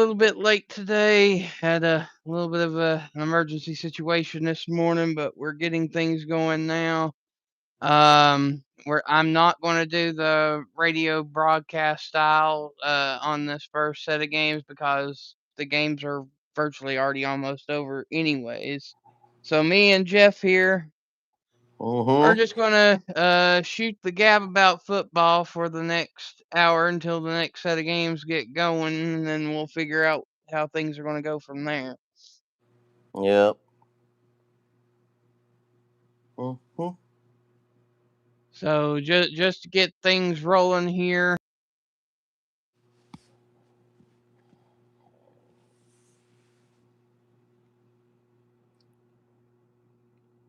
little bit late today. Had a little bit of an emergency situation this morning, but we're getting things going now. Where I'm not going to do the radio broadcast style on this first set of games because the games are virtually already almost over, anyways. So me and Jeff here are Mm-hmm. just gonna shoot the gab about football for the next hour until the next set of games get going, and then we'll figure out how things are gonna go from there. Yep. Mm-hmm. So just to get things rolling here.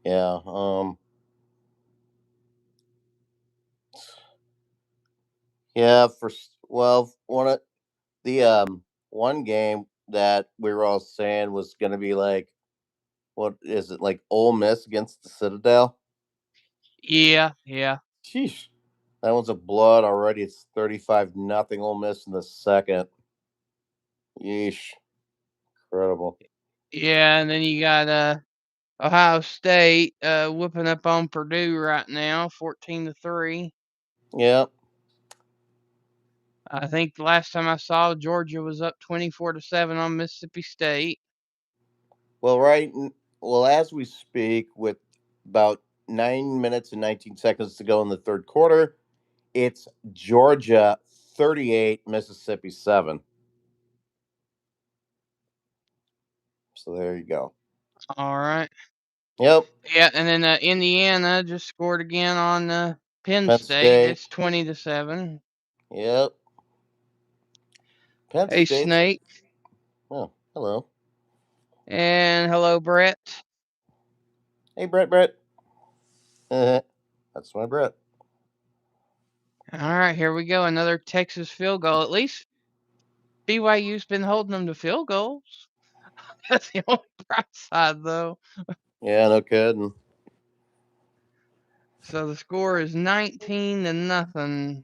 Yeah. Yeah. One of the one game that we were all saying was going to be like, what is it, like Ole Miss against the Citadel? Yeah. Sheesh. That one's a blood already. It's 35-0 Ole Miss in the second. Yeesh. Incredible. Yeah, and then you got Ohio State whooping up on Purdue right now, 14-3. Yep. I think the last time I saw Georgia was up 24-7 on Mississippi State. Well, well, as we speak, with about 9 minutes and 19 seconds to go in the third quarter, it's Georgia 38, Mississippi 7. So there you go. All right. Yep. Yeah, and then Indiana just scored again on Penn Penn State. State. It's 20-7. Yep. Penn Hey, State's. Snake, Oh, hello. and hello, Brett. Hey, Brett. That's my Brett. All right, here we go. Another Texas field goal. At least BYU's been holding them to field goals. That's the only bright side, though. Yeah, no kidding. So the score is 19-0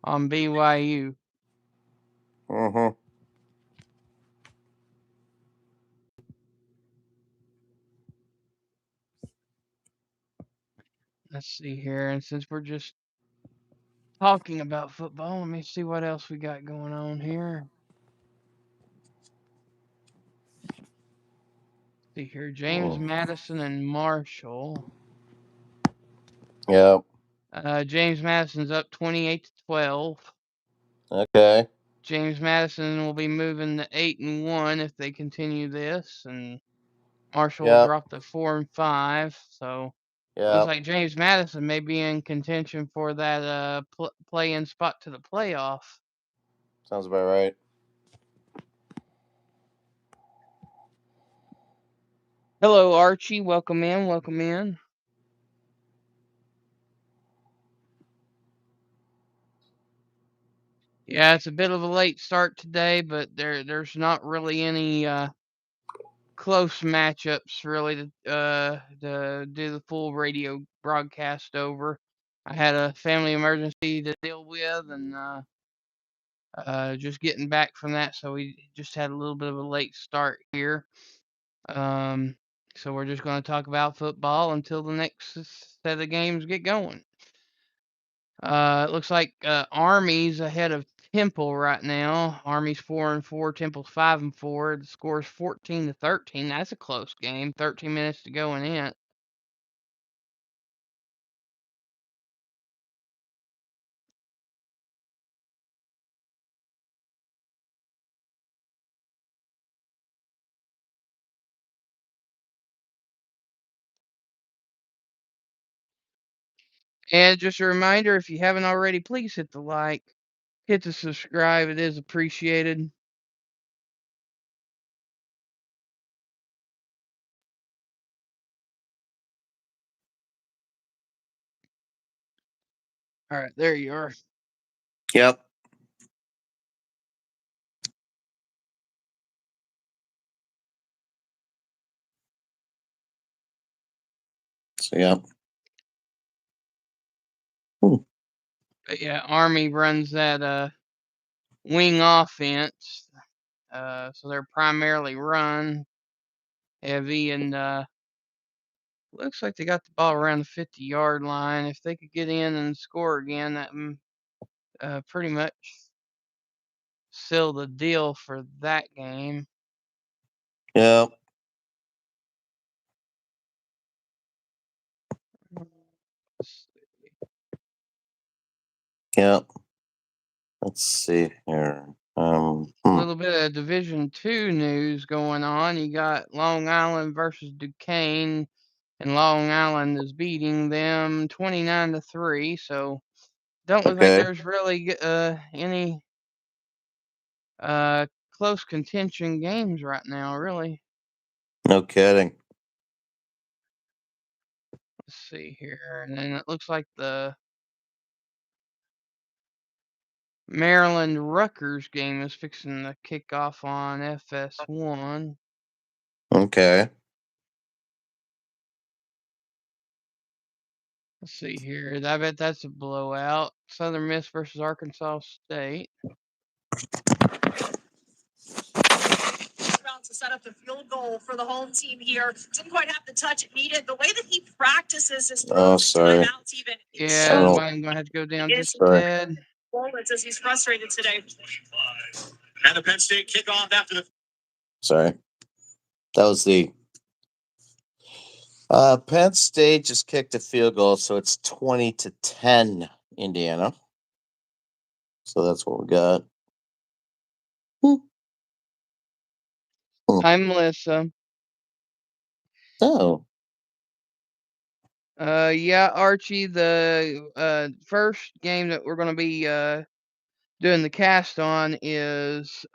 on BYU. Mm-hmm. Let's see here, and since we're just talking about football, let me see what else we got going on here. See here, James Madison and Marshall. Yep. James Madison's up 28-12. Okay. James Madison will be moving to 8-1 if they continue this, and Marshall will Yep. drop to 4-5. So looks Yep. like James Madison may be in contention for that play-in spot to the playoff. Sounds about right. Hello, Archie. Welcome in. Yeah, it's a bit of a late start today, but there's not really any close matchups really to do the full radio broadcast over. I had a family emergency to deal with, and just getting back from that, so we just had a little bit of a late start here. Um, so we're just going to talk about football until the next set of games get going. It looks like Army's ahead of Temple right now. Army's 4-4, Temple's 5-4. The score's 14-13. That's a close game. 13 minutes to go in it. And just a reminder, if you haven't already, please hit the like, hit the subscribe. It is appreciated. All right, there you are. Yep. So, yep. But yeah, Army runs that wing offense. So they're primarily run heavy, and looks like they got the ball around the 50-yard line. If they could get in and score again, that pretty much seal the deal for that game. Yeah. Yeah. Let's see here. A little bit of Division Two news going on. You got Long Island versus Duquesne, and Long Island is beating them 29-3. So don't look like Okay. there's really any close contention games right now, really. No kidding. Let's see here, and then it looks like the Maryland Rutgers game is fixing to kick off on FS1. Okay. Let's see here. I bet that's a blowout. Southern Miss versus Arkansas State. To set up the field goal for the home team here. Didn't quite have the touch it needed. The way that he practices his throws and timeouts even. Yeah, I'm going to have to go down just a tad. It says he's frustrated today. And the Penn State kickoff after the. Sorry. That was the Penn State just kicked a field goal, so it's 20-10 Indiana. So that's what we got. Hi, Melissa. Oh. Yeah, Archie, the first game that we're going to be doing the cast on is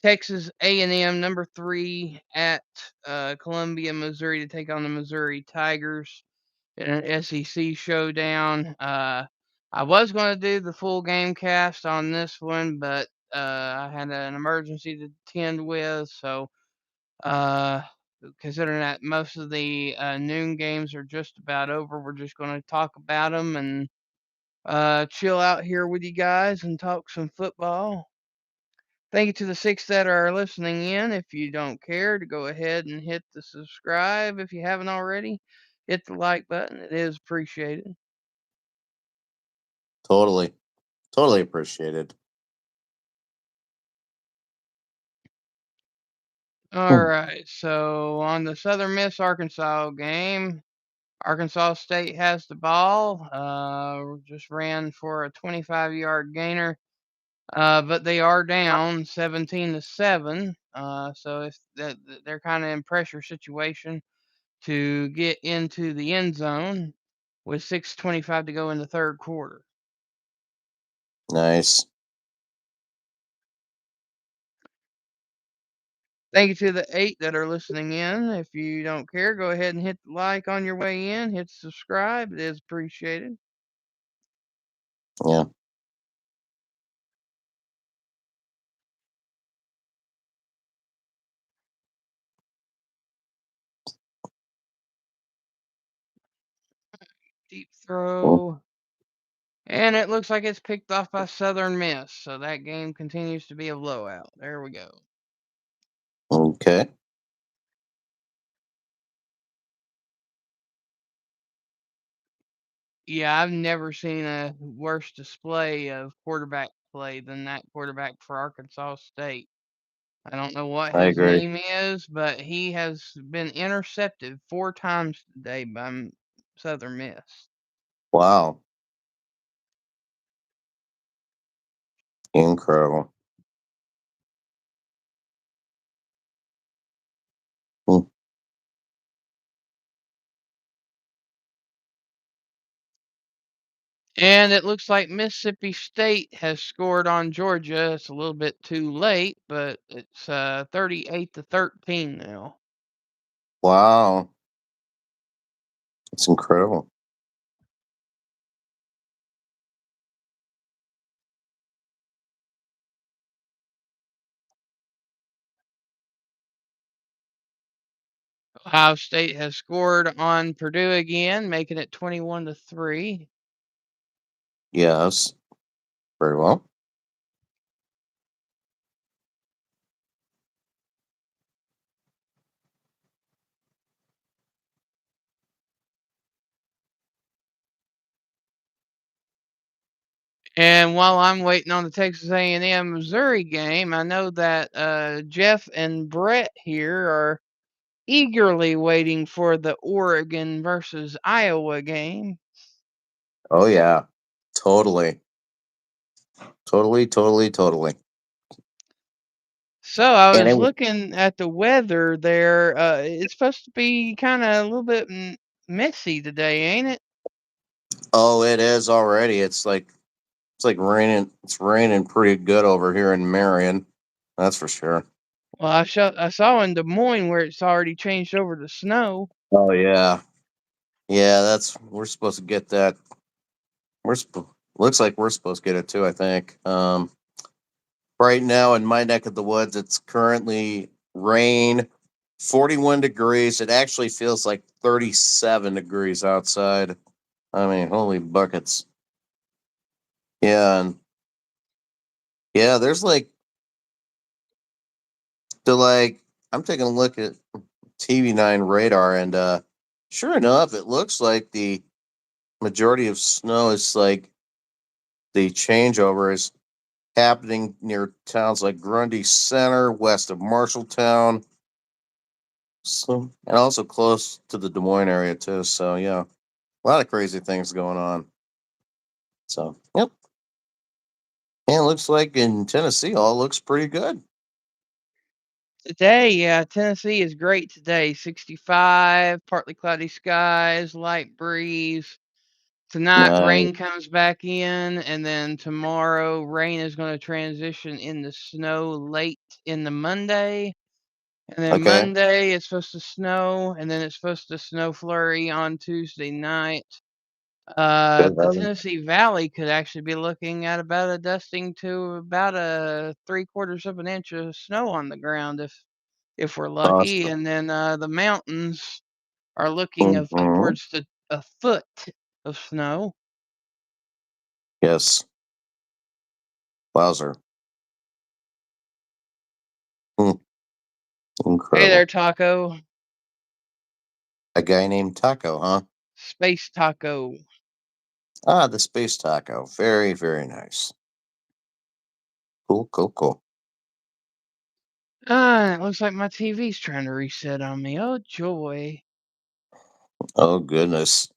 Texas A&M number 3 at Columbia, Missouri to take on the Missouri Tigers in an SEC showdown. I was going to do the full game cast on this one, but I had an emergency to attend with, so considering that most of the noon games are just about over, we're just going to talk about them and chill out here with you guys and talk some football. Thank you to the 6 that are listening in. If you don't care, to go ahead and hit the subscribe if you haven't already. Hit the like button. It is appreciated. Totally appreciated. All right. So on the Southern Miss Arkansas game, Arkansas State has the ball. Just ran for a 25-yard gainer. But they are down 17-7. So if they're kind of in pressure situation to get into the end zone with 6:25 to go in the third quarter. Nice. Thank you to the 8 that are listening in. If you don't care, go ahead and hit the like on your way in. Hit subscribe. It is appreciated. Yeah. Deep throw. And it looks like it's picked off by Southern Miss. So that game continues to be a blowout. There we go. Okay. Yeah, I've never seen a worse display of quarterback play than that quarterback for Arkansas State. I don't know what I his agree. name is, but he has been intercepted 4 times today by Southern Miss. Wow. Incredible. And it looks like Mississippi State has scored on Georgia. It's a little bit too late, but it's 38-13 now. Wow. It's incredible. Ohio State has scored on Purdue again, making it 21-3. Yes. Very well. And while I'm waiting on the Texas A&M Missouri game, I know that Jeff and Brett here are eagerly waiting for the Oregon versus Iowa game. Oh yeah, totally, totally, totally, totally. So I And was it was, looking at the weather there. It's supposed to be kind of a little bit messy today, ain't it? oh, it is already. It's like raining. It's raining pretty good over here in Marion. That's for sure. Well, I saw in Des Moines where it's already changed over to snow. Oh yeah, yeah. We're supposed to get that. Looks like we're supposed to get it too. I think. Right now in my neck of the woods, it's currently rain, 41 degrees. It actually feels like 37 degrees outside. I mean, holy buckets. Yeah, and yeah, there's I'm taking a look at TV9 radar, and sure enough, it looks like the majority of snow is like the changeover is happening near towns like Grundy Center, west of Marshalltown, so, and also close to the Des Moines area too. So yeah, a lot of crazy things going on. So yep, and it looks like in Tennessee, all looks pretty good. Today, yeah, Tennessee is great today. 65, partly cloudy skies, light breeze. Tonight, Nice. rain comes back in, and then tomorrow, rain is going to transition into snow late in the Monday. And then Okay. Monday, it's supposed to snow, and then it's supposed to snow flurry on Tuesday night. Good The heavens. Tennessee Valley could actually be looking at about a dusting to about a 3/4 of an inch of snow on the ground if we're lucky. Awesome. And then the mountains are looking of Hmm. upwards to a foot of snow. Yes. Wowzer. Hmm. Hey there, Incredible. Taco. A guy named Taco, huh? Space Taco. Ah, the space taco. Very, very nice. Cool, cool, cool. Ah, it looks like my TV's trying to reset on me. Oh, joy. Oh, goodness.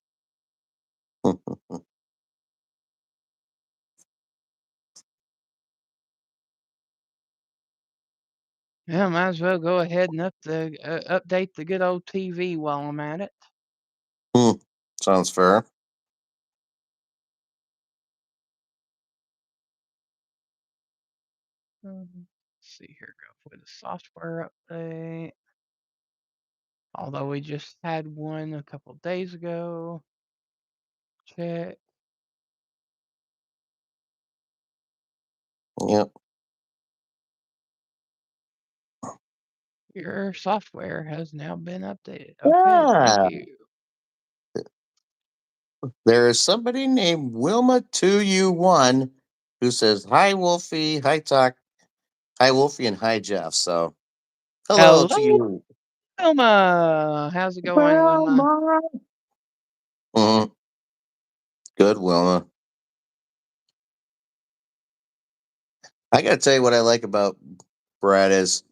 Yeah, might as well go ahead and update the good old TV while I'm at it. Hmm. Sounds fair. Let's see here, go for the software update. Although we just had one a couple days ago. Check. Yep. Your software has now been updated. Okay, thank Ah, you. there is somebody named Wilma2U1 who says, hi, Wolfie. Hi, Talk. Hi, Wolfie, and hi, Jeff. So, hello to Hello, you. Wilma. How's it going, Wilma? Wilma. Mhm. Good, Wilma. I got to tell you what I like about Brad is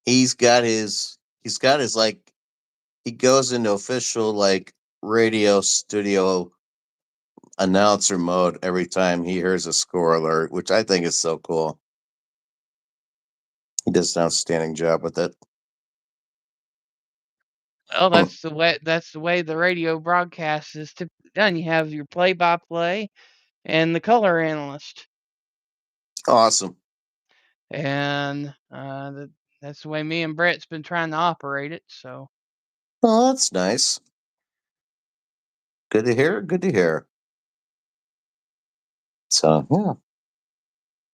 he's got his like, he goes into official like radio studio announcer mode every time he hears a score alert, which I think is so cool. He does an outstanding job with it. Well, Hmm. that's the way the radio broadcast is typically done. You have your play-by-play and the color analyst, Awesome. and that's the way me and Brett's been trying to operate it. So, Oh, that's nice. Good to hear. Good to hear. So, yeah.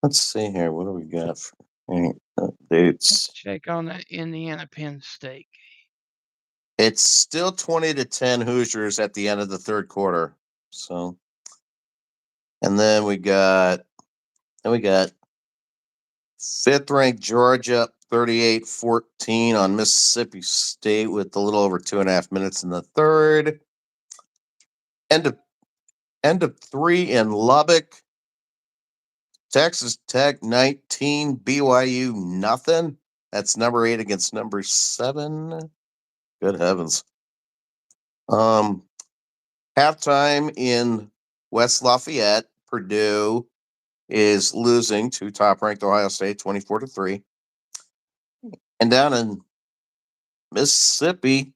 Let's see here. What do we got for any let's updates? check on that Indiana Penn State. It's still 20-10 Hoosiers at the end of the third quarter. So, and then we got fifth ranked Georgia 38-14 on Mississippi State with a little over 2.5 minutes in the third. End of three in Lubbock. Texas Tech 19, BYU nothing. That's number 8 against number 7. Good heavens. Halftime in West Lafayette, Purdue is losing to top-ranked Ohio State 24-3. And down in Mississippi,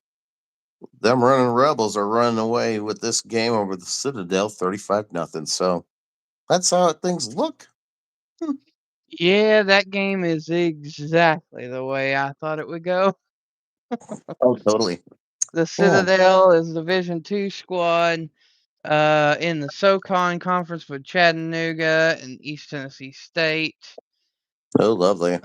them running Rebels are running away with this game over the Citadel 35-0. So that's how things look. Yeah, that game is exactly the way I thought it would go. Oh, totally. The Yeah. Citadel is Division II squad in the SoCon conference with Chattanooga and East Tennessee State. Oh, lovely.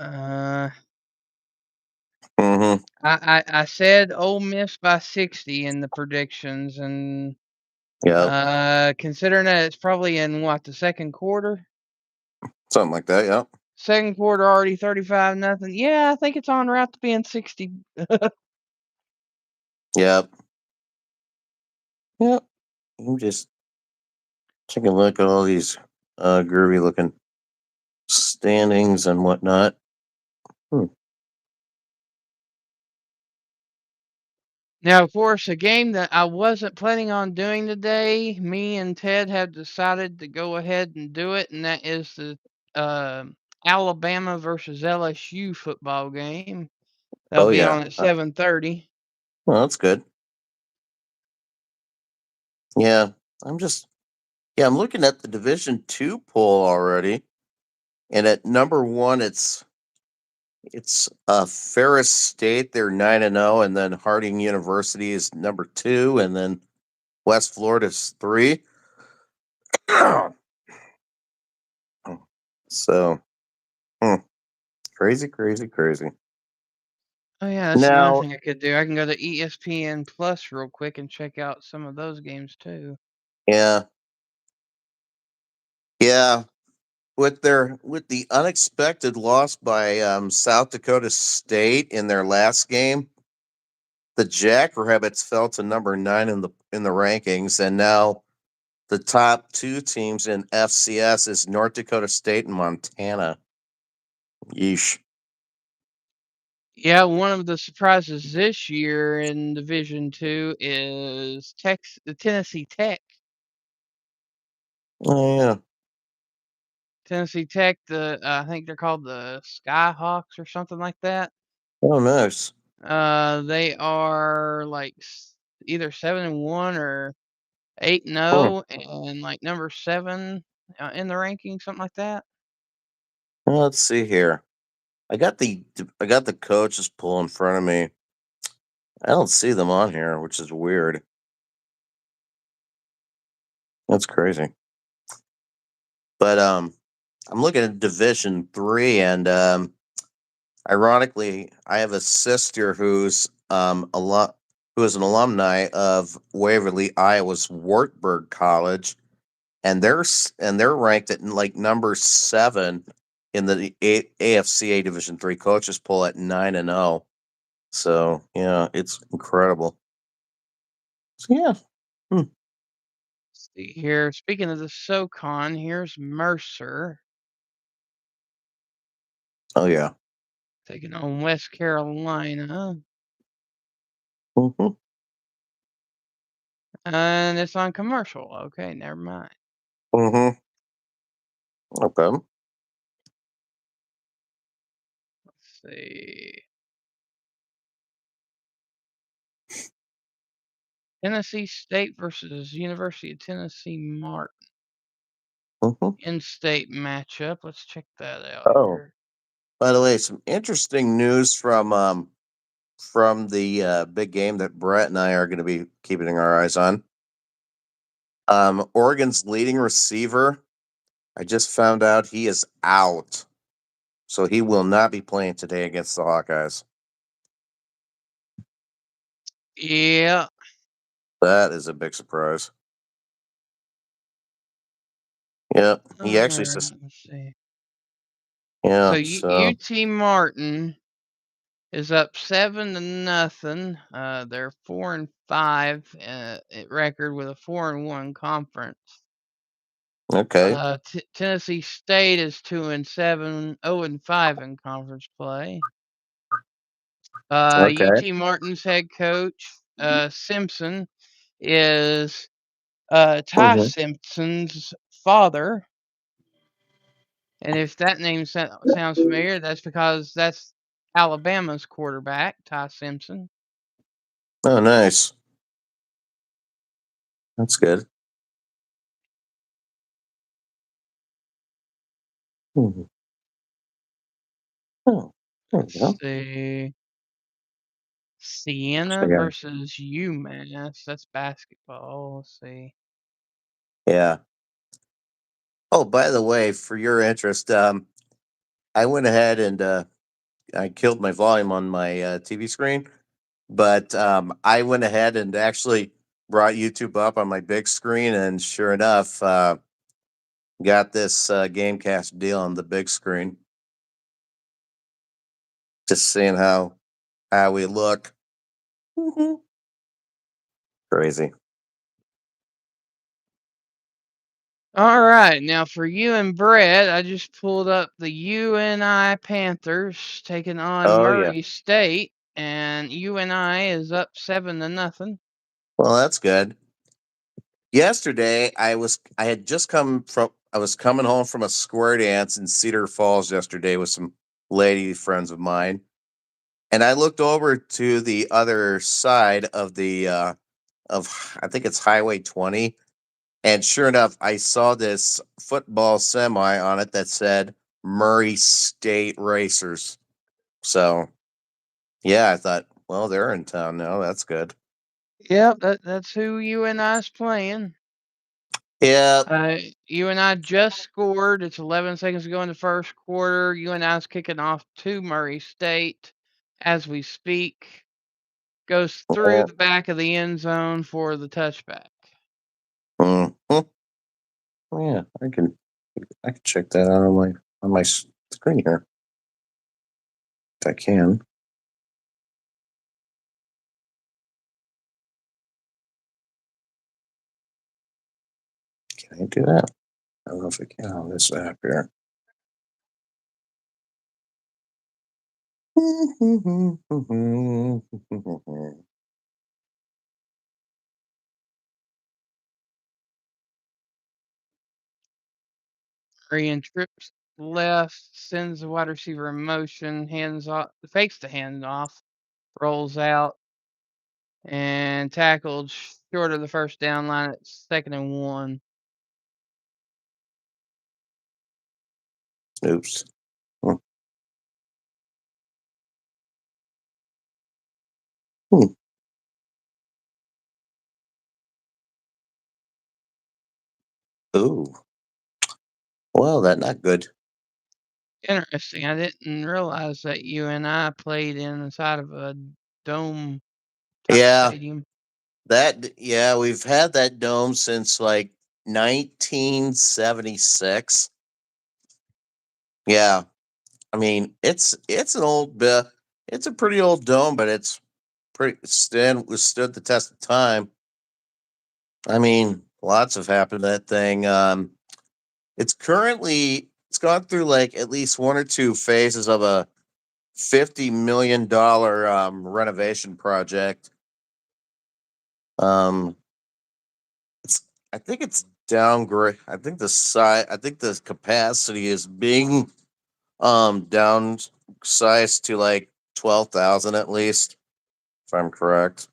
Mm-hmm. I said Ole Miss by 60 in the predictions, and considering that it's probably in the second quarter. Something like that, yeah. Second quarter already 35-0. Yeah, I think it's on route to being 60. Yep. Yep. I'm just taking a look at all these groovy looking standings and whatnot. Now, of course, a game that I wasn't planning on doing today, me and Ted have decided to go ahead and do it, and that is the Alabama versus LSU football game. That'll Oh be yeah. on at 7:30. Well, that's good. Yeah. I'm looking at the Division 2 poll already. And at number 1 it's Ferris State, they're 9-0, and then Harding University is number 2, and then West Florida's 3. So, crazy, crazy, crazy. Oh yeah, that's another Now, thing I could do. I can go to ESPN Plus real quick and check out some of those games too. yeah, yeah, with the unexpected loss by South Dakota State in their last game, the Jackrabbits fell to number 9 in the rankings, and now the top 2 teams in FCS is North Dakota State and Montana. Yeesh. Yeah, one of the surprises this year in Division II is the Tennessee Tech. Oh yeah. Tennessee Tech, I think they're called the Skyhawks or something like that. Oh nice. They are like either 7-1 or 8-0, and like number 7 in the ranking, something like that. Well, let's see here. I got the coaches pull in front of me. I don't see them on here, which is weird. That's crazy. But I'm looking at Division 3, and ironically, I have a sister who's who is an alumni of Waverly, Iowa's Wartburg College, and they're ranked at like number 7 in the AFCA Division 3 coaches poll at 9-0. So yeah, it's incredible. So yeah. See here, speaking of the SoCon, here's Mercer Oh yeah. taking on West Carolina, Mm-hmm. and it's on commercial. Okay, never mind. Mm-hmm. Okay. Let's see. Tennessee State versus University of Tennessee Martin. Mm-hmm. In-state matchup. Let's check that out Oh, here. by the way, some interesting news from the big game that Brett and I are going to be keeping our eyes on. Oregon's leading receiver, I just found out he is out, so he will not be playing today against the Hawkeyes. Yeah. That is a big surprise. Yeah, he actually Let's says, see. So yeah. So, UT Martin is up 7-0. They're 4-5 at record with a 4-1 conference. Okay. Tennessee State is 2-7, 0-5 in conference play. Okay. UT Martin's head coach, Simpson, is Ty Mhm. Simpson's father. And if that name sounds familiar, that's because that's Alabama's quarterback, Ty Simpson. Oh, nice. That's good. Mhm. Oh, there we Let's go. see. Siena Yeah. versus UMass. That's basketball. Let's see. Yeah. Oh, by the way, for your interest, I went ahead and I killed my volume on my TV screen, but I went ahead and actually brought YouTube up on my big screen, and sure enough, got this GameCast deal on the big screen. Just seeing how we look. Mhm. Crazy. All right, now for you and Brett, I just pulled up the UNI Panthers taking on Oh yeah. Murray State, and UNI is up 7-0. Well, that's good. Yesterday, I had just come from I was coming home from a square dance in Cedar Falls yesterday with some lady friends of mine, and I looked over to the other side of the of I think it's Highway 20, and sure enough, I saw this football semi on it that said Murray State Racers. So yeah, I thought, well, they're in town now. That's good. Yep, that's who UNI is playing. Yeah. UNI just scored. It's 11 seconds to go in the first quarter. UNI is kicking off to Murray State as we speak. Goes through Yeah. the back of the end zone for the touchback. Mhm. Yeah, I can check that out on my screen here. If I can. Can I do that? I don't know if I can on this app here. Murray trips left, sends the wide receiver in motion, hands off, fakes the handoff, rolls out, and tackled short of the first down line at 2nd and 1. Oops. Hmm. Ooh. Well, that not good. Interesting. I didn't realize that UNI played inside of a dome type Yeah, stadium. yeah, we've had that dome since like 1976. Yeah, I mean it's an old bit. It's a pretty old dome, but it's pretty stood the test of time. I mean, lots have happened to that thing. It's gone through like at least one or two phases of a $50 million renovation project. Um, it's I think it's downgrade. I think the size. I think the capacity is being downsized to like 12,000 at least, if I'm correct.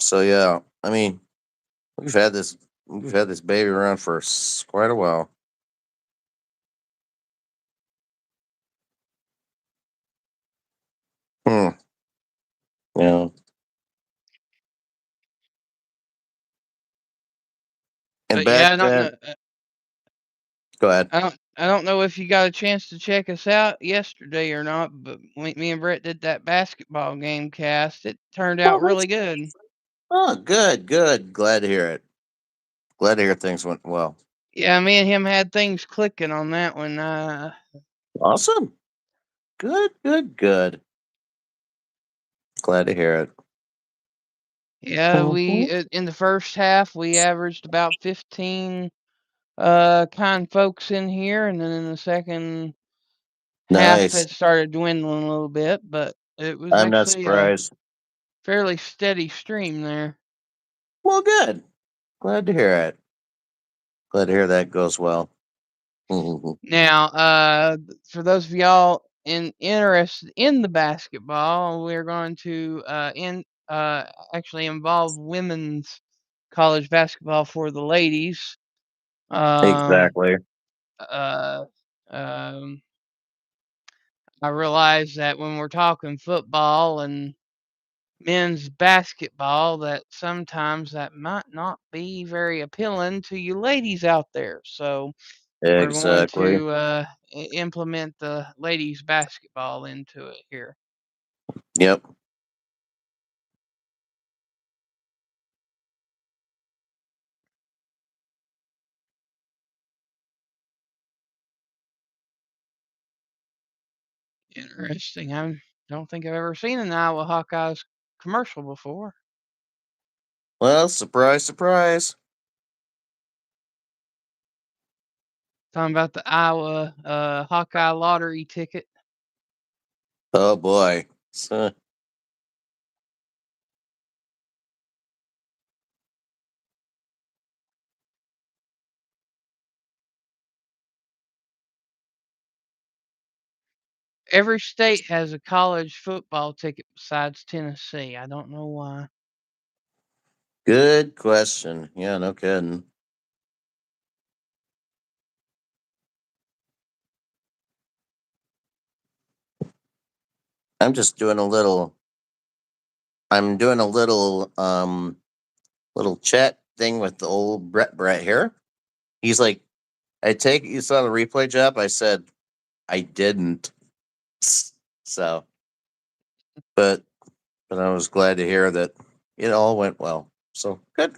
So yeah, I mean we've had this we've had this baby around for quite a while. Hmm. Yeah. And But yeah, back I don't then, know. go ahead. I don't know if you got a chance to check us out yesterday or not, but me and Brett did that basketball game cast. It turned Oh, out really good. good, good. Glad to hear it. Glad to hear things went well. Yeah, me and him had things clicking on that one. Awesome. Good, good, good. Glad to hear it. Yeah, Mhm. in the first half we averaged about 15 kind folks in here, and then in the second half Nice. it started dwindling a little bit, but it was I'm not actually a surprised. fairly steady stream there. Well, good. Glad to hear it. Glad to hear that goes well. Mhm. Now, for those of y'all interested in the basketball, we're going to actually involve women's college basketball for the ladies. Um, Exactly. uh, um, I realize that when we're talking football and men's basketball, that sometimes that might not be very appealing to you ladies out there. So we're going Exactly. to implement the ladies basketball into it here. Yep. Interesting. I don't think I've ever seen an Iowa Hawkeyes commercial before. Well, surprise, surprise. Talking about the Iowa Hawkeye lottery ticket. Oh boy. So, Every state has a college football ticket besides Tennessee. I don't know why. good question. Yeah, no kidding. I'm just doing a little. I'm doing a little chat thing with the old Brett here. He's like, I take you saw the replay, Jeff. I said I didn't. So, but I was glad to hear that it all went well. So good.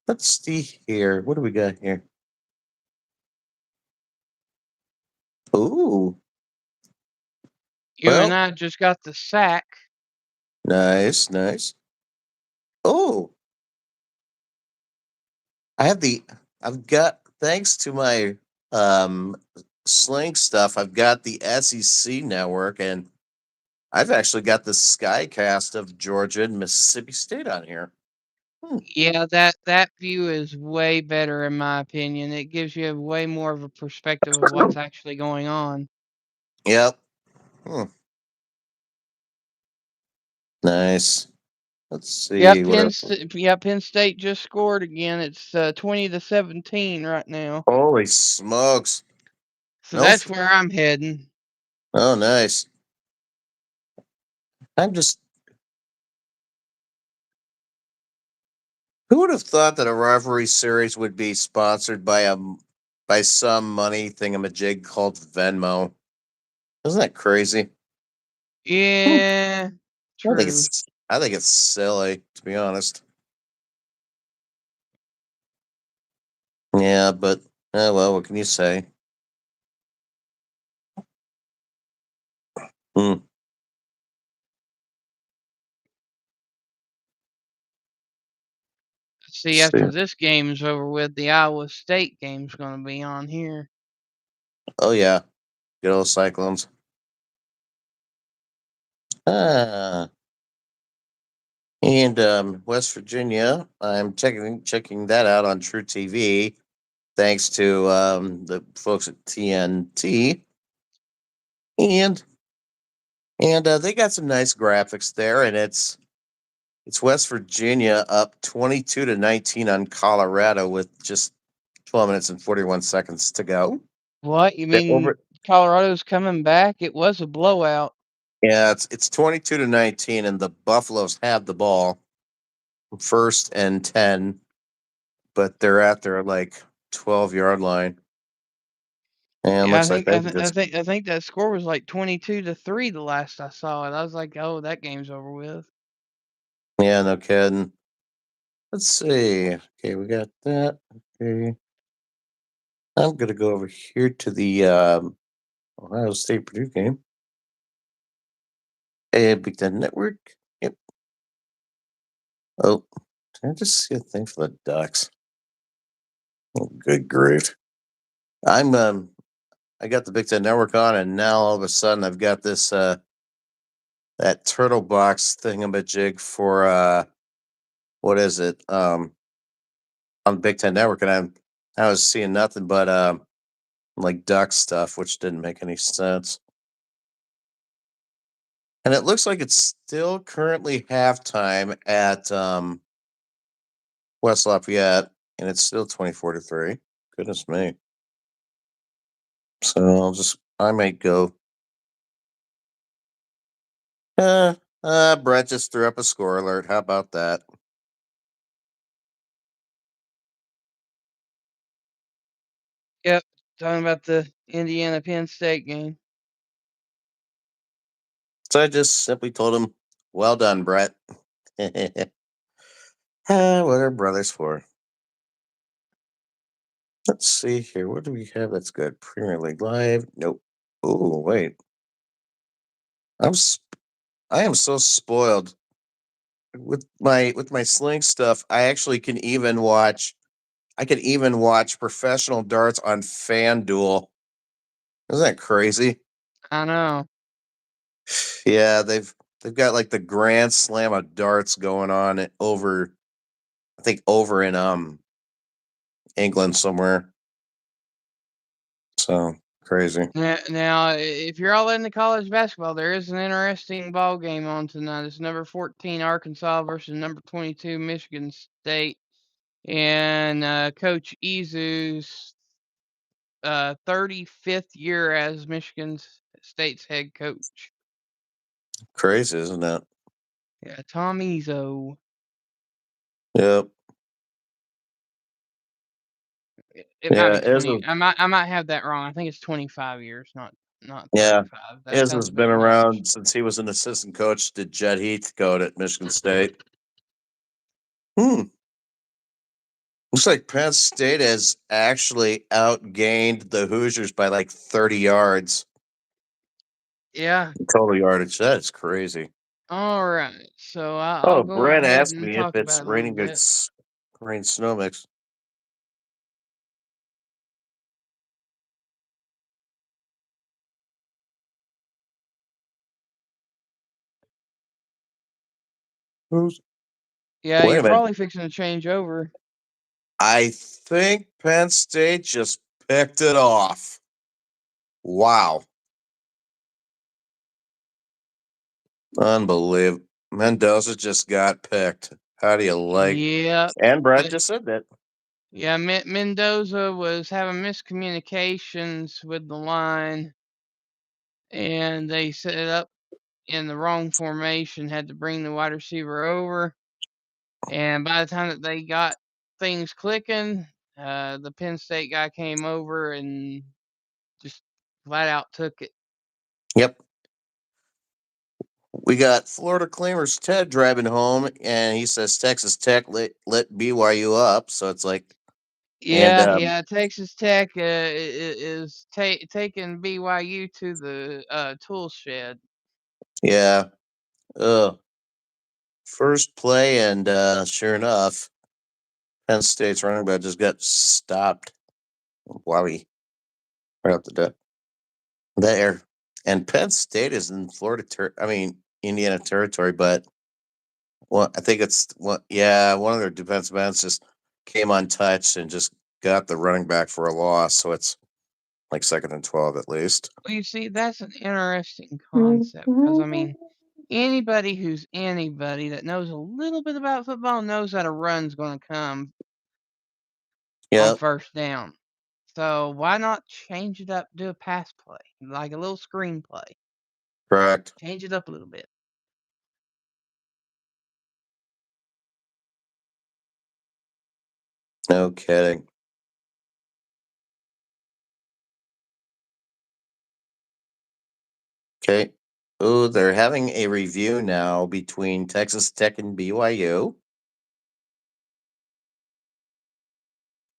Let's see here. What do we got here? Ooh, You and well, I just got the sack. nice, nice. Oh, I have the. I've got thanks to my um Sling stuff. I've got the SEC network, and I've actually got the Skycast of Georgia and Mississippi State on here. Hmm. Yeah, that view is way better in my opinion. It gives you way more of a perspective of what's actually going on. Yep. Hmm. Nice. Let's Yeah, see what else. Penn State just scored again. It's 20-17 right now. Holy smokes! So No. that's where I'm heading. Oh, nice. I'm just. Who would have thought that a rivalry series would be sponsored by some money thingamajig called Venmo? Isn't that crazy? Hmm. Yeah, true. I think it's silly, to be honest. Yeah, but well, what can you say? Hmm. See, Let's see. after this game's over with, the Iowa State game's going to be on here. Oh yeah, good old Cyclones. Ah, and West Virginia. I'm checking that out on True TV, thanks to the folks at TNT, and they got some nice graphics there, and it's West Virginia up 22-19 on Colorado with just 12 minutes and 41 seconds to go. What? You They're mean over. Colorado's coming back? It was a blowout. Yeah, it's 22-19, and the Buffaloes have the ball, first and 10, but they're at their like 12-yard line. And Yeah, looks like they just I think that score was like 22-3 the last I saw it. I was like, "Oh, that game's over with." yeah, no kidding. Let's see. Okay, we got that. Okay. I'm gonna go over here to the Ohio State Purdue game. And Big Ten Network. Yep. Oh, can I just see a thing for the Ducks? Good grief! I'm I got the Big Ten Network on, and now all of a sudden I've got this that turtle box thingamajig for what is it on the Big Ten Network, and I was seeing nothing but like duck stuff, which didn't make any sense. And it looks like it's still currently halftime at West Lafayette, and it's still 24-3. Goodness me! So I might go. Brett just threw up a score alert. How about that? Yep, talking about the Indiana Penn State game. So I just simply told him, "Well done, Brett." What are brothers for? Let's see here. What do we have that's good? Premier League Live? Nope. Oh, wait. I'm s- I am so spoiled with my Sling stuff. I actually can even watch. I can even watch professional darts on FanDuel. Isn't that crazy? I know. Yeah, they've got like the Grand Slam of darts going on over. I think over in England somewhere. So crazy. Now, if you're all into college basketball, there is an interesting ball game on tonight. It's number 14 Arkansas versus number 22 Michigan State, and Coach Izu's 35th year as Michigan State's head coach. Crazy, isn't it? Yeah, Tom Izzo. Yep. It might Yeah, be 20. I might have that wrong. I think it's 25 years, not yeah. 35. That Iz sounds has been about right. around since he was an assistant coach to Jed Heathcote at Michigan State. Looks like Penn State has actually outgained the Hoosiers by like 30 yards. Yeah. Total yardage. That's crazy. All right. So I'll Oh, go Brett ahead asked and me if talk it's about it a little raining bit. it's rain snow mix. Who's Yeah, Wait you're a minute. probably fixing to change over. I think Penn State just picked it off. Wow. Unbelievable. Mendoza just got picked. How do you like? Yep. And Brett Uh, just said that. yeah, Mendoza was having miscommunications with the line, and they set it up in the wrong formation, had to bring the wide receiver over. And by the time that they got things clicking, the Penn State guy came over and just flat out took it. Yep. We got Florida Claimers Ted driving home, and he says Texas Tech let BYU up. So it's like, and Yeah. Texas Tech is taking BYU to the tool shed. yeah, first play, and sure enough, Penn State's running back just got stopped. Wowie, right up the duck there. And Penn State is in Indiana territory, but well, I think it's what. Yeah, one of their defensive ends just came untouched and just got the running back for a loss. So it's like second and 12 at least. Well, you see, that's an interesting concept because I mean, anybody that knows a little bit about football knows that a run's going to come on Yep, first down. So why not change it up, do a pass play, like a little screenplay? correct. Change it up a little bit. No kidding. Okay. Oh, they're having a review now between Texas Tech and BYU.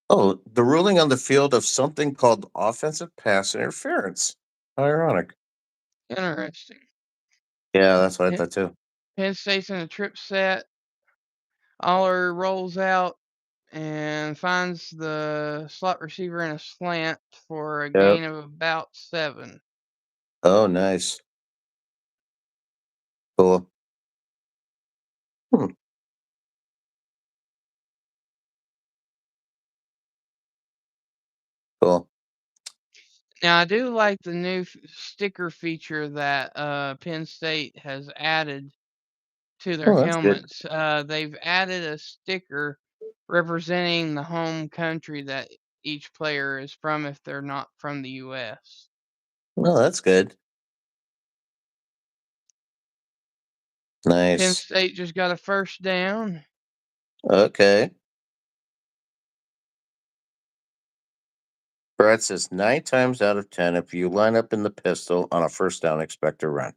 Oh, the ruling on the field of something called offensive pass interference. How ironic. Interesting. Yeah, that's what I Penn thought too. Penn State's in a trip set. Aller rolls out. and finds the slot receiver in a slant for a Yep. gain of about 7. Oh, nice. Cool. Hmm. Cool. Now, I do like the new sticker feature that Penn State has added to their Oh, that's good. helmets. They've added a sticker representing the home country that each player is from if they're not from the U.S. Well, that's good. Penn Nice. State just got a first down. Okay. Brad says 9 times out of 10, if you line up in the pistol on a first down, expect a run.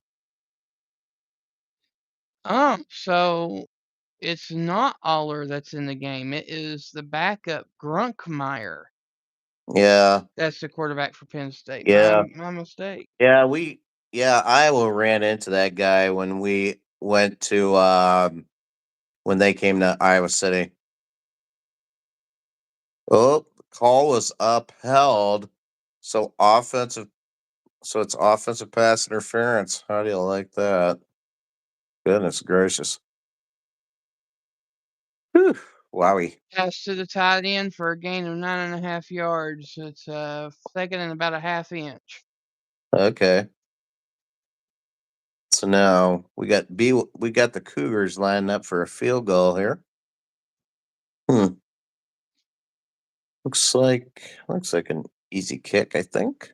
So it's not Aller that's in the game. It is the backup Grunkmeyer. Yeah. That's the quarterback for Penn State. My Yeah. my mistake. Yeah. Iowa ran into that guy when we went to, when they came to Iowa City. Oh, the call was upheld. So it's offensive pass interference. How do you like that? Goodness gracious. Whew. Wowie. Pass to the tight end for a gain of 9.5 yards. It's second and about a half inch. Okay. So now we got the Cougars lining up for a field goal here. Hmm. Looks like an easy kick, I think.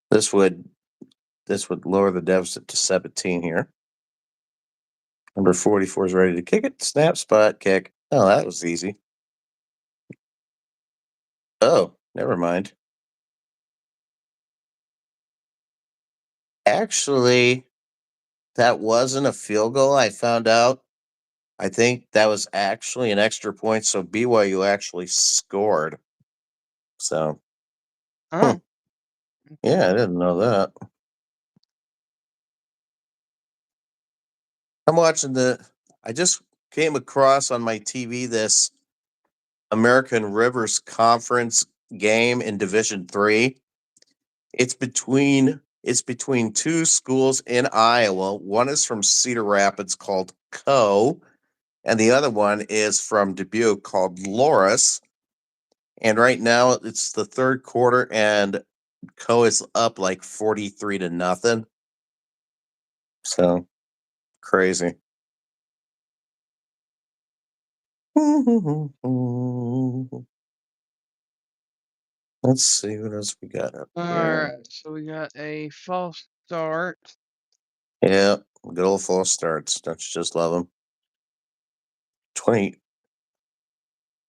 This would lower the deficit to 17 here. Number 44 is ready to kick it. Snap, spot, kick. Oh, that was easy. Oh, never mind. Actually, that wasn't a field goal. I found out. I think that was actually an extra point, so BYU actually scored. So, hmm. Oh, Yeah, okay. I didn't know that. I'm watching I just came across on my TV this American Rivers Conference game in Division 3. It's between two schools in Iowa. One is from Cedar Rapids called Co, and the other one is from Dubuque called Loris. And right now it's the third quarter and Co is up like 43-0. So crazy. Let's see what else we got up All here. right. So we got a false start. Yeah, good old false starts. Don't you just love them? 20.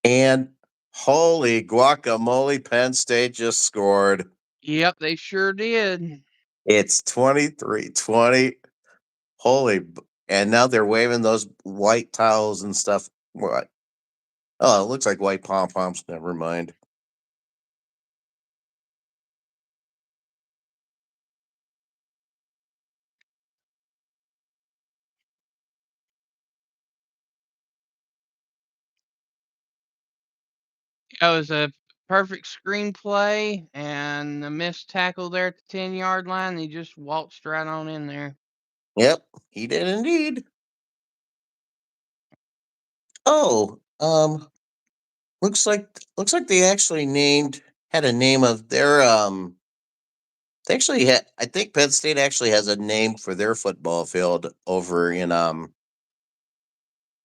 And holy guacamole, Penn State just scored. Yep, they sure did. It's 23-20. And now they're waving those white towels and stuff. What? Oh, it looks like white pom poms. Never mind. That was a perfect screenplay and a missed tackle there at the 10-yard line. He just waltzed right on in there. Yep, he did indeed. Oh, looks like they actually had a name of their they actually had I think Penn State actually has a name for their football field over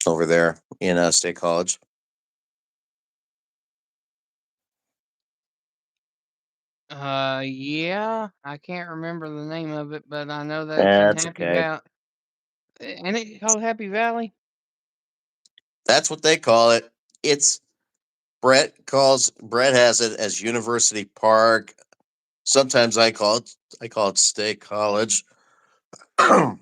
there in State College. Yeah, I can't remember the name of it, but I know that it's in That's Happy okay. Valley. And it called Happy Valley? That's what they call it. It's Brett has it as University Park. Sometimes I call it State College. Well,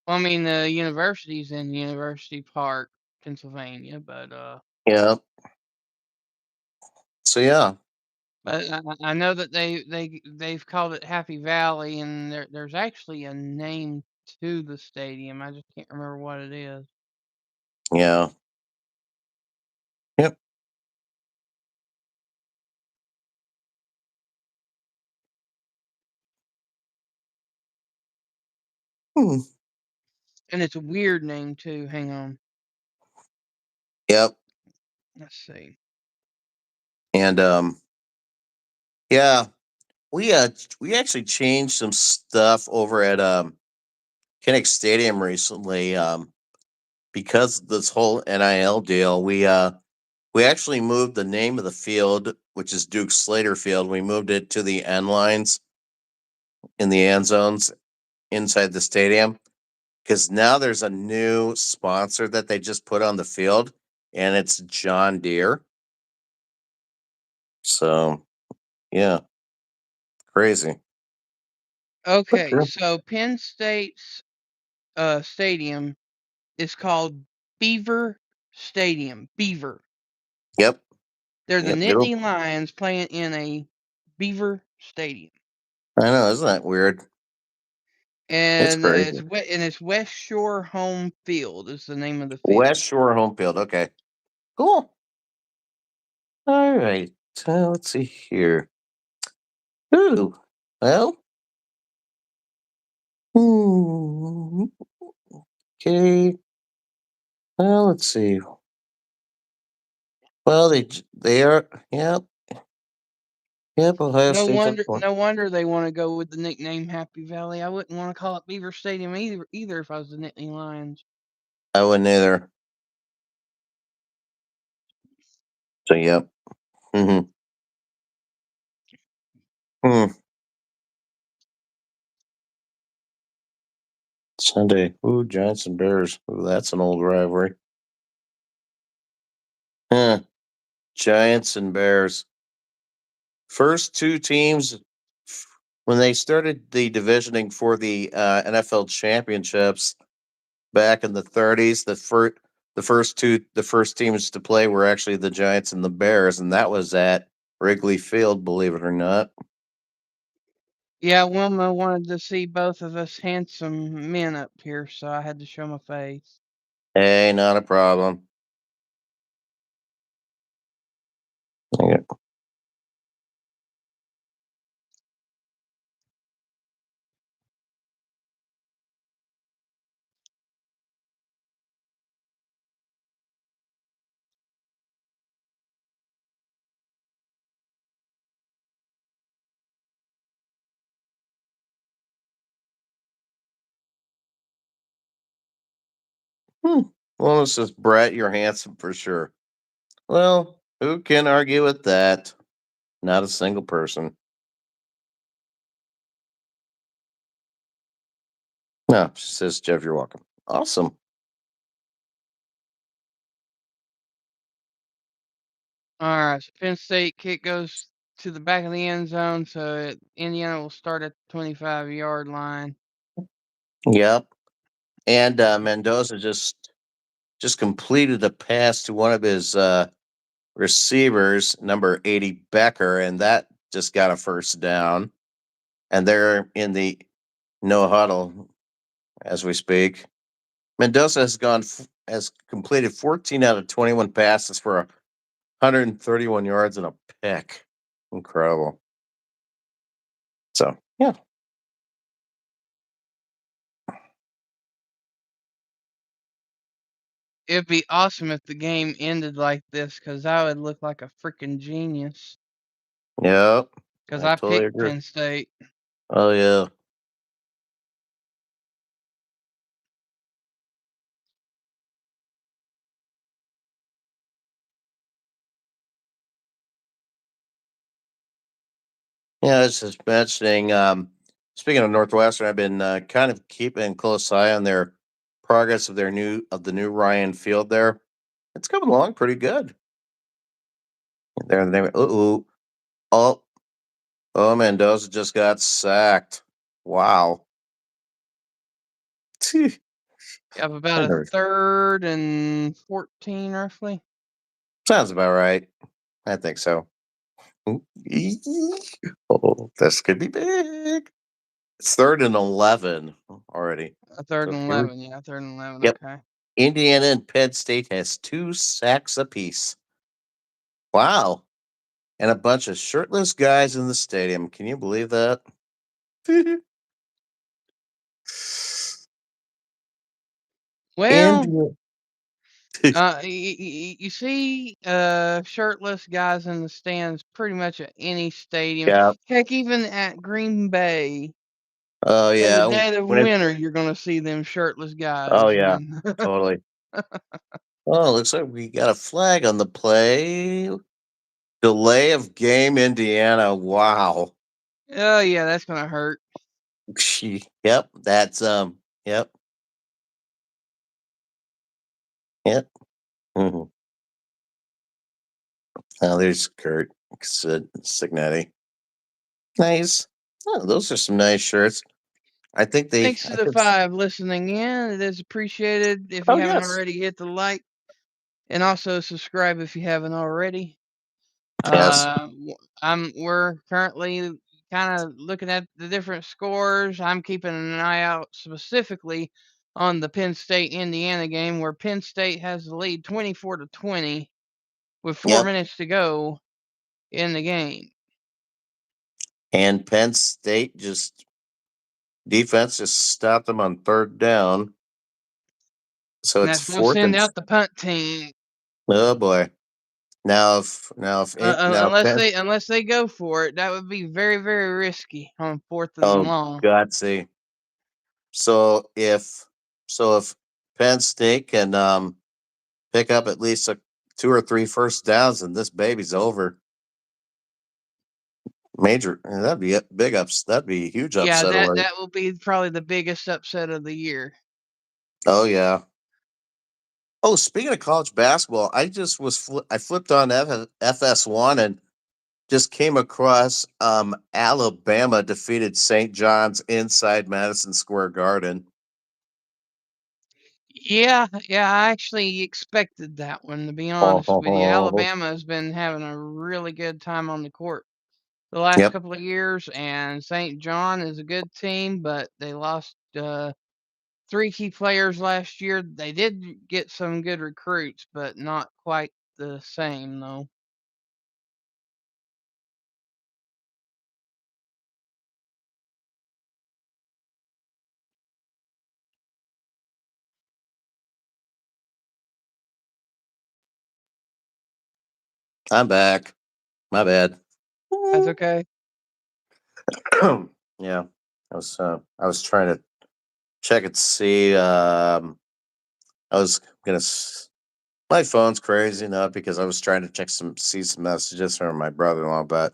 I mean, the university's in University Park, Pennsylvania, but Yeah. So yeah. I know that they've called it Happy Valley, and there's actually a name to the stadium. I just can't remember what it is. Yeah. Yep. Hmm. And it's a weird name too. Hang on. Yep. Let's see. And yeah, we actually changed some stuff over at Kinnick Stadium recently. Because of this whole NIL deal, we actually moved the name of the field, which is Duke Slater Field. We moved it to the end lines in the end zones inside the stadium because now there's a new sponsor that they just put on the field, and it's John Deere. So yeah, crazy. Okay, Okay. so Penn State's stadium is called Beaver Stadium. Beaver. Yep. They're the Yep. It'll. Nittany Lions playing in a Beaver Stadium, I know, isn't that weird? It's and crazy. it's West Shore Home Field is the name of the field. West Shore home field. Okay. Cool. All right. Let's see here. Ooh. Well. Hmm. Okay. Well, let's see. Well, they are. Yep. Yep. Ohio No State's up wonder, one. no wonder they want to go with the nickname Happy Valley. I wouldn't want to call it Beaver Stadium either if I was the Nittany Lions. I wouldn't either. So yep. Mm-hmm. Hmm. Sunday. Ooh, Giants and Bears. Ooh, that's an old rivalry. Huh. Giants and Bears. First two teams when they started the divisioning for the NFL championships back in the 30s. The first teams to play were actually the Giants and the Bears, and that was at Wrigley Field. Believe it or not. Yeah, Wilma wanted to see both of us handsome men up here, so I had to show my face. Hey, not a problem. Yeah. Hmm. Well, it says Brett, you're handsome for sure. Well, who can argue with that? Not a single person. No, she says, Jeff, you're welcome. Awesome. All right, so Penn State kick goes to the back of the end zone, so Indiana will start at the 25-yard line. Yep. And Mendoza just completed a pass to one of his receivers, number 80 Becker, and that just got a first down. And they're in the no huddle as we speak. Mendoza has completed 14 out of 21 passes for 131 yards and a pick. Incredible. So yeah. It'd be awesome if the game ended like this, because I would look like a freaking genius. Yep. Because I I totally picked agree. Penn State. Oh yeah. Yeah, I was just mentioning. Speaking of Northwestern, I've been kind of keeping a close eye on their progress of the new Ryan Field. There, it's coming along pretty good. There, they oh, oh, Mendoza just got sacked. Wow. You have about a 3rd and 14, roughly. Sounds about right. I think so. Oh, this could be big. It's 3rd and 11 already. A third So and here, 11. Yeah, 3rd and 11. yep. Okay. Indiana and Penn State has 2 sacks apiece. Wow. And a bunch of shirtless guys in the stadium. Can you believe that? Well, Indiana. you see shirtless guys in the stands pretty much at any stadium. Yeah. Heck, even at Green Bay. Oh In the yeah. dead of When it. winter, you're going to see them shirtless Oh guys, yeah. man. Totally. Oh, looks like we got a flag on the play. Delay of game, Indiana. Wow. Oh, yeah, that's going to hurt. Yep. That's Yep. Yep. Mm-hmm. Oh, there's Kurt Signetti. Nice. Oh, those are some nice shirts. I think they. Thanks to I the think. 5 listening in. It is appreciated. If you Oh haven't yes. already, hit the like and also subscribe if you haven't already. Yes. We're currently kind of looking at the different scores. I'm keeping an eye out specifically on the Penn State Indiana game where Penn State has the lead 24-20 with 4 Yep. minutes to go in the game. And Penn State defense just stopped them on 3rd down. So And it's that's going to fourth send and. out the punt team. Oh boy. Now Unless they go for it, that would be very, very risky on 4th and oh long. God, see. So if Penn State can pick up at least 2 or 3 first downs, and this baby's over. Major, that'd be a big ups. That'd be a huge Yeah, upset that alert. that will be probably the biggest upset of the year. Oh yeah. Oh, speaking of college basketball, I flipped on FS1 and just came across Alabama defeated St. John's inside Madison Square Garden. Yeah, I actually expected that one, to be honest with you. Oh, Alabama has been having a really good time on the court the last yep, couple of years, and St. John is a good team, but they lost 3 key players last year. They did get some good recruits, but not quite the same, though. I'm back. My bad. That's okay. Yeah, I was trying to check and see. I was gonna. My phone's crazy enough because I was trying to see some messages from my brother-in-law, but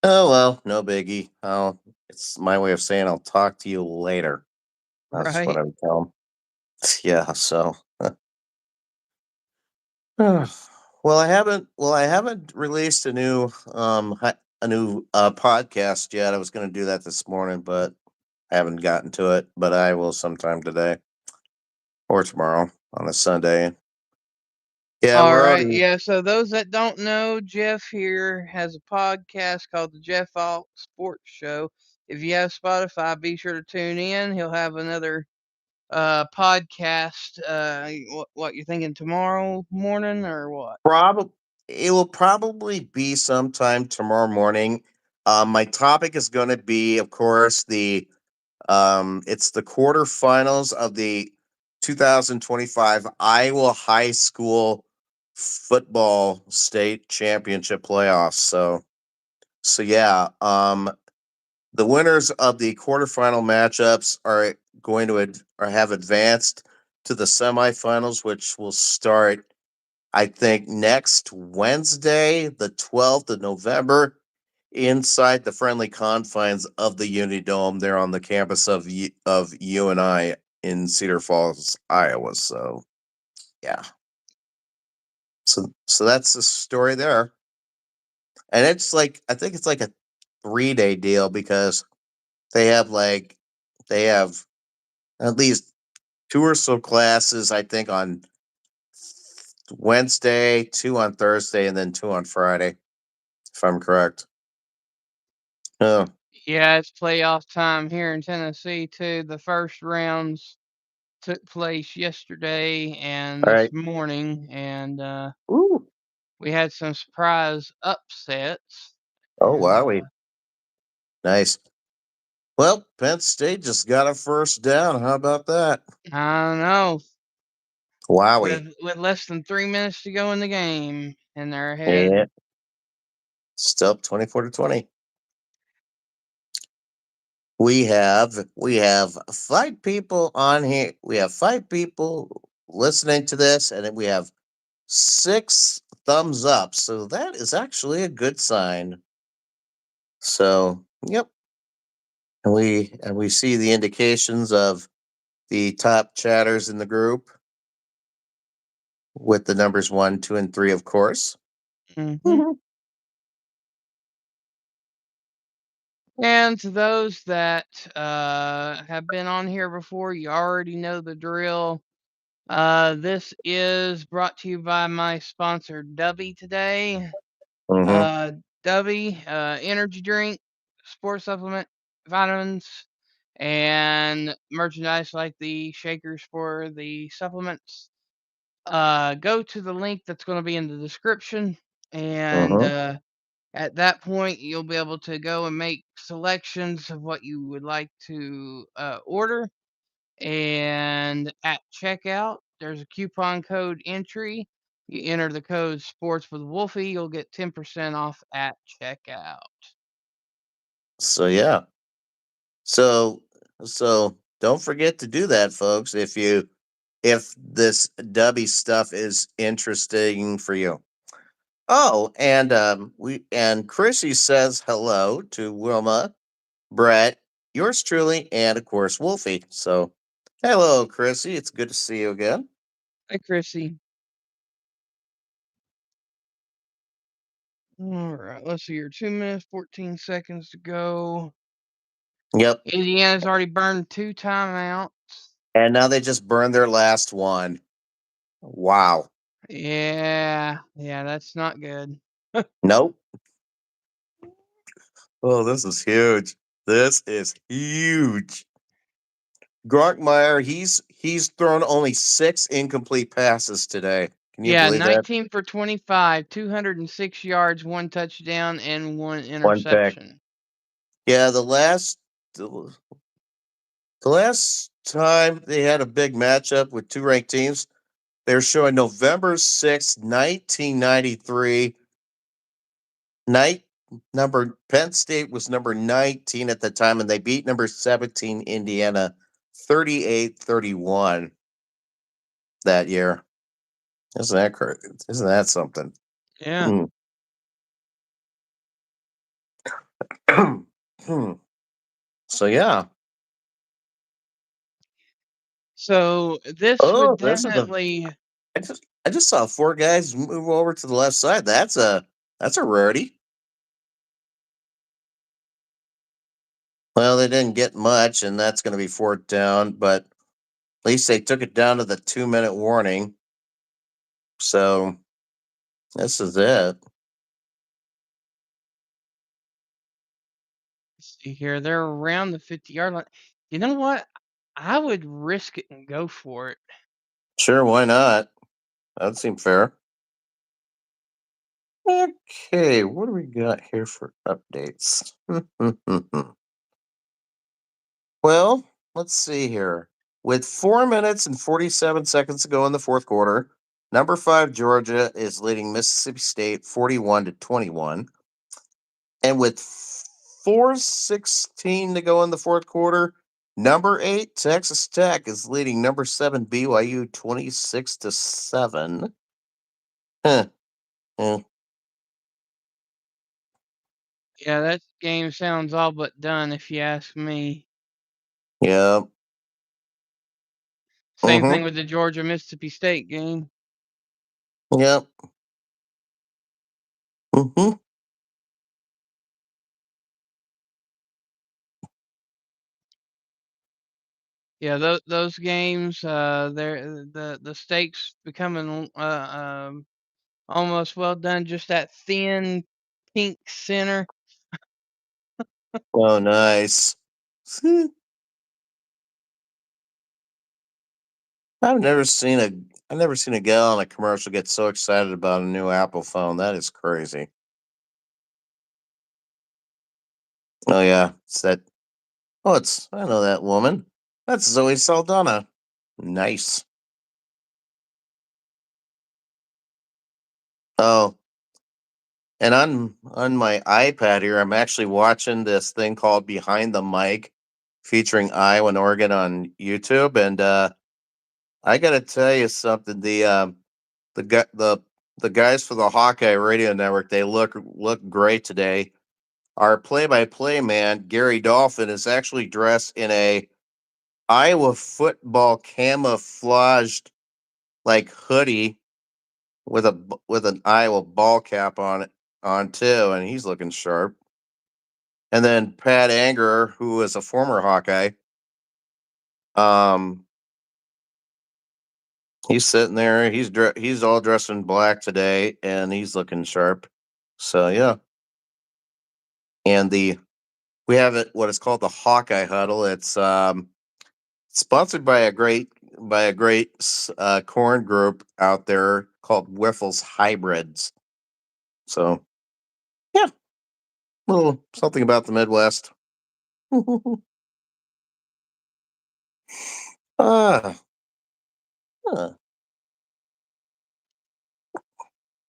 oh well, no biggie. It's my way of saying I'll talk to you later. That's what Right. I would tell him. Yeah. So, well, I haven't released a new podcast yet. I was going to do that this morning, but I haven't gotten to it. But I will sometime today or tomorrow on a Sunday. Yeah, All we're right. already. Yeah. So those that don't know, Jeff here has a podcast called the Jeff Alt Sports Show. If you have Spotify, be sure to tune in. He'll have another podcast. What you're thinking tomorrow morning or what? Probably it will probably be sometime tomorrow morning. My topic is going to be, of course, it's the quarterfinals of the 2025 Iowa High School Football State Championship playoffs. So yeah, the winners of the quarterfinal matchups are going to or have advanced to the semifinals, which will start I think next Wednesday, the 12th of November, inside the friendly confines of the Unidome there on the campus of UNI in Cedar Falls, Iowa. So, yeah. So that's the story there. And I think it's like a 3-day deal because they have like they have at least 2 or so classes I think on Wednesday, 2 on Thursday, and then 2 on Friday, if I'm correct. Oh. Yeah, it's playoff time here in Tennessee too. The first rounds took place yesterday and All this right. morning, and Ooh. we had some surprise upsets. Oh, And wowie. Nice. Well, Penn State just got a first down. How about that? I don't know, Wowie. with less than 3 minutes to go in the game, and they're Yeah. ahead. Still 24-20. We have 5 people on here. We have 5 people listening to this, and then we have 6 thumbs up. So that is actually a good sign. So, yep. And we see the indications of the top chatters in the group with the numbers 1, 2, and 3, of course. Hmm. Mhm. And to those that have been on here before, you already know the drill. This is brought to you by my sponsor, Dubby, today. Mhm. Uh, Dubby, energy drink, sports supplement, vitamins, and merchandise like the shakers for the supplements. Go to the link that's going to be in the description, and Mhm. at that point, you'll be able to go and make selections of what you would like to order. And at checkout, there's a coupon code entry. You enter the code Sports with Wolfie, you'll get 10% off at checkout. So yeah. So so don't forget to do that, folks. If this Dubby stuff is interesting for you. Oh, and Chrissy says hello to Wilma, Brett, yours truly, and of course Wolfie. So hello, Chrissy. It's good to see you again. Hi, Chrissy. All right, let's see here. 2 minutes, 14 seconds to go. Yep. Indiana's already burned 2 timeouts. And now they just burned their last one. Wow. Yeah, that's not good. Nope. Oh, this is huge. This is huge. Gronkmeyer, he's thrown only 6 incomplete passes today. Can you Yeah, believe that? 19 for 25, 206 yards, 1 touchdown, and 1 1 pick. interception. Yeah, the last time they had a big matchup with 2 ranked teams, they were showing November 6th, 1993. Night number Penn State was number 19 at the time, and they beat number 17 Indiana 38-31 that year. Isn't that crazy? Isn't that something? Yeah. Hmm. Hmm. So yeah. So this would Oh, this is the. definitely, I just saw 4 guys move over to the left side. That's a rarity. Well, they didn't get much, and that's going to be 4th down. But at least they took it down to the 2-minute warning. So this is it. let's see here, they're around the 50-yard line. You know what? I would risk it and go for it. Sure, why not? That seemed fair. Okay, what do we got here for updates? Well, let's see here. With 4 minutes and 47 seconds to go in the fourth quarter, number 5 Georgia is leading Mississippi State 41-21. And with 4:16 to go in the fourth quarter, number 8 Texas Tech is leading number 7 BYU 26-7. Huh. eh, Yeah, that game sounds all but done if you ask me. Yeah. Same Mm-hmm. thing with the Georgia Mississippi State game. Yep. Mm-hmm. Yeah, those games, they're the stakes becoming almost well done. Just that thin pink center. Oh, nice. I've never seen a I've never seen a gal on a commercial get so excited about a new Apple phone. That is crazy. Oh yeah, it's that. Oh, it's I know that woman. That's Zoe Saldana. Nice. Oh, and on my iPad here, I'm actually watching this thing called Behind the Mic, featuring Iowa and Oregon on YouTube, and I got to tell you something. The gu- the guys for the Hawkeye Radio Network, they look great today. Our play-by-play man, Gary Dolphin, is actually dressed in a Iowa football camouflaged like hoodie with with an Iowa ball cap on it on too, and he's looking sharp. And then Pat Anger, who is a former Hawkeye, um, he's sitting there. He's all dressed in black today, and he's looking sharp. So yeah, and the we have it what is called the Hawkeye Huddle. It's sponsored by a great corn group out there called Wiffles Hybrids. So yeah, little something about the Midwest. Ah, huh.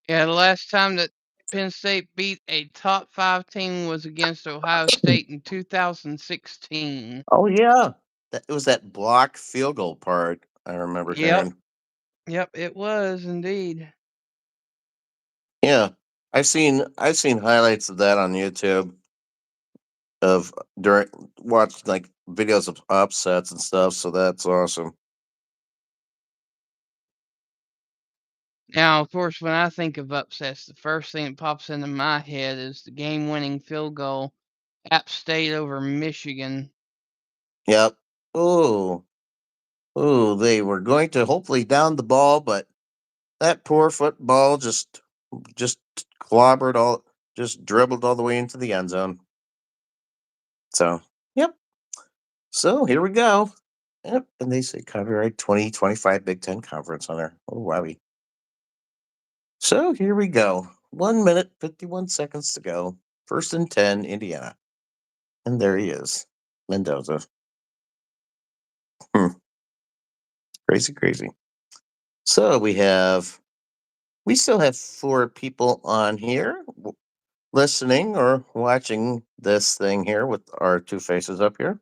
Yeah, the last time that Penn State beat a top 5 team was against Ohio State in 2016. Oh yeah, it was that block field goal part. I remember Yep, hearing. yep, it was indeed. Yeah, I've seen highlights of that on YouTube of during watch like videos of upsets and stuff. So that's awesome. Now, of course, when I think of upsets, the first thing that pops into my head is the game-winning field goal, App State over Michigan. Yep. Ooh, ooh, they were going to hopefully down the ball, but that poor football just clobbered all, just dribbled all the way into the end zone. So, yep. So here we go. Yep. And they say copyright 2025 Big Ten Conference on there. Oh, wowie. So here we go. 1 minute, 51 seconds to go. First and 10, Indiana. And there he is, Mendoza. Hmm. Crazy, crazy. So we still have 4 people on here listening or watching this thing here with our 2 faces up here.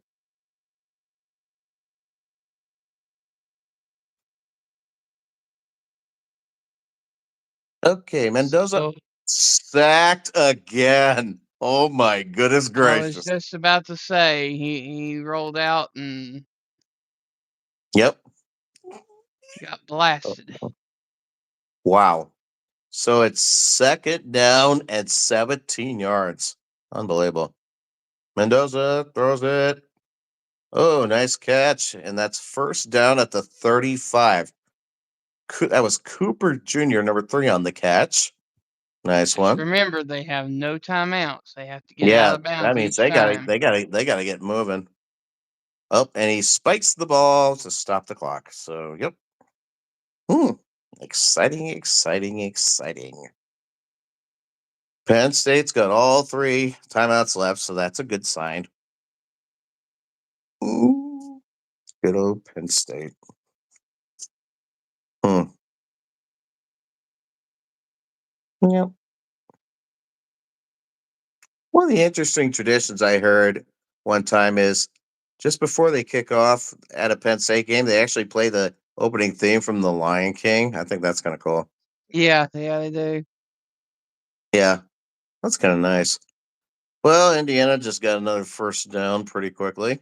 Okay, Mendoza So sacked again. Oh my goodness I was gracious. just about to say he rolled out and Yep. got blasted. Wow. So it's second down and 17 yards. Unbelievable. Mendoza throws it. Oh, nice catch. And that's first down at the 35. That was Cooper Jr., number 3 on the catch. Nice Just one. remember, they have no timeouts. They have to get out Yeah, of that bounds means each time. they gotta get moving. Oh, and he spikes the ball to stop the clock. So, yep. Hmm. Exciting, exciting, exciting. Penn State's got all 3 timeouts left, so that's a good sign. Ooh, good old Penn State. Hmm. Yep. One of the interesting traditions I heard one time is just before they kick off at a Penn State game, they actually play the opening theme from The Lion King. I think that's kind of cool. Yeah, they do. Yeah, that's kind of nice. Well, Indiana just got another first down pretty quickly.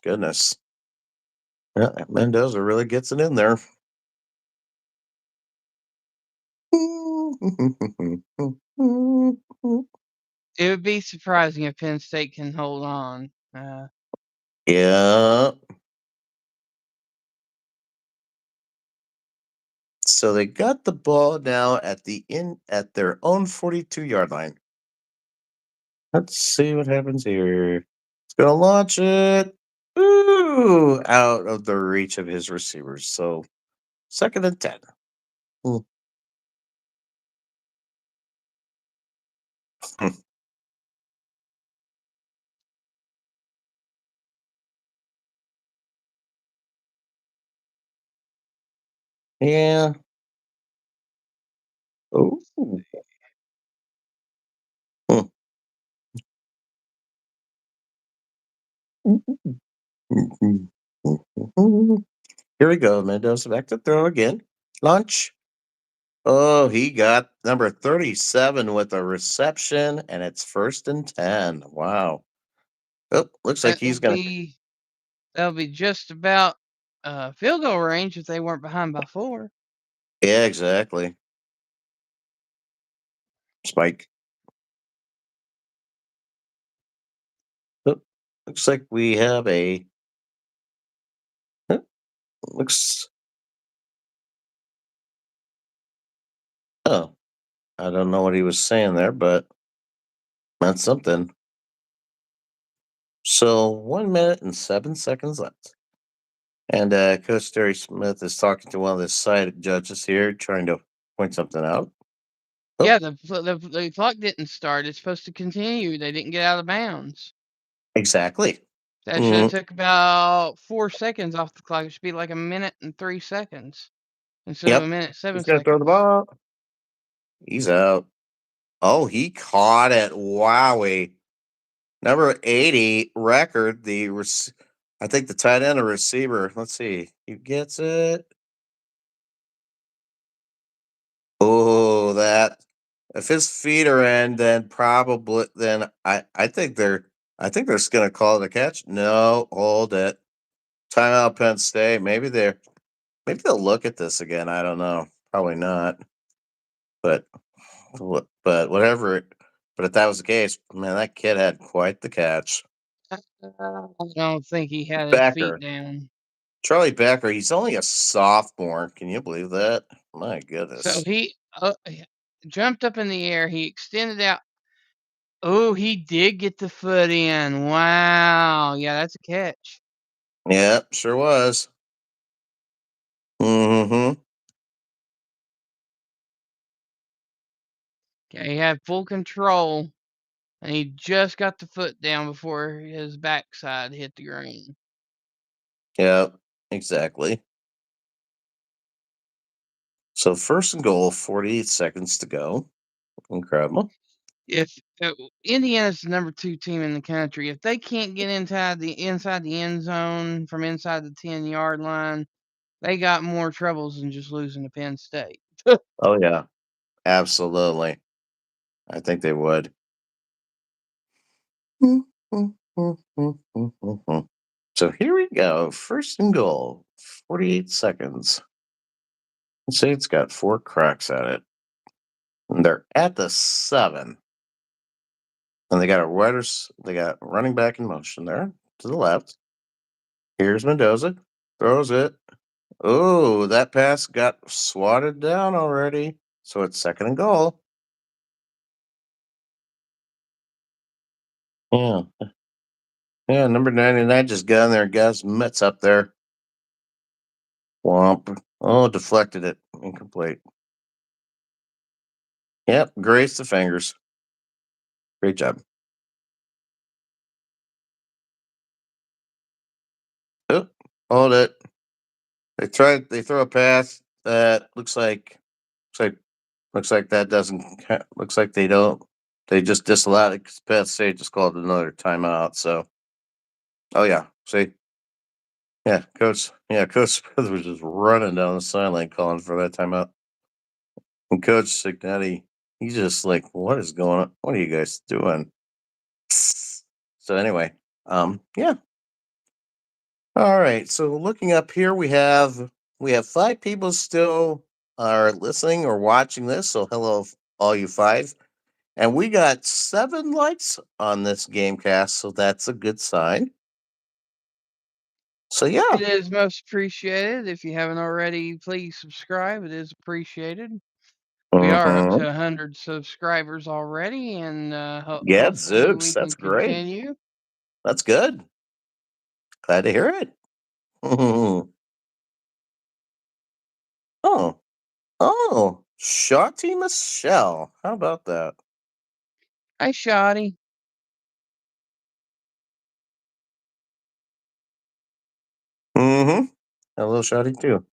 Goodness. Yeah, Mendoza really gets it in there. It would be surprising if Penn State can hold on. Yeah. So they got the ball now at their own 42-yard line. Let's see what happens here. It's gonna launch it. Ooh, out of the reach of his receivers. So 2nd and 10. Hmm. Yeah. Oh. Here we go. Mendoza back to throw again. Launch. Oh, he got number 37 with a reception, and it's 1st and 10. Wow. Oh, looks like That'll he's gonna. be that'll be just about field goal range if they weren't behind by 4. Yeah, exactly. Spike. Oh, looks like we have a. oh, Looks. Oh, I don't know what he was saying there, but that's something. So 1 minute and 7 seconds left. And Coach Terry Smith is talking to one of the side judges here, trying to point something out. Oh, Yeah, the clock didn't start. It's supposed to continue. They didn't get out of bounds. exactly. That should have Mm, took about 4 seconds off the clock. It should be like 1 minute and 3 seconds instead of yep. 1 minute He's 7 going to throw the seconds. ball. He's out. Oh, he caught it. Wowie. Number 80 record. I think the tight end or receiver. Let's see. He gets it. Oh, that. If his feet are in, then probably. Then I think they're just going to call it a catch. No, hold it. Timeout, Penn State. Maybe they'll look at this again. I don't know. Probably not. But whatever. But if that was the case, man, that kid had quite the catch. I don't think he had his feet Becker, down. Charlie Becker. He's only a sophomore. Can you believe that? My So goodness. he jumped up in the air. He extended out. Oh, he did get the foot in. Wow. Yeah, that's a catch. Yeah, sure was. Mm-hmm. Okay, he had full control, and he just got the foot down before his backside hit the ground. Yeah, exactly. So 1st and goal, 48 seconds to go. Incredible. If Indiana's the number 2 team in the country, if they can't get inside the end zone from inside the 10-yard line, they got more troubles than just losing to Penn State. Oh yeah, absolutely. I think they would. So here we go. 1st and goal, 48 seconds. Let's say it's got 4 cracks at it. And they're at the 7. And they got running back in motion there to the left. Here's Mendoza. Throws it. Oh, that pass got swatted down already. So it's 2nd and goal. Yeah. Yeah, number 99 just got in there and got his mitts up there. Womp. Oh, deflected it. Incomplete. Yep, grace the fingers. Great job. Oh, hold it. They throw a pass that looks like that doesn't, looks like they don't, they just disallowed it because Penn State just called another timeout. So, oh yeah, see, Coach Smith was just running down the sideline calling for that timeout. And Coach Signetti, he's just like, what is going on? What are you guys doing? So anyway, yeah. All right. So looking up here, we have 5 people still are listening or watching this. So hello, all you 5. And we got 7 likes on this GameCast, so that's a good sign. So yeah, It is most appreciated. If you haven't already, please subscribe. It is appreciated. We are up Mm-hmm. to 100 subscribers already, and Yeah, hopefully Zooks. we That's can great. continue. That's good. Glad to hear it. Oh, oh, Shotty Michelle. How about that? Hi, Shoddy. Mm-hmm. A little Shotty too.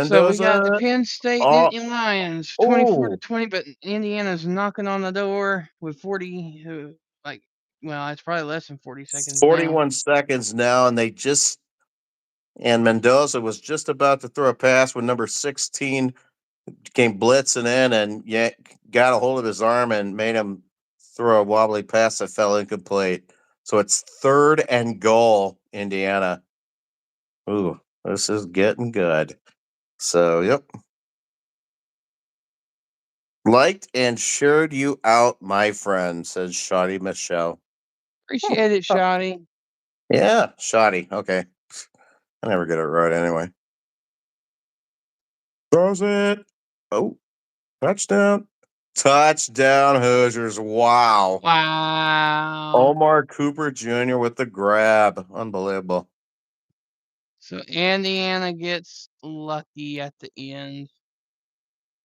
So we got the Mendoza. Penn State Oh, Nittany Lions 24 to oh, 20, but Indiana's knocking on the door with 40, like, well, it's probably less than 40 seconds now. 41 seconds now, and Mendoza was just about to throw a pass when number 16 came blitzing in and got a hold of his arm and made him throw a wobbly pass that fell incomplete. So it's 3rd and goal, Indiana. Ooh, this is getting good. So, yep. Liked and shared you out, my friend, says Shoddy Michelle. Appreciate it, Oh, Shoddy. yeah, Shoddy. Okay. I never get it right anyway. Throws it. Oh, touchdown. Touchdown, Hoosiers. Wow. Wow. Omar Cooper Jr. with the grab. Unbelievable. So Indiana gets lucky at the end.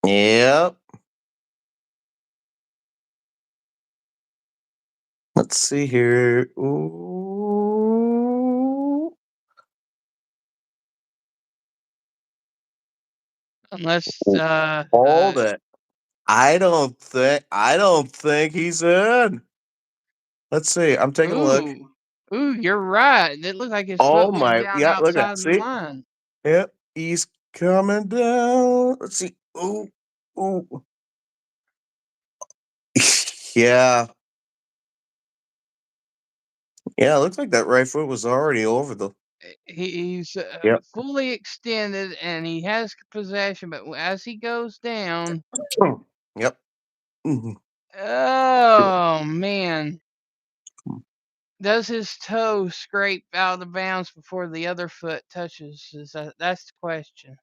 Yep. Let's see here. Ooh. Unless Hold it. I don't think he's in. Let's see. I'm taking a look. ooh. Ooh, you're right. It looked like his foot Oh went my, down yeah, look at that. outside the See? line. Yep. He's coming down. Let's see. Ooh. Ooh. Yeah. Yeah, it looks like that right foot was already over the. He's Yep. fully extended and he has possession, but as he goes down, Yep. Mhm. oh man, does his toe scrape out of bounds before the other foot touches? That's the question.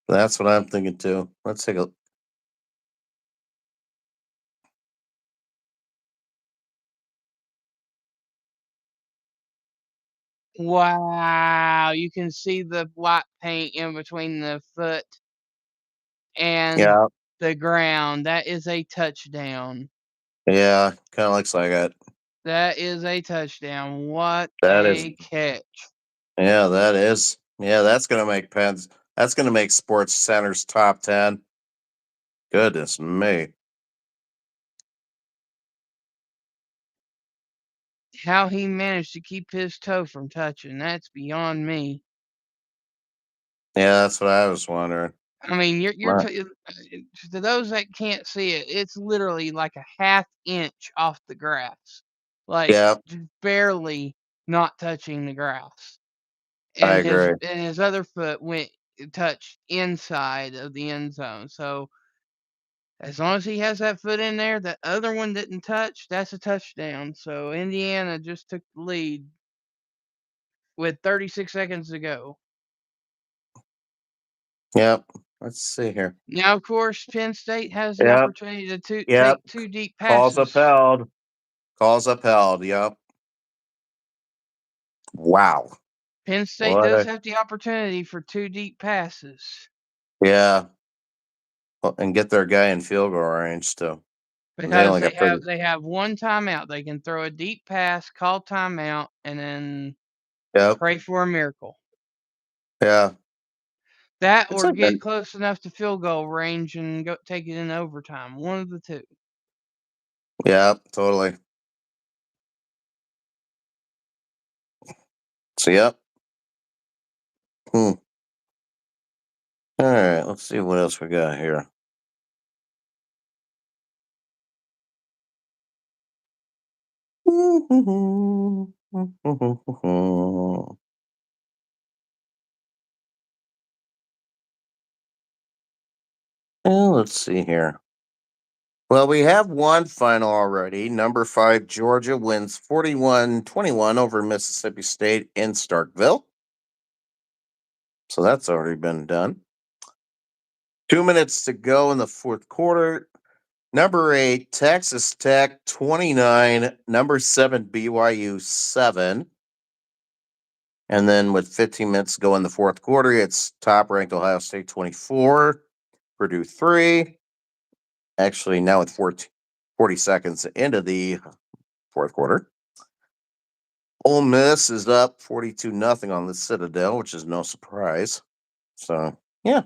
That's what I'm thinking too. Let's take a. Wow, you can see the white paint in between the foot and Yeah. the ground. That is a touchdown. Yeah. Kind of looks like it. That is a touchdown. What That is. a catch. Yeah, that is. Yeah, that's gonna make Pens. That's gonna make Sports Center's top 10. Goodness me. How he managed to keep his toe from touching, that's beyond me. Yeah, that's what I was wondering. I mean, Right. to those that can't see it, it's literally like a half inch off the grass, like Yeah, just barely not touching the grass. I And agree. his other foot went touched inside of the end zone. So as long as he has that foot in there, that other one didn't touch, that's a touchdown. So Indiana just took the lead with 36 seconds to go. Yep. Let's see here. Now, of course, Penn State has the Yep. opportunity to Yep. take two deep Calls passes. upheld. Calls upheld. Yep. Wow. Penn State What does a. have the opportunity for two deep passes Yeah. Well, and get their guy in field goal range too. They because only got 30. they have one timeout. They can throw a deep pass, call timeout, and then Yep. pray for a miracle. Yeah. That It's or like get close enough to field goal range and go take it in overtime. One of the two. yeah, totally. So yep. Hmm. All right. Let's see what else we got here. Let's see here. Well, we have one final already. Number 5, Georgia wins 41-21 over Mississippi State in Starkville. So that's already been done. 2 minutes to go in the fourth quarter. Number 8, Texas Tech 29. Number 7, BYU 7. And then with 15 minutes to go in the fourth quarter, it's top ranked Ohio State 24, Purdue 3. Actually, now with 40 seconds into the fourth quarter, Ole Miss is up 42-0 on the Citadel, which is no surprise. So, yeah.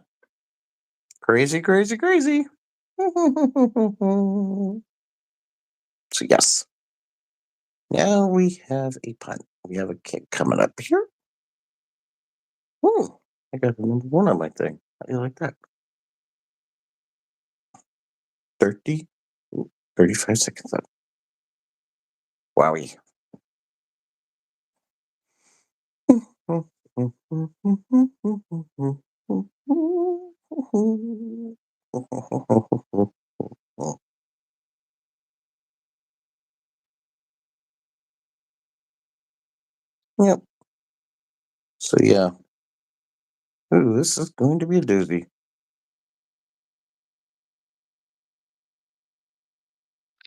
Crazy, crazy, crazy. So, yes. Now we have a punt. We have a kick coming up here. Ooh, I got the number 1 on my thing. How do you like that? 30, 35 seconds up. Wowie. Yep. So, yeah. Ooh, this is going to be a doozy.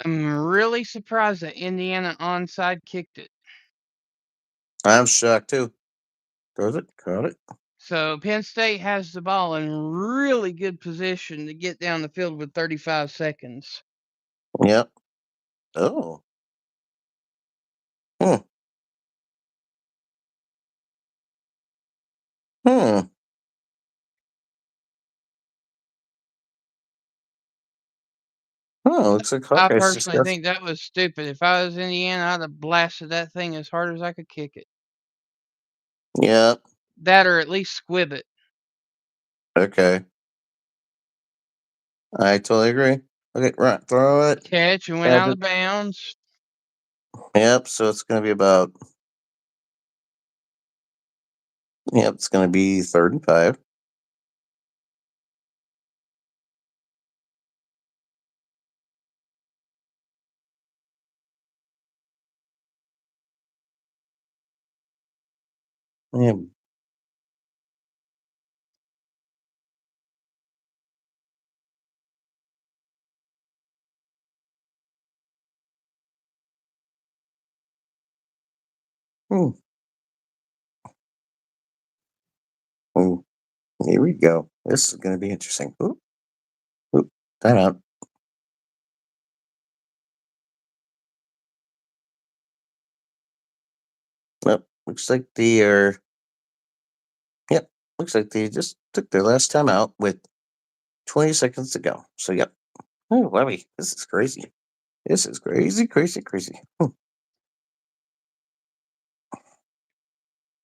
I'm really surprised that Indiana onside kicked it. I'm shocked too. Throws it, caught it. So Penn State has the ball in really good position to get down the field with 35 seconds. Yep. Oh. Hmm. Hmm. Oh, looks like I Hawkeyes just personally got. think that was stupid. If I was Indiana, I'd have blasted that thing as hard as I could kick it. Yep. That or at least squib it. Okay. I totally agree. Okay, right. Throw it. Catch and went out of bounds. Yep. So it's going to be about. Yep. It's going to be 3rd and 5. Yeah. Hmm. Ooh, here we go. This is going to be interesting. Oop. Oop. Time out. Yep. Looks like they are. Yep. Looks like they just took their last time out with 20 seconds to go. So, yep. Oh, Webby. This is crazy. This is crazy, crazy, crazy.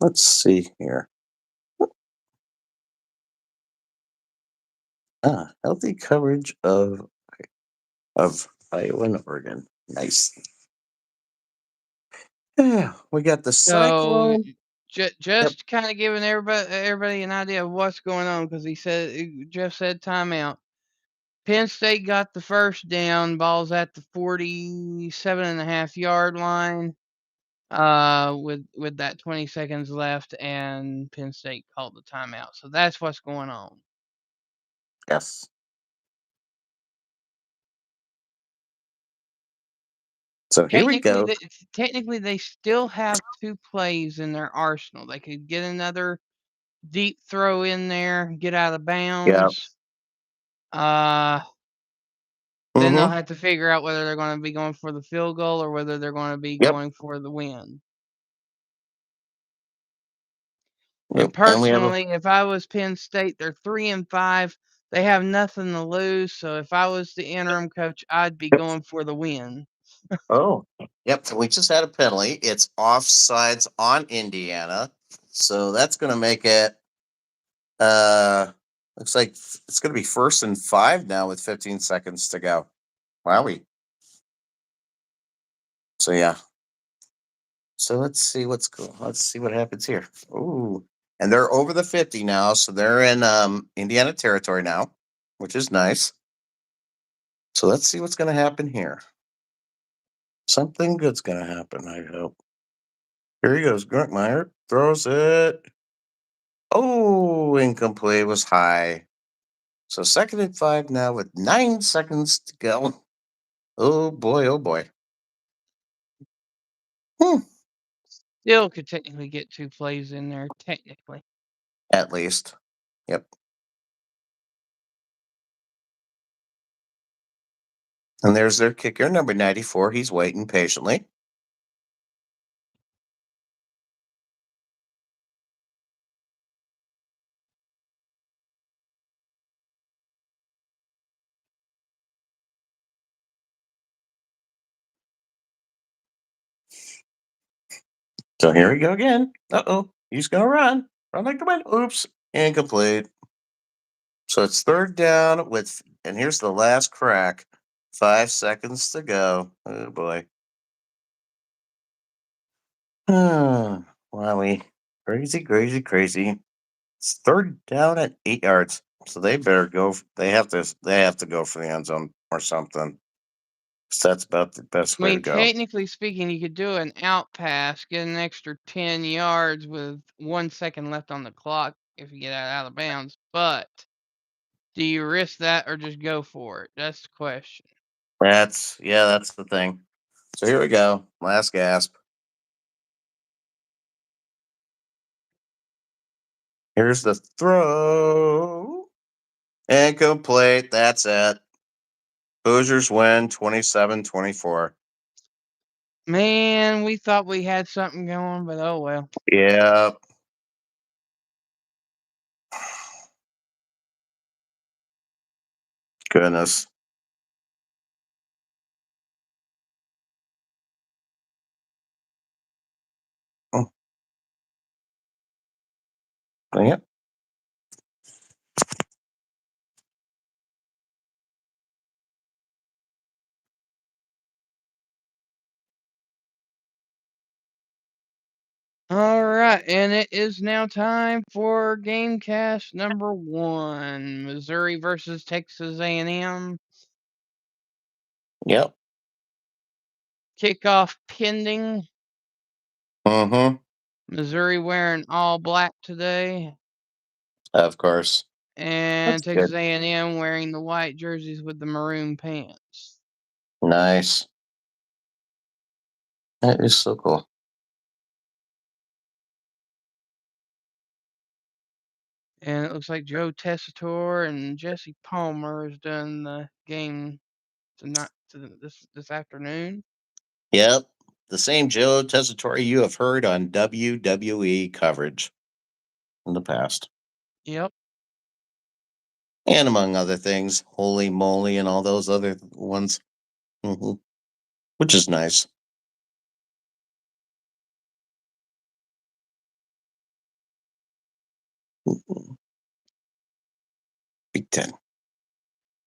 Let's see here. Healthy coverage of Iowa and Oregon. Nice. Yeah, we got the So Cyclone. Yep. just kind of giving everybody an idea of what's going on because Jeff said timeout. Penn State got the first down. Ball's at the 47.5-yard line. With that 20 seconds left, and Penn State called the timeout. So that's what's going on. Yes. So here we Technically, go. they still have 2 plays in their arsenal. They could get another deep throw in there, get out of Yeah. bounds. Then they'll Mm-hmm. have to figure out whether they're going to be going for the field goal or whether they're going to be Yep. going for the win. Yep. But And we have a. personally, if I was Penn State, they're 3-5. They have nothing to lose. So if I was the interim coach, I'd be Yep. going for the win. Oh. Yep. We just had a penalty. It's offsides on Indiana. So that's going to make it. Looks like it's going to be 1st and 5 now with 15 seconds to go. Wowie. So yeah. So let's see what's cool. Let's see what happens here. Ooh. And they're over the 50 now, so they're in Indiana territory now, which is nice. So let's see what's gonna happen here. Something good's gonna happen, I hope. Here he goes. Grunkmeyer throws it. Oh, incomplete. It was high. So 2nd and 5 now with 9 seconds to go. Oh boy, oh boy. Still could technically get 2 plays in there, technically. At least. Yep. And there's their kicker, number 94. He's waiting patiently. So here we go again. Uh-oh. He's going to run. Run like the wind. Oops. Incomplete. So it's 3rd down and here's the last crack. 5 seconds to go. Oh boy. Wowie. Crazy, crazy, crazy. It's 3rd down at 8 yards. So they better go. They have to go for the end zone or something. So that's about the best I way to mean, go. technically speaking, you could do an out pass, get an extra 10 yards with 1 second left on the clock if you get out of bounds. But do you risk that or just go for it? That's the question. That's the thing. So here we go. Last gasp. Here's the throw. Incomplete. That's it. Hoosiers win 27-24. Man, we thought we had something going, but oh well. Yeah. Goodness. Oh, yep. All right, and it is now time for GameCast number 1, Missouri versus Texas A&M. Yep. Kickoff pending. Mm-hmm. Missouri wearing all black today, Of course. and That's Texas good. A&M wearing the white jerseys with the maroon pants. Nice. That is so cool. And it looks like Joe Tessitore and Jesse Palmer has done the game tonight, this afternoon. Yep. The same Joe Tessitore you have heard on WWE coverage in the past. Yep. And among other things, Holy Moly and all those other ones. Mm-hmm. Which is nice. Big Ten.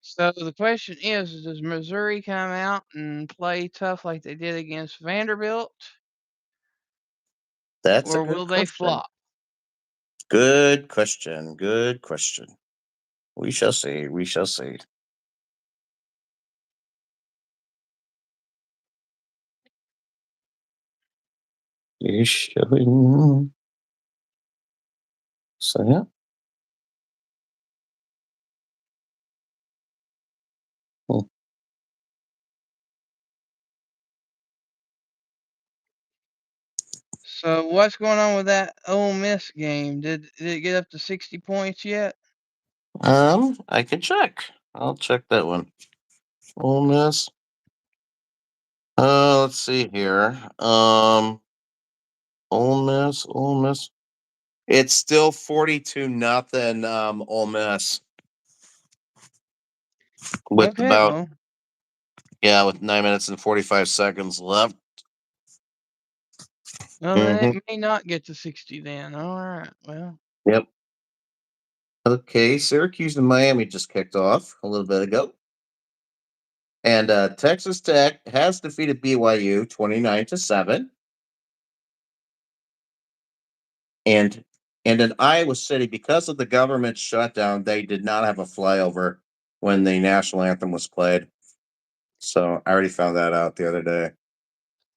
So the question is, does Missouri come out and play tough like they did against Vanderbilt, That's a or good will they question. flop? Good question. Good question. We shall see. We shall see. You shall. So yeah. Hmm. So what's going on with that Ole Miss game? Did it get up to 60 points yet? I can check. I'll check that one. Ole Miss. Let's see here. Ole Miss, Ole Miss. It's still 42-0. Ole Miss with Okay, about well, with 9 minutes and 45 seconds left. then Mm-hmm. it may not get to 60 then. All right, well. Yep. Okay, Syracuse and Miami just kicked off a little bit ago. And Texas Tech has defeated BYU 29-7. And in Iowa City, because of the government shutdown, they did not have a flyover when the national anthem was played. So I already found that out the other day.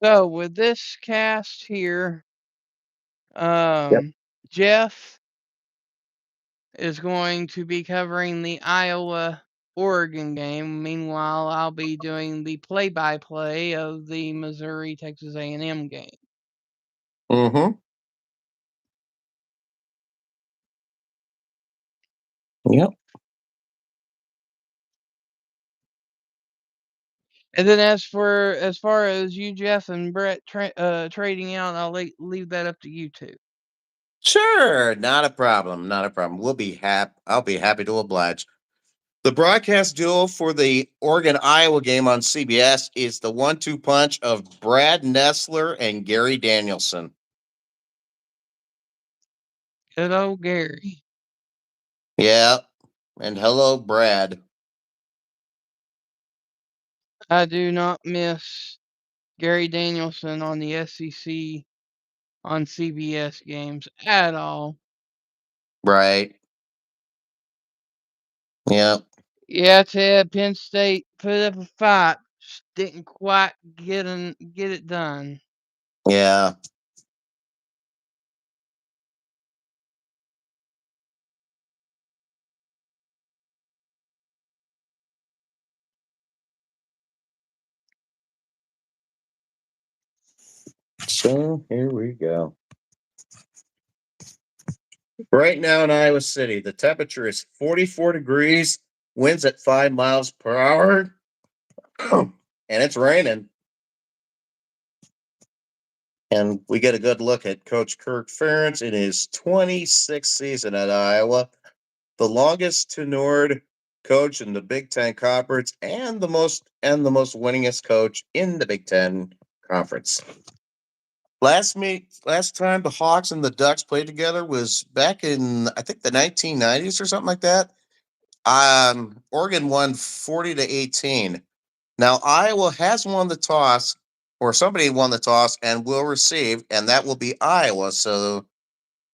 So with this cast here, Yep. Jeff is going to be covering the Iowa Oregon game. Meanwhile, I'll be doing the play-by-play of the Missouri Texas A&M game. Mm-hmm. Yep. And then as far as you, Jeff, and Brett trading out, I'll leave that up to you two. Sure, not a problem. Not a problem. I'll be happy to oblige. The broadcast duel for the Oregon Iowa game on CBS is the 1-2 punch of Brad Nessler and Gary Danielson. Good old Gary. Yeah, and hello, Brad. I do not miss Gary Danielson on the SEC on CBS games at all. Right. Yeah. Yeah, Ted, Penn State put up a fight, just didn't quite get it done. Yeah. So here we go. Right now in Iowa City, the temperature is 44 degrees, winds at 5 miles per hour, and it's raining. And we get a good look at Coach Kirk Ferentz in his 26th season at Iowa, the longest tenured coach in the Big Ten Conference, and the most winningest coach in the Big Ten Conference. Last time the Hawks and the Ducks played together was back in, I think, the 1990s or something like that. Oregon won 40-18. Now Iowa has won the toss, or somebody won the toss and will receive, and that will be Iowa. So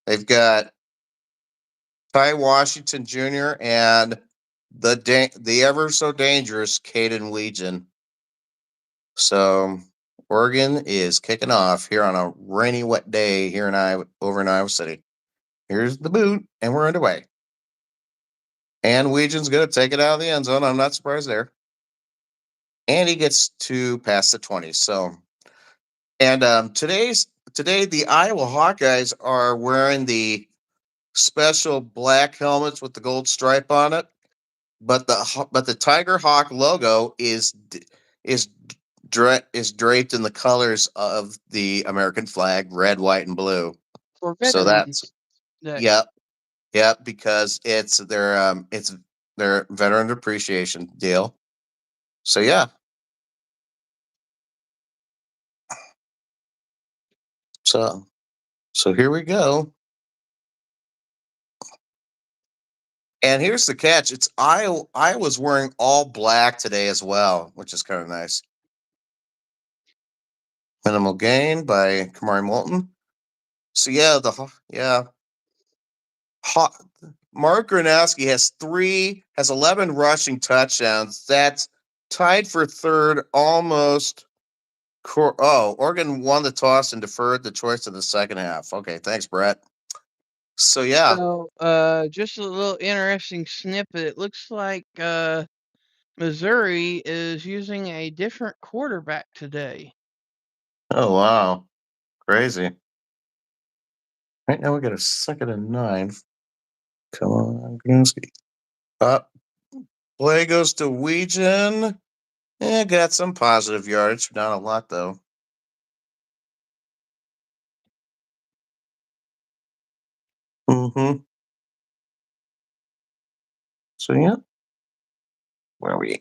they've got Ty Washington Jr. and the ever so dangerous Caden Legion. So Oregon is kicking off here on a rainy, wet day here in Iowa City. Here's the boot, and we're underway. And Legion's going to take it out of the end zone. I'm not surprised there. And he gets to pass the 20. So, and today the Iowa Hawkeyes are wearing the special black helmets with the gold stripe on it, but the Tiger Hawk logo is draped in the colors of the American flag, red, white, and blue. For So that's Veterans Day. Yep, because it's their veteran appreciation deal. So yeah. So here we go. And here's the catch. It's I was wearing all black today as well, which is kind of nice. Minimal gain by Kamari Moulton. So yeah. Mark Gronowski has 11 rushing touchdowns. That's tied for third almost. Oregon won the toss and deferred the choice of the second half. Okay, thanks, Brett. So yeah. So, just a little interesting snippet. It looks like Missouri is using a different quarterback today. Oh wow, crazy. Right now we got a 2nd and 9. Come on, Gronowski. Up. Play goes to Weegan. Got some positive yardage. Not a lot, though. Mm-hmm. So, yeah. Where are we?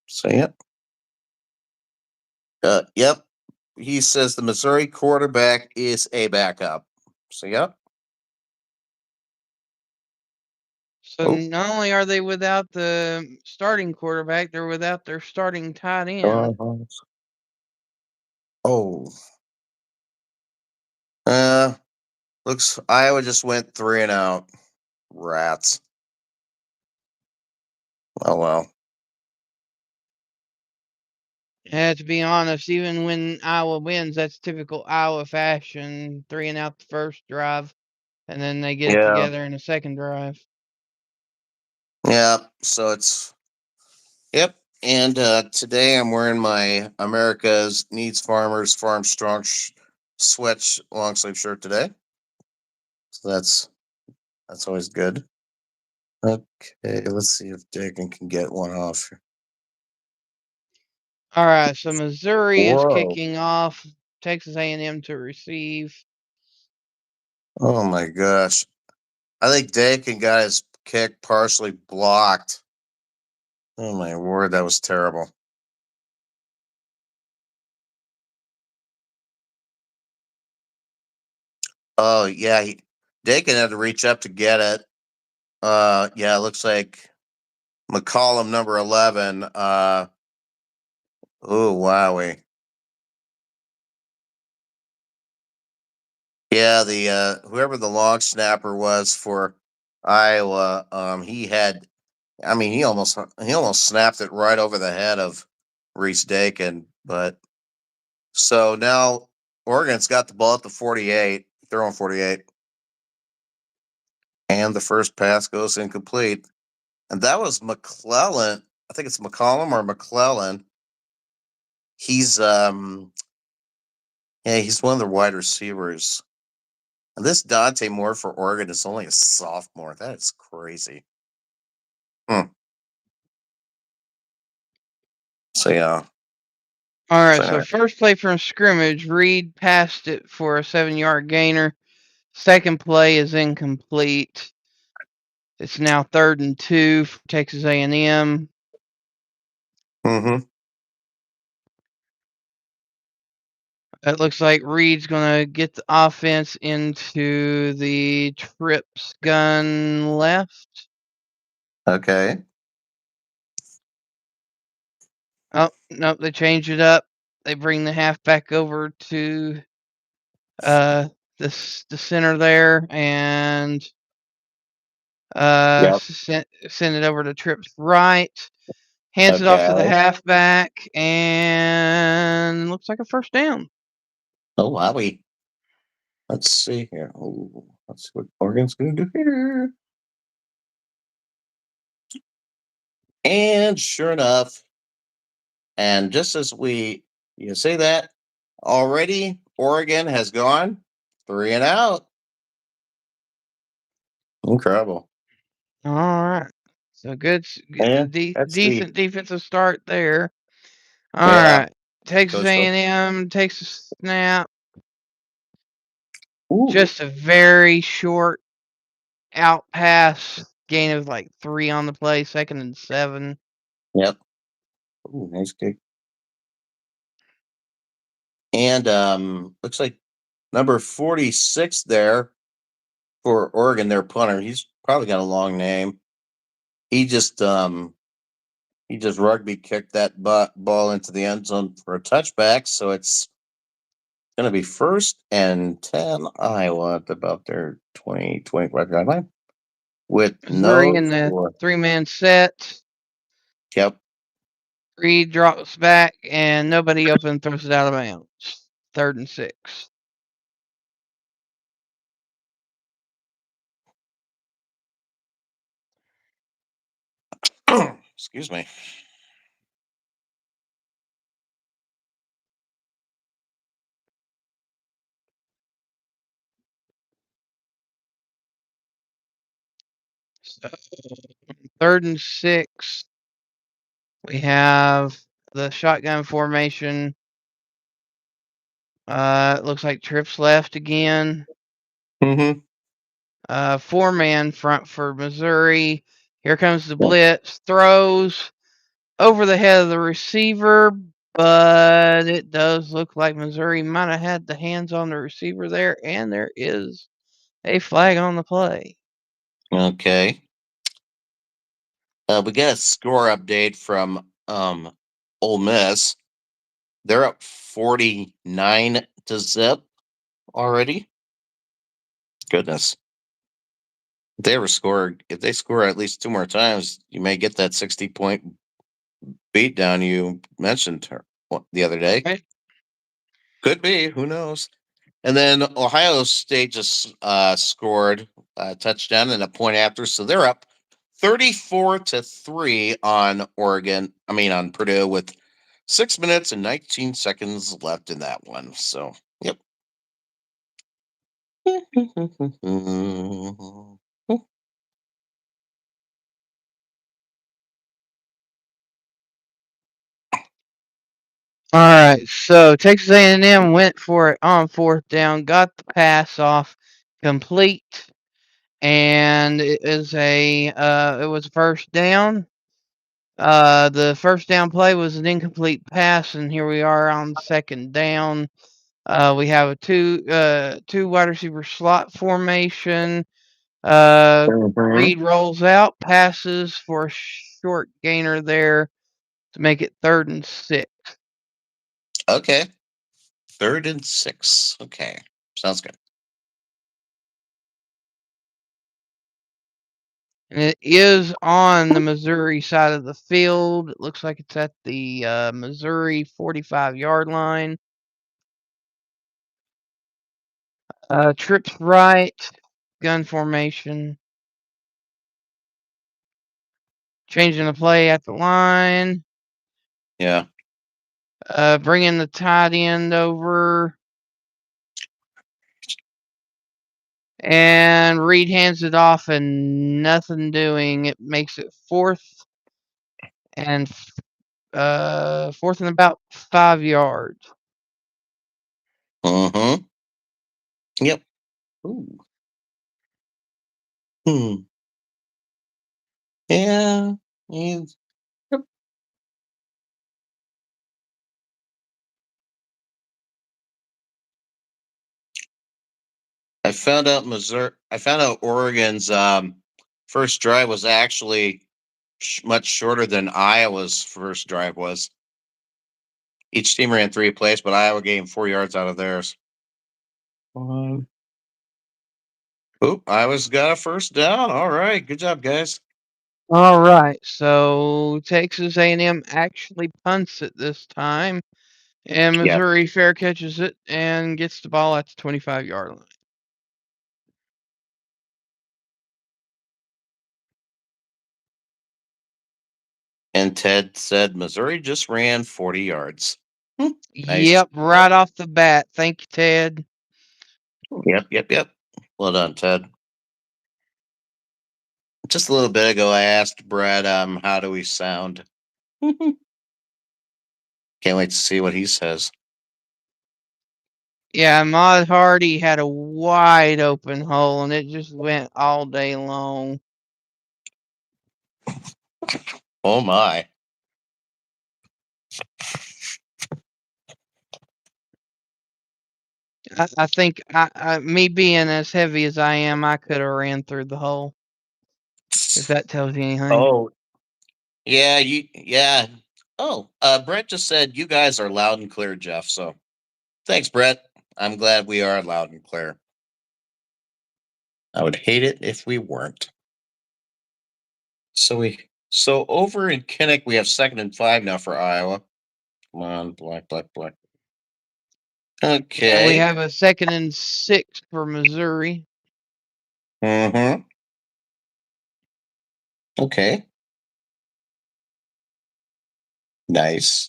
So, yep. Yep. He says the Missouri quarterback is a backup. So, yep. So not only are they without the starting quarterback, they're without their starting tight end. Oh. Uh, Looks Iowa just went 3 and out. Rats. Oh well. To be honest, even when Iowa wins, that's typical Iowa fashion. 3 and out the first drive, and then they get it Yeah. together in the second drive. Yeah. So it's yep. And today I'm wearing my America's Needs Farmers Farm Strong sweat long sleeve shirt today. So that's always good. Okay, let's see if Dakin can get one off. All right, so Missouri is Whoa. kicking off. Texas A&M to receive. Oh my gosh. I think Dakin got his kick partially blocked. Oh my word, that was terrible. Oh yeah, Dakin had to reach up to get it. Yeah, it looks like McCollum number 11. Oh wowie. Yeah, the whoever the long snapper was for Iowa, he had. I mean, he almost snapped it right over the head of Reese Dakin. But so now Oregon's got the ball at the 48, throwing 48, and the first pass goes incomplete. And that was McClellan. I think it's McCollum or McClellan. He's yeah, he's one of the wide receivers. And this Dante Moore for Oregon is only a sophomore. That is crazy. Hmm. So yeah. All right, So so anyway. first play from scrimmage, Reed passed it for a 7-yard gainer. Second play is incomplete. It's now 3rd and 2 for Texas A&M. Mm-hmm. It looks like Reed's going to get the offense into the trips gun left. Okay. Oh, nope, they change it up. They bring the halfback over to the center there and Yep. send it over to Trips right. Hands it off Okay. to the halfback and looks like a first down. Oh wowie. Let's see here. Oh, let's see what Oregon's gonna do here. And sure enough, and just as you say that, already Oregon has gone 3 and out. Incredible. All right. So good, Yeah, that's the decent defensive start there. All yeah. right. Texas Coach. A&M takes a snap. Ooh. Just a very short out pass. Gain of like 3 on the play. 2nd and 7. Yep. Ooh, nice kick. And looks like number 46 there for Oregon, their punter. He's probably got a long name. He just rugby kicked that ball into the end zone for a touchback. So it's going to be 1st and 10 Iowa at about their 25 yard line with Missouri no in the score. 3-man set. Yep. Reed drops back and nobody open, throws it out of bounds. 3rd and 6. Excuse me. So 3rd and 6. We have the shotgun formation. It looks like Trips left again. Mm-hmm. 4-man front for Missouri. Here comes the blitz. Throws over the head of the receiver, but it does look like Missouri might have had the hands on the receiver there, and there is a flag on the play. Okay. We got a score update from Ole Miss. They're up 49-0 already. Goodness. If they score at least 2 more times, you may get that 60-point beatdown you mentioned the other day. Right. Could be. Who knows? And then Ohio State just scored a touchdown and a point after, so they're up 34-3 on Oregon. I mean, on Purdue with 6 minutes and 19 seconds left in that one. So, yep. All right, so Texas A&M went for it on fourth down, got the pass off complete, and it was a first down. The first down play was an incomplete pass, and here we are on second down. We have a two wide receiver slot formation. Reed rolls out, passes for a short gainer there to make it 3rd and 6. Okay. 3rd and 6. Okay. Sounds good. And it is on the Missouri side of the field. It looks like it's at the Missouri 45-yard line. Trips right, gun formation. Changing the play at the line. Yeah. Bringing the tight end over. And Reed hands it off and nothing doing. It makes it 4th and about 5 yards. Mm-hmm. Yep. Ooh. Yeah. Yep. I found out Oregon's first drive was actually much shorter than Iowa's first drive was. Each team ran 3 plays, but Iowa gained 4 yards out of theirs. Oop, Iowa's got a first down. All right, good job, guys. All right, so Texas A&M actually punts it this time, and Yeah. Missouri fair catches it and gets the ball at the 25-yard line. And Ted said Missouri just ran 40 yards. Nice. Yep, right off the bat. Thank you, Ted. Yep. Well done, Ted. Just a little bit ago, I asked Brad, how do we sound? Can't wait to see what he says. Yeah, Mod Hardy had a wide open hole, and it just went all day long. Oh my! I think me being as heavy as I am, I could have ran through the hole. If that tells you anything. Oh, yeah. Oh, Brett just said you guys are loud and clear, Jeff. So thanks, Brett. I'm glad we are loud and clear. I would hate it if we weren't. So over in Kinnick, we have 2nd and 5 now for Iowa. Come on, black. Okay. And we have a 2nd and 6 for Missouri. Mm-hmm. Okay. Nice.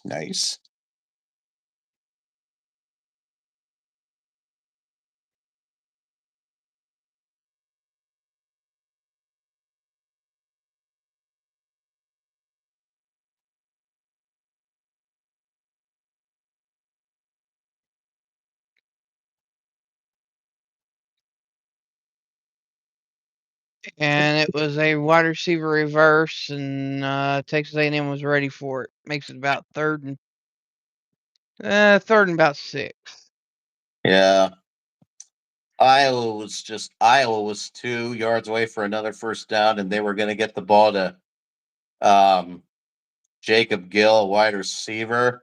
And it was a wide receiver reverse, and Texas A&M was ready for it. Makes it about 3rd and about 6. Yeah. Iowa was 2 yards away for another first down, and they were going to get the ball to Jacob Gill, wide receiver.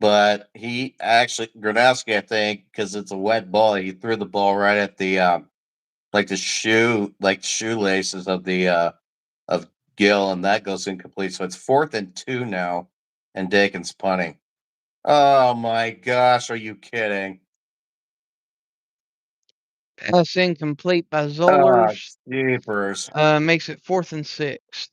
But he actually, Gronowski, I think, because it's a wet ball, he threw the ball right at the shoelaces of the of Gill, and that goes incomplete. So it's 4th and 2 now, and Dakin's punting. Oh my gosh, are you kidding? Pass incomplete by Ah, Zollers. jeepers. Makes it 4th and 6.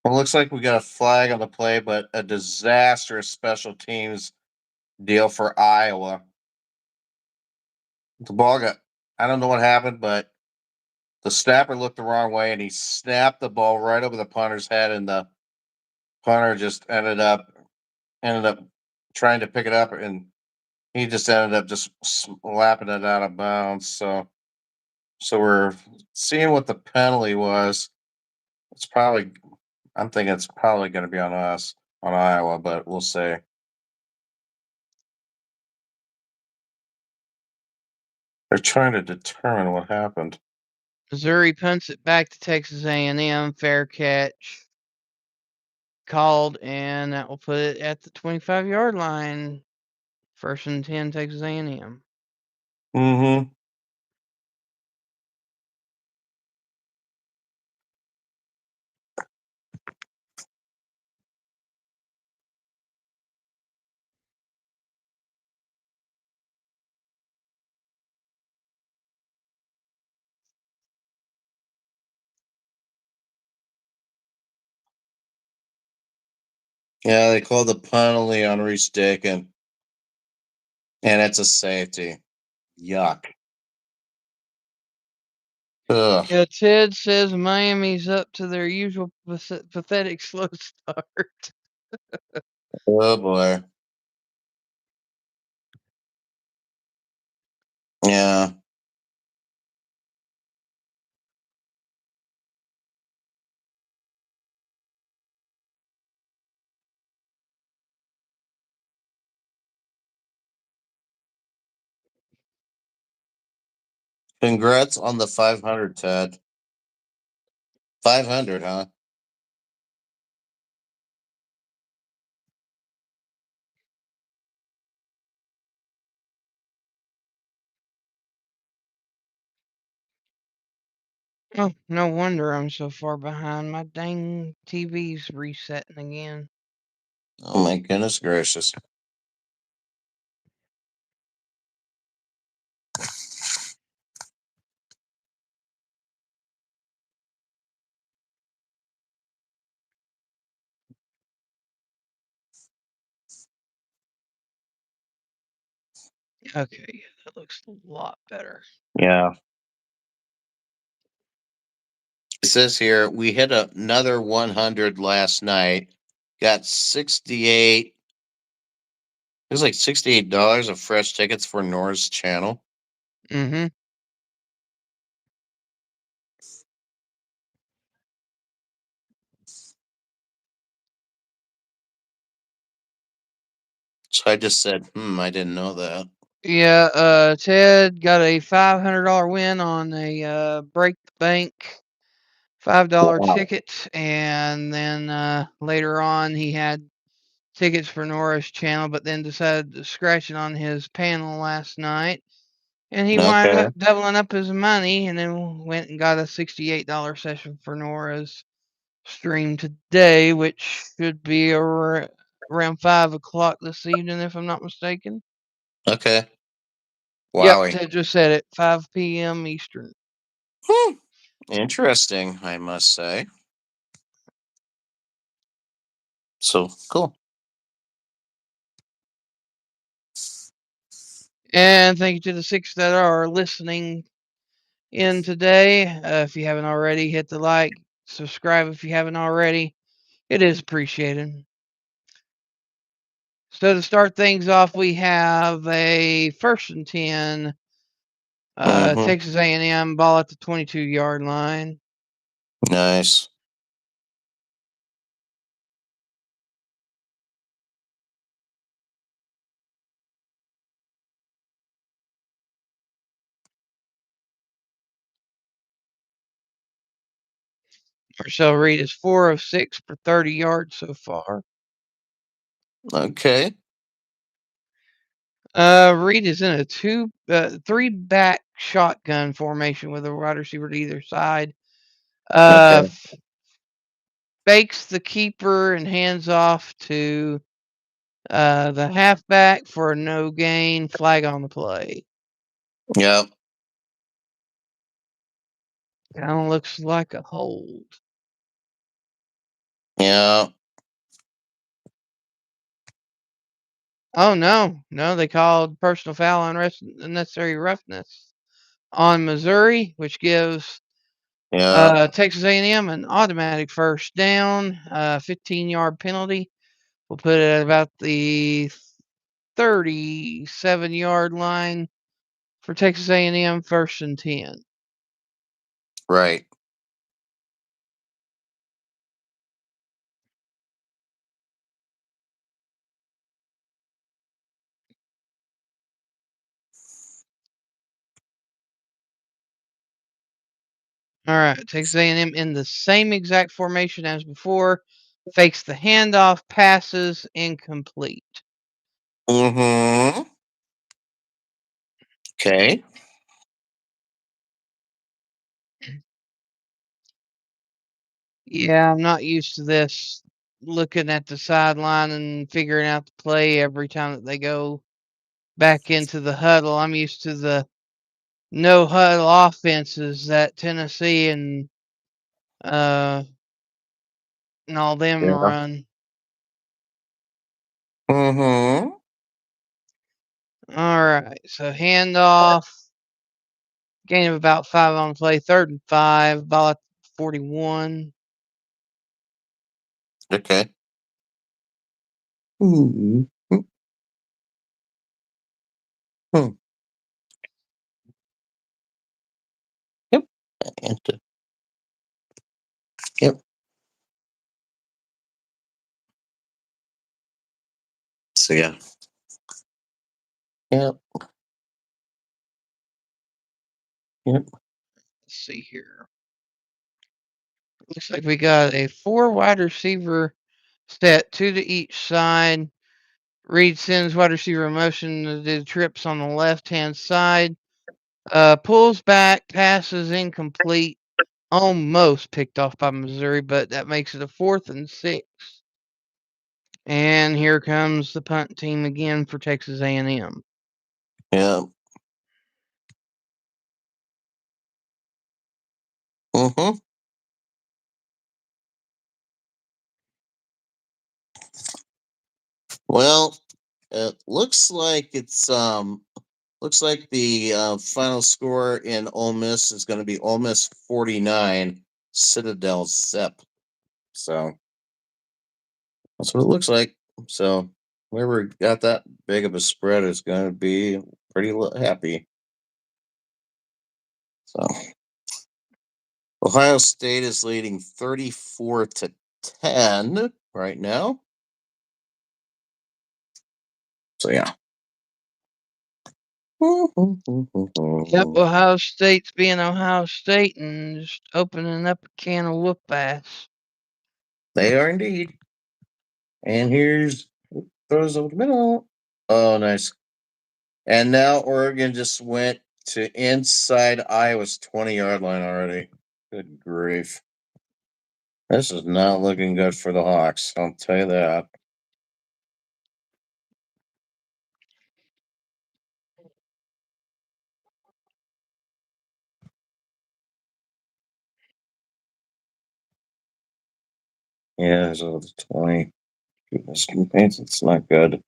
Well, looks like we got a flag on the play, but a disastrous special teams deal for Iowa. The ball got, I don't know what happened, but the snapper looked the wrong way and he snapped the ball right over the punter's head, and the punter just ended up trying to pick it up, and he just ended up just slapping it out of bounds. So we're seeing what the penalty was. It's probably, I'm thinking it's probably going to be on us, on Iowa, but we'll see. They're trying to determine what happened. Missouri punts it back to Texas A&M. Fair catch called, and that will put it at the 25-yard line. 1st and 10, Texas A&M. Mm-hmm. Yeah, they called the penalty on Reese Dakin, and it's a safety. Yuck. Ugh. Yeah, Ted says Miami's up to their usual pathetic slow start. Oh boy. Yeah. Congrats on the 500, Ted. 500, huh? Oh, no wonder I'm so far behind. My dang TV's resetting again. Oh my goodness gracious. Okay, that looks a lot better. Yeah. It says here we hit another 100 last night. Got 68. It was like $68 of fresh tickets for Nora's channel. Mm-hmm. So I just said, I didn't know that. Yeah, Ted got a $500 win on a break the bank $5 Wow. ticket, and then later on he had tickets for Nora's channel, but then decided to scratch it on his panel last night, and he wound Okay. up doubling up his money, and then went and got a $68 session for Nora's stream today, which should be around 5 o'clock this evening, if I'm not mistaken. Okay. Yep, Wowie. Ted just said it, 5 p.m. Eastern. Interesting, I must say. So cool. And thank you to the 6 that are listening in today. If you haven't already, hit the like, subscribe if you haven't already. It is appreciated. So to start things off, we have a 1st and 10. Mm-hmm. Texas A&M ball at the 22-yard line. Nice. Marcel Reed is 4 of 6 for 30 yards so far. Okay. Reed is in a 3-back shotgun formation with a wide receiver to either side. Okay. Fakes the keeper and hands off to The halfback for a no gain, flag on the play. Yep. Kind of looks like a hold. Yeah. Oh no, they called personal foul on unnecessary roughness on Missouri, which gives Yeah. Texas A&M an automatic first down, 15-yard penalty. We'll put it at about the 37-yard line for Texas A&M, 1st and 10. Right. All right, Texas A&M in the same exact formation as before, fakes the handoff, passes incomplete. Mm-hmm. Okay. Yeah, I'm not used to this. Looking at the sideline and figuring out the play every time that they go back into the huddle. I'm used to the no huddle offenses that Tennessee uh and all them Yeah. run. Mm-hmm. All right, so handoff, gain of about 5 on play, 3rd and 5, ball at 41. Okay. Mm-hmm. Hmm. Yep. Yep. So yeah. Yep. Yep. Let's see here. Looks like we got a 4 wide receiver set, 2 to each side. Reed sends wide receiver motion to do trips on the left-hand side. Pulls back, passes incomplete. Almost picked off by Missouri, but that makes it a 4th and 6. And here comes the punt team again for Texas A&M. Yeah. Mm-hmm. Well, it looks like the final score in Ole Miss is going to be Ole Miss 49, Citadel Sep. So that's what it looks like. So whoever got that big of a spread is going to be pretty happy. So Ohio State is leading 34-10 right now. So yeah. Yep, Ohio State's being Ohio State and just opening up a can of whoop ass. They are indeed. And here's throws over the middle. Oh, nice. And now Oregon just went to inside Iowa's 20-yard line already. Good grief. This is not looking good for the Hawks. I'll tell you that. Yeah, so the 20. Goodness, it's not good.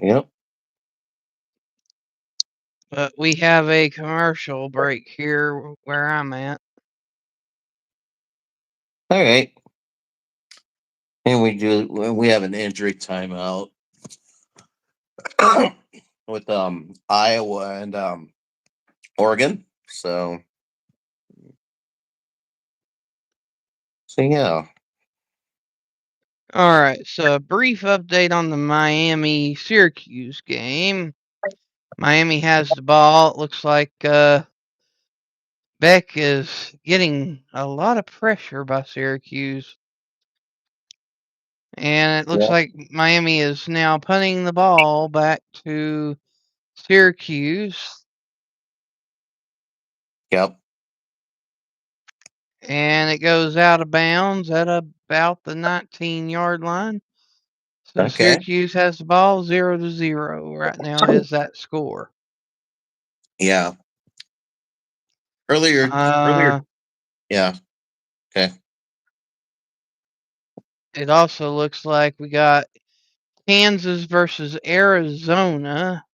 Yep. But we have a commercial break here where I'm at. All right. And we have an injury timeout with Iowa and Oregon. So yeah. All right, so a brief update on the Miami Syracuse game. Miami has the ball. It looks like Beck is getting a lot of pressure by Syracuse. And it looks Yeah. like Miami is now punting the ball back to Syracuse. Yep. And it goes out of bounds at about the 19-yard line. So Okay. Syracuse has the ball 0-0 right now is that score. Yeah. Earlier. Yeah. Okay. It also looks like we got Kansas versus Arizona.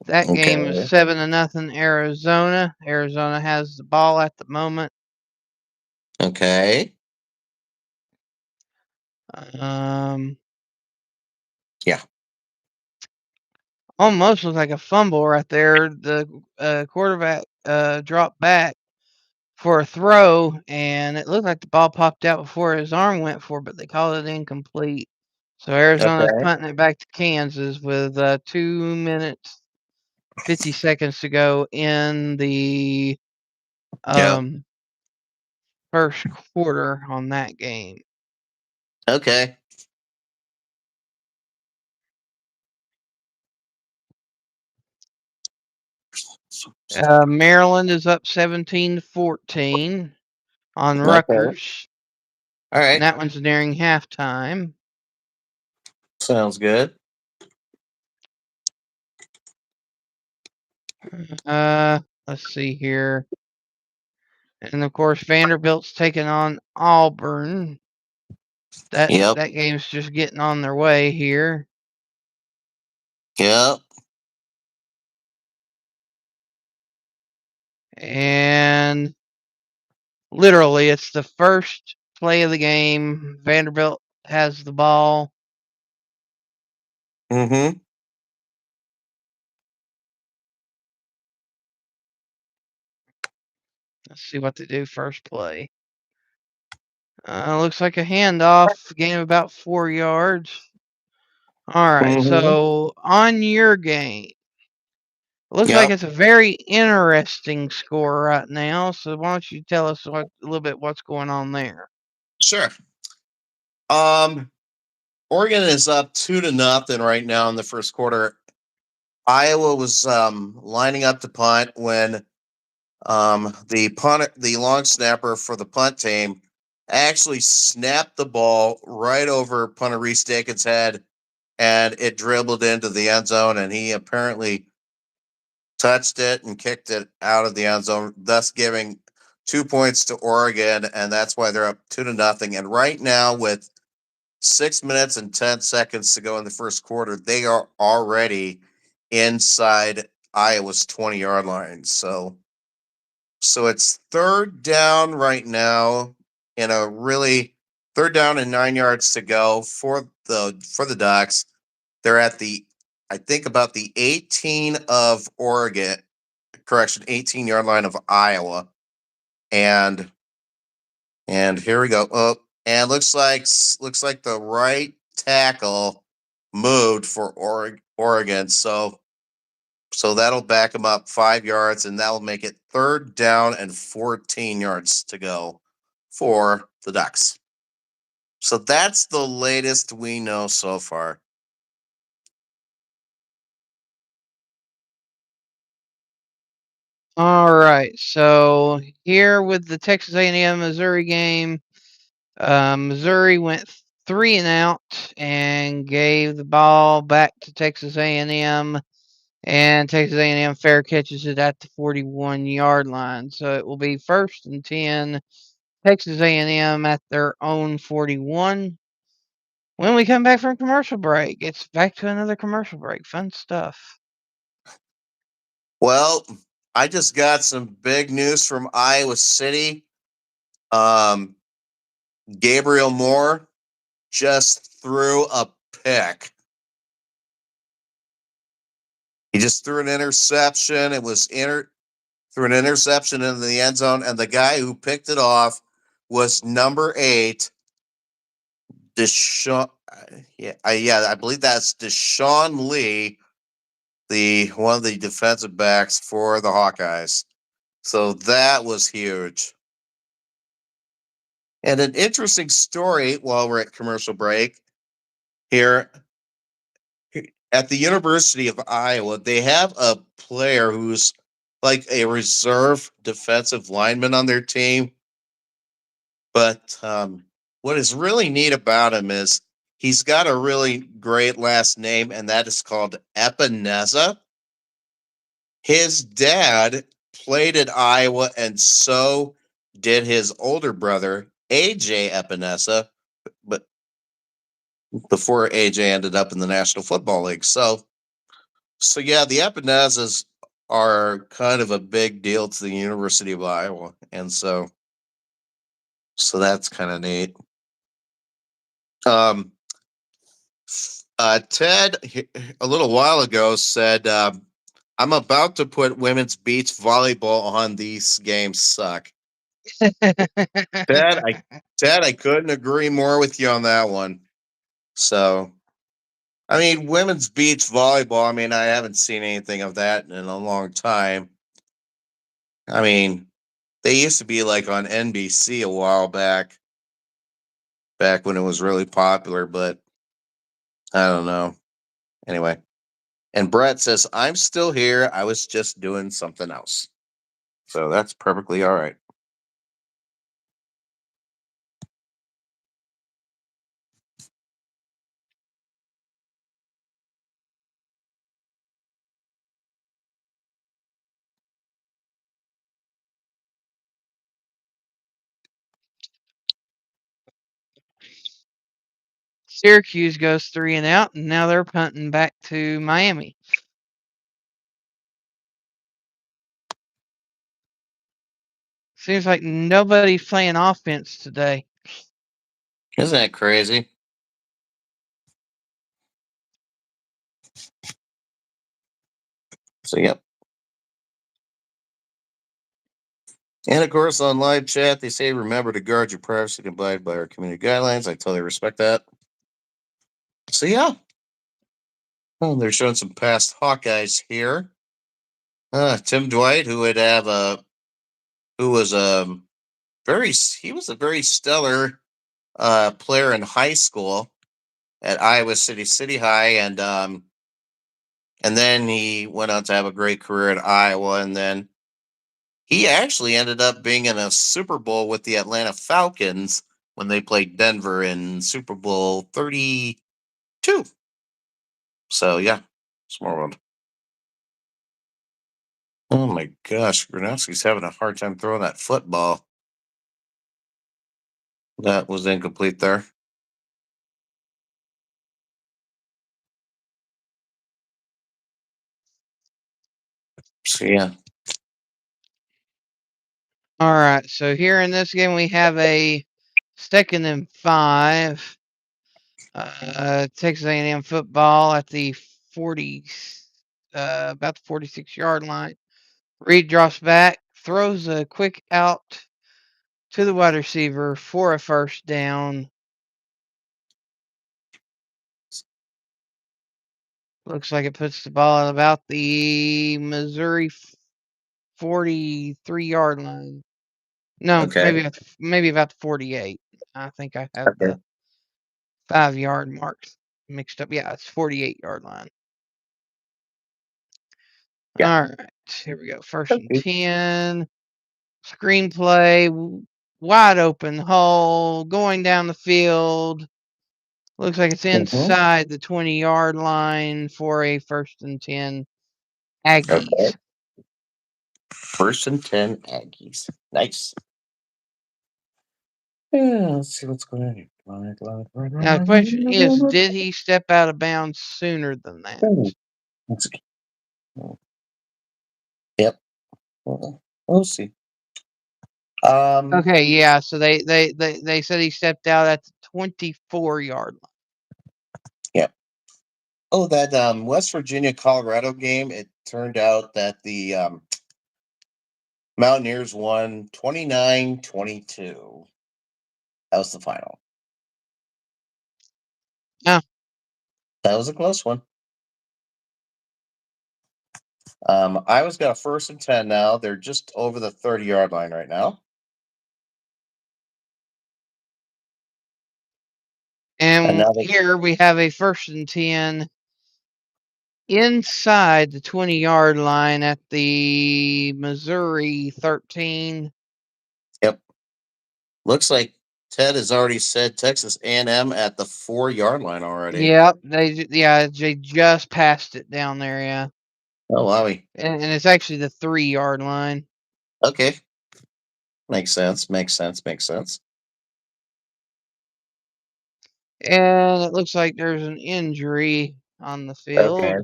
That game is Okay. 7-0 Arizona. Arizona has the ball at the moment. Okay. Yeah. Almost looks like a fumble right there. The quarterback dropped back for a throw, and it looked like the ball popped out before his arm went for, but they called it incomplete. So Arizona's Okay. punting it back to Kansas with 2 minutes 50 seconds to go in the Yeah. first quarter on that game. Okay. Maryland is up 17-14 on Okay. Rutgers, All and right. that one's nearing halftime. Sounds good. Let's see here. And of course, Vanderbilt's taking on Auburn. That Yep. that game's just getting on their way here. Yep. And literally, it's the first play of the game. Vanderbilt has the ball. Mm-hmm. Let's see what they do first play. Looks like a handoff, gain of about 4 yards. All right, Mm-hmm. so on your game, it looks like Yep. it's a very interesting score right now. So why don't you tell us a little bit what's going on there? Sure. Um, Oregon is up 2-0 right now in the first quarter. Iowa was lining up to punt when the long snapper for the punt team actually snapped the ball right over punter Reese Dakin's head, and it dribbled into the end zone, and he apparently touched it and kicked it out of the end zone, thus giving 2 points to Oregon, and that's why they're up 2-0. And right now, with 6 minutes and 10 seconds to go in the first quarter, they are already inside Iowa's 20-yard line. So it's third down right now in a really third down and 9 yards to go for the Ducks. They're at the I think about the 18 of Oregon, correction, 18-yard line of Iowa. And here we go. Oh, and looks like the right tackle moved for Oregon. So that'll back them up 5 yards, and that'll make it third down and 14 yards to go for the Ducks. So that's the latest we know so far. All right, so here with the Texas A&M Missouri game, Missouri went 3 and out and gave the ball back to Texas A&M, and Texas A&M fair catches it at the 41-yard line. So it will be 1st and 10, Texas A&M at their own 41. When we come back from commercial break, it's back to another commercial break. Fun stuff. Well, I just got some big news from Iowa City. Um, Gabriel Moore just threw a pick. He just threw an interception. It was threw an interception into the end zone, and the guy who picked it off was number 8, Deshaun. Yeah, I believe that's Deshaun Lee, the one of the defensive backs for the Hawkeyes. So that was huge. And an interesting story while we're at commercial break here at the University of Iowa, they have a player who's like a reserve defensive lineman on their team. But what is really neat about him is he's got a really great last name, and that is called Epineza. His dad played at Iowa, and so did his older brother, AJ Epineza, but before AJ ended up in the National Football League. So yeah, the Epinezas are kind of a big deal to the University of Iowa, and so that's kind of neat. Um, Ted, a little while ago, said, I'm about to put women's beach volleyball on. These games suck. Ted, I couldn't agree more with you on that one. So, I mean, women's beach volleyball, I mean, I haven't seen anything of that in a long time. I mean, they used to be like on NBC a while back when it was really popular, but I don't know. Anyway. And Brett says, I'm still here. I was just doing something else. So that's perfectly all right. Syracuse goes 3-out, and now they're punting back to Miami. Seems like nobody's playing offense today. Isn't that crazy? So, yep. And of course, on live chat, they say remember to guard your privacy and abide by our community guidelines. I totally respect that. So, yeah. Well, they're showing some past Hawkeyes here. Tim Dwight, who was he was a very stellar player in high school at Iowa City High, and then he went on to have a great career at Iowa, and then he actually ended up being in a Super Bowl with the Atlanta Falcons when they played Denver in Super Bowl 32. So yeah, small world. Oh my gosh, Gronowski's having a hard time throwing that football. That was incomplete there. So yeah. All right, so here in this game we have a 2nd and 5. Texas A&M football at the 40, about the 46-yard line. Reed drops back, throws a quick out to the wide receiver for a first down. Looks like it puts the ball at about the Missouri 43-yard line. No, Okay. maybe about the 48. I think I have Okay. the 5-yard marks mixed up. Yeah, it's 48-yard line. Yeah. All right, here we go. First and Okay. 10. Screenplay, wide open hole, going down the field. Looks like it's Mm-hmm. inside the 20-yard line for a 1st and 10 Okay. Aggies. 1st and 10 Aggies. Nice. Yeah, let's see what's going on here. Now, the question is, did he step out of bounds sooner than that? Let's see. Yep. We'll see. Okay, yeah, so they said he stepped out at the 24-yard line. Yep. Oh, that West Virginia Colorado game, it turned out that the Mountaineers won 29-22. That was the final. Oh. That was a close one. Iowa's got a 1st and 10 now. They're just over the 30-yard line right now. And here we have a 1st and 10 inside the 20-yard line at the Missouri 13. Yep. Looks like Ted has already said Texas A&M at the 4-yard line already. Yep, they just passed it down there, yeah. Oh, wowie. And it's actually the 3-yard line. Okay. Makes sense. And it looks like there's an injury on the field. Okay.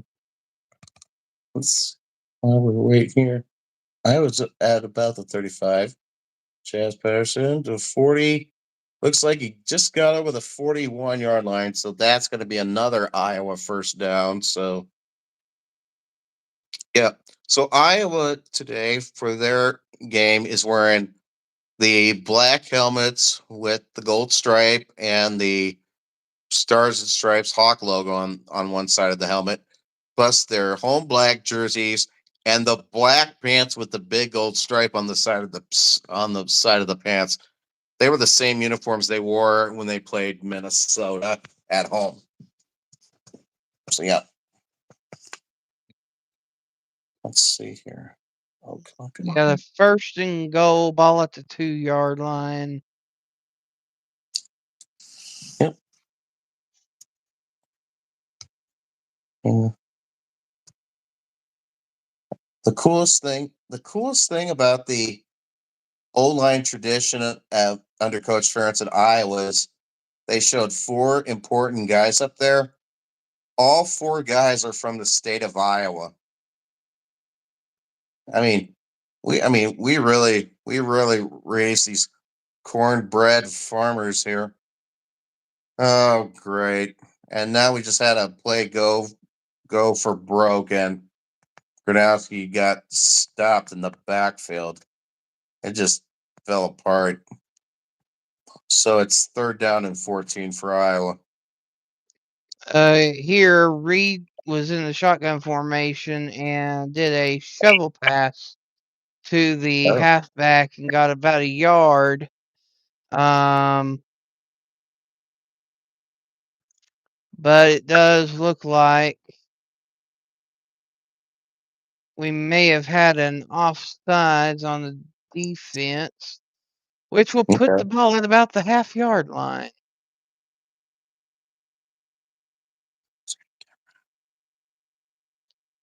While we're waiting here, I was at about the 35. Chaz Patterson to 40. Looks like he just got over the 41-yard line, so that's going to be another Iowa 1st down. So, yeah. So Iowa today for their game is wearing the black helmets with the gold stripe and the Stars and Stripes Hawk logo on one side of the helmet, plus their home black jerseys and the black pants with the big gold stripe on the side of the pants. They were the same uniforms they wore when they played Minnesota at home. So yeah. Let's see here. Oh, come on. Yeah, the 1st and goal, ball at the 2-yard line. Yep. The coolest thing about the O-line tradition under Coach Ferentz at Iowa is they showed 4 important guys up there. All 4 guys are from the state of Iowa. We really raise these cornbread farmers here. Oh, great. And now we just had a play go for broke, and Gronowski got stopped in the backfield. It just fell apart. So it's 3rd down and 14 for Iowa. Here, Reed was in the shotgun formation and did a shovel pass to the halfback and got about a yard. But it does look like we may have had an offsides on the defense, which will put the ball at about the half-yard line.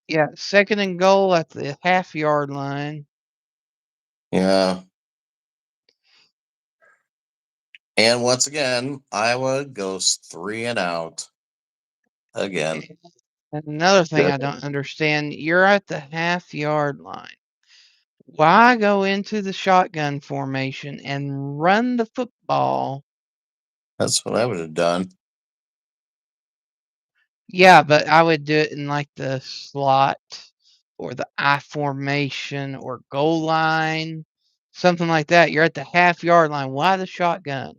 Yeah, 2nd and goal at the half-yard line. Yeah. And once again, Iowa goes 3 and out. Again. And another thing I don't understand, you're at the half-yard line. Why go into the shotgun formation and run the football? That's what I would have done. Yeah, but I would do it in like the slot or the I formation or goal line, something like that. You're at the half-yard line. Why the shotgun?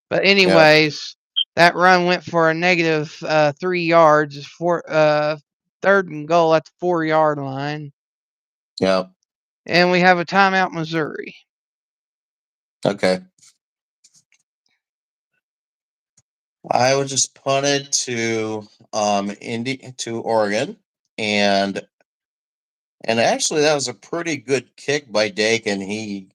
But anyways, that run went for a negative 3 yards for 3rd and goal at the 4-yard line. Yep. And we have a timeout, Missouri. Okay. Iowa just punted to to Oregon, and actually that was a pretty good kick by Dakin. He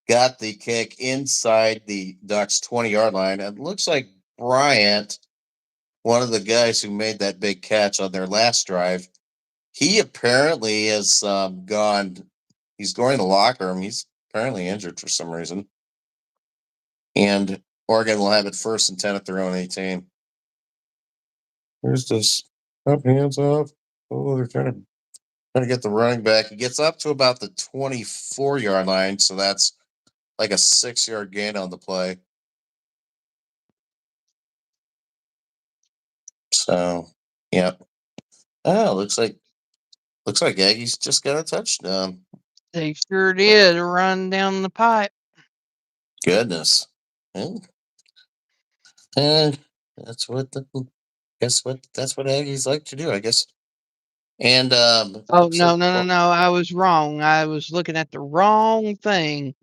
got the kick inside the Ducks 20-yard line. And it looks like Bryant, one of the guys who made that big catch on their last drive, he apparently has gone. He's going to the locker room. He's apparently injured for some reason. And Oregon will have it 1st and 10 at their own 18. Here's this up, hands off. Oh, they're trying to get the running back. He gets up to about the 24-yard line, so that's like a 6-yard gain on the play. So, yep. Oh, looks like Aggies just got a touchdown. They sure did run down the pipe. Goodness. And that's what that's what Aggies like to do, I guess. And oh no, I was wrong. I was looking at the wrong thing.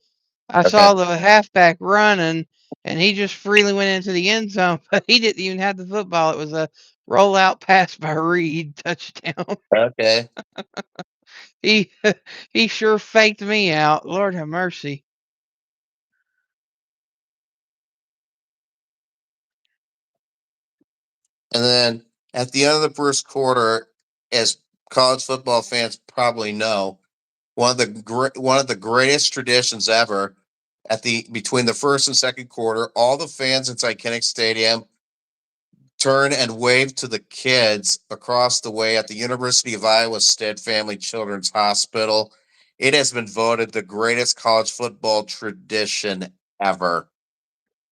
I saw the halfback running, and he just freely went into the end zone, but he didn't even have the football. It was a rollout pass by Reed, touchdown. Okay. He he sure faked me out. Lord have mercy. And then at the end of the first quarter, as college football fans probably know, one of the greatest traditions ever at the between the first and second quarter, all the fans inside Kinnick Stadium turn and wave to the kids across the way at the University of Iowa Stead Family Children's Hospital. It has been voted the greatest college football tradition ever.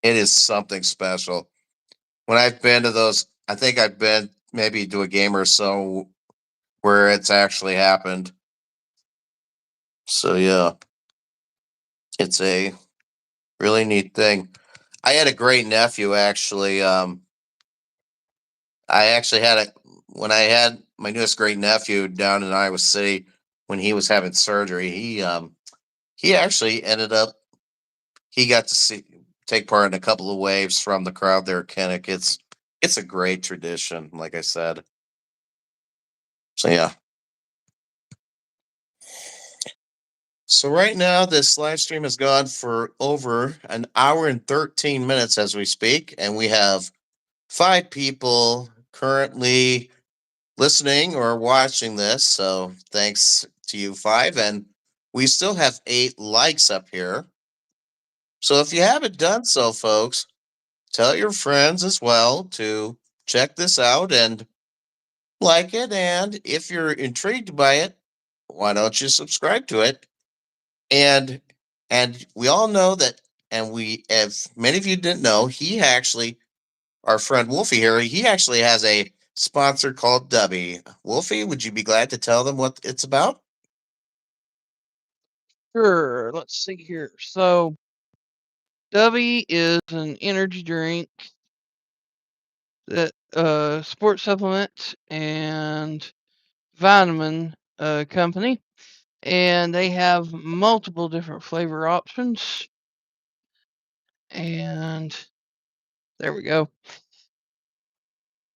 It is something special. When I've been to those, I think I've been maybe to a game or so where it's actually happened. So yeah, it's a really neat thing. I had a great nephew actually. I actually had a when I had my newest great nephew down in Iowa City when he was having surgery. He actually ended up he got to see take part in a couple of waves from the crowd there at Kinnick. It's a great tradition, like I said. So yeah. So right now this live stream has gone for over an hour and 13 minutes as we speak, and we have 5 people currently listening or watching this. So thanks to you 5. And we still have 8 likes up here. So if you haven't done so, folks, tell your friends as well to check this out and like it. And if you're intrigued by it, why don't you subscribe to it? And we all know that, and we, if many of you didn't know, he actually, our friend Wolfie here, he actually has a sponsor called Dubby. Wolfie, would you be glad to tell them what it's about? Sure. Let's see here. So, Dubby is an energy drink that sports supplement and vitamin company, and they have multiple different flavor options. And there we go.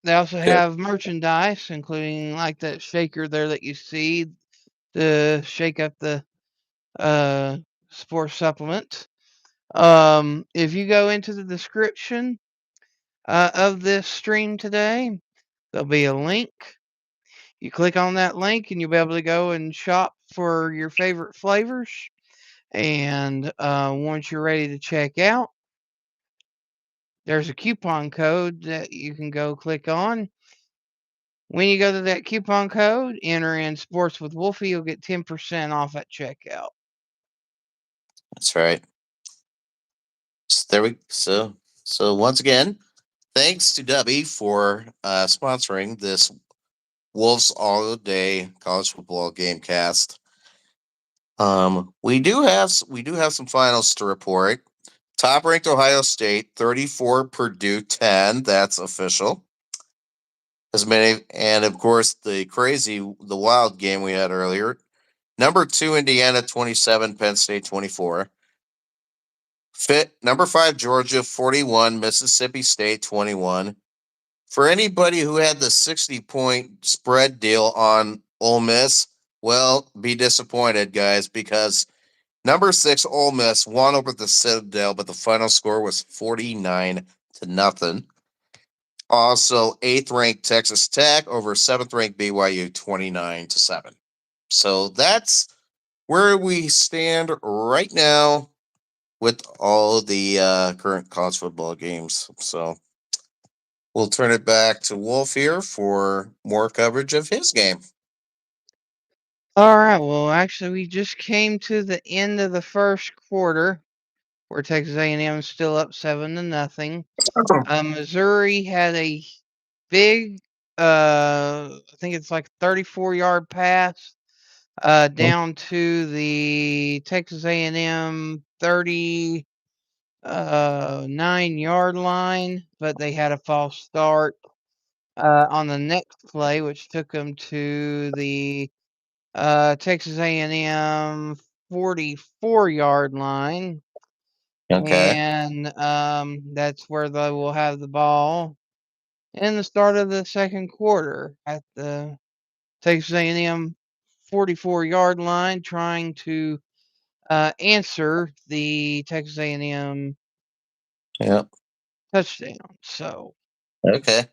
They also Okay. have merchandise, including like that shaker there that you see to shake up the uh, sports supplement. If you go into the description of this stream today, there'll be a link. You click on that link and you'll be able to go and shop for your favorite flavors. And once you're ready to check out, there's a coupon code that you can go click on. When you go to that coupon code, enter in Sports with Wolfie, you'll get 10% off at checkout. That's right. So there we so once again, thanks to Dubby for sponsoring this Wolves All Day College Football Gamecast. We do have some finals to report. Top ranked Ohio State 34, Purdue 10. That's official. As many, and of course the wild game we had earlier. Number 2 Indiana 27, Penn State 24. Number 5 Georgia 41, Mississippi State 21. For anybody who had the 60-point spread deal on Ole Miss, well, be disappointed, guys, because number 6 Ole Miss won over the Citadel, but the final score was 49-0. Also, 8th ranked Texas Tech over 7th ranked BYU 29-7. So that's where we stand right now with all the current college football games. So we'll turn it back to Wolf here for more coverage of his game. All right. Well, actually, we just came to the end of the first quarter, where Texas A&M is still up 7-0. Missouri had a big, I think it's like 34-yard pass down to the Texas A&M 39-yard line, but they had a false start on the next play, which took them to the Texas A&M 44-yard line. Okay. and that's where they will have the ball in the start of the second quarter at the Texas A&M 44-yard line, trying to answer the Texas A&M Yep. touchdown. So, Okay.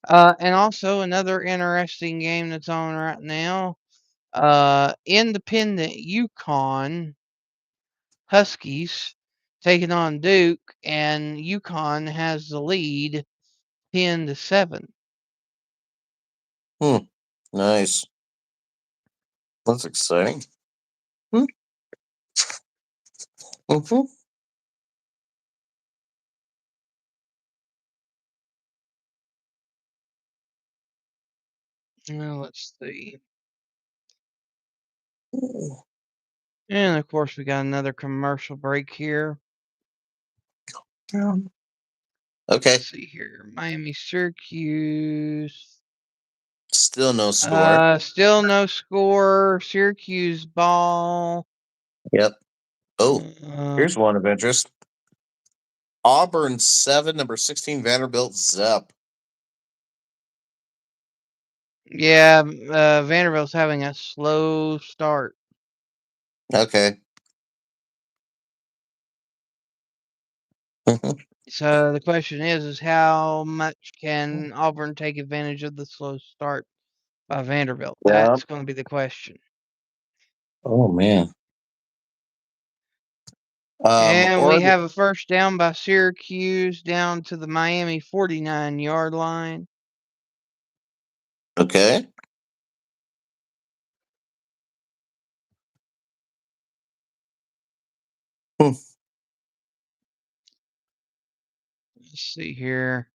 and also another interesting game that's on right now. Independent Yukon Huskies taking on Duke, and Yukon has the lead 10-7. Hmm. Nice. That's exciting. Hmm. Mm-hmm. Well, let's see. And of course, we got another commercial break here. Okay. Let's see here. Miami Syracuse. Still no score. Still no score. Syracuse ball. Yep. Oh, Uh, here's one of interest. Auburn 7, number 16, Vanderbilt Zep. yeah, Vanderbilt's having a slow start. Okay. So the question is how much can Auburn take advantage of the slow start by Vanderbilt? Yeah. That's going to be the question. Oh man. And we Oregon. have a first down by Syracuse down to the Miami 49-yard line. Okay. Hmm. Let's see here.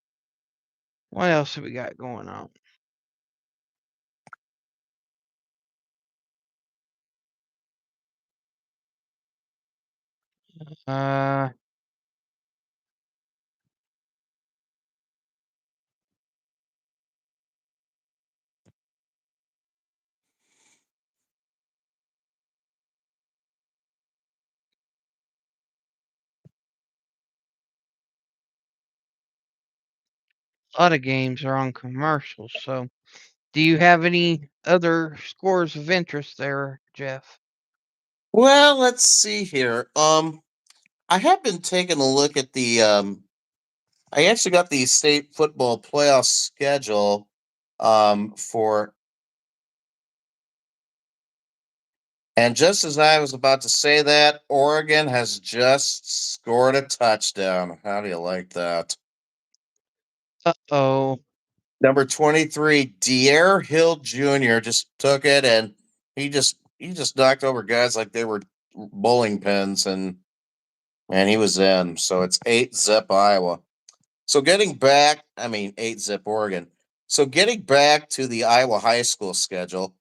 What else have we got going on? Uh, a lot of games are on commercials. So, do you have any other scores of interest there, Jeff? Well, let's see here. I have been taking a look at the I actually got the state football playoff schedule for, and just as I was about to say that, Oregon has just scored a touchdown. How do you like that? Uh-oh. Number 23, Dier Hill Jr. just took it, and he just knocked over guys like they were bowling pins, and he was in. So it's 8-zip Iowa. So getting back, I mean 8-zip Oregon. So getting back to the Iowa high school schedule,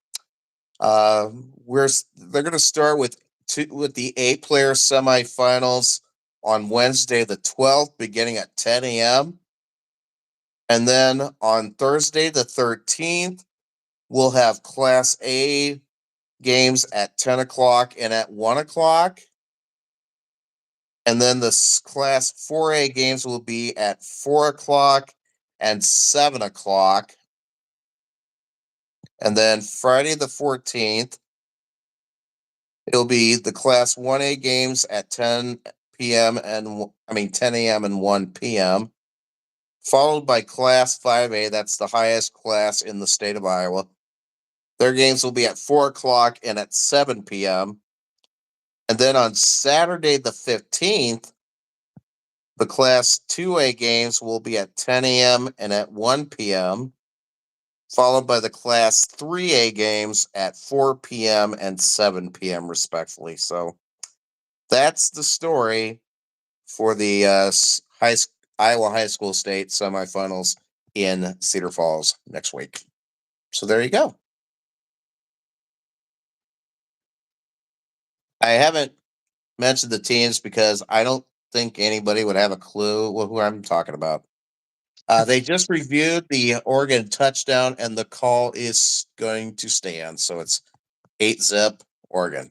they're going to start with the 8-player semifinals on Wednesday the 12th, beginning at 10 a.m. And then on Thursday the 13th, we'll have Class A games at 10 o'clock and at 1 o'clock. And then the Class 4A games will be at 4 o'clock and 7 o'clock. And then Friday the 14th, it'll be the Class 1A games at 10 p.m. and 10 a.m. and 1 p.m., followed by Class 5A. That's the highest class in the state of Iowa. Their games will be at 4 o'clock and at 7 p.m. And then on Saturday the 15th, the Class 2A games will be at 10 a.m. and at 1 p.m., followed by the Class 3A games at 4 p.m. and 7 p.m., respectively. So that's the story for the Iowa High School State semifinals in Cedar Falls next week. So there you go. I haven't mentioned the teams because I don't think anybody would have a clue who I'm talking about. They just reviewed the Oregon touchdown, and the call is going to stand. So it's 8-zip Oregon.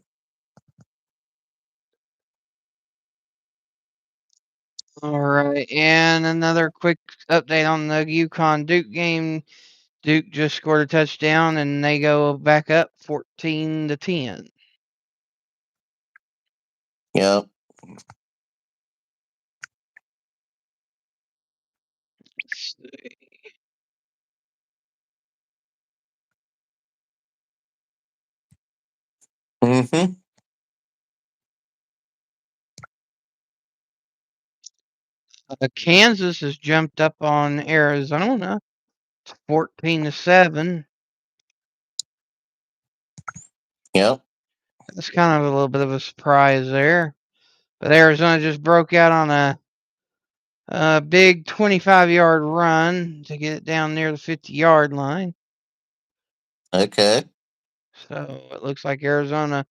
All right, and another quick update on the UConn Duke game. Duke just scored a touchdown, and they go back up 14-10. Yep. Let's see. Mm-hmm. Kansas has jumped up on Arizona, 14-7. Yep. That's kind of a little bit of a surprise there. But Arizona just broke out on a big 25-yard run to get it down near the 50-yard line. Okay. So it looks like Arizona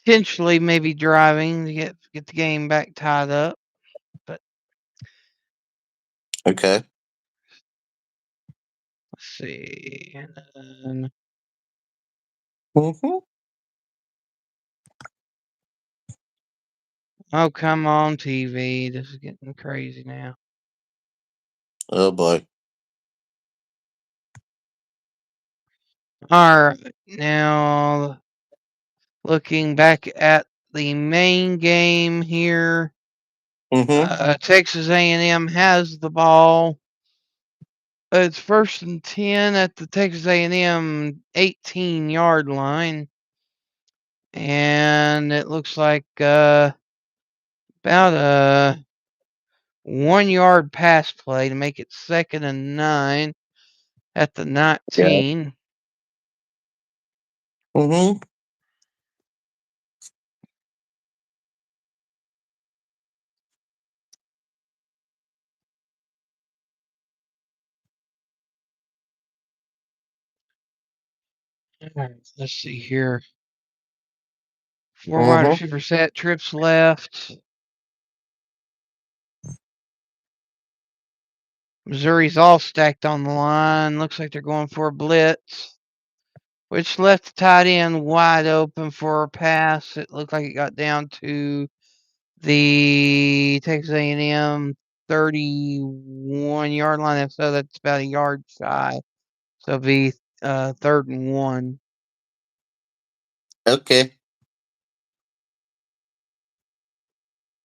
potentially maybe driving to get the game back tied up. But Okay. let's see. And Mm-hmm. oh, come on, TV. This is getting crazy now. Oh boy. All right. Now, looking back at the main game here, Mm-hmm. Texas A&M has the ball. It's 1st and 10 at the Texas A&M 18-yard line, and it looks like about a 1-yard pass play to make it 2nd and 9 at the Yeah. 19. Mm-hmm. Let's see here. 4 wide Mm-hmm. receiver set, trips left. Missouri's all stacked on the line. Looks like they're going for a blitz, which left the tight end wide open for a pass. It looked like it got down to the Texas A&M 31-yard line. So that's about a yard shy. So it'll be 3rd and 1. Okay.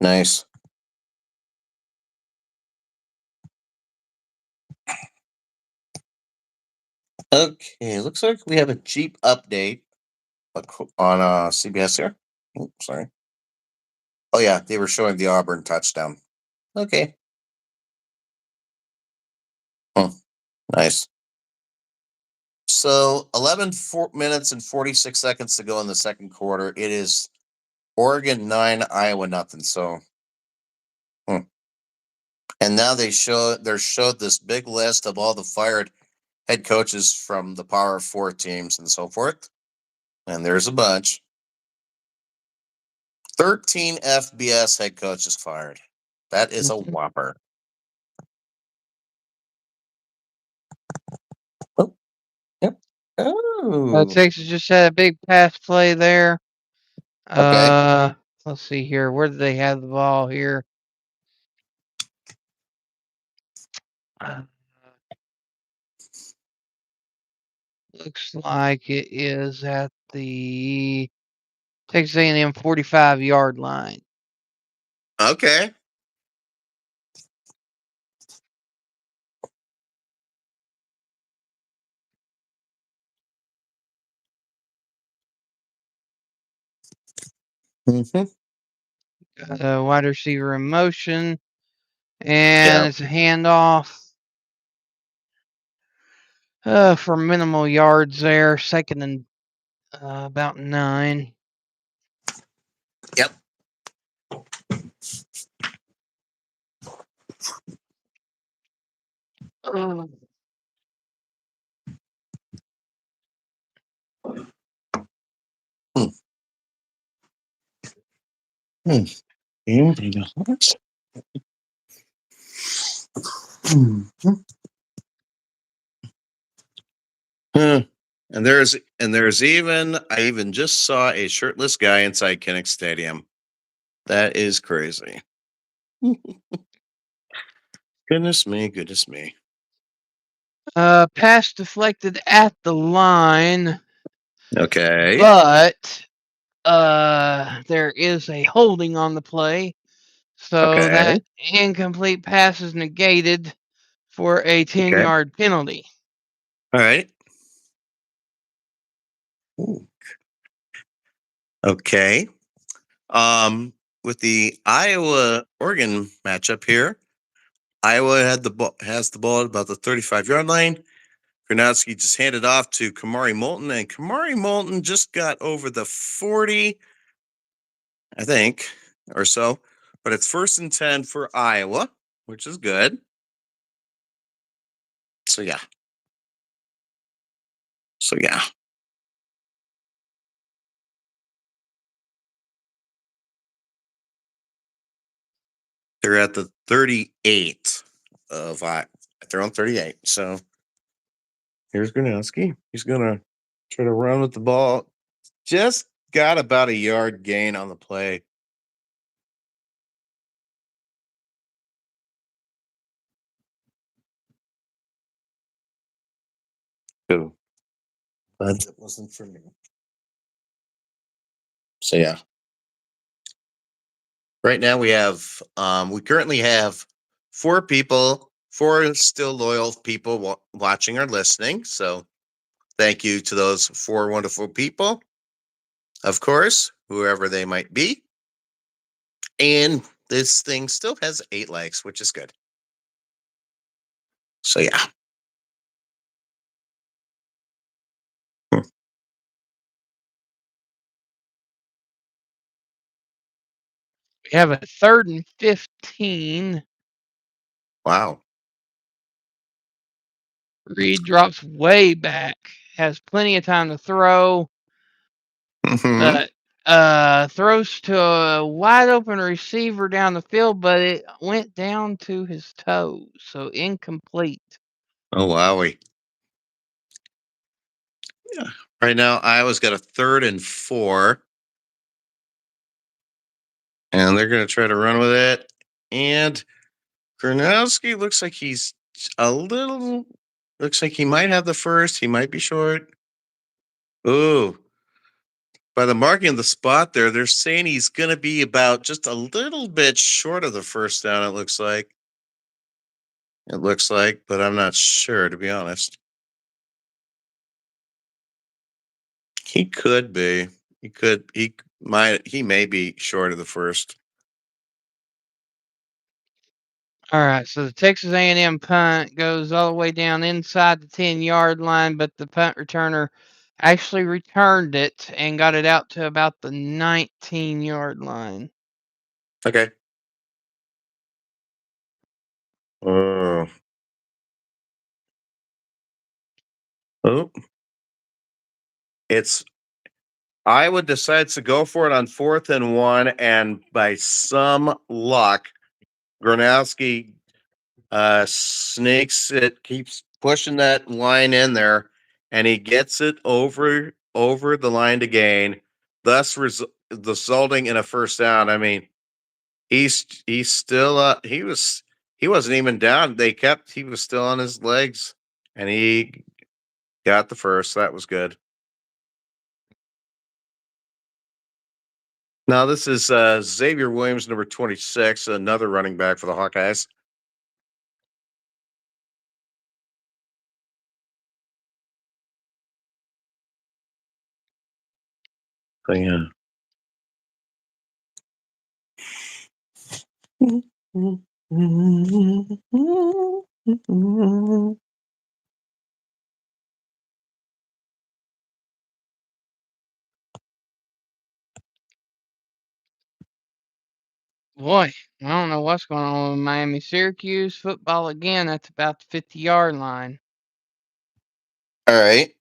Nice. Okay. Looks like we have a Jeep update on CBS here. Oh, sorry. Oh yeah, they were showing the Auburn touchdown. Okay. Nice. So 11 minutes and 46 seconds to go in the second quarter. It is Oregon 9, Iowa nothing. So, and now they showed this big list of all the fired head coaches from the Power Four teams and so forth. And there's a bunch. 13 FBS head coaches fired. That is a whopper. Oh, yep. Oh, Texas just had a big pass play there. okay. Let's see here. Where did they have the ball here? Uh, Looks like it is at the Texas A&M 45-yard line. Okay. Mm-hmm. Wide receiver in motion, and Yeah. it's a handoff for minimal yards there. 2nd and about 9. Yep. Oh. Hmm. Hmm. Huh. And there's even I even just saw a shirtless guy inside Kinnick Stadium. That is crazy. Goodness me, goodness me. Pass deflected at the line, Okay. but there is a holding on the play, so Okay. that incomplete pass is negated for a 10-yard penalty. All right. Ooh. Okay. With the Iowa Oregon matchup here, Iowa has the ball at about the 35-yard line. Gronowski just handed off to Kamari Moulton, and Kamari Moulton just got over the 40, I think, or so. But it's 1st and 10 for Iowa, which is good. So yeah. They're at the 38 of they're on 38. So here's Gronowski. He's gonna try to run with the ball. Just got about a yard gain on the play. Ooh. But it wasn't for me. So yeah. Right now we currently have 4 still loyal people watching or listening. So thank you to those 4 wonderful people, of course, whoever they might be. And this thing still has 8 likes, which is good. So yeah. We have a 3rd and 15. Wow. Reed drops way back, has plenty of time to throw. Mm-hmm. Throws to a wide open receiver down the field, but it went down to his toes, so incomplete. Oh wowie. Yeah. Right now, Iowa's got a 3rd and 4. And they're going to try to run with it. And Gronowski looks like he's looks like he might have the first. He might be short. Ooh. By the marking of the spot there, they're saying he's going to be about just a little bit short of the first down, it looks like. But I'm not sure, to be honest. He could be. He may be short of the first. All right, so the Texas A&M punt goes all the way down inside the 10-yard line, but the punt returner actually returned it and got it out to about the 19-yard line. Okay. Oh. It's Iowa decides to go for it on 4th and 1, and by some luck, Gronowski snakes it, keeps pushing that line in there, and he gets it over the line to gain, thus resulting in a first down. I mean, he's still he wasn't even down. He was still on his legs, and he got the first. That was good. Now this is Xavier Williams, number 26, another running back for the Hawkeyes. So, yeah. Boy, I don't know what's going on with Miami. Syracuse football again. That's about the 50-yard line. All right.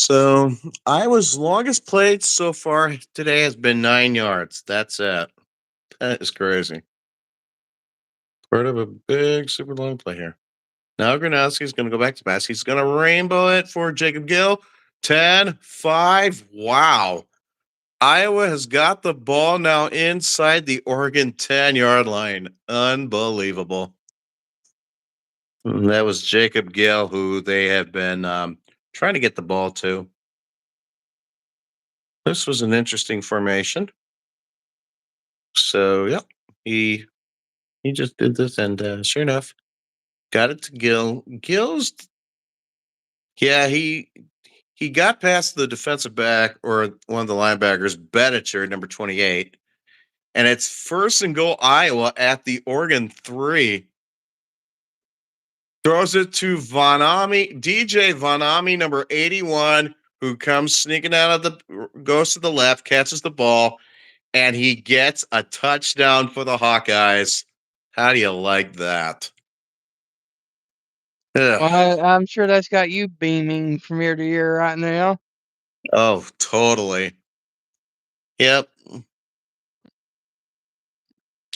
So Iowa's longest played so far today has been 9 yards. That's it. That is crazy. Part of a big, super long play here. Now Gronowski's going to go back to pass. He's going to rainbow it for Jacob Gill. 10-5. Wow. Iowa has got the ball now inside the Oregon 10-yard line. Unbelievable. And that was Jacob Gill, who they have been trying to get the ball to. This was an interesting formation. So, yep, he just did this, and sure enough, got it to Gill. Gill's, yeah, he got past the defensive back or one of the linebackers, Betticher, number 28, and it's first and goal Iowa at the Oregon 3. Throws it to DJ Vanami, number 81, who comes sneaking out of goes to the left, catches the ball, and he gets a touchdown for the Hawkeyes. How do you like that? Well, I'm sure that's got you beaming from ear to ear right now. Oh, totally. Yep.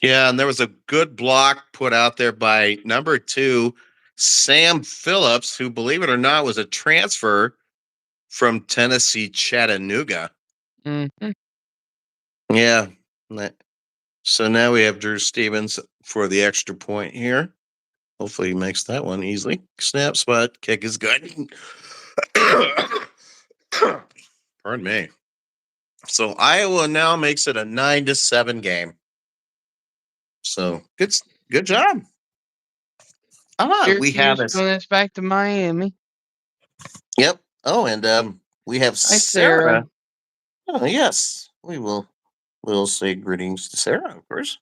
Yeah, and there was a good block put out there by number 2, Sam Phillips, who, believe it or not, was a transfer from Tennessee Chattanooga. Mm-hmm. Yeah. So now we have Drew Stevens for the extra point here. Hopefully he makes that one easily. Snap, spot, kick is good. Pardon me. So Iowa now makes it a 9-7 game. So good job. We have Syracuse going back to Miami. Yep. Oh, and we have Hi, Sarah. Oh, yes. We'll say greetings to Sarah, of course.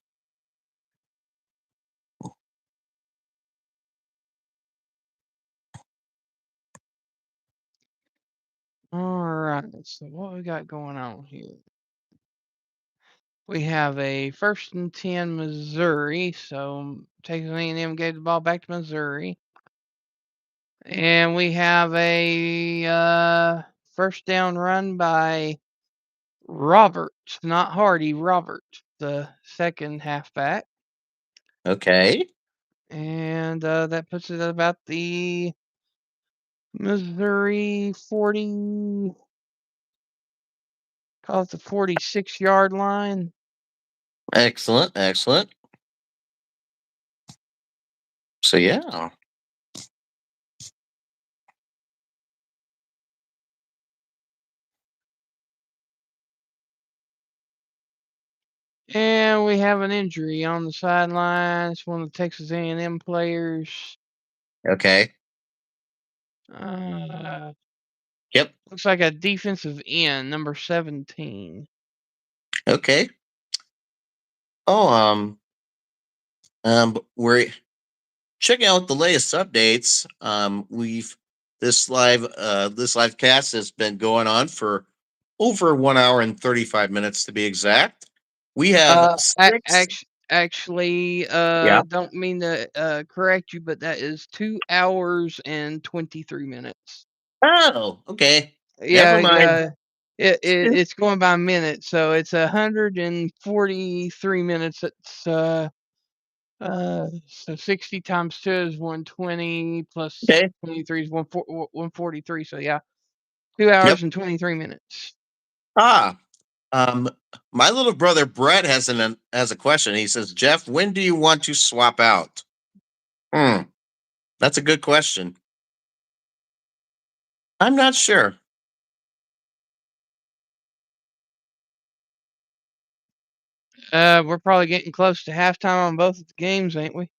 All right. So what we got going on here? We have a 1st and 10 Missouri. So Texas A&M gave the ball back to Missouri. And we have a first down run by Robert, not Hardy, Robert, the second halfback. Okay. And that puts it at about the Missouri 40, call it the 46-yard line. Excellent. So, yeah. And we have an injury on the sideline. It's one of the Texas A&M players. Okay. Yep. Looks like a defensive end, number 17. Okay. Oh, we're checking out the latest updates. This live cast has been going on for over 1 hour and 35 minutes to be exact. We have Actually, don't mean to correct you, but that is 2 hours and 23 minutes. Oh, okay. Yeah, Never mind. it's going by minutes, so it's 143 minutes. It's so 60 times 2 is 120 plus Okay. 23 is 143. So yeah, 2 hours and 23 minutes. My little brother Brett has a question. He says, Jeff, when do you want to swap out? That's a good question. I'm not sure. We're probably getting close to halftime on both of the games, ain't we?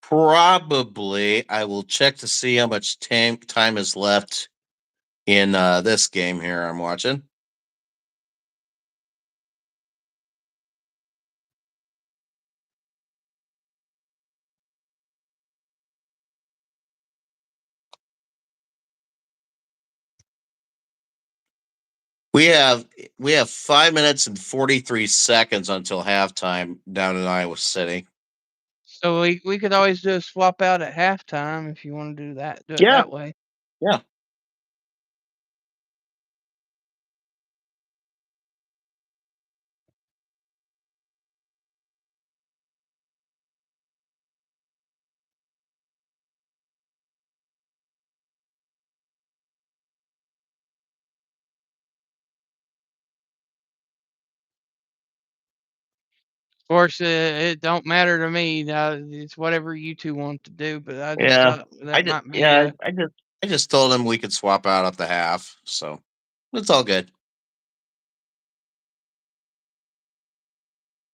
Probably. I will check to see how much time is left in this game here I'm watching. We have 5 minutes and 43 seconds until halftime down in Iowa City. So we could always do a swap out at halftime if you want to do that. Do it that way. Yeah. Of course, it don't matter to me. It's whatever you two want to do, but I just Yeah. thought that might be Yeah, I just told him we could swap out at the half, so it's all good.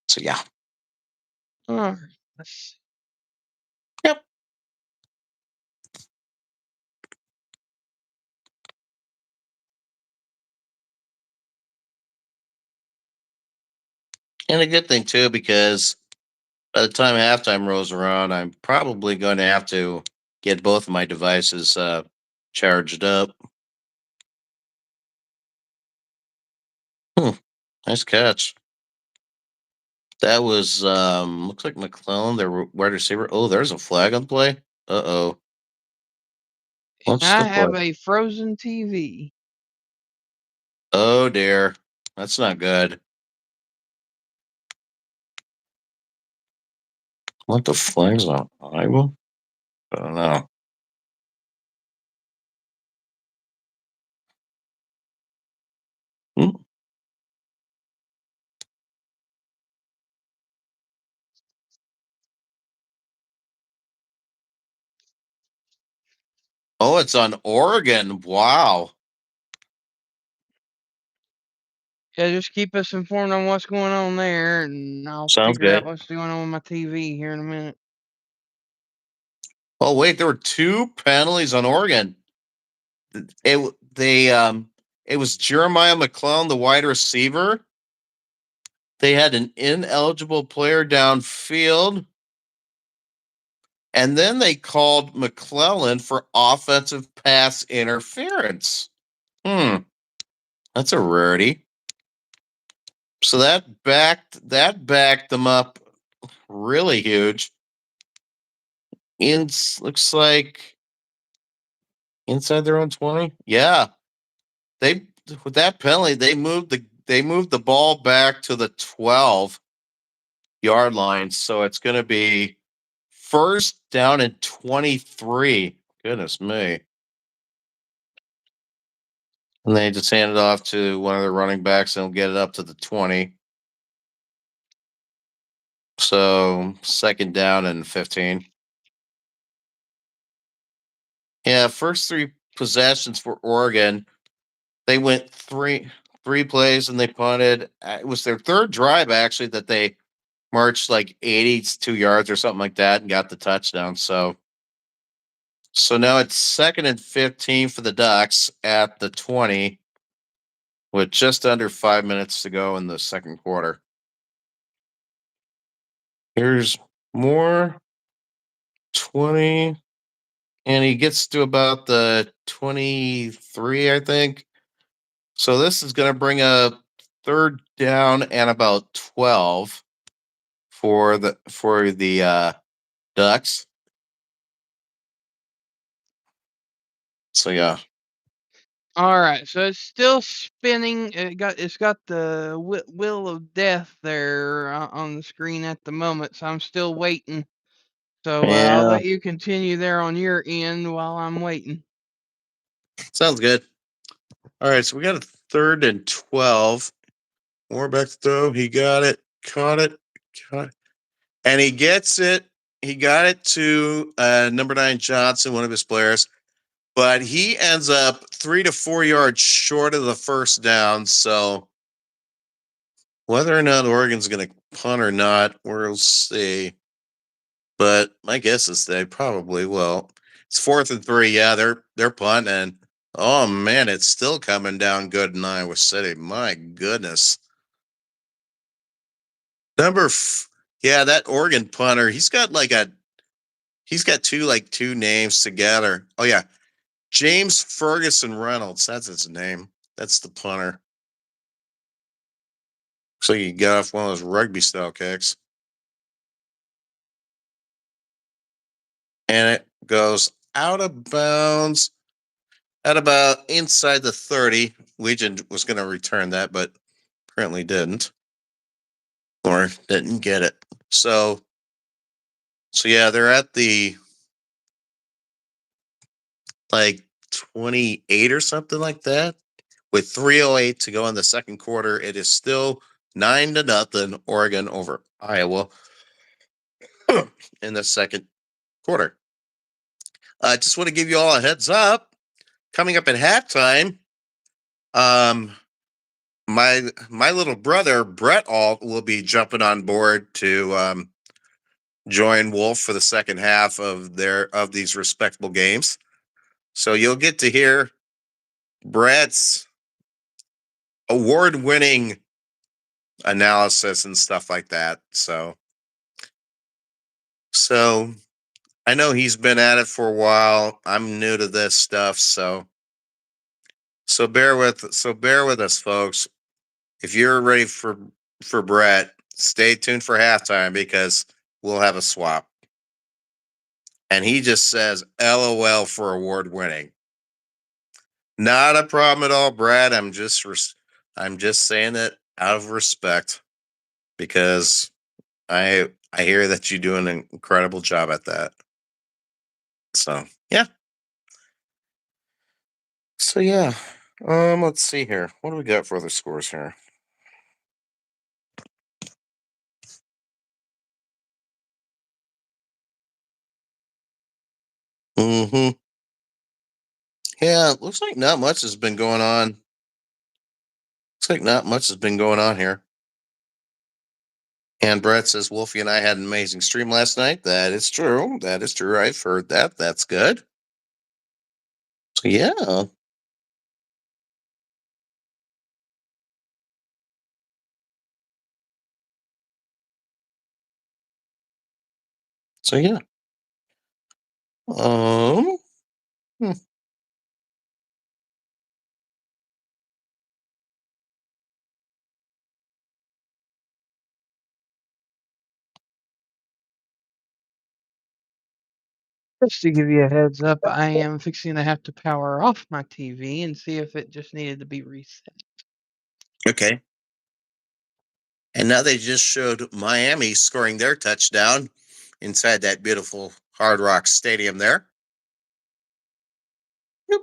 So yeah. all right, let's see. Yep. And a good thing too, because by the time halftime rolls around, I'm probably going to have to get both of my devices charged up. Hmm, nice catch. That was looks like McClellan, their wide receiver. Oh, there's a flag on play. Uh-oh. What's I the play? have a frozen TV. Oh dear. That's not good. What the flag's on? I will. I don't know. Hmm. Oh, it's on Oregon. Wow. Yeah, just keep us informed on what's going on there, and I'll Sounds figure out good. what's going on with my TV here in a minute. Oh wait, there were two penalties on Oregon. It was Jeremiah McClellan, the wide receiver. They had an ineligible player downfield, and then they called McClellan for offensive pass interference. That's a rarity. So that backed them up really huge. Looks like inside their own 20. Yeah, they with that penalty they moved the ball back to the 12-yard line. So it's going to be first down and 23. Goodness me. And they just hand it off to one of the running backs and get it up to the 20. So second down and 15. Yeah, first three possessions for Oregon, they went three plays and they punted. It was their third drive actually that they marched like 82 yards or something like that and got the touchdown. So now it's second and 15 for the Ducks at the 20 with just under 5 minutes to go in the second quarter. Here's more 20, and he gets to about the 23, I think. So this is going to bring a third down and about 12 for the Ducks. So yeah. All right, so it's still spinning. It's got the wheel of death there on the screen at the moment, so I'm still waiting. So I'll Yeah. let you continue there on your end while I'm waiting. Sounds good. All right, so we got a third and 12. More back to throw. He got it, caught it, and he gets it. He got it to number 9 Johnson, one of his players, but he ends up 3 to 4 yards short of the first down. So whether or not Oregon's going to punt or not, we'll see. But my guess is they probably will. It's 4th and 3. Yeah, they're punting. Oh man, it's still coming down good in Iowa City. My goodness. Number, yeah, that Oregon punter. He's got two names together. Oh yeah, James Ferguson Reynolds. That's his name. That's the punter. Looks like he got off one of those rugby style kicks, and it goes out of bounds. at about inside the 30. Legion was going to return that, but apparently didn't, or didn't get it. So yeah, they're at the like 28 or something like that. With 3:08 to go in the second quarter, it is still 9-0 Oregon over Iowa in the second quarter. I just want to give you all a heads up. Coming up at halftime, um, my little brother Brett Alt will be jumping on board to join Wolf for the second half of these respectable games. So you'll get to hear Brett's award-winning analysis and stuff like that. So I know he's been at it for a while. I'm new to this stuff, so bear with us, folks. If you're ready for Brett, stay tuned for halftime because we'll have a swap. And he just says LOL for award winning. Not a problem at all, Brad. I'm just saying it out of respect because I hear that you do an incredible job at that. So yeah. So yeah. Let's see here. What do we got for other scores here? Mm-hmm. Yeah, looks like not much has been going on. Looks like not much has been going on here. And Brett says Wolfie and I had an amazing stream last night. That is true. That is true. I've heard that. That's good. So yeah. So yeah. Um. hmm. Just to give you a heads up, I am fixing to have to power off my TV and see if it just needed to be reset. Okay. And now they just showed Miami scoring their touchdown inside that beautiful Hard Rock Stadium there. Yep.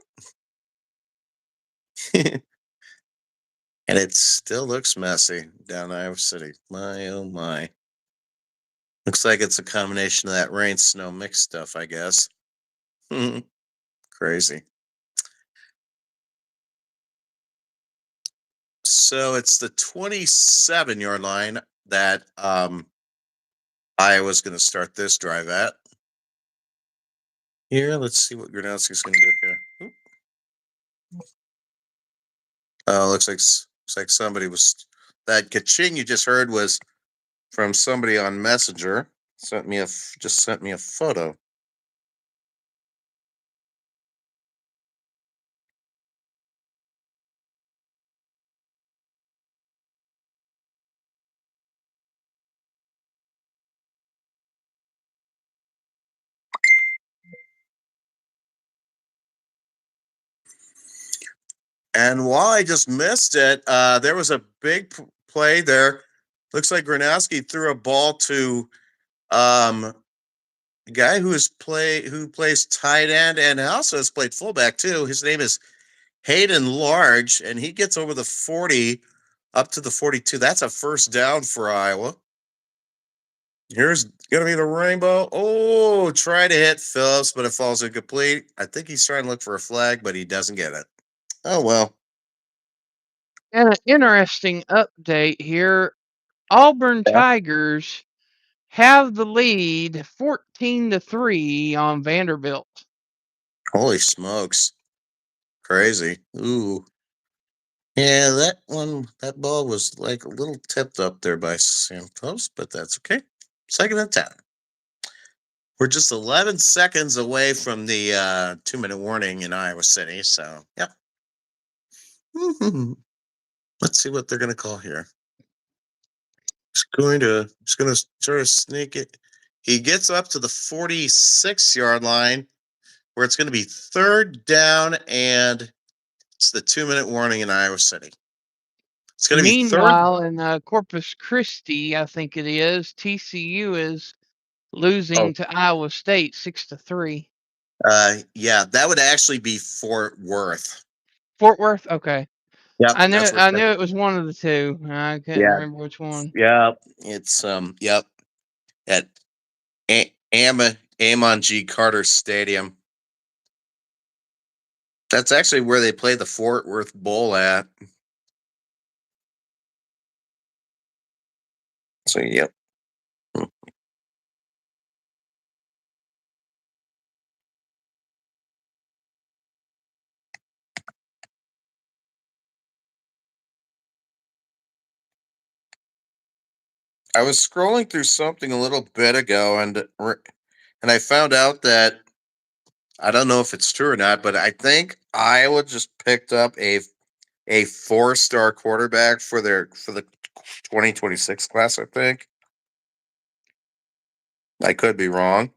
And it still looks messy down in Iowa City. My oh my. Looks like it's a combination of that rain snow mix stuff, I guess. Crazy. So it's the 27-yard line that Iowa's going to start this drive at. Here, let's see what Gronowski's going to do here. Oh, looks like somebody was that kaching you just heard was from somebody on Messenger. Just sent me a photo. And while I just missed it, there was a big play there. Looks like Gronowski threw a ball to a guy who plays tight end and also has played fullback too. His name is Hayden Large, and he gets over the 40 up to the 42. That's a first down for Iowa. Here's going to be the rainbow. Oh, try to hit Phillips, but it falls incomplete. I think he's trying to look for a flag, but he doesn't get it. Oh, well. And an interesting update here. Auburn Tigers have the lead 14-3 on Vanderbilt. Holy smokes. Crazy. Ooh. Yeah, that ball was like a little tipped up there by Sam Post, but that's okay. Second and 10. We're just 11 seconds away from the 2-minute warning in Iowa City. So, yep. Let's see what they're going to call here. He's going to try to sneak it. He gets up to the 46-yard line, where it's going to be third down, and it's the 2-minute warning in Iowa City. It's going to be third. Meanwhile, in Corpus Christi, I think it is, TCU is Oh, losing to Iowa State 6-3. yeah, that would actually be Fort Worth. Fort Worth, okay. Yep, I knew that's where. I knew it was one of the two. I couldn't Yeah, remember which one. yeah, it's yep, at Amon G. Carter Stadium. That's actually where they play the Fort Worth Bowl at. So, yep. I was scrolling through something a little bit ago, and I found out that I don't know if it's true or not, but I think Iowa just picked up a 4-star quarterback for the 2026 class. I think I could be wrong,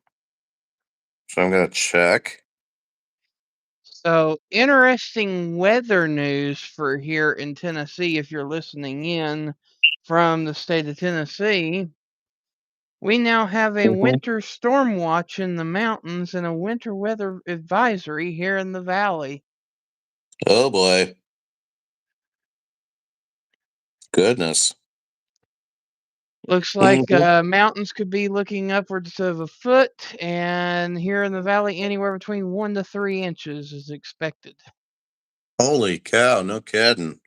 so I'm gonna check. So, interesting weather news for here in Tennessee. If you're listening in from the state of Tennessee, we now have a Mhm. winter storm watch in the mountains and a winter weather advisory here in the valley. Oh boy, goodness. Looks like Mhm. mountains could be looking upwards of a foot, and here in the valley, anywhere between 1 to 3 inches is expected. Holy cow! No kidding.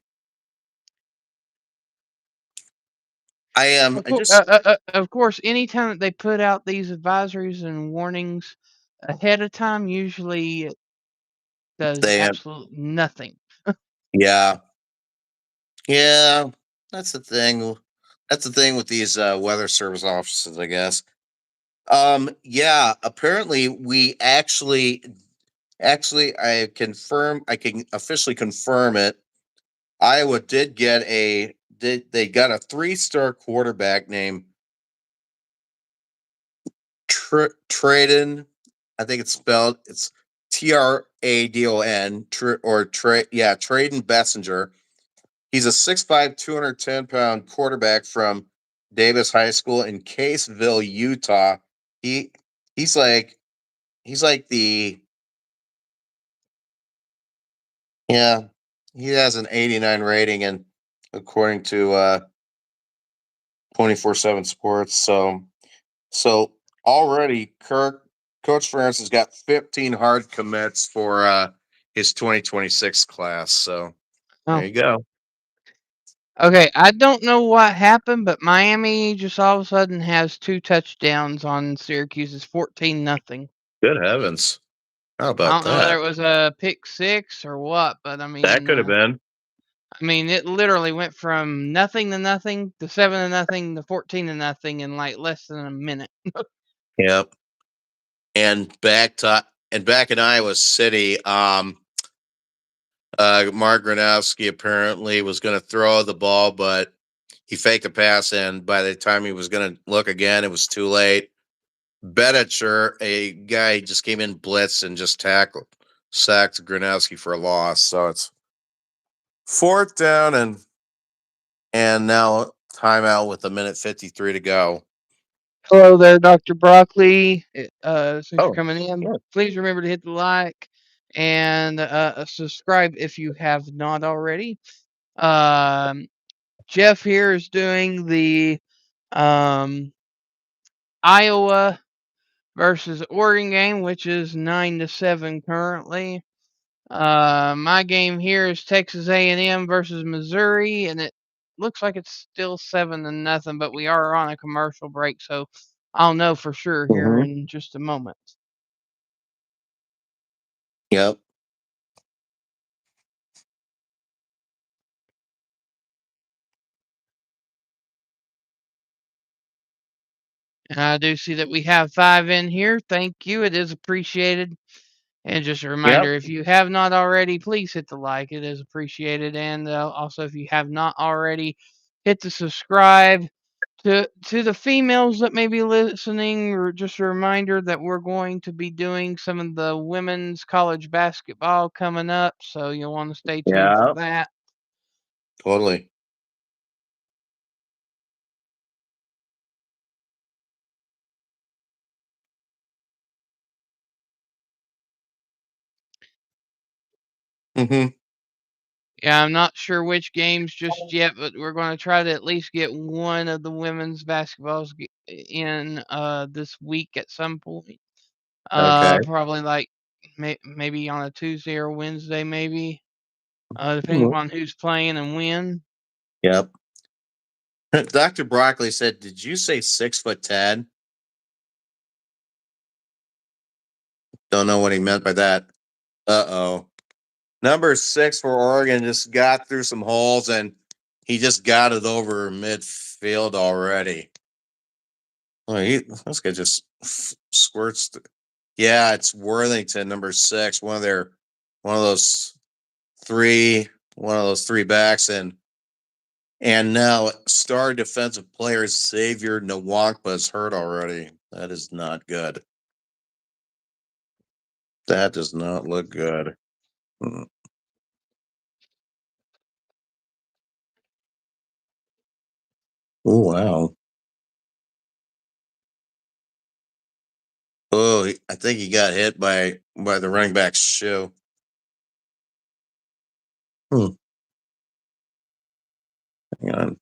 I am. Of I course, just of course, anytime that they put out these advisories and warnings ahead of time, usually it does they absolutely nothing. yeah. Yeah, that's the thing. That's the thing with these weather service offices, I guess. Yeah, apparently we actually I can officially confirm it. Iowa did get they got a 3-star quarterback named Traden. I think it's Tradon, or Traden Bessinger. He's a 6'5", 210-pound quarterback from Davis High School in Caseville, Utah. He he's like he's like the yeah, he has an 89 rating, and according to 24/7 Sports. So already Coach Ferentz has got 15 hard commits for his 2026 class. So Oh, there you go. okay. I don't know what happened, but Miami just all of a sudden has 2 touchdowns on Syracuse's 14-0. Good heavens. How I about don't know whether that? it was a pick six or what, but That could have been. it literally went from nothing to nothing to 7-0 to 14-0 in like less than a minute. Yep. And back in Iowa City, Mark Gronowski apparently was going to throw the ball, but he faked a pass, and by the time he was going to look again, it was too late. Bedacher, a guy, just came in blitz and just sacked Gronowski for a loss. So it's fourth down, and now timeout with 1:53 to go. Hello there, Dr. Broccoli. Since you're Oh, coming in, yeah. please remember to hit the like and subscribe if you have not already. Um, Jeff here is doing the um, Iowa versus Oregon game, which is 9-7 currently. My game here is Texas A&M versus Missouri, and it looks like it's still 7-0, but we are on a commercial break, so I'll know for sure here Mm-hmm. in just a moment. Yep. And I do see that we have 5 in here. Thank you. It is appreciated. And just a Yep. reminder, if you have not already, please hit the like. It is appreciated. And also, if you have not already, hit the subscribe To the females that may be listening, or just a reminder that we're going to be doing some of the women's college basketball coming up, so you'll want to stay tuned for Yeah, that. totally. Hmm. Yeah, I'm not sure which games just yet, but we're going to try to at least get one of the women's basketballs in this week at some point. Okay. Probably like maybe on a Tuesday or Wednesday, maybe, depending Mhm. upon who's playing and when. Yep. Dr. Broccoli said, "Did you say 6'10"?" Don't know what he meant by that. Uh-oh. Number 6 for Oregon just got through some holes and he just got it over midfield already. Oh, this guy just squirts. Yeah, it's Worthington, number 6, one of those three, one of those three backs, and now star defensive player Xavier Nwankpa is hurt already. That is not good. That does not look good. Mm. Oh wow. Oh, I think he got hit by the running back's shoe. Hmm. Hang on.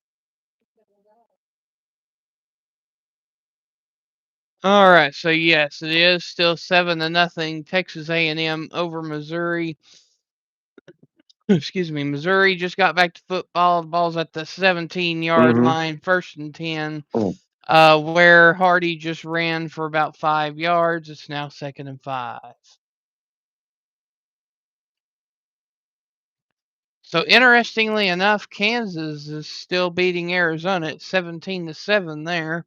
All right, so yes, it is still 7-0 Texas A&M over Missouri. Excuse me, Missouri just got back to football. The ball's at the 17-yard Mm-hmm. line, 1st and 10. Oh. Where Hardy just ran for about 5 yards. It's now 2nd and 5. So interestingly enough, Kansas is still beating Arizona at 17-7 there.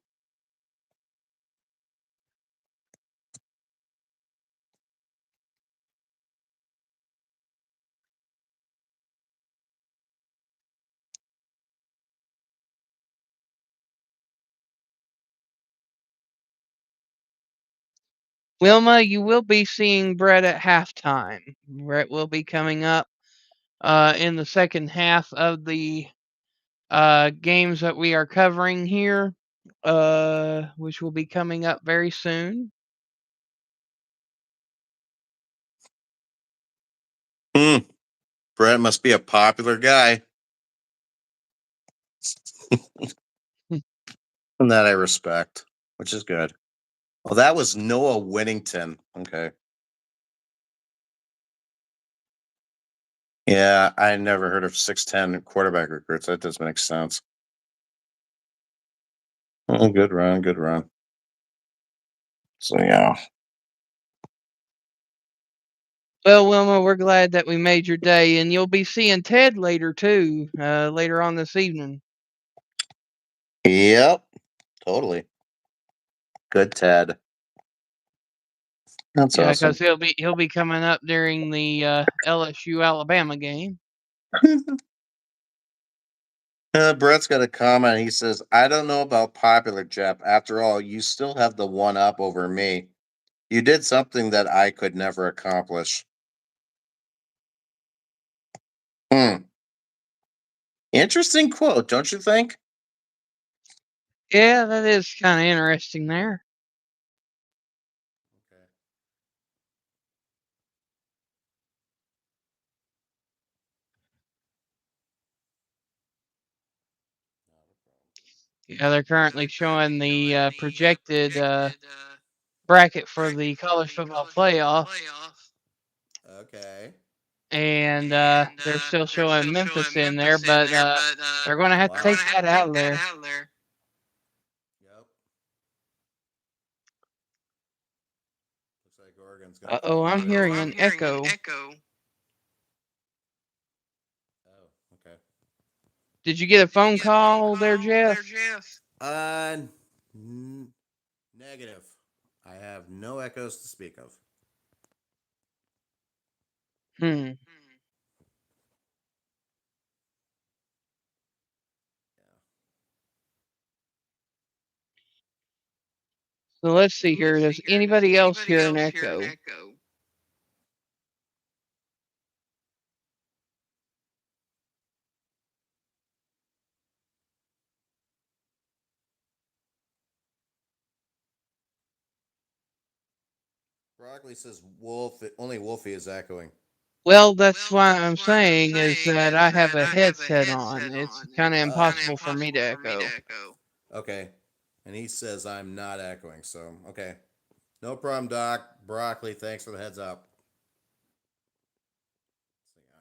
Wilma, you will be seeing Brett at halftime. Brett will be coming up in the second half of the games that we are covering here, which will be coming up very soon. Hmm. Brett must be a popular guy. And that I respect, which is good. Oh, that was Noah Whittington. Okay. Yeah, I never heard of 6'10" quarterback recruits. That does make sense. Oh, good run, good run. So yeah. Well, Wilma, we're glad that we made your day, and you'll be seeing Ted later too, later on this evening. Yep. Totally. Good Ted. That's Yeah, because awesome. he'll be coming up during the LSU Alabama game. Brett's got a comment. He says, "I don't know about popular, Jeff. After all, you still have the one up over me. You did something that I could never accomplish." Hmm. Interesting quote, don't you think? Yeah, that is kind of interesting there. Okay. Yeah, they're currently showing the projected bracket for the college football playoff, Okay. and they're still showing Memphis in there, but they're going to have to Wow. take that out of there. Yep. Looks like Oregon's gonna Uh-oh, fall I'm into. hearing an echo. Oh, okay. Did you get a phone call there, Jeff? Uh, negative. I have no echoes to speak of. Hmm. So let's see here. Does anybody else hear an echo? Broccoli says Wolf. Only Wolfie is echoing. Well, that's why I'm saying is that I have a headset on. It's kind of impossible for me to echo. Okay. And he says I'm not echoing, so okay. No problem, Doc. Broccoli, thanks for the heads up. So, yeah.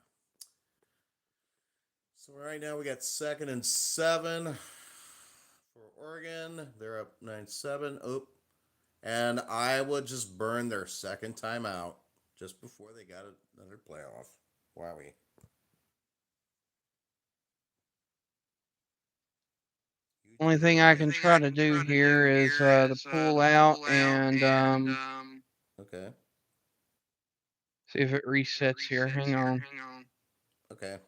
So right now we got 2nd and 7 for Oregon. They're up 9-7. Oop. And Iowa just burned their second timeout just before they got another playoff. Wowie. Only thing I can try to do here is to pull out and Okay. see if it resets here. Hang on. Okay.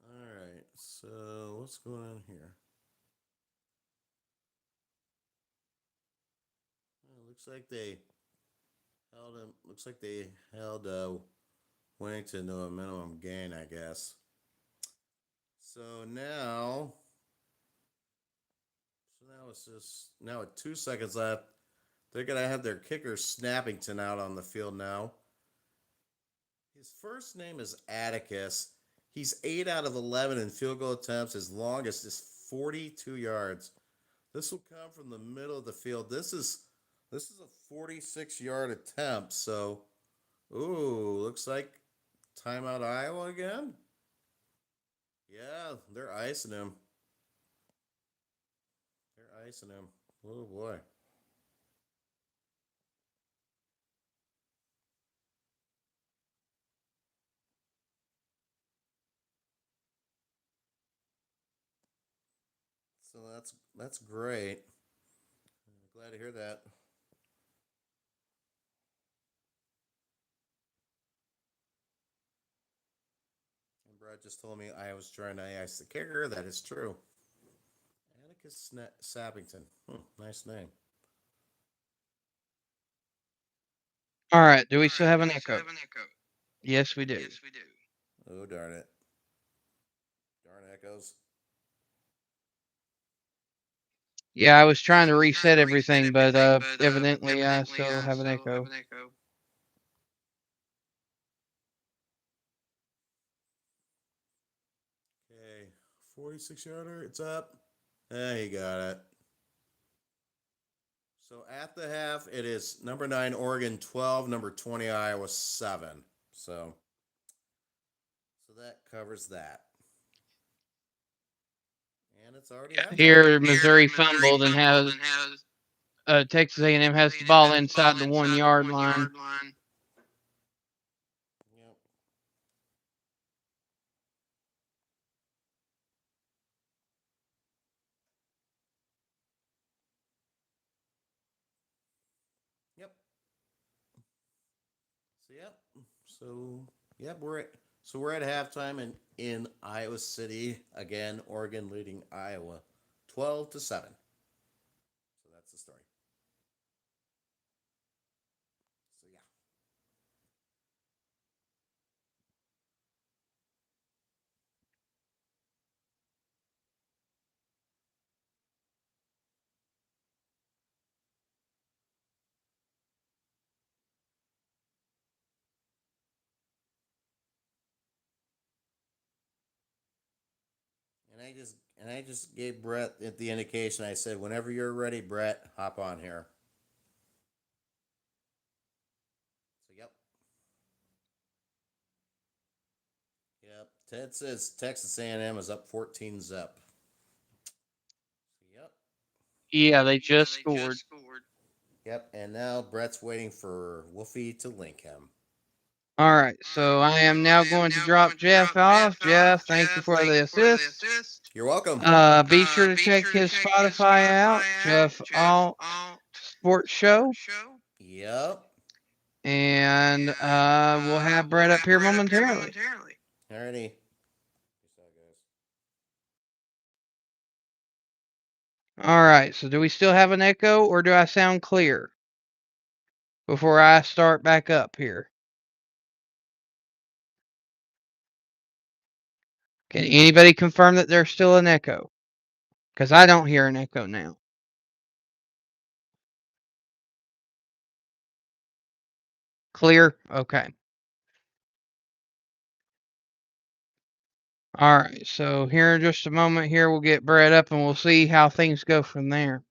All right. So what's going on here? Looks like they held him. Looks like they held Winnington to a minimum gain, I guess. So now, it's just now with 2 seconds left. They're gonna have their kicker Snappington out on the field now. His first name is Atticus. He's 8 out of 11 in field goal attempts. His longest is 42 yards. This will come from the middle of the field. This is a 46-yard attempt. So, ooh, looks like timeout Iowa again. Yeah, they're icing him. They're icing him. Oh boy. So that's great. Glad to hear that. And Brad just told me I was trying to ice the kicker. That is true. Atticus Sappington. Nice name. All right. Do we still have an echo? Yes, we do. Oh, darn it. Darn echoes. Yeah, I was trying to reset everything, but evidently I still have an echo. Okay. 46-yarder. It's up. He got it. So at the half, it is number 9 Oregon 12, number 20 Iowa 7. So that covers that. And it's already halftime. Here, Missouri fumbled and has Texas A&M has the ball inside the 1 yard line. Yep. Yep. We're at halftime in Iowa City again. Oregon leading Iowa 12-7. So that's the story. So yeah. And I just gave Brett the indication. I said, whenever you're ready, Brett, hop on here. So yep. Ted says Texas A&M is up 14-zip. Yep. Yeah, they just scored. Yep. And now Brett's waiting for Wolfie to link him. All right, so I am now going to drop Jeff off. Jeff, thank you for the assist. You're welcome. Be sure to check his Spotify out, Jeff Alt Sports Show, Yep. and we'll have Brett up here momentarily. Alrighty. All right, so do we still have an echo, or do I sound clear before I start back up here? Can anybody confirm that there's still an echo? Because I don't hear an echo now. Clear? Okay. All right, so here in just a moment here, we'll get Brett up and we'll see how things go from there.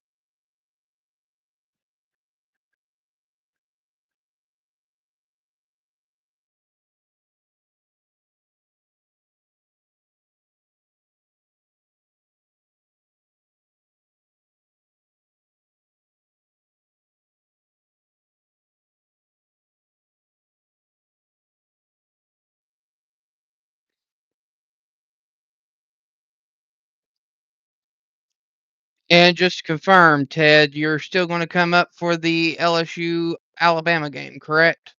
And just to confirm, Ted, you're still going to come up for the LSU Alabama game, correct?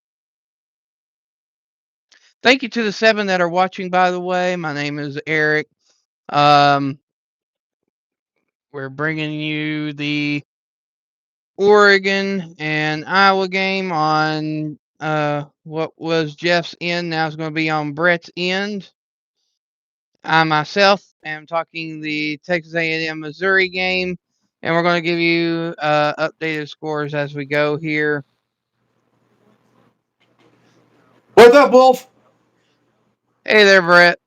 Thank you to the 7 that are watching, by the way. My name is Eric. Um, we're bringing you the Oregon and Iowa game on what was Jeff's end. Now it's going to be on Brett's end. I myself am talking the Texas A&M Missouri game, and we're going to give you updated scores as we go here. What's up, Wolf? Hey there, Brett.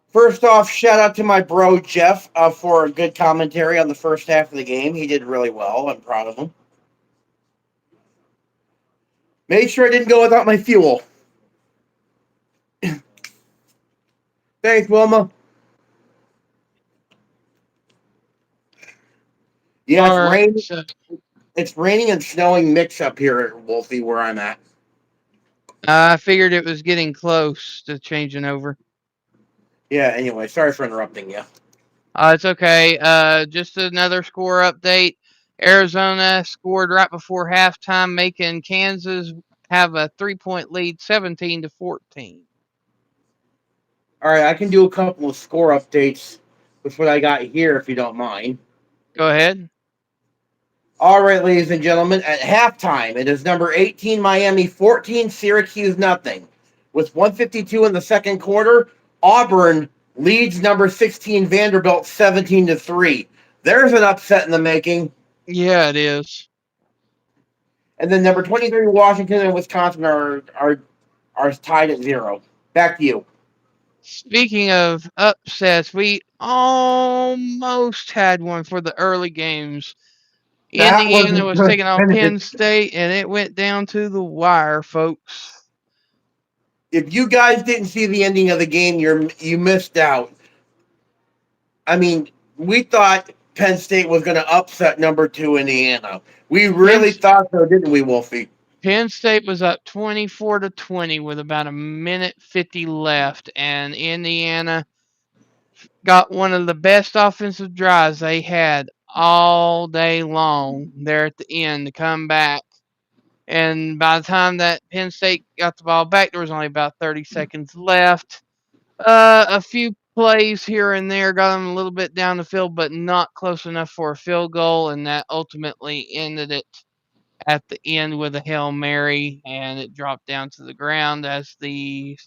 First off, shout out to my bro Jeff for a good commentary on the first half of the game. He did really well. I'm proud of him. Made sure I didn't go without my fuel. Thanks, Wilma. Yeah, All right. So It's raining and snowing mix up here at Wolfie, where I'm at. I figured it was getting close to changing over. Yeah. Anyway, sorry for interrupting you. It's okay. Just another score update. Arizona scored right before halftime, making Kansas have a 3-point lead, 17-14. All right, I can do a couple of score updates with what I got here, if you don't mind. Go ahead. All right, ladies and gentlemen, at halftime, it is number 18 Miami 14, Syracuse nothing. With 152 in the second quarter, Auburn leads number 16 Vanderbilt 17-3. There's an upset in the making. Yeah, it is. And then number 23 Washington and Wisconsin are tied at 0. Back to you. Speaking of upsets, we almost had one for the early games. That was a Indiana was good taking on Penn finish. State, and it went down to the wire, folks. If you guys didn't see the ending of the game, you missed out. I mean, we thought Penn State was going to upset number 2 Indiana. We Penn, really thought so, didn't we, Wolfie? Penn State was up 24-20 with about a minute 50 left, and Indiana got one of the best offensive drives they had all day long there at the end to come back. And by the time that Penn State got the ball back, there was only about 30 seconds left. A few plays here and there got them a little bit down the field, but not close enough for a field goal, and that ultimately ended it at the end with a Hail Mary, and it dropped down to the ground as the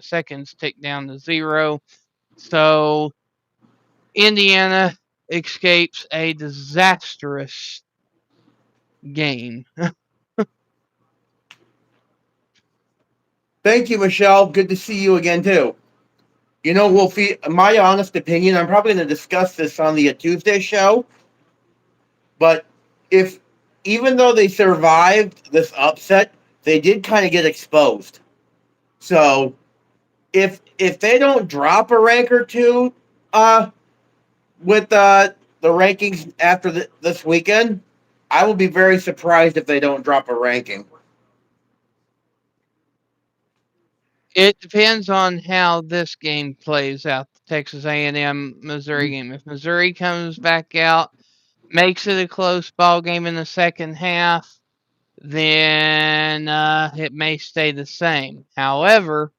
seconds ticked down to 0. So Indiana escapes a disastrous game. Thank you, Michelle. Good to see you again, too. You know, Wolfie, my honest opinion, I'm probably going to discuss this on the Tuesday show, but if even though they survived this upset, they did kind of get exposed. So if they don't drop a rank or two uh with the rankings after this weekend, I will be very surprised if they don't drop a ranking. It depends on how this game plays out, the Texas A&M Missouri game. If Missouri comes back out, makes it a close ball game in the second half, then it may stay the same. However,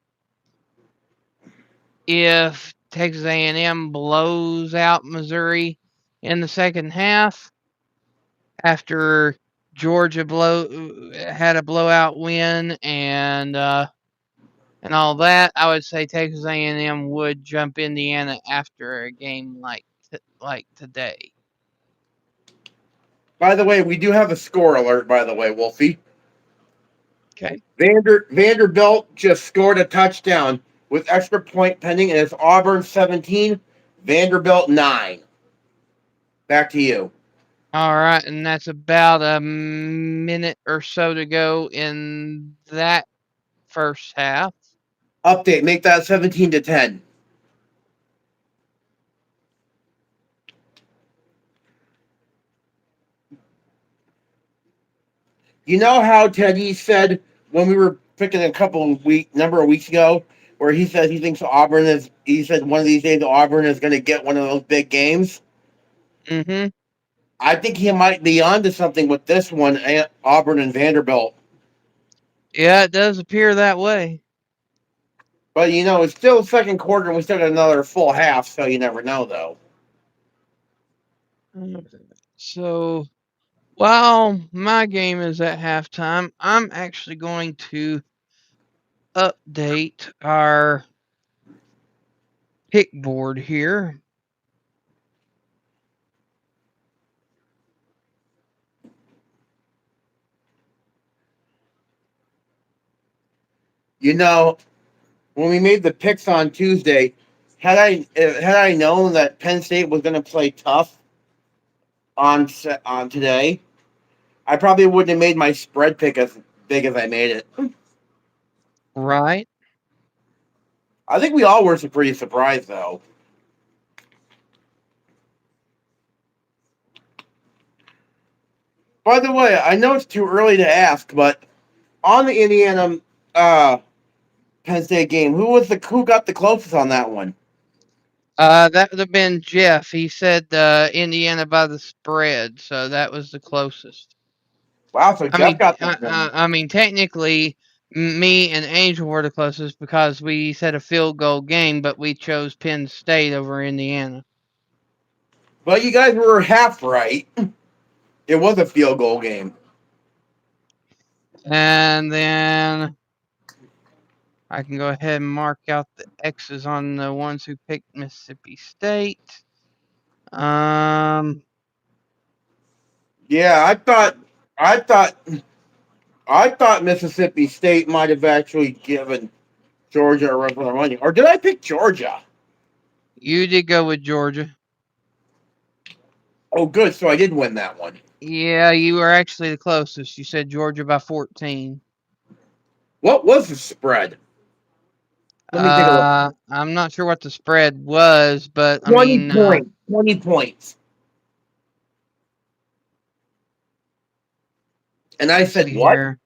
if Texas A&M blows out Missouri in the second half after Georgia had a blowout win and all that, I would say Texas A&M would jump Indiana after a game like today. By the way, we do have a score alert. By the way, Wolfie, Okay. Vanderbilt just scored a touchdown with extra point pending, and it's Auburn 17, Vanderbilt 9. Back to you. All right, and that's about a minute or so to go in that first half. Update: make that 17-10. You know how Teddy said when we were picking a number of weeks ago, where he said he thinks Auburn is. He said one of these days Auburn is going to get one of those big games. Mm-hmm. I think he might be onto something with this one, Auburn and Vanderbilt. Yeah, it does appear that way. But you know, it's still second quarter, and we still got another full half, so you never know, though. So while my game is at halftime, I'm actually going to update our pick board here. You know, when we made the picks on Tuesday, had I known that Penn State was going to play tough on today, I probably wouldn't have made my spread pick as big as I made it. Right. I think we all were pretty surprised, though. By the way, I know it's too early to ask, but on the Indiana Penn State game, who got the closest on that one? That would have been Jeff. He said Indiana by the spread, so that was the closest. Wow, so I Jeff mean, got this one. I mean, technically, me and Angel were the closest because we said a field goal game, but we chose Penn State over Indiana. But you guys were half right. It was a field goal game. And then I can go ahead and mark out the X's on the ones who picked Mississippi State. Um, Yeah, I thought I thought Mississippi State might have actually given Georgia a run for their money. Or did I pick Georgia? you did go with Georgia. Oh, good. So I did win that one. Yeah, you were actually the closest. You said Georgia by 14. What was the spread? Let me take a look. I'm not sure what the spread was, but I 20 mean, points. 20 points. And I let's said, see what? here.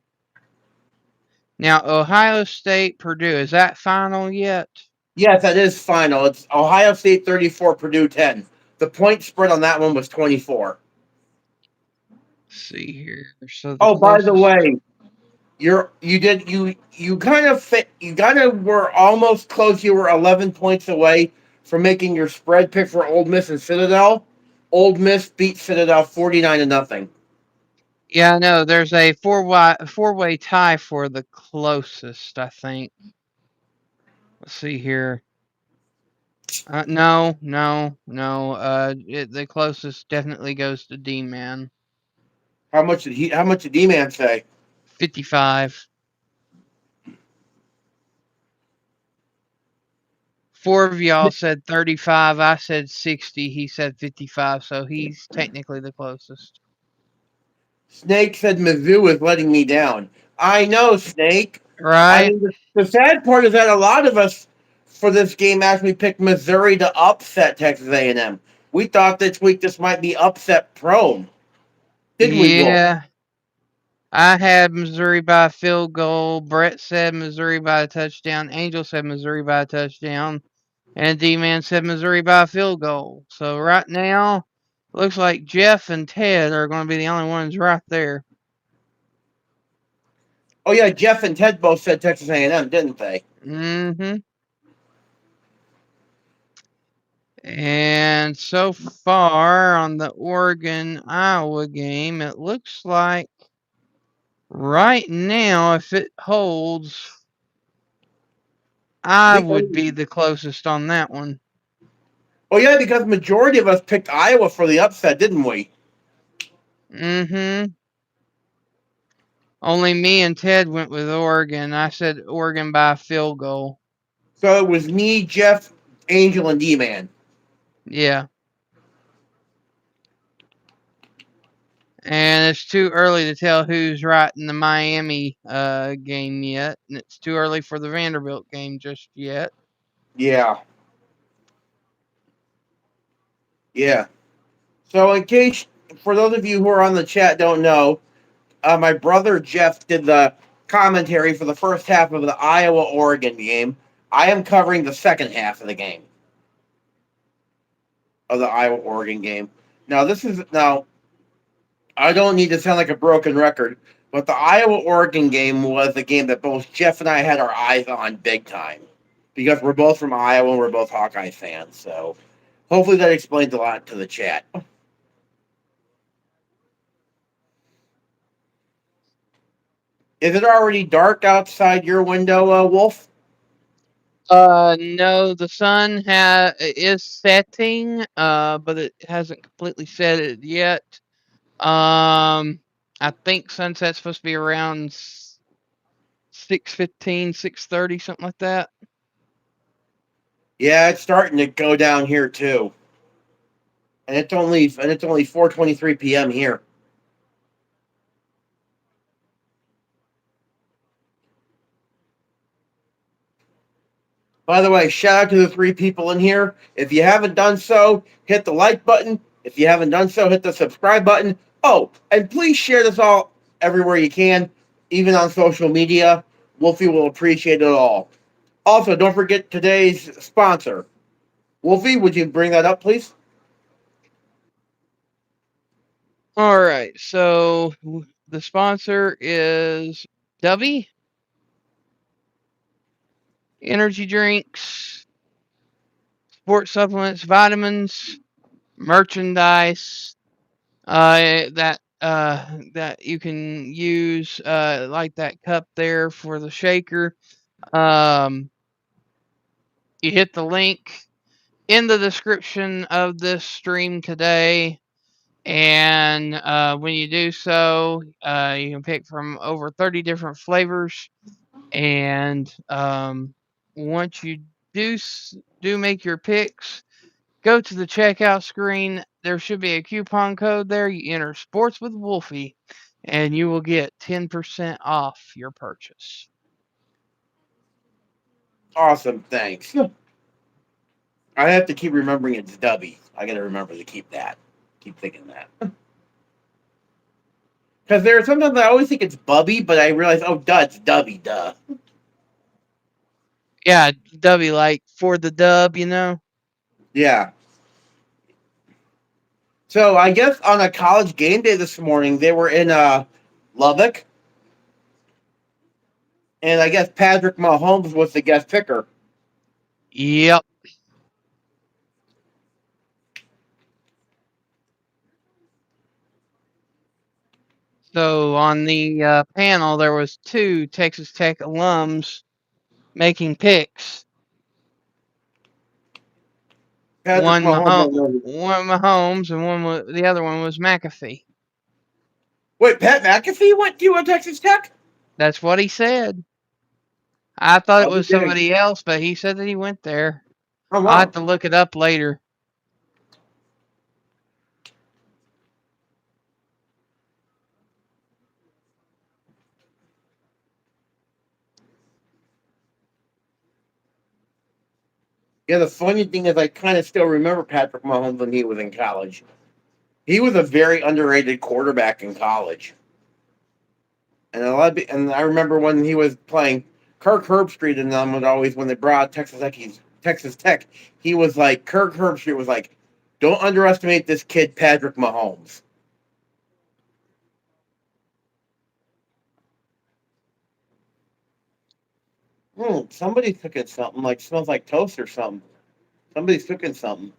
Now, Ohio State, Purdue, is that final yet? Yes, that is final. It's Ohio State 34, Purdue 10. The point spread on that one was 24. Let's see here. So the Oh, by the closest. way, you kind of were almost close. You were 11 points away from making your spread pick for Ole Miss and Citadel. Ole Miss beat Citadel 49-0. Yeah, no, there's a four-way tie for the closest, I think. Let's see here. No, no, no. The closest definitely goes to D-Man. How much did D-Man say? 55. Four of y'all said 35. I said 60. He said 55. So he's technically the closest. Snake said Mizzou is letting me down. I know, Snake. I Right? mean, the sad part is that a lot of us for this game actually picked Missouri to upset Texas A&M. We thought this week this might be upset prone, didn't we, Wolf? Yeah. I had Missouri by a field goal. Brett said Missouri by a touchdown. Angel said Missouri by a touchdown. And D-Man said Missouri by a field goal. So right now, looks like Jeff and Ted are going to be the only ones right there. Oh yeah, Jeff and Ted both said Texas A&M, didn't they? Mm-hmm. And so far on the Oregon-Iowa game, it looks like right now, if it holds, I would be the closest on that one. Oh yeah, because majority of us picked Iowa for the upset, didn't we? Mm-hmm. Only me and Ted went with Oregon. I said Oregon by a field goal. So it was me, Jeff, Angel, and D-Man. Yeah. And it's too early to tell who's right in the Miami game yet. And it's too early for the Vanderbilt game just yet. Yeah. Yeah. So in case, for those of you who are on the chat don't know, my brother Jeff did the commentary for the first half of the Iowa-Oregon game. I am covering the second half of the game. Of the Iowa-Oregon game. Now, I don't need to sound like a broken record, but the Iowa-Oregon game was a game that both Jeff and I had our eyes on big time. Because we're both from Iowa and we're both Hawkeye fans. So hopefully that explains a lot to the chat. Is it already dark outside your window, Wolf? No, the sun is setting, but it hasn't completely set it yet. I think sunset's supposed to be around 6:15, 6:30, something like that. Yeah, it's starting to go down here too. And it's only 4:23 p.m. here. By the way, shout out to the 3 people in here. If you haven't done so, hit the like button. If you haven't done so, hit the subscribe button. Oh, and please share this all everywhere you can, even on social media. Wolfie will appreciate it all. Also, don't forget today's sponsor. Wolfie, would you bring that up, please? All right, so the sponsor is Dovey energy drinks, sports supplements, vitamins, merchandise that you can use like that cup there for the shaker. Um, you hit the link in the description of this stream today. And when you do so, you can pick from over 30 different flavors. And once you do make your picks, go to the checkout screen. There should be a coupon code there. You enter Sports with Wolfie, and you will get 10% off your purchase. Awesome, thanks. I have to keep remembering it's Dubby. I got to remember to keep that. Keep thinking that. Because there are sometimes I always think it's Bubby, but I realize, oh, duh, it's Dubby, duh. Yeah, W like for the dub, you know. Yeah. So I guess on a college game day this morning, they were in Lubbock, and I guess Patrick Mahomes was the guest picker. Yep. So on the panel, there was two Texas Tech alums making picks. Patrick Mahomes. One Mahomes, and the other one was McAfee. Wait, Pat McAfee went to Texas Tech? That's what he said. I thought it I'll be was dang. somebody else, but he said that he went there. Oh I'll have wow. to look it up later. Yeah, the funny thing is, I kind of still remember Patrick Mahomes when he was in college. He was a very underrated quarterback in college, and and I remember when he was playing, Kirk Herbstreit and them would always when they brought Texas Tech, he was like Kirk Herbstreit was like, "Don't underestimate this kid, Patrick Mahomes." Somebody's cooking something like smells like toast or something. Somebody's cooking something.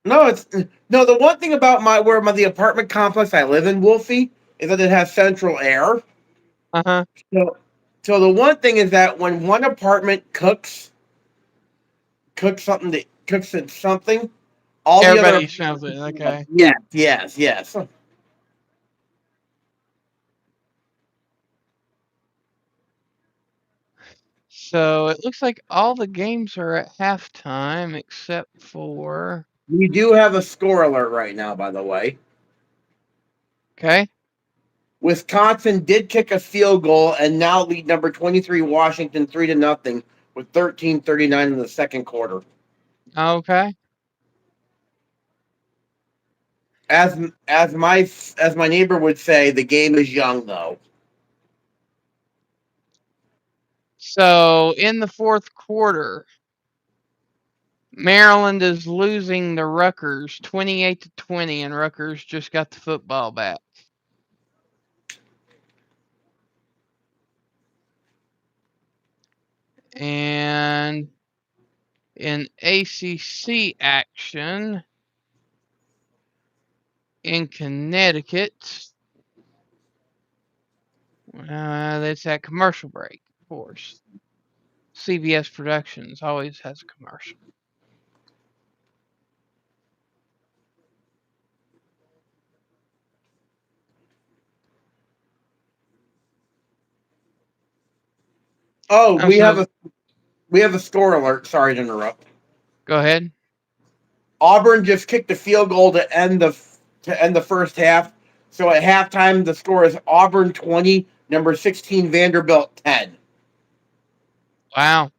No, it's no. The one thing about the apartment complex I live in, Wolfie, is that it has central air. Uh-huh. So, so the one thing is that when one apartment cooks something that cooks it something, all the other Everybody smells it. Okay. yes. So it looks like all the games are at halftime except for. We do have a score alert right now, by the way. Okay. Wisconsin did kick a field goal and now lead number 23 Washington 3-0 with 13:39 in the second quarter. Okay. As as my neighbor would say, the game is young though. So in the fourth quarter, Maryland is losing to Rutgers 28-20, and Rutgers just got the football back. And in ACC action in Connecticut, that's that commercial break, of course. CBS Productions always has a commercial. Oh, I'm so we have a score alert. Sorry to interrupt. Go ahead. Auburn just kicked a field goal to end the first half. So at halftime, the score is Auburn 20, number 16 Vanderbilt 10. Wow.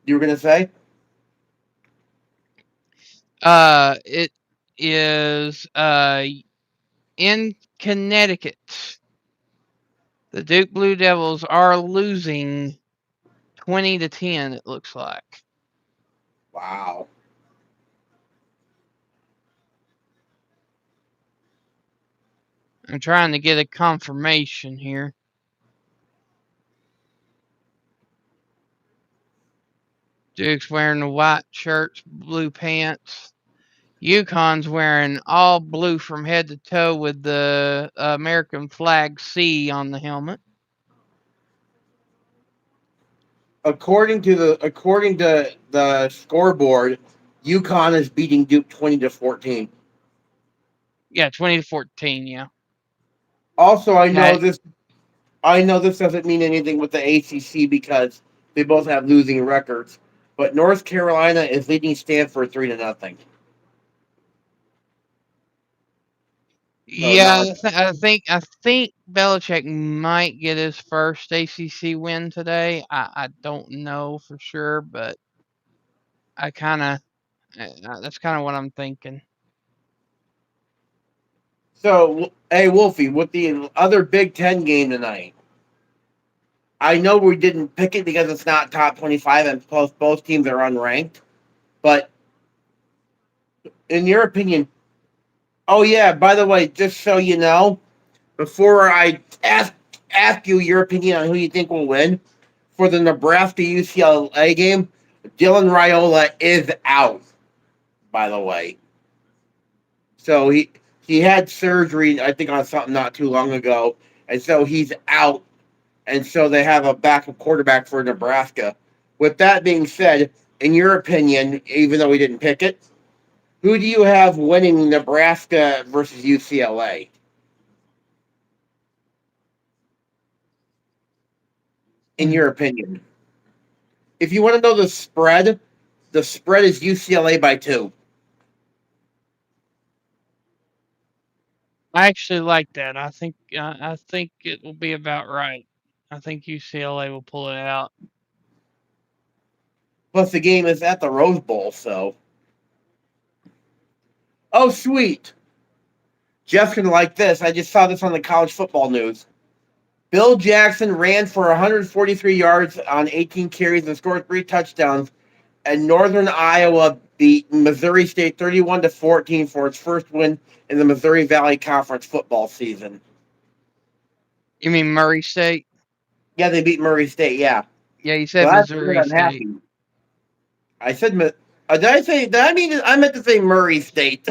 You were gonna say? It is in Connecticut. The Duke Blue Devils are losing 20-10, it looks like. Wow. I'm trying to get a confirmation here. Duke's wearing the white shirts, blue pants. UConn's wearing all blue from head to toe with the American flag C on the helmet. According to the scoreboard, UConn is beating Duke 20-14. Yeah, 20-14. Yeah. Also, Okay. I know this doesn't mean anything with the ACC because they both have losing records, but North Carolina is leading Stanford 3-0. So not Yeah, like I think Belichick might get his first ACC win today. I don't know for sure, but I kind of that's kind of what I'm thinking. so. Hey, Wolfie, with the other Big Ten game tonight, I know we didn't pick it because it's not top 25 and plus both teams are unranked. But in your opinion, oh yeah, by the way, just so you know, before I ask you your opinion on who you think will win for the Nebraska UCLA game, Dylan Raiola is out. By the way, so he had surgery, I think, on something not too long ago, and so he's out. And so they have a backup quarterback for Nebraska. With that being said, in your opinion, even though we didn't pick it, who do you have winning Nebraska versus UCLA? In Mm. your opinion, If you want to know the spread is UCLA by 2. I actually like that. I think it will be about right. I think UCLA will pull it out. Plus, the game is at the Rose Bowl, so. Oh, sweet. Jeff's going to like this. I just saw this on the college football news. Bill Jackson ran for 143 yards on 18 carries and scored 3 touchdowns, and Northern Iowa beat Missouri State 31-14 for its first win in the Missouri Valley Conference football season. You mean Murray State? Yeah, they beat Murray State, yeah. Yeah, you So said that's good. Missouri I'm State. happy. I said, did I say, did I mean, I meant to say Murray State.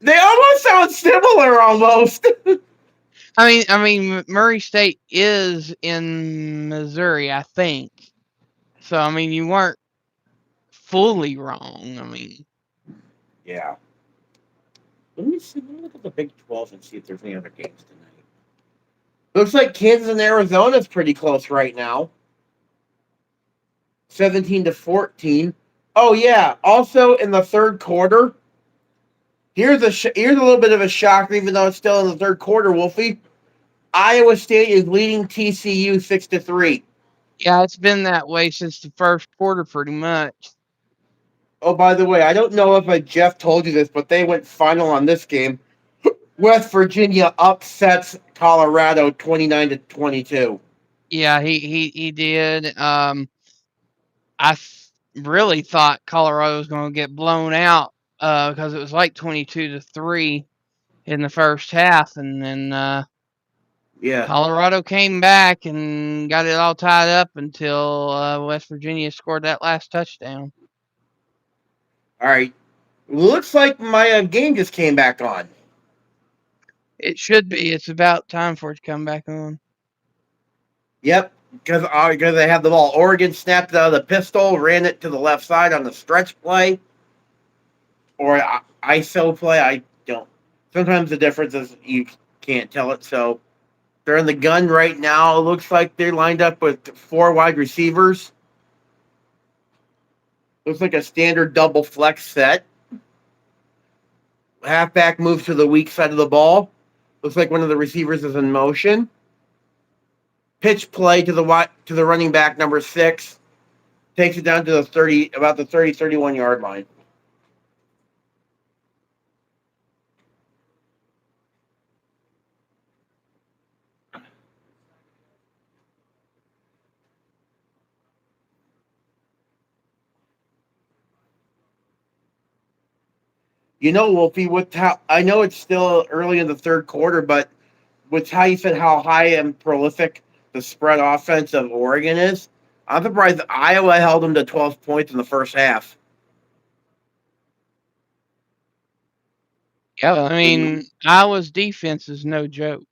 They almost sound similar, almost. Murray State is in Missouri, I think. So I mean, you weren't fully wrong. Yeah. Let me see. Let me look at the Big 12 and see if there's any other games tonight. Looks like Kansas and Arizona is pretty close right now. 17-14. Oh yeah. Also in the third quarter, here's a little bit of a shocker, even though it's still in the third quarter. Wolfie, Iowa State is leading TCU 6-3. Yeah, it's been that way since the first quarter, pretty much. Oh, by the way, I don't know if Jeff told you this, but they went final on this game. West Virginia upsets Colorado 29-22. Yeah, he did. Really thought Colorado was going to get blown out because it was like 22-3 in the first half, and then Yeah. Colorado came back and got it all tied up until West Virginia scored that last touchdown. All right. Looks like my game just came back on. It should be. It's about time for it to come back on. Yep, because they have the ball. Oregon snapped it out of the pistol, ran it to the left side on the stretch play or ISO play. I don't. Sometimes the difference is you can't tell it. So they're in the gun right now. It looks like they're lined up with 4 wide receivers. Looks like a standard double flex set. Halfback moves to the weak side of the ball. Looks like one of the receivers is in motion. Pitch play to the running back number 6. Takes it down to the 31 yard line. You know, Wolfie, I know it's still early in the third quarter, but with how you said how high and prolific the spread offense of Oregon is, I'm surprised Iowa held them to 12 points in the first half. Yeah, Iowa's defense is no joke.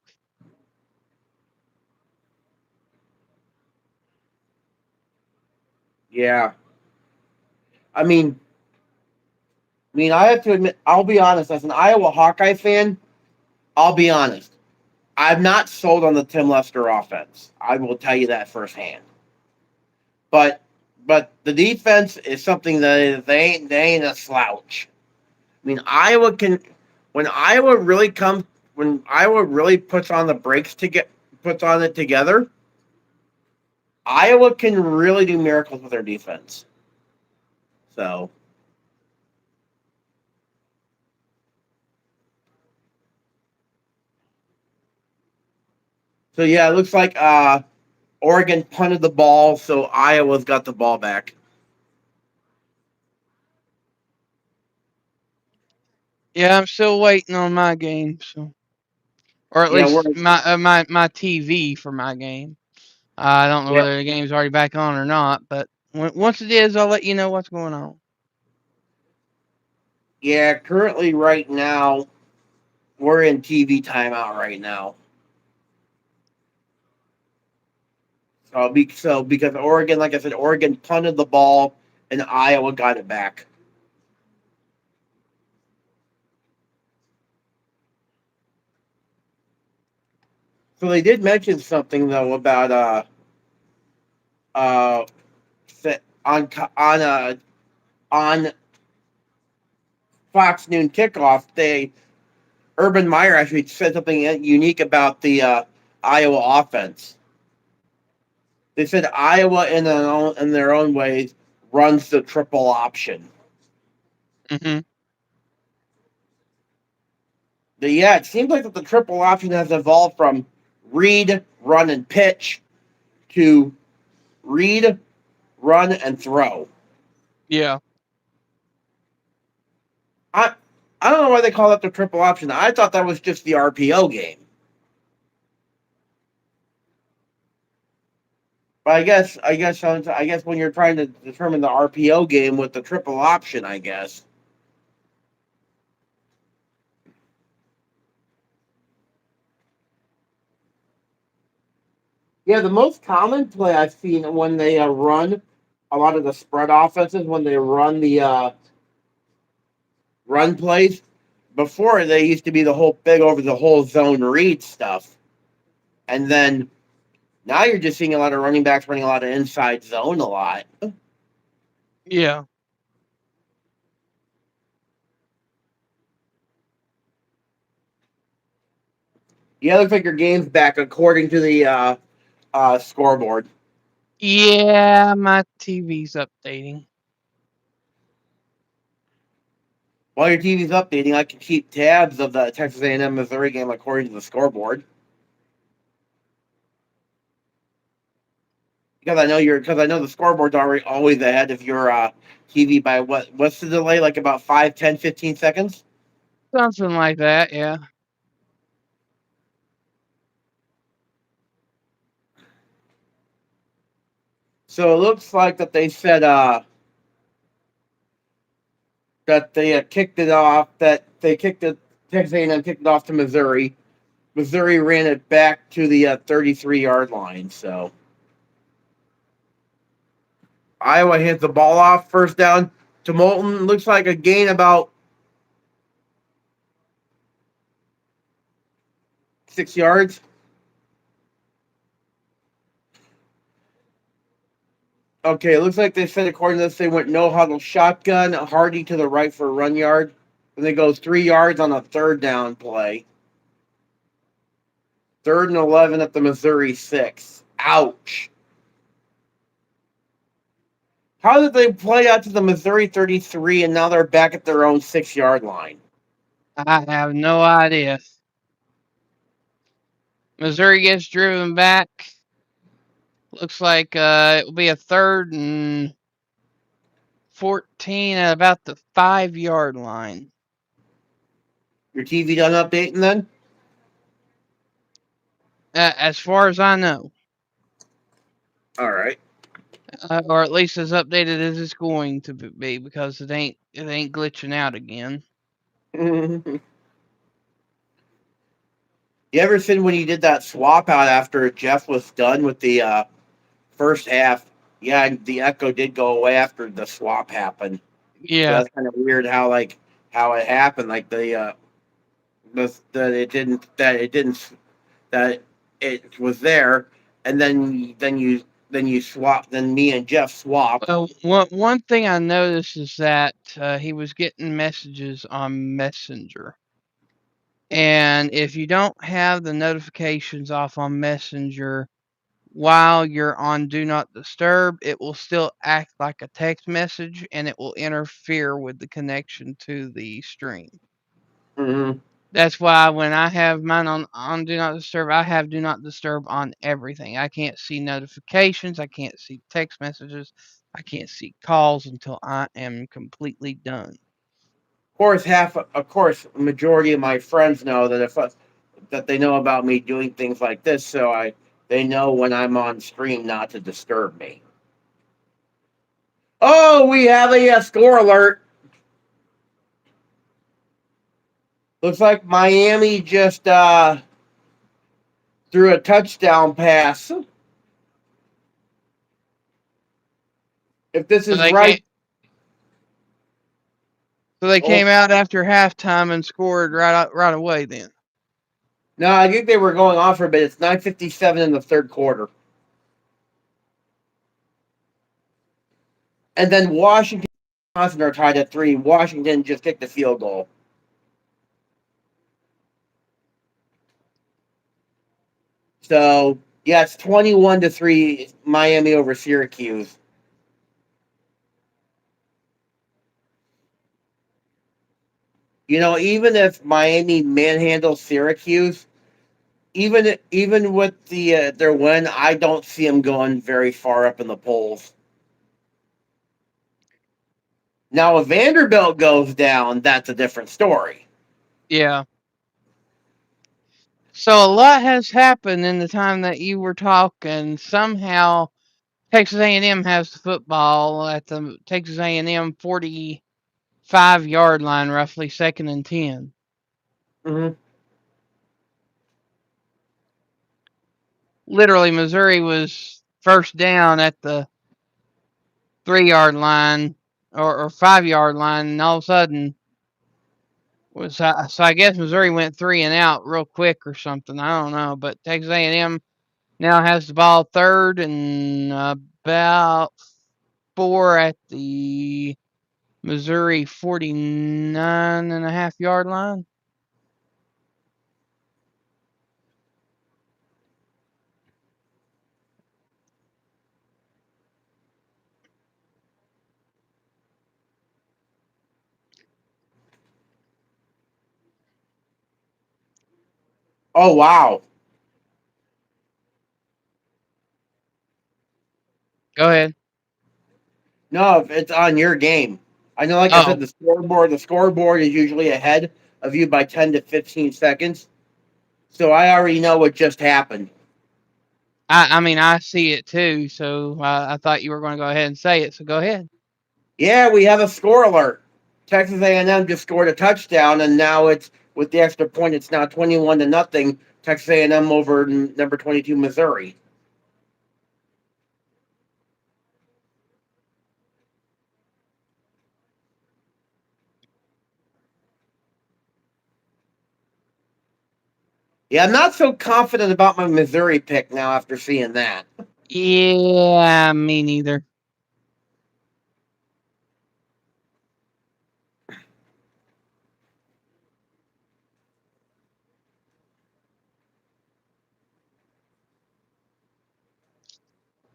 Yeah. I mean, I have to admit, I'll be honest, as an Iowa Hawkeye fan, I'll be honest. I'm not sold on the Tim Lester offense. I will tell you that firsthand. But the defense is something that they ain't a slouch. I mean, Iowa can when Iowa really comes when Iowa really puts on the brakes puts on it together. Iowa can really do miracles with their defense. So yeah, it looks like Oregon punted the ball, so Iowa's got the ball back. Yeah, I'm still waiting on my game, or at Yeah, we're least my TV for my game. I don't know yeah, whether the game's already back on or not, but once it is, I'll let you know what's going on. yeah. Currently, right now, we're in TV timeout right now. So because Oregon, like I said, Oregon punted the ball and Iowa got it back. So they did mention something though about uh, on on Fox Noon Kickoff, Urban Meyer actually said something unique about the Iowa offense. They said Iowa, in their own ways, runs the triple option. Mm-hmm. Yeah, it seems like that the triple option has evolved from read, run, and pitch to read, run, and throw. Yeah. I I don't know why they call that the triple option. I thought that was just the RPO game. But I guess when you're trying to determine the RPO game with the triple option, I guess. Yeah, the most common play I've seen when they run a lot of the spread offenses, when they run the run plays, before they used to be the whole big over the whole zone read stuff. And then now you're just seeing a lot of running backs running a lot of inside zone a lot. Yeah. Yeah, it looks like your game's back according to the scoreboard. Yeah, my TV's updating. While your TV's updating, I can keep tabs of the Texas A&M Missouri game according to the scoreboard. Because I know the scoreboard's already always ahead of your TV by what's the delay, like about 5, 10, 15 seconds. Something like that, yeah. So it looks like that they said that they kicked it off, that they kicked it, Texas A&M kicked it off to Missouri. Missouri ran it back to the 33-yard line. So Iowa hit the ball off, first down to Moulton. Looks like a gain about 6 yards. Okay, it looks like they said according to this, they went no huddle shotgun, Hardy to the right for a run yard. And they go 3 yards on a third down play. 3rd and 11 at the Missouri 6. Ouch. How did they play out to the Missouri 33 and now they're back at their own 6-yard line? I have no idea. Missouri gets driven back. Looks like it will be a 3rd and 14 at about the 5-yard line. Your TV done updating then? As far as I know. All right. Or at least as updated as it's going to be, because it ain't glitching out again. You ever seen when you did that swap out after Jeff was done with the first half? Yeah, the echo did go away after the swap happened. So Yeah. that's kind of weird how it happened. Like that it was there, and then you swap. Then me and Jeff swapped. Well, one thing I noticed is that he was getting messages on Messenger. And if you don't have the notifications off on Messenger while you're on Do Not Disturb, it will still act like a text message and it will interfere with the connection to the stream. Mm-hmm. That's why when I have mine on Do Not Disturb, I have Do Not Disturb on everything. I can't see notifications. I can't see text messages. I can't see calls until I am completely done. Of course, majority of my friends know that that they know about me doing things like this, so they know when I'm on stream not to disturb me. Oh, we have a score alert. Looks like Miami just threw a touchdown pass. If this So is they can't. right, So they oh came out after halftime and scored right away. Then no, I think they were going off for a bit. It's 9:57 in the third quarter. And then Washington and Wisconsin are tied at 3. Washington just kicked the field goal. So yeah, it's 21-3 Miami over Syracuse. Even if Miami manhandles Syracuse, even with their win, I don't see them going very far up in the polls. Now, if Vanderbilt goes down, that's a different story. Yeah. So a lot has happened in the time that you were talking. Somehow Texas A&M has the football at the Texas A&M 45-yard line, roughly, 2nd and 10. Mm-hmm. Literally, Missouri was first down at the 3-yard line or 5-yard line, and all of a sudden so I guess Missouri went 3 and out real quick or something. I don't know, but Texas A&M now has the ball 3rd and about 4 at the Missouri 49.5-yard line. Oh wow! Go ahead. No, if it's on your game. I know, like I said, Oh, the scoreboard is usually ahead of you by 10 to 15 seconds. So I already know what just happened. I mean, I see it too, so I thought you were going to go ahead and say it, so go ahead. Yeah, we have a score alert. Texas A&M just scored a touchdown, and now it's with the extra point. It's now 21-0. Texas A&M over number 22 Missouri. Yeah, I'm not so confident about my Missouri pick now after seeing that. Yeah, me neither.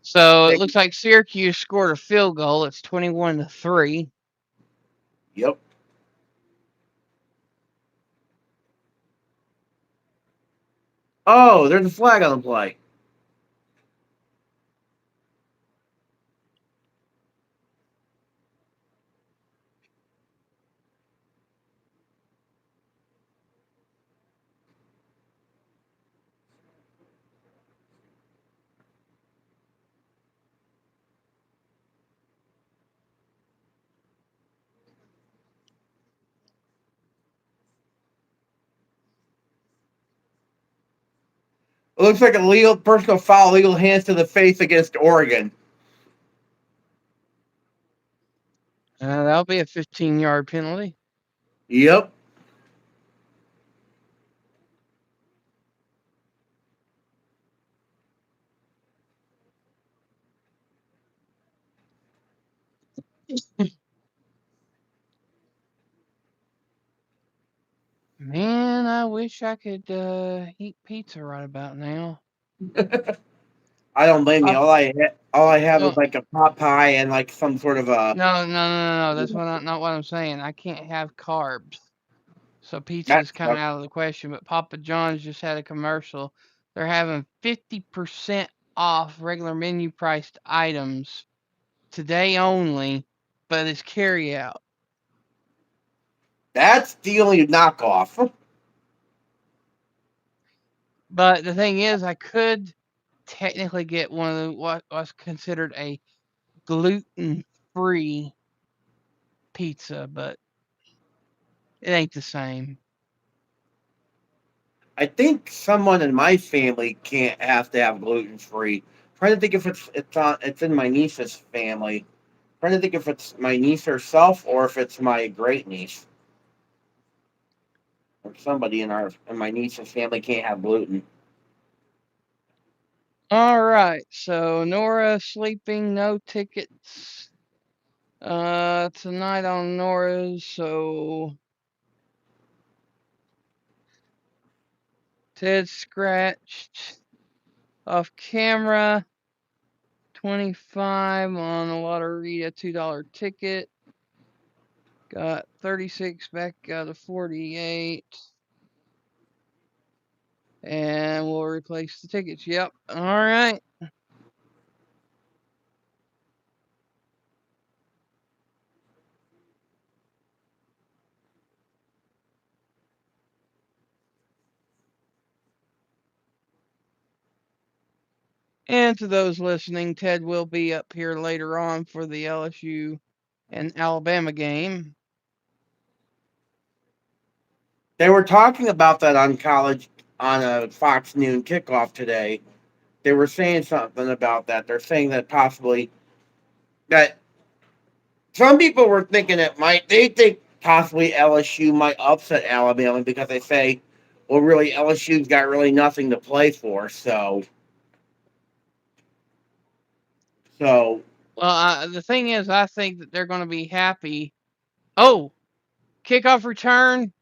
So it looks like Syracuse scored a field goal. It's 21-3. Yep. Oh, there's a flag on the play. It looks like a legal personal foul, legal hands to the face against Oregon. That'll be a 15-yard penalty. Yep. Man, I wish I could eat pizza right about now. I don't blame you. Pop, All I have is no, like a pot pie and like some sort of a. no. That's not what I'm saying. I can't have carbs, so That pizza's kind of sucks. out of the question. But Papa John's just had a commercial. They're having 50% off regular menu priced items today only, but it's carry out. That's the only knockoff. But the thing is, I could technically get one of what was considered a gluten-free pizza, but it ain't the same. I think someone in my family can't have to have gluten free. Trying to think if it's in my niece's family. Trying to think if it's my niece herself or if it's my great niece or somebody in my niece's family can't have gluten. All right, so Nora sleeping, no tickets. Tonight on Nora's, so Ted scratched off camera 25 on a lottery, a $2 ticket. Got 36 back out of 48. And we'll replace the tickets. Yep. All right. And to those listening, Ted will be up here later on for the LSU and Alabama game. They were talking about that on a Fox Noon kickoff today. They were saying something about that. They're saying that possibly that some people were thinking they think possibly LSU might upset Alabama because they say, well, really LSU's got really nothing to play for. So Well, the thing is, I think that they're going to be happy. Oh, kickoff return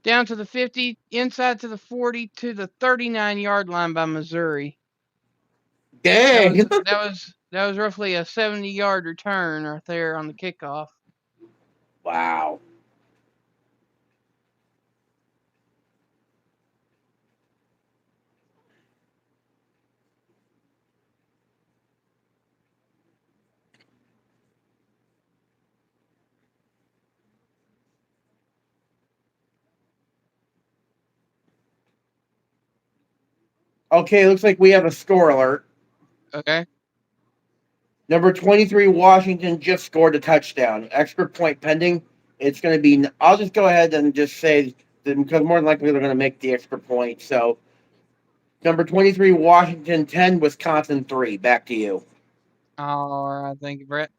down to the 50, inside to the 40, to the 39-yard line by Missouri. dang. That was roughly a 70-yard return right there on the kickoff. Wow. Okay, looks like we have a score alert. Okay. Number 23, Washington just scored a touchdown. Extra point pending. It's going to be, I'll just go ahead and just say, because more than likely they're going to make the extra point. So, number 23, Washington 10, Wisconsin 3. Back to you. All right. Thank you, Brett.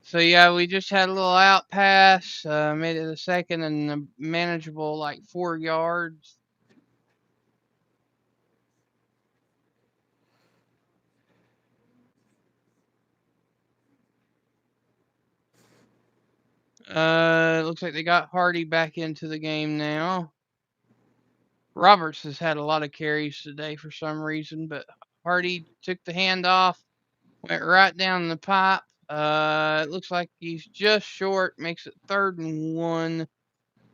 So, yeah, we just had a little out pass, made it a second and a manageable, like 4 yards. It looks like they got Hardy back into the game now. Roberts has had a lot of carries today for some reason, but Hardy took the handoff, went right down the pipe. It looks like he's just short, makes it 3rd and 1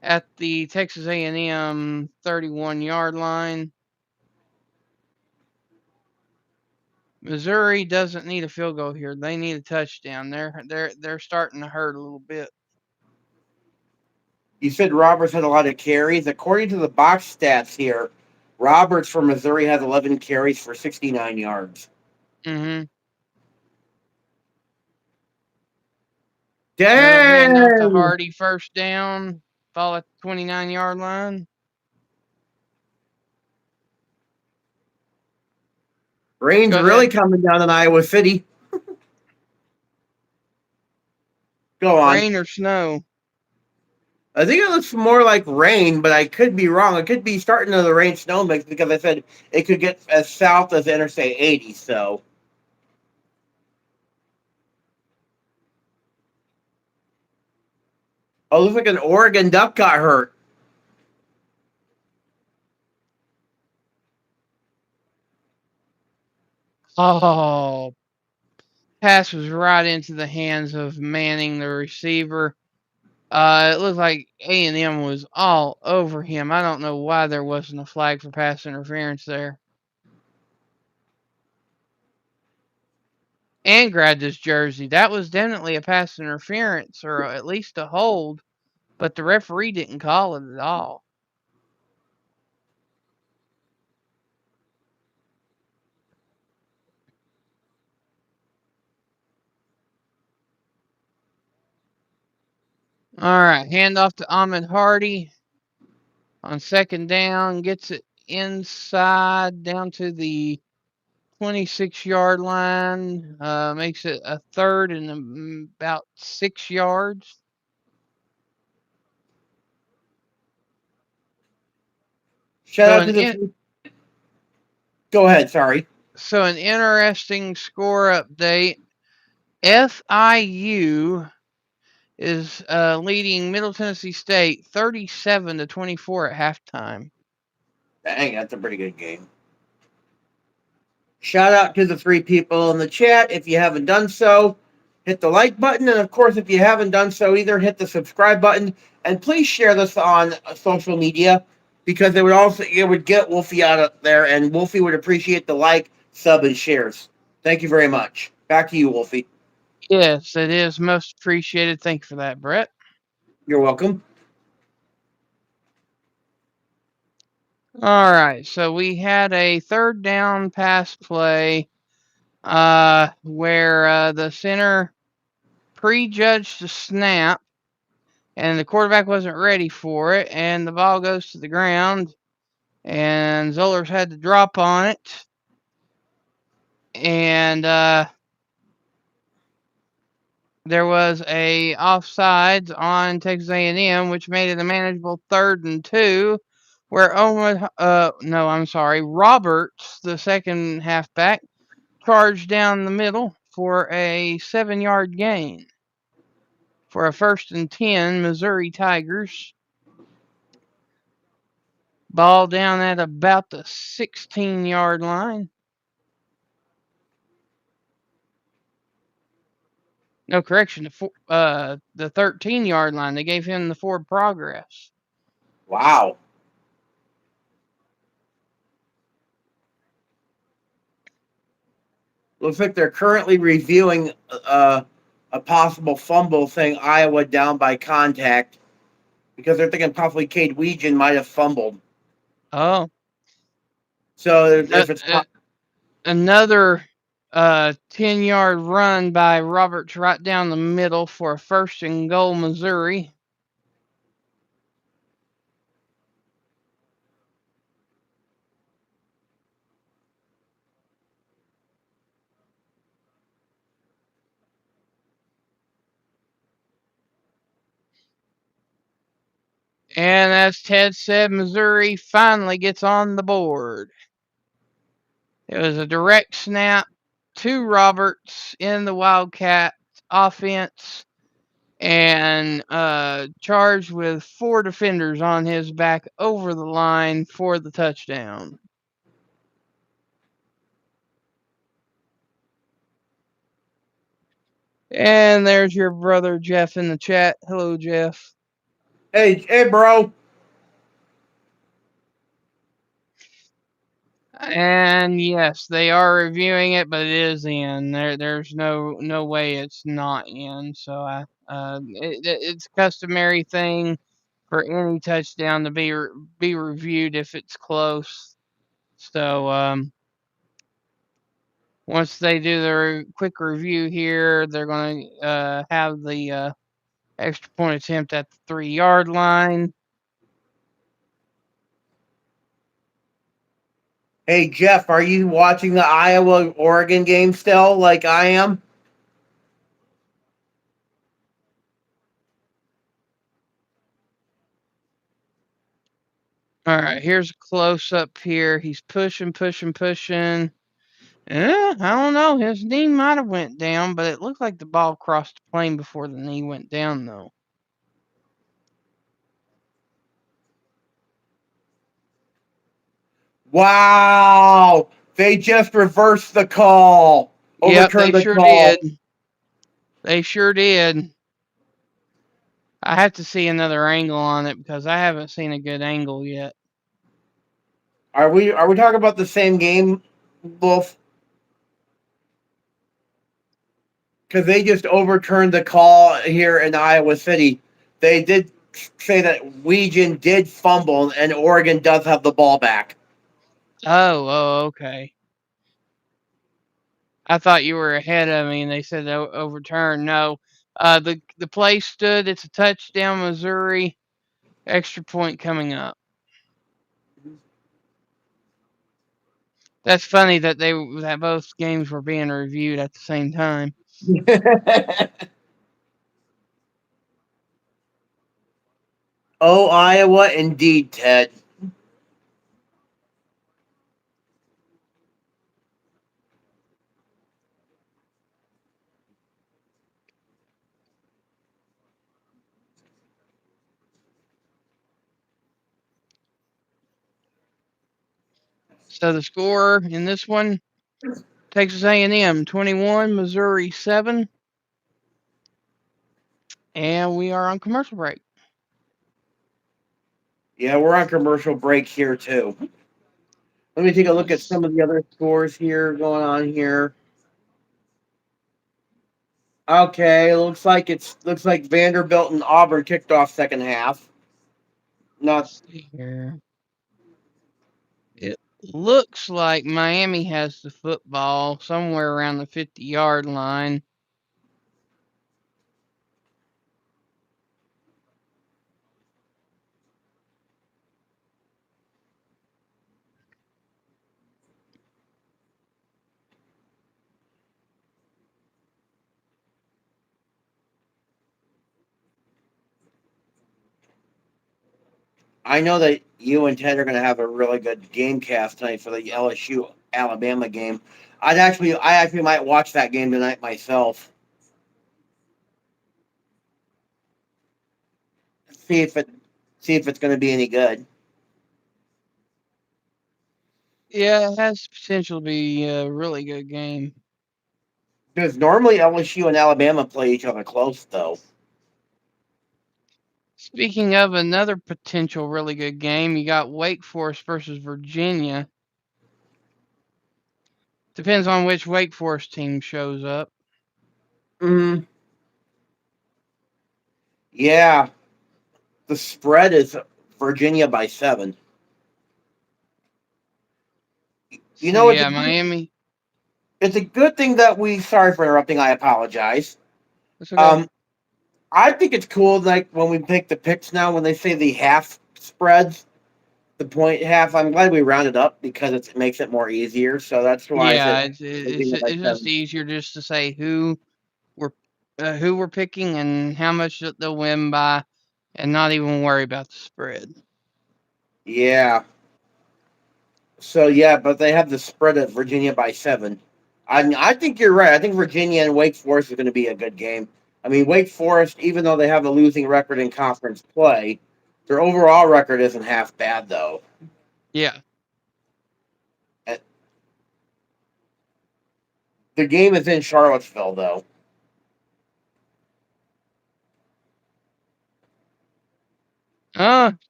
at the Texas A&M 31-yard line. Missouri doesn't need a field goal here. They need a touchdown. They're starting to hurt a little bit. You said Roberts had a lot of carries. According to the box stats here, Roberts for Missouri has 11 carries for 69 yards. Mm-hmm. Another handoff to Dang! Hardy, 1st down, ball at the 29-yard line. Rain's Go really ahead. coming down in Iowa City. Go on. Rain or snow? I think it looks more like rain, but I could be wrong. It could be starting to the rain snow mix because I said it could get as south as Interstate 80. So, oh, looks like an Oregon Duck got hurt. Oh, pass was right into the hands of Manning, the receiver. It looked like A&M was all over him. I don't know why there wasn't a flag for pass interference there. And grabbed his jersey. That was definitely a pass interference or at least a hold, but the referee didn't call it at all. All right, handoff to Ahmed Hardy on 2nd down, gets it inside down to the 26-yard line, makes it a 3rd and about 6 yards. Shout out to the. Go ahead. Sorry. So an interesting score update. FIU is leading Middle Tennessee State 37-24 at halftime. Dang, that's a pretty good game. Shout out to the 3 people in the chat. If you haven't done so, hit the like button. And of course, if you haven't done so either, hit the subscribe button. And please share this on social media because it would get Wolfie out there, and Wolfie would appreciate the like, sub, and shares. Thank you very much. Back to you, Wolfie. Yes, it is most appreciated. Thank you for that, Brett. You're welcome. All right, so we had a third down pass play where the center prejudged the snap and the quarterback wasn't ready for it, and the ball goes to the ground, and Zollers had to drop on it, and there was a offsides on Texas A&M, which made it a manageable 3rd and 2, where Roberts, the second halfback, charged down the middle for a 7-yard gain for a 1st and 10 Missouri Tigers. Ball down at about the 16-yard line. No, correction, the 13-yard line. They gave him the forward progress. Wow. Looks like they're currently reviewing a possible fumble, saying Iowa down by contact, because they're thinking possibly Cade Weegan might have fumbled. Oh. So if it's another 10-yard run by Roberts right down the middle for a 1st and goal, Missouri. And as Ted said, Missouri finally gets on the board. It was a direct snap to Roberts in the Wildcat offense and charged with 4 defenders on his back over the line for the touchdown. And there's your brother Jeff in the chat. Hello, Jeff. Hey, bro. And yes, they are reviewing it, but it is in. There's no way it's not in. So it's a customary thing for any touchdown to be reviewed if it's close. So once they do their quick review here, they're going to have the extra point attempt at the 3-yard line. Hey, Jeff, are you watching the Iowa-Oregon game still, like I am? All right, here's a close up here. He's pushing. I don't know. His knee might have went down, but it looked like the ball crossed the plane before the knee went down, though. Wow. They just reversed the call. Yep, they Overturned the sure call. did. They sure did. I have to see another angle on it because I haven't seen a good angle yet. Are we talking about the same game, Wolf? Because they just overturned the call here in Iowa City. They did say that Weegan did fumble and Oregon does have the ball back. Oh, okay. I thought you were ahead of me, and they said overturned. No, the play stood. It's a touchdown, Missouri. Extra point coming up. That's funny that that both games were being reviewed at the same time. Oh, Iowa, indeed, Ted. So the score in this one, Texas A&M 21, Missouri 7, and we are on commercial break. Yeah, we're on commercial break here too. Let me take a look at Let's, some of the other scores here going on here. Okay, looks like Vanderbilt and Auburn kicked off second half. Not let's see here. It looks like Miami has the football somewhere around the 50-yard line. I know that you and Ted are going to have a really good GameCast tonight for the LSU Alabama game. I actually might watch that game tonight myself. See if it see if it's going to be any good. Yeah, it has potential to be a really good game. Because normally LSU and Alabama play each other close, though. Speaking of another potential really good game, you got Wake Forest versus Virginia. Depends on which Wake Forest team shows up. Mm, yeah, the spread is Virginia by 7. You So know, yeah, Miami. it's a good thing that we. Sorry for interrupting. I apologize. That's okay. Um, I think it's cool, like when we make the picks now, when they say the half spreads, the point half. I'm glad we rounded up because it makes it more easier. So that's why I Yeah, said it's Virginia by it's just 7. easier just to say we're who we're picking and how much they'll win by, and not even worry about the spread. Yeah. So yeah, but they have the spread at Virginia by 7. I think you're right. I think Virginia and Wake Forest is going to be a good game. I mean, Wake Forest, even though they have a losing record in conference play, their overall record isn't half bad though. Yeah. Uh, The game is in Charlottesville though.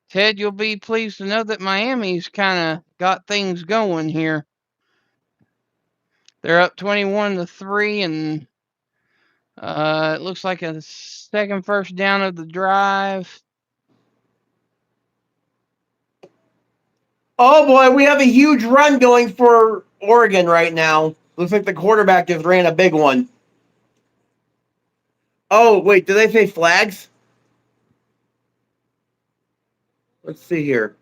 Ted, you'll be pleased to know that Miami's kind of got things going here. They're up 21-3, and it looks like a second first down of the drive. Oh boy, we have a huge run going for Oregon right now. Looks like the quarterback just ran a big one. Oh wait, did they say flags? Let's see here.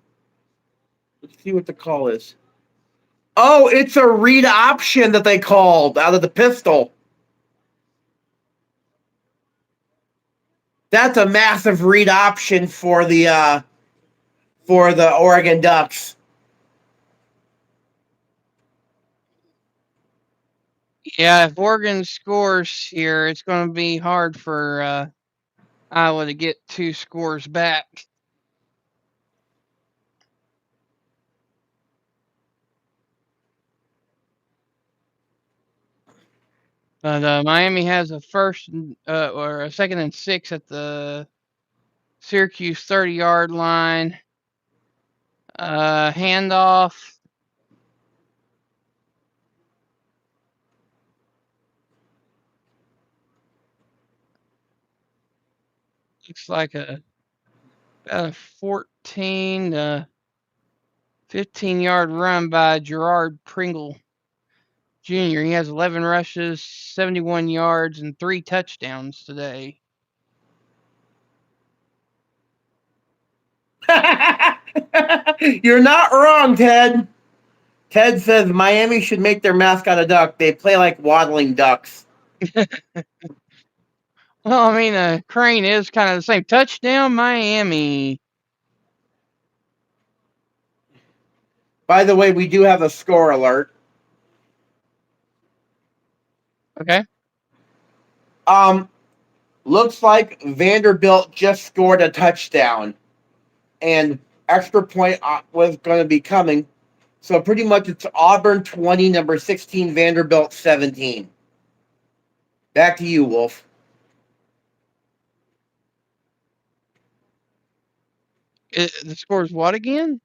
Let's see what the call is. Oh, it's a read option that they called out of the pistol. That's a massive read option for the Oregon Ducks. Yeah, if Oregon scores here, it's going to be hard for Iowa to get 2 scores back. But Miami has a first or a second and 6 at the Syracuse 30-yard line. Handoff. Looks like about a 14 to 15-yard run by Gerard Pringle Jr. He has 11 rushes, 71 yards, and 3 touchdowns today. You're not wrong, Ted. Ted says Miami should make their mascot a duck. They play like waddling ducks. Well, I mean, Crane is kind of the same. Touchdown, Miami. By the way, we do have a score alert. Okay. Looks like Vanderbilt just scored a touchdown, and extra point was going to be coming. So pretty much it's Auburn 20, number 16, Vanderbilt 17. Back to you, Wolf. The score is what again?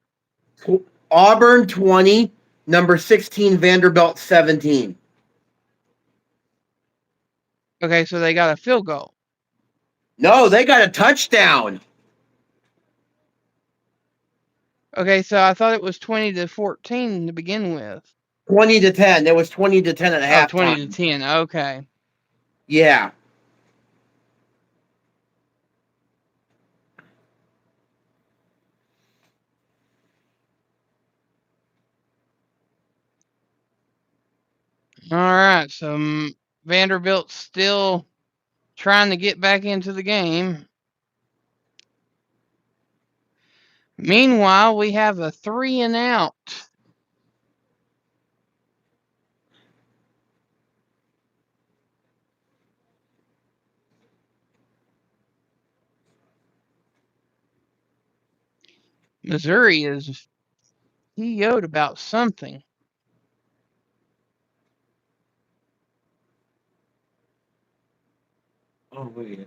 Auburn 20, number 16, Vanderbilt 17. Okay, so they got a field goal. No, they got a touchdown. Okay, so I thought it was 20-14 to begin with. 20 to 10. It was 20 to 10 at Oh, 20 to halftime. 10. Okay. Yeah. All right. So Vanderbilt's still trying to get back into the game. Meanwhile, we have a 3 and out. Missouri is PO'd about something. Oh, wait.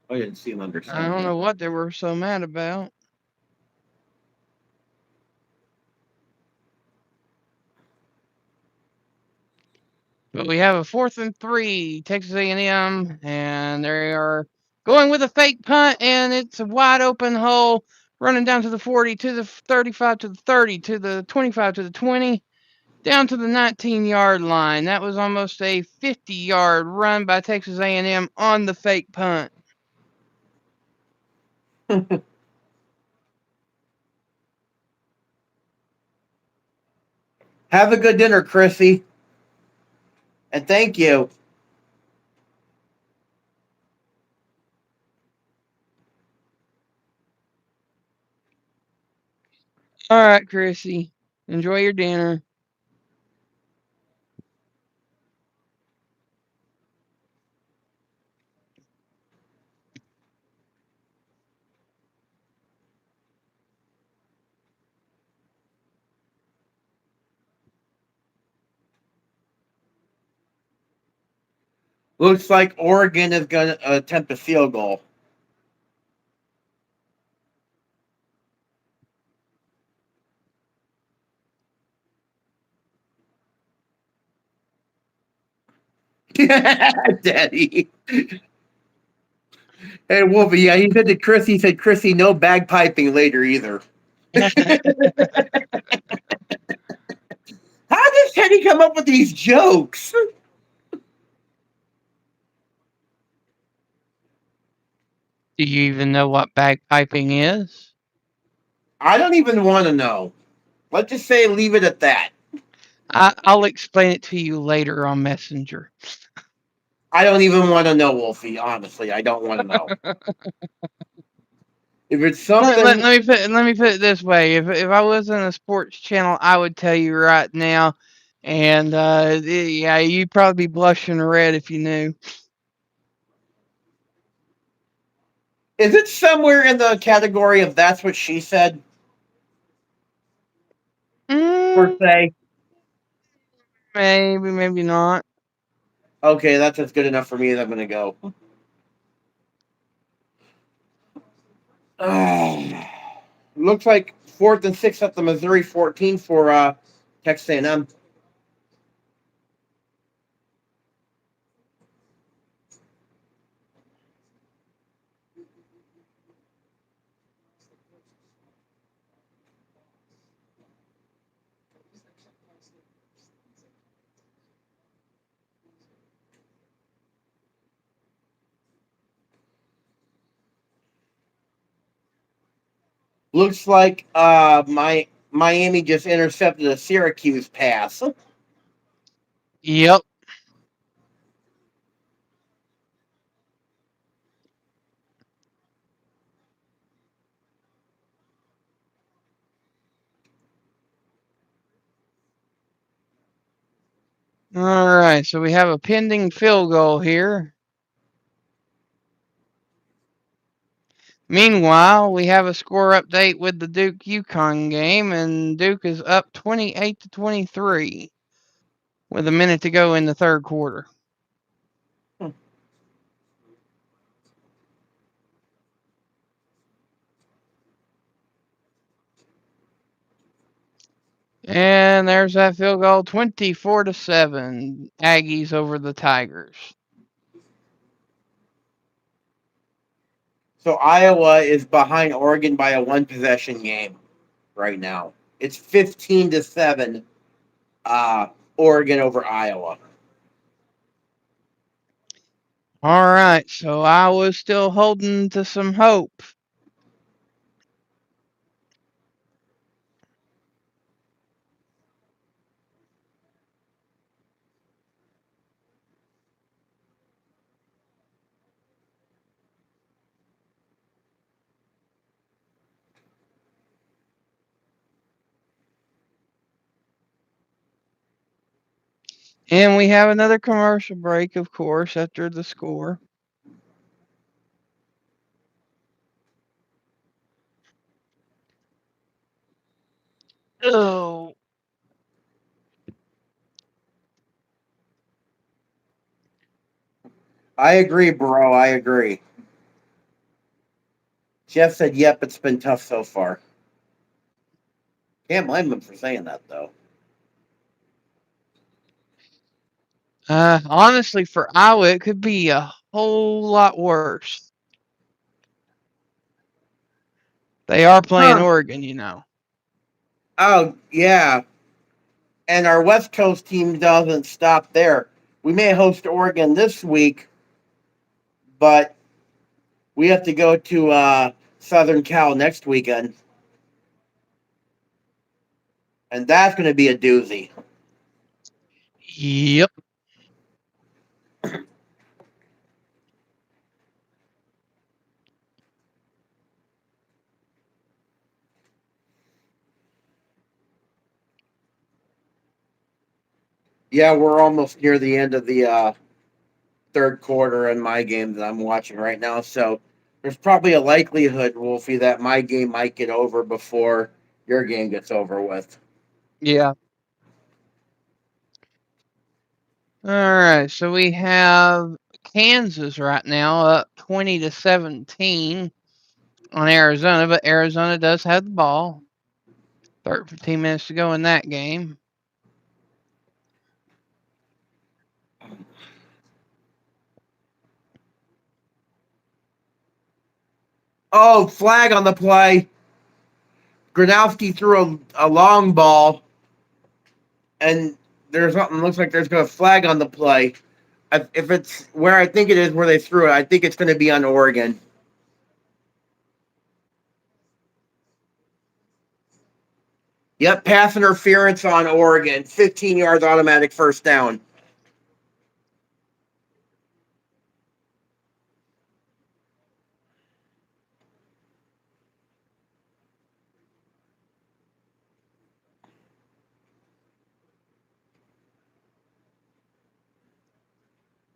I didn't see him under I don't know what they were so mad about. But we have a 4th and 3, Texas A&M, and they are going with a fake punt, and it's a wide open hole, running down to the 40, to the 35, to the 30, to the 25, to the 20, down to the 19-yard line. That was almost a 50-yard run by Texas A&M on the fake punt. Have a good dinner, Chrissy. And thank you. All right, Chrissy. Enjoy your dinner. Looks like Oregon is going to attempt a field goal. Daddy. Hey, Wolfie, yeah, he said to Chris, Chrissy, no bagpiping later either. How does Teddy come up with these jokes? Do you even know what bagpiping is? I don't even want to know. Let's just say leave it at that. I'll explain it to you later on Messenger. I don't even want to know, Wolfie. Honestly, I don't want to know. If it's something, Let me put it this way: if I was in a sports channel, I would tell you right now, and yeah, you'd probably be blushing red if you knew. is it somewhere in the category of that's what she said, per Mm, se? maybe, maybe not. Okay, that's as good enough for me as I'm going to go. Looks like 4th and 6 at the Missouri 14 for Texas A&M. Looks like Miami just intercepted a Syracuse pass. Yep. All right, so we have a pending field goal here. Meanwhile, we have a score update with the Duke Yukon game, and Duke is up 28-23 with a minute to go in the third quarter. And there's that field goal, 24-7. Aggies over the Tigers. So Iowa is behind Oregon by a one possession game right now. It's 15-7. Oregon over Iowa. All right, so Iowa's still holding to some hope. And we have another commercial break, of course, after the score. Oh. I agree, bro. I agree. Jeff said, yep, it's been tough so far. Can't blame him for saying that, though. Honestly, for Iowa, it could be a whole lot worse. They are playing Oregon, you know. Oh, yeah. And our West Coast team doesn't stop there. We may host Oregon this week, but we have to go to Southern Cal next weekend. And that's going to be a doozy. Yep. Yeah, we're almost near the end of the third quarter in my game that I'm watching right now. So there's probably a likelihood, Wolfie, that my game might get over before your game gets over with. Yeah. All right, so we have Kansas right now up 20-17 on Arizona, but Arizona does have the ball. 15 minutes to go in that game. Oh, flag on the play. Gronowski threw a long ball, and there's something looks like there's going to flag on the play. If it's where I think it is where they threw it, I think it's going to be on Oregon. Yep, pass interference on Oregon. 15 yards automatic first down.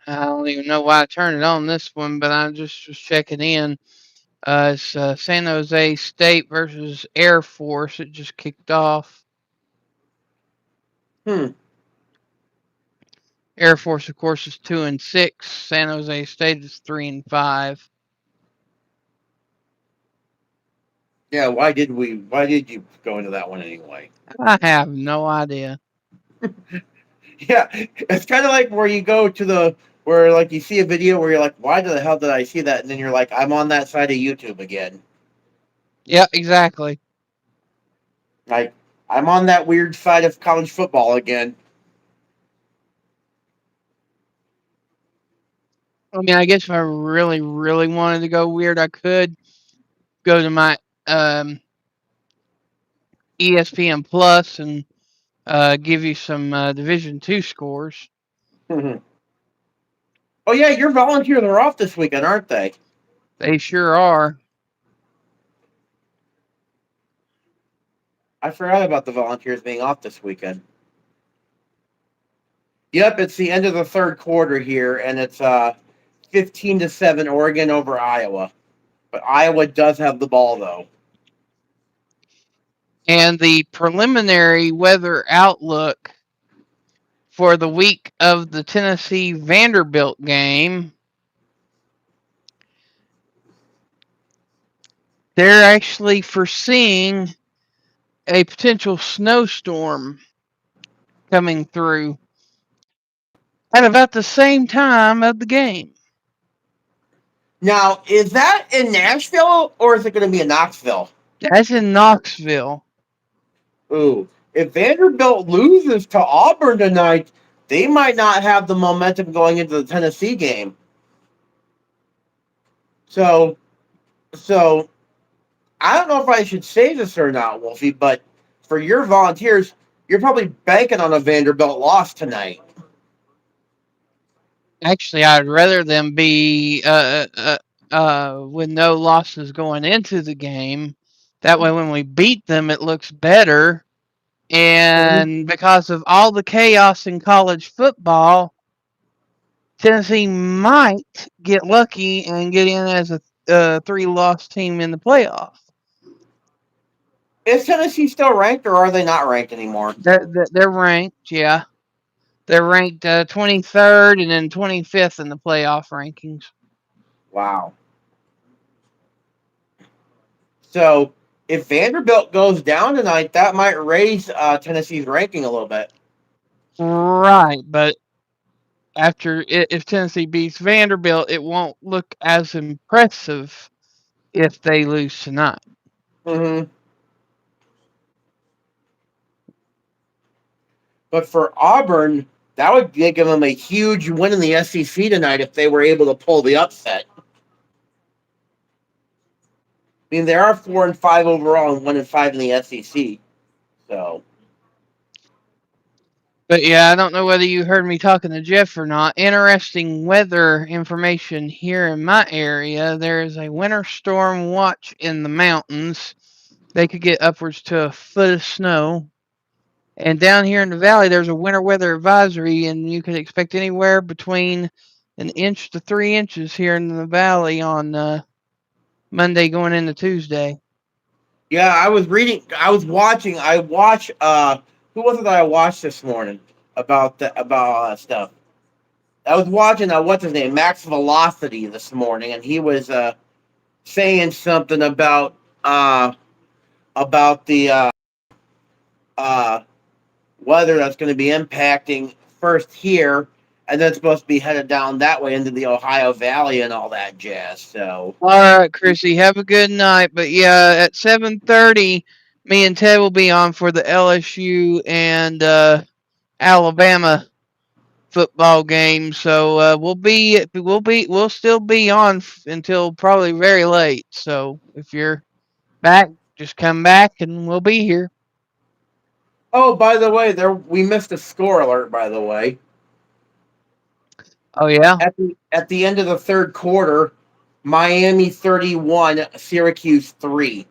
I don't even know why I turned it on this one, but I just was checking in. It's San Jose State versus Air Force. It just kicked off. Air Force, of course, is 2-6. San Jose State is 3-5. Yeah, why did you go into that one anyway? I have no idea. Yeah, it's kind of like where you go to where like you see a video where you're like, why the hell did I see that? And then you're like, I'm on that side of YouTube again. Yeah, exactly. Like, I'm on that weird side of college football again. I mean, I guess if I really, really wanted to go weird, I could go to my ESPN Plus and give you some Division II scores. Oh yeah, your volunteers are off this weekend, aren't they? They sure are. I forgot about the volunteers being off this weekend. Yep, it's the end of the third quarter here, and it's 15-7 Oregon over Iowa. But Iowa does have the ball, though. And the preliminary weather outlook for the week of the Tennessee Vanderbilt game, they're actually foreseeing a potential snowstorm coming through at about the same time of the game. Now, is that in Nashville or is it going to be in Knoxville? That's in Knoxville. Ooh, if Vanderbilt loses to Auburn tonight, they might not have the momentum going into the Tennessee game. So, so I don't know if I should say this or not, Wolfie, but for your Volunteers, you're probably banking on a Vanderbilt loss tonight. Actually, I'd rather them be with no losses going into the game. That way, when we beat them, it looks better. And because of all the chaos in college football, Tennessee might get lucky and get in as a three-loss team in the playoff. Is Tennessee still ranked or are they not ranked anymore? They're ranked, yeah. They're ranked 23rd and then 25th in the playoff rankings. Wow. So if Vanderbilt goes down tonight, that might raise Tennessee's ranking a little bit. Right, but if Tennessee beats Vanderbilt, it won't look as impressive if they lose tonight. Mm-hmm. But for Auburn, that would give them a huge win in the SEC tonight if they were able to pull the upset. I mean, they are 4-5 overall and 1-5 in the SEC. So, But yeah, I don't know whether you heard me talking to Jeff or not. Interesting weather information here in my area. There is a winter storm watch in the mountains. They could get upwards to a foot of snow. And down here in the valley, there's a winter weather advisory, and you could expect anywhere between an inch to 3 inches here in the valley on Monday going into Tuesday. yeah, I was reading, I watched, who was it that I watched this morning about all that stuff? I was watching, what's his name, Max Velocity this morning, and he was saying something about the uh, weather that's going to be impacting first here, and then it's supposed to be headed down that way into the Ohio Valley and all that jazz. So, All right, Chrissy, have a good night. But yeah, at 7:30, me and Ted will be on for the LSU and Alabama football game. So we'll still be on until probably very late. So if you're back, just come back and we'll be here. oh, by the way, we missed a score alert. By the way, Oh yeah. at the end of the third quarter, Miami 31, Syracuse 3.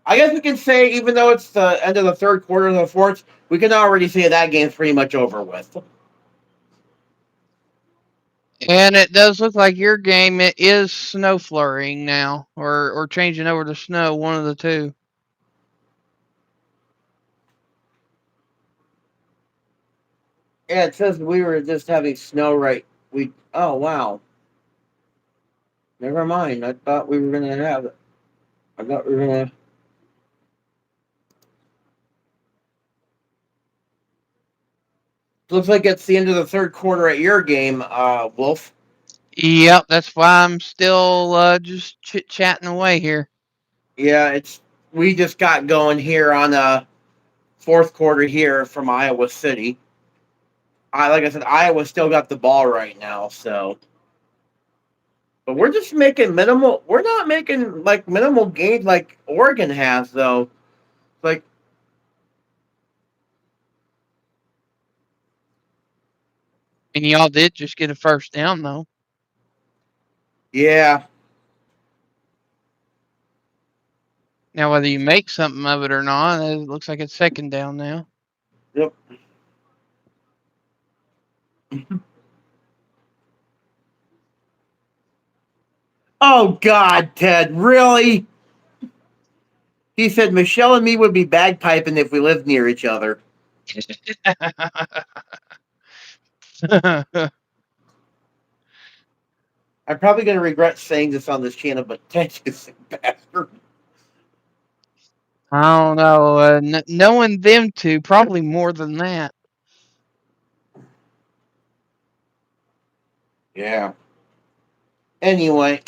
I guess we can say, even though it's the end of the third quarter of the fourth, we can already say that game's pretty much over with. And it does look like your game it is snow flurrying now, or changing over to snow, one of the two. Yeah, it says we were just having snow right. Oh wow. Never mind. I thought we were gonna have it. I thought we were gonna. Looks like it's the end of the third quarter at your game, Wolf. Yep, that's why I'm still just chit chatting away here. Yeah, we just got going here on fourth quarter here from Iowa City. Like I said, Iowa still got the ball right now, so. But we're just making minimal. We're not making like minimal gains like Oregon has though. Like, And y'all did just get a first down though. yeah, Now whether you make something of it or not, it looks like it's second down now. yep. Oh God, Ted, really? He said Michelle and me would be bagpiping if we lived near each other. I'm probably going to regret saying this on this channel, but Ted's a sick bastard. I don't know. Knowing them two, probably more than that. Yeah. Anyway.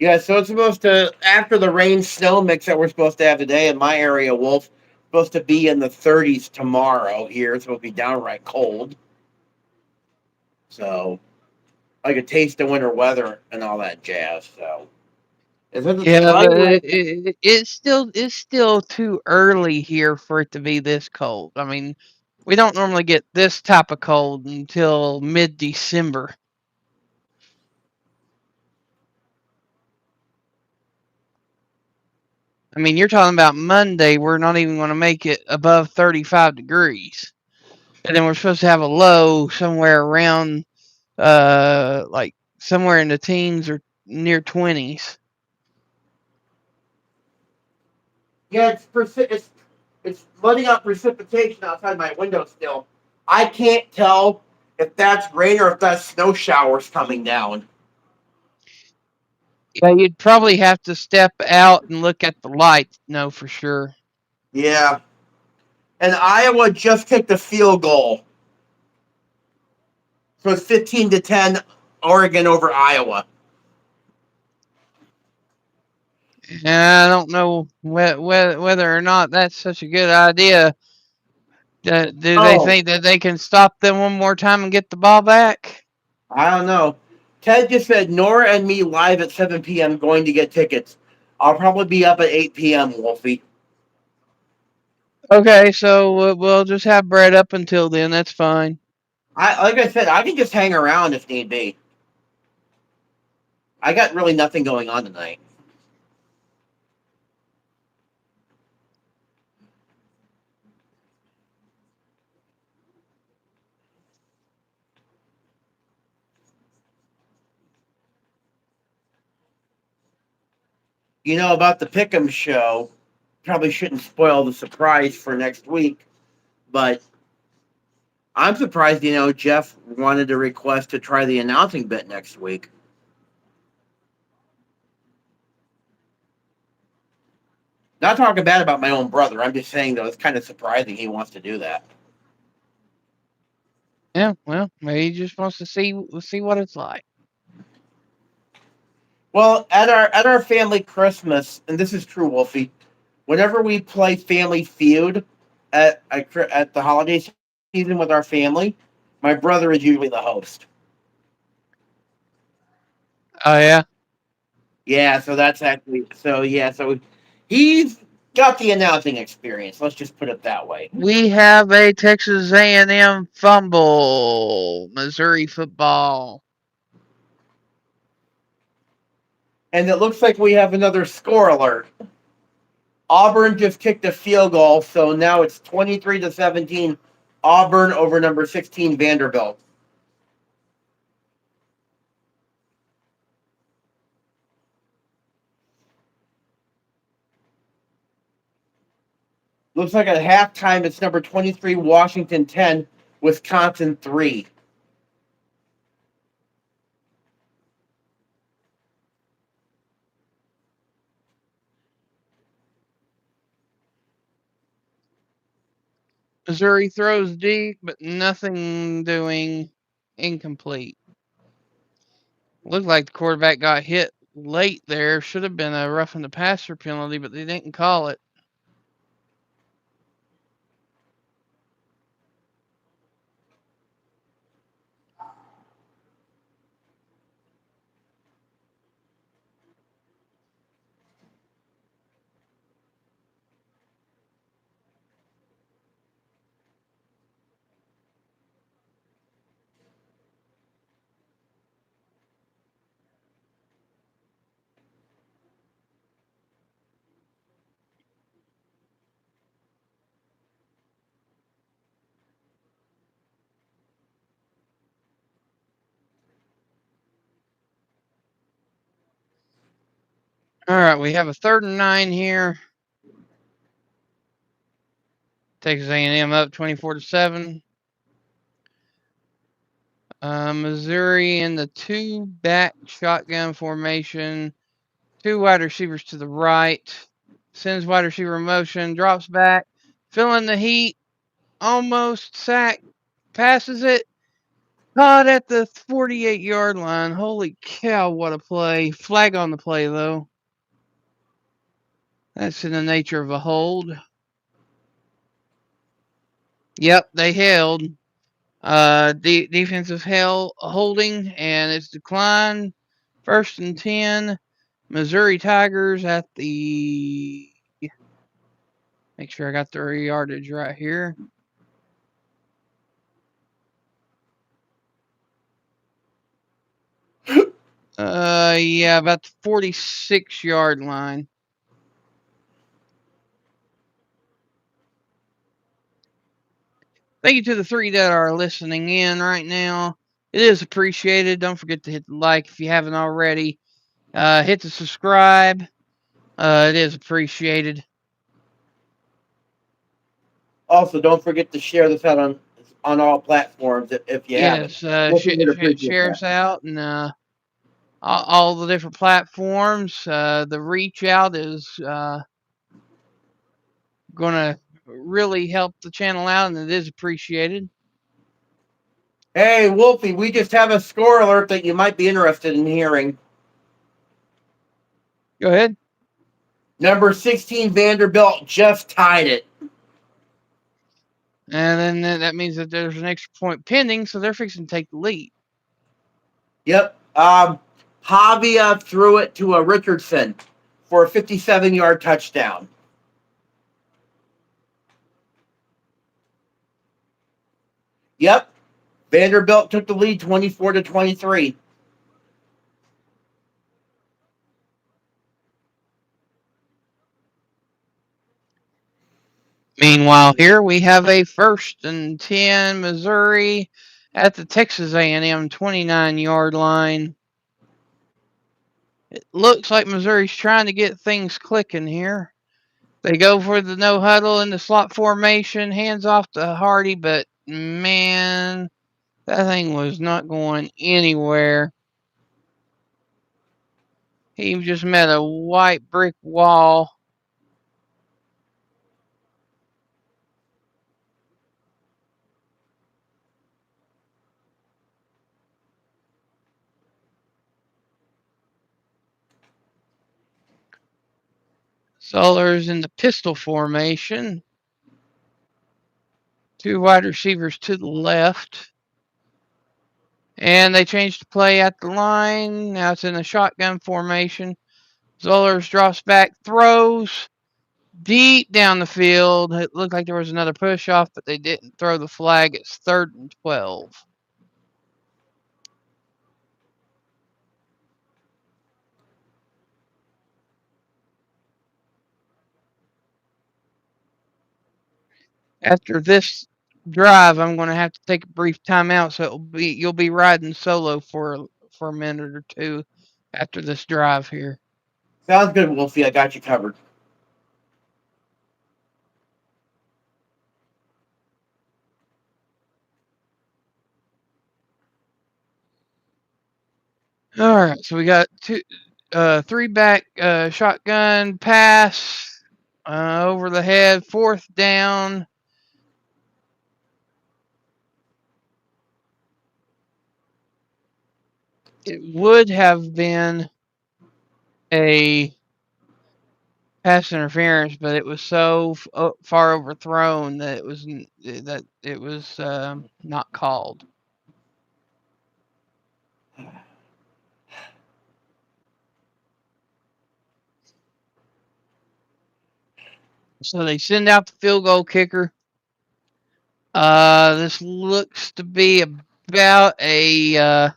Yeah, so it's supposed to, after the rain snow mix that we're supposed to have today in my area, Wolf, supposed to be in the 30s tomorrow here. It's supposed to be downright cold. So, like a taste of winter weather and all that jazz. So, Yeah, so but anyway, it's still too early here for it to be this cold. I mean, we don't normally get this type of cold until mid-December. I mean, you're talking about Monday. We're not even going to make it above 35 degrees, and then we're supposed to have a low somewhere around, like somewhere in the teens or near 20s. yeah, it's letting out precipitation outside my window still. I can't tell if that's rain or if that's snow showers coming down. Yeah, you'd probably have to step out and look at the lights, know for sure. Yeah. And Iowa just kicked a field goal. So it's 15-10 Oregon over Iowa. And I don't know whether or not that's such a good idea. Do they Oh, think that they can stop them one more time and get the ball back? I don't know. Ted just said Nora and me live at 7 p.m. going to get tickets. I'll probably be up at 8 p.m., Wolfie. Okay, so we'll just have Brett up until then. That's fine. Like I said, I can just hang around if need be. I got really nothing going on tonight. You know about the Pick'em show. Probably shouldn't spoil the surprise for next week, but I'm surprised. Jeff wanted to request to try the announcing bit next week. Not talking bad about my own brother. I'm just saying though, it's kind of surprising he wants to do that. Yeah, well, maybe he just wants to see what it's like. Well, at our family Christmas, and this is true, Wolfie. Whenever we play Family Feud at the holiday season with our family, my brother is usually the host. Oh yeah, Yeah, so that's actually so he's got the announcing experience. Let's just put it that way. we have a Texas A&M fumble. Missouri football. And it looks like we have another score alert. Auburn just kicked a field goal, so now it's 23-17. Auburn over number 16 Vanderbilt. Looks like at halftime it's number 23 Washington 10, Wisconsin 3. Missouri throws deep, but nothing doing. Incomplete. Looked like the quarterback got hit late there. Should have been a roughing the passer penalty, but they didn't call it. All right, we have a 3rd and 9 here. Texas A&M up 24-7. Missouri in the 2-back shotgun formation. 2 wide receivers to the right. Sends wide receiver motion, drops back, feeling the heat, almost sacked, passes it, caught at the 48-yard line. Holy cow, what a play. Flag on the play, though. That's in the nature of a hold. Yep, they held. Defensive holding, and it's declined. 1st and 10. Missouri Tigers at the. Make sure I got the yardage right here. Yeah, about the 46-yard line. Thank you to the 3 that are listening in right now. It is appreciated. Don't forget to hit the like if you haven't already. Hit the subscribe. It is appreciated. Also, don't forget to share this out on all platforms if you haven't. Yes, share us out and all the different platforms. The reach out is going to really help the channel out, and it is appreciated. Hey, Wolfie, we just have a score alert that you might be interested in hearing. Go ahead. Number 16, Vanderbilt just tied it. And then that means that there's an extra point pending, so they're fixing to take the lead. Yep. Javia threw it to a Richardson for a 57-yard touchdown. Yep. Vanderbilt took the lead 24-23. Meanwhile, here we have a 1st and 10 Missouri at the Texas A&M 29-yard line. It looks like Missouri's trying to get things clicking here. They go for the no huddle in the slot formation, hands off to Hardy, but man, that thing was not going anywhere. He just met a white brick wall. Zollers in the pistol formation. 2 wide receivers to the left. And they changed the play at the line. Now it's in a shotgun formation. Zollers drops back, throws deep down the field. It looked like there was another push off, but they didn't throw the flag. It's 3rd and 12. After this drive, I'm going to have to take a brief timeout, so you'll be riding solo for a minute or two after this drive here. Sounds good, Wolfie. I got you covered. All right, so we got 3-back shotgun pass over the head, 4th down. It would have been a pass interference, but it was so far overthrown that it was not called. So they send out the field goal kicker. This looks to be about a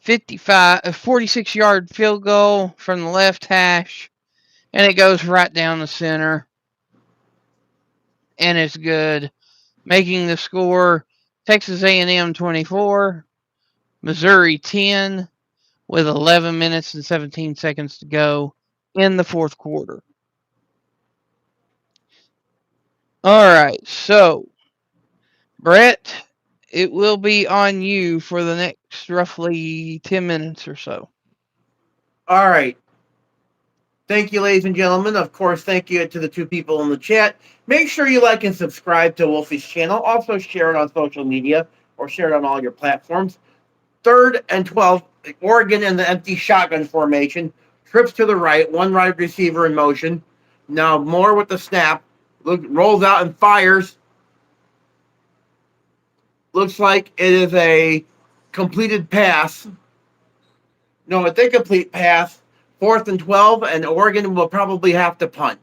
46-yard field goal from the left hash, and it goes right down the center, and it's good, making the score Texas A&M 24, Missouri 10, with 11 minutes and 17 seconds to go in the fourth quarter. All right, so Brett, it will be on you for the next roughly 10 minutes or so. All right. Thank you, ladies and gentlemen. Of course, thank you to the two people in the chat. Make sure you like and subscribe to Wolfie's channel. Also, share it on social media or share it on all your platforms. 3rd and 12, Oregon in the empty shotgun formation. Trips to the right, one wide receiver in motion. Now Moore with the snap. Rolls out and fires. Looks like it is a completed pass. No, it's a incomplete pass. 4th and 12, and Oregon will probably have to punt.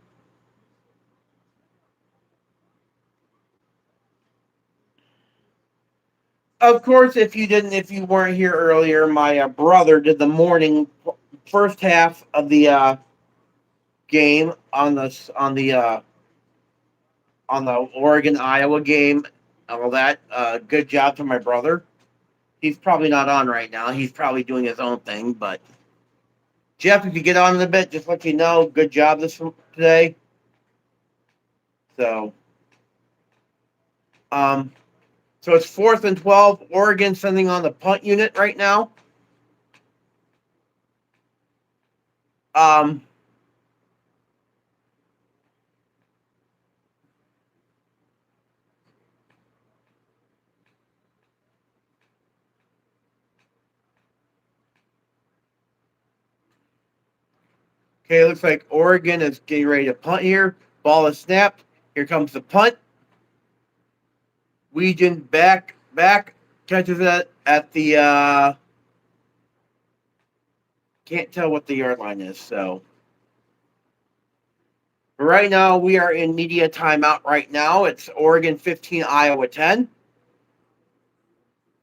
Of course, if you weren't here earlier, my brother did the morning first half of the game on the Oregon Iowa game. All that. Good job to my brother. He's probably not on right now. He's probably doing his own thing. But Jeff, if you get on in a bit, just let you know. Good job today. So, so it's 4th and 12. Oregon sending on the punt unit right now. Okay, it looks like Oregon is getting ready to punt here. Ball is snapped. Here comes the punt. Weegan back catches it at the can't tell what the yard line is. So right now we are in media timeout. Right now it's Oregon 15, Iowa 10.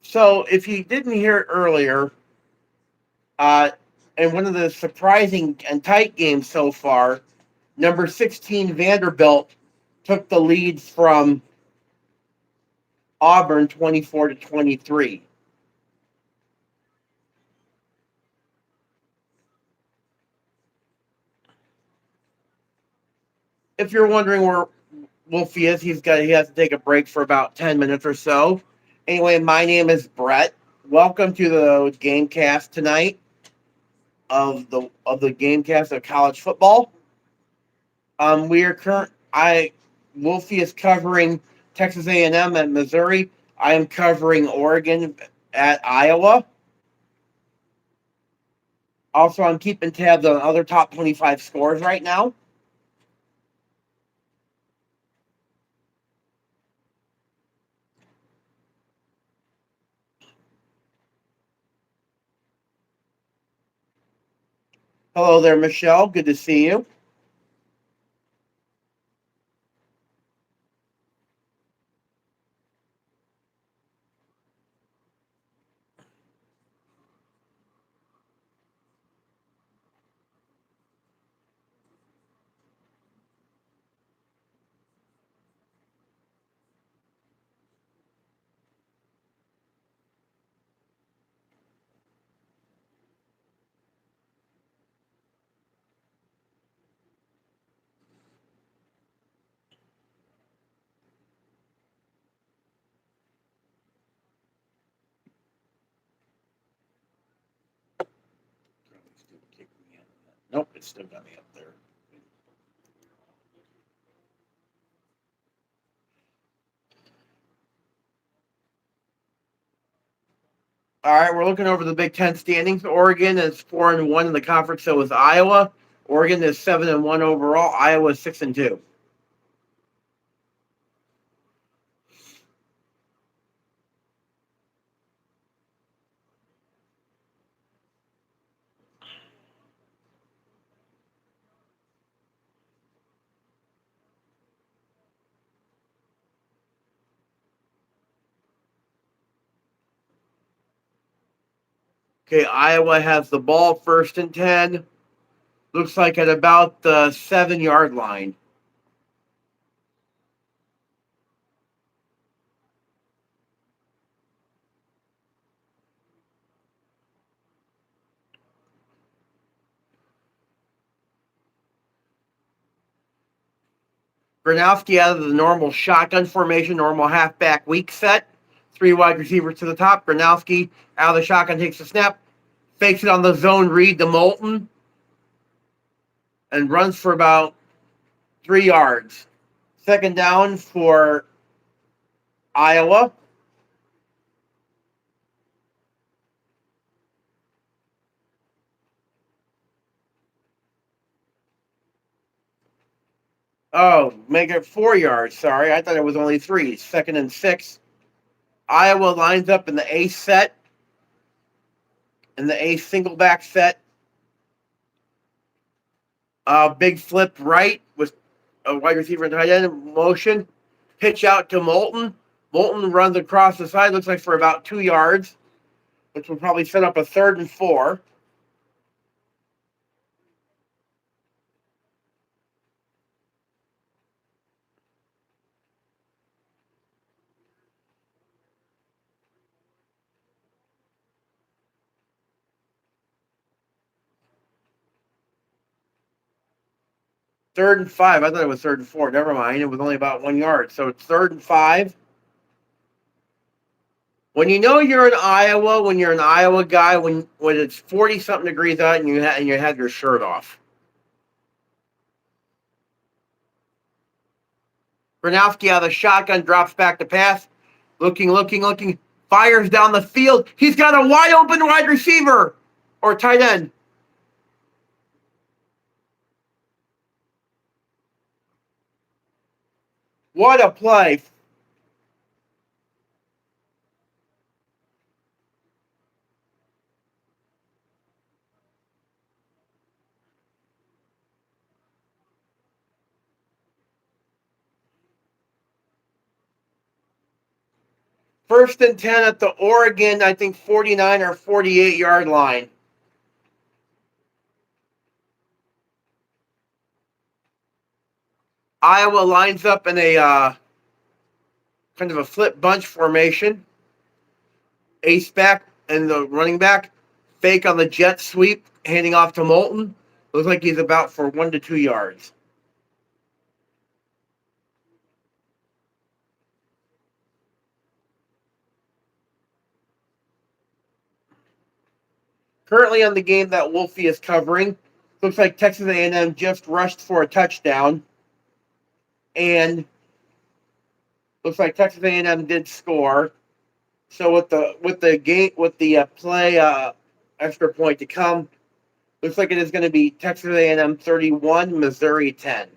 So if you didn't hear it earlier, in one of the surprising and tight games so far, number 16 Vanderbilt took the lead from Auburn 24-23. If you're wondering where Wolfie is, he has to take a break for about 10 minutes or so. Anyway, my name is Brett. Welcome to the GameCast tonight of the GameCast of college football. We are Wolfie is covering Texas A&M and Missouri. I am covering Oregon at Iowa. Also, I'm keeping tabs on other top 25 scores right now. Hello there, Michelle. Good to see you. Nope, it's still got me up there. All right, we're looking over the Big Ten standings. Oregon is 4-1 in the conference. So is Iowa. Oregon is 7-1 overall. Iowa is 6-2. Okay, Iowa has the ball 1st and 10. Looks like at about the 7-yard line. Gronowski out of the normal shotgun formation, normal halfback weak set. 3 wide receivers to the top. Gronowski out of the shotgun takes the snap, fakes it on the zone read to Moulton, and runs for about 3 yards. Second down for Iowa. Oh, make it 4 yards. Sorry, I thought it was only 3. Second and 6. Iowa lines up in the A set, in the A single back set. Big flip right with a wide receiver and tight end motion. Pitch out to Moulton. Moulton runs across the side, looks like for about 2 yards, which will probably set up a 3rd and 4. Third and 5. I thought it was 3rd and 4. Never mind. It was only about 1 yard. So it's 3rd and 5. When you know you're in Iowa, when you're an Iowa guy, when it's 40-something degrees out and you have your shirt off. Gronowski out of the shotgun, drops back to pass. Looking. Fires down the field. He's got a wide open wide receiver or tight end. What a play. First and 10 at the Oregon, I think 49 or 48 yard line. Iowa lines up in a kind of a flip bunch formation. Ace back and the running back. Fake on the jet sweep, handing off to Moulton. Looks like he's about for 1 to 2 yards. Currently on the game that Wolfie is covering, looks like Texas A&M just rushed for a touchdown, and looks like Texas A&M did score. So with the play extra point to come, looks like it is going to be Texas A&M 31, Missouri 10.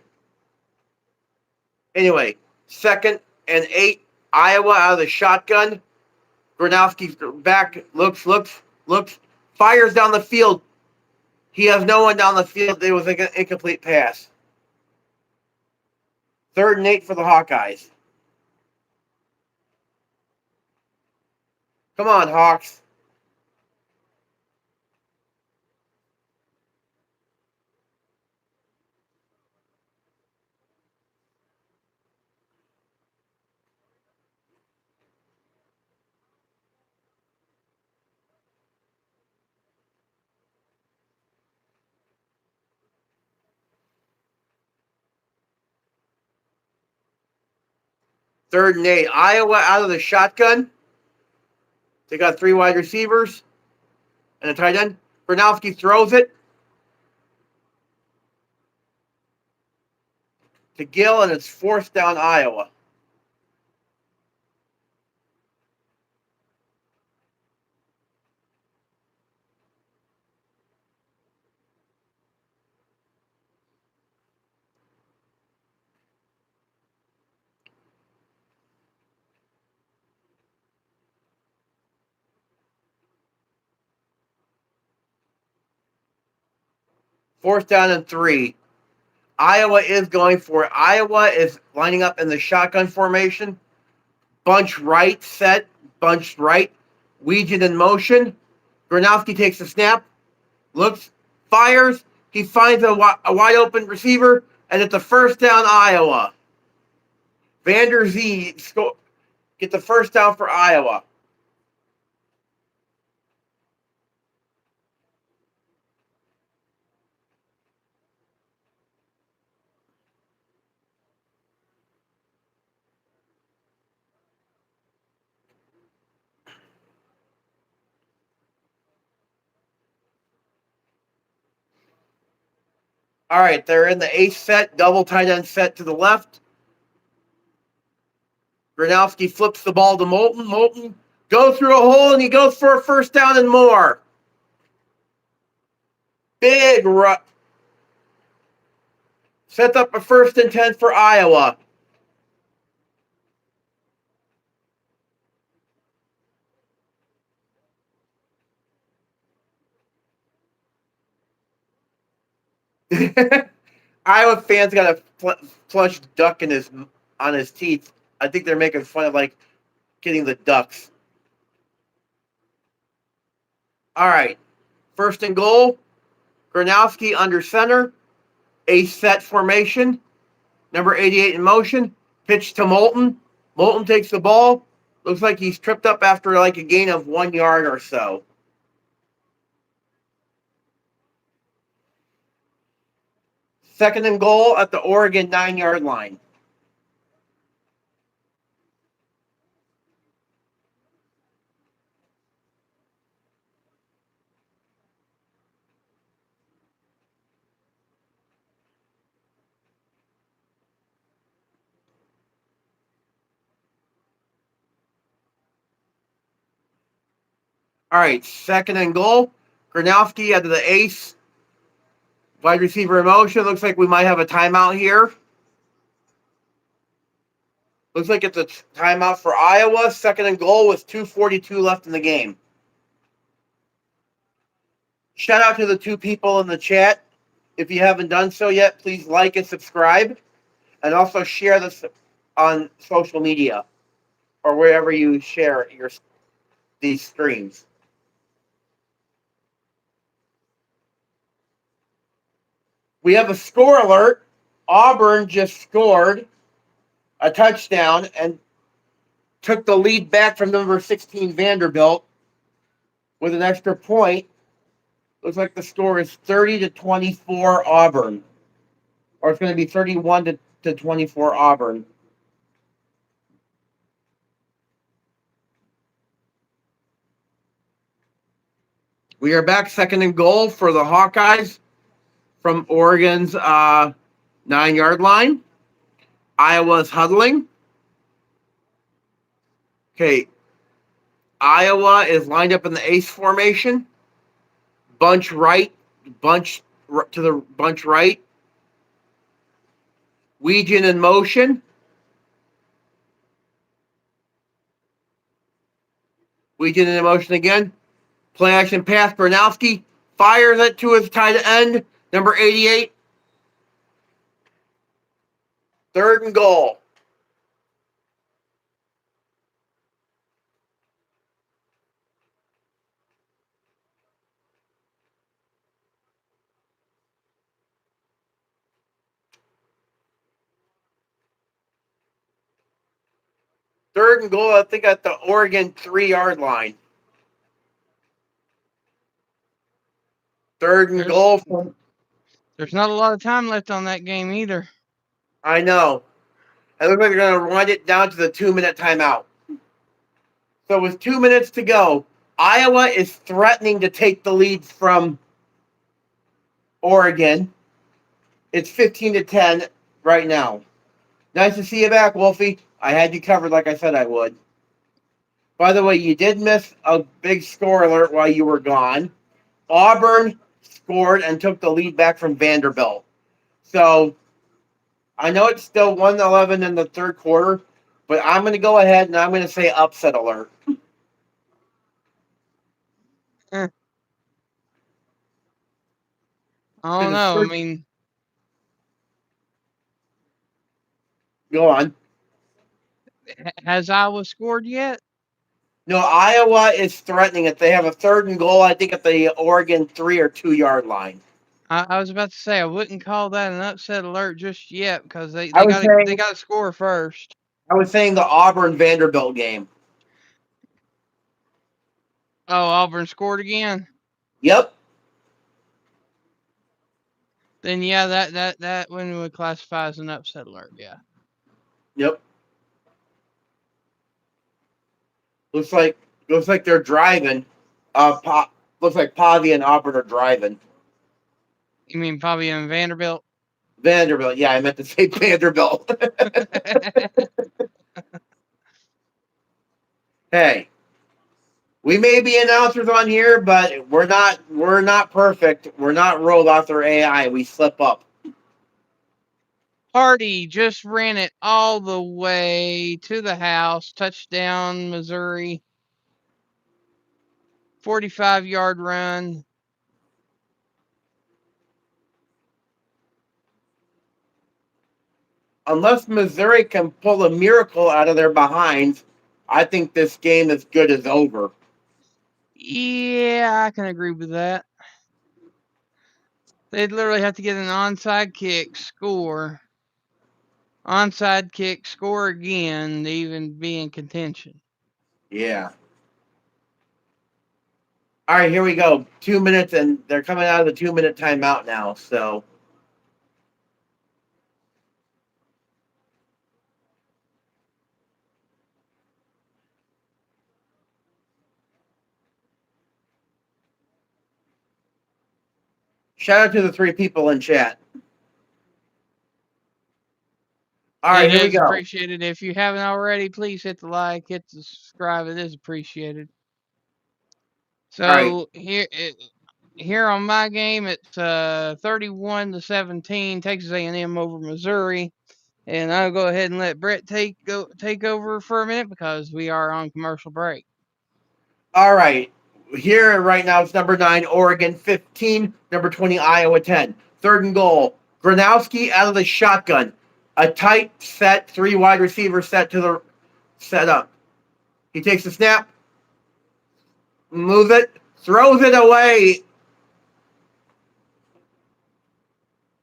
Anyway, 2nd and 8, Iowa out of the shotgun. Gronowski's back, looks, fires down the field. He has no one down the field. It was like an incomplete pass. 3rd and 8 for the Hawkeyes. Come on, Hawks. Third and 8. Iowa out of the shotgun. They got 3 wide receivers and a tight end. Gronowski throws it to Gill, and it's 4th down Iowa. Fourth down and 3. Iowa is going for it. Iowa is lining up in the shotgun formation. Bunch right set, bunched right. Weegan in motion. Gronowski takes the snap, looks, fires. He finds a wide open receiver, and it's a 1st down Iowa. Vander Zee get the 1st down for Iowa. All right, they're in the ace set, double tight end set to the left. Gronowski flips the ball to Moulton. Moulton goes through a hole and he goes for a first down and more. Big run. Sets up a 1st and 10 for Iowa. Iowa fans got a plush duck on his teeth. I think they're making fun of like getting the ducks. All right, 1st and goal. Gronowski under center. Ace set formation. Number 88 in motion. Pitch to Moulton. Moulton takes the ball. Looks like he's tripped up after like a gain of 1 yard or so. 2nd and goal at the Oregon 9-yard line. All right, 2nd and goal. Gronowski out of the ace. Wide receiver in motion. Looks like we might have a timeout here. Looks like it's a timeout for Iowa. 2nd and goal with 2:42 left in the game. Shout out to the 2 people in the chat. If you haven't done so yet, please like and subscribe. And also share this on social media or wherever you share these streams. We have a score alert. Auburn just scored a touchdown and took the lead back from number 16 Vanderbilt with an extra point. Looks like the score is 30-24 Auburn. Or it's going to be 31-24 Auburn. We are back 2nd and goal for the Hawkeyes from Oregon's 9-yard line. Iowa's huddling. Okay. Iowa is lined up in the ace formation. Bunch right. Bunch to the bunch right. Weegan in motion. Weegan in motion again. Play action pass. Gronowski fires it to his tight end, number 88. 3rd and goal. Third and goal, I think, at the Oregon 3-yard line. 3rd and goal. There's not a lot of time left on that game either. I know. It looks like they're going to run it down to the 2-minute timeout. So with 2 minutes to go, Iowa is threatening to take the lead from Oregon. It's 15-10 right now. Nice to see you back, Wolfie. I had you covered like I said I would. By the way, you did miss a big score alert while you were gone. Auburn scored and took the lead back from Vanderbilt. So I know it's still 1-11 in the 3rd quarter, but I'm going to go ahead and I'm going to say upset alert. I don't know. I mean, Go on. has Iowa scored yet? No, Iowa is threatening it. They have a 3rd and goal, I think, at the Oregon 3 or 2-yard line. I was about to say I wouldn't call that an upset alert just yet because they I was got saying- they got to score first. I was saying the Auburn Vanderbilt game. Oh, Auburn scored again. Yep. Then yeah, that one would classify as an upset alert. Yeah. Yep. Looks like they're driving. Looks like Pavia and Auburn are driving. You mean Fabian Vanderbilt? Vanderbilt. Yeah, I meant to say Vanderbilt. Hey, we may be announcers on here, but we're not perfect. We're not robots or AI. We slip up. Hardy just ran it all the way to the house. Touchdown, Missouri. 45-yard run. Unless Missouri can pull a miracle out of their behinds, I think this game is good as over. Yeah, I can agree with that. They'd literally have to get an onside kick, score, onside kick, score again to even be in contention. Yeah. All right, here we go. 2 minutes, and they're coming out of the 2 minute timeout now. So shout out to the three people in chat. All right, It here we is go. appreciated. If you haven't already, please hit the like, hit the subscribe. It is appreciated. All right. So here on my game, it's 31-17, Texas A&M over Missouri, and I'll go ahead and let Brett take over for a minute because we are on commercial break. All right. Here right now it's number 9, Oregon 15, number 20, Iowa 10. Third and goal. Gronowski out of the shotgun. A tight set, 3 wide receiver set to the set up. He takes the snap, moves it, throws it away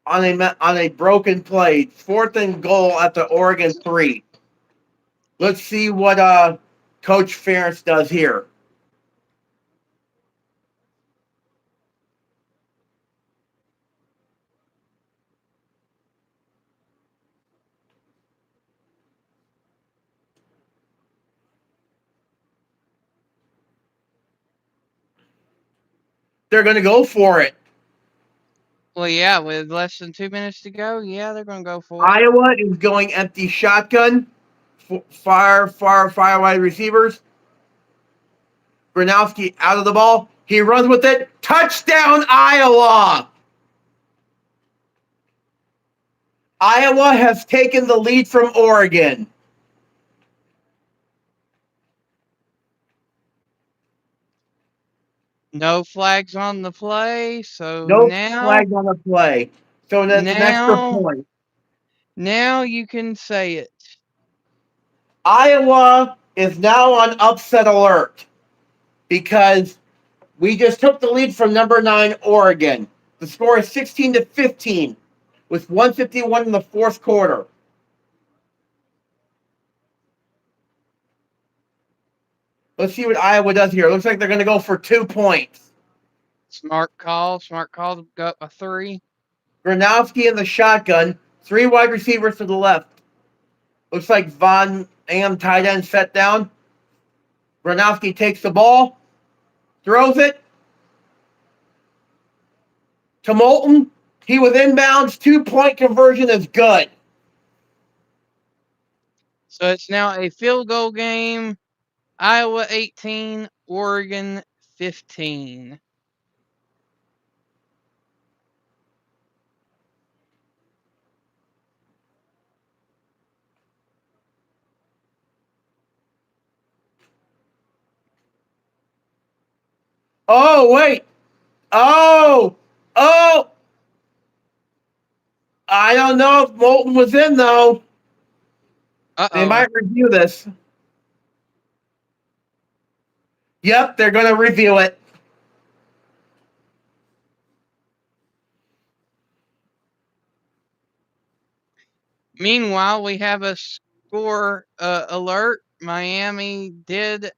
on a broken play. Fourth and goal at the Oregon 3. Let's see what Coach Ferentz does here. They're going to go for it. Well, yeah, with less than 2 minutes to go, yeah, they're going to go for it. Iowa is going empty shotgun. Fire wide receivers. Gronowski out of the ball. He runs with it. Touchdown, Iowa! Iowa has taken the lead from Oregon. No flags on the play, so No flag on the play. So that's an extra now, point. now you can say it. Iowa is now on upset alert because we just took the lead from number 9, Oregon. The score is 16-15 with 1:51 in the fourth quarter. Let's see what Iowa does here. Looks like they're going to go for 2 points. Smart call to go a 3. Gronowski in the shotgun. 3 wide receivers to the left. Looks like Von Am tight end set down. Gronowski takes the ball, throws it to Moulton. He was inbounds. 2-point conversion is good. So it's now a field goal game. Iowa 18, Oregon 15. Oh, wait. Oh, oh. I don't know if Moulton was in, though. They Uh-oh. might review this. Yep, they're going to review it. Meanwhile, we have a score alert. Miami did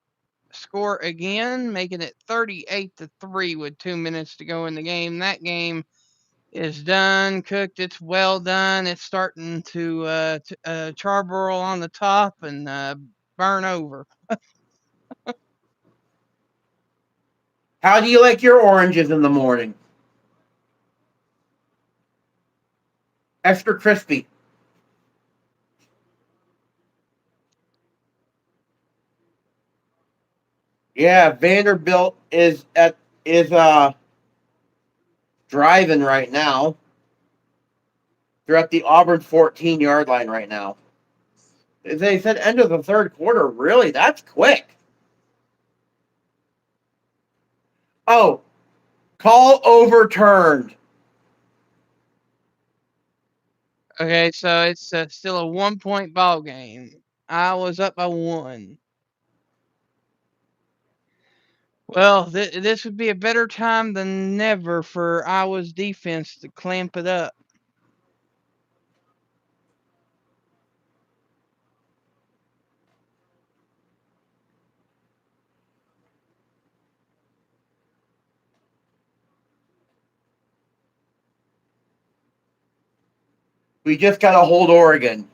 score again, making it 38-3 with 2 minutes to go in the game. That game is done, cooked. It's well done. It's starting to charbroil on the top and burn over. How do you like your oranges in the morning? Extra crispy. Yeah, Vanderbilt is driving right now. They're at the Auburn 14-yard line right now. They said end of the third quarter. Really? That's quick. Oh, call overturned. Okay, so it's still a 1-point ball game. Iowa's up by 1. Well, this would be a better time than never for Iowa's defense to clamp it up. We just got to hold Oregon.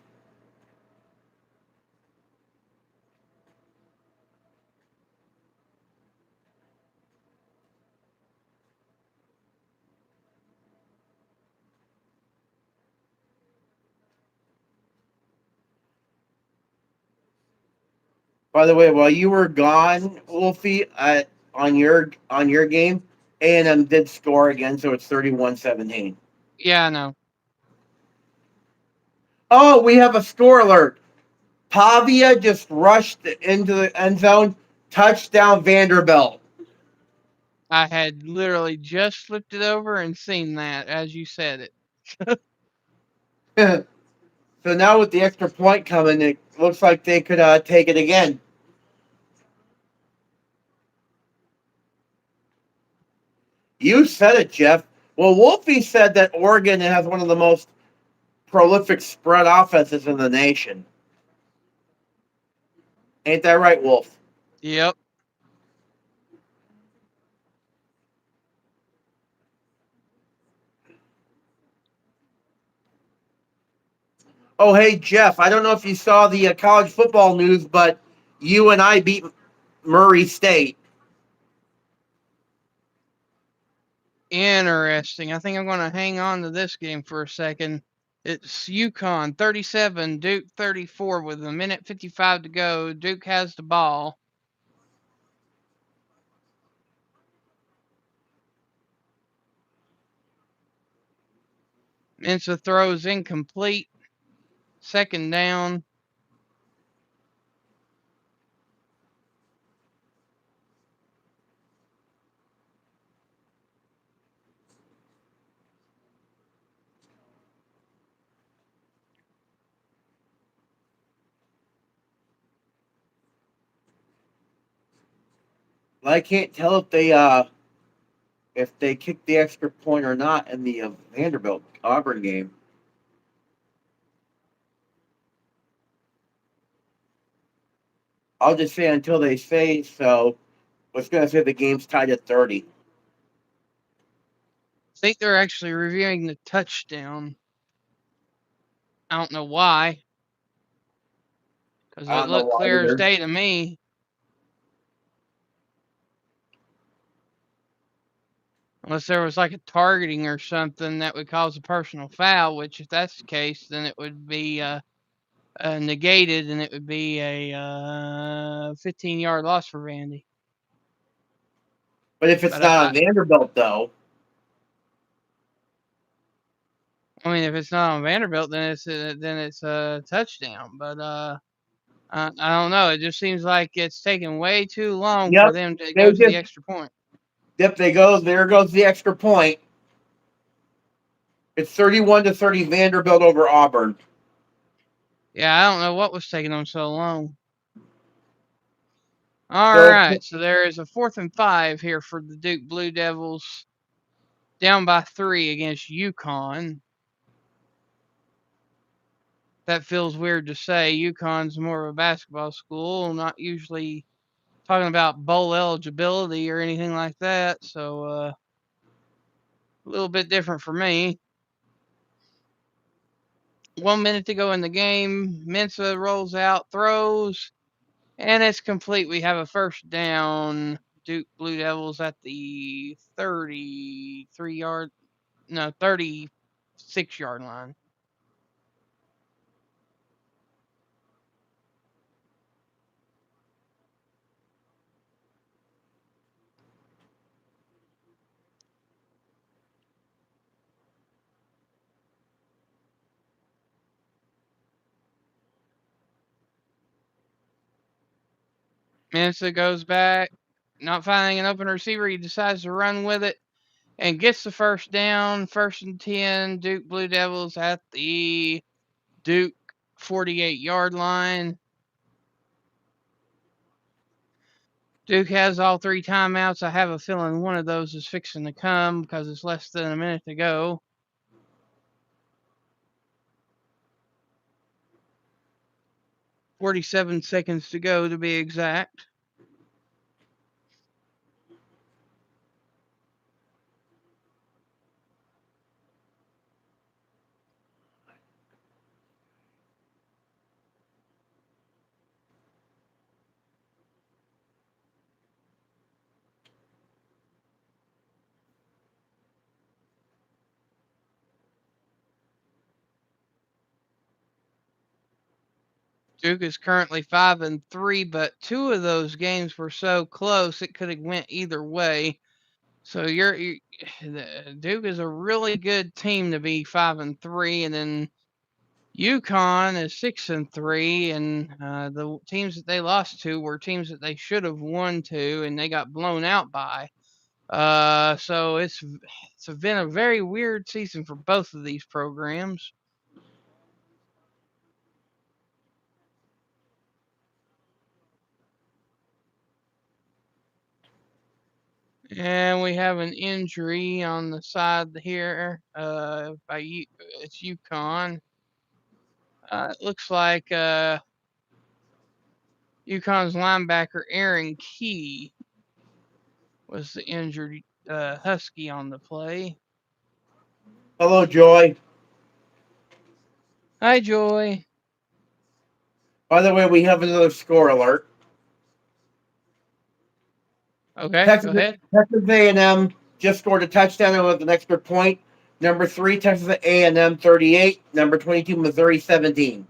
By the way, while you were gone, Wolfie, on your game, A&M did score again, so it's 31-17. Yeah, I know. Oh, we have a score alert. Pavia just rushed into the end zone. Touchdown Vanderbilt. I had literally just flipped it over and seen that as you said it. So now with the extra point coming, it looks like they could take it again. You said it, Jeff. Well, Wolfie said that Oregon has one of the most prolific spread offenses in the nation. Ain't that right, Wolf? Yep. Oh, hey, Jeff, I don't know if you saw the college football news, but UNI beat Murray State. Interesting. I think I'm going to hang on to this game for a second. It's UConn 37, Duke 34 with a minute 55 to go. Duke has the ball. Mensa throws incomplete. Second down. I can't tell if they kicked the extra point or not in the Vanderbilt Auburn game. I'll just say until they say so. I was going to say the game's tied at 30. I think they're actually reviewing the touchdown. I don't know why, because I it don't know looked why clear as either. day to me. Unless there was like a targeting or something that would cause a personal foul, which if that's the case, then it would be negated and it would be a 15-yard loss for Vandy. But if it's But not on Vanderbilt, though, I mean, if it's not on Vanderbilt, then it's a touchdown. But I don't know. It just seems like it's taking way too long for yep, them to they go to the just extra point. yep they go. There goes the extra point. It's 31-30 Vanderbilt over Auburn. Yeah, I don't know what was taking them so long. All So right, so there is a 4th and 5 here for the Duke Blue Devils, down by 3 against UConn. That feels weird to say. UConn's more of a basketball school, not usually talking about bowl eligibility or anything like that. So a little bit different for me. 1 minute to go in the game. Mensa rolls out, throws, and it's complete. We have a first down. Duke Blue Devils at the 36-yard line. Mensa goes back, not finding an open receiver. He decides to run with it and gets the first down. 1st and 10. Duke Blue Devils at the Duke 48-yard line. Duke has all 3 timeouts. I have a feeling one of those is fixing to come because it's less than a minute to go. "47 seconds to go to be exact." Duke is currently 5-3, but 2 of those games were so close it could have went either way. So Duke is a really good team to be 5-3, and then UConn is 6-3, and the teams that they lost to were teams that they should have won to, and they got blown out by. So it's been a very weird season for both of these programs. And we have an injury on the side here. It's UConn. It looks like UConn's linebacker Aaron Key was the injured Husky on the play. Hello, Joy. Hi, Joy. By the way, we have another score alert. Okay, Texas, go ahead. Texas A&M just scored a touchdown with an extra point. Number 3, Texas A&M 38. Number 22, Missouri 17.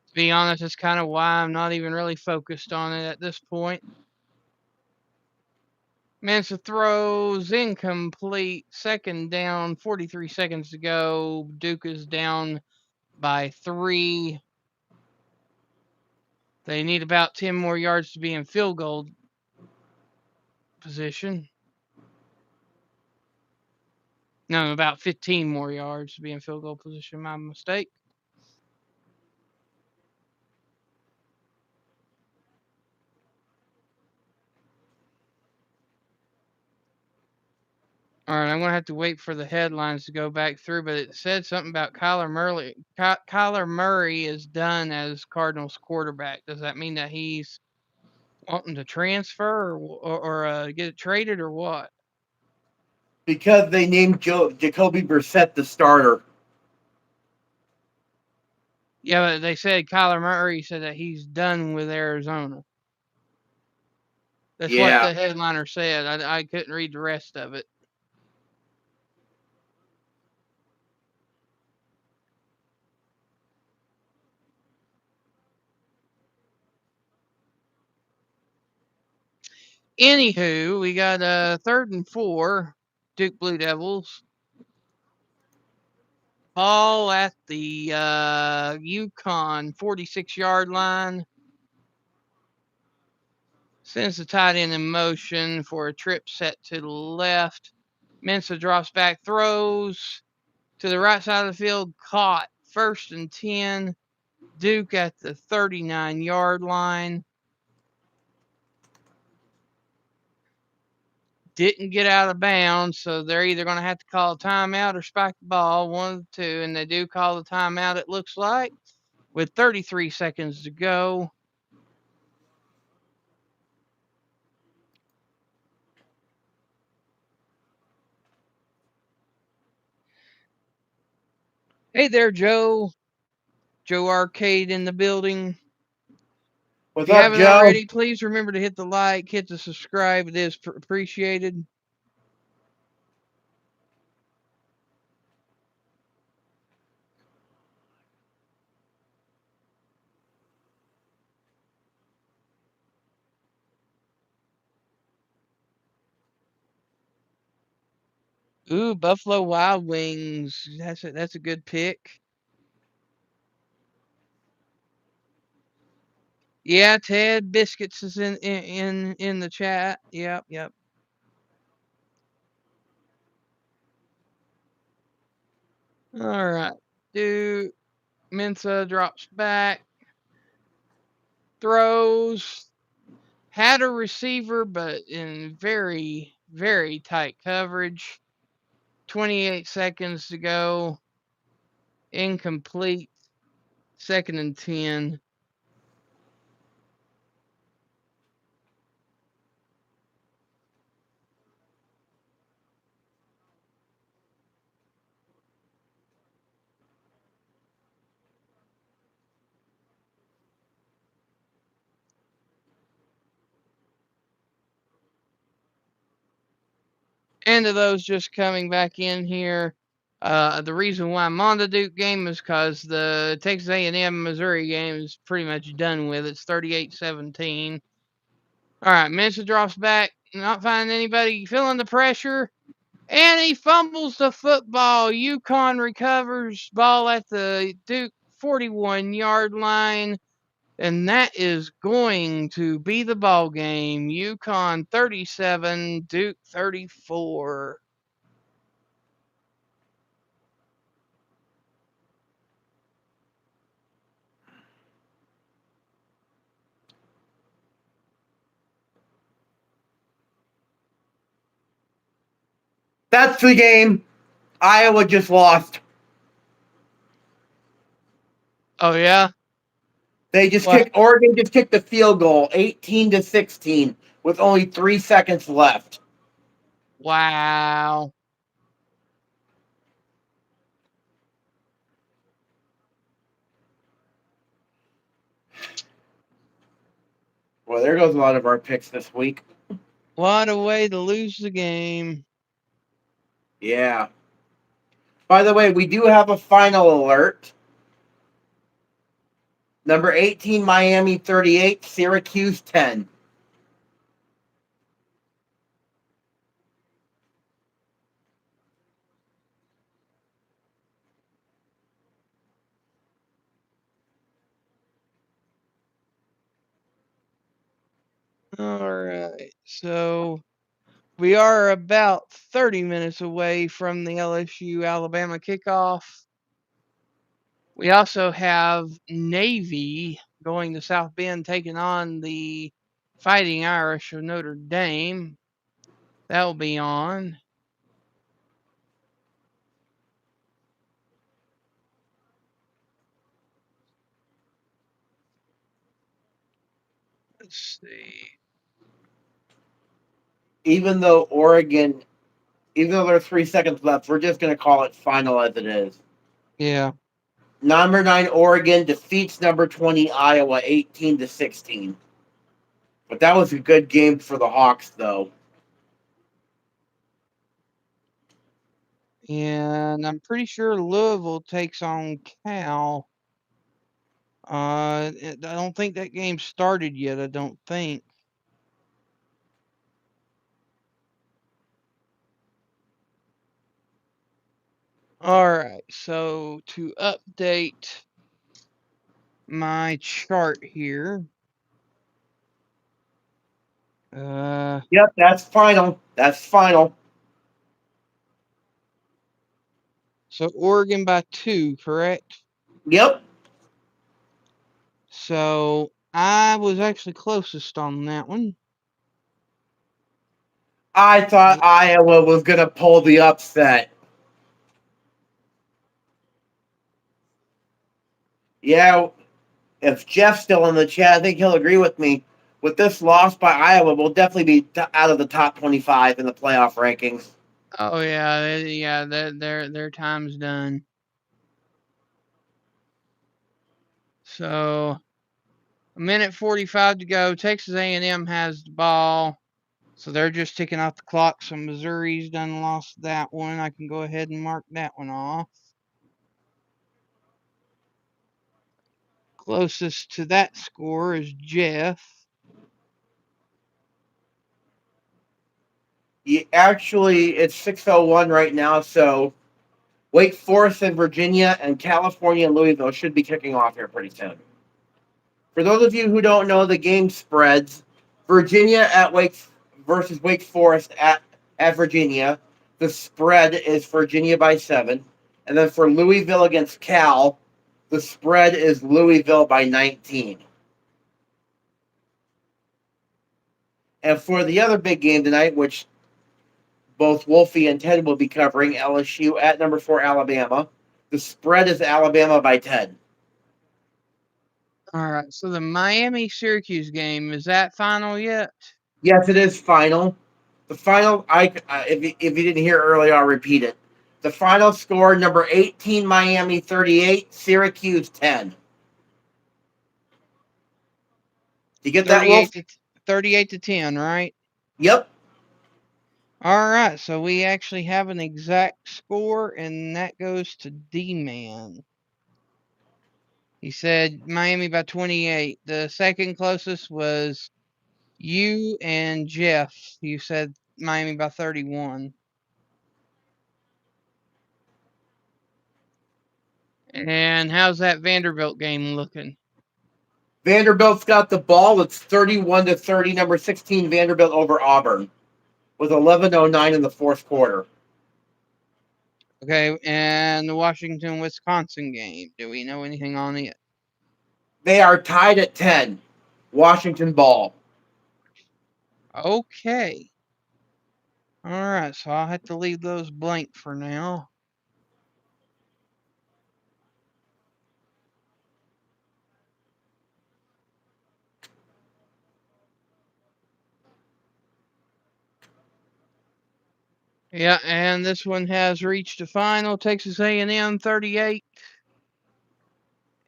To be honest, it's kind of why I'm not even really focused on it at this point. Mensa throws incomplete. 2nd down, 43 seconds to go. Duke is down by 3. They need about 10 more yards to be in field goal position. No, about 15 more yards to be in field goal position. My mistake. All right, I'm going to have to wait for the headlines to go back through, but it said something about Kyler Murray. Kyler Murray is done as Cardinals quarterback. Does that mean that he's wanting to transfer or get traded or what? Because they named Jacoby Brissett the starter. Yeah, but they said Kyler Murray said that he's done with Arizona. That's what the headliner said. I couldn't read the rest of it. Anywho, we got 3rd and 4, Duke Blue Devils. Ball at the UConn 46-yard line. Sends the tight end in motion for a trip set to the left. Mensa drops back, throws to the right side of the field, caught. 1st and 10. Duke at the 39-yard line. Didn't get out of bounds, so they're either going to have to call a timeout or spike the ball, one of the two, and they do call the timeout, it looks like, with 33 seconds to go. Hey there, Joe. Joe Arcade in the building. What's If you up, haven't Joe? already, please remember to hit the like, hit the subscribe. It is appreciated. Ooh, Buffalo Wild Wings. That's a good pick. Yeah, Ted Biscuits is in the chat. Yep, yep. All right. Dude, Mensa drops back, throws, had a receiver, but in very, very tight coverage. 28 seconds to go. Incomplete. 2nd and 10. And to those just coming back in here, the reason why I'm on the Duke game is because the Texas A&M Missouri game is pretty much done with. It's 38-17. All right, Mensa drops back, not finding anybody, feeling the pressure, and he fumbles the football. UConn recovers ball at the Duke 41-yard line. And that is going to be the ball game. UConn 37, Duke 34. That's the game. Iowa just lost. Oh yeah. What? Oregon just kicked the field goal, 18-16, with only 3 seconds left. Wow. Well, there goes a lot of our picks this week. What a way to lose the game. Yeah. By the way, we do have a final alert. Number 18, Miami 38, Syracuse 10. All right. So we are about 30 minutes away from the LSU Alabama kickoff. We also have Navy going to South Bend taking on the Fighting Irish of Notre Dame. That will be on. Let's see. Even though there's 3 seconds left, we're just going to call it final as it is. Yeah. Number 9, Oregon defeats number 20, Iowa, 18-16. But that was a good game for the Hawks, though. And I'm pretty sure Louisville takes on Cal. I don't think that game started yet. I don't think. All right. So to update my chart here. Yep, that's final. That's final. So Oregon by 2, correct? Yep. So I was actually closest on that one. I thought Iowa was going to pull the upset. Yeah, if Jeff's still in the chat, I think he'll agree with me. With this loss by Iowa, we'll definitely be out of the top 25 in the playoff rankings. Oh yeah, their time's done. So a minute 45 to go. Texas A&M has the ball. So they're just ticking off the clock. So Missouri's done lost that one. I can go ahead and mark that one off. Closest to that score is Jeff. Actually, it's 6:01 right now, so Wake Forest and Virginia and California and Louisville should be kicking off here pretty soon. For those of you who don't know the game spreads, Virginia at Wake versus Wake Forest at Virginia. The spread is Virginia by 7. And then for Louisville against Cal, the spread is Louisville by 19. And for the other big game tonight, which both Wolfie and Ted will be covering, LSU at number 4 Alabama, the spread is Alabama by 10. All right. So the Miami Syracuse game, is that final yet? Yes, it is final. The final, if you didn't hear earlier, I'll repeat it. The final score: number 18 Miami 38, Syracuse 10. You get that, Wolf? 38 to 10, right? Yep. All right. So we actually have an exact score, and that goes to D-Man. He said Miami by 28. The second closest was you and Jeff. You said Miami by 31. And how's that Vanderbilt game looking? Vanderbilt's got the ball. It's 31 to 30. Number 16 Vanderbilt over Auburn with 11:09 in the fourth quarter. Okay, and the Washington Wisconsin game. Do we know anything on it? They are tied at 10. Washington ball. Okay. All right, so I'll have to leave those blank for now. Yeah, and this one has reached a final. Texas A&M 38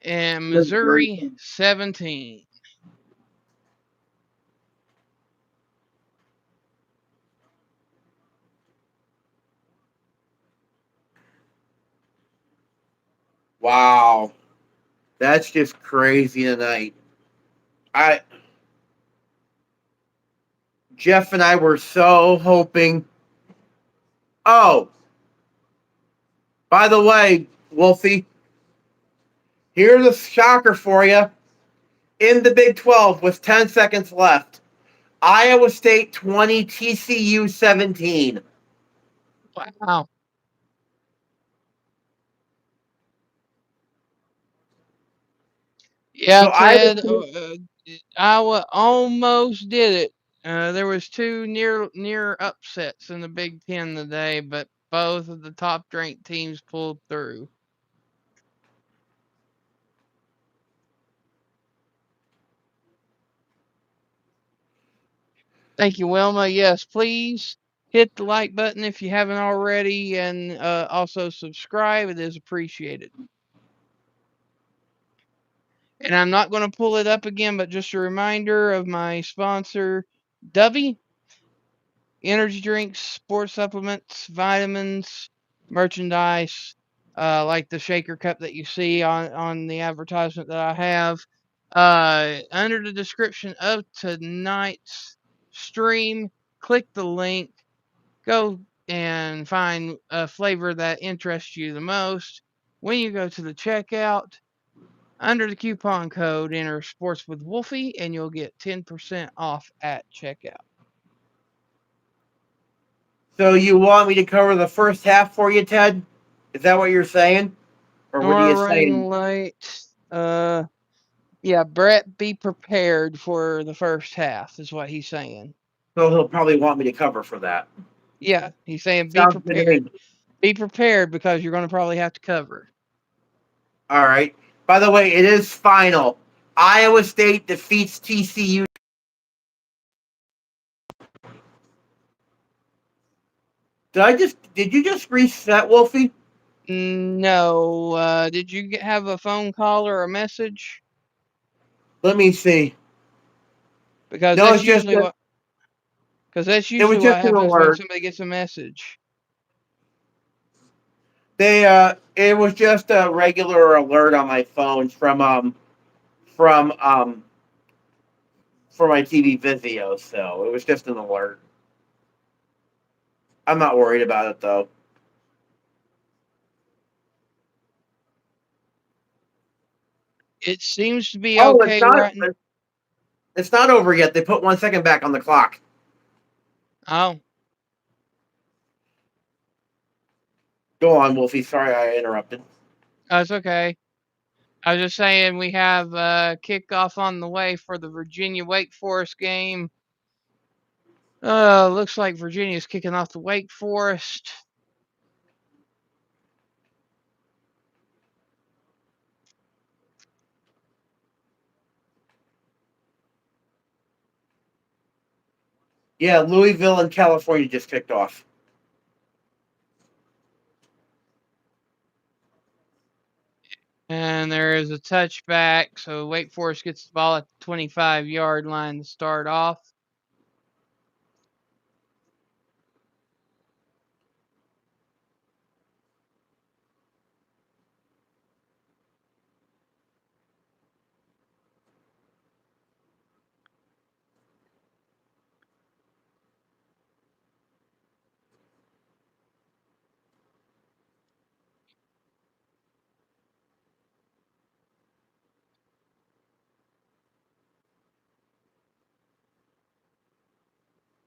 and Missouri 17. Wow. That's just crazy tonight. Jeff and I were so hoping. Oh, by the way, Wolfie, here's a shocker for you. In the Big 12 with 10 seconds left, Iowa State 20, TCU 17. Wow. Yeah, So Iowa Ted, State, Iowa almost did it. There was two near upsets in the Big Ten today, but both of the top ranked teams pulled through. Thank you, Wilma. Yes, please hit the like button if you haven't already, and also subscribe. It is appreciated. And I'm not going to pull it up again, but just a reminder of my sponsor, Dovey. Energy drinks, sports supplements, vitamins, merchandise, like the shaker cup that you see on the advertisement that I have. Under the description of tonight's stream, click the link, go and find a flavor that interests you the most. When you go to the checkout, under the coupon code, enter Sports with Wolfie, and you'll get 10% off at checkout. so you want me to cover the first half for you, Ted? Is that what you're saying? Or what are We're you saying? running late. Yeah, Brett, be prepared for the first half, is what he's saying. So he'll probably want me to cover for that. Yeah, he's saying be Sounds good to prepared. me. Be prepared because you're going to probably have to cover. All right. By the way, it is final. Iowa State defeats TCU. Did you just reset, Wolfie? No, did you have a phone call or a message? Let me see. Because No, that's it's just usually that what. Because that's it was usually just what an happens when alert. somebody gets a message. It was just a regular alert on my phone from for my TV Vizio, so it was just an alert. I'm not worried about it though. It seems to be Oh, it's okay not. right now. It's not over yet. They put 1 second back on the clock. Oh, Go on, Wolfie. Sorry I interrupted. that's okay. I was just saying we have kickoff on the way for the Virginia Wake Forest game. Looks like Virginia's kicking off the Wake Forest. Yeah, Louisville and California just kicked off. And there is a touchback, so Wake Forest gets the ball at the 25-yard line to start off.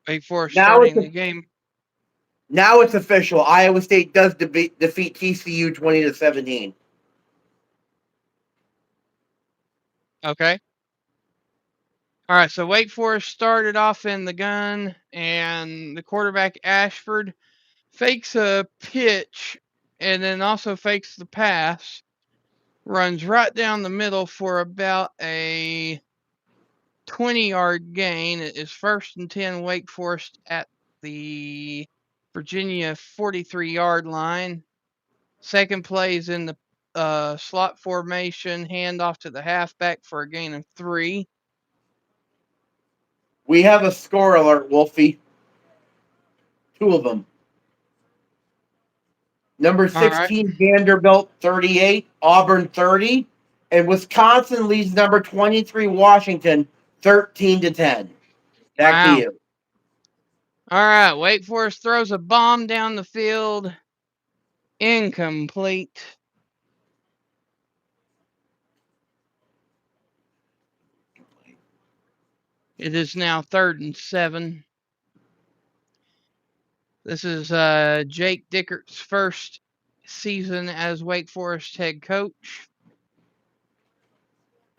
Wake Forest Now it's starting a, the game. now it's official. Iowa State does defeat TCU 20-17. Okay. All right, so Wake Forest started off in the gun, and the quarterback Ashford fakes a pitch and then also fakes the pass, runs right down the middle for about a 20-yard gain. It is 1st and 10 Wake Forest at the Virginia 43-yard line. Second play is in the slot formation, handoff to the halfback for a gain of 3. We have a score alert, Wolfie. 2 of them. Number All right. 16, Vanderbilt 38, Auburn 30, and Wisconsin leads number 23, Washington 13-10. Back to Wow. you. All right. Wake Forest throws a bomb down the field. Incomplete. It is now 3rd and 7. This is Jake Dickert's first season as Wake Forest head coach.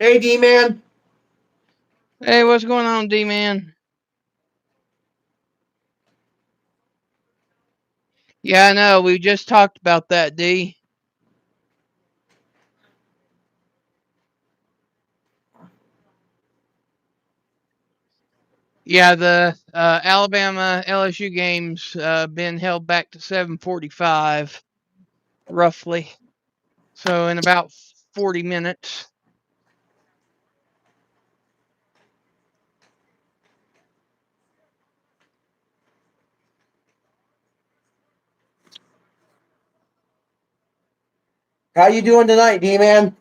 Hey, D-Man. Hey, what's going on, D-Man? Yeah, I know. We just talked about that, D. Yeah, the Alabama LSU game's been held back to 7:45, roughly. So in about 40 minutes. How you doing tonight, D-Man?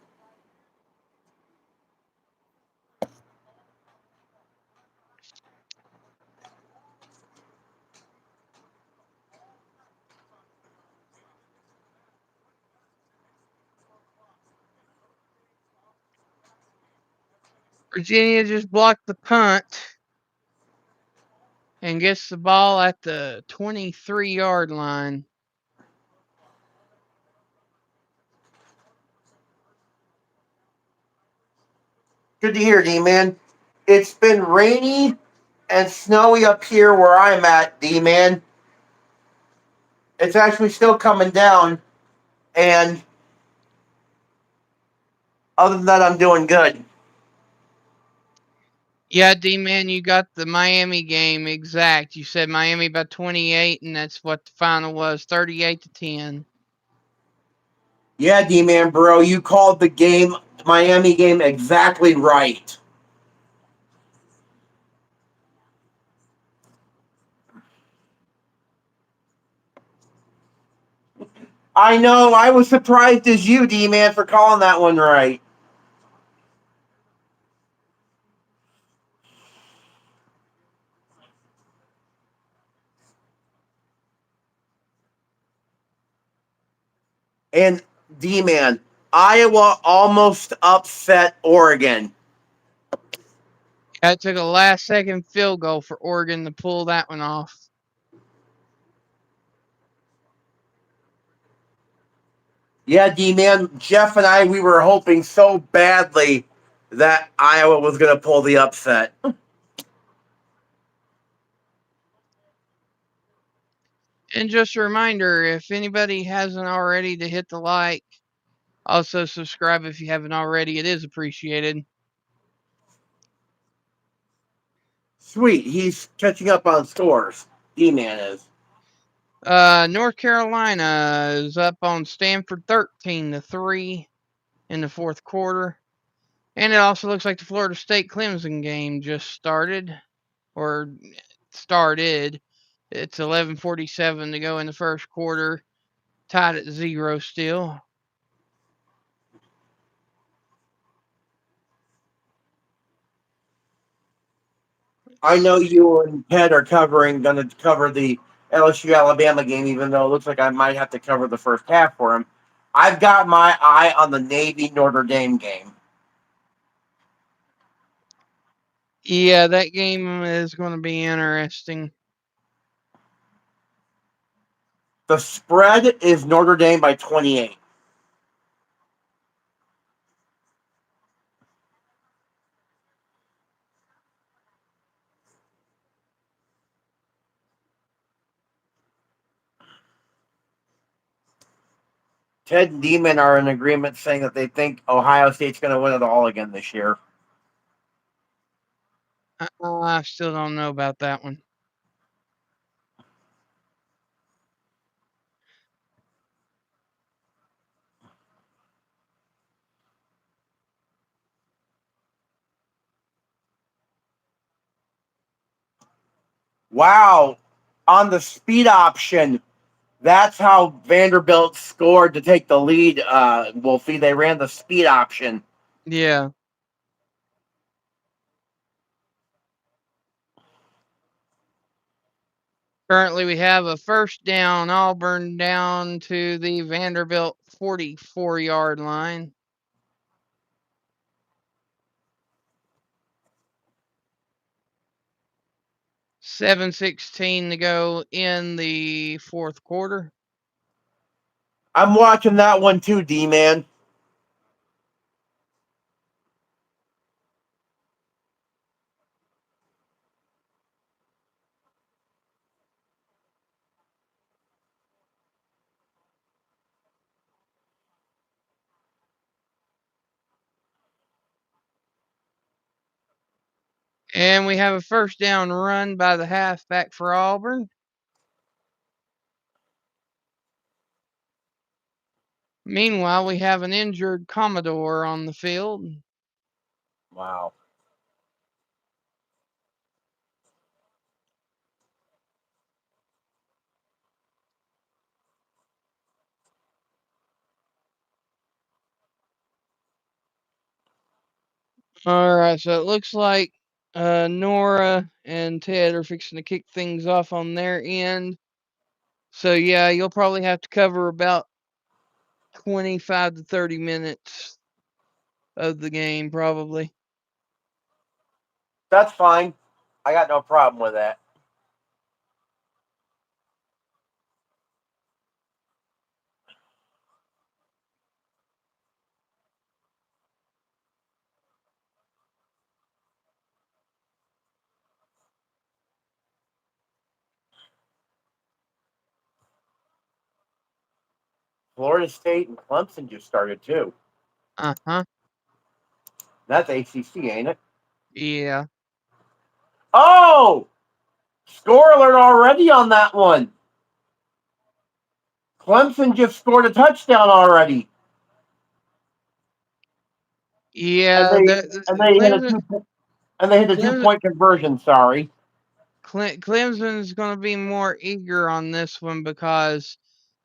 Virginia just blocked the punt and gets the ball at the 23-yard line. Good to hear, D-Man. It's been rainy and snowy up here where I'm at, D-Man. It's actually still coming down, and other than that, I'm doing good. Yeah, D-Man, you got the Miami game exact. You said Miami by 28, and that's what the final was, 38-10. Yeah, D-Man, bro, you called the game, Miami game, exactly right. I know. I was surprised as you, D-Man, for calling that one right. And D-Man, Iowa almost upset Oregon. That took a last second field goal for Oregon to pull that one off. Yeah, D-Man, Jeff and I, we were hoping so badly that Iowa was going to pull the upset. And just a reminder, if anybody hasn't already, to hit the like. Also subscribe if you haven't already. It is appreciated. Sweet, he's catching up on scores. D-Man is. North Carolina is up on Stanford 13-3 in the fourth quarter. And it also looks like the Florida State Clemson game just started. It's 11:47 to go in the first quarter. Tied at 0 still. I know you and Ted are going to cover the LSU Alabama game, even though it looks like I might have to cover the first half for him. I've got my eye on the Navy Notre Dame game. Yeah, that game is going to be interesting. The spread is Notre Dame by 28. Ted and Demon are in agreement saying that they think Ohio State's going to win it all again this year. I still don't know about that one. Wow. On the speed option, that's how Vanderbilt scored to take the lead, Wolfie. They ran the speed option. Yeah. Currently, we have a first down, Auburn down to the Vanderbilt 44-yard line. 7:16 to go in the fourth quarter. I'm watching that one too, D-Man. And we have a first down run by the halfback for Auburn. Meanwhile, we have an injured Commodore on the field. Wow. All right, so it looks like Nora and Ted are fixing to kick things off on their end. So yeah, you'll probably have to cover about 25 to 30 minutes of the game, probably. That's fine. I got no problem with that. Florida State and Clemson just started too. Uh-huh. That's ACC, ain't it? Yeah. Oh! Score alert already on that one. Clemson just scored a touchdown already. And Yeah, they and they hit a Clemson, two and they hit a Clemson, 2-point conversion, sorry. Clemson's going to be more eager on this one because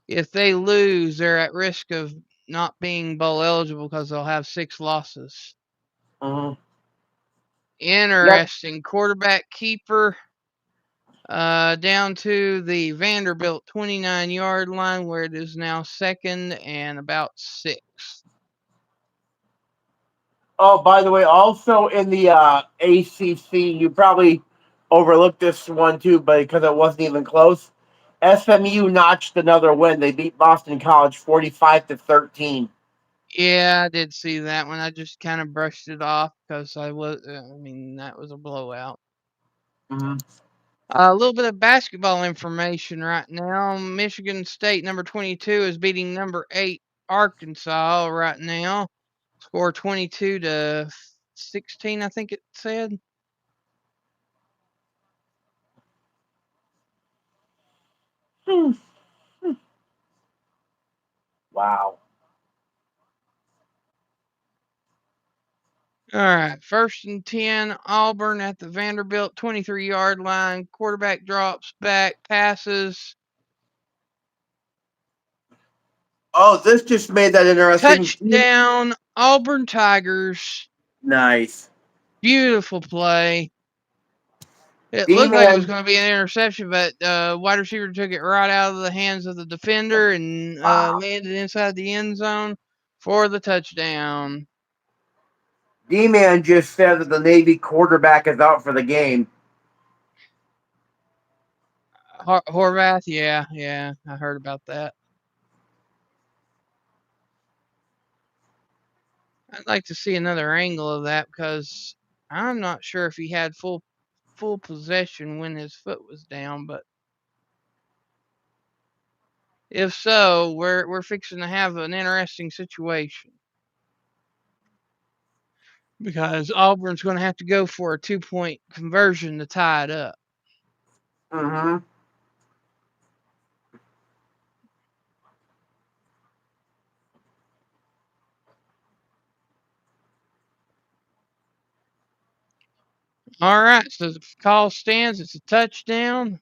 if they lose, they're at risk of not being bowl eligible because they'll have 6 losses. Mm-hmm. Yep. Interesting. Quarterback keeper down to the Vanderbilt 29-yard line where it is now second and about 6. Oh, by the way, also in the ACC, you probably overlooked this one too, but because it wasn't even close. SMU notched another win. They beat Boston College 45-13. Yeah, I did see that one. I just kind of brushed it off because I mean, that was a blowout. Mm-hmm. A little bit of basketball information right now. Michigan State, number 22, is beating number 8 Arkansas right now. Score 22-16, I think it said. Wow. All right, 1st and 10, Auburn at the Vanderbilt 23-yard line. Quarterback drops back, passes. Oh, this just made that interesting. Touchdown, Auburn Tigers. Nice. Beautiful play. It looked like it was D-Man. going to be an interception, but wide receiver took it right out of the hands of the defender and Wow. landed inside the end zone for the touchdown. D-Man just said that the Navy quarterback is out for the game. Horvath, yeah, I heard about that. I'd like to see another angle of that because I'm not sure if he had full possession when his foot was down, but if so, we're fixing to have an interesting situation because Auburn's going to have to go for a 2-point conversion to tie it up. Mm-hmm. All right, so the call stands. It's a touchdown.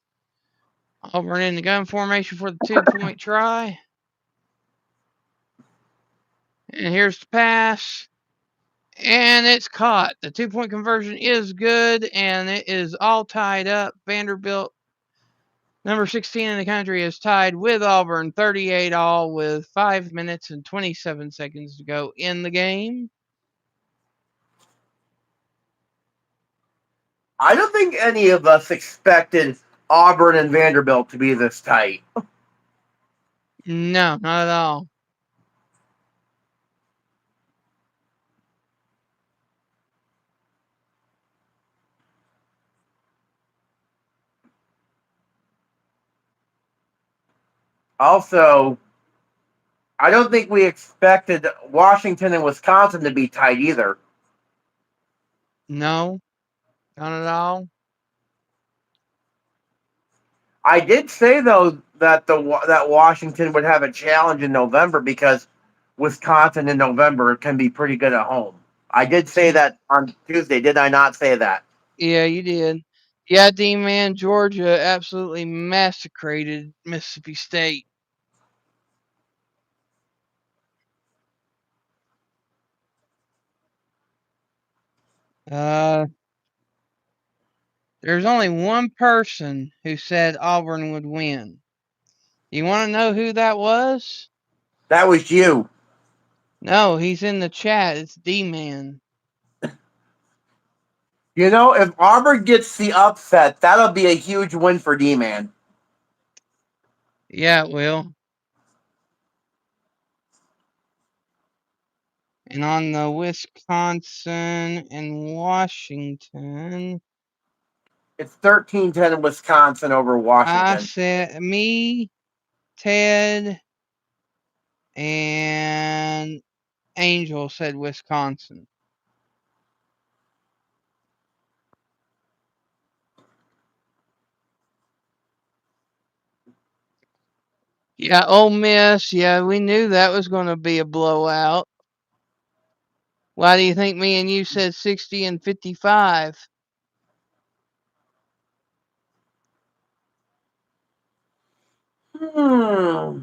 Auburn in the gun formation for the 2-point try. And here's the pass. And it's caught. The 2-point conversion is good, and it is all tied up. Vanderbilt, number 16 in the country, is tied with Auburn 38 all with 5 minutes and 27 seconds to go in the game. I don't think any of us expected Auburn and Vanderbilt to be this tight. No, not at all. Also, I don't think we expected Washington and Wisconsin to be tight either. No, not at all. I did say though that that Washington would have a challenge in November because Wisconsin in November can be pretty good at home. I did say that on Tuesday, did I not say that? Yeah, you did. Yeah, D-Man, Georgia absolutely massacred Mississippi State. Uh, there's only one person who said Auburn would win. You want to know who that was? That was you. No, he's in the chat. It's D-Man. You know, if Auburn gets the upset, that'll be a huge win for D-Man. Yeah, it will. And on the Wisconsin and Washington, It's 13-10 Wisconsin over I Washington. said me, Ted, and Angel said Wisconsin. Yeah, Ole Miss. Yeah, we knew that was going to be a blowout. Why do you think me and you said 60 and 55? Hmm.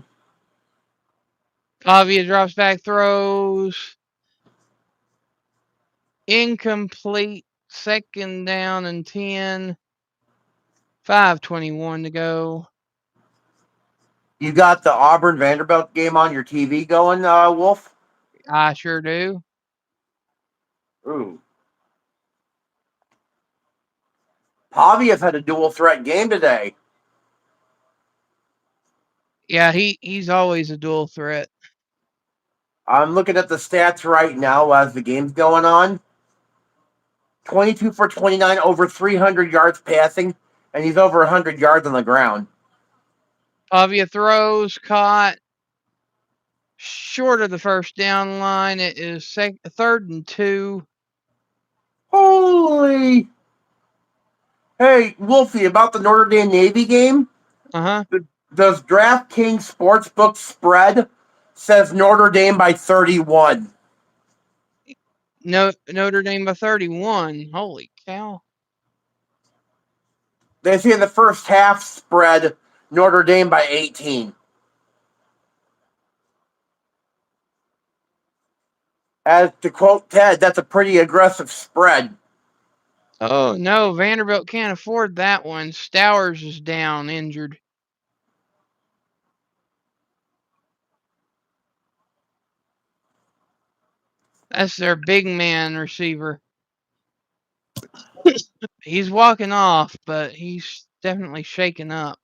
Pavia drops back, throws. Incomplete. 2nd down and 10. 5:21 to go. You got the Auburn Vanderbilt game on your TV going, Wolf? I sure do. Ooh. Pavia's had a dual threat game today. Yeah, he's always a dual threat. I'm looking at the stats right now as the game's going on. 22 for 29, over 300 yards passing, and he's over 100 yards on the ground. Pavia throws, caught, short of the first down line. It is 3rd and 2. Holy! Hey, Wolfie, about the Notre Dame Navy game? Uh-huh. Does DraftKings Sportsbook spread says Notre Dame by 31? No, Notre Dame by 31. Holy cow. They say the first half spread Notre Dame by 18. As to quote Ted, that's a pretty aggressive spread. Oh, no, Vanderbilt can't afford that one. Stowers is down, injured. That's their big man receiver. He's walking off, but he's definitely shaken up.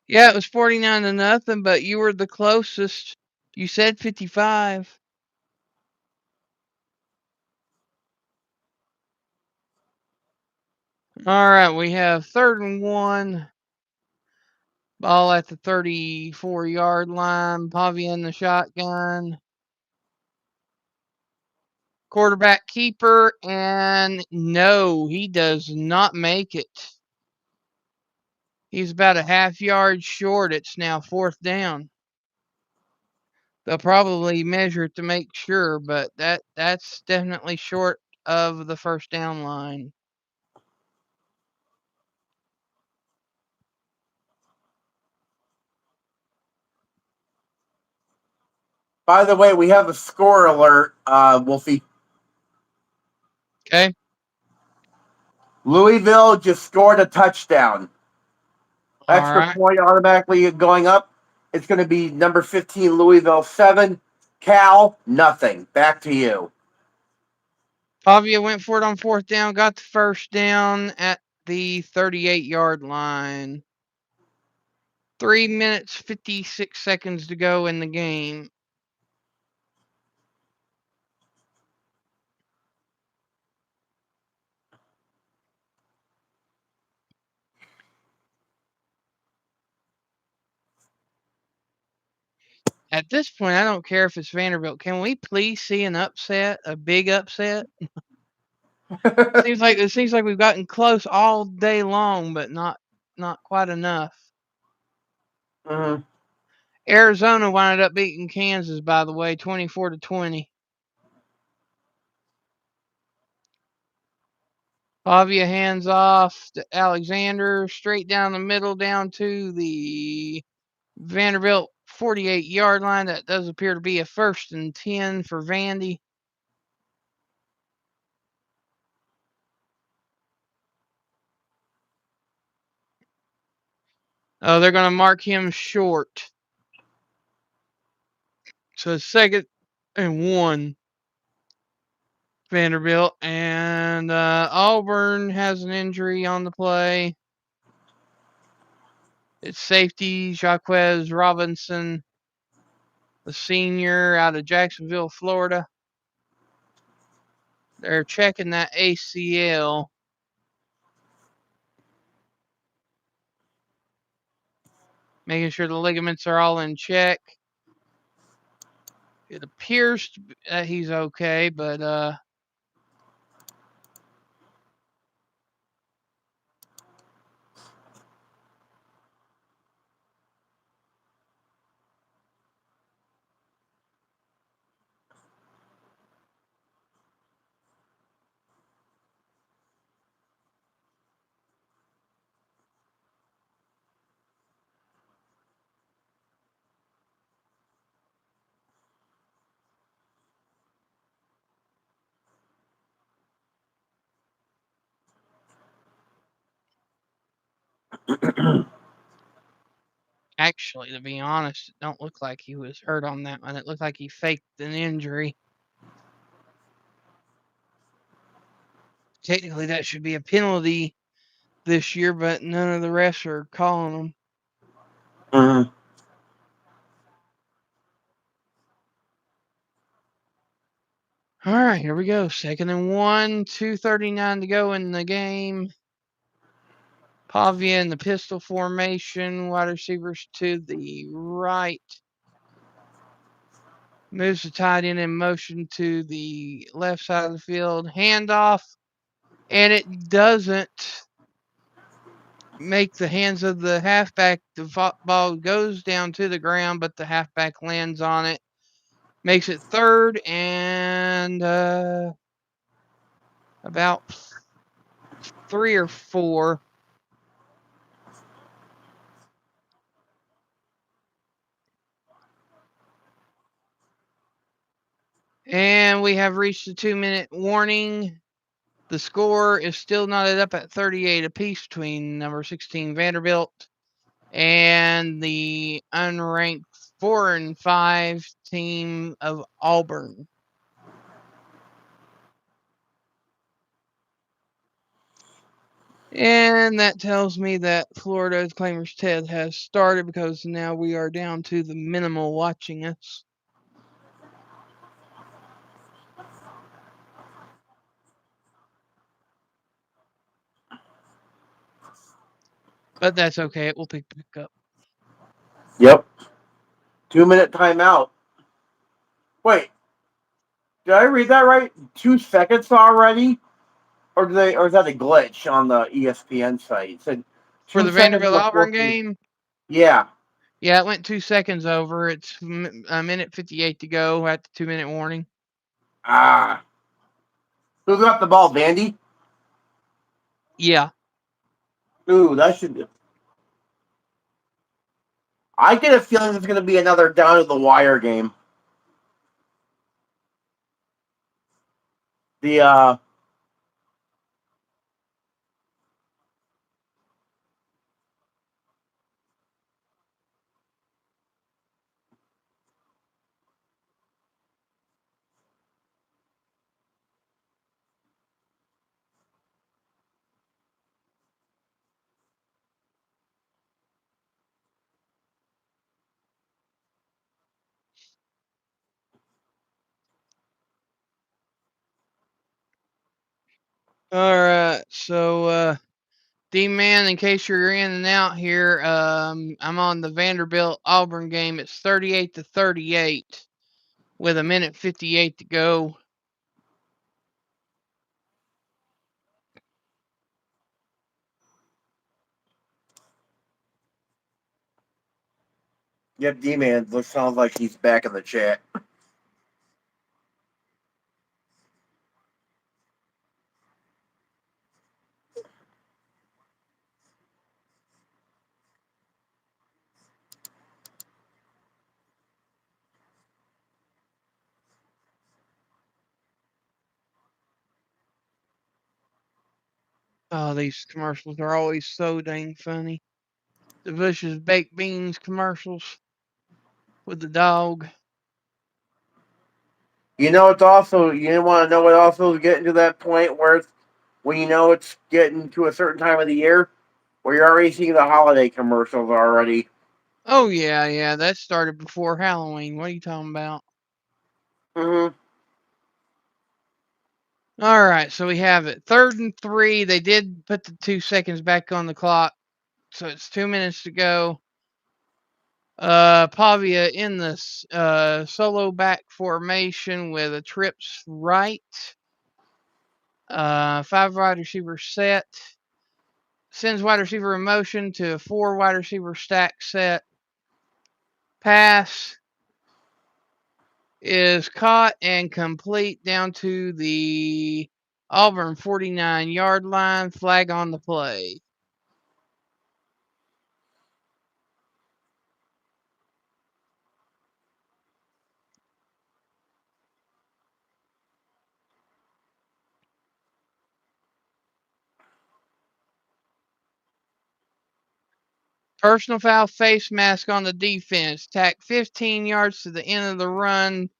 Yeah, it was 49-0, but you were the closest. You said 55. All right, we have 3rd and 1. Ball at the 34-yard line. Pavia in the shotgun. Quarterback keeper, and no, he does not make it. He's about a half yard short. It's now 4th down. They'll probably measure it to make sure, but that's definitely short of the first down line. By the way, we have a score alert, Wolfie. Okay. Louisville just scored a touchdown. All Extra right. point automatically going up. It's going to be number 15, Louisville 7. Cal, nothing. Back to you. Pavia went for it on 4th down, got the first down at the 38-yard line. 3 minutes, 56 seconds to go in the game. At this point, I don't care if it's Vanderbilt. Can we please see an upset, a big upset? It seems like we've gotten close all day long, but not quite enough. Mm-hmm. Arizona wound up beating Kansas, by the way, 24-20. Pavia hands off to Alexander, straight down the middle, down to the Vanderbilt 48-yard line. That does appear to be a 1st and 10 for Vandy. Oh, they're going to mark him short. So 2nd and 1, Vanderbilt. And Auburn has an injury on the play. It's safety Jaquez Robinson, the senior out of Jacksonville, Florida. They're checking that ACL. Making sure the ligaments are all in check. It appears that he's okay, but Actually, to be honest, it don't look like he was hurt on that one. It looked like he faked an injury. Technically, that should be a penalty this year, but none of the refs are calling them. Mhm. All right, here we go. 2nd and 1, 2:39 to go in the game. Pavia in the pistol formation, wide receivers to the right. Moves the tight end in motion to the left side of the field. Handoff, and it doesn't make the hands of the halfback. The ball goes down to the ground, but the halfback lands on it. Makes it 3rd and about 3 or 4. And we have reached the 2-minute warning. The score is still knotted up at 38 apiece between number 16 Vanderbilt and the unranked 4 and 5 team of Auburn. And that tells me that Florida's Claimers Ted has started because now we are down to the minimal watching us. But that's okay. It will pick up. Yep. 2-minute timeout. Wait, did I read that right? 2 seconds already? Or is that a glitch on the ESPN site? It said For 2 the seconds Vanderbilt before. Auburn game, Yeah. yeah, it went 2 seconds over. It's a minute 58 to go at the 2-minute warning. Ah. Who got the ball, Vandy? Yeah. Ooh, that should. I get a feeling it's going to be another down to the wire game. The All right. So, D-Man, in case you're in and out here, I'm on the Vanderbilt Auburn game. It's 38 to 38 with a minute 58 to go. Yep, D-Man sounds like he's back in the chat. Oh, these commercials are always so dang funny. The Bush's baked beans commercials with the dog. You know, it's also you want to know what also is getting to that point where it's, when you know it's getting to a certain time of the year where you're already seeing the holiday commercials already. Oh yeah, that started before Halloween. What are you talking about? Mm-hmm. All right, so we have it 3rd and 3. They did put the 2 seconds back on the clock, so it's 2 minutes to go. Pavia in the solo back formation with a trips right. 5 wide receiver set. Sends wide receiver in motion to a 4 wide receiver stack set. Pass is caught and complete down to the Auburn 49-yard line. Flag on the play. Personal foul, face mask on the defense. Tack 15 yards to the end of the run.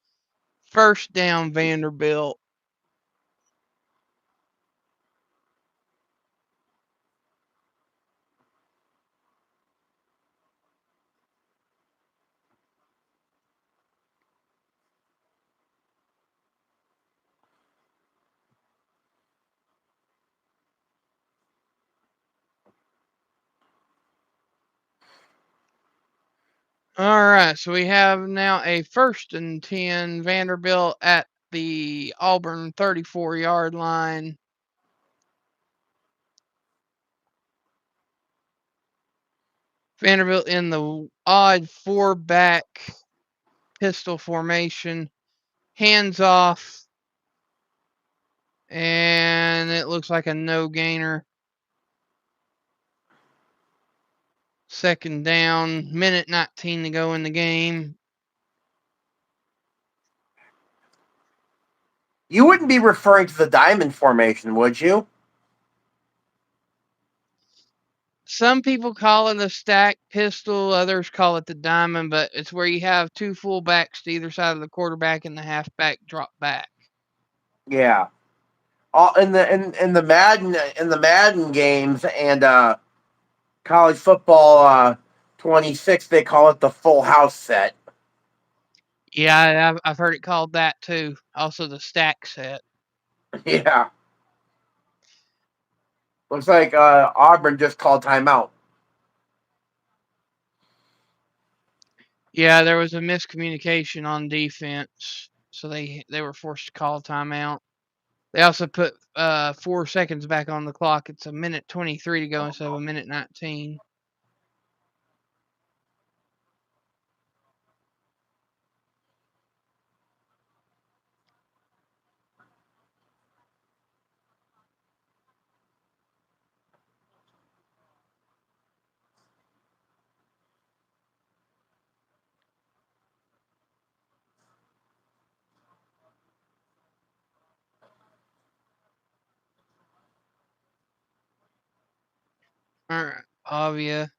First down, Vanderbilt. All right, so we have now a 1st and 10, Vanderbilt at the Auburn 34-yard line. Vanderbilt in the odd 4-back pistol formation. Hands off. And it looks like a no gainer. 2nd down, minute 19 to go in the game. You wouldn't be referring to the diamond formation, would you? Some people call it a stack pistol, others call it the diamond, but it's where you have 2 fullbacks to either side of the quarterback and the halfback drop back. Yeah. In the Madden games and college football 26, they call it the full house set. Yeah, I've heard it called that too. Also the stack set. Yeah. Looks like Auburn just called timeout. Yeah, there was a miscommunication on defense, so they were forced to call timeout. They also put 4 seconds back on the clock. It's a minute 23 to go instead of a minute 19. All right, Pavia.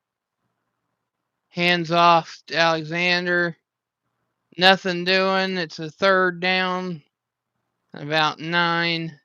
Hands off to Alexander. Nothing doing. It's a 3rd down. About 9.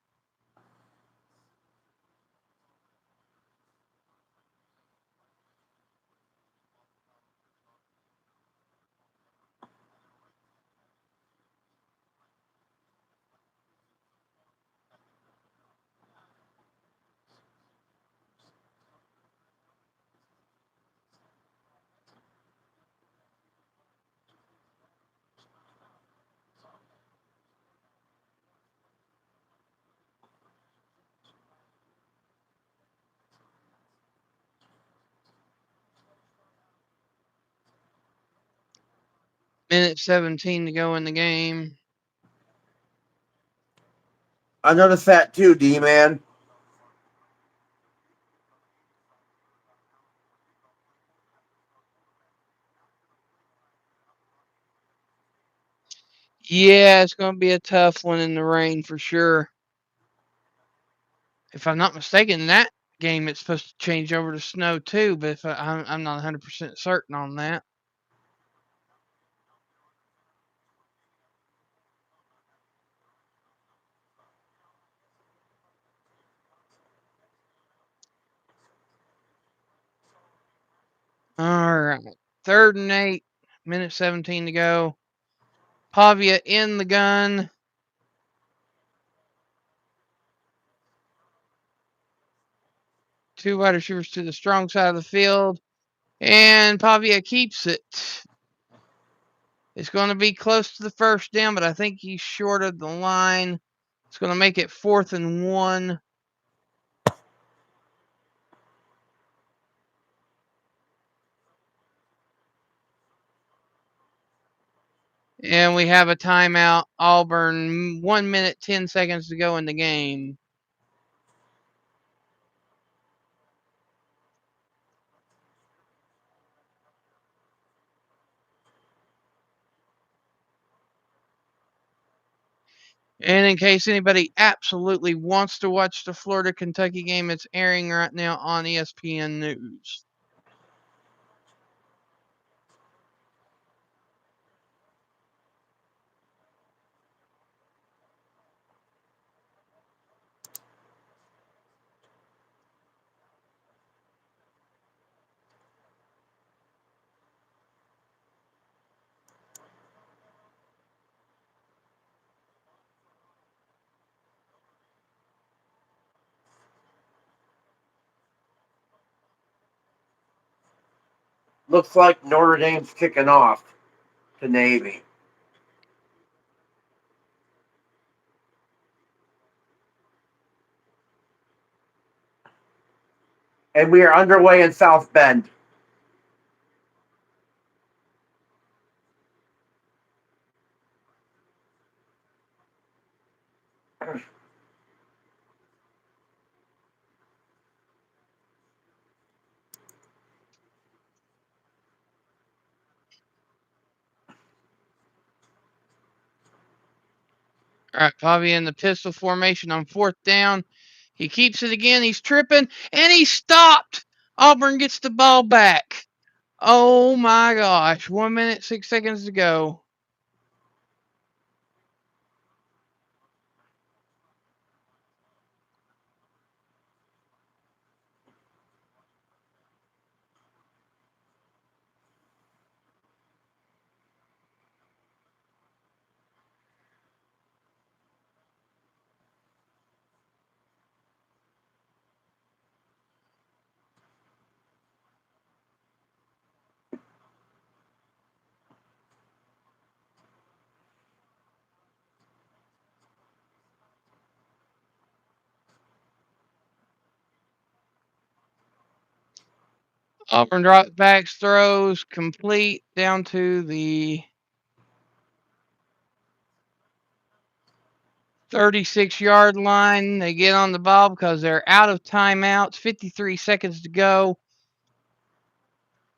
Minute 17 to go in the game. I noticed that too, D-Man. Yeah, it's going to be a tough one in the rain for sure. If I'm not mistaken, that game it's supposed to change over to snow too, but if I'm not 100% certain on that. All right, 3rd and 8, minute 17 to go. Pavia in the gun. 2 wide receivers to the strong side of the field, and Pavia keeps it. It's going to be close to the 1st down, but I think he's short of the line. It's going to make it 4th and 1. And we have a timeout. Auburn, 1 minute, 10 seconds to go in the game. And in case anybody absolutely wants to watch the Florida Kentucky game, it's airing right now on ESPN News. Looks like Notre Dame's kicking off to Navy. And we are underway in South Bend. All right, Bobby in the pistol formation on 4th down. He keeps it again. He's tripping, and he stopped. Auburn gets the ball back. Oh my gosh. 1 minute, 6 seconds to go. Auburn drops back, throws complete down to the 36-yard line. They get on the ball because they're out of timeouts. 53 seconds to go.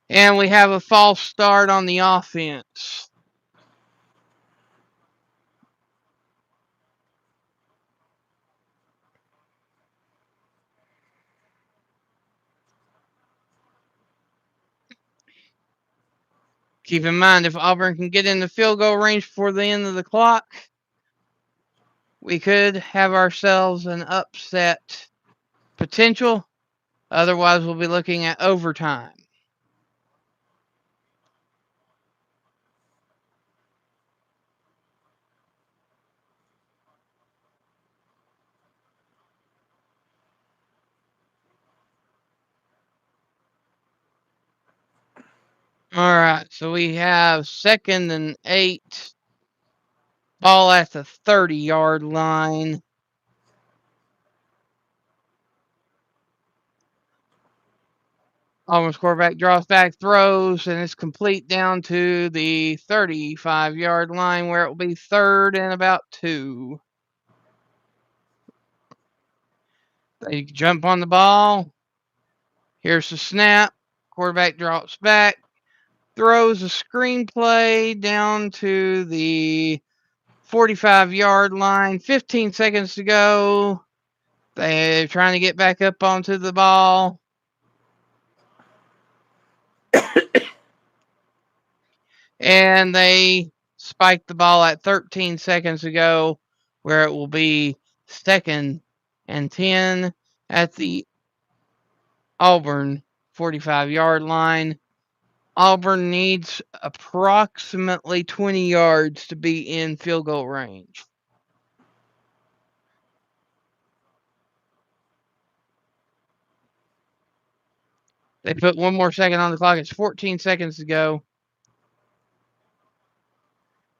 And we have a false start on the offense. Keep in mind, if Auburn can get in the field goal range before the end of the clock, we could have ourselves an upset potential. Otherwise, we'll be looking at overtime. All right, so we have 2nd and 8. Ball at the 30-yard line. Auburn's quarterback draws back, throws, and it's complete down to the 35-yard line where it will be 3rd and about 2. They jump on the ball. Here's the snap. Quarterback drops back, throws a screenplay down to the 45-yard line. 15 seconds to go. They're trying to get back up onto the ball. And they spiked the ball at 13 seconds to go, where it will be 2nd and 10 at the Auburn 45-yard line. Auburn needs approximately 20 yards to be in field goal range. They put 1 more second on the clock. It's 14 seconds to go.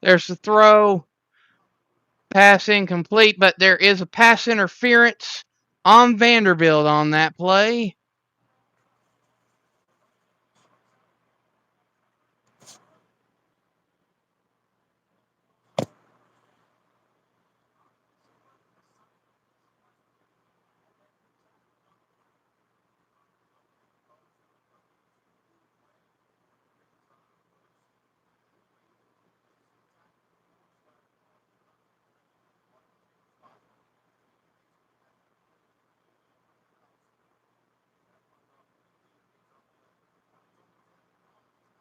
There's the throw. Pass incomplete, but there is a pass interference on Vanderbilt on that play.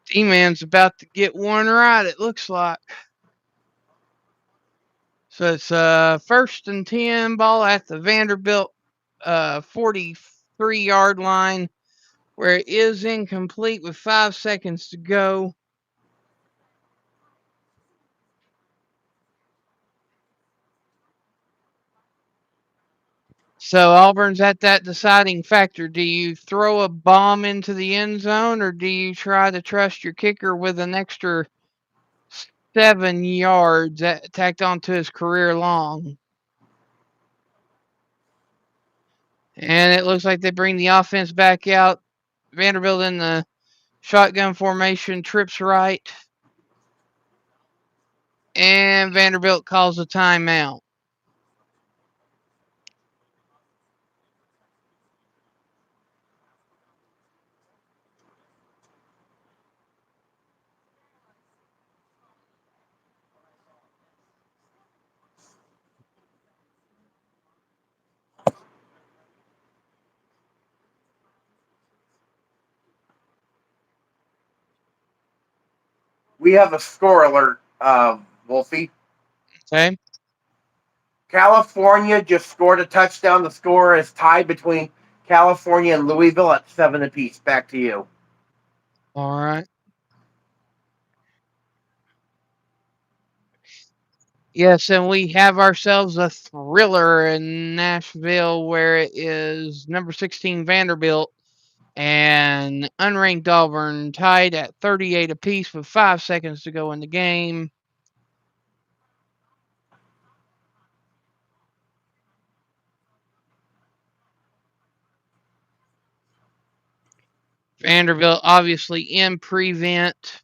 D-Man's about to get one right, it looks like. So it's 1st and 10, ball at the Vanderbilt 43-yard line, where it is incomplete with 5 seconds to go. So Auburn's at that deciding factor. Do you throw a bomb into the end zone, or do you try to trust your kicker with an extra 7 yards tacked onto his career long? And it looks like they bring the offense back out. Vanderbilt in the shotgun formation, trips right, and Vanderbilt calls a timeout. We have a score alert, Wolfie. Okay. California just scored a touchdown. The score is tied between California and Louisville at 7 apiece. Back to you. All right. Yes, and we have ourselves a thriller in Nashville where it is number 16 Vanderbilt and unranked Auburn tied at 38 apiece with 5 seconds to go in the game. Vanderbilt obviously in prevent.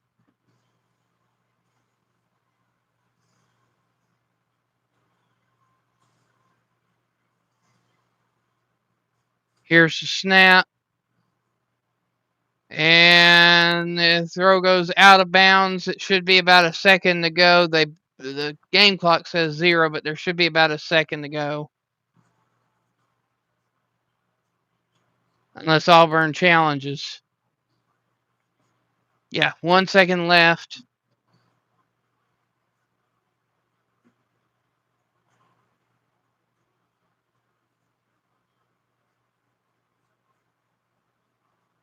Here's the snap. And the throw goes out of bounds. It should be about a second to go. The game clock says 0, but there should be about a second to go. Unless Auburn challenges. Yeah, 1 second left.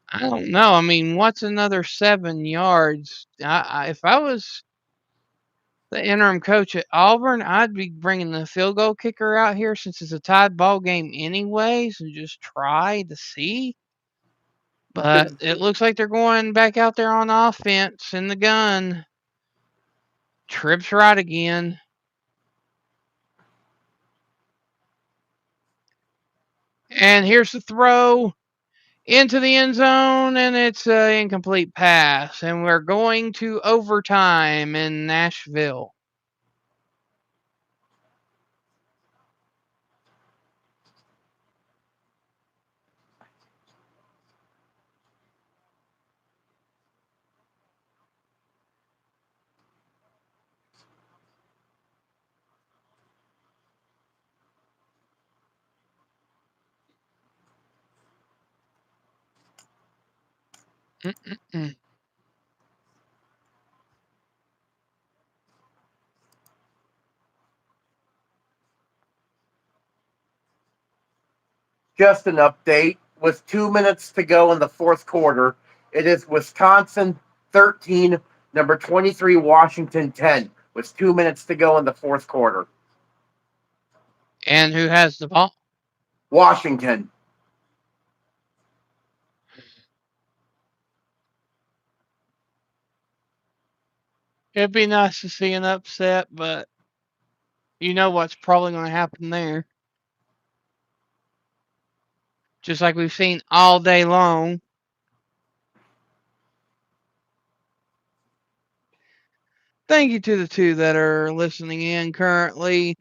I don't know. I mean, what's another 7 yards? If I was the interim coach at Auburn, I'd be bringing the field goal kicker out here since it's a tied ball game anyways and just try to see. But it looks like they're going back out there on offense in the gun. Trips right again. And here's the throw into the end zone, and it's an incomplete pass. And we're going to overtime in Nashville. Mm-mm-mm. Just an update. With 2 minutes to go in the fourth quarter, it is Wisconsin 13, number 23, Washington 10, with 2 minutes to go in the fourth quarter. And who has the ball? Washington. It'd be nice to see an upset, but you know what's probably going to happen there. Just like we've seen all day long. Thank you to the two that are listening in currently.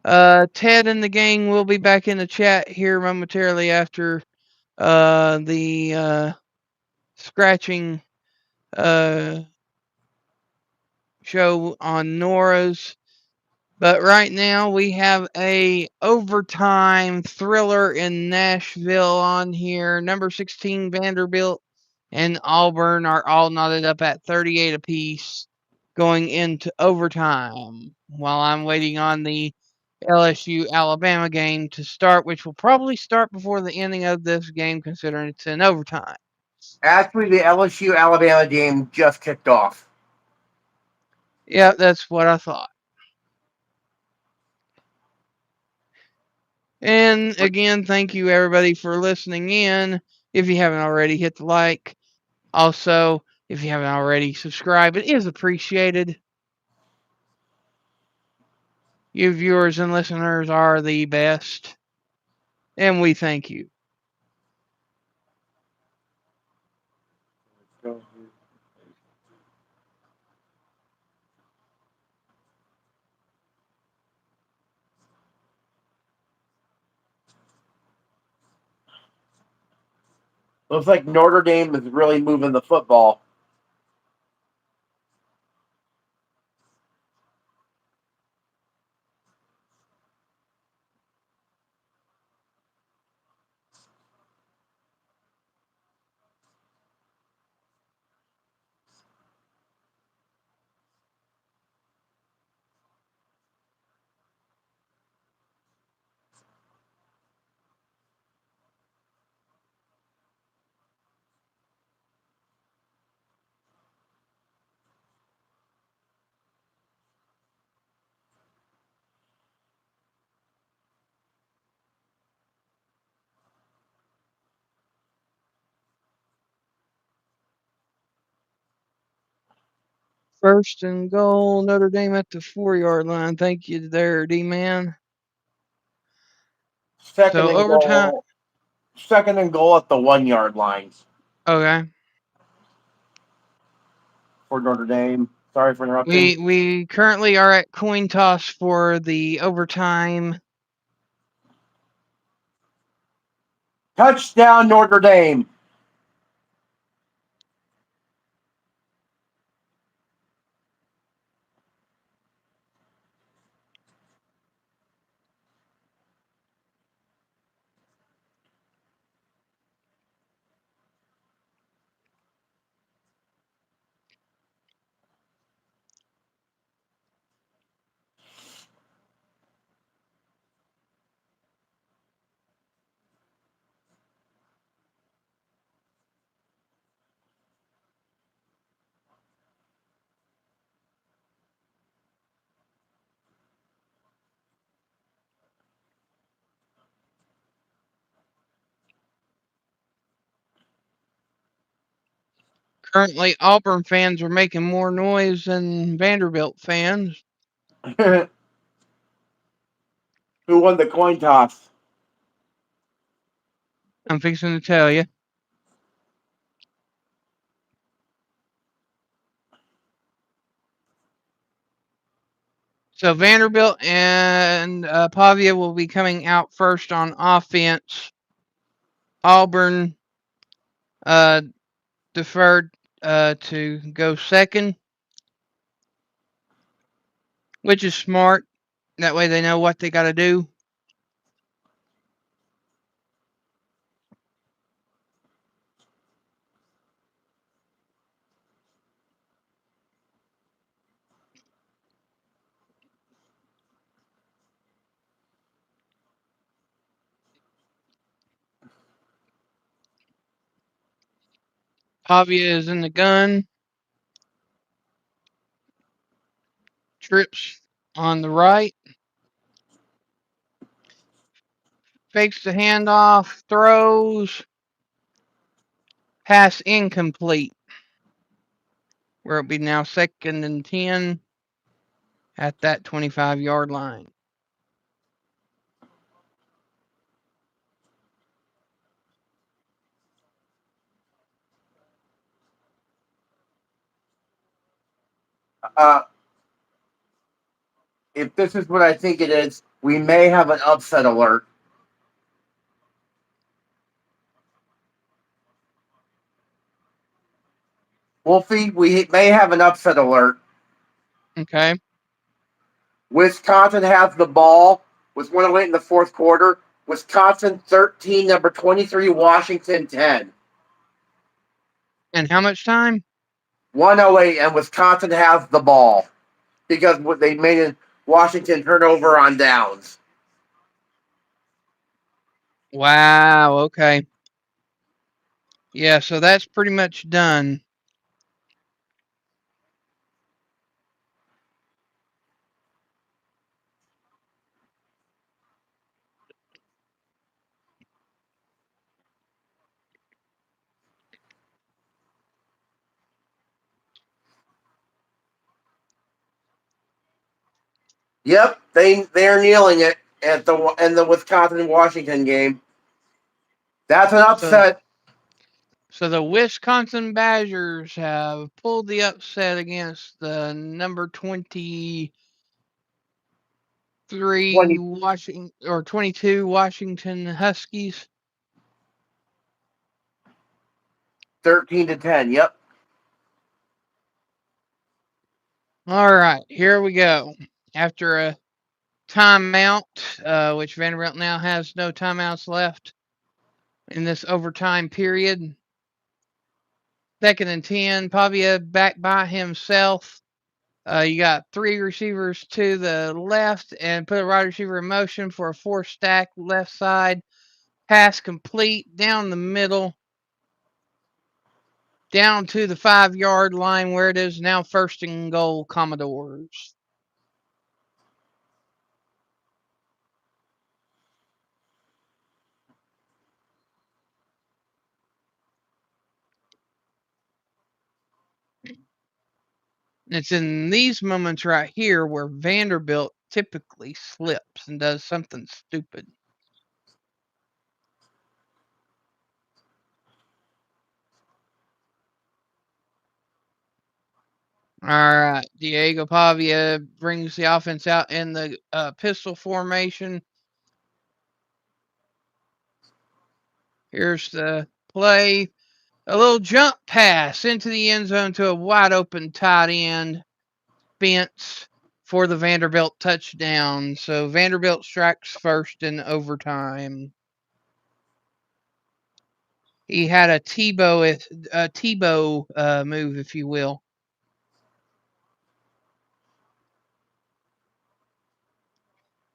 Ted and the gang will be back in the chat here momentarily after the scratching show on Nora's. But right now we have a overtime thriller in Nashville on here. Number 16 Vanderbilt and Auburn are all knotted up at 38 apiece going into overtime while I'm waiting on the LSU Alabama game to start, which will probably start before the ending of this game considering it's in overtime. Actually, the LSU Alabama game just kicked off. Yeah, that's what I thought. And again, thank you everybody for listening in. If you haven't already, hit the like. Also, if you haven't already, subscribe. It is appreciated. You viewers and listeners are the best. And we thank you. Looks like Notre Dame is really moving the football. First and goal, Notre Dame at the 4-yard line. Thank you there, D-Man. Second So and overtime. goal. Second and goal at the 1-yard lines Okay. for Notre Dame. Sorry for interrupting. We currently are at coin toss for the overtime. Touchdown, Notre Dame. Currently, Auburn fans are making more noise than Vanderbilt fans. Who won the coin toss? I'm fixing to tell you. So Vanderbilt and Pavia will be coming out first on offense. Auburn deferred to go second, which is smart. That way they know what they got to do. Pavia is in the gun. Trips on the right. Fakes the handoff. Throws. Pass incomplete. Where it'll be now second and 10 at that 25-yard line. If this is what I think it is, we may have an upset alert. Wolfie, we may have an upset alert. Okay. Wisconsin has the ball with 1:08 in the fourth quarter. Wisconsin 13, number 23, Washington 10. And how much time? 1:08, and Wisconsin has the ball because they made a Washington turnover on downs. Wow. Okay. Yeah, so that's pretty much done. Yep, they're kneeling it at the Wisconsin Washington game. That's an So, upset. so the Wisconsin Badgers have pulled the upset against the number 23 20, Washington or 22 Washington Huskies. 13-10. Yep. All right, here we go. After a timeout, which Vanderbilt now has no timeouts left in this overtime period. 2nd and 10, Pavia back by himself. You got 3 receivers to the left and put a wide receiver in motion for a 4-stack left side. Pass complete down the middle, down to the 5-yard line where it is now 1st and goal, Commodores. It's in these moments right here where Vanderbilt typically slips and does something stupid. All right, Diego Pavia brings the offense out in the pistol formation. Here's the play. A little jump pass into the end zone to a wide open tight end, Spence, for the Vanderbilt touchdown. So Vanderbilt strikes first in overtime. He had a Tebow move, if you will,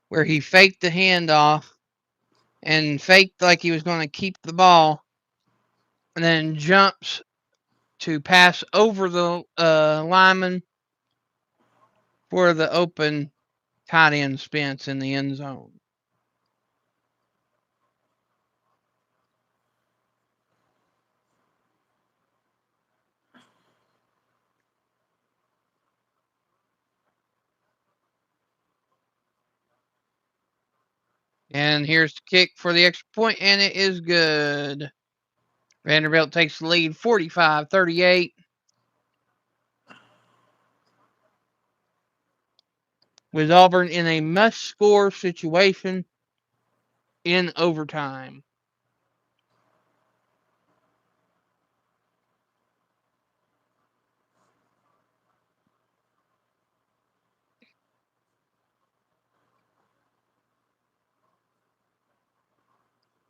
where he faked the handoff and faked like he was going to keep the ball, and then jumps to pass over the lineman for the open tight end Spence in the end zone. And here's the kick for the extra point, and it is good. Vanderbilt takes the lead 45-38. With Auburn in a must-score situation in overtime.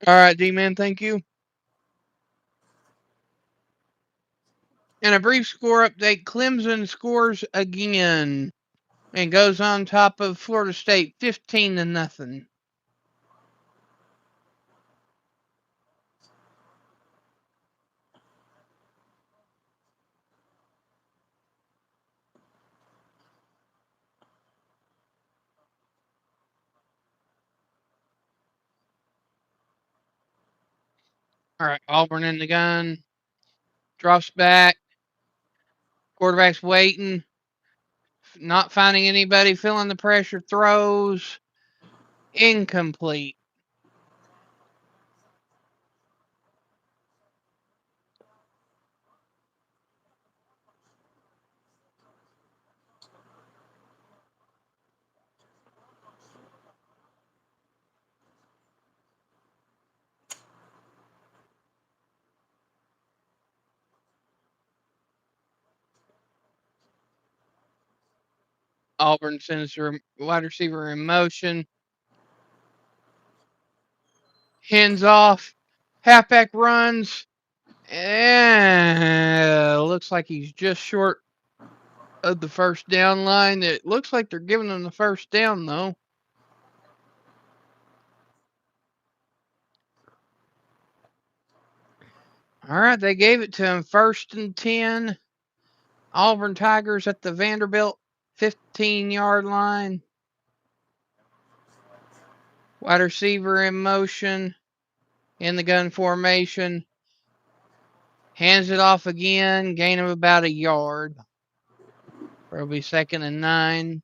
All right, D-Man, thank you. And a brief score update. Clemson scores again and goes on top of Florida State 15-0. All right, Auburn in the gun. Drops back. Quarterback's waiting. Not finding anybody. Feeling the pressure. Throws. Incomplete. Auburn sends their wide receiver in motion. Hands off. Halfback runs. And looks like he's just short of the first down line. It looks like they're giving him the first down, though. All right, they gave it to him 1st and 10. Auburn Tigers at the Vanderbilt 15-yard line. Wide receiver in motion in the gun formation. Hands it off again. Gain of about a yard. It'll be 2nd and 9.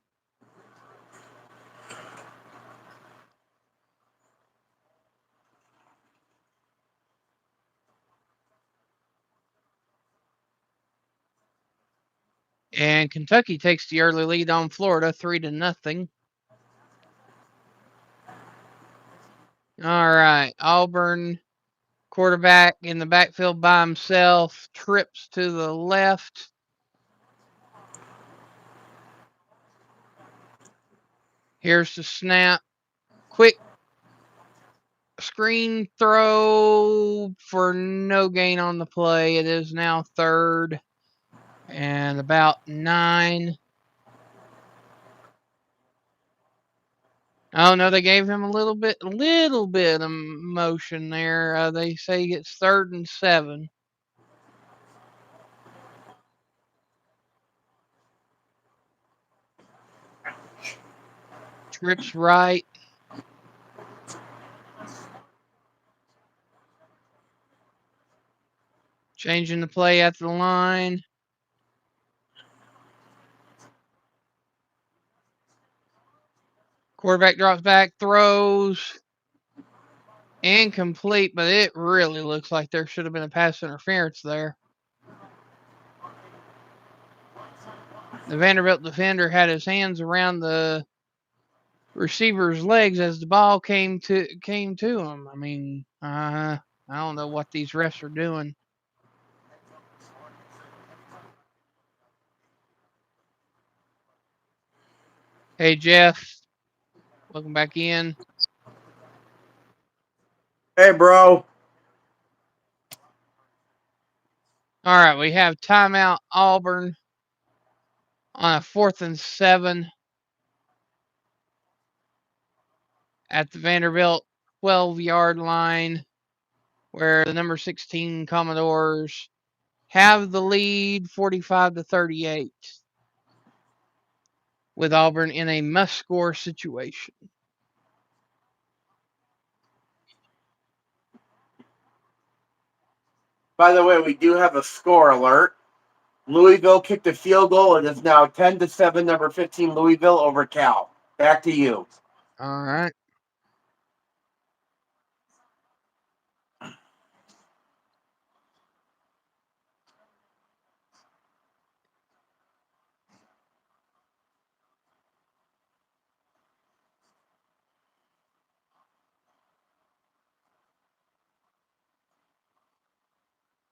And Kentucky takes the early lead on Florida 3-0. All right, Auburn quarterback in the backfield by himself, trips to the left. Here's the snap. Quick screen throw for no gain on the play. It is now 3rd and about 9. Oh no, they gave him a little bit of motion there. They say it's 3rd and 7. Trips right. Changing the play at the line. Quarterback drops back, throws. Incomplete, but it really looks like there should have been a pass interference there. The Vanderbilt defender had his hands around the receiver's legs as the ball came to him. I mean, I don't know what these refs are doing. Hey Jeff, welcome back in. Hey, bro. All right, we have timeout Auburn on a 4th and 7 at the Vanderbilt 12-yard line, where the number 16 Commodores have the lead 45-38 with Auburn in a must-score situation. By the way, we do have a score alert. Louisville kicked a field goal. It is now 10-7, number 15 Louisville over Cal. Back to you. All right.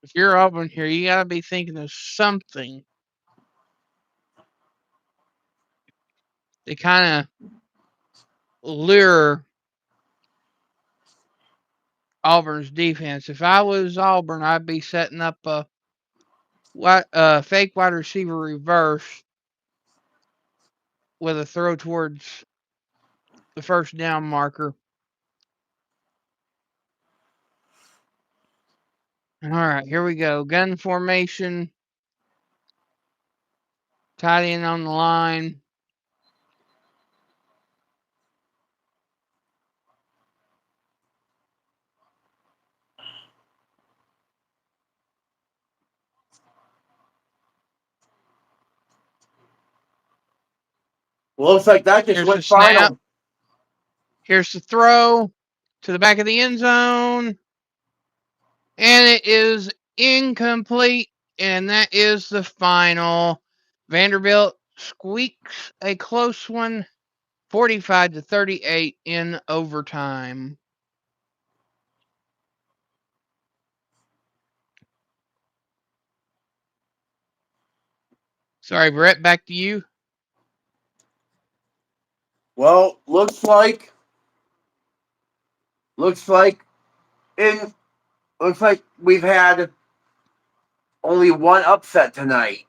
If you're Auburn here, you got to be thinking of something to kind of lure Auburn's defense. If I was Auburn, I'd be setting up a fake wide receiver reverse with a throw towards the first down marker. All right, here we go. Gun formation. Tight end on the line. Looks like that just went final. Here's the throw to the back of the end zone. And it is incomplete. And that is the final. Vanderbilt squeaks a close one, 45-38 in overtime. Sorry, Brett, back to you. Well, looks like we've had only one upset tonight.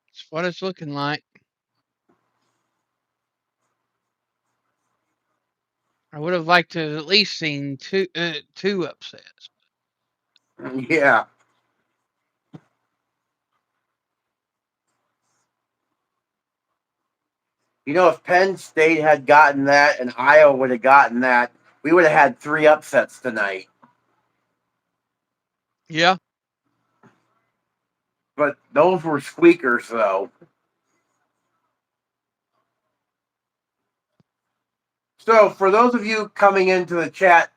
That's what it's looking like. I would have liked to have at least seen two upsets. Yeah. You know, if Penn State had gotten that and Iowa would have gotten that, we would have had 3 upsets tonight. Yeah. But those were squeakers, though. So, for those of you coming into the chat,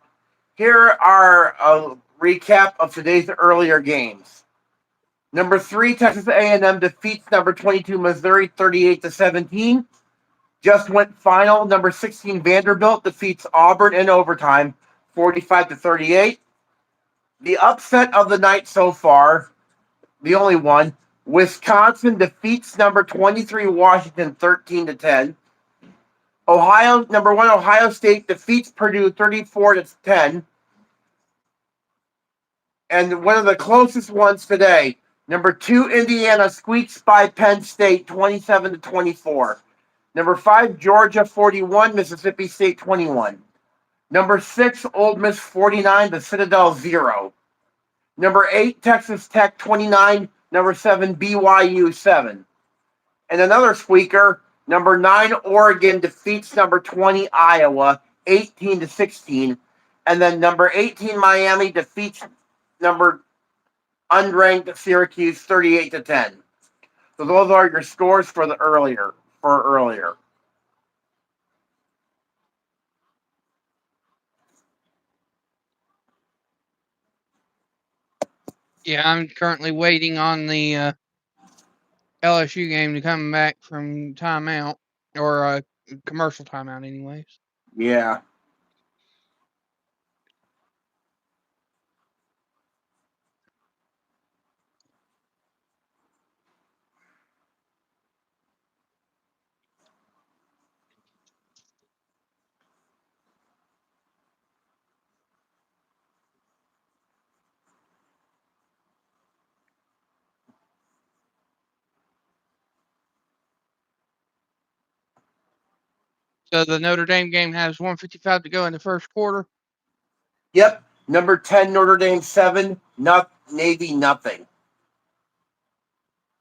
here are a recap of today's earlier games. Number 3, Texas A&M defeats number 22 Missouri 38-17. Just went final. Number 16 Vanderbilt defeats Auburn in overtime 45-38. The upset of the night so far, the only one, Wisconsin defeats number 23 Washington 13-10. Number 1 Ohio State defeats Purdue 34-10. And one of the closest ones today, number 2 Indiana squeaks by Penn State 27-24. Number 5 Georgia 41, Mississippi State 21. Number 6 Ole Miss 49, the Citadel 0. Number 8 Texas Tech 29, number 7 BYU 7. And another squeaker, number 9 Oregon defeats number 20 Iowa 18-16. And then number 18 Miami defeats number unranked Syracuse 38-10. So those are your scores for earlier. Yeah, I'm currently waiting on the LSU game to come back from timeout or commercial timeout, anyways. Yeah. So the Notre Dame game has 1:55 to go in the first quarter. Yep. Number 10 Notre Dame 7, Navy nothing.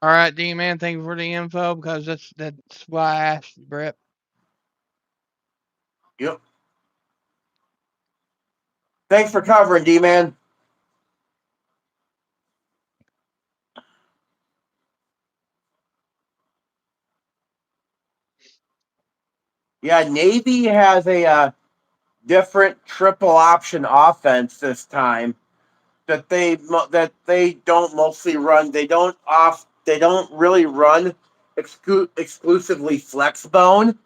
All right, D-Man, thank you for the info because that's why I asked you, Brett. Yep. Thanks for covering, D-Man. Yeah, Navy has a different triple option offense this time that they don't mostly run. They don't really run exclusively flex bone,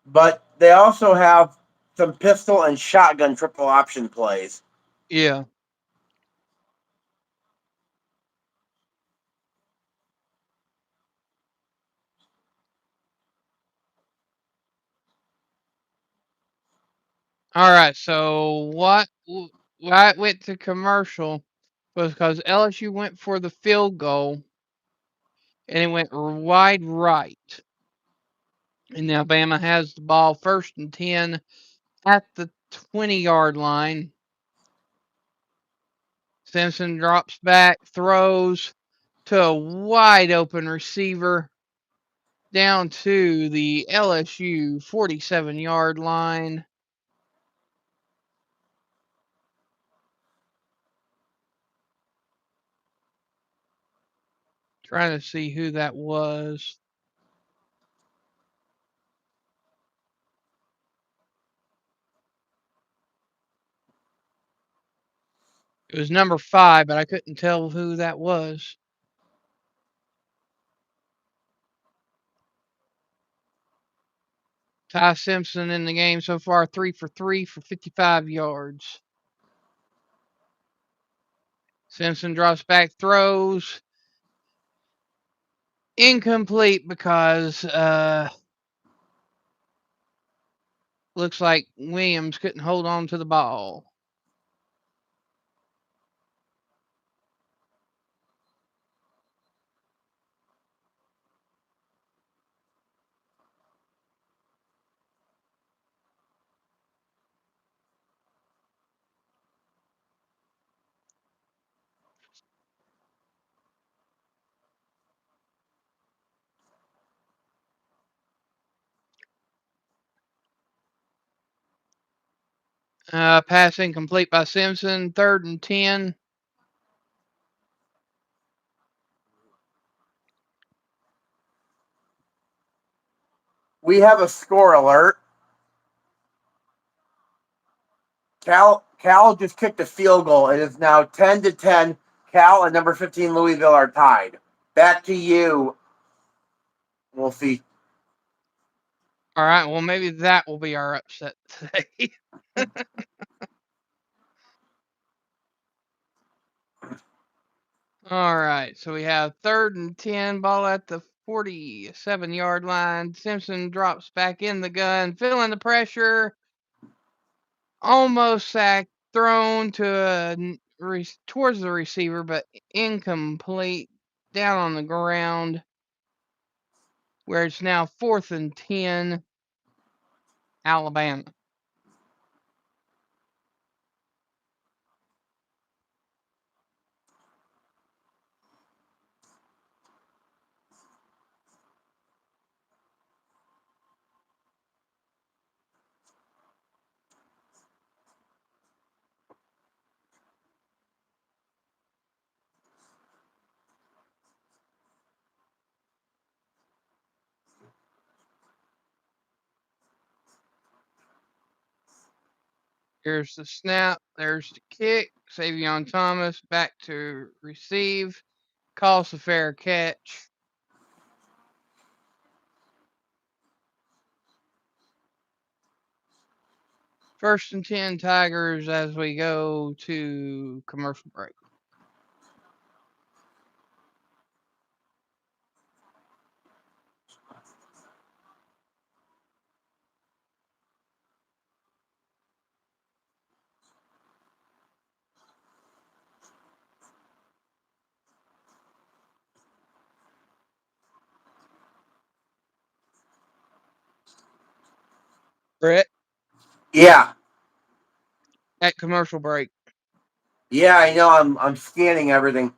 but they also have some pistol and shotgun triple option plays. Yeah. All right. So why it went to commercial was because LSU went for the field goal and it went wide right. And Alabama has the ball 1st and 10 at the 20-yard line. Simpson drops back, throws to a wide open receiver down to the LSU 47-yard line. Trying to see who that was. It was number 5, but I couldn't tell who that was. Ty Simpson in the game so far, 3 for 3 for 55 yards. Simpson drops back, throws. Incomplete because looks like Williams couldn't hold on to the ball. Pass incomplete by Simpson, 3rd and 10. We have a score alert. Cal just kicked a field goal. It is now 10-10. Cal and number 15 Louisville are tied. Back to you, Wolfie. All right. Well, maybe that will be our upset today. All right. So we have 3rd and 10, ball at the 47-yard line. Simpson drops back in the gun, feeling the pressure. Almost sacked, thrown to towards the receiver, but incomplete. Down on the ground, where it's now 4th and 10, Alabama. Here's the snap. There's the kick. Savion Thomas back to receive. Calls a fair catch. First and 10 Tigers as we go to commercial break. Brett, Yeah. at commercial break. Yeah, I know. I'm scanning everything.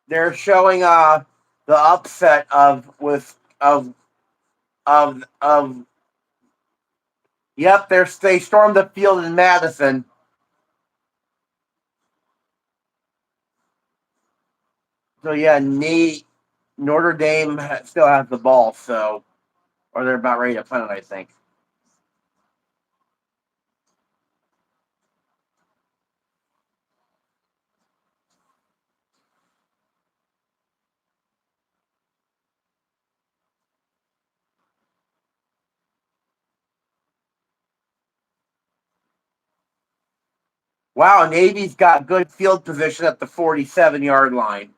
They're showing the upset of with of yep, they stormed the field in Madison. So yeah, Notre Dame still has the ball, so or they're about ready to punt it, I think. Wow, Navy's got good field position at the 47-yard line.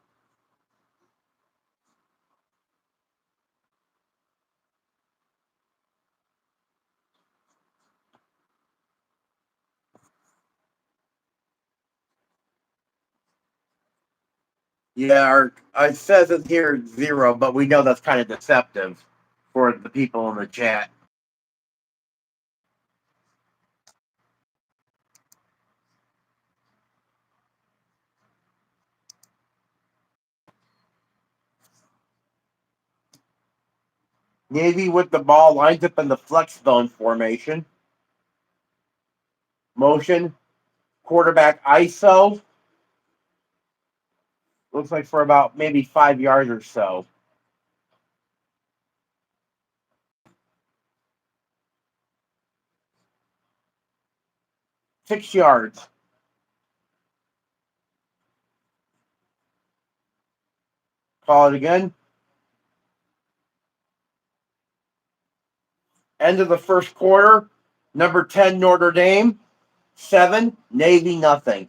Yeah, it says it here 0, but we know that's kind of deceptive for the people in the chat. Navy with the ball lines up in the flex zone formation. Motion, quarterback ISO. Looks like for about maybe 5 yards or so. Six yards. Call it again. End of the first quarter. Number 10, Notre Dame. 7, Navy, nothing.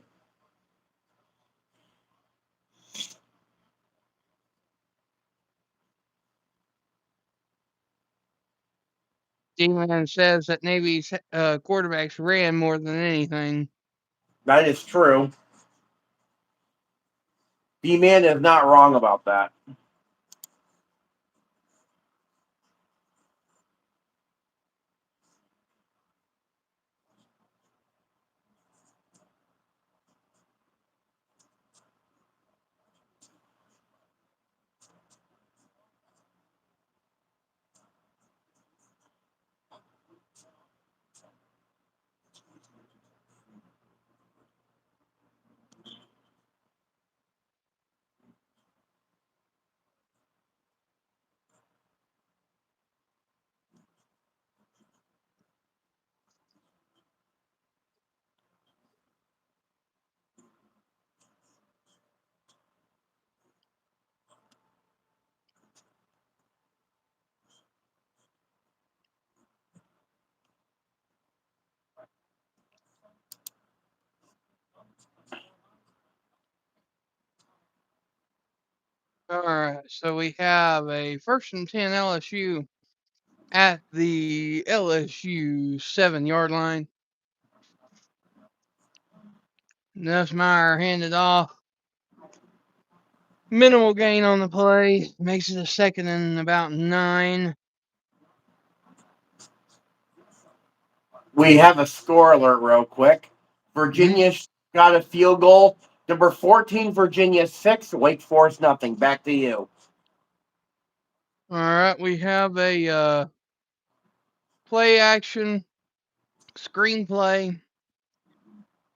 D-Man says that Navy's quarterbacks ran more than anything. That is true. D-Man is not wrong about that. All right, so we have a 1st and 10 LSU at the LSU 7-yard line. Nussmeier handed off. Minimal gain on the play. Makes it a 2nd and about 9. We have a score alert real quick. Virginia got a field goal. Number 14, Virginia 6, Wake Forest nothing. Back to you. All right, we have a play action screenplay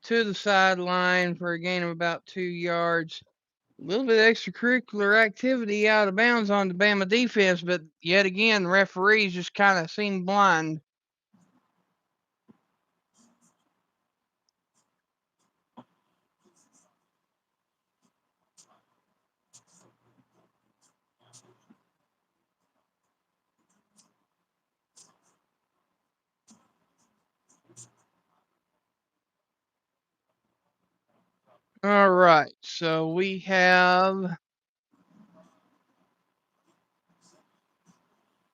to the sideline for a gain of about 2 yards. A little bit of extracurricular activity out of bounds on the Bama defense, but yet again, referees just kind of seem blind. All right, so we have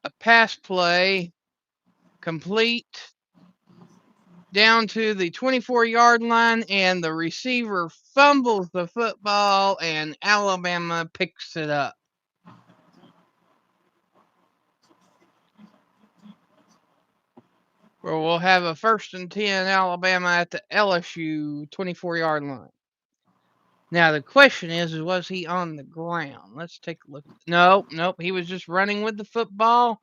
a pass play complete down to the 24-yard line, and the receiver fumbles the football, and Alabama picks it up. Where we'll have a 1st and 10 Alabama at the LSU 24-yard line. Now the question is was he on the ground? Let's take a look. Nope, he was just running with the football.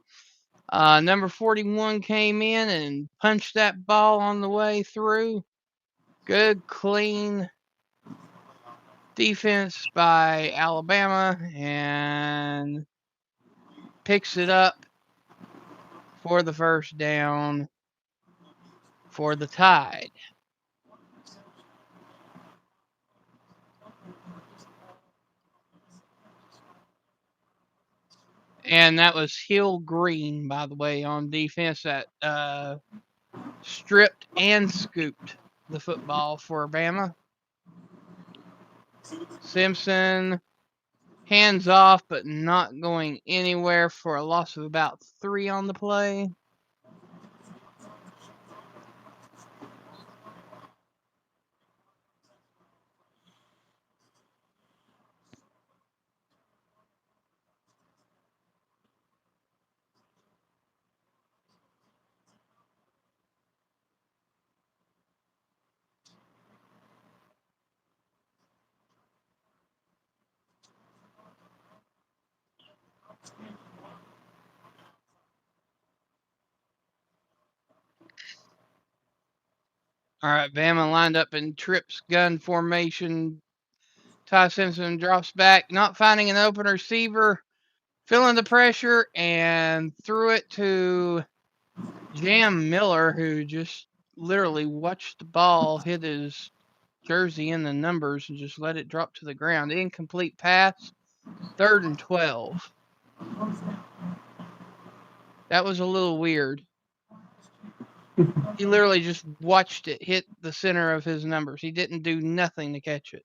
Number 41 came in and punched that ball on the way through. Good, clean defense by Alabama, and picks it up for the 1st down for the Tide. And that was Hill Green, by the way, on defense that stripped and scooped the football for Bama. Simpson, hands off, but not going anywhere for a loss of about 3 on the play. All right, Bama lined up in trips gun formation. Ty Simpson drops back, not finding an open receiver, feeling the pressure, and threw it to Jam Miller, who just literally watched the ball hit his jersey in the numbers and just let it drop to the ground. Incomplete pass, 3rd and 12. That was a little weird. He literally just watched it hit the center of his numbers. He didn't do nothing to catch it.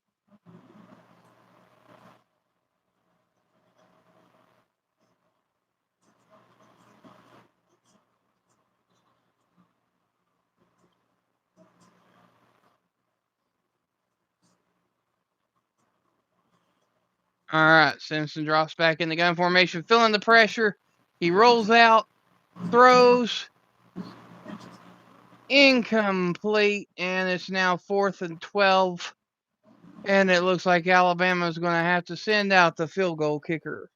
All right, Simpson drops back in the gun formation, feeling the pressure. He rolls out, throws, incomplete, and it's now 4th and 12. And it looks like Alabama's going to have to send out the field goal kicker.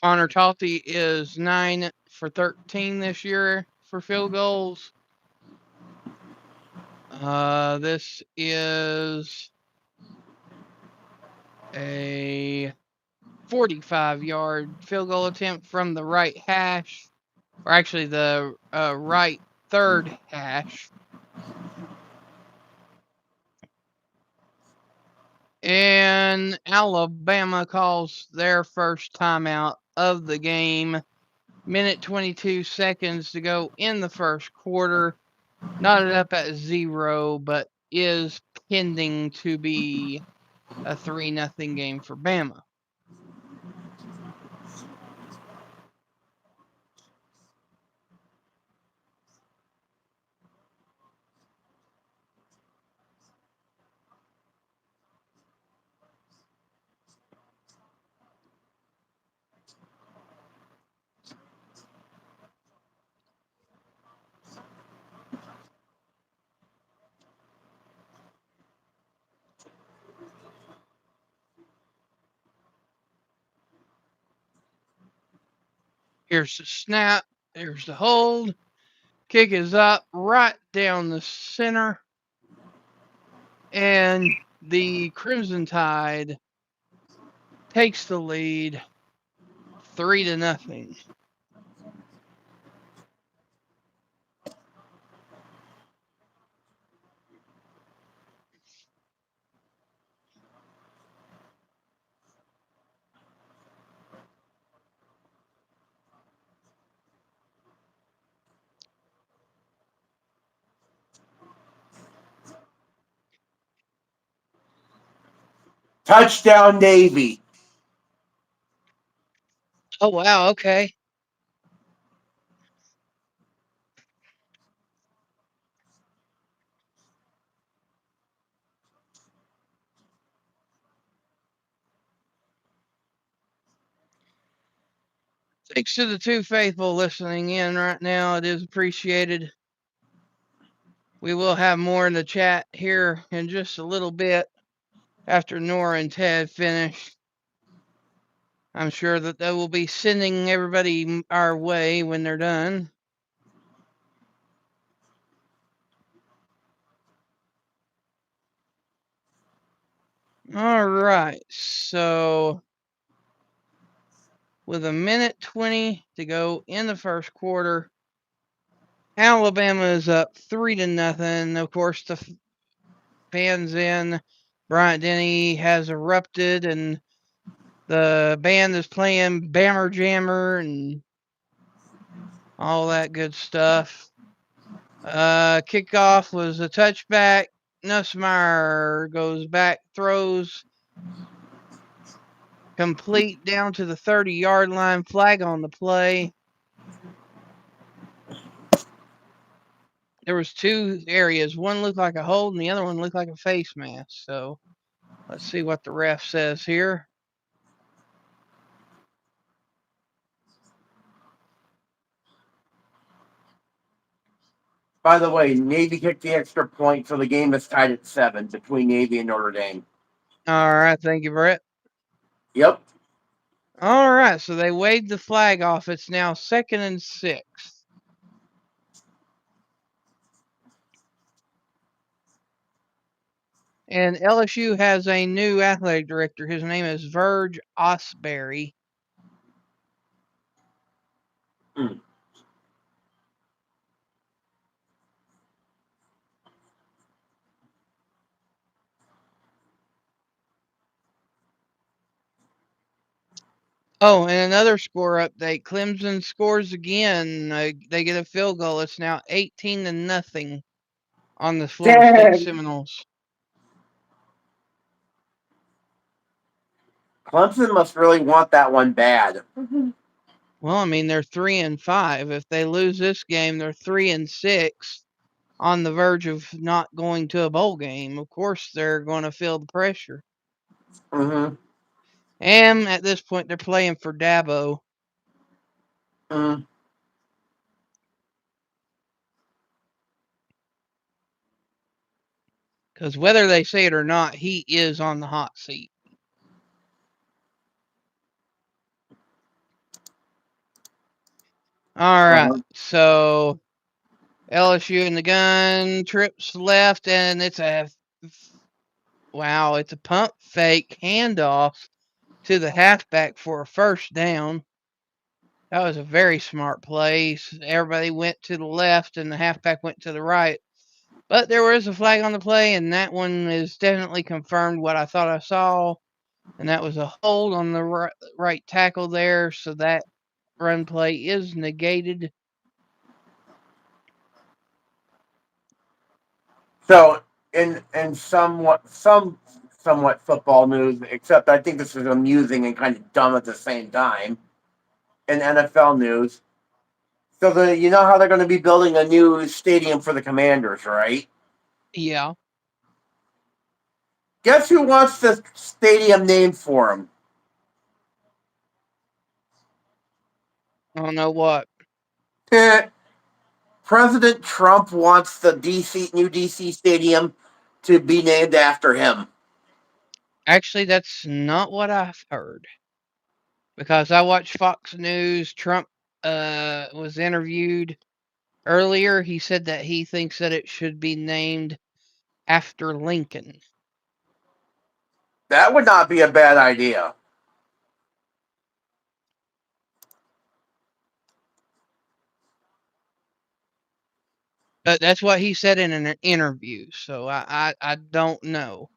Connor Talty is 9 for 13 this year for field goals. This is a 45-yard field goal attempt from the right hash, or actually the right 3rd hash. And Alabama calls their first timeout of the game. Minute 22 seconds to go in the first quarter. Knotted up at 0, but is pending to be a 3-0 game for Bama. Here's the snap. There's the hold. Kick is up right down the center. And the Crimson Tide takes the lead 3-0. Touchdown, Navy. Oh, wow. Okay. Thanks to the two faithful listening in right now. It is appreciated. We will have more in the chat here in just a little bit after Nora and Ted finish. I'm sure that they will be sending everybody our way when they're done. All right. So with a minute 20 to go in the first quarter, Alabama is up 3-0. Of course, the fans in Bryant Denny has erupted, and the band is playing Bammer Jammer and all that good stuff. Kickoff was a touchback. Nussmeier goes back, throws complete down to the 30-yard line. Flag on the play. There was two areas. One looked like a hold and the other one looked like a face mask. So let's see what the ref says here. By the way, Navy kicked the extra point, so the game is tied at 7 between Navy and Notre Dame. All right. Thank you, Brett. Yep. All right. So they waved the flag off. It's now 2nd and 6. And LSU has a new athletic director. His name is Verge Osberry. Oh, and another score update. Clemson scores again. They get a field goal. It's now 18-0 on the Florida State Seminoles. Clemson must really want that one bad. Well, I mean, they're 3-5. If they lose this game, they're 3-6, on the verge of not going to a bowl game. Of course, they're going to feel the pressure. Mm-hmm. And at this point, they're playing for Dabo. Mm. Because whether they say it or not, he is on the hot seat. All right. So LSU in the gun, trips left, and it's a pump fake handoff to the halfback for a first down. That was a very smart play. Everybody went to the left, and the halfback went to the right. But there was a flag on the play, and that one is definitely confirmed what I thought I saw. And that was a hold on the right tackle there, so that run play is negated. So, in somewhat football news, except I think this is amusing and kind of dumb at the same time. In NFL news, so you know how they're going to be building a new stadium for the Commanders, right? Yeah. Guess who wants the stadium named for I don't know what. him? President Trump wants the new DC stadium to be named after him. Actually, that's not what I've heard. Because I watched Fox News. Trump was interviewed earlier. He said that he thinks that it should be named after Lincoln. That would not be a bad idea. But that's what he said in an interview. So I don't know.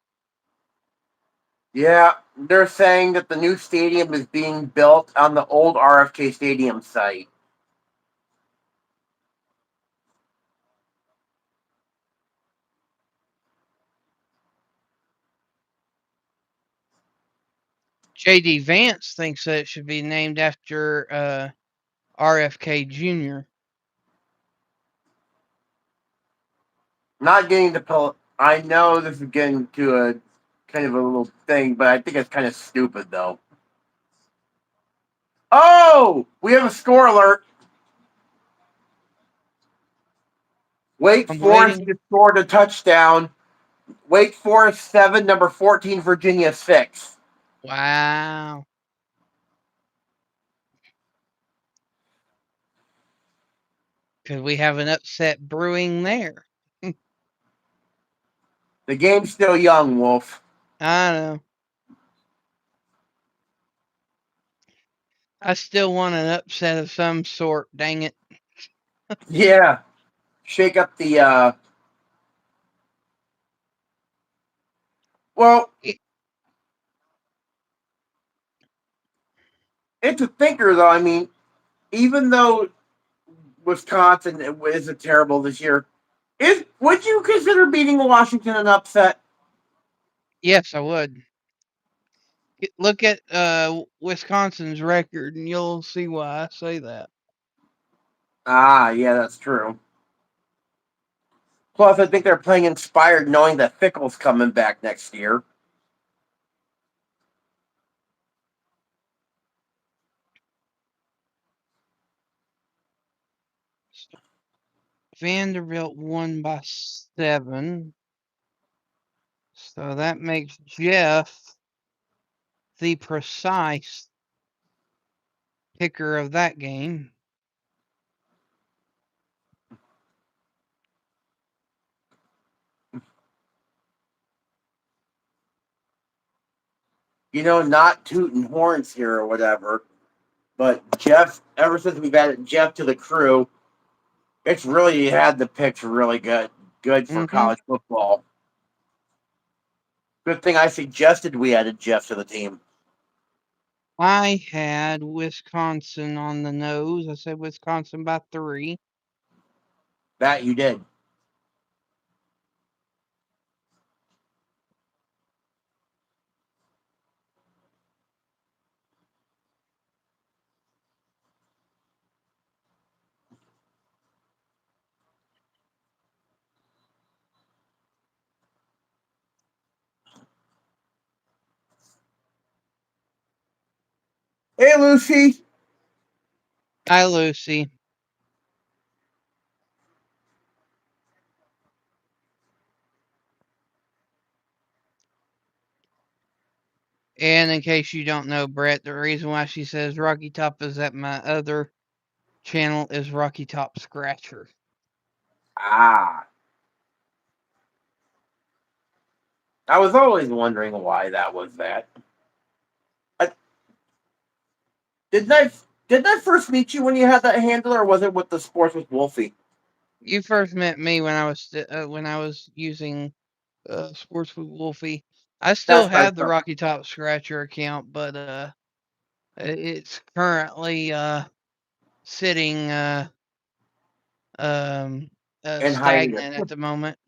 Yeah, they're saying that the new stadium is being built on the old RFK Stadium site. J.D. Vance thinks that it should be named after RFK Jr. Not getting to I know this is getting to a kind of a little thing, but I think it's kind of stupid though. Oh, we have a score alert. Wake I'm Forest waiting. just scored a touchdown. Wake Forest 7, number 14, Virginia 6. Wow. Could we have an upset brewing there? The game's still young, Wolf. I know. I still want an upset of some sort, dang it. Yeah. Shake up the well, It- it's a thinker though. I mean, even though Wisconsin isn't terrible this year, would you consider beating Washington an upset? yes, I would. Look at Wisconsin's record, and you'll see why I say that. Ah, yeah, that's true. Plus, I think they're playing inspired, knowing that Fickle's coming back next year. Vanderbilt won by 7, so that makes Jeff the precise picker of that game. You know, not tooting horns here or whatever, but Jeff, ever since we've added Jeff to the crew, it's really had the picture really good for Hmm. college football. Good thing I suggested we added Jeff to the team. I had Wisconsin on the nose. I said Wisconsin by 3. That you did. Hey, Lucy. Hi, Lucy. And in case you don't know, Brett, the reason why she says Rocky Top is that my other channel is Rocky Top Scratcher. Ah. I was always wondering why that was that. I, didn't I didn't I first meet you when you had that handle, or was it with the sports with Wolfie? You first met me when I was using Sports with Wolfie. I still That's right. have the Rocky Top Scratcher account, but it's currently sitting um And hiding it. stagnant at the moment.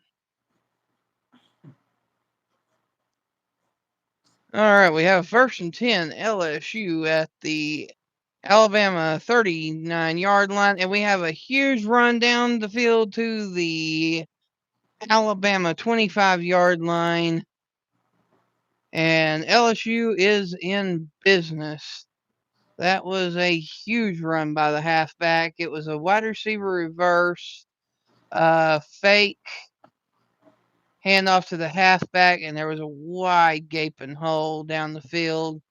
All right, we have 1st and 10 LSU at the Alabama 39-yard line, and we have a huge run down the field to the Alabama 25-yard line, and LSU is in business. That was a huge run by the halfback. It was a wide receiver reverse, fake handoff to the halfback, and there was a wide gaping hole down the field.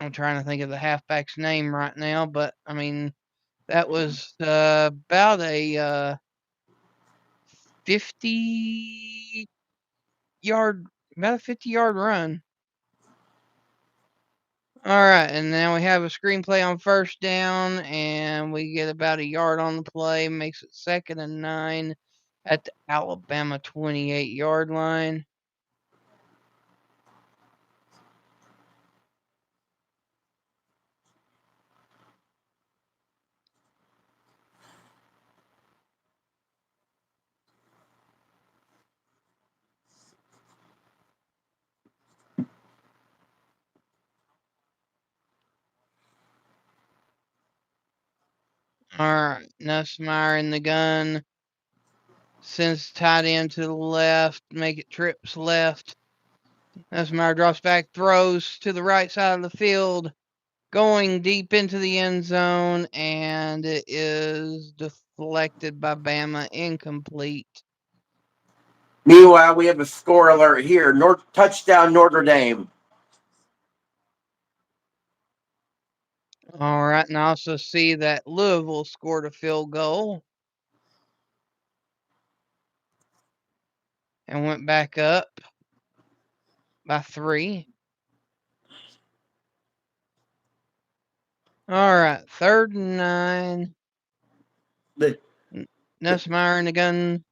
I'm trying to think of the halfback's name right now, but I mean that was about a 50 yard, about a 50-yard run. All right, and now we have a screenplay on 1st down, and we get about a yard on the play, makes it 2nd and 9 at the Alabama 28-yard line. All right, Nussmeier in the gun, sends tight end to the left, make it trips left. Nussmeier drops back, throws to the right side of the field, going deep into the end zone, and it is deflected by Bama, incomplete. Meanwhile, we have a score alert here. Touchdown Notre Dame. All right, and I also see that Louisville scored a field goal and went back up by 3. All right, 3rd and 9. The, Nussmeier in the gun,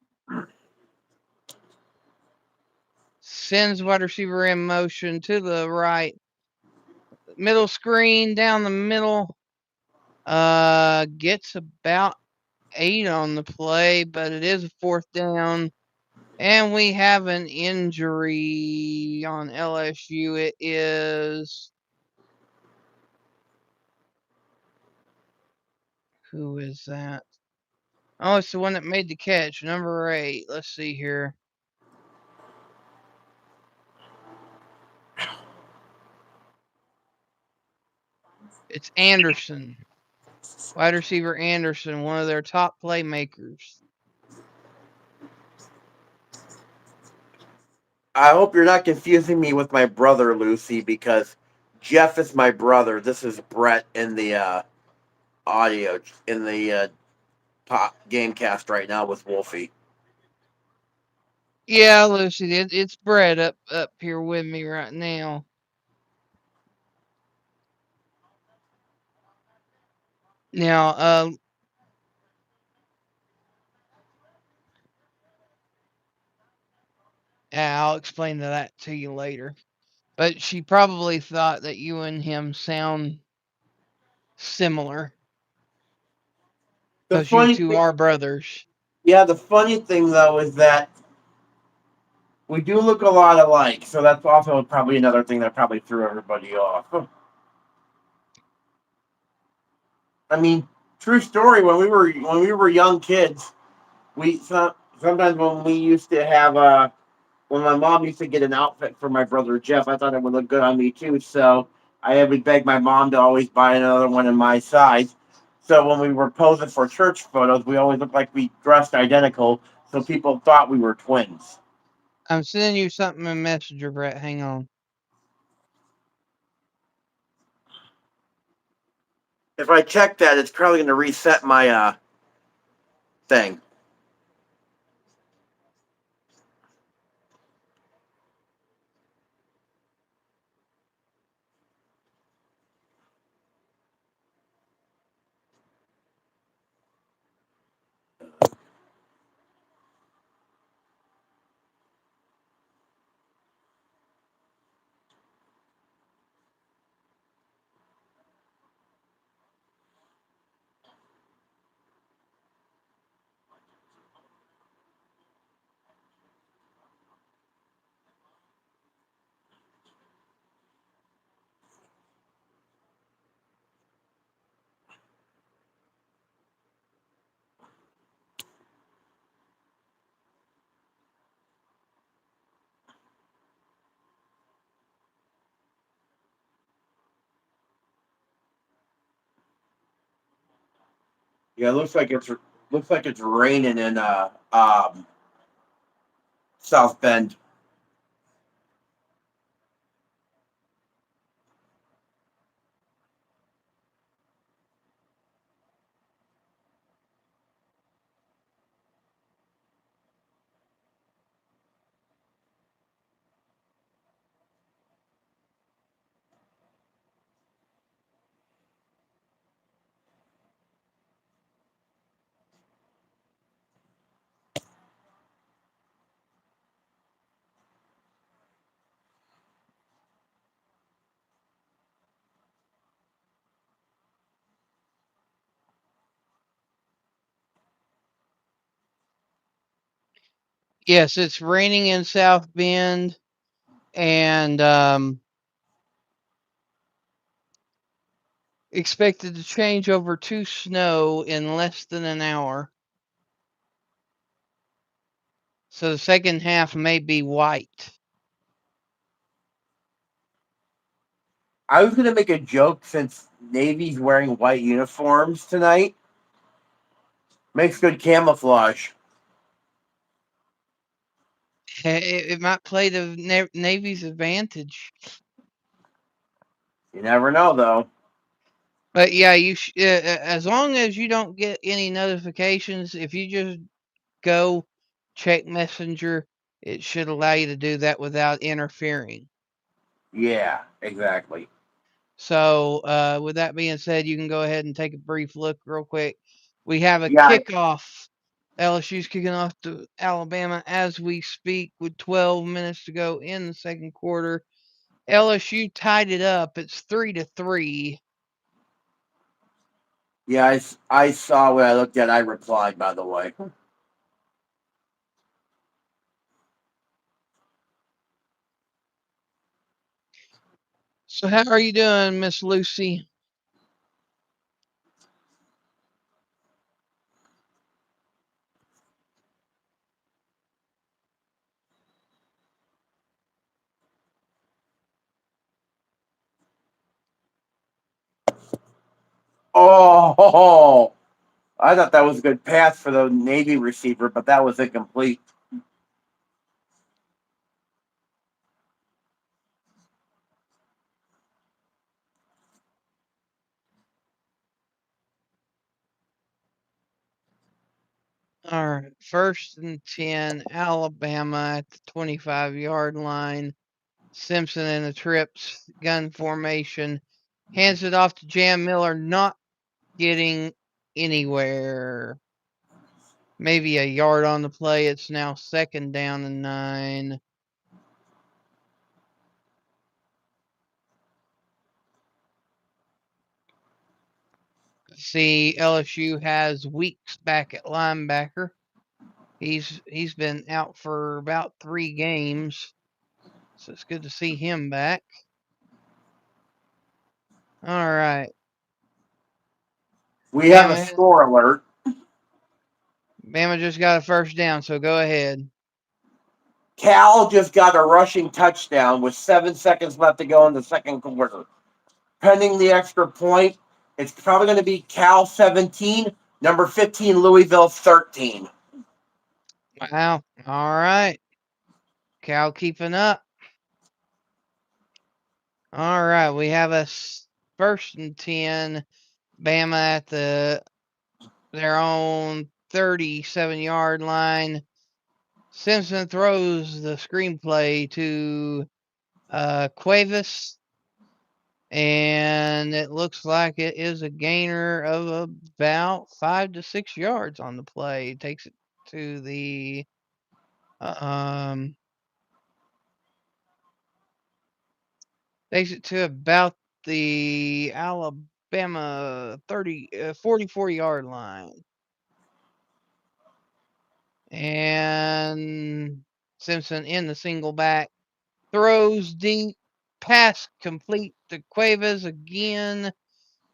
sends wide receiver in motion to the right, middle screen down the middle. Gets about 8 on the play, but it is a 4th down. And we have an injury on LSU. It is. Who is that? Oh, it's the one that made the catch, number 8. Let's see here. It's Anderson. Wide receiver Anderson, one of their top playmakers. I hope you're not confusing me with my brother, Lucy, because Jeff is my brother. This is Brett in the audio, in the GameCast right now with Wolfie. Yeah, Lucy, it's Brett up here with me right now. Now, I'll explain that to you later. But she probably thought that you and him sound similar The because you funny two thing, are brothers. yeah, the funny thing though is that we do look a lot alike, so that's also probably another thing that probably threw everybody off. I mean, true story. When we were young kids, sometimes when we used to have when my mom used to get an outfit for my brother Jeff, I thought it would look good on me too. So I would beg my mom to always buy another one in my size. So when we were posing for church photos, we always looked like we dressed identical, so people thought we were twins. I'm sending you something in Messenger, Brett. Hang on. If I check that, it's probably going to reset my thing. Yeah, looks like it's raining in South Bend. Yes, it's raining in South Bend, and expected to change over to snow in less than an hour. So the second half may be white. I was gonna make a joke since Navy's wearing white uniforms tonight. Makes good camouflage. It might play the Navy's advantage. You never know, though. But yeah, as long as you don't get any notifications, if you just go check Messenger, it should allow you to do that without interfering. Yeah, exactly. So, with that being said, you can go ahead and take a brief look real quick. We have a Yeah, kickoff. LSU's kicking off to Alabama as we speak with 12 minutes to go in the second quarter. LSU tied it up. It's 3-3. yeah. I saw what I looked at. I replied, by the way. So, how are you doing, Miss Lucy? Oh, I thought that was a good pass for the Navy receiver, but that was incomplete. All right, 1st and 10, Alabama at the 25-yard line. Simpson in the trips, gun formation, hands it off to Jam Miller, not getting anywhere. Maybe a yard on the play. It's now 2nd down and 9. See, LSU has Weeks back at linebacker. He's been out for about 3 games, so it's good to see him back. All right, We have a Bama. score alert. Bama just got a 1st down, so go ahead. Cal just got a rushing touchdown with 7 seconds left to go in the second quarter. Pending the extra point, it's probably going to be Cal 17, number 15, Louisville 13. Wow. All right. Cal keeping up. All right. We have a 1st and 10. Bama at their own 37-yard line. Simpson throws the screenplay to Cuevas, and it looks like it is a gainer of about 5 to 6 yards on the play. Takes it to the um takes it to about the Alabama 44-yard line. And Simpson in the single back throws deep, pass complete to Cuevas again,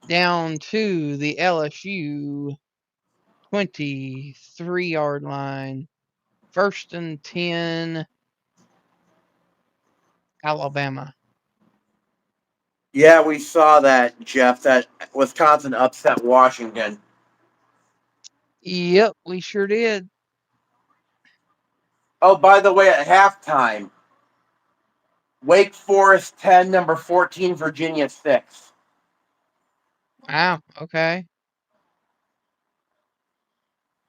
down to the LSU 23-yard line. 1st and 10, Alabama. Yeah, we saw that, Jeff, that Wisconsin upset Washington. Yep, we sure did. Oh, by the way, at halftime, Wake Forest 10, number 14, Virginia 6. Wow. Okay.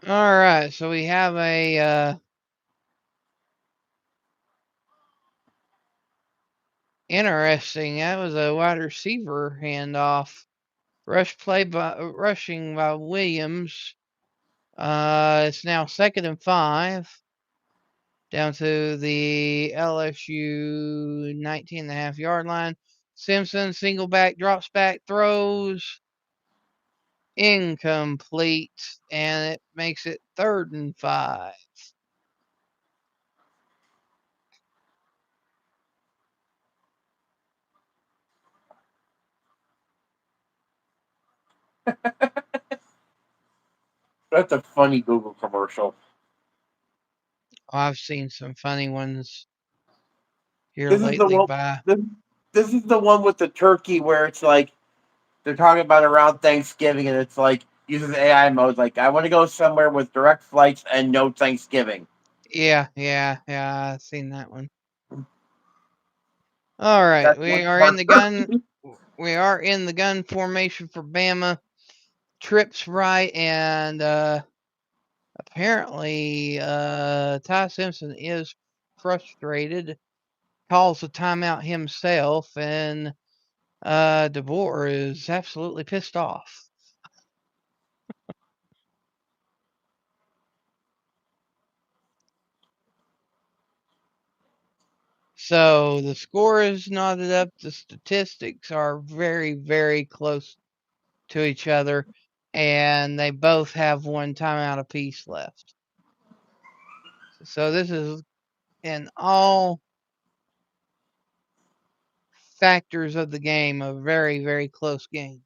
All right. So we have a interesting. That was a wide receiver handoff. Rushing by Williams. It's now 2nd and 5. Down to the LSU 19.5 yard line. Simpson single back, drops back, throws incomplete, and it makes it 3rd and 5. That's a funny Google commercial. Oh, I've seen some funny ones here This is the lately one. by. This, this is the one with the turkey where it's like they're talking about around Thanksgiving, and it's like uses AI mode. Like, I want to go somewhere with direct flights and no Thanksgiving. Yeah, I've seen that one. All right, That's one smart turkey. we are in the gun formation for Bama. Trips right, and apparently Ty Simpson is frustrated, calls a timeout himself, and DeBoer is absolutely pissed off. So the score is knotted up. The statistics are very, very close to each other, and they both have one timeout apiece left. So this is in all factors of the game a very, very close game.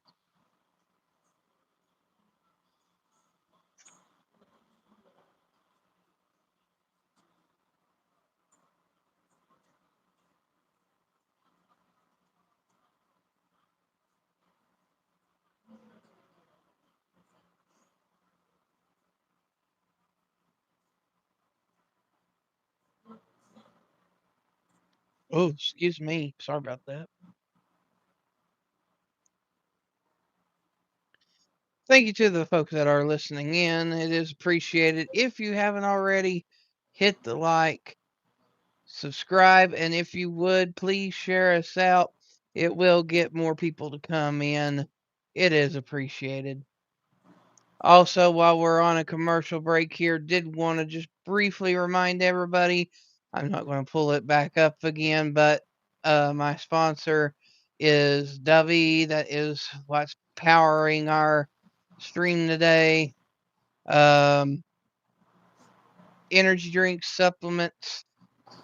Oh, excuse me. Sorry about that. Thank you to the folks that are listening in. It is appreciated. If you haven't already, hit the like, subscribe, and if you would, please share us out. It will get more people to come in. It is appreciated. Also, while we're on a commercial break here, did want to just briefly remind everybody, I'm not going to pull it back up again, but my sponsor is Dovey. That is what's powering our stream today. Um, Energy drinks, supplements,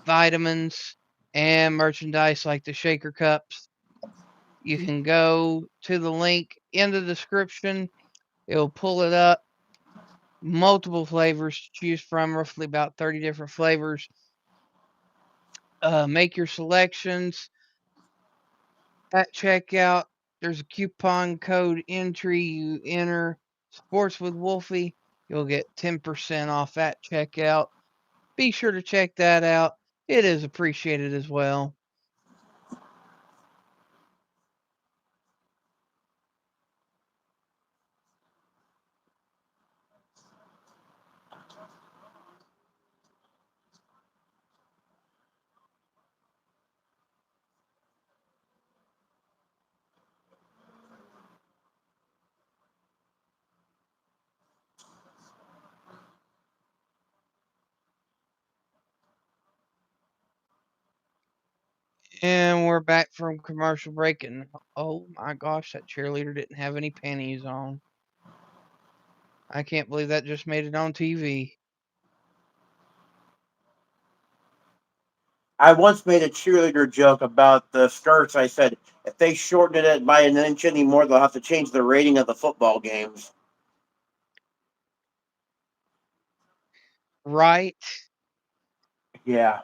vitamins, and merchandise like the shaker cups. You can go to the link in the description. It'll pull it up. Multiple flavors to choose from, roughly about 30 different flavors. Make your selections. At checkout, there's a coupon code entry. You enter Sports with Wolfie. You'll get 10% off at checkout. Be sure to check that out. It is appreciated as well. And we're back from commercial break, and oh my gosh, that cheerleader didn't have any panties on. I can't believe that just made it on TV. I once made a cheerleader joke about the skirts. I said, if they shorten it by an inch anymore, they'll have to change the rating of the football games. Right? Yeah.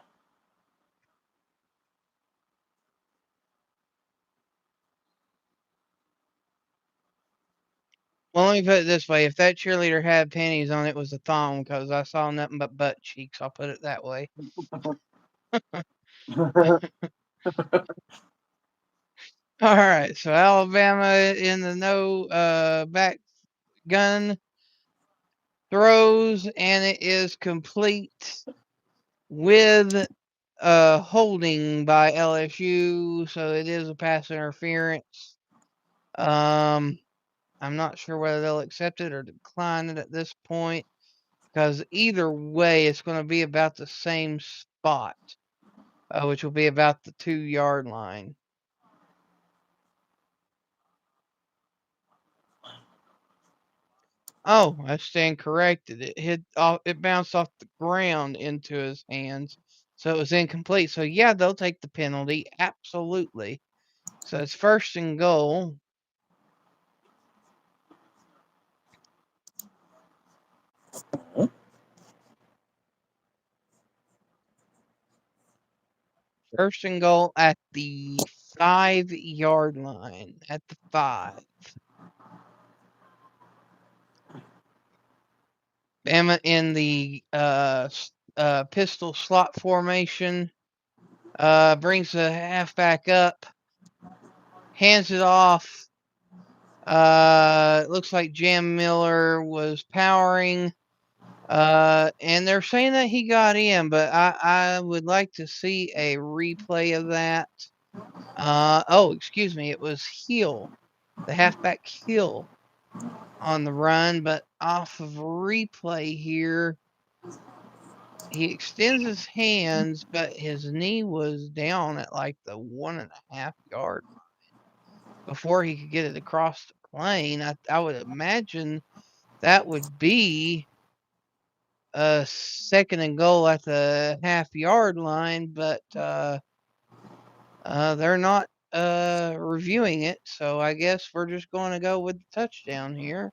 Well, let me put it this way: if that cheerleader had panties on, it was a thong, because I saw nothing but butt cheeks. I'll put it that way. All right, so Alabama in the no back gun throws, and it is complete with holding by LSU, so it is a pass interference. I'm not sure whether they'll accept it or decline it at this point, because either way, it's going to be about the same spot, which will be about the 2-yard line. Oh, I stand corrected. It bounced off the ground into his hands, so it was incomplete. So yeah, they'll take the penalty, absolutely. So it's 1st and goal. First and goal at the 5-yard line. At the 5. Bama in the pistol slot formation. Brings the halfback up. Hands it off. It looks like Jam Miller was powering. And they're saying that he got in, but I would like to see a replay of that. Oh, excuse me. It was Hill, the halfback Hill on the run, but off of replay here, he extends his hands, but his knee was down at like the 1.5-yard before he could get it across the plane. I would imagine that would be a 2nd and goal at the half-yard line, but they're not reviewing it, so I guess we're just going to go with the touchdown here.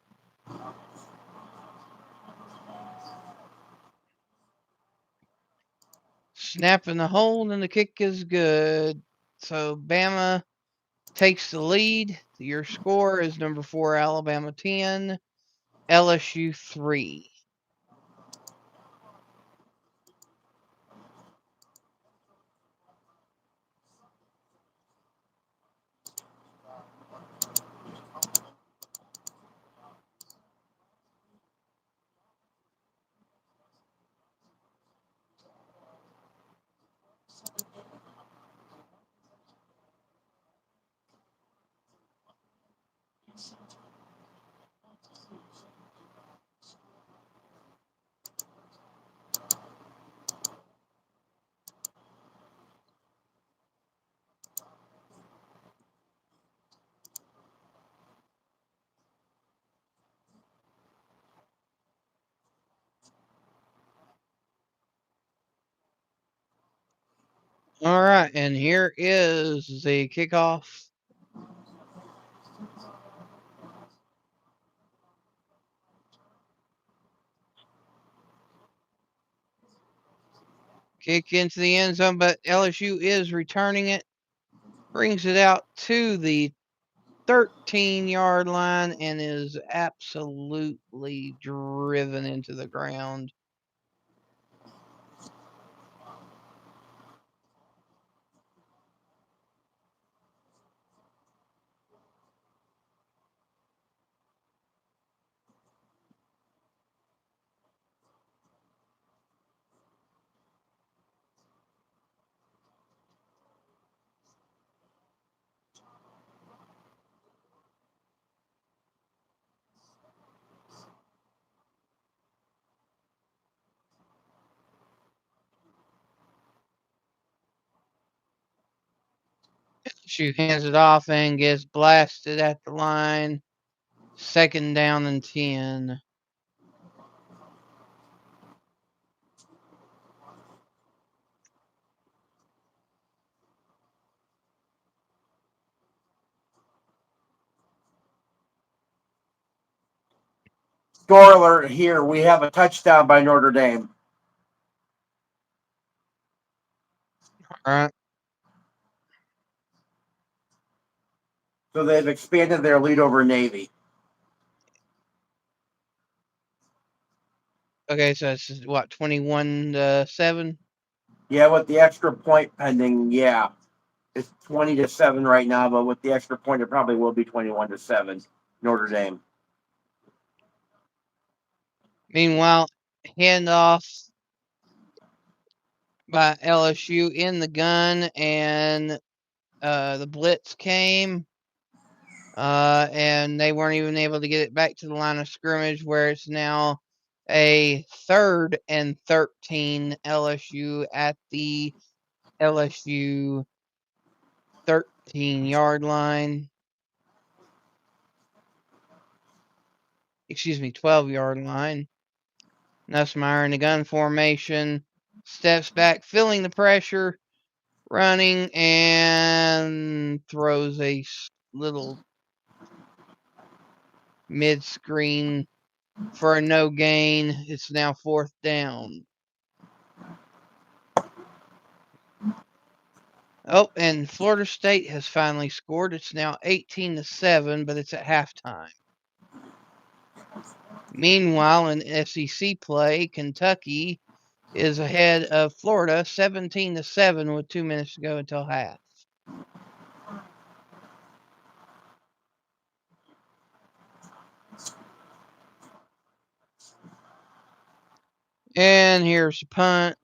Snapping the hold, and the kick is good. So Bama takes the lead. Your score is number 4, Alabama 10, LSU 3. All right, and here is the kickoff. Kick into the end zone, but LSU is returning it. Brings it out to the 13-yard line and is absolutely driven into the ground. She hands it off and gets blasted at the line. 2nd down and 10. Score alert here. We have a touchdown by Notre Dame. All right. So they've expanded their lead over Navy. Okay, so it's what, 21-7? Yeah, with the extra point pending, yeah. It's 20-7 right now, but with the extra point, it probably will be 21-7. Notre Dame. Meanwhile, handoff by LSU in the gun, and the blitz came, and they weren't even able to get it back to the line of scrimmage, where it's now a 3rd and 13 LSU at the LSU 13-yard line. Excuse me, 12-yard line. Nussmeier in the gun formation, steps back, feeling the pressure, running, and throws a little mid-screen for a no gain. It's now 4th down. Oh, and Florida State has finally scored. It's now 18-7, but it's at halftime. Meanwhile, in SEC play, Kentucky is ahead of Florida 17-7 with 2 minutes to go until half. And here's a punt.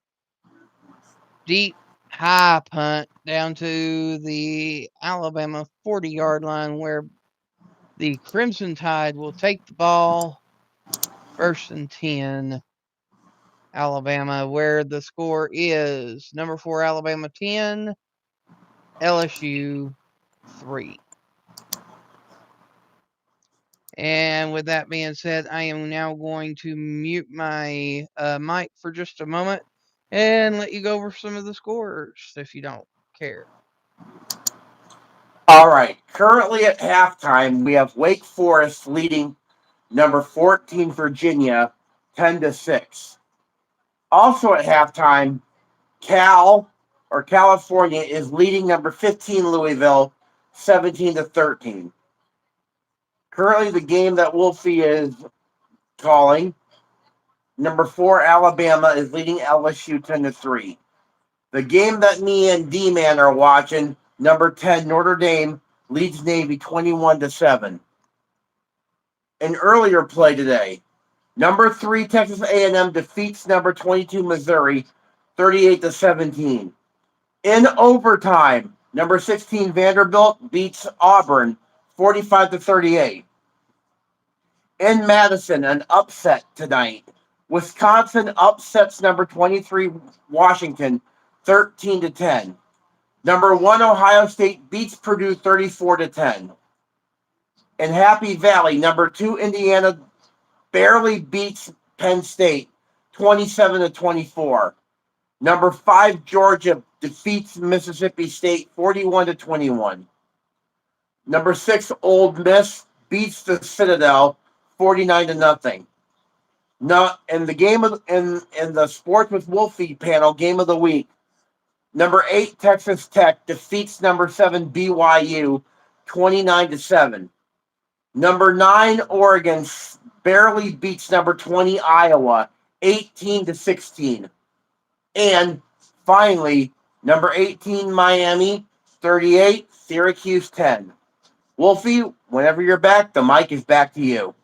Deep, high punt down to the Alabama 40-yard line, where the Crimson Tide will take the ball. 1st and 10, Alabama, where the score is number 4 Alabama 10, LSU 3. And with that being said, I am now going to mute my mic for just a moment and let you go over some of the scores if you don't care. All right. Currently at halftime, we have Wake Forest leading number 14 Virginia 10-6. Also at halftime, California is leading number 15 Louisville 17-13. Currently, the game that Wolfie is calling, number 4 Alabama is leading LSU 10-3. The game that me and D-Man are watching, number 10 Notre Dame leads Navy 21-7. An earlier play today, number 3 Texas A&M defeats number 22 Missouri 38-17. In overtime, number 16 Vanderbilt beats Auburn 45-38. In Madison, an upset tonight. Wisconsin upsets number 23 Washington 13-10. Number 1 Ohio State beats Purdue 34-10. In Happy Valley, number 2 Indiana barely beats Penn State 27-24. Number 5 Georgia defeats Mississippi State 41-21. Number 6 Ole Miss beats the Citadel 49-0. Not in the game of in the Sports with Wolfie panel game of the week. Number 8 Texas Tech defeats number 7 BYU 29-7. Number 9 Oregon barely beats number 20 Iowa 18-16. And finally, number 18 Miami 38, Syracuse 10. Wolfie, whenever you're back, the mic is back to you.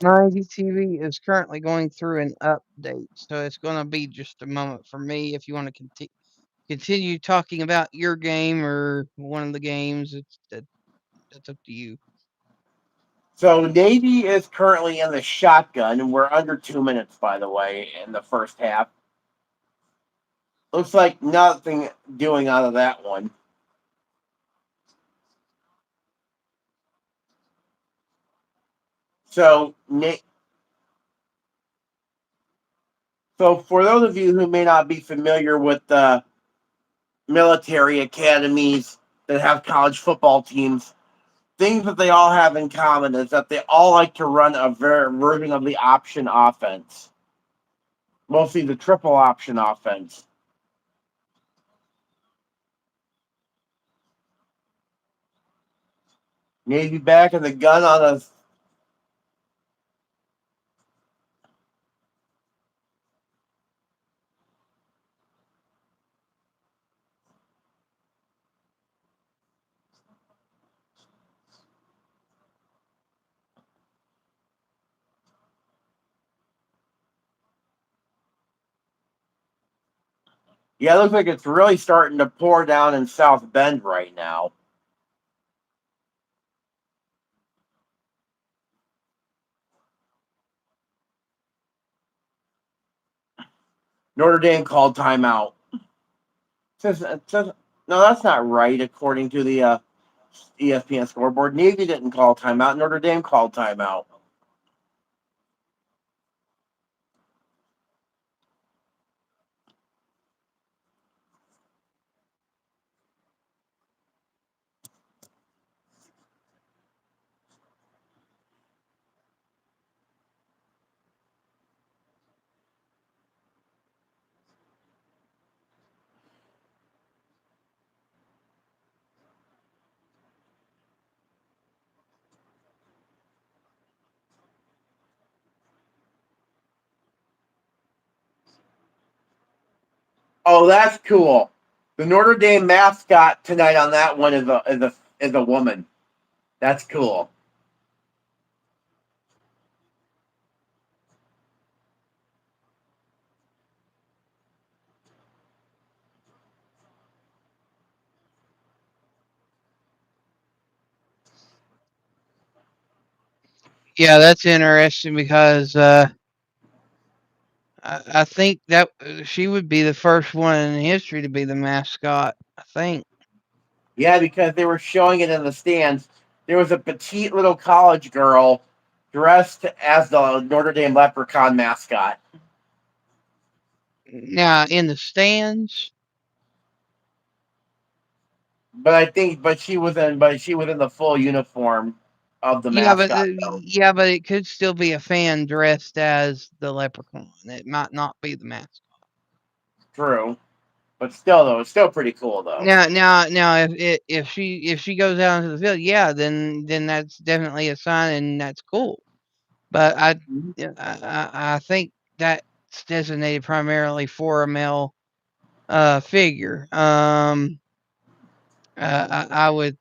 My TV is currently going through an update, so it's going to be just a moment for me. If you want to continue talking about your game or one of the games, that's up to you. So Navy is currently in the shotgun, and we're under 2 minutes, by the way, in the first half. Looks like nothing doing out of that one. So for those of you who may not be familiar with the military academies that have college football teams, things that they all have in common is that they all like to run a version of the option offense, mostly the triple option offense. Navy back in the gun on us. Yeah, it looks like it's really starting to pour down in South Bend right now. Notre Dame called timeout. It says, no, that's not right, according to the ESPN scoreboard. Navy didn't call timeout. Notre Dame called timeout. Oh, that's cool. The Notre Dame mascot tonight on that one is a woman. That's cool. Yeah, that's interesting because I think that she would be the first one in history to be the mascot. I think. Yeah, because they were showing it in the stands. There was a petite little college girl dressed as the Notre Dame Leprechaun mascot. Now in the stands. But she was in the full uniform of the mascot. Though. Yeah, but it could still be a fan dressed as the leprechaun. It might not be the mascot. True, but still though, it's still pretty cool though. Now, if she goes out into the field, yeah, then that's definitely a sign, and that's cool. But I think that's designated primarily for a male figure. I would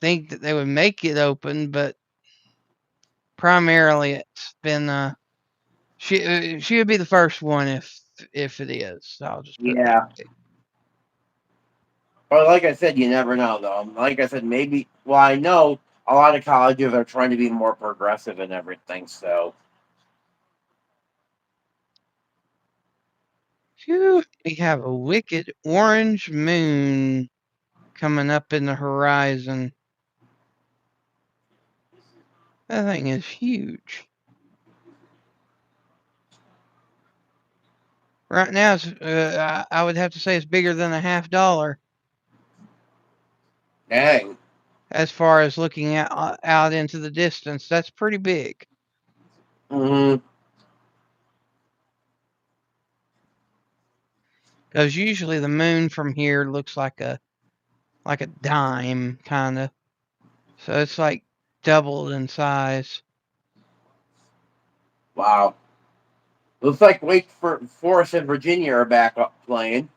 think that they would make it open, but primarily it's been she would be the first one if it is. I'll just put it that Yeah, way. but like I said, you never know though. Like I said, maybe. Well, I know a lot of colleges are trying to be more progressive and everything. So Phew, we have a wicked orange moon coming up in the horizon. That thing is huge. Right now, I would have to say it's bigger than a $half. dang. As far as looking out into the distance, that's pretty big. Mm-hmm. Because usually the moon from here looks like a dime kind of. So it's like doubled in size. Wow. Looks like Wake Forest and Virginia are back up playing.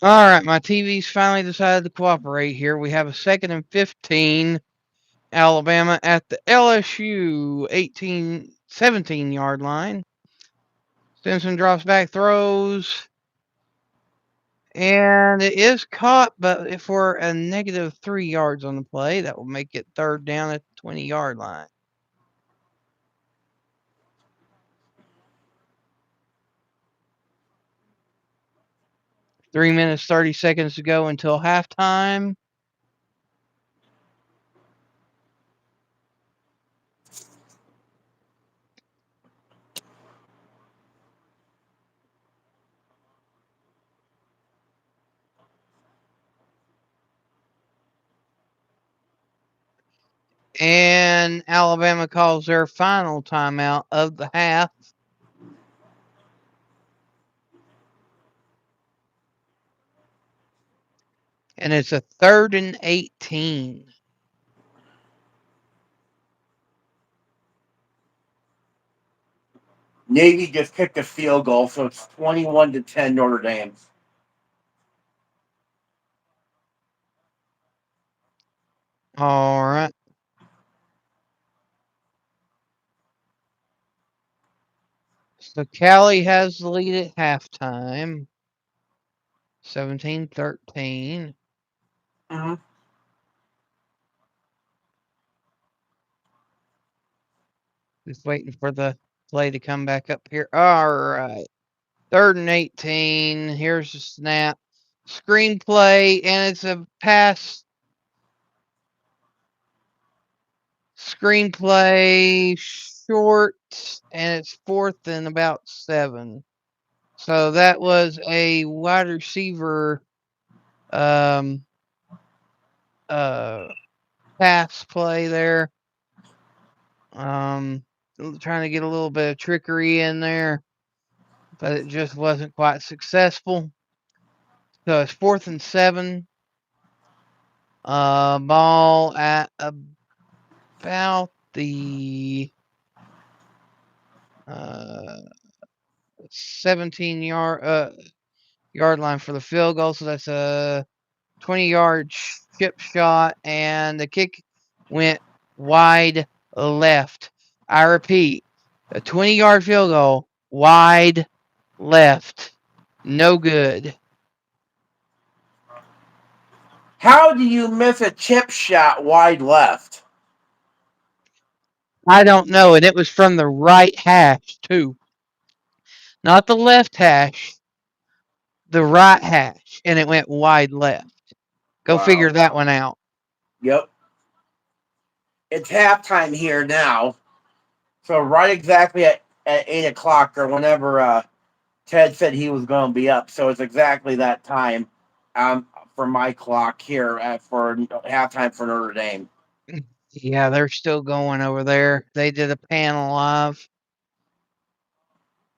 All right, my TV's finally decided to cooperate here. We have a 2nd and 15. Alabama at the LSU 17-yard line. Stinson drops back, throws, and it is caught, but for a negative 3 yards on the play, that will make it 3rd down at the 20-yard line. 3 minutes, 30 seconds to go until halftime. And Alabama calls their final timeout of the half. and it's a 3rd and 18. Navy just kicked a field goal, so it's 21-10 Notre Dame. All right. So Cali has the lead at halftime, 17-13. Mm-hmm. Just waiting for the play to come back up here. All right. 3rd and 18. Here's the snap. Screenplay, and it's a pass. Screenplay short, and it's 4th and about 7. So that was a wide receiver um, pass play there. Trying to get a little bit of trickery in there, but it just wasn't quite successful. So it's 4th and 7. Ball at about the 17 yard line for the field goal. So that's a 20-yard chip shot, and the kick went wide left. I repeat, a 20-yard field goal wide left. No good. How do you miss a chip shot wide left? I don't know, and it was from the right hash too, not the left hash, the right hash, and it went wide left. Go Wow. figure that one out. Yep. It's halftime here now. So right exactly at 8 o'clock or whenever Ted said he was going to be up. So it's exactly that time for my clock here for halftime for Notre Dame. Yeah, they're still going over there. They did a panel live.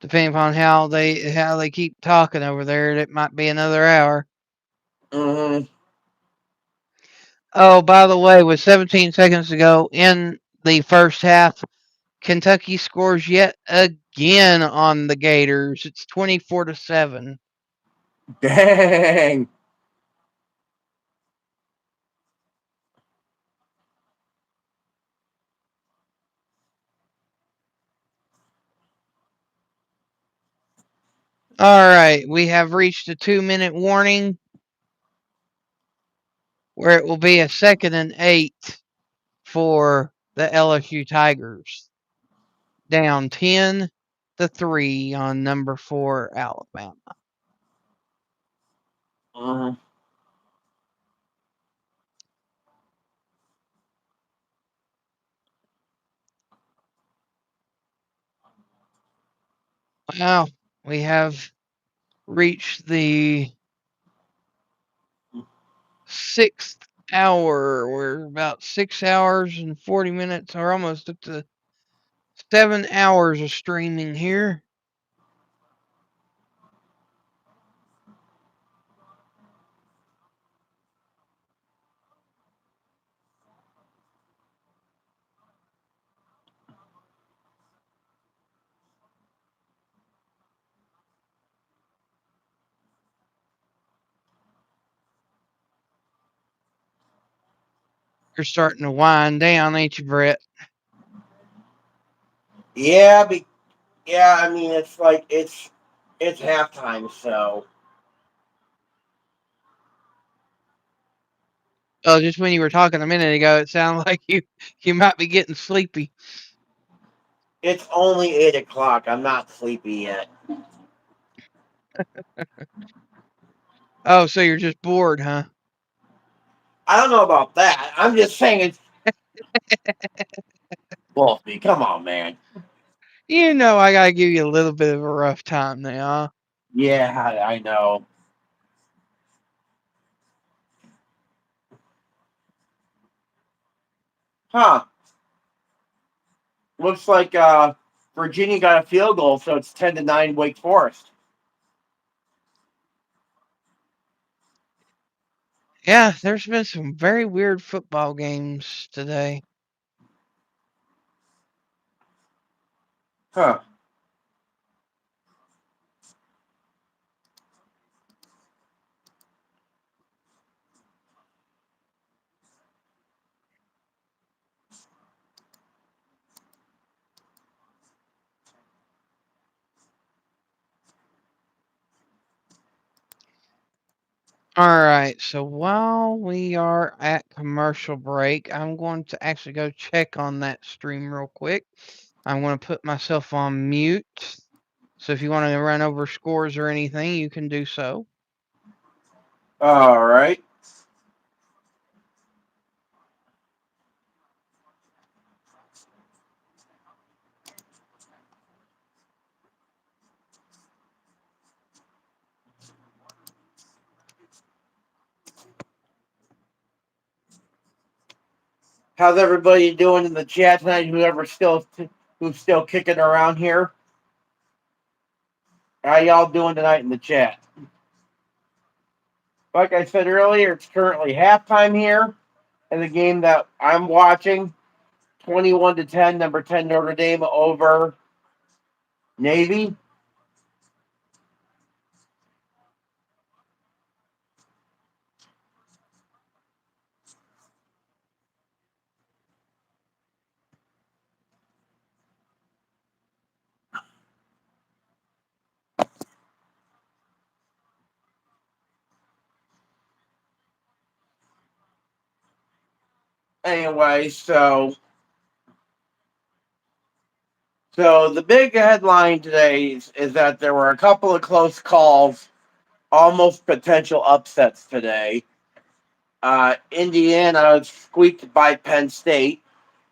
Depending upon how they keep talking over there, it might be another hour. Mm-hmm. Oh, by the way, with 17 seconds to go in the first half, Kentucky scores yet again on the Gators. It's 24-7. Dang. All right, we have reached a 2-minute warning where it will be a 2nd and 8 for the LSU Tigers. Down 10-3 on number 4 Alabama. Mm-hmm. Well, we have reached the 6th hour. We're about 6 hours and 40 minutes, or almost up to 7 hours of streaming here. You're starting to wind down, ain't you, Brett? Yeah, yeah. I mean, it's like it's halftime, so Oh, just when you were talking a minute ago, it sounded like you might be getting sleepy. it's only 8 o'clock. I'm not sleepy yet. Oh, so you're just bored, huh? I don't know about that. I'm just saying it's Wolfie. Come on, man. You know I gotta give you a little bit of a rough time now. Huh? Yeah, I know. Huh. Looks like Virginia got a field goal, so it's 10-9 Wake Forest. Yeah, there's been some very weird football games today. Huh. All right, so while we are at commercial break, I'm going to actually go check on that stream real quick. I'm going to put myself on mute. So if you want to run over scores or anything, you can do so. All right. How's everybody doing in the chat tonight? Who's still kicking around here? How y'all doing tonight in the chat? Like I said earlier, it's currently halftime here in the game that I'm watching. 21-10, number 10 Notre Dame over Navy. Anyway, so the big headline today is that there were a couple of close calls, almost potential upsets today. Indiana squeaked by Penn State,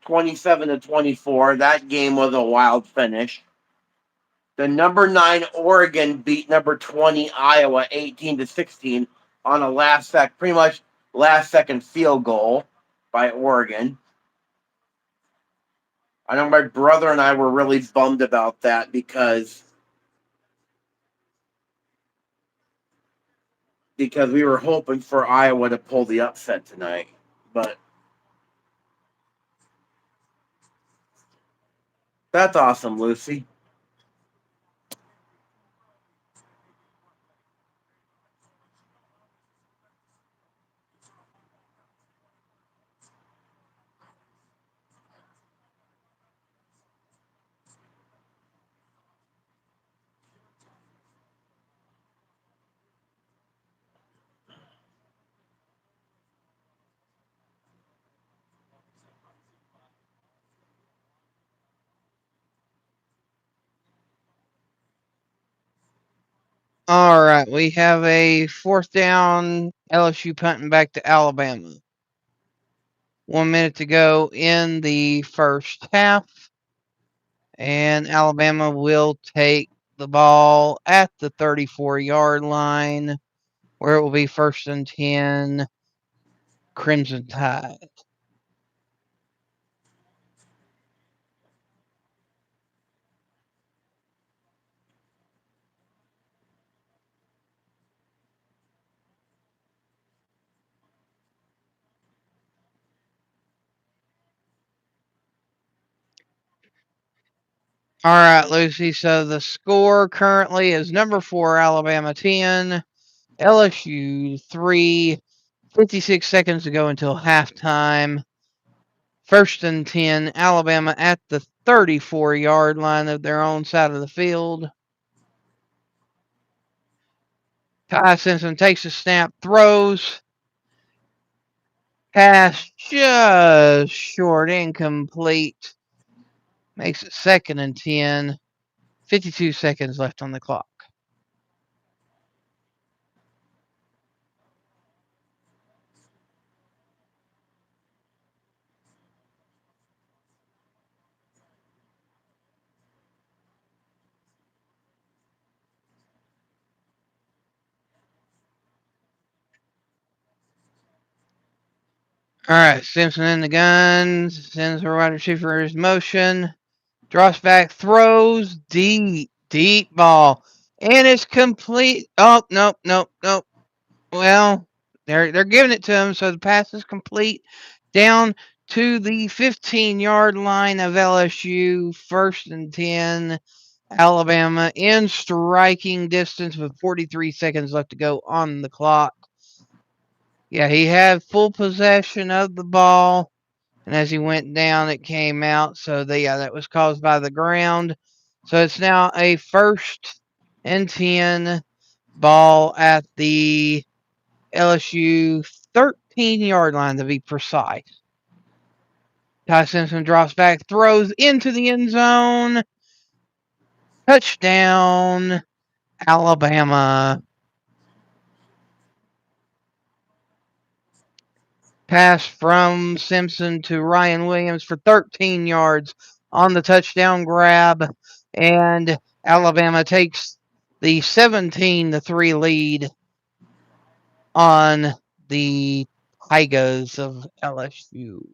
27-24. That game was a wild finish. The number 9 Oregon beat number 20 Iowa 18-16 on a pretty much last second field goal by Oregon. I know my brother and I were really bummed about that because we were hoping for Iowa to pull the upset tonight. But that's awesome, Lucy. All right, we have a fourth down, LSU punting back to Alabama. 1 minute to go in the first half, and Alabama will take the ball at the 34-yard line, where it will be 1st and 10, Crimson Tide. All right, Lucy. So the score currently is number 4, Alabama 10, LSU 3, 56 seconds to go until halftime. 1st and 10, Alabama at the 34-yard line of their own side of the field. Ty Simpson takes a snap, throws. Pass just short, incomplete. Makes it 2nd and 10. 52 seconds left on the clock. All right, Simpson in the gun, sends the wide receiver his motion, drops back, throws deep ball, and it's complete. Oh, nope. Well, they're giving it to him, so the pass is complete down to the 15-yard line of LSU, 1st and 10. Alabama in striking distance with 43 seconds left to go on the clock. Yeah, he had full possession of the ball, and as he went down, it came out. So that was caused by the ground. So it's now a 1st and 10 ball at the LSU 13-yard line to be precise. Ty Simpson drops back, throws into the end zone. Touchdown, Alabama. Pass from Simpson to Ryan Williams for 13 yards on the touchdown grab. And Alabama takes the 17-3 lead on the Tigers of LSU.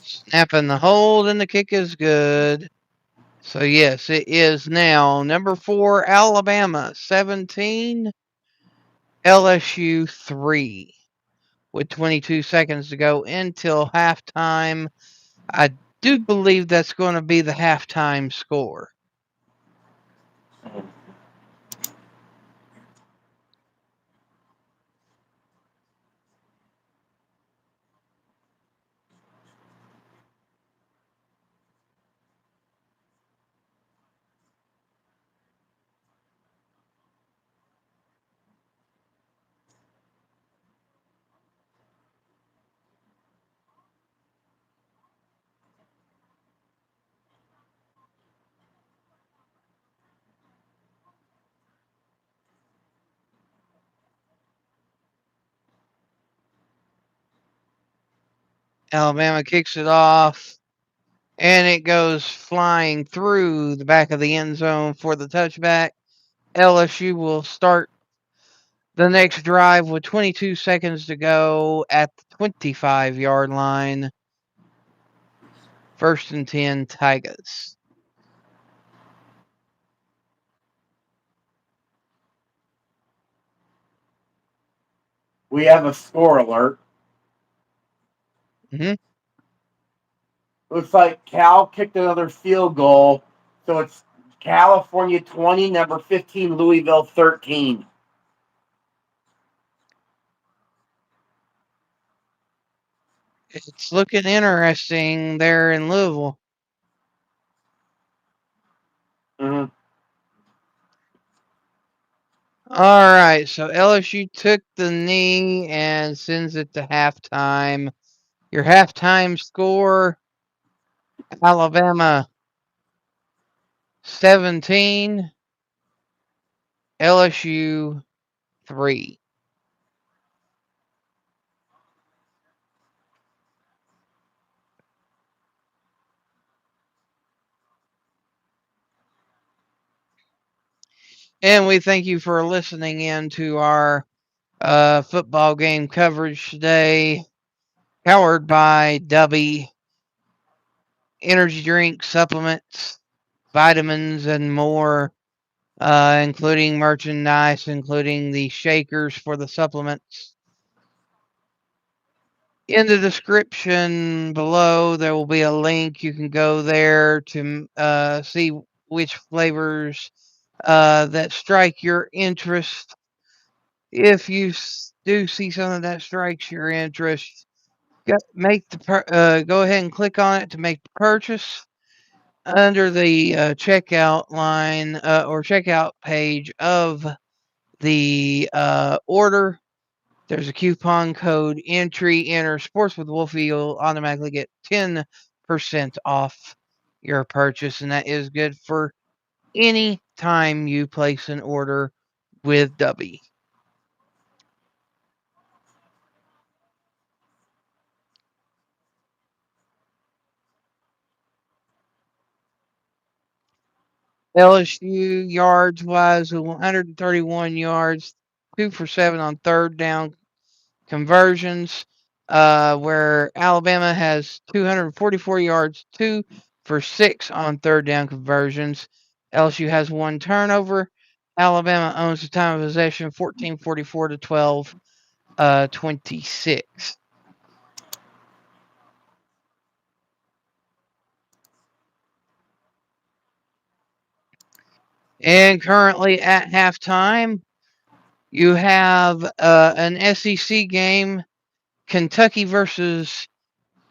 Snapping the hold, and the kick is good. So, yes, it is now number 4, Alabama 17, LSU 3, with 22 seconds to go until halftime. I do believe that's going to be the halftime score. Alabama kicks it off, and it goes flying through the back of the end zone for the touchback. LSU will start the next drive with 22 seconds to go at the 25-yard line. 1st and 10, Tigers. We have a score alert. Mm-hmm. Looks like Cal kicked another field goal. So it's California 20, number 15, Louisville 13. It's looking interesting there in Louisville. Mm-hmm. All right, so LSU took the knee and sends it to halftime. Your halftime score, Alabama 17, LSU 3. And we thank you for listening in to our football game coverage today, powered by Dubby energy drink, supplements, vitamins, and more, including merchandise, including the shakers for the supplements. In the description below, there will be a link. You can go there to see which flavors that strike your interest. If you do see something that strikes your interest, go ahead and click on it to make the purchase. Under the checkout line or checkout page of the order, there's a coupon code entry. Enter Sports with Wolfie. You'll automatically get 10% off your purchase, and that is good for any time you place an order with Dubby. LSU yards wise, 131 yards, 2 for 7 on third down conversions, where Alabama has 244 yards, 2 for 6 on third down conversions. LSU has 1 turnover. Alabama owns the time of possession 14:44 to 12:26. And currently at halftime, you have an SEC game, Kentucky versus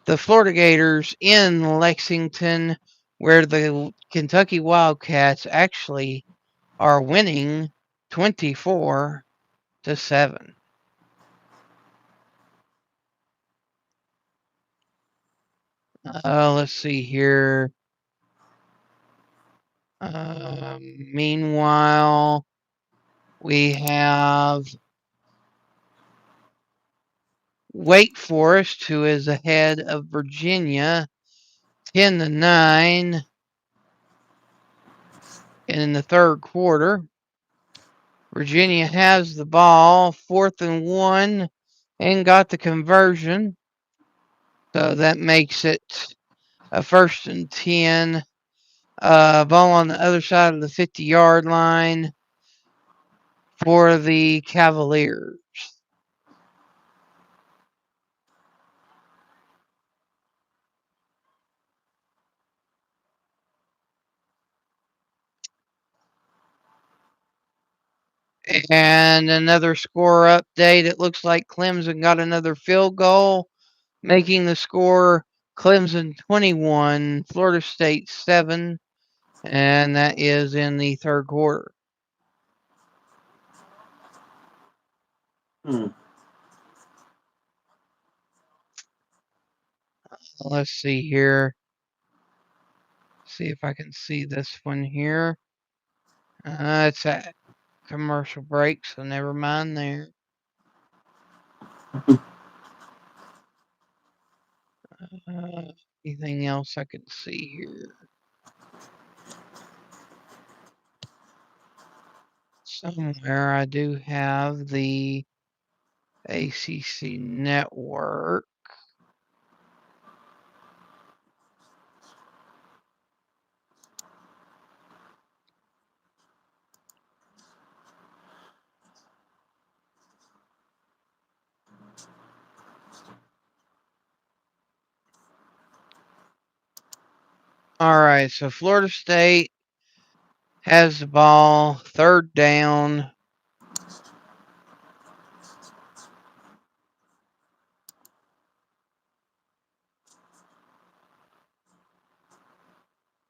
the Florida Gators in Lexington, where the Kentucky Wildcats actually are winning 24-7. Let's see here. Meanwhile, we have Wake Forest, who is ahead of Virginia 10-9 in the third quarter. Virginia has the ball, 4th and 1, and got the conversion. So that makes it a 1st and 10. Ball on the other side of the 50-yard line for the Cavaliers. And another score update. It looks like Clemson got another field goal, making the score Clemson 21, Florida State 7, and that is in the third quarter. Let's see here. See if I can see this one here. It's at commercial break, so never mind there. Anything else I can see here? Somewhere I do have the ACC network. All right, so Florida State has the ball, third down.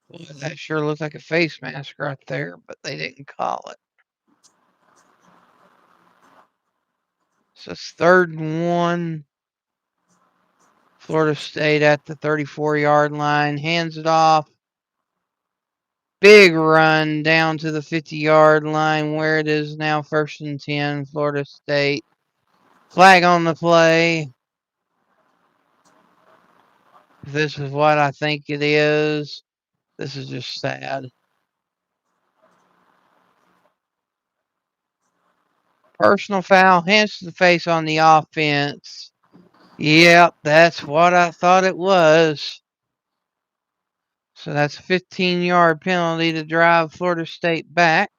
Boy, that sure looked like a face mask right there, but they didn't call it. So it's 3rd and 1. Florida State at the 34-yard line, hands it off. Big run down to the 50-yard line where it is now 1st and 10, Florida State. Flag on the play. If this is what I think it is, this is just sad. Personal foul, hands to the face on the offense. Yep, that's what I thought it was. So that's a 15-yard penalty to drive Florida State back.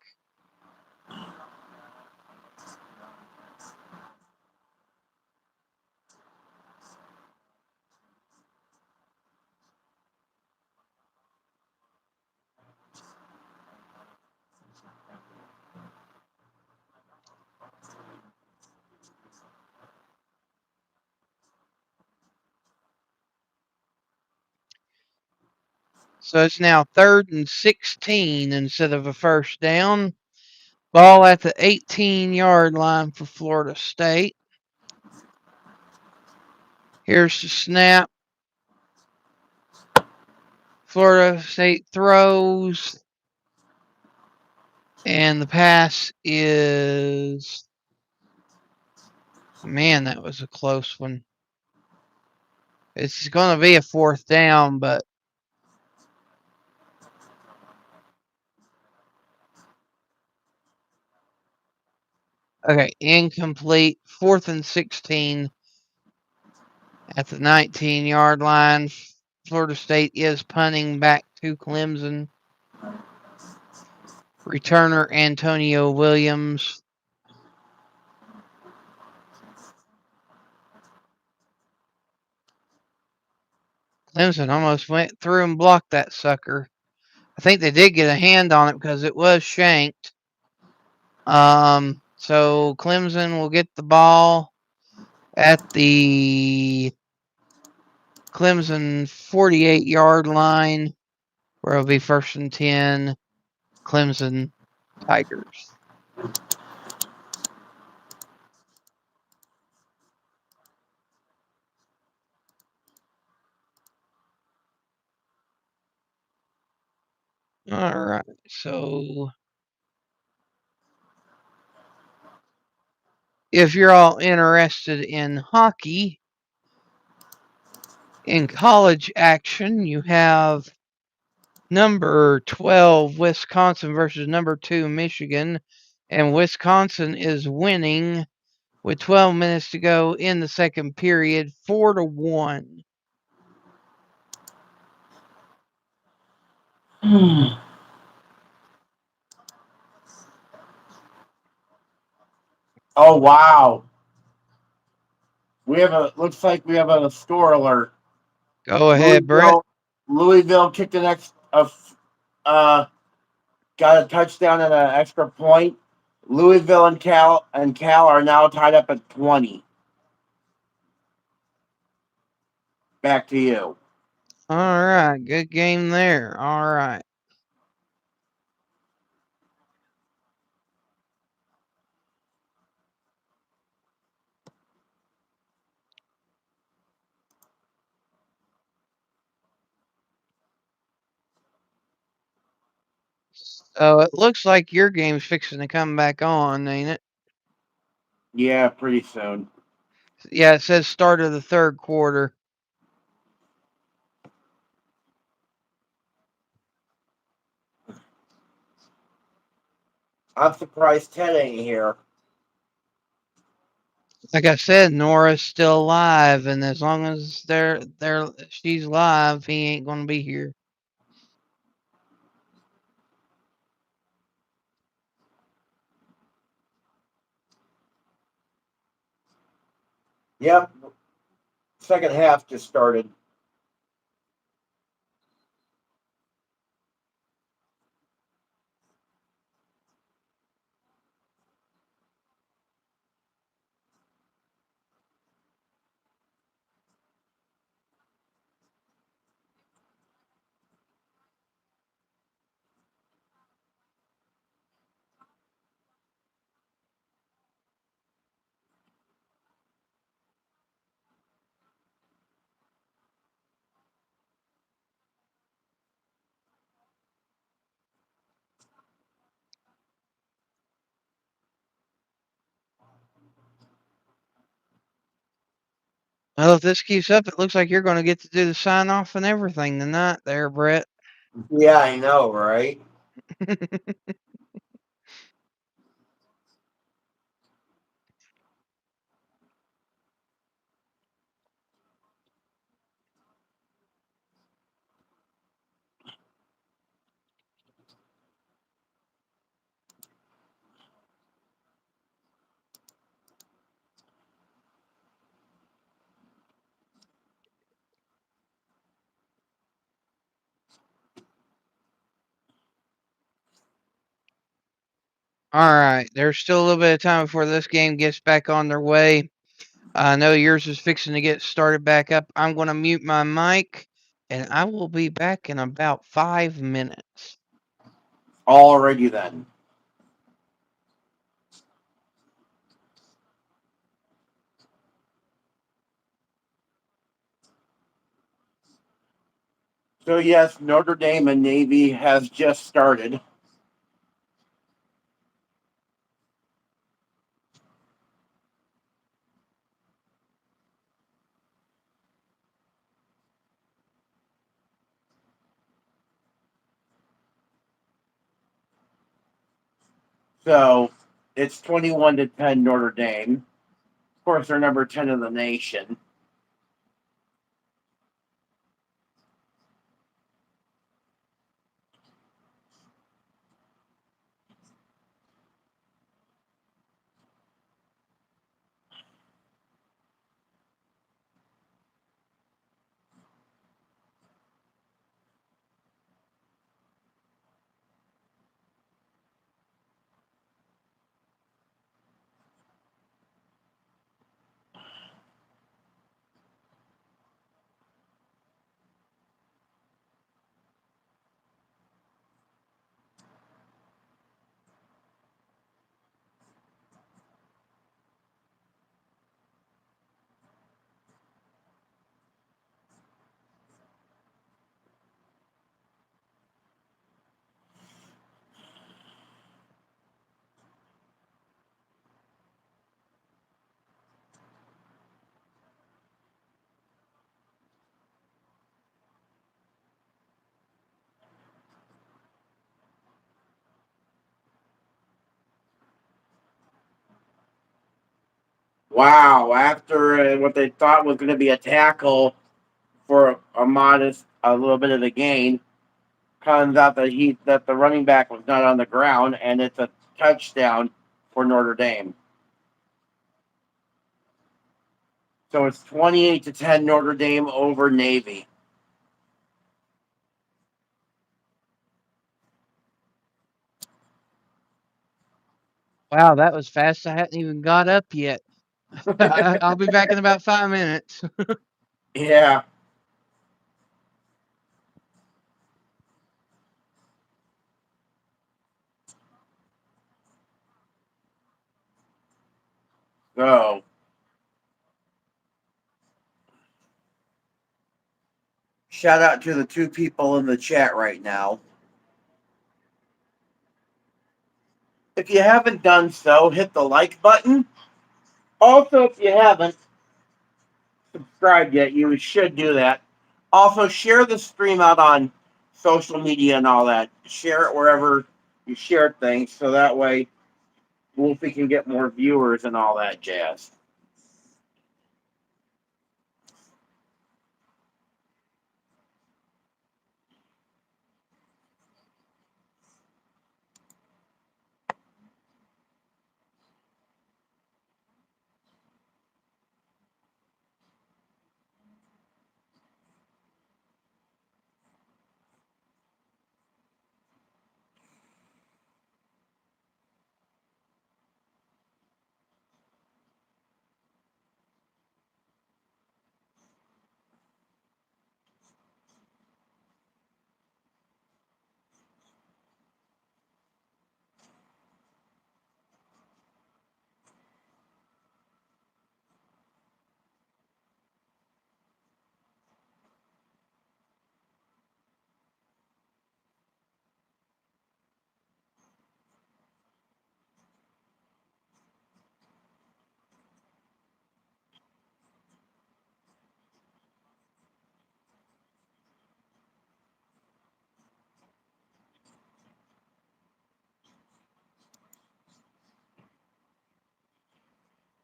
So it's now 3rd and 16 instead of a first down. Ball at the 18-yard line for Florida State. Here's the snap. Florida State throws, and the pass is. Man, that was a close one. It's going to be a 4th down, but. Okay, incomplete. 4th and 16 at the 19-yard line. Florida State is punting back to Clemson. Returner Antonio Williams. Clemson almost went through and blocked that sucker. I think they did get a hand on it because it was shanked. So Clemson will get the ball at the Clemson 48-yard line, where it'll be 1st and 10, Clemson Tigers. All right, so if you're all interested in hockey, in college action, you have number 12 Wisconsin versus number 2 Michigan, and Wisconsin is winning with 12 minutes to go in the second period, 4-1. Oh wow. Looks like we have a score alert. Go ahead, Brett. Louisville kicked the next got a touchdown and an extra point. Louisville and Cal are now tied up at 20. Back to you. All right, good game there. All right. So it looks like your game's fixing to come back on, ain't it? Yeah, pretty soon. Yeah, it says start of the 3rd quarter. I'm surprised Ted ain't here. Like I said, Nora's still alive, and as long as she's alive, he ain't gonna be here. Yep. Second half just started. Well, if this keeps up, it looks like you're gonna get to do the sign off and everything tonight, there, Brett. Yeah, I know, right? All right, there's still a little bit of time before this game gets back on their way. I know yours is fixing to get started back up. I'm going to mute my mic, and I will be back in about 5 minutes. Alrighty then. So yes, Notre Dame and Navy has just started. So it's 21-10 Notre Dame. Of course, they're number 10 in the nation. Wow, after what they thought was going to be a tackle for a little bit of a gain, comes out that the running back was not on the ground, and it's a touchdown for Notre Dame. So it's 28-10 Notre Dame over Navy. Wow, that was fast. I hadn't even got up yet. I'll be back in about 5 minutes. Yeah. So shout out to the two people in the chat right now. If you haven't done so, hit the like button. Also, if you haven't subscribed yet, you should do that. Also, share the stream out on social media and all that. Share it wherever you share things so that way Wolfie can get more viewers and all that jazz.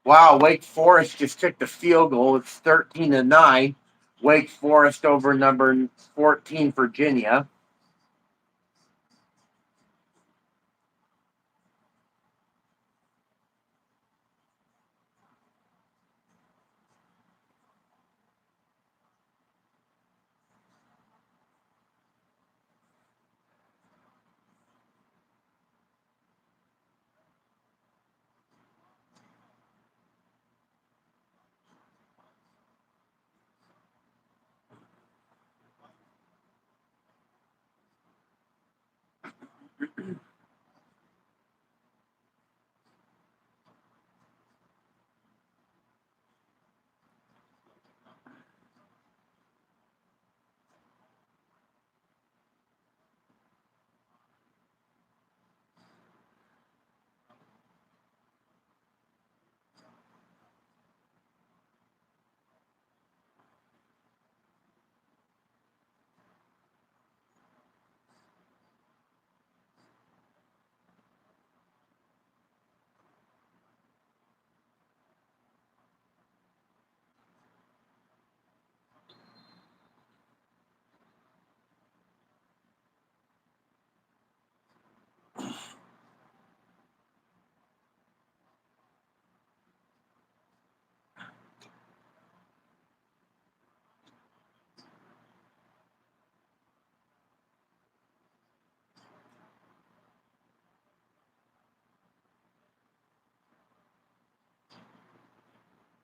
Wow, Wake Forest just took the field goal. It's 13-9. Wake Forest over number 14 Virginia.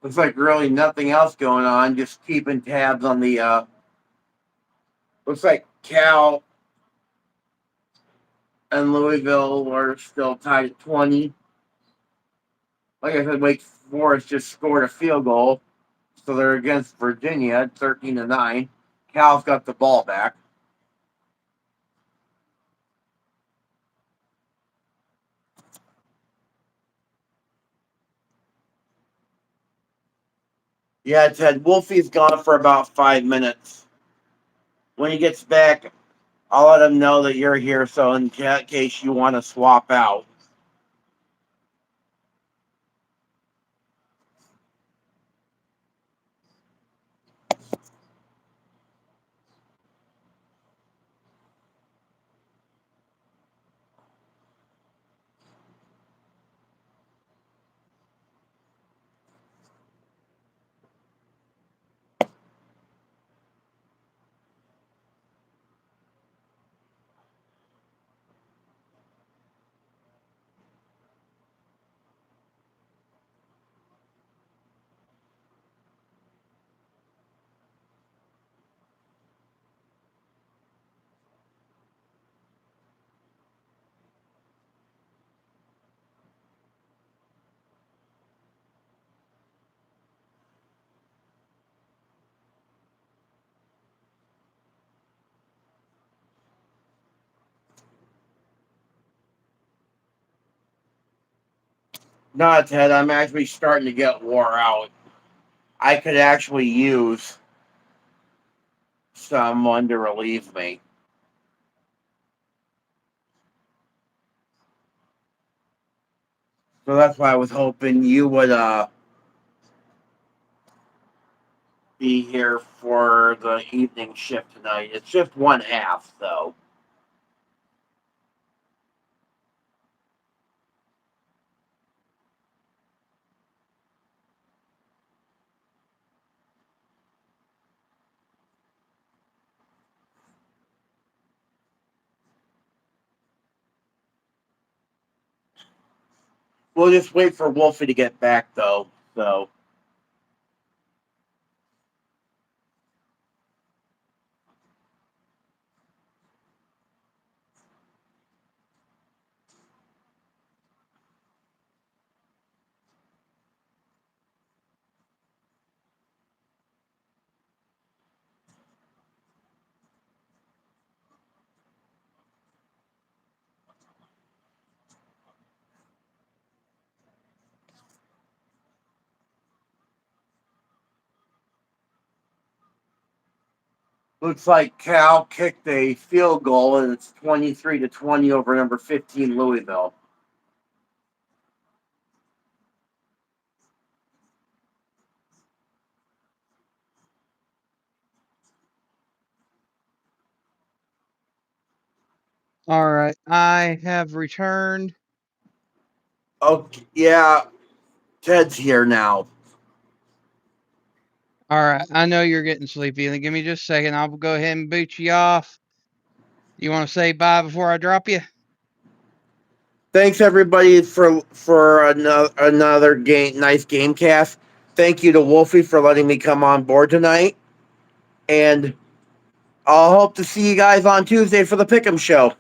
Looks like really nothing else going on. Just keeping tabs on the. Looks like Cal and Louisville are still tied at 20. Like I said, Wake Forest just scored a field goal, so they're against Virginia, 13-9. Cal's got the ball back. Yeah, Ted, Wolfie's gone for about 5 minutes. When he gets back, I'll let him know that you're here, so in case you want to swap out. No, Ted, I'm actually starting to get wore out. I could actually use someone to relieve me. So that's why I was hoping you would be here for the evening shift tonight. It's just one half, though. We'll just wait for Wolfie to get back, though. So, looks like Cal kicked a field goal, and it's 23-20 over number 15 Louisville. All right, I have returned. Okay, yeah, Ted's here now. All right, I know you're getting sleepy. Give me just a second. I'll go ahead and boot you off. You want to say bye before I drop you? Thanks everybody for another nice game cast. Thank you to Wolfie for letting me come on board tonight, and I'll hope to see you guys on Tuesday for the Pick'em show.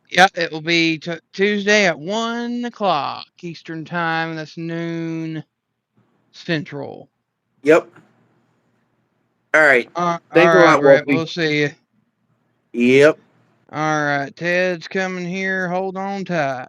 Yep, it will be Tuesday at 1 o'clock Eastern Time. That's noon Central. Yep. All right. All Thanks a right, lot, Brett. Wolfie. We'll see you. Yep. All right, Ted's coming here. Hold on tight.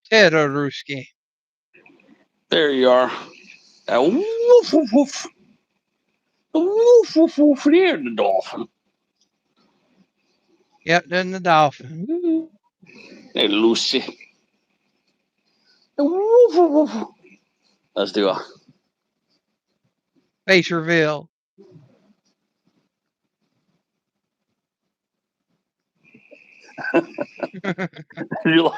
Ted Oruski. There you are. Woof, woof, woof. Woof, woof, woof. There, the dolphin. Yep, then the Dolphins. Woo. Hey, Lucy. Woof, woof, woof. Let's do a. Face reveal. You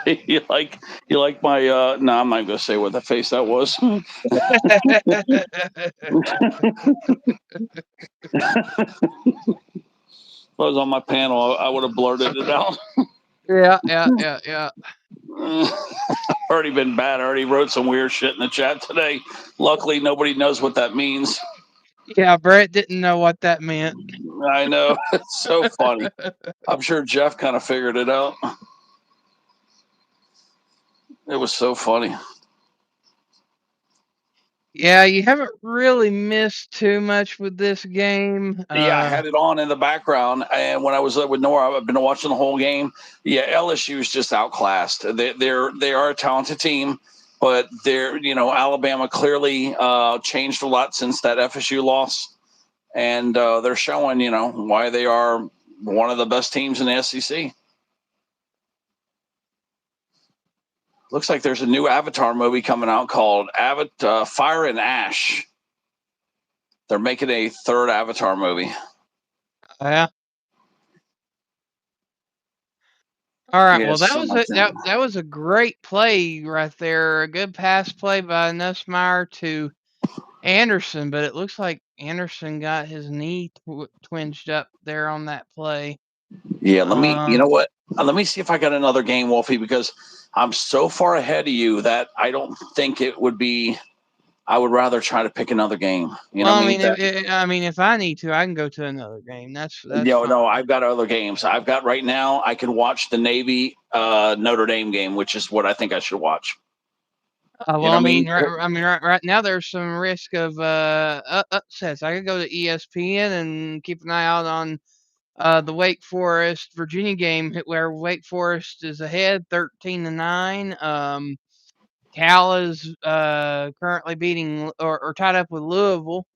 like my no, I'm not gonna say what the face that was. If I was on my panel, I would have blurted it out. yeah. Already been bad. I already wrote some weird shit in the chat today. Luckily, nobody knows what that means. Yeah, Brett didn't know what that meant. I know. It's so funny. I'm sure Jeff kind of figured it out. It was so funny. Yeah, you haven't really missed too much with this game. Yeah, I had it on in the background, and when I was with Nora, I've been watching the whole game. Yeah, LSU is just outclassed. They are a talented team, but Alabama clearly changed a lot since that FSU loss, and they're showing why they are one of the best teams in the SEC. Looks like there's a new Avatar movie coming out called Fire and Ash. They're making a third Avatar movie. Yeah. All right. Well, Yes, that was that was a great play right there. A good pass play by Nussmeier to Anderson, but it looks like Anderson got his knee twinged up there on that play. Yeah, you know what? Let me see if I got another game, Wolfie, because I'm so far ahead of you that I don't think it would be. I would rather try to pick another game. You know Well, what I mean? if I need to, I can go to another game. That's fine. No, I've got other games. I've got right now. I can watch the Navy Notre Dame game, which is what I think I should watch. Well, You know what I mean? right now there's some risk of upsets. I could go to ESPN and keep an eye out on the Wake Forest Virginia game where Wake Forest is ahead 13-9. Cal is currently beating or tied up with Louisville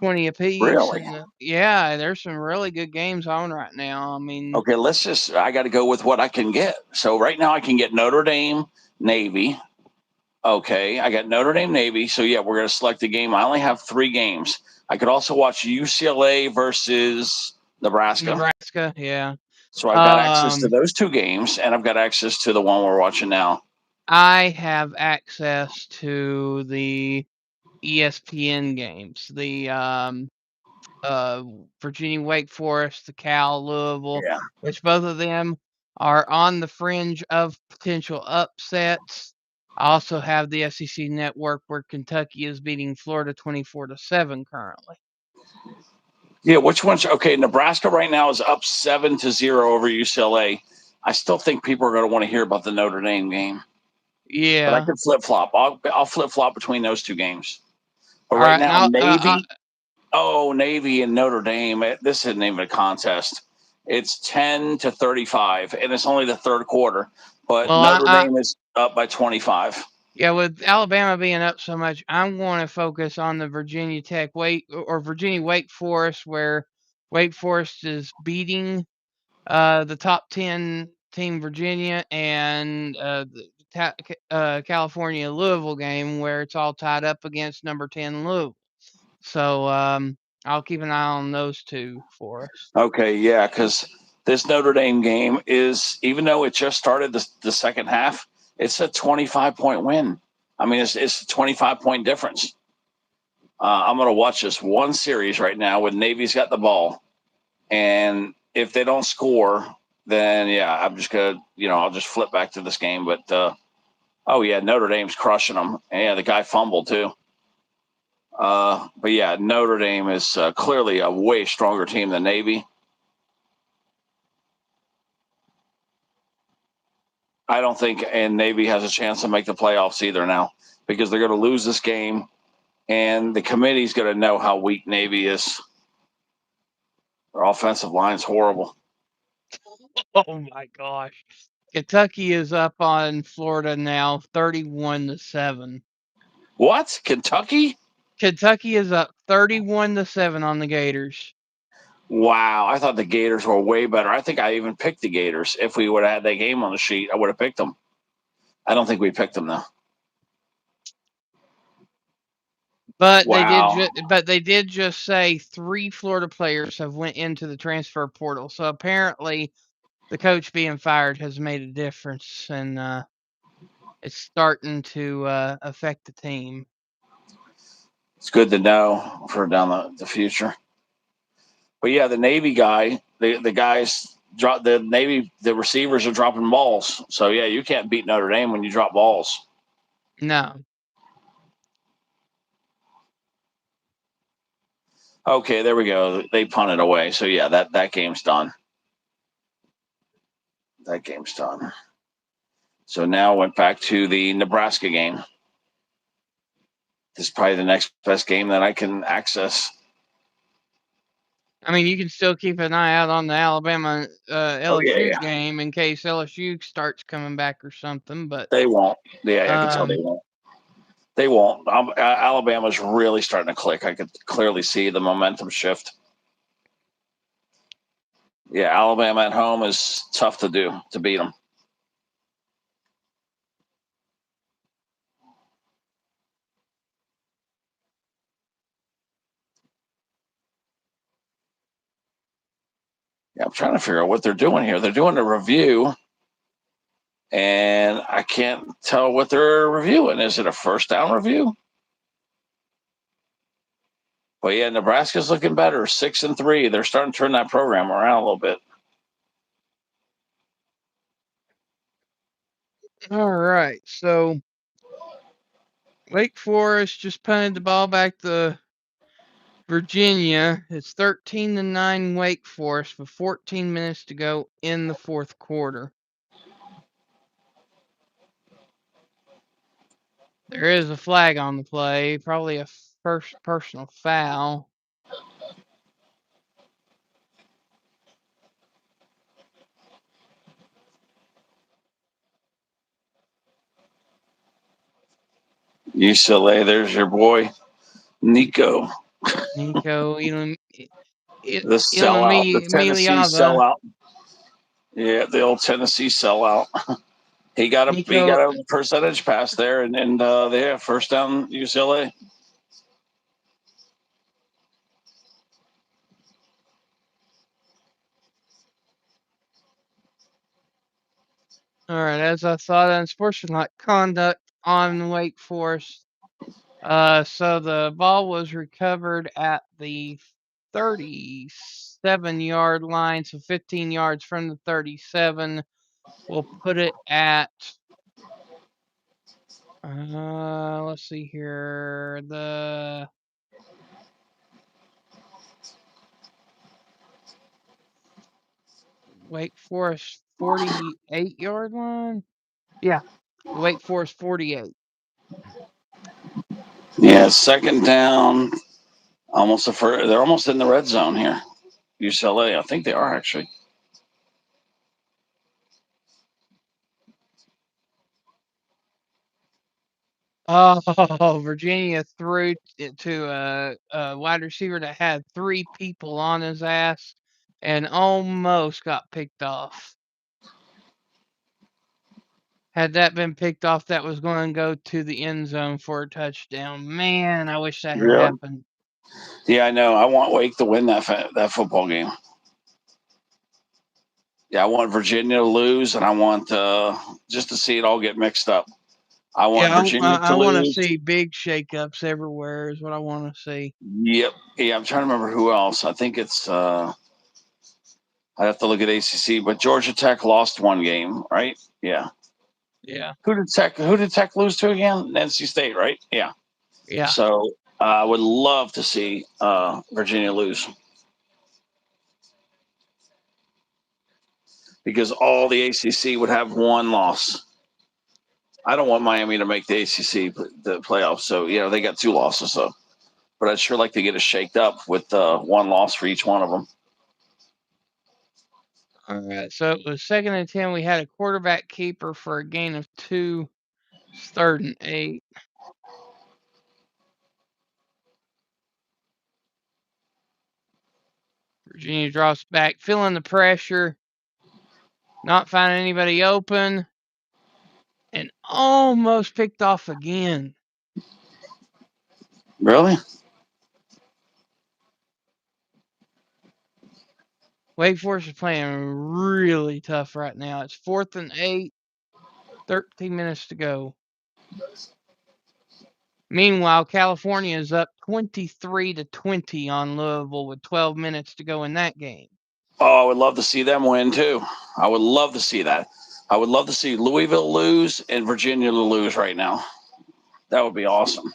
20 apiece. Really? And yeah, there's some really good games on right now. I mean, Okay, I got to go with what I can get. So right now I can get Notre Dame, Navy. Okay, I got Notre Dame, Navy. So yeah, we're going to select the game. I only have 3 games. I could also watch UCLA versus Nebraska. Yeah. So I've got access to those 2 games, and I've got access to the one we're watching now. I have access to the ESPN games, the Virginia Wake Forest, the Cal Louisville, Yeah. which both of them are on the fringe of potential upsets. I also have the SEC network where Kentucky is beating Florida 24-7 currently. Yeah, which one's okay? Nebraska right now is up 7-0 over UCLA. I still think people are going to want to hear about the Notre Dame game. Yeah. But I could flip flop. I'll flip flop between those 2 games. But All right right, now, Navy. Navy and Notre Dame. This isn't even a contest. It's 10-35, and it's only the third quarter. But Notre Dame is up by 25. Yeah, with Alabama being up so much, I'm going to focus on the Virginia Tech Virginia Wake Forest, where Wake Forest is beating the top 10 team Virginia, and the California Louisville game where it's all tied up against number 10 Louisville. So I'll keep an eye on those 2 for us. Okay, yeah, because this Notre Dame game is, even though it just started the second half, it's a 25-point win. I mean, it's a 25-point difference. I'm going to watch this one series right now when Navy's got the ball. And if they don't score, then, yeah, I'm just going to, I'll just flip back to this game. But, Notre Dame's crushing them. And, yeah, the guy fumbled, too. But, yeah, Notre Dame is clearly a way stronger team than Navy. I don't think and Navy has a chance to make the playoffs either now because they're going to lose this game, and the committee's going to know how weak Navy is. Their offensive line's horrible. Oh my gosh. Kentucky is up on Florida now 31-7. What? Kentucky? Kentucky is up 31-7 on the Gators. Wow, I thought the Gators were way better. I think I even picked the Gators. If we would have had that game on the sheet, I would have picked them. I don't think we picked them though. But Wow. they did just say 3 Florida players have went into the transfer portal. So apparently the coach being fired has made a difference, and it's starting to affect the team. It's good to know for down the future. But yeah, the Navy guy, the guys drop the Navy, the receivers are dropping balls. So yeah, you can't beat Notre Dame when you drop balls. No. Okay, there we go. They punted away. So yeah, that game's done. That game's done. So now went back to the Nebraska game. This is probably the next best game that I can access. I mean, you can still keep an eye out on the Alabama Oh yeah, LSU yeah. game in case LSU starts coming back or something. But They won't. Yeah, I can tell they um, won't. They won't. Alabama's really starting to click. I could clearly see the momentum shift. Yeah, Alabama at home is tough to do to beat them. Yeah, I'm trying to figure out what they're doing here. They're doing a review, and I can't tell what they're reviewing. Is it a first down review? But yeah, Nebraska's looking better, 6-3. They're starting to turn that program around a little bit. all right, so Wake Forest just punted the ball back to Virginia. It's 13-9 Wake Forest with 14 minutes to go in the fourth quarter. There is a flag on the play, probably a first personal foul. UCLA, there's your boy, Nico. Nico The sellout, the Tennessee Emiliava. sellout. Yeah, the old Tennessee sellout. He got Nico, a percentage pass there, and they have first down UCLA. all right, as I thought, unsportsmanlike conduct on Wake Forest. So the ball was recovered at the 37-yard line, so 15 yards from the 37. We'll put it at, let's see here, the Wake Forest 48-yard line. Yeah, the Wake Forest 48. Yeah, second down, almost they're almost in the red zone here. UCLA, I think they are actually. Oh, Virginia threw it to a wide receiver that had 3 people on his ass and almost got picked off. Had that been picked off, that was going to go to the end zone for a touchdown. Man, I wish that had Really? happened. Yeah, I know. I want Wake to win that football game. Yeah, I want Virginia to lose, and I want just to see it all get mixed up. I want Yeah, Virginia I to want to lose. see big shakeups everywhere is what I want to see. Yep. Yeah, I'm trying to remember who else. I think it's. I have to look at ACC, but Georgia Tech lost one game, right? Yeah. Yeah, Who did Tech lose to again? NC State, right? Yeah. yeah. So I would love to see Virginia lose because all the ACC would have one loss. I don't want Miami to make the ACC the playoffs, so they got 2 losses. So, but I'd sure like to get it shaked up with one loss for each one of them. All right, so it was 2nd and 10. We had a quarterback keeper for a gain of 2. It's 3rd and 8. Virginia drops back, feeling the pressure, not finding anybody open, and almost picked off again. Really? Wake Forest is playing really tough right now. It's 4th and 8, 13 minutes to go. Meanwhile, California is up 23-20 on Louisville with 12 minutes to go in that game. Oh, I would love to see them win too. I would love to see that. I would love to see Louisville lose and Virginia lose right now. That would be awesome.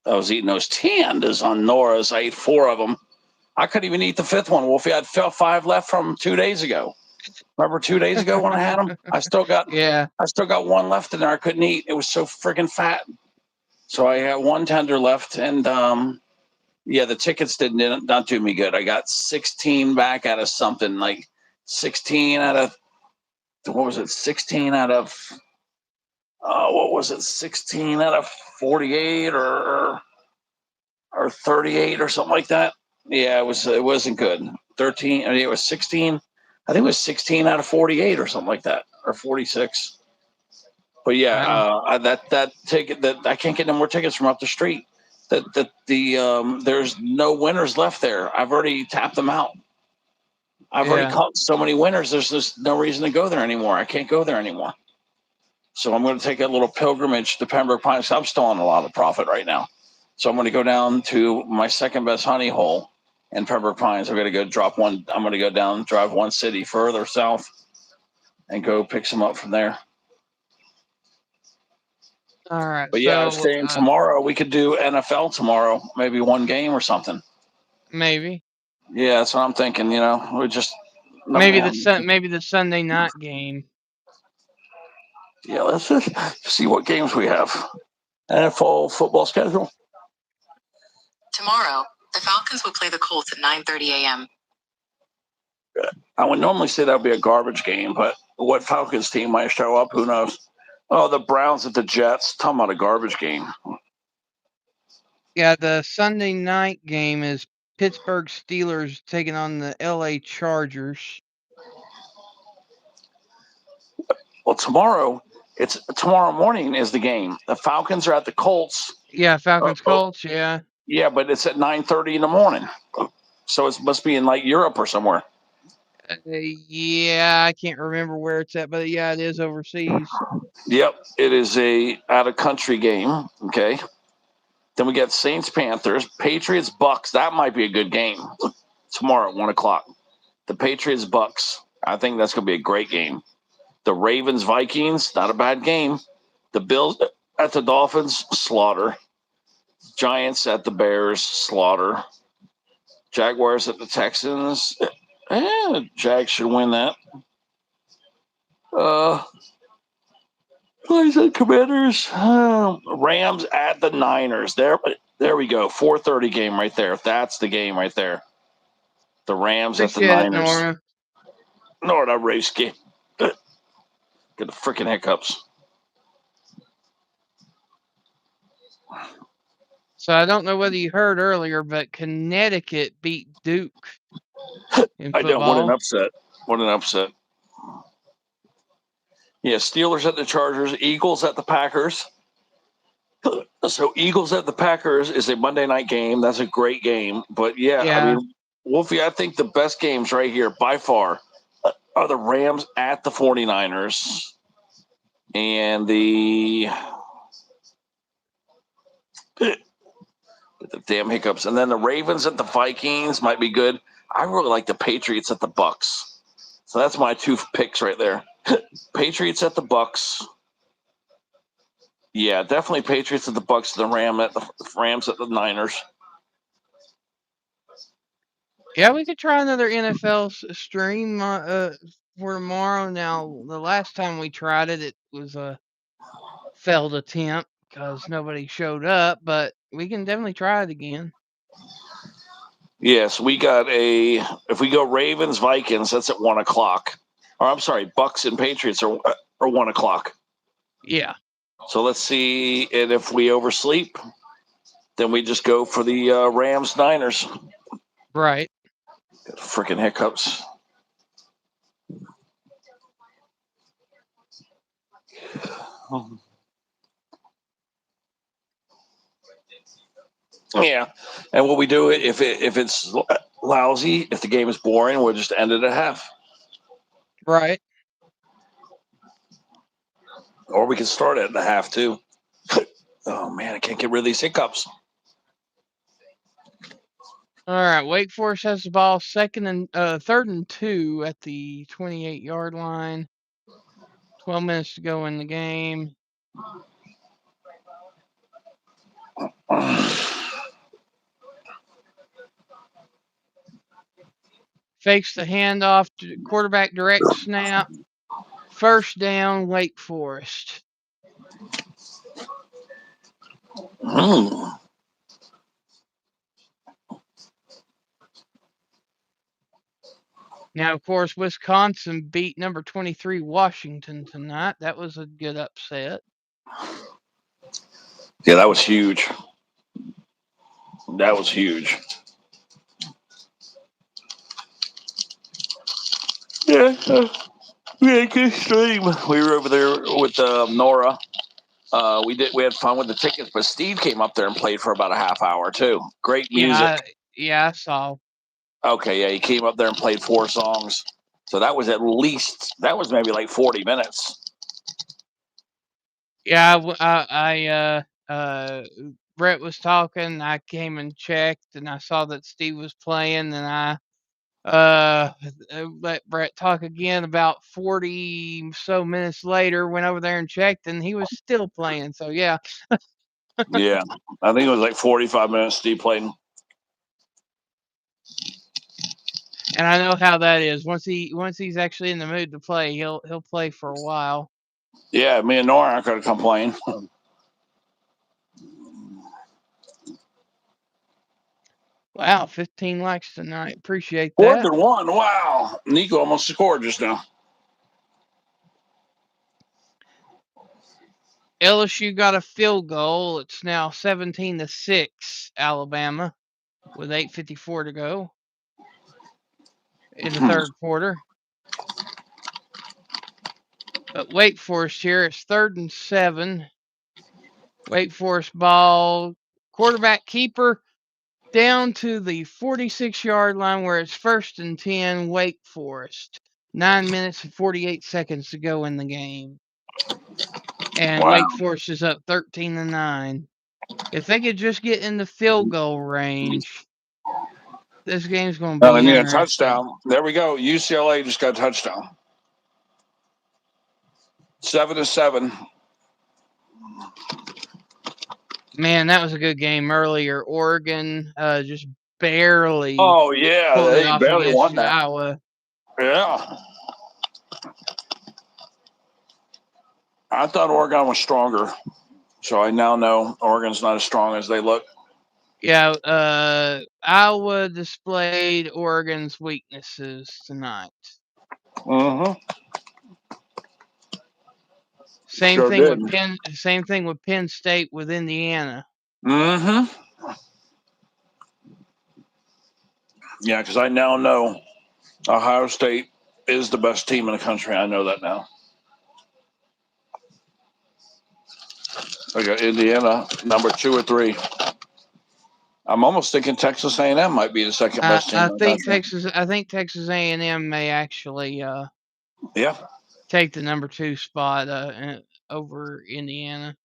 I was eating those tandas on Nora's. I ate 4 of them. I couldn't even eat the 5th one. Wolfie, I had 5 left from 2 days ago. Remember 2 days ago when I had them? I still got 1 left in there. I couldn't eat. It was so freaking fat. So I had 1 tender left, and the tickets did not do me good. I got 16 back out of something, like 16 out of 16 out of 16 out of 48 or 38 or something like that. Yeah, it wasn't good. 13. I mean, it was 16. I think it was 16 out of 48 or something like that, or 46. But yeah, that ticket that I can't get no more tickets from up the street. There's no winners left there. I've already tapped them out. I've already caught so many winners. There's just no reason to go there anymore. I can't go there anymore. So I'm going to take a little pilgrimage to Pembroke Pines. I'm still on a lot of profit right now. So I'm going to go down to my second best honey hole in Pembroke Pines. I'm going to go drop one. I'm going to go down, drive 1 city further south, and go pick some up from there. All right. But yeah, I was saying tomorrow we could do NFL tomorrow, maybe 1 game or something. Maybe. Yeah, that's what I'm thinking. We just maybe the Sunday night game. Yeah, let's just see what games we have. NFL football schedule. Tomorrow, the Falcons will play the Colts at 9:30 a.m. I would normally say that would be a garbage game, but what Falcons team might show up? Who knows? Oh, the Browns at the Jets. Talking about a garbage game. Yeah, the Sunday night game is Pittsburgh Steelers taking on the LA Chargers. Well, tomorrow morning is the game. The Falcons are at the Colts. Yeah, Falcons-Colts, yeah. Yeah, but it's at 9:30 in the morning. So it must be in like Europe or somewhere. Yeah, I can't remember where it's at, but yeah, it is overseas. Yep, it is a out-of-country game. Okay. Then we got Saints-Panthers, Patriots-Bucks. That might be a good game tomorrow at 1:00. The Patriots-Bucks. I think that's going to be a great game. The Ravens-Vikings, not a bad game. The Bills at the Dolphins, slaughter. Giants at the Bears, slaughter. Jaguars at the Texans. Jags should win that. Plays at Commanders. Rams at the Niners. There we go. 4:30 game right there. That's the game right there. The Rams at the Niners. Nora Raceky. Get the freaking hiccups. So I don't know whether you heard earlier, but Connecticut beat Duke in football. I know. What an upset. What an upset. Yeah, Steelers at the Chargers, Eagles at the Packers. So Eagles at the Packers is a Monday night game. That's a great game. But yeah. I mean, Wolfie, I think the best games right here by far are the Rams at the 49ers and the damn hiccups. And then the Ravens at the Vikings might be good. I really like the Patriots at the Bucks. So that's my 2 picks right there. Patriots at the Bucks. Yeah, definitely Patriots at the Bucks, the Rams at the Niners. Yeah, we could try another NFL stream for tomorrow. Now, the last time we tried it, it was a failed attempt because nobody showed up, but we can definitely try it again. Yes, we got if we go Ravens, Vikings, that's at 1:00. Or I'm sorry, Bucks and Patriots are 1:00. Yeah. So let's see, and if we oversleep, then we just go for the Rams Niners. Right. Freaking hiccups. Yeah, and what we do if it's lousy, if the game is boring, we'll just end it at half, Right. or we can start it at the half too. Oh man, I can't get rid of these hiccups. All right. Wake Forest has the ball, third and 2 at the 28-yard line. 12 minutes to go in the game. Fakes the handoff to quarterback, direct snap. First down, Wake Forest. Now, of course, Wisconsin beat number 23 Washington tonight. That was a good upset. Yeah, that was huge. That was huge. Yeah, we had good stream. We were over there with Nora. We had fun with the tickets, but Steve came up there and played for about a half hour too. Great music. Yeah, I saw. Okay, yeah, he came up there and played 4 songs. So that was maybe like 40 minutes. Yeah, Brett was talking. I came and checked, and I saw that Steve was playing, and I let Brett talk again. About 40 so minutes later, went over there and checked, and he was still playing. So yeah. Yeah, I think it was like 45 minutes Steve played. And I know how that is. Once he's actually in the mood to play, he'll play for a while. Yeah, me and Nora aren't going to complain. Wow, 15 likes tonight. Appreciate that. 4th and 1. Wow, Nico almost scored just now. LSU got a field goal. It's now 17-6 Alabama with 8:54 to go in the third quarter. But Wake Forest here, it's 3rd and 7. Wake Forest ball, quarterback keeper down to the 46-yard line where it's 1st and 10, Wake Forest. 9 minutes and 48 seconds to go in the game. And Wow. Wake Forest is up 13-9. If they could just get in the field goal range, this game's going to be They need a interesting. touchdown. There we go. UCLA just got a touchdown. 7-7. Man, that was a good game earlier. Oregon just barely Oh yeah, pulled it they off barely against won that. Iowa. Yeah. I thought Oregon was stronger, so I now know Oregon's not as strong as they look. Yeah, Iowa displayed Oregon's weaknesses tonight. Mm-hmm. Same Sure thing did. with Penn State with Indiana. Mm-hmm. Yeah, because I now know Ohio State is the best team in the country. I know that now. I got Indiana number 2 or 3. I'm almost thinking Texas A&M might be the second best team in the country. I think Texas A&M may actually Yeah. take the number 2 spot over Indiana.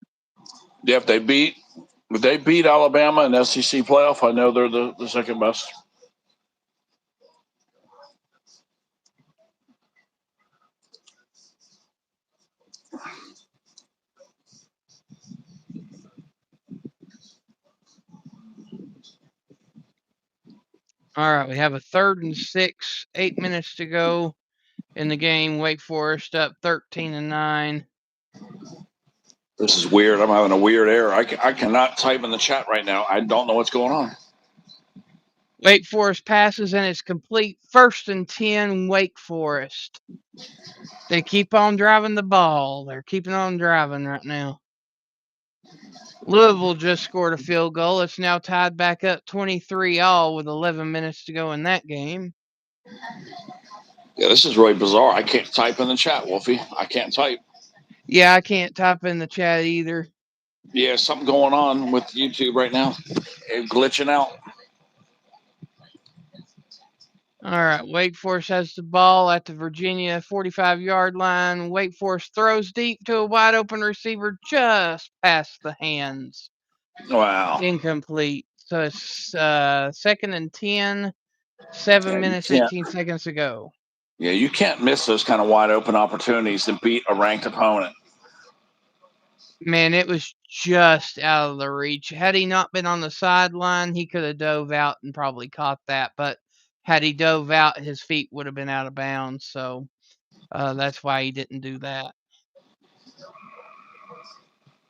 Yeah, if they beat Alabama in the SEC playoff, I know they're the second best. All right, we have a 3rd and 6, 8 minutes to go in the game. Wake Forest up 13-9. This is weird. I'm having a weird error. I cannot type in the chat right now. I don't know what's going on. Wake Forest passes and it's complete. 1st and 10, Wake Forest. They keep on driving the ball. They're keeping on driving right now. Louisville just scored a field goal. It's now tied back up 23-all with 11 minutes to go in that game. Yeah, this is really bizarre. I can't type in the chat, Wolfie. I can't type. Yeah, I can't type in the chat either. Yeah, something going on with YouTube right now. It's glitching out. All right, Wake Forest has the ball at the Virginia 45-yard line. Wake Forest throws deep to a wide open receiver just past the hands. Wow. Incomplete. So it's 2nd and 10, 7 minutes, 18 seconds to go. Yeah, you can't miss those kind of wide open opportunities to beat a ranked opponent. Man, it was just out of the reach. Had he not been on the sideline, he could have dove out and probably caught that. But had he dove out, his feet would have been out of bounds. So that's why he didn't do that.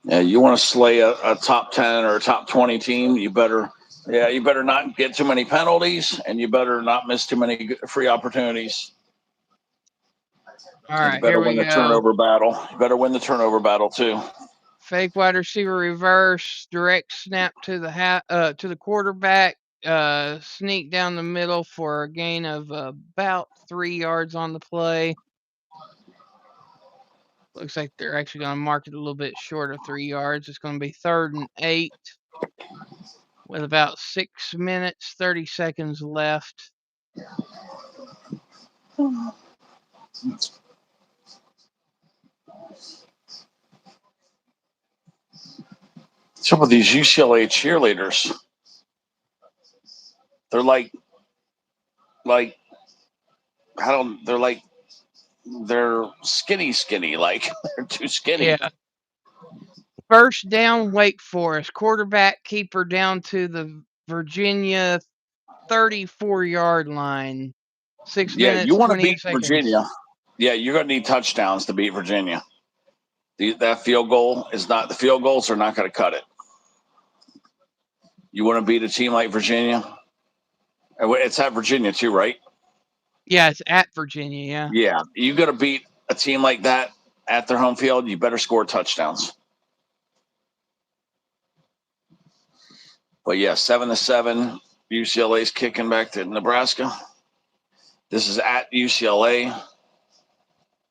Yeah, you want to slay a top 10 or a top 20 team, you better not get too many penalties, and you better not miss too many free opportunities. All And you right, better here win we the go. turnover battle. You better win the turnover battle too. Fake wide receiver reverse, direct snap to the quarterback, sneak down the middle for a gain of about 3 yards on the play. Looks like they're actually going to mark it a little bit short of 3 yards. It's going to be 3rd and 8 with about 6 minutes, 30 seconds left. Some of these UCLA cheerleaders, they're like they're skinny, like they're too skinny. Yeah. First down, Wake Forest. Quarterback keeper down to the Virginia 34-yard line. 6 Yeah, you minutes, want to 28 beat seconds. Virginia. Yeah, you're going to need touchdowns to beat Virginia. That field goals are not going to cut it. You want to beat a team like Virginia? It's at Virginia too, right? Yeah, it's at Virginia, yeah. Yeah, you got to beat a team like that at their home field. You better score touchdowns. But yeah, 7-7. UCLA's kicking back to Nebraska. This is at UCLA,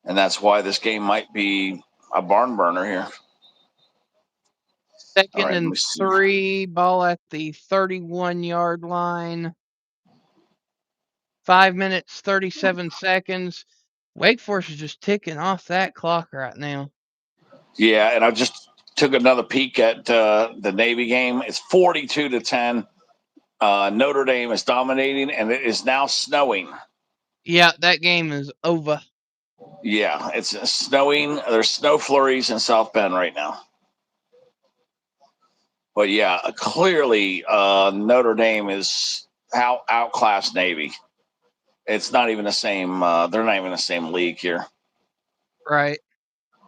and that's why this game might be a barn burner here. Second and 3, ball at the 31-yard line. 5 minutes, 37 seconds. Wake Forest is just ticking off that clock right now. Yeah, and I just took another peek at the Navy game. It's 42-10. Notre Dame is dominating, and it is now snowing. Yeah, that game is over. Yeah, it's snowing. There's snow flurries in South Bend right now. But yeah, clearly Notre Dame is outclassed Navy. It's not even the same. They're not even the same league here. Right.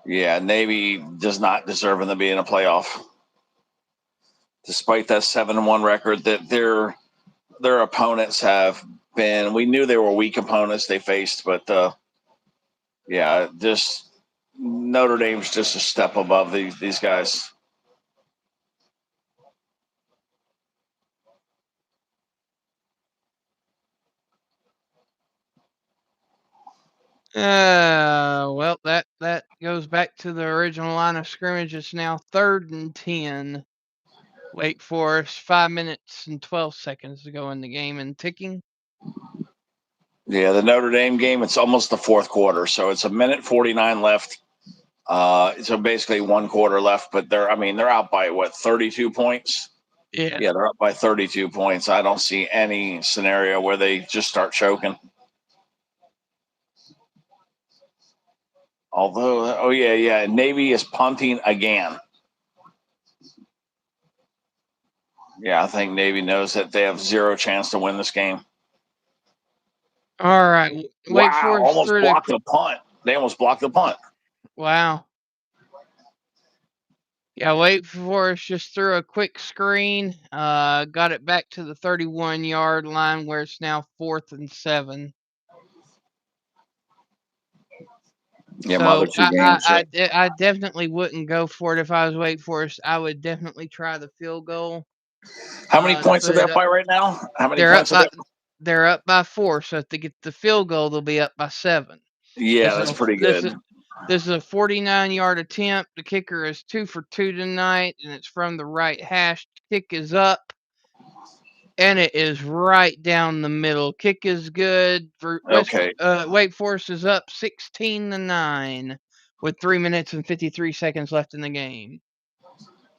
Yeah, Navy does not deserve them to be in a playoff, despite that 7-1 record that their opponents have been. We knew they were weak opponents they faced, but yeah, just Notre Dame's just a step above these guys. Well, that goes back to the original line of scrimmage. It's now 3rd and 10. Wake Forest, 5 minutes and 12 seconds to go in the game and ticking. Yeah, the Notre Dame game, it's almost the 4th quarter, so it's 1:49 left. So basically 1 quarter left, but they're out by 32 points. Yeah, they're up by 32 points. I don't see any scenario where they just start choking. Although, Navy is punting again. Yeah, I think Navy knows that they have 0 chance to win this game. All right. Wake Forest almost blocked the punt. They almost blocked the punt. Wow. Yeah, Wake Forest just threw a quick screen, got it back to the 31-yard line where it's now 4th and 7. Yeah, my other So two games. I definitely wouldn't go for it if I was Wake Forest. I would definitely try the field goal How many to points are put they it up up. by right now? How many They're up points are they? by they're up by 4. So if they get the field goal, they'll be up by 7. Yeah, This that's is a pretty this good. is this is a 49-yard attempt. The kicker is 2 for 2 tonight, and it's from the right hash. Kick is up, and it is right down the middle. Kick is good. For Okay. Wake Forest is up 16-9 with 3 minutes and 53 seconds left in the game.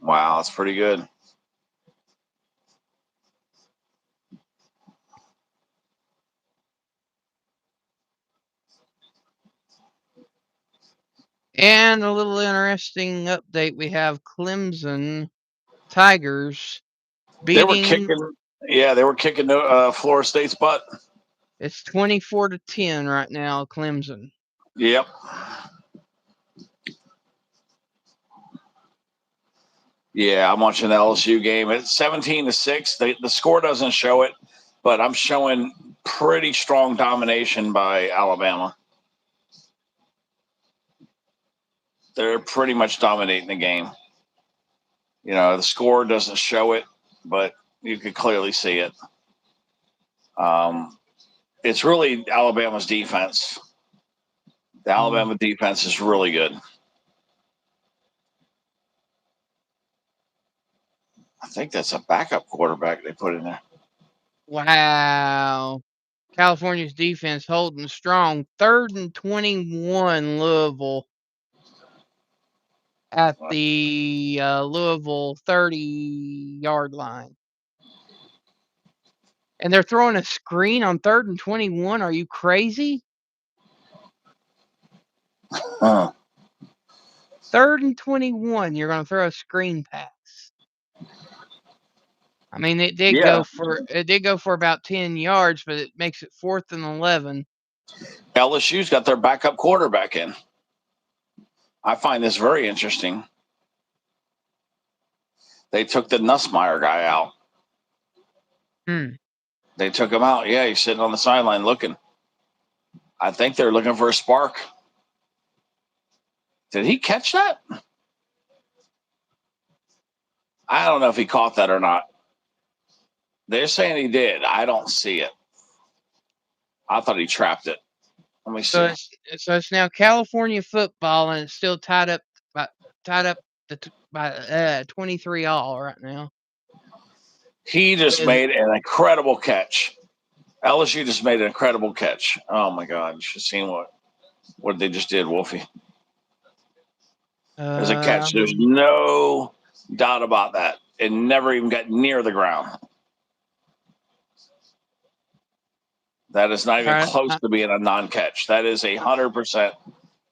Wow, that's pretty good. And a little interesting update: we have Clemson Tigers They were beating. kicking. Yeah, they were kicking Florida State's butt. It's 24-10 right now, Clemson. Yep. Yeah, I'm watching the LSU game. It's 17-6. The score doesn't show it, but I'm showing pretty strong domination by Alabama. They're pretty much dominating the game. You know, the score doesn't show it, but you could clearly see it. It's really Alabama's defense. The Alabama defense is really good. I think that's a backup quarterback they put in there. Wow. California's defense holding strong. 3rd and 21, Louisville at the Louisville 30-yard line. And they're throwing a screen on 3rd and 21. Are you crazy? Huh. 3rd and 21, you're going to throw a screen pass. I mean, it did go for about 10 yards, but it makes it 4th and 11. LSU's got their backup quarterback in. I find this very interesting. They took the Nussmeier guy out. They took him out. Yeah, he's sitting on the sideline looking. I think they're looking for a spark. Did he catch that? I don't know if he caught that or not. They're saying he did. I don't see it. I thought he trapped it. Let me see. So it's now California football, and it's still tied up by 23 all right now. He just made an incredible catch. LSU just made an incredible catch. Oh my God! You should have seen what they just did, Wolfie. There's a catch. There's no doubt about that. It never even got near the ground. That is not even close to being a non-catch. That is 100%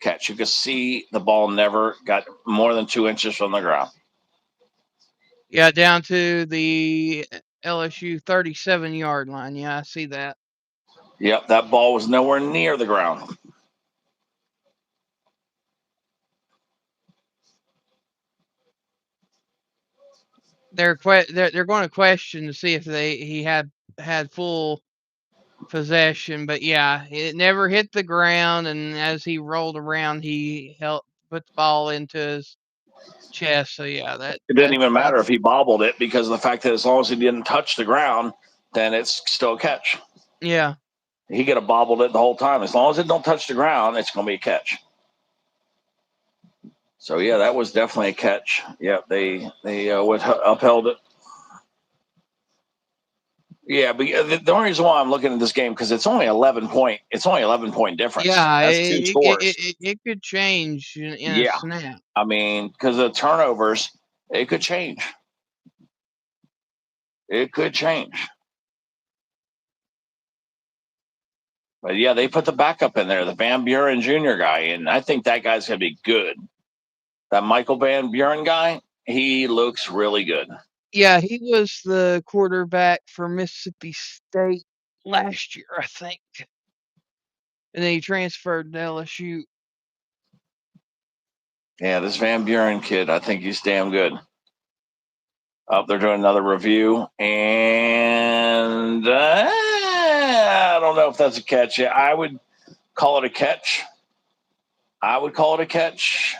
catch. You can see the ball never got more than 2 inches from the ground. Yeah, down to the LSU 37-yard line. Yeah, I see that. Yep, that ball was nowhere near the ground. They're going to question to see if he had full possession, but yeah, it never hit the ground, and as he rolled around, he put the ball into his chest. So yeah, It didn't even matter if he bobbled it, because of the fact that as long as he didn't touch the ground, then it's still a catch. Yeah. He could have bobbled it the whole time. As long as it don't touch the ground, it's going to be a catch. So yeah, that was definitely a catch. Yep, they upheld it. Yeah, but the only reason why I'm looking at this game, because it's only 11 point difference. Yeah, That's 2 scores. it could change in a Yeah, snap. I mean, because of the turnovers, it could change. It could change. But yeah, they put the backup in there, the Van Buren Jr. guy, and I think that guy's gonna be good. That Michael Van Buren guy, he looks really good. Yeah, he was the quarterback for Mississippi State last year, I think. And then he transferred to LSU. Yeah, this Van Buren kid, I think he's damn good. They're doing another review, and I don't know if that's a catch. I would call it a catch. I would call it a catch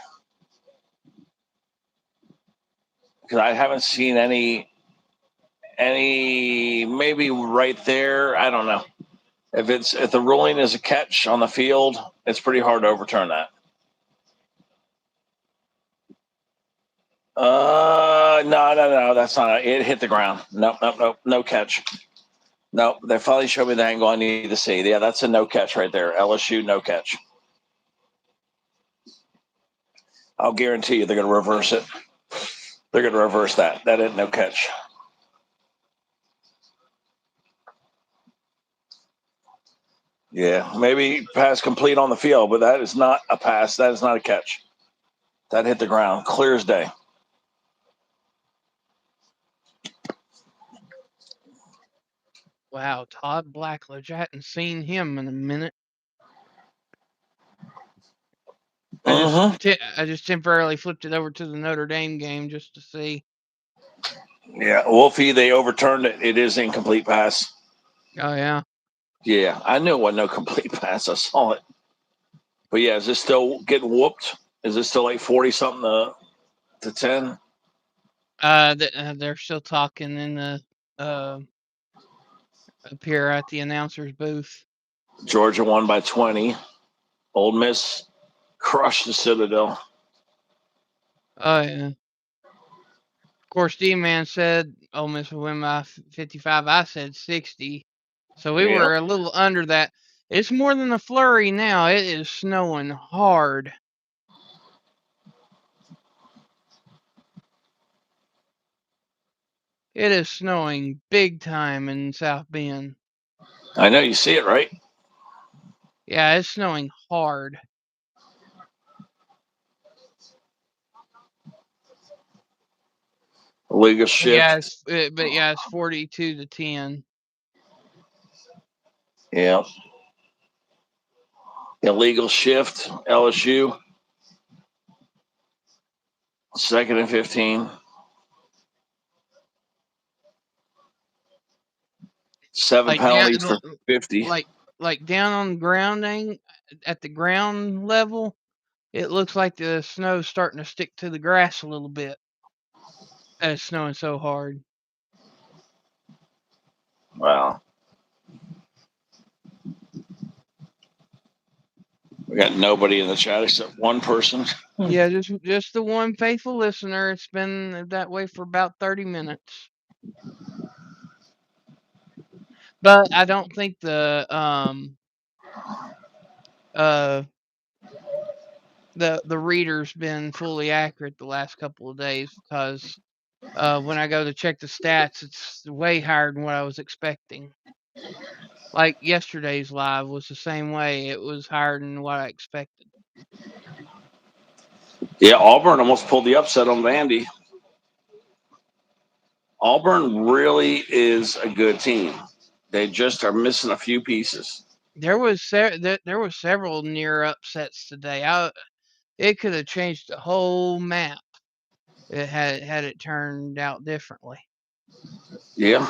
because I haven't seen any maybe right there. I don't know. If the ruling is a catch on the field, it's pretty hard to overturn that. No, that's not it. Hit the ground. Nope, no catch. Nope, they finally showed me the angle I need to see. Yeah, that's a no catch right there. LSU, no catch. I'll guarantee you they're going to reverse it. They're going to reverse that. That ain't no catch. Yeah, maybe pass complete on the field, but that is not a pass. That is not a catch. That hit the ground, clear as day. Wow, Todd Blackledge. I hadn't seen him in a minute. I just temporarily flipped it over to the Notre Dame game just to see. Yeah, Wolfie, they overturned it. It is incomplete pass. Oh yeah. Yeah, I knew it wasn't no complete pass. I saw it. But yeah, is this still getting whooped? Is this still like 40 something to 10? They're still talking in the up here at the announcer's booth. Georgia won by 20. Ole Miss crushed the Citadel. Oh yeah. Of course, D-Man said Ole Miss would win by 55. I said 60. So we were a little under that. It's more than a flurry now. It is snowing hard. It is snowing big time in South Bend. I know, you see it, right? Yeah, it's snowing hard. Legal shift. But yeah, it's 42 to 10. Yeah. Illegal shift, LSU. 2nd and 15. 7 penalties for 50. Like down on the grounding at the ground level, it looks like the snow's starting to stick to the grass a little bit. It's snowing so hard. Wow. We got nobody in the chat except one person. Yeah, just the one faithful listener. It's been that way for about 30 minutes. But I don't think the reader's been fully accurate the last couple of days because when I go to check the stats, it's way higher than what I was expecting. Like yesterday's live was the same way. It was higher than what I expected. Yeah, Auburn almost pulled the upset on Vandy. Auburn really is a good team. They just are missing a few pieces. There was several near upsets today. It could have changed the whole map. It had it turned out differently. Yeah.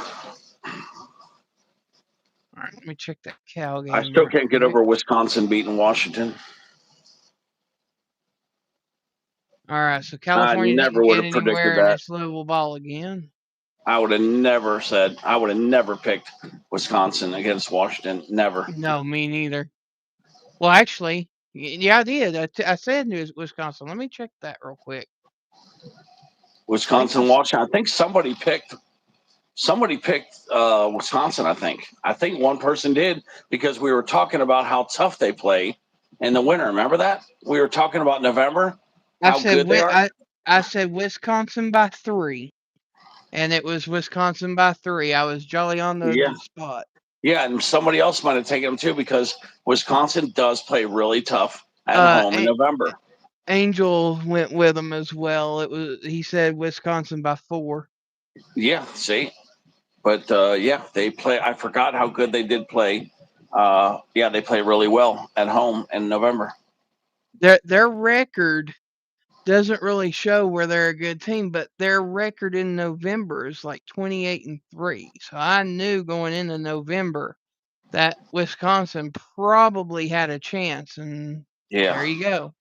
All right, let me check that Cal game. I still can't get over Wisconsin beating Washington. All right, so California didn't get anywhere in this Louisville ball again. I would have never picked Wisconsin against Washington. Never. No, me neither. Well, actually, yeah, I did. I said Wisconsin. Let me check that real quick. Wisconsin, Washington. I think somebody picked Wisconsin. I think one person did because we were talking about how tough they play in the winter. Remember that? We were talking about November. How good they are. I said Wisconsin by 3, and it was Wisconsin by 3. I was jolly on the spot. Yeah, and somebody else might have taken them too because Wisconsin does play really tough at home in November. Angel went with them as well. He said Wisconsin by 4. Yeah, see, but they play. I forgot how good they did play. They play really well at home in November. Their record doesn't really show where they're a good team, but their record in November is like 28-3. So I knew going into November that Wisconsin probably had a chance, and Yeah. There you go.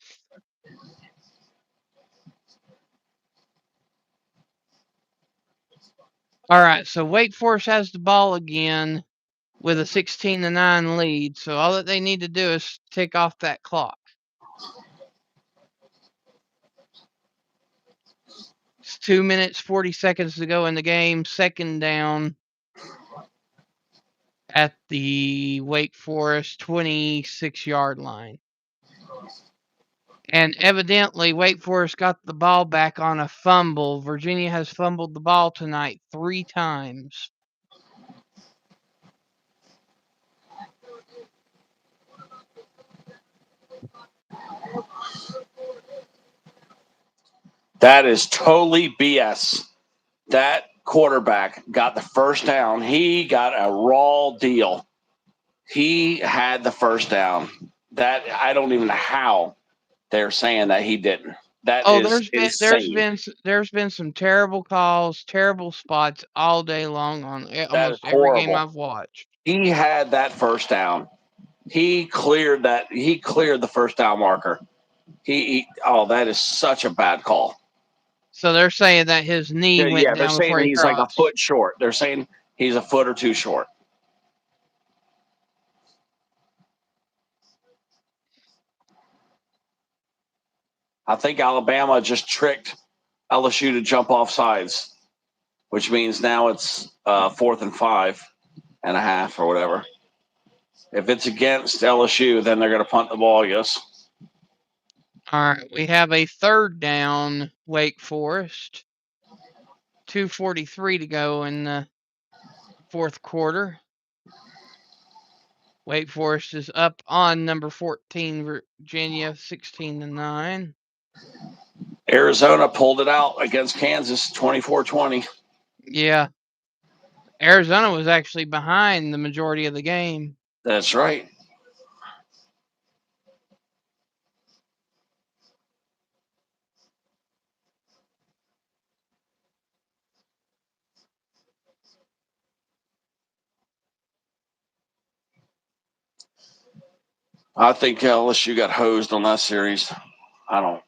All right, so Wake Forest has the ball again with a 16-9 lead. So all that they need to do is tick off that clock. It's 2 minutes 40 seconds to go in the game. Second down at the Wake Forest 26-yard line. And evidently, Wake Forest got the ball back on a fumble. Virginia has fumbled the ball tonight 3 times. That is totally BS. That quarterback got the first down. He got a raw deal. He had the first down. That I don't even know how they're saying that he didn't. That Oh, is insane. there's been some terrible calls, terrible spots all day long on That is almost every game horrible. I've watched. He had that first down. He cleared that. He cleared the first down marker. Oh, that is such a bad call. So they're saying that his knee went They're down saying before he he's like a crossed. foot short. They're saying he's a foot or two short. I think Alabama just tricked LSU to jump off sides, which means now it's 4th and 5.5 or whatever. If it's against LSU, then they're going to punt the ball, I guess. All right, we have a third down, Wake Forest. 2:43 to go in the fourth quarter. Wake Forest is up on number 14, Virginia, 16-9. Arizona pulled it out against Kansas, 24-20. Yeah. Arizona was actually behind the majority of the game. That's right. I think LSU got hosed on that series. I don't.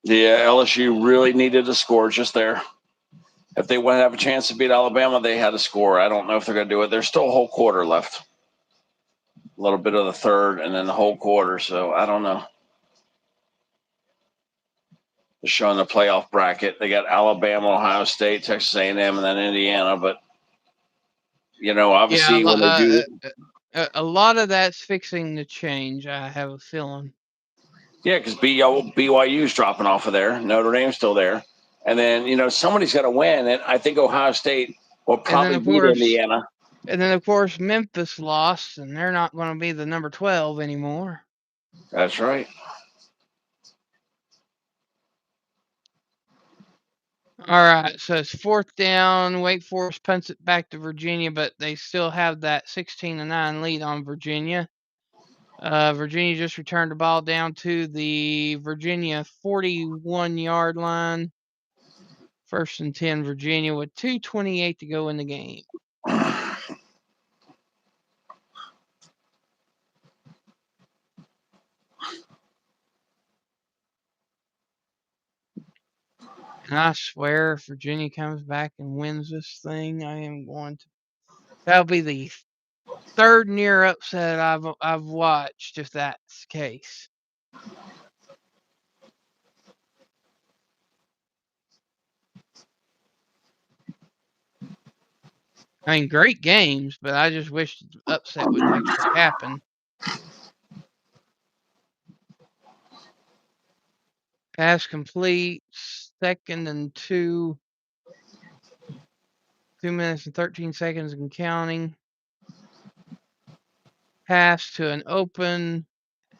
Yeah, LSU really needed to score just there. If they want to have a chance to beat Alabama, they had to score. I don't know if they're going to do it. There's still a whole quarter left. A little bit of the third and then the whole quarter. So I don't know. They're showing the playoff bracket. They got Alabama, Ohio State, Texas A&M, and then Indiana. But, obviously when they do. A lot of that's fixing to change, I have a feeling. Yeah, because BYU's dropping off of there. Notre Dame's still there. And then, somebody's got to win. And I think Ohio State will probably beat Indiana. And then, of course, Memphis lost, and they're not going to be the number 12 anymore. That's right. All right, so it's fourth down. Wake Forest punts it back to Virginia, but they still have that 16-9 lead on Virginia. Virginia just returned the ball down to the Virginia 41-yard line. 1st and 10, Virginia, with 2:28 to go in the game. And I swear, if Virginia comes back and wins this thing, I am going to. That'll be the third near upset I've watched, if that's the case. I mean, great games, but I just wish the upset would actually happen. Pass complete, 2nd and 2. 2 minutes and 13 seconds and counting. Pass to an open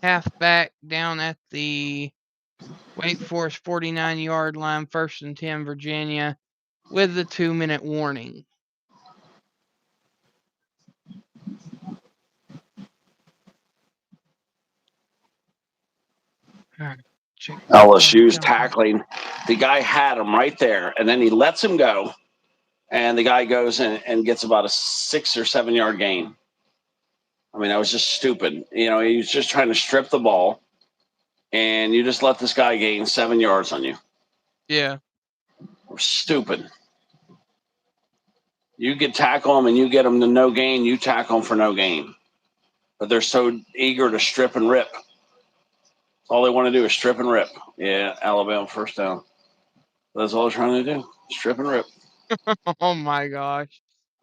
halfback down at the Wake Forest 49-yard line, 1st and 10, Virginia, with the 2-minute warning. All right, check this back LSU's out. tackling. The guy had him right there, and then he lets him go, and the guy goes and gets about a 6 or 7 yard gain. I mean, that was just stupid. You know, he was just trying to strip the ball, and you just let this guy gain 7 yards on you. Yeah. Stupid. You get tackle them and you get them to no gain, you tackle them for no gain. But they're so eager to strip and rip. All they want to do is strip and rip. Yeah, Alabama first down. That's all they're trying to do. Strip and rip. Oh my gosh.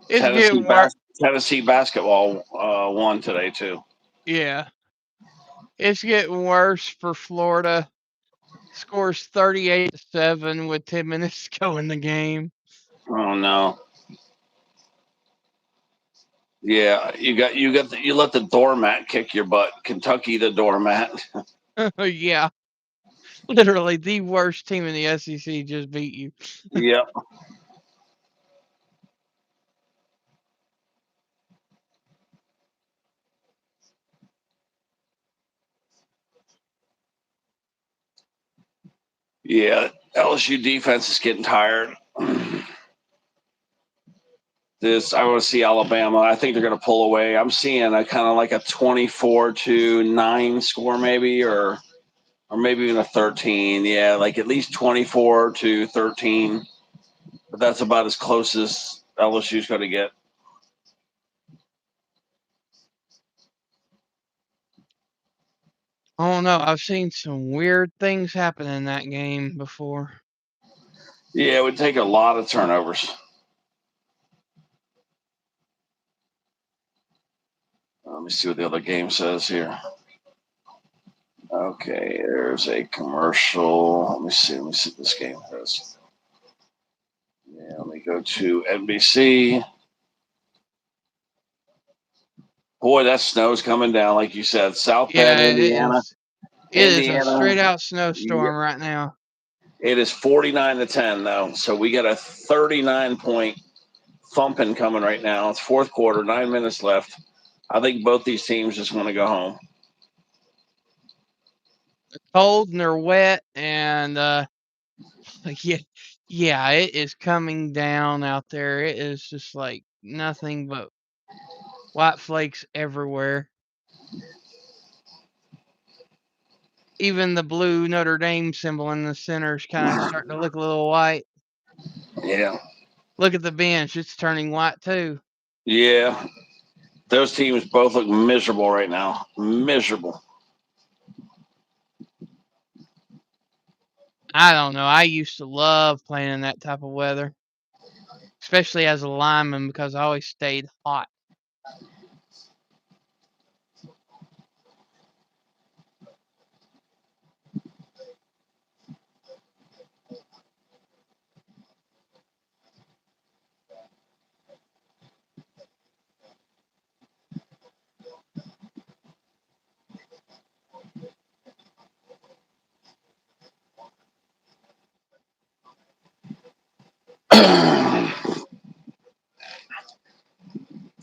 It's getting worse. Tennessee basketball won today too. Yeah. It's getting worse for Florida. Scores 38-7 with 10 minutes to go in the game. Oh no. Yeah, you let the doormat kick your butt. Kentucky the doormat. Yeah. Literally the worst team in the SEC just beat you. Yep. Yeah, LSU defense is getting tired. I want to see Alabama. I think they're going to pull away. I'm seeing a kind of like a 24-9 score, maybe, or maybe even a 13. Yeah, like at least 24-13. But that's about as close as LSU's going to get. I don't know. I've seen some weird things happen in that game before. Yeah, it would take a lot of turnovers. Let me see what the other game says here. Okay, there's a commercial. Let me see what this game says. Yeah, let me go to NBC. Boy, that snow's coming down, like you said. South Bend, Yeah, it Indiana. is. It is a straight out snowstorm Yep. right now. It is 49-10 though, so we got a 39-point thumping coming right now. It's fourth quarter, 9 minutes left. I think both these teams just want to go home. They're cold and they're wet, and yeah, it is coming down out there. It is just like nothing but white flakes everywhere. Even the blue Notre Dame symbol in the center is kind of starting to look a little white. Yeah. Look at the bench; it's turning white too. Yeah. Those teams both look miserable right now. Miserable. I don't know. I used to love playing in that type of weather, especially as a lineman because I always stayed hot.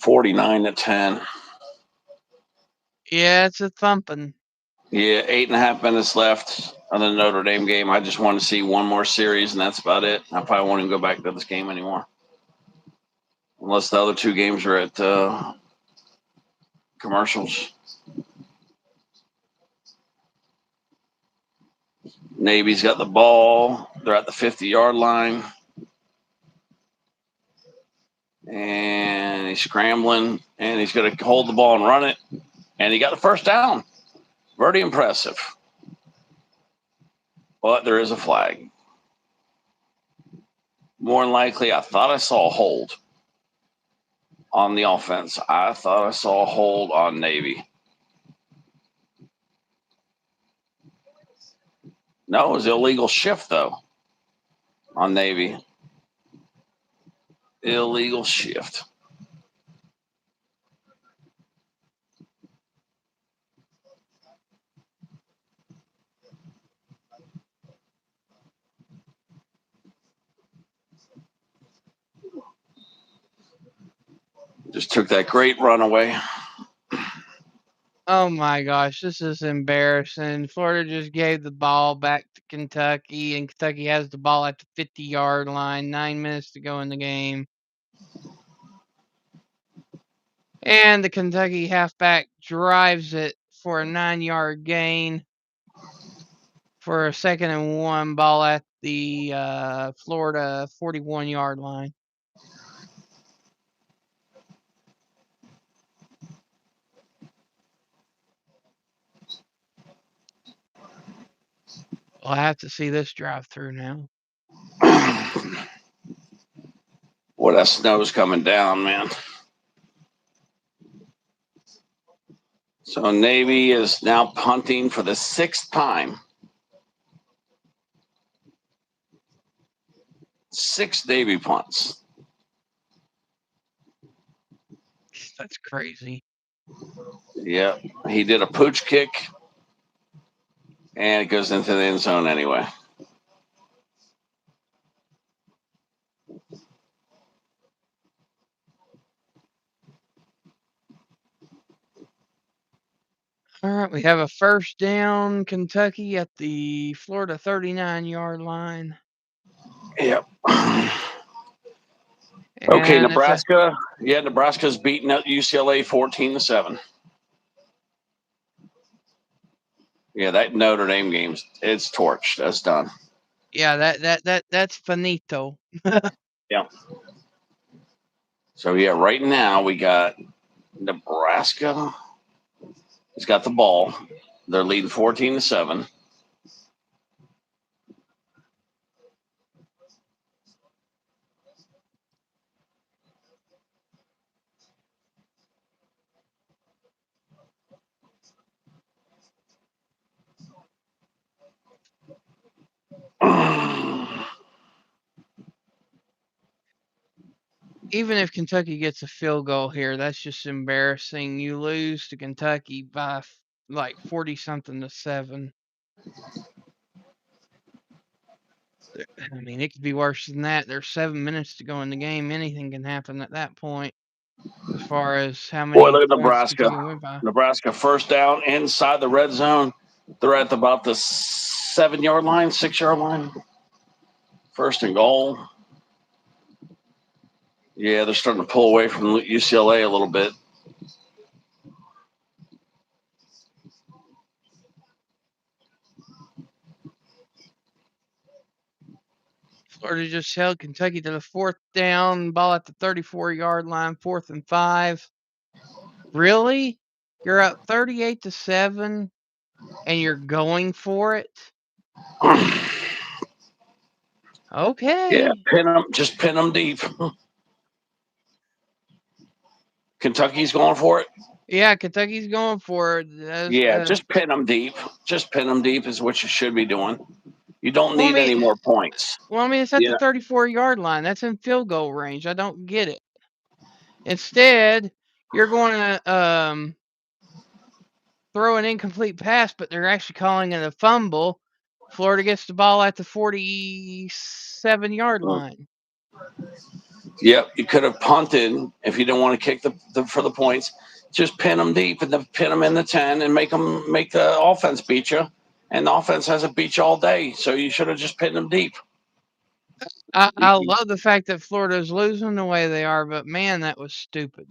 $49-10. Yeah, it's a thumping. Yeah, 8.5 minutes left on the Notre Dame game. I just want to see one more series, and that's about it. I probably won't even go back to this game anymore, unless the other two games are at commercials. Navy's got the ball. They're at the 50-yard line. And he's scrambling, and he's going to hold the ball and run it. And he got the first down. Very impressive. But there is a flag. More than likely, I thought I saw a hold on the offense. I thought I saw a hold on Navy. No, it was illegal shift, though, on Navy. Illegal shift. Just took that great run away. Oh my gosh, this is embarrassing. Florida just gave the ball back to Kentucky, and Kentucky has the ball at the 50-yard line. 9 minutes to go in the game. And the Kentucky halfback drives it for a 9-yard gain for a 2nd and 1, ball at the Florida 41-yard line. I'll have to see this drive through now. Well, that snow's coming down, man. So Navy is now punting for the 6th time. 6 Navy punts. That's crazy. Yep. He did a pooch kick, and it goes into the end zone anyway. All right, we have a 1st down, Kentucky at the Florida 39-yard line. Yep. And Okay, Nebraska. Yeah, Nebraska's beating out UCLA 14-7. Yeah, that Notre Dame game's it's torched. That's done. Yeah, that's finito. Yeah. So yeah, right now we got Nebraska. He's got the ball. They're leading 14-7. Even if Kentucky gets a field goal here, that's just embarrassing. You lose to Kentucky by like 40-something to 7. I mean, it could be worse than that. There's 7 minutes to go in the game. Anything can happen at that point, as far as how Boy, many look at points Nebraska. Kentucky win by. Nebraska 1st down inside the red zone. They're at about the 7-yard line, 6-yard line. 1st and goal. Yeah, they're starting to pull away from UCLA a little bit. Florida just held Kentucky to the 4th down, ball at the 34-yard line, 4th and 5. Really? You're up 38-7, and you're going for it? Okay. Yeah, pin them. Just pin them deep. Kentucky's going for it. Yeah, Kentucky's going for it. Yeah, just pin them deep. Just pin them deep is what you should be doing. You don't Well, I need any mean, more points. it's at the 34-yard line. That's in field goal range. I don't get it. Instead, you're going to throw an incomplete pass, but they're actually calling it a fumble. Florida gets the ball at the 47-yard line. Yep, you could have punted if you didn't want to kick for the points. Just pin them deep and then pin them in the 10 and make the offense beat you. And the offense hasn't beat you all day, so you should have just pinned them deep. I love the fact that Florida's losing the way they are, but man, that was stupid.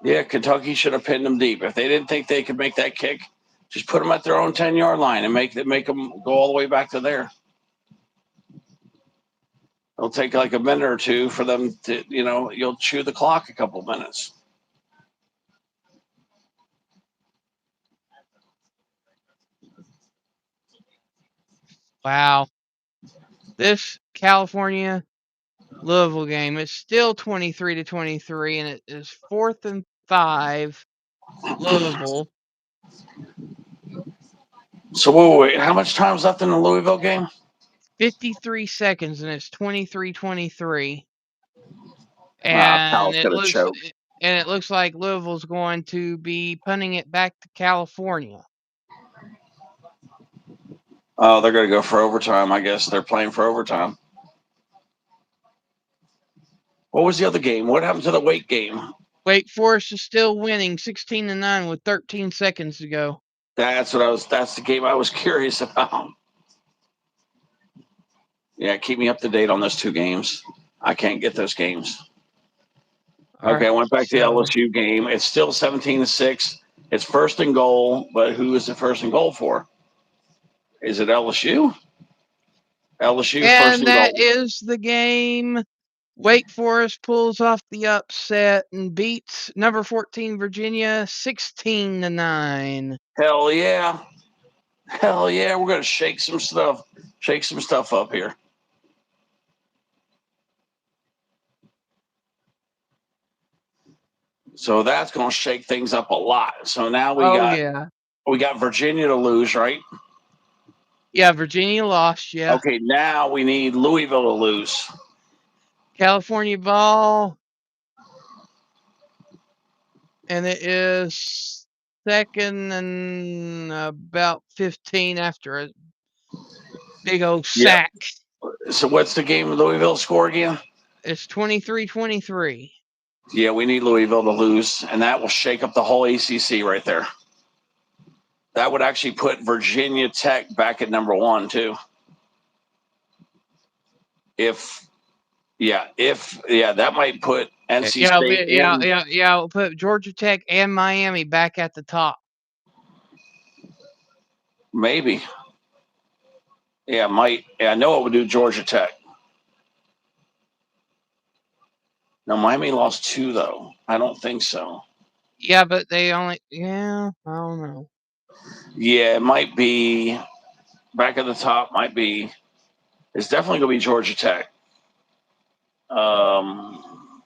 Yeah, Kentucky should have pinned them deep. If they didn't think they could make that kick, just put them at their own 10-yard line and make them go all the way back to there. It'll take like a minute or two for them to, you'll chew the clock a couple minutes. Wow. This California Louisville game is still 23-23, and it is 4th and 5, Louisville. So wait, how much time's left in the Louisville game? 53 seconds, and it's 23-23. Cal's And gonna choke. it looks like Louisville's going to be punting it back to California. Oh, they're gonna go for overtime. I guess they're playing for overtime. What was the other game? What happened to the Wake game? Wake Forest is still winning 16-9 with 13 seconds to go. That's the game I was curious about. Yeah, keep me up to date on those two games. I can't get those games. All Okay, I right, went back to the so LSU game. It's still 17-6. It's first and goal, but who is it first and goal for? Is it LSU? LSU first and and that goal. is the game. Wake Forest pulls off the upset and beats number 14 Virginia 16-9. Hell yeah. Hell yeah. We're gonna shake some stuff up here. So that's gonna shake things up a lot. So now we Oh got yeah. Virginia to lose, right? Yeah, Virginia lost, yeah. Okay, now we need Louisville to lose. California ball. And it is second and about 15 after a big old Yeah. sack. So what's the game Louisville score again? It's 23-23. Yeah, we need Louisville to lose, and that will shake up the whole ACC right there. That would actually put Virginia Tech back at number 1 too. That might put NC State in. We'll put Georgia Tech and Miami back at the top. Maybe. Yeah, might. Yeah, I know it would do Georgia Tech. Now Miami lost 2 though. I don't think so. Yeah, but they only. Yeah, I don't know. Yeah, it might be back at the top. Might be. It's definitely gonna be Georgia Tech.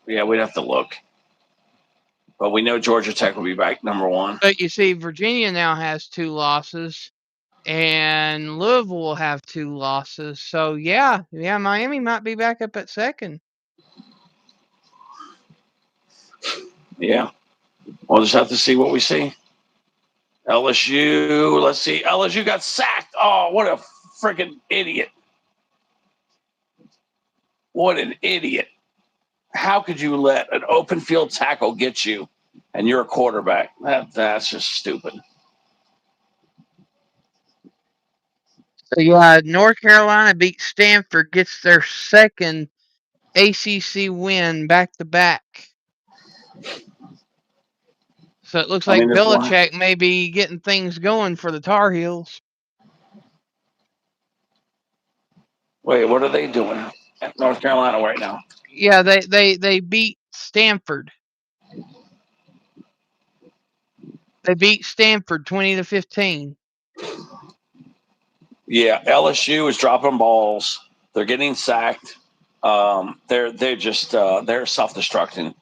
Yeah, we'd have to look, but we know Georgia Tech will be back number 1. But you see, Virginia now has 2 losses, and Louisville will have 2 losses. So yeah, Miami might be back up at second. Yeah, we'll just have to see what we see. LSU, let's see. LSU got sacked. Oh, what a freaking idiot. What an idiot. How could you let an open field tackle get you and you're a quarterback? That's just stupid. So yeah, North Carolina beat Stanford, gets their second ACC win back to back. So it looks like This one. Belichick may be getting things going for the Tar Heels. Wait, what are they doing at North Carolina right now? Yeah, they beat Stanford. They beat Stanford 20-15. Yeah, LSU is dropping balls. They're getting sacked. They're just they're self-destructing.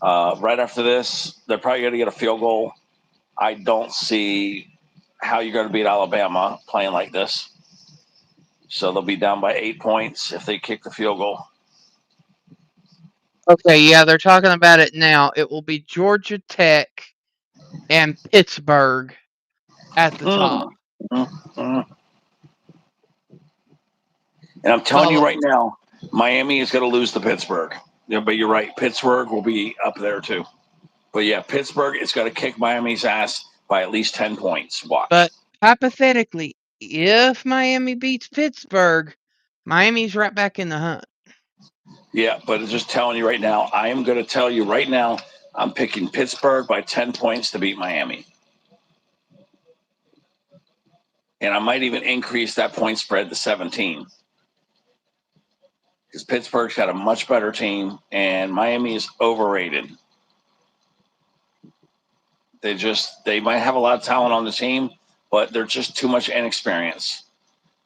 Right after this, they're probably going to get a field goal. I don't see how you're going to beat Alabama playing like this. So they'll be down by 8 points if they kick the field goal. Okay, yeah, they're talking about it now. It will be Georgia Tech and Pittsburgh at the top. And I'm telling you right now, Miami is going to lose to Pittsburgh. Yeah, but you're right. Pittsburgh will be up there too. But yeah, Pittsburgh is going to kick Miami's ass by at least 10 points. Watch. But hypothetically, if Miami beats Pittsburgh, Miami's right back in the hunt. Yeah, but just telling you right now, I am going to tell you right now, I'm picking Pittsburgh by 10 points to beat Miami. And I might even increase that point spread to 17. Because Pittsburgh's got a much better team, and Miami is overrated. They might have a lot of talent on the team, but they're just too much inexperience.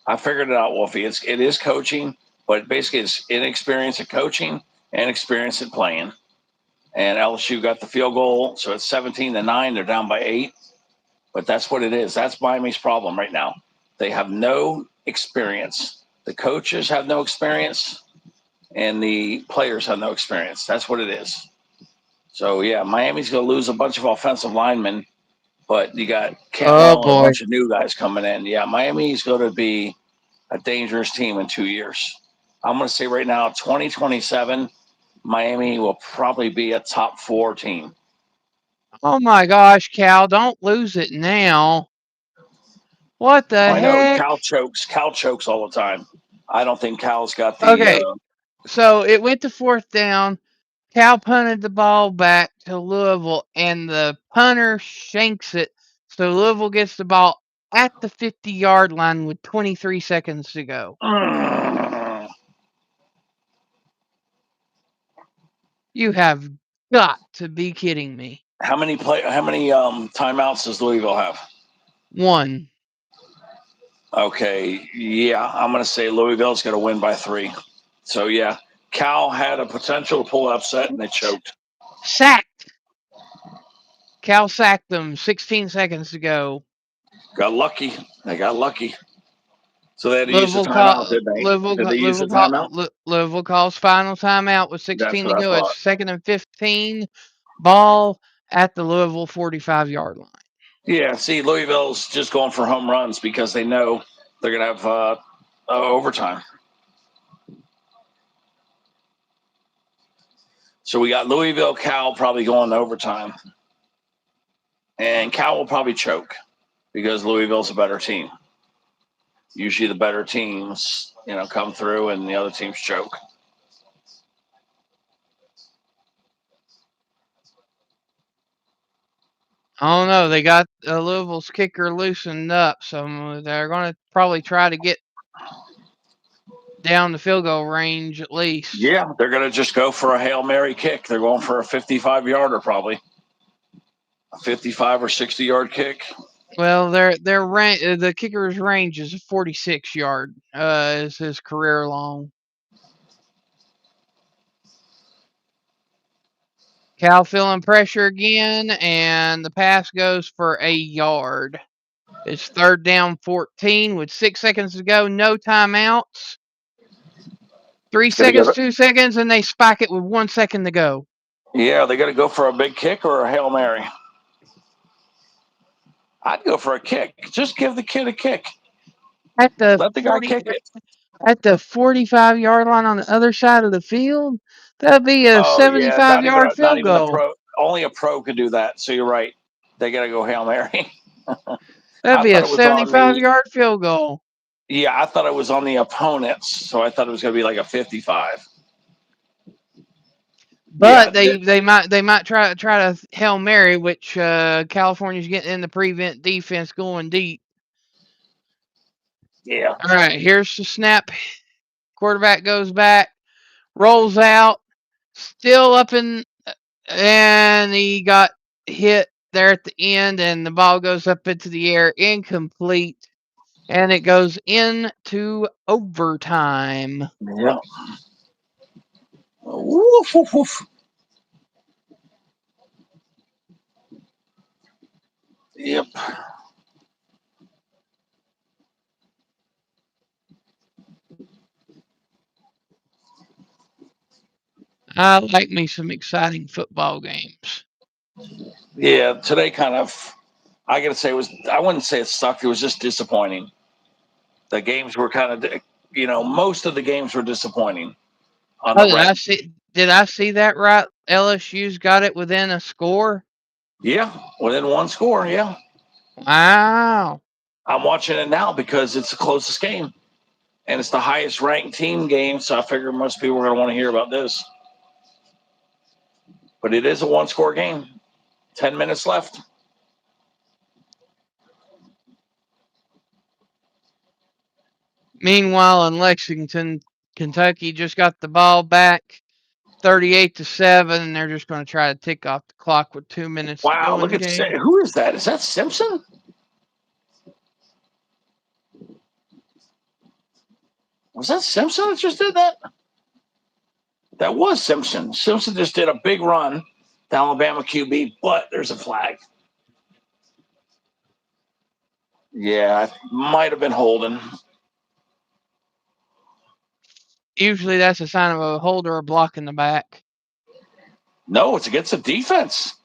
I figured it out, Wolfie. It is coaching, but basically it's inexperience at coaching and experience at playing. And LSU got the field goal, so it's 17-9. They're down by 8, but that's what it is. That's Miami's problem right now. They have no experience. The coaches have no experience, and the players have no experience. That's what it is. So yeah, Miami's going to lose a bunch of offensive linemen, but you got Cantwell and a bunch of new guys coming in. Yeah, Miami's going to be a dangerous team in 2 years. I'm going to say right now, 2027, Miami will probably be a top 4 team. Oh my gosh, Cal, don't lose it now. What the I know heck? Cal chokes. Cal chokes all the time. I don't think Cal's got the. Okay, so it went to 4th down. Cal punted the ball back to Louisville, and the punter shanks it. So Louisville gets the ball at the 50-yard line with 23 seconds to go. You have got to be kidding me. How many timeouts does Louisville have? 1. Okay, yeah, I'm going to say Louisville's going to win by 3. So yeah, Cal had a potential to pull upset and they choked. Sacked. Cal sacked them 16 seconds to go. Got lucky. They got lucky. So they had to use the timeout, did they? Did they use the timeout? Louisville calls final timeout with That's 16 to what I go. thought. It's 2nd and 15. Ball at the Louisville 45-yard line. Yeah, see, Louisville's just going for home runs because they know they're going to have overtime. So we got Louisville, Cal probably going to overtime. And Cal will probably choke because Louisville's a better team. Usually the better teams, come through and the other teams choke. I don't know. They got Louisville's kicker loosened up, so they're going to probably try to get down the field goal range at least. Yeah, they're going to just go for a Hail Mary kick. They're going for a 55-yarder probably. A 55 or 60-yard kick. Well, the kicker's range is 46-yard. Is his career long. Cal feeling pressure again, and the pass goes for a yard. It's 3rd down 14 with 6 seconds to go. No timeouts. 3 seconds, 2 seconds, and they spike it with 1 second to go. Yeah, they got to go for a big kick or a Hail Mary. I'd go for a kick. Just give the kid a kick. Let the guy kick it. At the 45-yard line on the other side of the field, that'd be a 75-yard field goal. Only a pro could do that. So you're right. They got to go Hail Mary. That'd be a 75-yard field goal. Yeah, I thought it was on the opponents, so I thought it was going to be like a 55. But they might try to Hail Mary, which California's getting in the prevent defense going deep. Yeah. All right, here's the snap. Quarterback goes back, rolls out, still up and he got hit there at the end, and the ball goes up into the air, incomplete, and it goes into overtime. Yeah. Woof, woof, woof. Yep. I like me some exciting football games. Yeah, today kind of, I got to say, I wouldn't say it sucked. It was just disappointing. The games were kind of, most of the games were disappointing. Did I see that right? LSU's got it within a score? Yeah, within 1 score, yeah. Wow. I'm watching it now because it's the closest game. And it's the highest ranked team game, so I figure most people are going to want to hear about this. But it is a 1-score game. 10 minutes left. Meanwhile, in Lexington, Kentucky just got the ball back 38-7, and they're just going to try to tick off the clock with 2 minutes to go in the game. Who is that? Is that Simpson? Was that Simpson that just did that? That was Simpson. Simpson just did a big run, the Alabama QB, but there's a flag. Yeah, it might have been holding. Usually that's a sign of a hold or a block in the back. No, it's against the defense.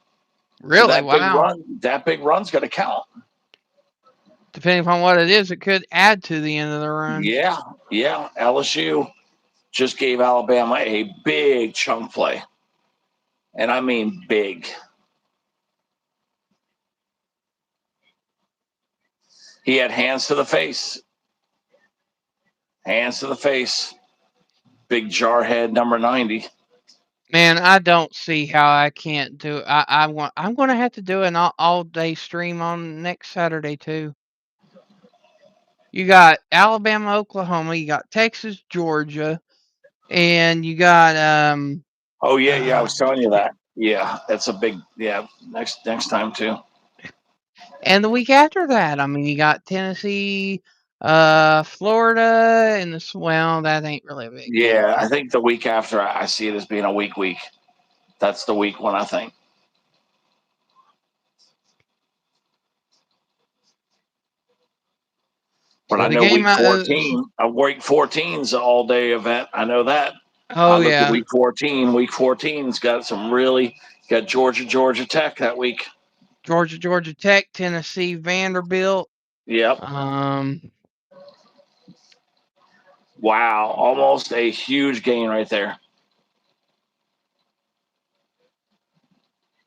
Really? So wow. That big run's going to count. Depending upon what it is, it could add to the end of the run. Yeah, LSU. just gave Alabama a big chunk play. And I mean big. He had hands to the face. Hands to the face. Big jarhead number 90. Man, I don't see how I can't do it. I'm gonna have to do an all day stream on next Saturday too. You got Alabama, Oklahoma, you got Texas, Georgia, and you got Oh yeah, I was telling you that. Yeah, that's a big next time too. and the week after that, I mean, you got Tennessee, Florida, and well, that ain't really a big game. Yeah, I think the week after I see it as being a week. That's the week one, I think. But So I the know game, week 14, week 14's an all day event. I know that. I oh looked at yeah, week 14. Week 14's got some really got Georgia Tech that week. Georgia Tech, Tennessee, Vanderbilt. Yep. Wow, almost a huge gain right there.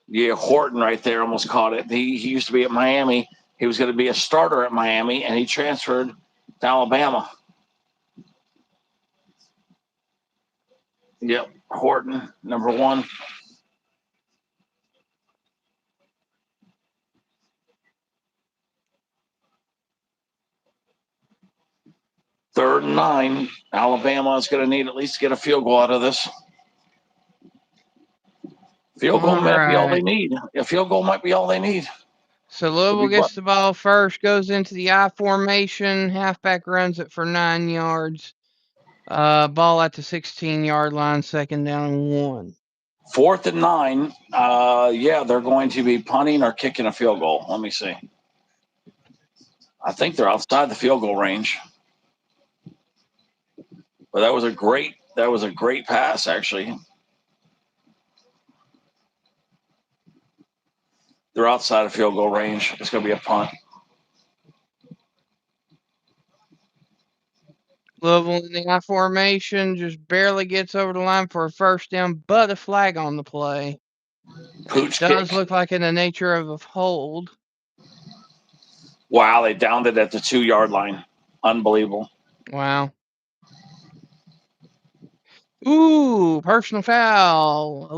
Yeah, Horton right there almost caught it. He used to be at Miami. He was going to be a starter at Miami, and he transferred to Alabama. Yep, Horton, number 1. Third and 9. Alabama is going to need at least to get a field goal out of this. Field goal might be all they need. A field goal might be all they need. So Louisville gets the ball first, goes into the I formation, halfback runs it for 9 yards. Ball at the 16-yard line, second down and 1. 4th and 9. Yeah, they're going to be punting or kicking a field goal. Let me see. I think they're outside the field goal range. But that was a great pass, actually. They're outside of field goal range. It's going to be a punt. Louisville in the I formation just barely gets over the line for a first down, but a flag on the play. Pooch It does kick. look like in the nature of a hold. Wow, they downed it at the 2-yard line. Unbelievable. Wow. Ooh, personal foul.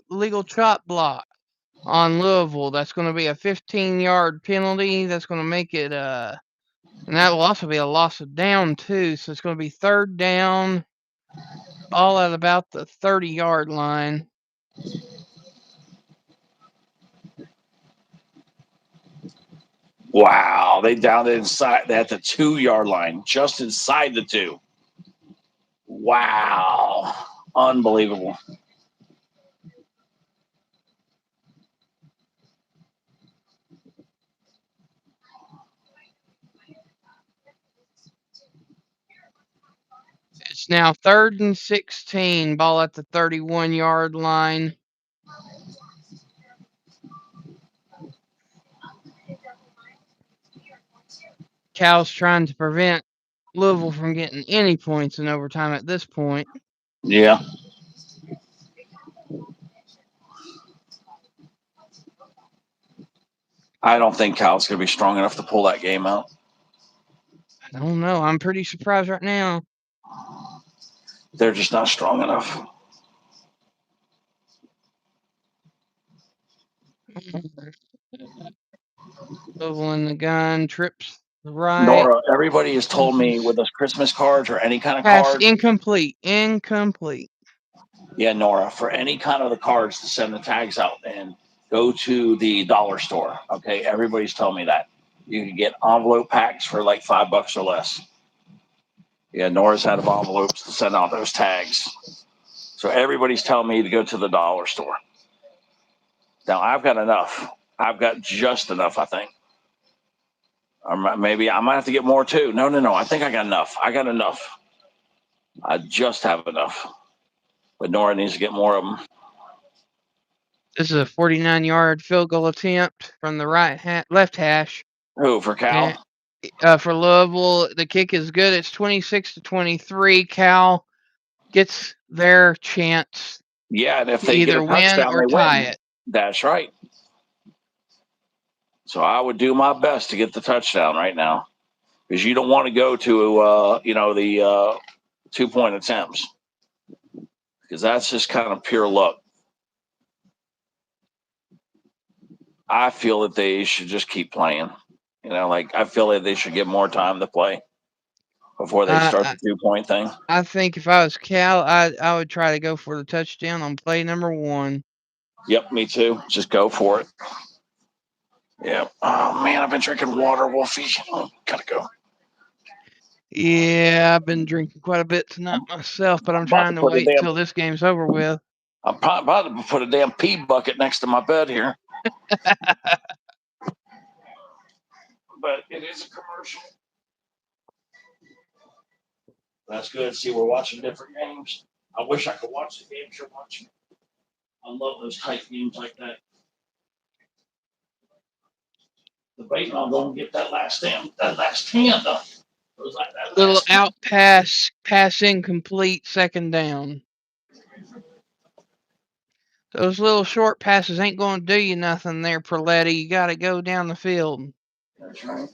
Illegal chop block on Louisville. That's going to be a 15-yard penalty. That's going to make it, and that will also be a loss of down, too. So it's going to be third down, all at about the 30-yard line. Wow, they downed it inside at the 2-yard line, just inside the 2. Wow, unbelievable. It's now 3rd and 16, ball at the 31-yard line. Cal's trying to prevent Louisville from getting any points in overtime at this point. Yeah. I don't think Cal's going to be strong enough to pull that game out. I don't know. I'm pretty surprised right now. They're just not strong enough. Louisville in the gun, trips the right. Nora, everybody has told me with those Christmas cards or any kind of Pass card. incomplete. Yeah, Nora, for any kind of the cards to send the tags out and go to the dollar store. Okay, everybody's telling me that. You can get envelope packs for like $5 or less. Yeah, Nora's had envelopes to send out those tags. So everybody's telling me to go to the dollar store. Now I've got enough. I've got just enough, I think. Or maybe I might have to get more too. No. I think I got enough. I just have enough. But Nora needs to get more of them. This is a 49-yard field goal attempt from the left hash. Who, for Cal? For Louisville, the kick is good. It's 26-23. Cal gets their chance Yeah, and if to they get a either win touchdown, or they tie win. it. That's right. So I would do my best to get the touchdown right now because you don't want to go to the 2-point attempts because that's just kind of pure luck. I feel that they should just keep playing. Like I feel like they should get more time to play before they I, start I the 2-point thing. I think if I was Cal, I would try to go for the touchdown on play number 1. Yep, me too. Just go for it. Yep. Oh man, I've been drinking water, Wolfie. Oh, gotta go. Yeah, I've been drinking quite a bit tonight I'm myself, but I'm about to trying to put a wait damn. till this game's over with. I'm about to put a damn pee bucket next to my bed here. But it is a commercial. That's good. See, we're watching different games. I wish I could watch the games you're watching. I love those tight games like that. Debating on going to get that last hand though. It was like that Little last. out pass incomplete, second down. Those little short passes ain't going to do you nothing there, Perletti. You got to go down the field. That's right.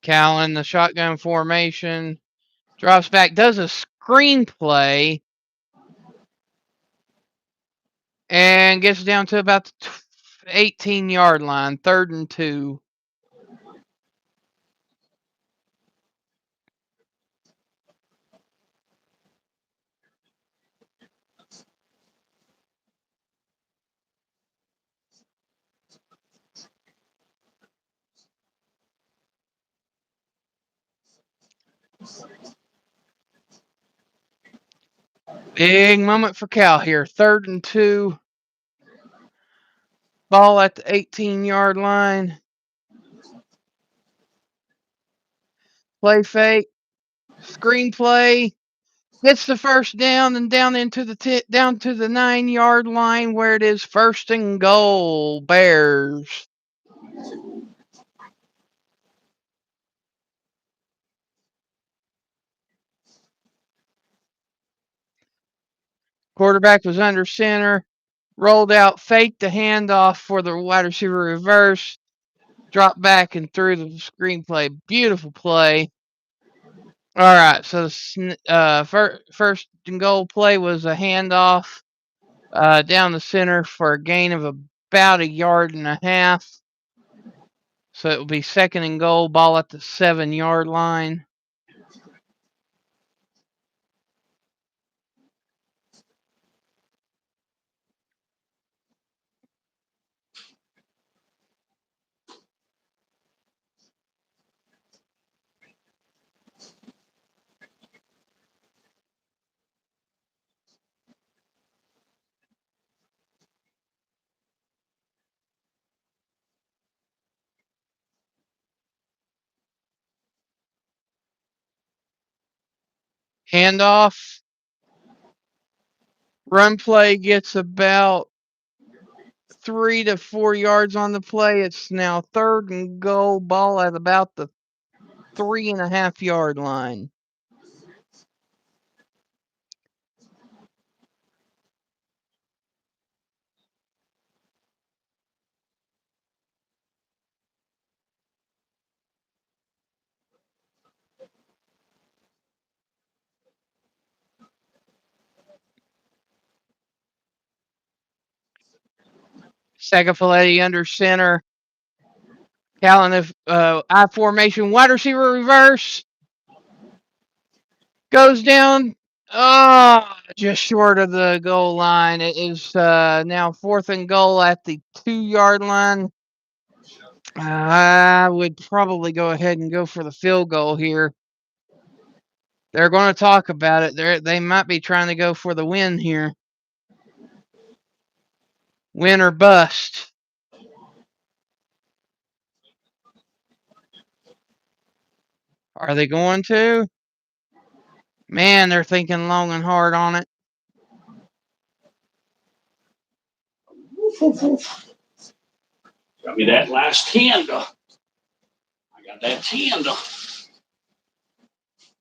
Cal in the shotgun formation. Drops back, does a screenplay, and gets down to about the 18-yard line, 3rd and 2. Big moment for Cal here. 3rd and 2. Ball at the 18-yard line. Play fake. Screenplay. Gets the first down and down into the down to the 9-yard line where it is 1st and goal. Bears. Quarterback was under center. Rolled out, faked the handoff for the wide receiver reverse. Dropped back and threw the screenplay. Beautiful play. All right, so first and goal play was a handoff down the center for a gain of about 1.5 yards. So it will be 2nd and goal, ball at the 7-yard line. Handoff. Run play gets about 3 to 4 yards on the play. It's now 3rd and goal, ball at about the 3.5-yard line. Sagafaletti under center. Callan of I formation, wide receiver reverse. Goes down. Oh, just short of the goal line. It is now 4th and goal at the 2-yard line. I would probably go ahead and go for the field goal here. They're going to talk about it. They might be trying to go for the win here. Win or bust. Are they going to? Man, they're thinking long and hard on it. Got me that last tender. I got that tender.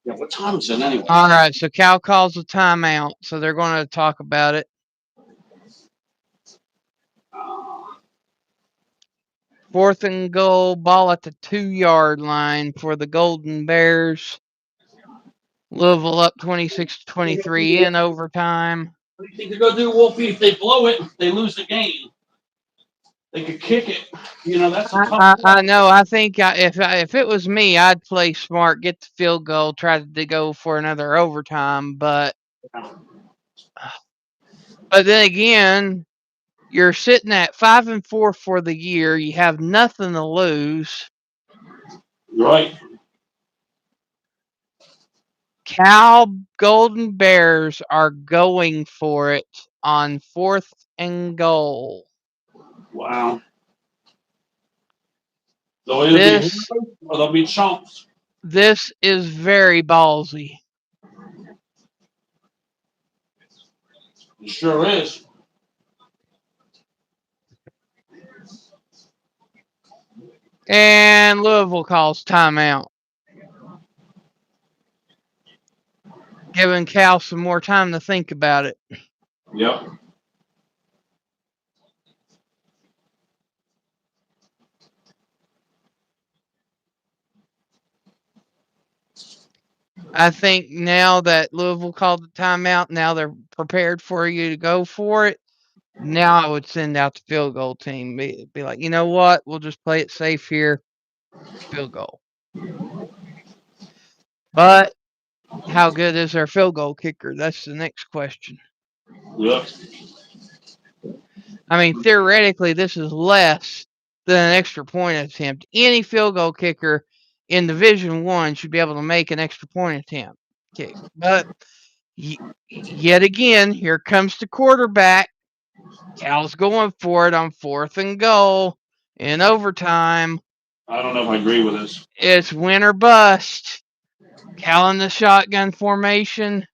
Yeah, what time is it anyway? All right, so Cal calls a timeout, so they're going to talk about it. Fourth and goal, ball at the 2-yard line for the Golden Bears. Louisville up 26-23 in overtime. What do you think they're going to do, Wolfie? If they blow it, they lose the game. They could kick it. You know, that's a tough. I know. I think if it was me, I'd play smart, get the field goal, try to go for another overtime. But then again, you're sitting at 5-4 for the year. You have nothing to lose. Right. Cal Golden Bears are going for it on fourth and goal. Wow. They'll either be heroes or they'll be chumps. This is very ballsy. It sure is. And Louisville calls timeout, giving Cal some more time to think about it. Yep. I think now that Louisville called the timeout, now they're prepared for you to go for it. Now I would send out the field goal team. Be like, you know what? We'll just play it safe here. Field goal. But how good is their field goal kicker? That's the next question. Yep. I mean, theoretically, this is less than an extra point attempt. Any field goal kicker in Division I should be able to make an extra point attempt kick. But yet again, here comes the quarterback. Cal's going for it on fourth and goal in overtime. I don't know if I agree with this. It's win or bust. Cal in the shotgun formation.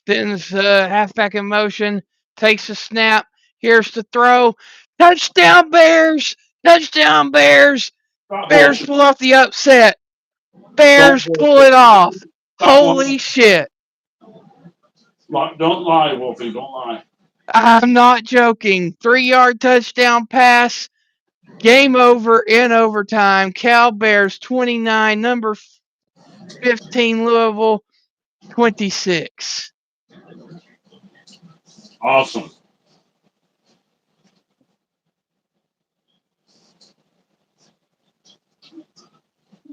Sends halfback in motion. Takes a snap. Here's the throw. Touchdown Bears! Touchdown Bears! Stop Bears bullshit. pull off the upset. Bears pull it off. Holy shit. Don't lie, Wolfie. Don't lie. I'm not joking. 3-yard touchdown pass. Game over in overtime. Cal Bears 29, number 15 Louisville 26. Awesome.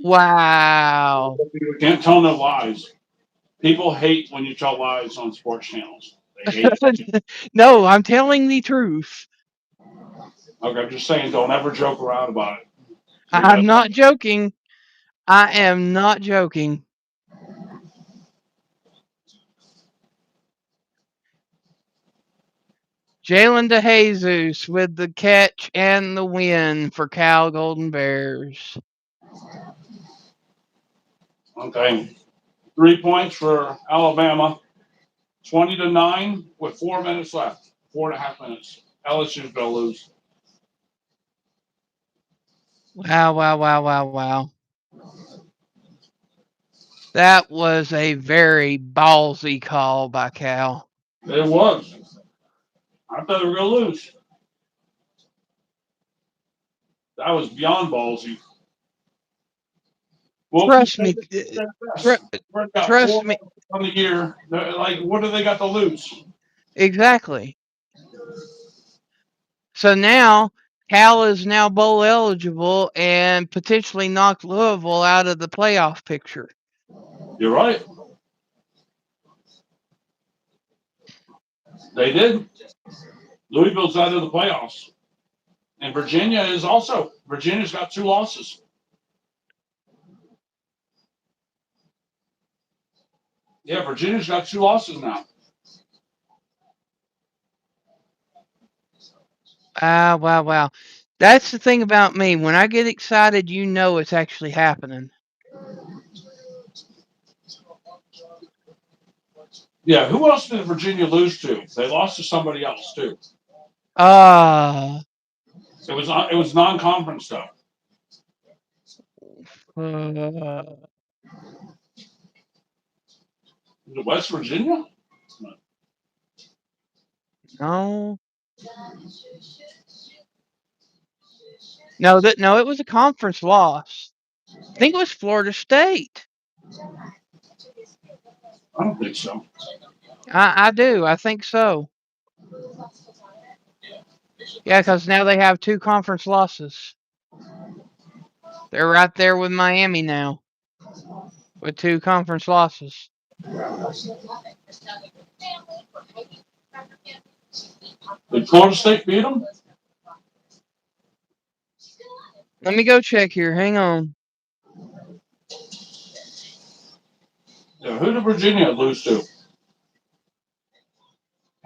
Wow. You can't tell no lies. People hate when you tell lies on sports channels. They hate it. No, I'm telling the truth. Okay, I'm just saying, don't ever joke around about it. I'm not joking. I am not joking. Jalen DeJesus with the catch and the win for Cal Golden Bears. Okay. 3 points for Alabama. 20-9 with 4 minutes left. 4.5 minutes. LSU's gonna lose. Wow. That was a very ballsy call by Cal. It was. I thought they were gonna lose. That was beyond ballsy. Well, Trust me. Trust me. On the year, like, what do they got to lose? Exactly. So now Cal is now bowl eligible and potentially knocked Louisville out of the playoff picture. You're right. They did. Louisville's out of the playoffs. And Virginia is also. Virginia's got 2 losses. Yeah, Virginia's got 2 losses now. Wow. That's the thing about me. When I get excited, you know it's actually happening. Yeah, who else did Virginia lose to? They lost to somebody else, too. It was non-conference stuff. Uh, Was it West Virginia? no. No, it was a conference loss. I think it was Florida State. I don't think so. I do. I think so. Yeah, because now they have 2 conference losses. They're right there with Miami now with 2 conference losses. Did Florida State beat them? Let me go check here. Hang on. Yeah, who did Virginia lose to?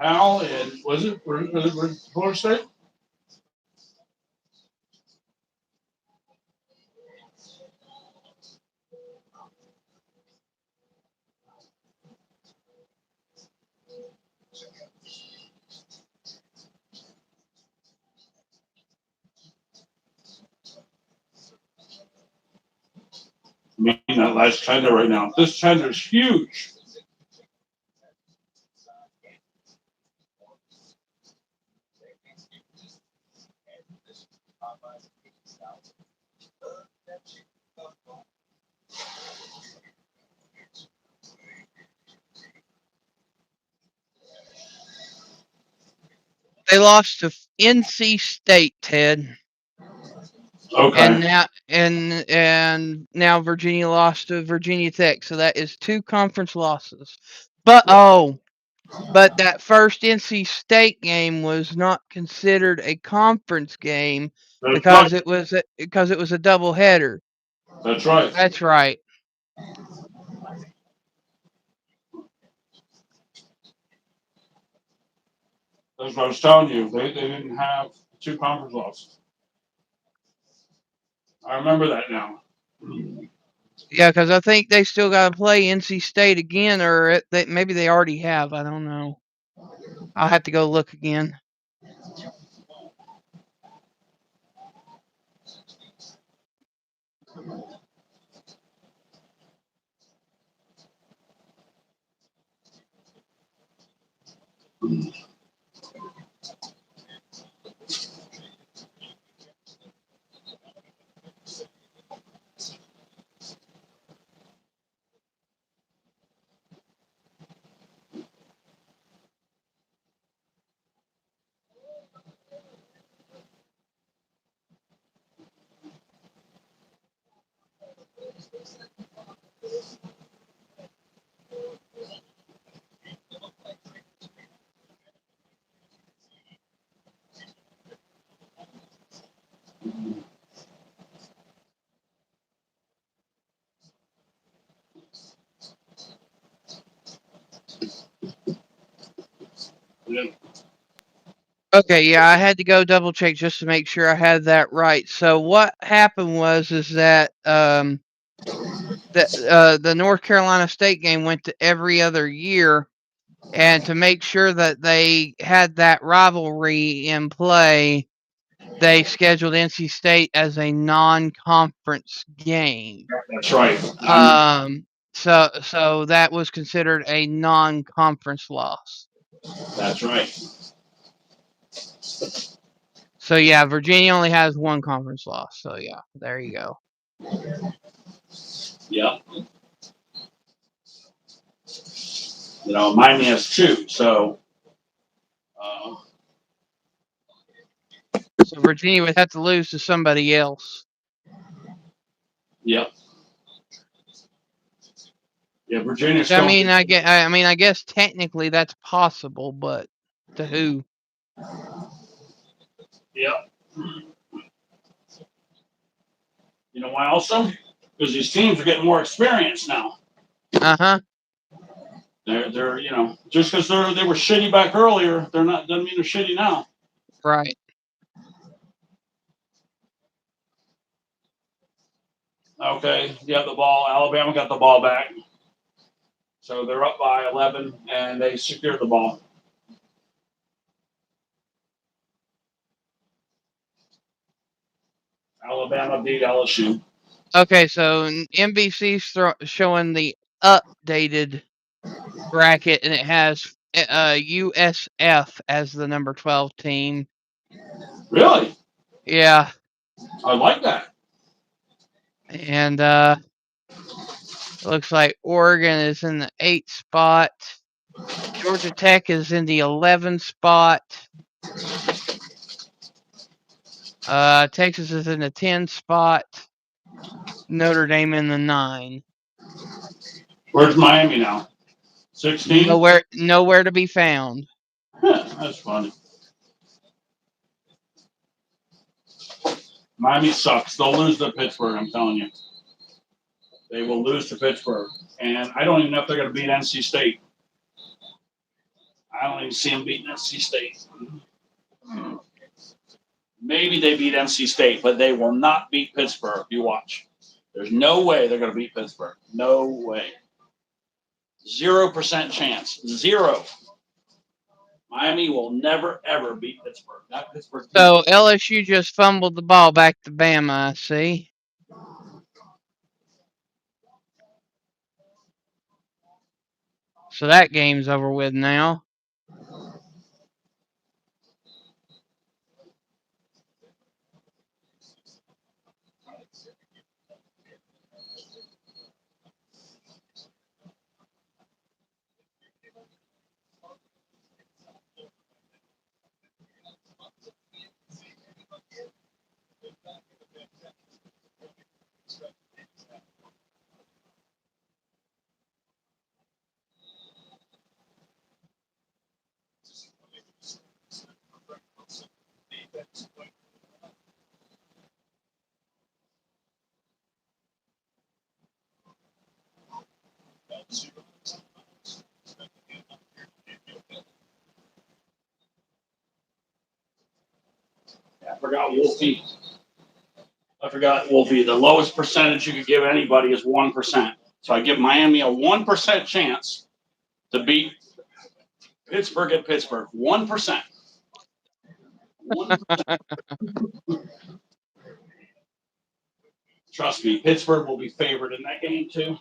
Cal and was it Florida State? I mean that last tender right now. This tender is huge. They lost to NC State, Ted. Okay. And now Virginia lost to Virginia Tech, so that is 2 conference losses. But that first NC State game was not considered a conference game That's right. because it was a doubleheader. That's right. That's right. That's what I was telling you. They didn't have 2 conference losses. I remember that now. Yeah, because I think they still got to play NC State again, or maybe they already have. I don't know. I'll have to go look again. Yeah. Okay, yeah, I had to go double check just to make sure I had that right. So what happened is that the North Carolina State game went to every other year, and to make sure that they had that rivalry in play, they scheduled NC State as a non-conference game. That's right. So that was considered a non-conference loss. That's right. So yeah, Virginia only has 1 conference loss. So yeah, there you go. Yeah. Miami has 2. So. So Virginia would have to lose to somebody else. Yeah. Yeah, Virginia Which I still. mean, I guess technically that's possible, but to who? Yeah. You know why also? Because these teams are getting more experience now. Uh-huh. They're just because they were shitty back earlier, they're not doesn't mean they're shitty now. Right. Okay, you have the ball. Alabama got the ball back, so they're up by 11, and they secured the ball. Alabama beat LSU. Okay, so NBC's showing the updated bracket, and it has USF as the number 12 team. Really? Yeah, I like that. and it looks like Oregon is in the 8th spot. Georgia Tech is in the 11th spot. Texas is in the 10th spot. Notre Dame in the 9. Where's Miami now? 16? Nowhere to be found. That's funny. Miami sucks. They'll lose to Pittsburgh, I'm telling you. They will lose to Pittsburgh. And I don't even know if they're going to beat NC State. I don't even see them beating NC State. Maybe they beat NC State, but they will not beat Pittsburgh. You watch. There's no way they're going to beat Pittsburgh. No way. 0% chance. 0. Miami will never, ever beat Pittsburgh. Not Pittsburgh. So LSU just fumbled the ball back to Bama, I see. So that game's over with now. I forgot Wolfie. The lowest percentage you could give anybody is 1%. So I give Miami a 1% chance to beat Pittsburgh at Pittsburgh. 1%. 1%. Trust me, Pittsburgh will be favored in that game too.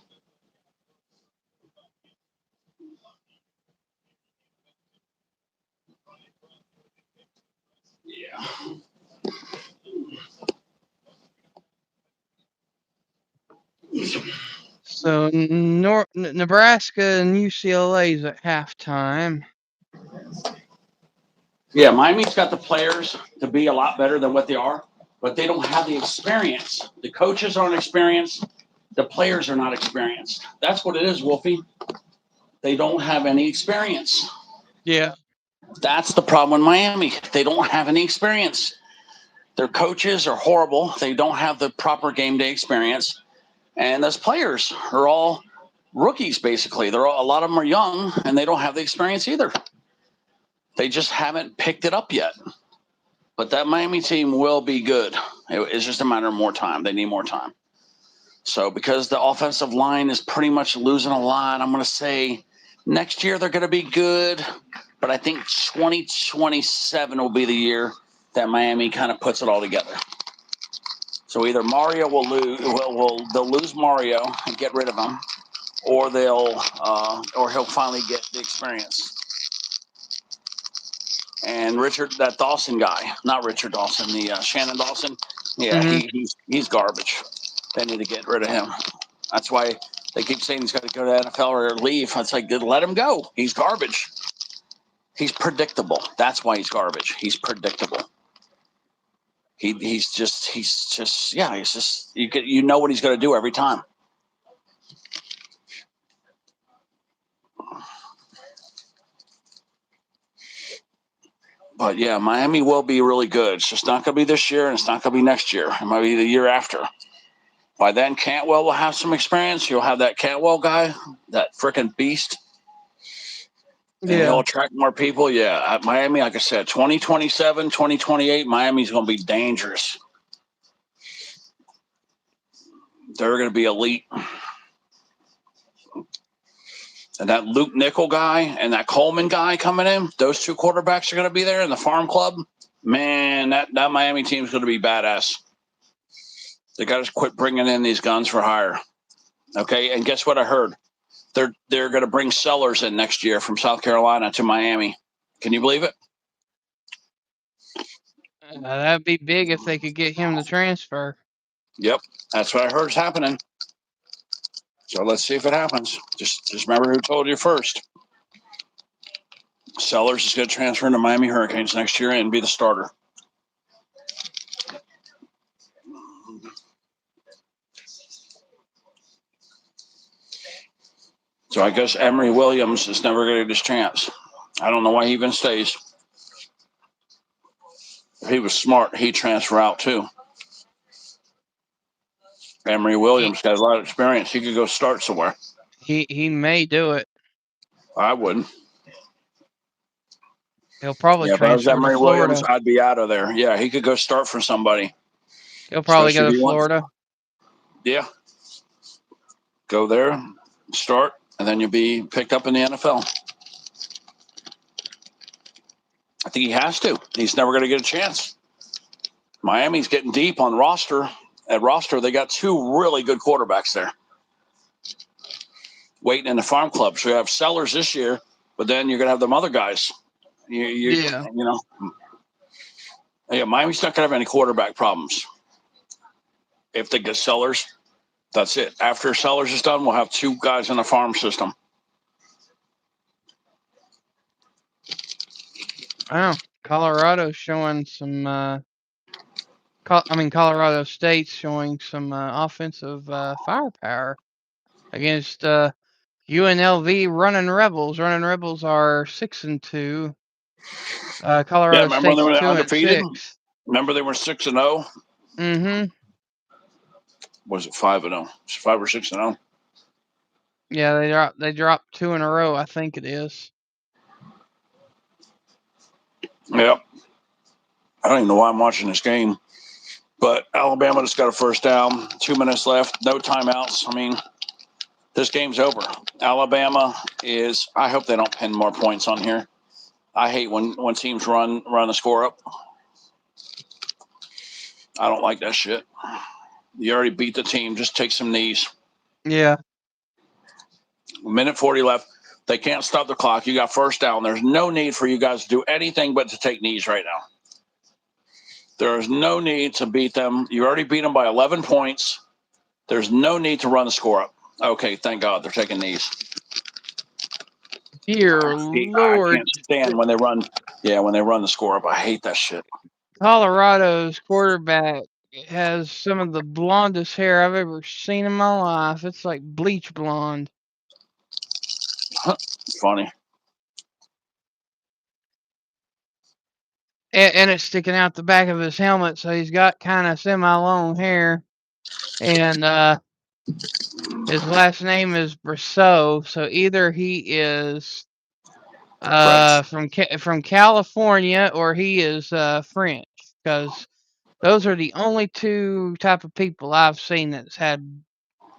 Yeah. So Nebraska and UCLA's at halftime. Yeah, Miami's got the players to be a lot better than what they are, but they don't have the experience. The coaches aren't experienced. The players are not experienced. That's what it is, Wolfie. They don't have any experience. Yeah. That's the problem in Miami. They don't have any experience. Their coaches are horrible. They don't have the proper game day experience. And those players are all rookies, basically. A lot of them are young, and they don't have the experience either. They just haven't picked it up yet. But that Miami team will be good. It's just a matter of more time. They need more time. So because the offensive line is pretty much losing a lot, I'm going to say next year they're going to be good. But I think 2027 will be the year that Miami kind of puts it all together. So either Mario will lose, they'll lose Mario and get rid of him, or or he'll finally get the experience. And that Dawson guy, not Richard Dawson, the Shannon Dawson, yeah, he's garbage. They need to get rid of him. That's why they keep saying he's got to go to the NFL or leave. It's like, let him go. He's garbage. He's predictable. That's why he's garbage. He's predictable. He's just you know what he's going to do every time. But yeah, Miami will be really good. It's just not going to be this year, and it's not going to be next year. It might be the year after. By then, Cantwell will have some experience. You'll have that Cantwell guy, that freaking beast. And he'll attract more people. Yeah, at Miami, like I said, 2027, 2028, Miami's going to be dangerous. They're going to be elite. And that Luke Nickel guy and that Coleman guy coming in, those two quarterbacks are going to be there in the farm club. Man, that Miami team is going to be badass. They got to quit bringing in these guns for hire. Okay, and guess what I heard? They're going to bring Sellers in next year from South Carolina to Miami. Can you believe it? That'd be big if they could get him to transfer. Yep, that's what I heard is happening. So let's see if it happens. Just remember who told you first. Sellers is going to transfer into Miami Hurricanes next year and be the starter. So I guess Emory Williams is never going to get his chance. I don't know why he even stays. If he was smart, he'd transfer out too. Emory Williams got a lot of experience. He could go start somewhere. He may do it. I wouldn't. He'll probably Yeah, if I was transfer to Emory Florida. Williams, I'd be out of there. Yeah, he could go start for somebody. He'll probably Especially go if to he wants. Florida. Yeah. Go there, start, and then you'll be picked up in the NFL. I think he has to. He's never going to get a chance. Miami's getting deep on roster. At roster, they got two really good quarterbacks there. Waiting in the farm club. So you have Sellers this year, but then you're going to have them other guys. Yeah. You know. Yeah, Miami's not going to have any quarterback problems. If they get Sellers, that's it. After Sellers is done, we'll have two guys in the farm system. Wow. Colorado's showing some. Colorado State's showing some offensive firepower against UNLV Running Rebels. Running Rebels are 6-2. Yeah, Colorado remember when they State's were 2 and undefeated? 6. Remember they were 6-0? Mm-hmm. Was it 5-0? 5 or 6-0? Yeah, they dropped 2 in a row, I think it is. Yep. I don't even know why I'm watching this game. But Alabama just got a first down. 2 minutes left. No timeouts. I mean, this game's over. Alabama is. I hope they don't pin more points on here. I hate when teams run the score up. I don't like that shit. You already beat the team. Just take some knees. Yeah. Minute 40 left. They can't stop the clock. You got first down. There's no need for you guys to do anything but to take knees right now. There is no need to beat them. You already beat them by 11 points. There's no need to run the score up. Okay, thank God they're taking knees. Dear I Lord. can't stand when they run. Yeah, when they run the score up. I hate that shit. Colorado's quarterback has some of the blondest hair I've ever seen in my life. It's like bleach blonde. Funny. And it's sticking out the back of his helmet, so he's got kind of semi-long hair. And his last name is Brosseau, so either he is from California or he is French, because those are the only two type of people I've seen that's had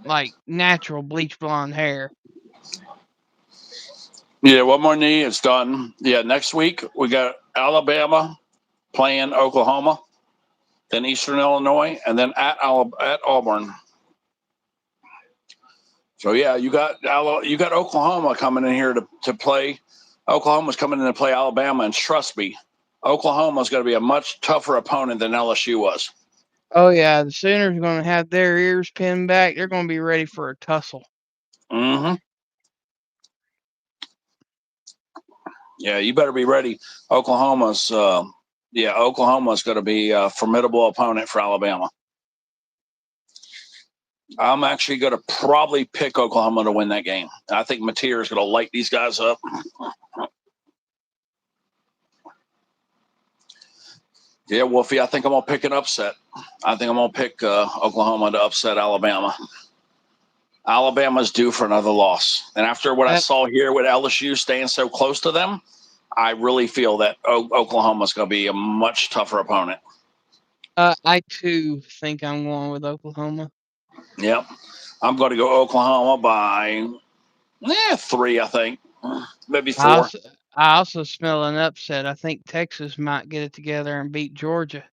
like natural bleach blonde hair. Yeah, one more knee. It's done. Yeah, next week we got Alabama playing Oklahoma, then Eastern Illinois, and then at Auburn. So yeah, you got Oklahoma coming in here to play. Oklahoma's coming in to play Alabama, and trust me, Oklahoma's going to be a much tougher opponent than LSU was. Oh yeah, the Sooners are going to have their ears pinned back. They're going to be ready for a tussle. Mm-hmm. Yeah, you better be ready. Oklahoma's going to be a formidable opponent for Alabama. I'm actually going to probably pick Oklahoma to win that game. I think Mateer is going to light these guys up. Yeah, Wolfie, I think I'm going to pick an upset. I think I'm going to pick Oklahoma to upset Alabama. Alabama's due for another loss. And after what I saw here with LSU staying so close to them, I really feel that Oklahoma's going to be a much tougher opponent. I too think I'm going with Oklahoma. Yep. I'm going to go Oklahoma by 3, I think. Maybe 4. I also smell an upset. I think Texas might get it together and beat Georgia.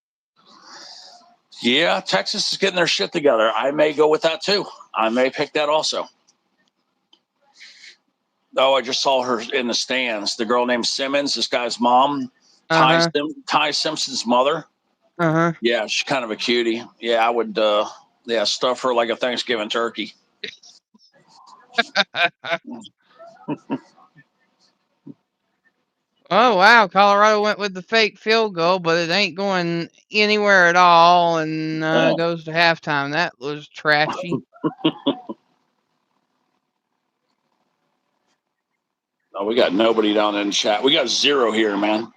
Yeah, Texas is getting their shit together. I may go with that too. I may pick that also. Oh, I just saw her in the stands. The girl named Simmons, this guy's mom, Uh Ty Simpson's mother. huh. Yeah, she's kind of a cutie. Yeah, I would. Yeah, stuff her like a Thanksgiving turkey. Oh wow, Colorado went with the fake field goal, but it ain't going anywhere at all, and Oh, goes to halftime. That was trashy. no, we got nobody down in the chat. We got 0 here, man.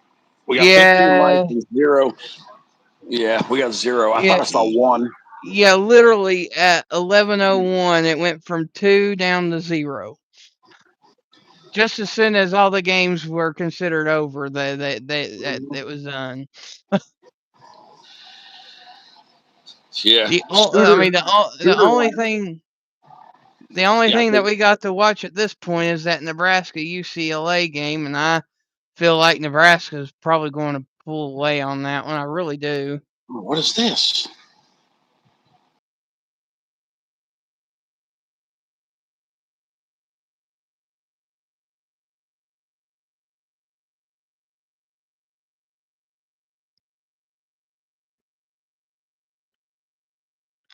We got 15 likes Yeah, and 0. Yeah, we got 0. I thought yeah, I saw 1. yeah. Literally at 11:01, it went from 2 down to 0. Just as soon as all the games were considered over, that it was done. Yeah, I Scooter. mean, Scooter won. the only Yeah, thing that we got to watch at this point is that Nebraska UCLA game, and I feel like Nebraska is probably going to pull away on that one. I really do. what is this?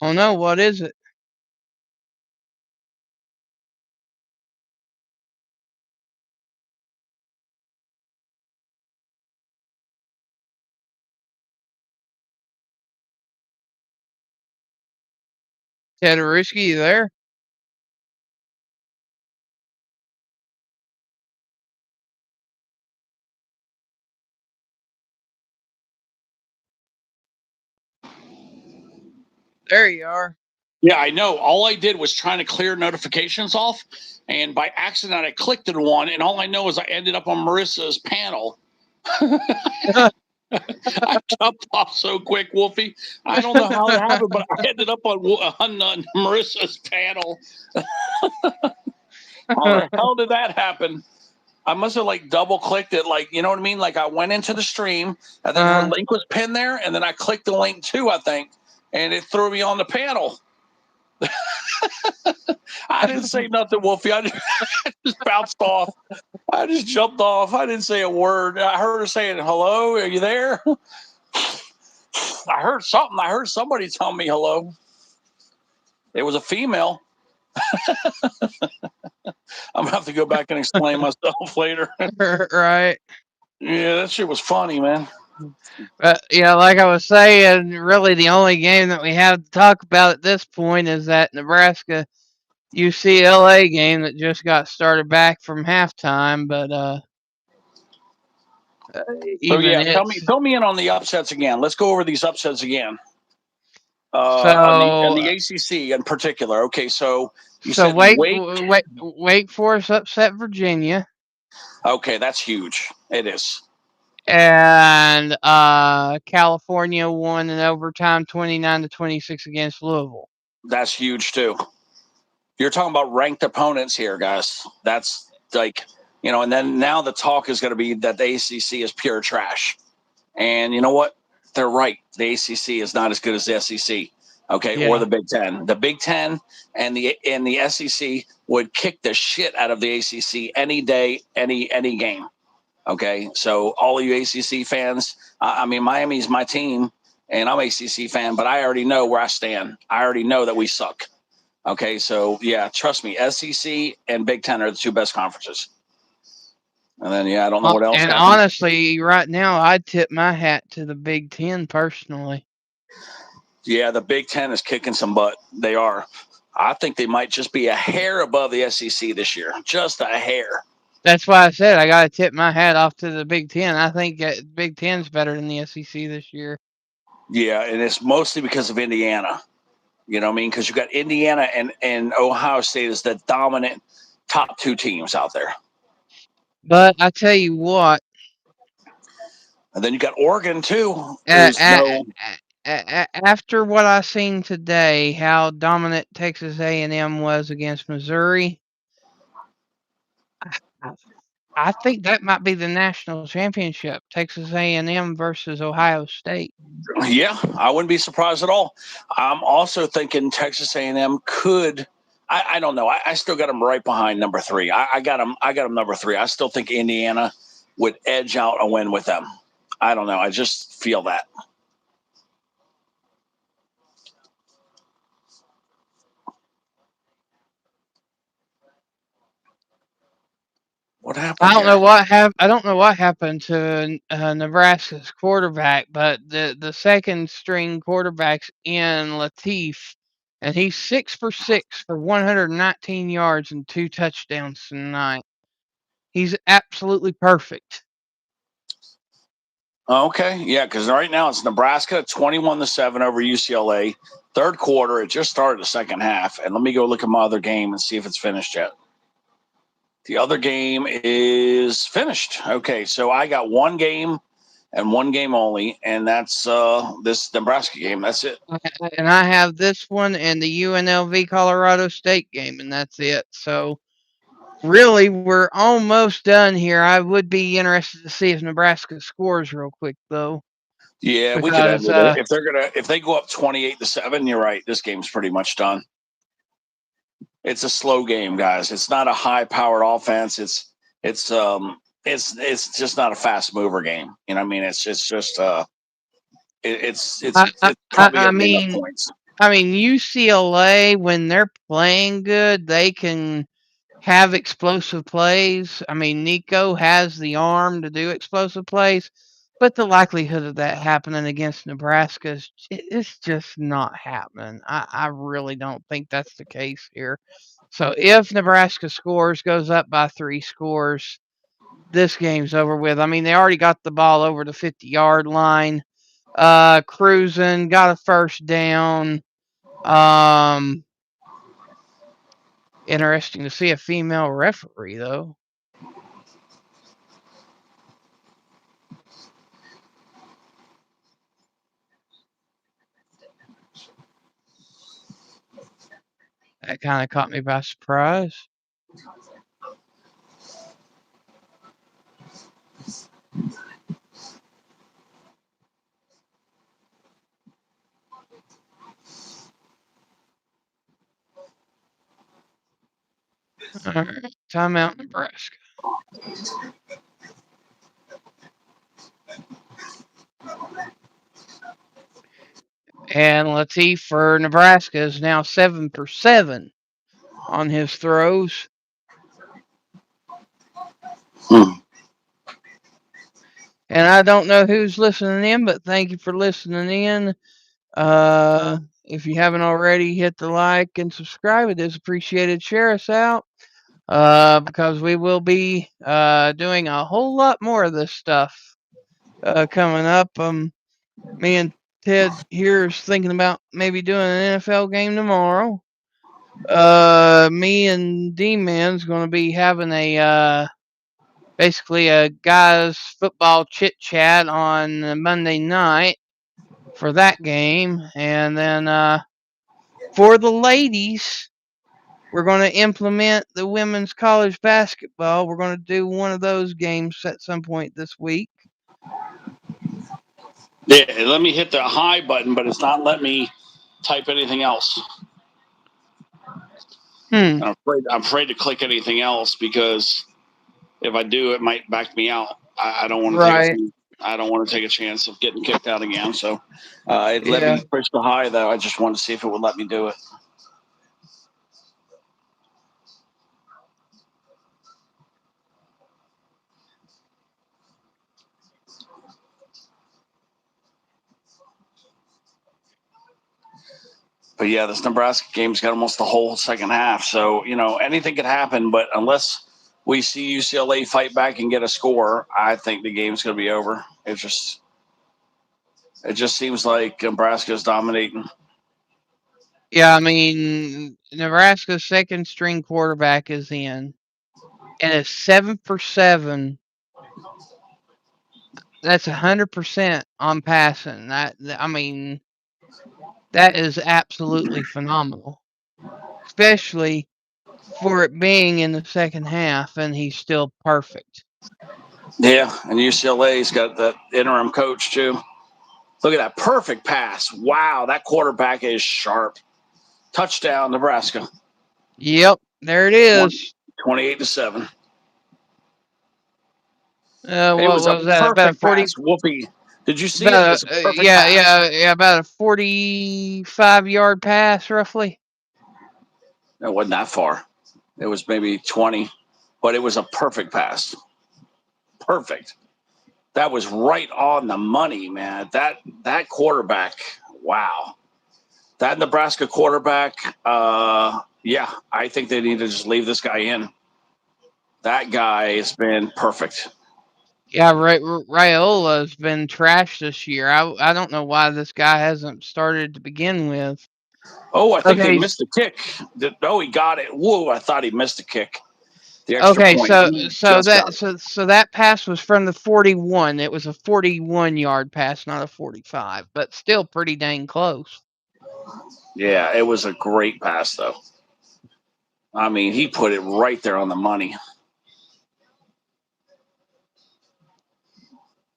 Oh no, what is it? Tedoriski, you there? There you are. Yeah, I know. All I did was trying to clear notifications off, and by accident I clicked on one, and all I know is I ended up on Marissa's panel. I jumped off so quick, Wolfie. I don't know how it happened, but I ended up on Marissa's panel. How the hell did that happen? I must have like double clicked it, like, you know what I mean? Like I went into the stream, and then her link was pinned there, and then I clicked the link too, I think, and it threw me on the panel. I didn't say nothing, Wolfie. I just bounced off. I just jumped off. I didn't say a word. I heard her saying, "Hello, are you there?" I heard something. I heard somebody tell me hello. It was a female. I'm gonna have to go back and explain myself later. Right. Yeah, that shit was funny, man. But yeah, like I was saying, really the only game that we have to talk about at this point is that Nebraska UCLA game that just got started back from halftime. But So even yeah, it's fill me in on the upsets again. Let's go over these upsets again. On so the ACC in particular. Okay, so you so said Wake. Wake Forest upset Virginia, Okay, that's huge. It is. and California won in overtime 29-26 against Louisville. That's huge too. You're talking about ranked opponents here, guys. That's like, and then now the talk is going to be that the ACC is pure trash. And you know what? They're right. The ACC is not as good as the SEC, okay, or Yeah. the Big Ten. The Big Ten and the SEC would kick the shit out of the ACC any day, any game. Okay, so all of you ACC fans, I mean, Miami's my team, and I'm ACC fan, but I already know where I stand. I already know that we suck. Okay, so yeah, trust me, SEC and Big Ten are the two best conferences. And then I don't know what else And happened. honestly, right now, I'd tip my hat to the Big Ten personally. Yeah, the Big Ten is kicking some butt. They are. I think they might just be a hair above the SEC this year, just a hair. That's why I said I got to tip my hat off to the Big Ten. I think Big Ten's better than the SEC this year. Yeah, and it's mostly because of Indiana. You know what I mean? Because you got Indiana and Ohio State as the dominant top two teams out there. But I tell you what, And then you got Oregon too, uh, who's uh, no. after what I seen today, how dominant Texas A&M was against Missouri, I think that might be the national championship, Texas A&M versus Ohio State. Yeah, I wouldn't be surprised at all. I'm also thinking Texas A&M could. I don't know. I still got them right behind number 3. I got them. I got them number 3. I still think Indiana would edge out a win with them. I don't know. I just feel that. What happened I don't here? know what I don't know what happened to Nebraska's quarterback, but the second string quarterback's in Latif, and he's 6 for 6 for 119 yards and 2 touchdowns tonight. He's absolutely perfect. Okay, yeah, because right now it's Nebraska 21-7 over UCLA. Third quarter, it just started the second half, and let me go look at my other game and see if it's finished yet. The other game is finished. Okay, so I got one game and one game only, and that's this Nebraska game. That's it. And I have this one and the UNLV Colorado State game, and that's it. So really, we're almost done here. I would be interested to see if Nebraska scores real quick, though. Yeah, we could end Because it if they go up 28-7. You're right. This game's pretty much done. It's a slow game, guys. It's not a high-powered offense. It's just not a fast mover game. You know what I mean? It's just it's probably I ending up mean, points. UCLA, when they're playing good, they can have explosive plays. I mean, Nico has the arm to do explosive plays, but the likelihood of that happening against Nebraska is it's just not happening. I really don't think that's the case here. So if Nebraska scores, goes up by 3 scores, this game's over with. I mean, they already got the ball over the 50-yard line, cruising, got a first down. Interesting to see a female referee, though. That kind of caught me by surprise. All right, timeout, Nebraska. And Latif for Nebraska is now 7 for 7 on his throws. And I don't know who's listening in, but thank you for listening in. If you haven't already, hit the like and subscribe. It is appreciated. Share us out. Because we will be doing a whole lot more of this stuff coming up. Me and Ted here is thinking about maybe doing an NFL game tomorrow. Me and D-Man's going to be having a basically a guys football chit chat on Monday night for that game, and then for the ladies, we're going to implement the women's college basketball. We're going to do one of those games at some point this week. Yeah, let me hit the hi button, but it's not letting me type anything else. I'm afraid to click anything else because if I do, it might back me out. I don't want to take a chance of getting kicked out again. So it let me push the hi though. I just wanted to see if it would let me do it. But yeah, this Nebraska game's got almost the whole second half. So, anything could happen. But unless we see UCLA fight back and get a score, I think the game's going to be over. It just seems like Nebraska's dominating. Yeah, I mean, Nebraska's second string quarterback is in, and it's 7 for 7. That's 100% on passing. That is absolutely phenomenal, especially for it being in the second half, and he's still perfect. Yeah, and UCLA's got that interim coach too. Look at that perfect pass. Wow, that quarterback is sharp. Touchdown, Nebraska. Yep, there it is. 28-7. It What was a was that? About a perfect 40, pass. Whoopee. Did you see it? It about was a a perfect pass. yeah, about a 45-yard pass, roughly. It wasn't that far. It was maybe 20, but it was a perfect pass. Perfect. That was right on the money, man. That quarterback, wow. That Nebraska quarterback, yeah, I think they need to just leave this guy in. That guy has been perfect. Yeah, Raiola's been trash this year. I don't know why this guy hasn't started to begin with. Oh, I think they Okay, missed the kick. No, he got it. Whoa, I thought he missed the kick. The extra okay, point. so He so just got that it. so that pass was from the 41. It was a 41-yard pass, not a 45, but still pretty dang close. Yeah, it was a great pass, though. I mean, he put it right there on the money.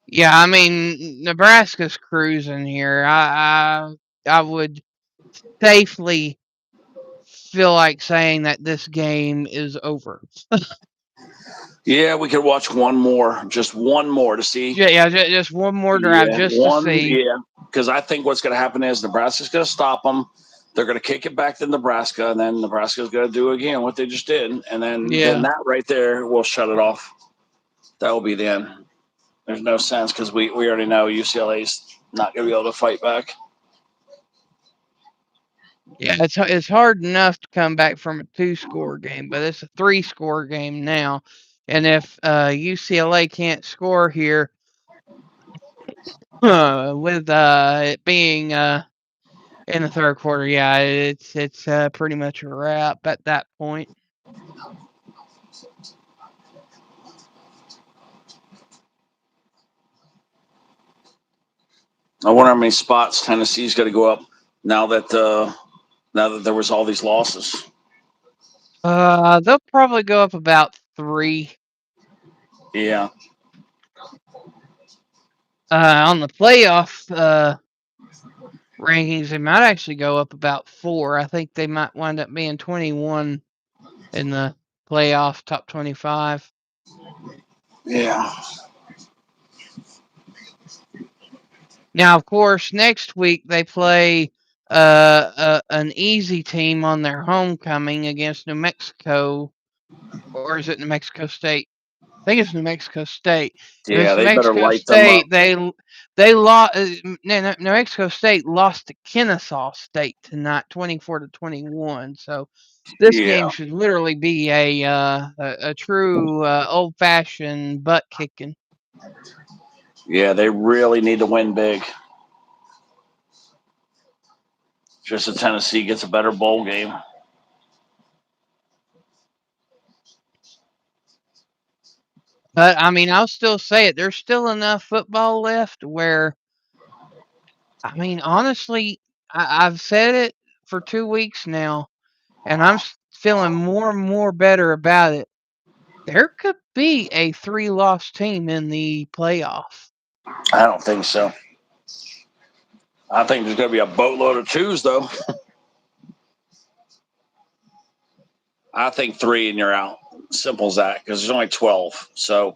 Yeah, I mean Nebraska's cruising here. I would safely feel like saying that this game is over. Yeah, we could watch one more, just one more to see. Yeah, just one more drive Yeah, just to one. see. Yeah, because I think what's going to happen is Nebraska's going to stop them. They're going to kick it back to Nebraska, and then Nebraska's going to do again what they just did, and then Yeah. that right there will shut it off. That will be the end. There's no sense because we already know UCLA's not going to be able to fight back. Yeah, it's hard enough to come back from a 2-score game, but it's a 3-score game now. And if UCLA can't score here, with it being in the third quarter, yeah, it's pretty much a wrap at that point. I wonder how many spots Tennessee's going to go up now that there was all these losses. They'll probably go up about 3. Yeah. On the playoff rankings, they might actually go up about 4. I think they might wind up being 21 in the playoff top 25. Yeah. Now, of course, next week they play an easy team on their homecoming against New Mexico, or is it New Mexico State? I think it's New Mexico State. If Yeah, it's New they better Mexico light them up. State, they lost. New Mexico State lost to Kennesaw State tonight, 24-21. So this Yeah. game should literally be a true old fashioned butt kicking. Yeah, they really need to win big. Just so Tennessee gets a better bowl game. But I mean, I'll still say it. There's still enough football left where, I mean, honestly, I've said it for 2 weeks now, and I'm feeling more and more better about it. There could be a 3-loss team in the playoff. I don't think so. I think there's going to be a boatload of 2s, though. I think 3 and you're out. Simple as that, because there's only 12. So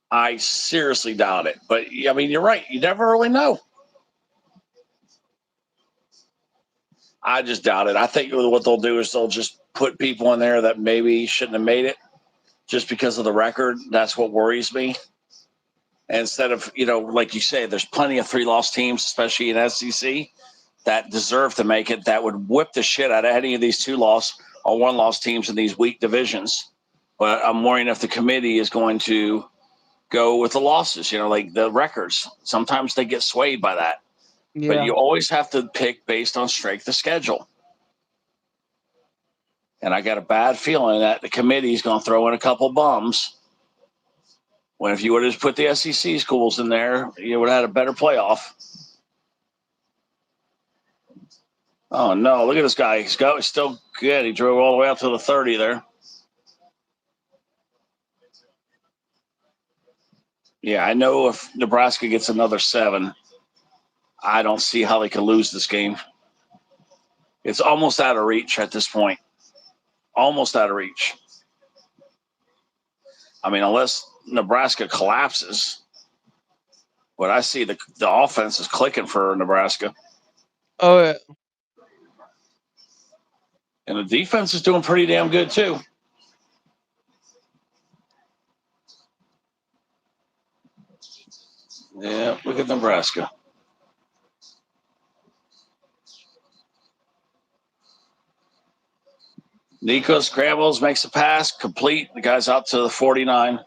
I seriously doubt it. But, I mean, you're right. You never really know. I just doubt it. I think what they'll do is they'll just put people in there that maybe shouldn't have made it just because of the record. That's what worries me. And instead of, like you say, there's plenty of 3-loss teams, especially in SEC, that deserve to make it, that would whip the shit out of any of these 2-loss or 1-loss teams in these weak divisions. But I'm worrying if the committee is going to go with the losses, like the records. Sometimes they get swayed by that. But Yeah. you always have to pick based on strength of schedule. And I got a bad feeling that the committee is going to throw in a couple bums. When if you would have just put the SEC schools in there, you would have had a better playoff. Oh, no. Look at this guy. He's still good. He drove all the way out to the 30 there. Yeah, I know if Nebraska gets another 7, I don't see how they can lose this game. It's almost out of reach at this point. Almost out of reach. I mean, unless Nebraska collapses, but I see the offense is clicking for Nebraska. Oh, yeah. And the defense is doing pretty damn good, too. Yeah, look at Nebraska. Nico scrambles, makes a pass, complete. The guy's out to the 49.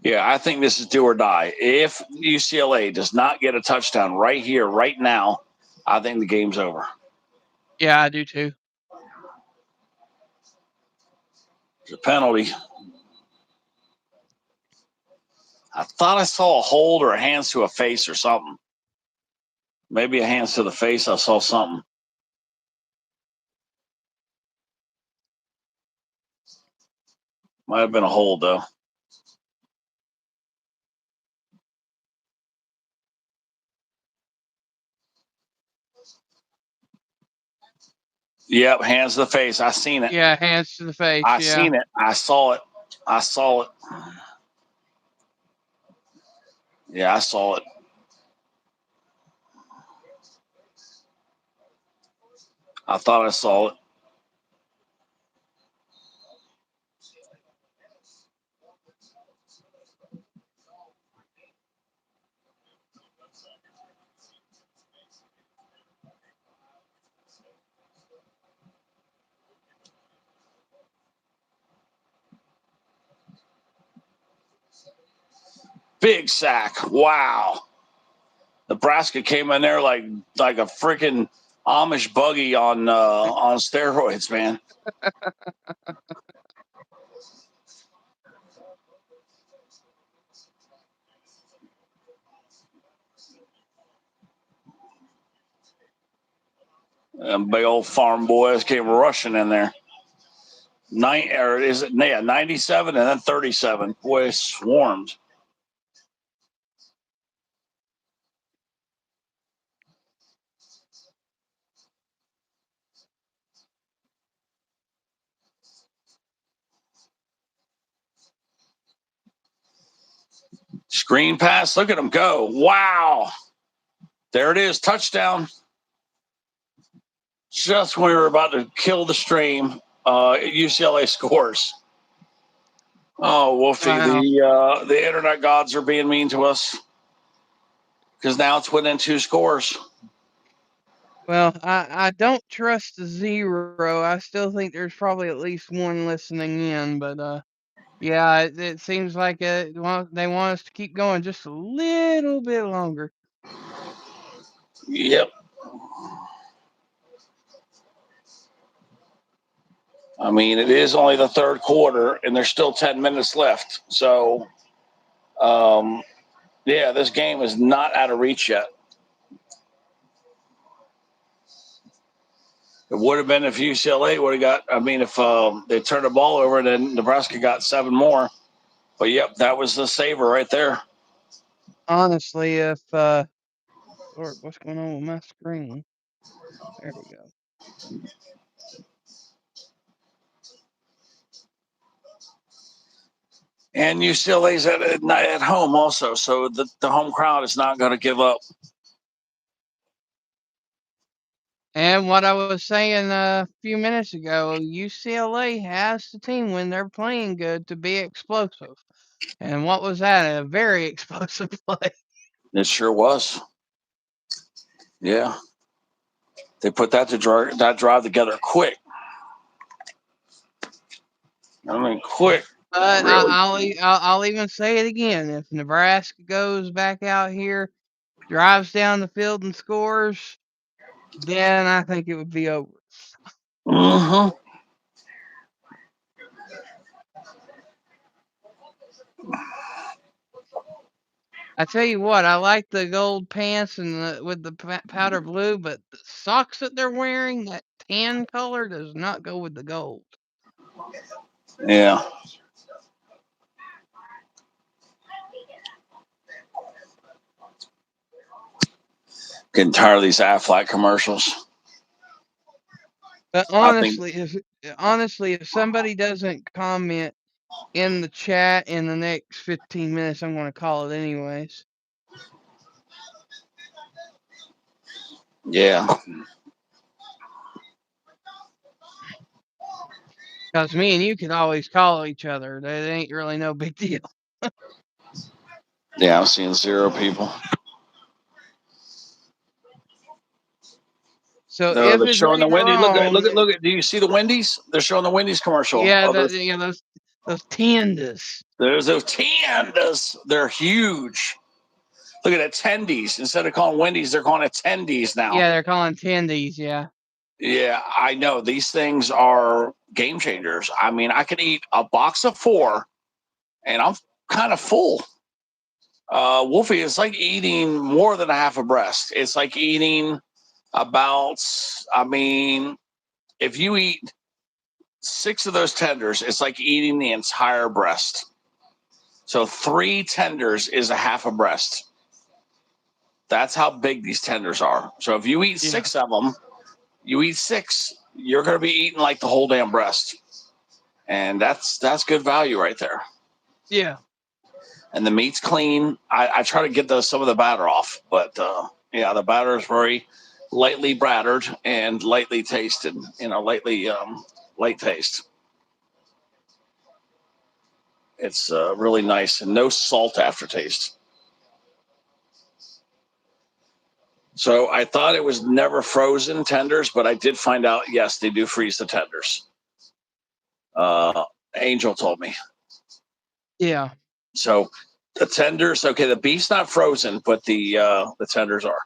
Yeah, I think this is do or die. If UCLA does not get a touchdown right here, right now, I think the game's over. Yeah, I do too. It's a penalty. I thought I saw a hold or a hands to a face or something. Maybe a hands to the face. I saw something. Might have been a hold, though. Yep, hands to the face. I seen it. Yeah, hands to the face. I Yeah. seen it. I saw it. I saw it. Yeah, I saw it. I thought I saw it. Big sack. Wow. Nebraska came in there like a freaking Amish buggy on steroids, man. And big old farm boys came rushing in there. 97 and then 37. Boy, it swarmed. Screen pass. Look at them go. Wow. There it is. Touchdown. Just when we were about to kill the stream, UCLA scores. Oh, Wolfie, Wow. the internet gods are being mean to us because now it's within 2 scores. Well, I don't trust the 0. I still think there's probably at least one listening in, but yeah, it seems like they want us to keep going just a little bit longer. Yep. I mean, it is only the third quarter, and there's still 10 minutes left. So, yeah, this game is not out of reach yet. It would have been if UCLA would have got. I mean, if they turned the ball over, then Nebraska got 7 more. But yep, that was the saver right there. Honestly, if Lord, what's going on with my screen? There we go. And UCLA's at home also, so the home crowd is not going to give up. And what I was saying a few minutes ago, UCLA has the team when they're playing good to be explosive. And what was that? A very explosive play. It sure was. Yeah, they put that drive together quick. I mean, quick. But Really. I'll even say it again. If Nebraska goes back out here, drives down the field and scores, then I think it would be over. Mm-hmm. I tell you what, I like the gold pants and with the powder blue, but the socks that they're wearing, that tan color, does not go with the gold. Yeah. Getting tired of these Aflac commercials. But I think, honestly, if somebody doesn't comment in the chat in the next 15 minutes, I'm going to call it anyways. yeah. Because me and you could always call each other. That ain't really no big deal. Yeah, I'm seeing 0 people. So No, if they're it's showing the right or Wendy's. Look at, wrong, look at, look at. Do you see the Wendy's? They're showing the Wendy's commercial. yeah, Oh, those tendas. there's those Tiendas. They're huge. Look at attendees. Instead of calling Wendy's, they're calling attendees now. Yeah, they're calling tendies. Yeah. Yeah, I know. These things are game changers. I mean, I could eat a box of 4, and I'm kind of full. Wolfie, it's like eating more than a half a breast. It's like eating about, I mean, if you eat 6 of those tenders, it's like eating the entire breast. So 3 tenders is a half a breast. That's how big these tenders are. So if you eat 6 of them, you eat 6, you're going to be eating like the whole damn breast. And that's good value right there. Yeah. And the meat's clean. I try to get some of the batter off, but yeah, the batter is very lightly battered and lightly tasted. Lightly light taste. It's really nice and no salt aftertaste. So I thought it was never frozen tenders, but I did find out, yes, they do freeze the tenders. Angel told me. Yeah. So the tenders, okay, the beef's not frozen, but the tenders are.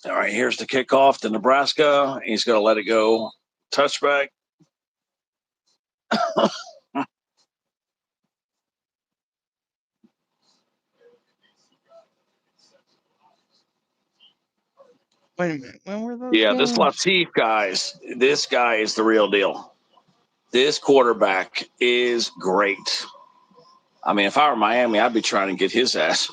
All right, here's the kickoff to Nebraska. He's going to let it go. Touchback. Wait a minute. When were those Yeah, this games? Latif this guy is the real deal. This quarterback is great. I mean, if I were Miami, I'd be trying to get his ass.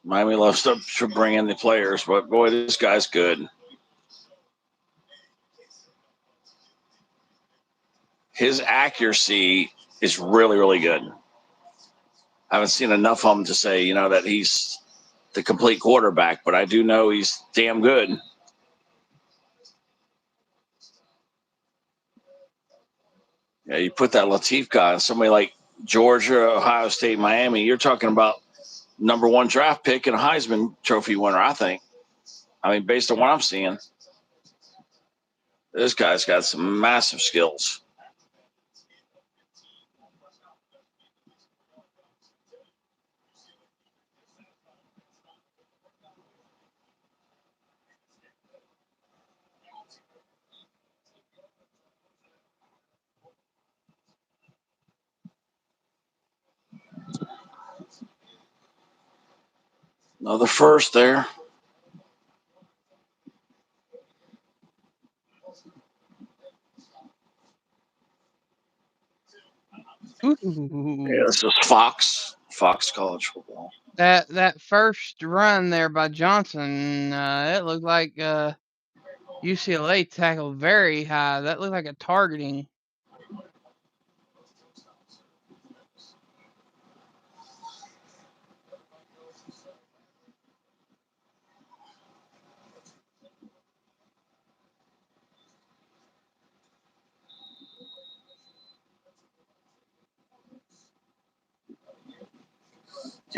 Miami loves to bring in the players, but boy, this guy's good. His accuracy is really, really good. I haven't seen enough of him to say, that he's the complete quarterback, but I do know he's damn good. Yeah, you put that Latif guy on somebody like Georgia, Ohio State, Miami, you're talking about number 1 draft pick and a Heisman Trophy winner, I think. I mean, based on what I'm seeing, this guy's got some massive skills. Another first there. Ooh. Yeah, this is Fox College Football. That first run there by Johnson, it looked like UCLA tackled very high. That looked like a targeting.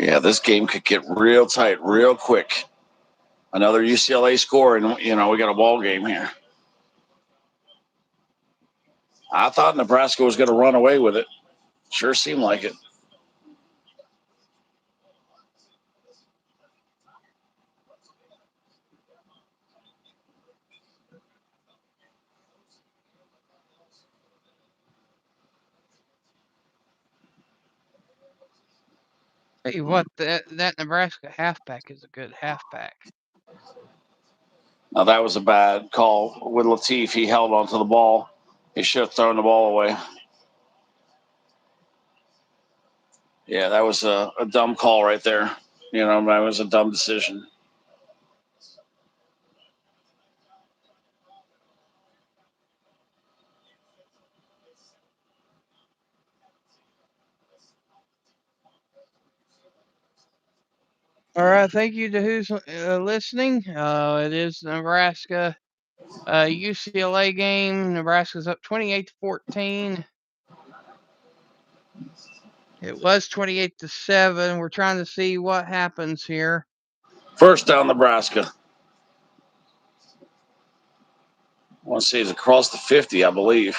Yeah, this game could get real tight real quick. Another UCLA score, and we got a ball game here. I thought Nebraska was going to run away with it. Sure seemed like it. Tell you what, that Nebraska halfback is a good halfback. Now that was a bad call with Latif. He held onto the ball. He should have thrown the ball away. Yeah, that was a dumb call right there. That was a dumb decision. All right, thank you to who's listening. It is Nebraska UCLA game. Nebraska's up 28-14. It was 28-7. We're trying to see what happens here. First down, Nebraska. I want to say it's across the 50, I believe.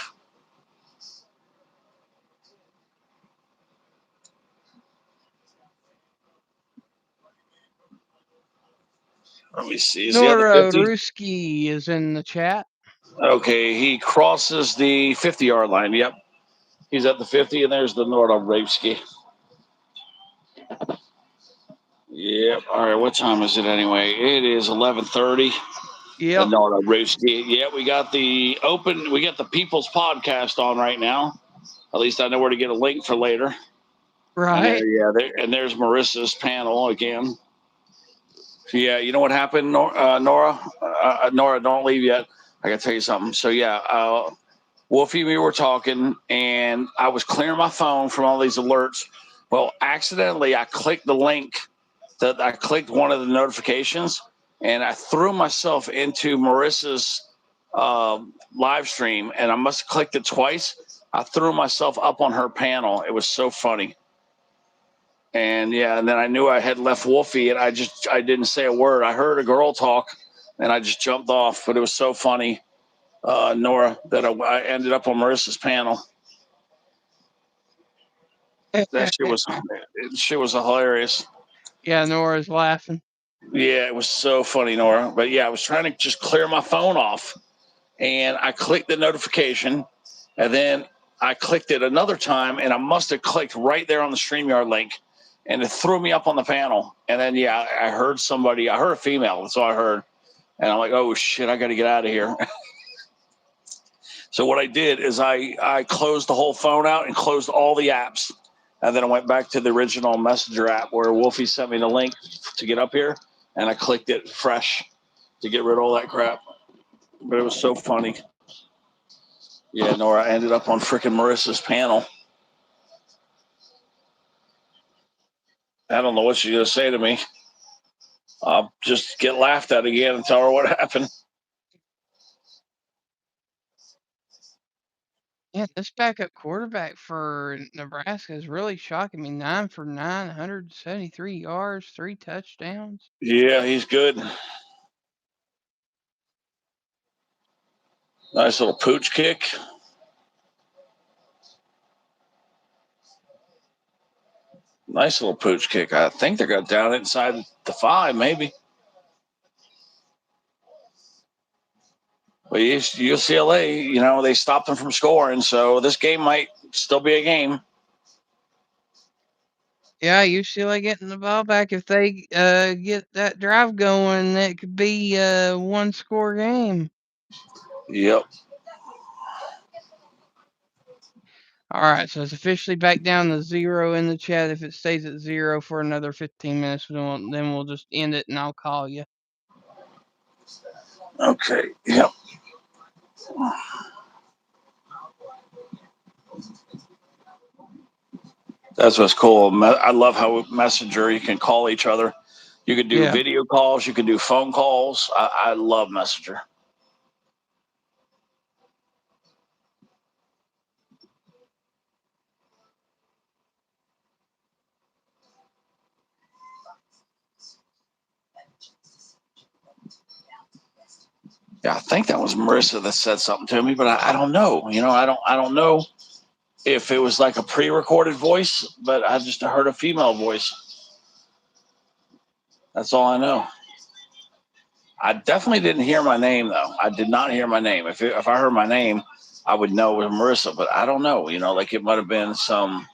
Let me see. Is he at the 50? Ruski is in the chat. Okay, he crosses the 50-yard line. Yep. He's at the 50, and there's the Nordobrevsky. Yep. All right, what time is it anyway? It is 11:30. Yep. The Nordobrevsky. Yeah, we got the People's Podcast on right now. At least I know where to get a link for later. Right. And there's Marissa's panel again. Yeah, you know what happened, Nora? Nora, don't leave yet. I gotta tell you something. So yeah, Wolfie, we were talking, and I was clearing my phone from all these alerts. Well, accidentally, I clicked the link that I clicked one of the notifications, and I threw myself into Marissa's live stream, and I must have clicked it twice. I threw myself up on her panel. It was so funny. And then I knew I had left Wolfie, and I didn't say a word. I heard a girl talk, and I just jumped off. But it was so funny, Nora, that I ended up on Marissa's panel. That shit was hilarious. Yeah, Nora's laughing. Yeah, it was so funny, Nora. But yeah, I was trying to just clear my phone off, and I clicked the notification, and then I clicked it another time, and I must have clicked right there on the StreamYard link, and it threw me up on the panel. And then I heard somebody. I heard a female. That's all I heard, and I'm like, oh shit, I got to get out of here. So what I did is I closed the whole phone out and closed all the apps, and then I went back to the original Messenger app where Wolfie sent me the link to get up here, and I clicked it fresh to get rid of all that crap. But it was so funny. Yeah, Nora, I ended up on freaking Marissa's panel. I don't know what she's gonna say to me. I'll just get laughed at again and tell her what happened. Yeah, this backup quarterback for Nebraska is really shocking me. 9 for 9, 173 yards, 3 touchdowns. Yeah, he's good. Nice little pooch kick. Nice little pooch kick. I think they're going down inside the 5, maybe. But UCLA, they stopped them from scoring, so this game might still be a game. Yeah, UCLA getting the ball back. If they get that drive going, it could be a one-score game. Yep. All right, so it's officially back down to 0 in the chat. If it stays at 0 for another 15 minutes, then we'll just end it, and I'll call you. Okay. Yep. That's what's cool. I love how Messenger, you can call each other. You can do video calls. You can do phone calls. I love Messenger. Yeah, I think that was Marissa that said something to me, but I don't know. I don't know if it was like a pre-recorded voice, but I just heard a female voice. That's all I know. I definitely didn't hear my name though. I did not hear my name. If I heard my name, I would know it was Marissa, but I don't know. Like it might have been some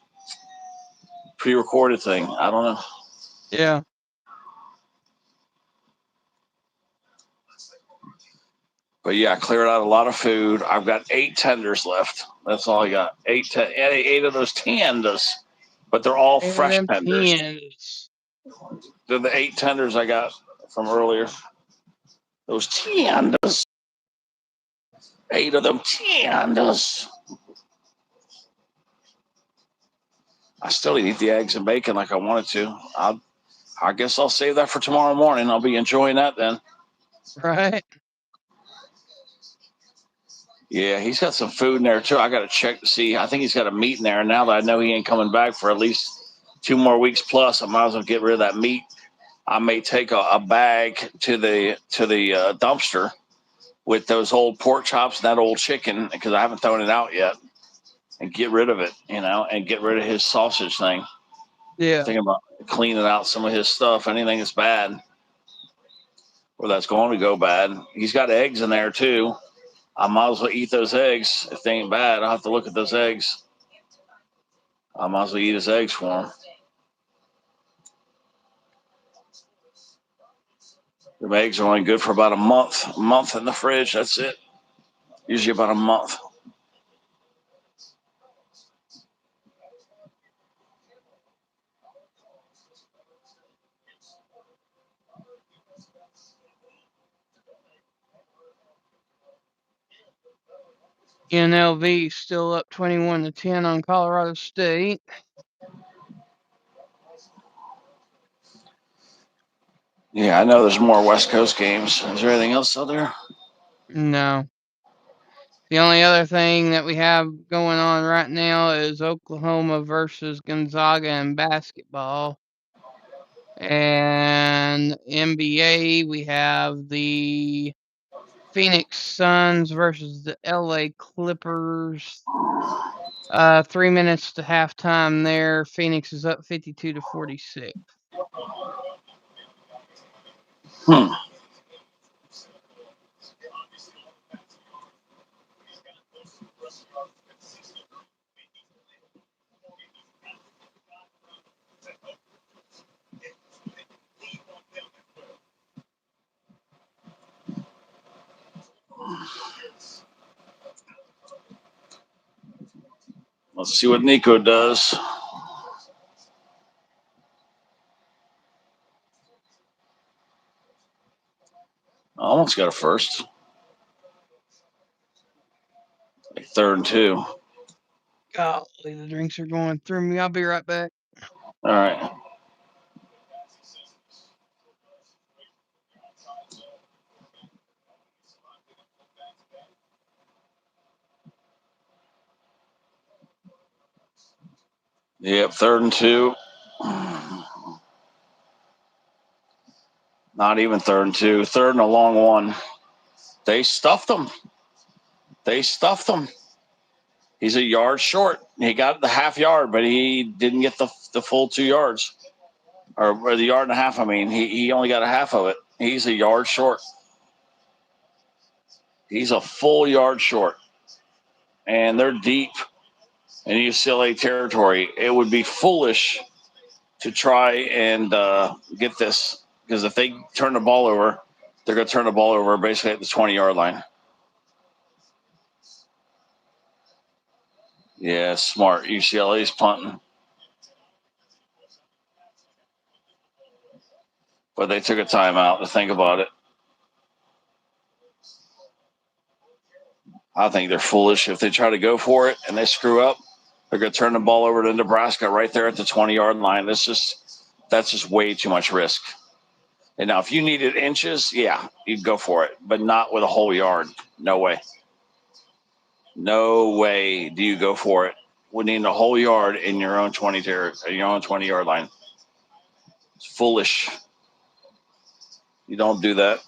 pre-recorded thing. I don't know. Yeah. But yeah, I cleared out a lot of food. I've got 8 tenders left. That's all I got. 8 of those tandas, but they're all And fresh them tenders. tens. They're the 8 tenders I got from earlier. Those tandas. 8 of them tandas. I still didn't eat the eggs and bacon like I wanted to. I guess I'll save that for tomorrow morning. I'll be enjoying that then. Right? Yeah, he's got some food in there too. I got to check to see. I think he's got a meat in there. And now that I know he ain't coming back for at least 2 more weeks plus, I might as well get rid of that meat. I may take a bag to the dumpster with those old pork chops and that old chicken because I haven't thrown it out yet, and get rid of it, and get rid of his sausage thing. Yeah. Thinking about cleaning out some of his stuff, anything that's bad or that's going to go bad. He's got eggs in there too. I might as well eat those eggs. If they ain't bad, I'll have to look at those eggs. I might as well eat his eggs for him. The eggs are only good for about a month in the fridge. That's it. Usually about a month. UNLV still up 21-10 on Colorado State. Yeah, I know there's more West Coast games. Is there anything else out there? No. The only other thing that we have going on right now is Oklahoma versus Gonzaga in basketball. And NBA, we have the Phoenix Suns versus the LA Clippers. 3 minutes to halftime there. Phoenix is up 52-46. Hmm. Let's see what Nico does. Almost got a first. Like 3rd and 2. Golly, the drinks are going through me. I'll be right back. All right. Yep, 3rd and 2. Not even 3rd and 2. 3rd and a long one. They stuffed him. He's a yard short. He got the half yard, but he didn't get the full 2 yards. Or the yard and a half, I mean. He only got a half of it. He's a yard short. He's a full yard short. And they're deep in UCLA territory. It would be foolish to try and get this, because if they turn the ball over, they're going to turn the ball over basically at the 20-yard line. Yeah, smart. UCLA's punting. But they took a timeout to think about it. I think they're foolish. If they try to go for it and they screw up, they're going to turn the ball over to Nebraska right there at the 20-yard line. That's just way too much risk. And now, if you needed inches, yeah, you'd go for it, but not with a whole yard. No way. No way do you go for it. We need a whole yard in your own 20-yard line. It's foolish. You don't do that.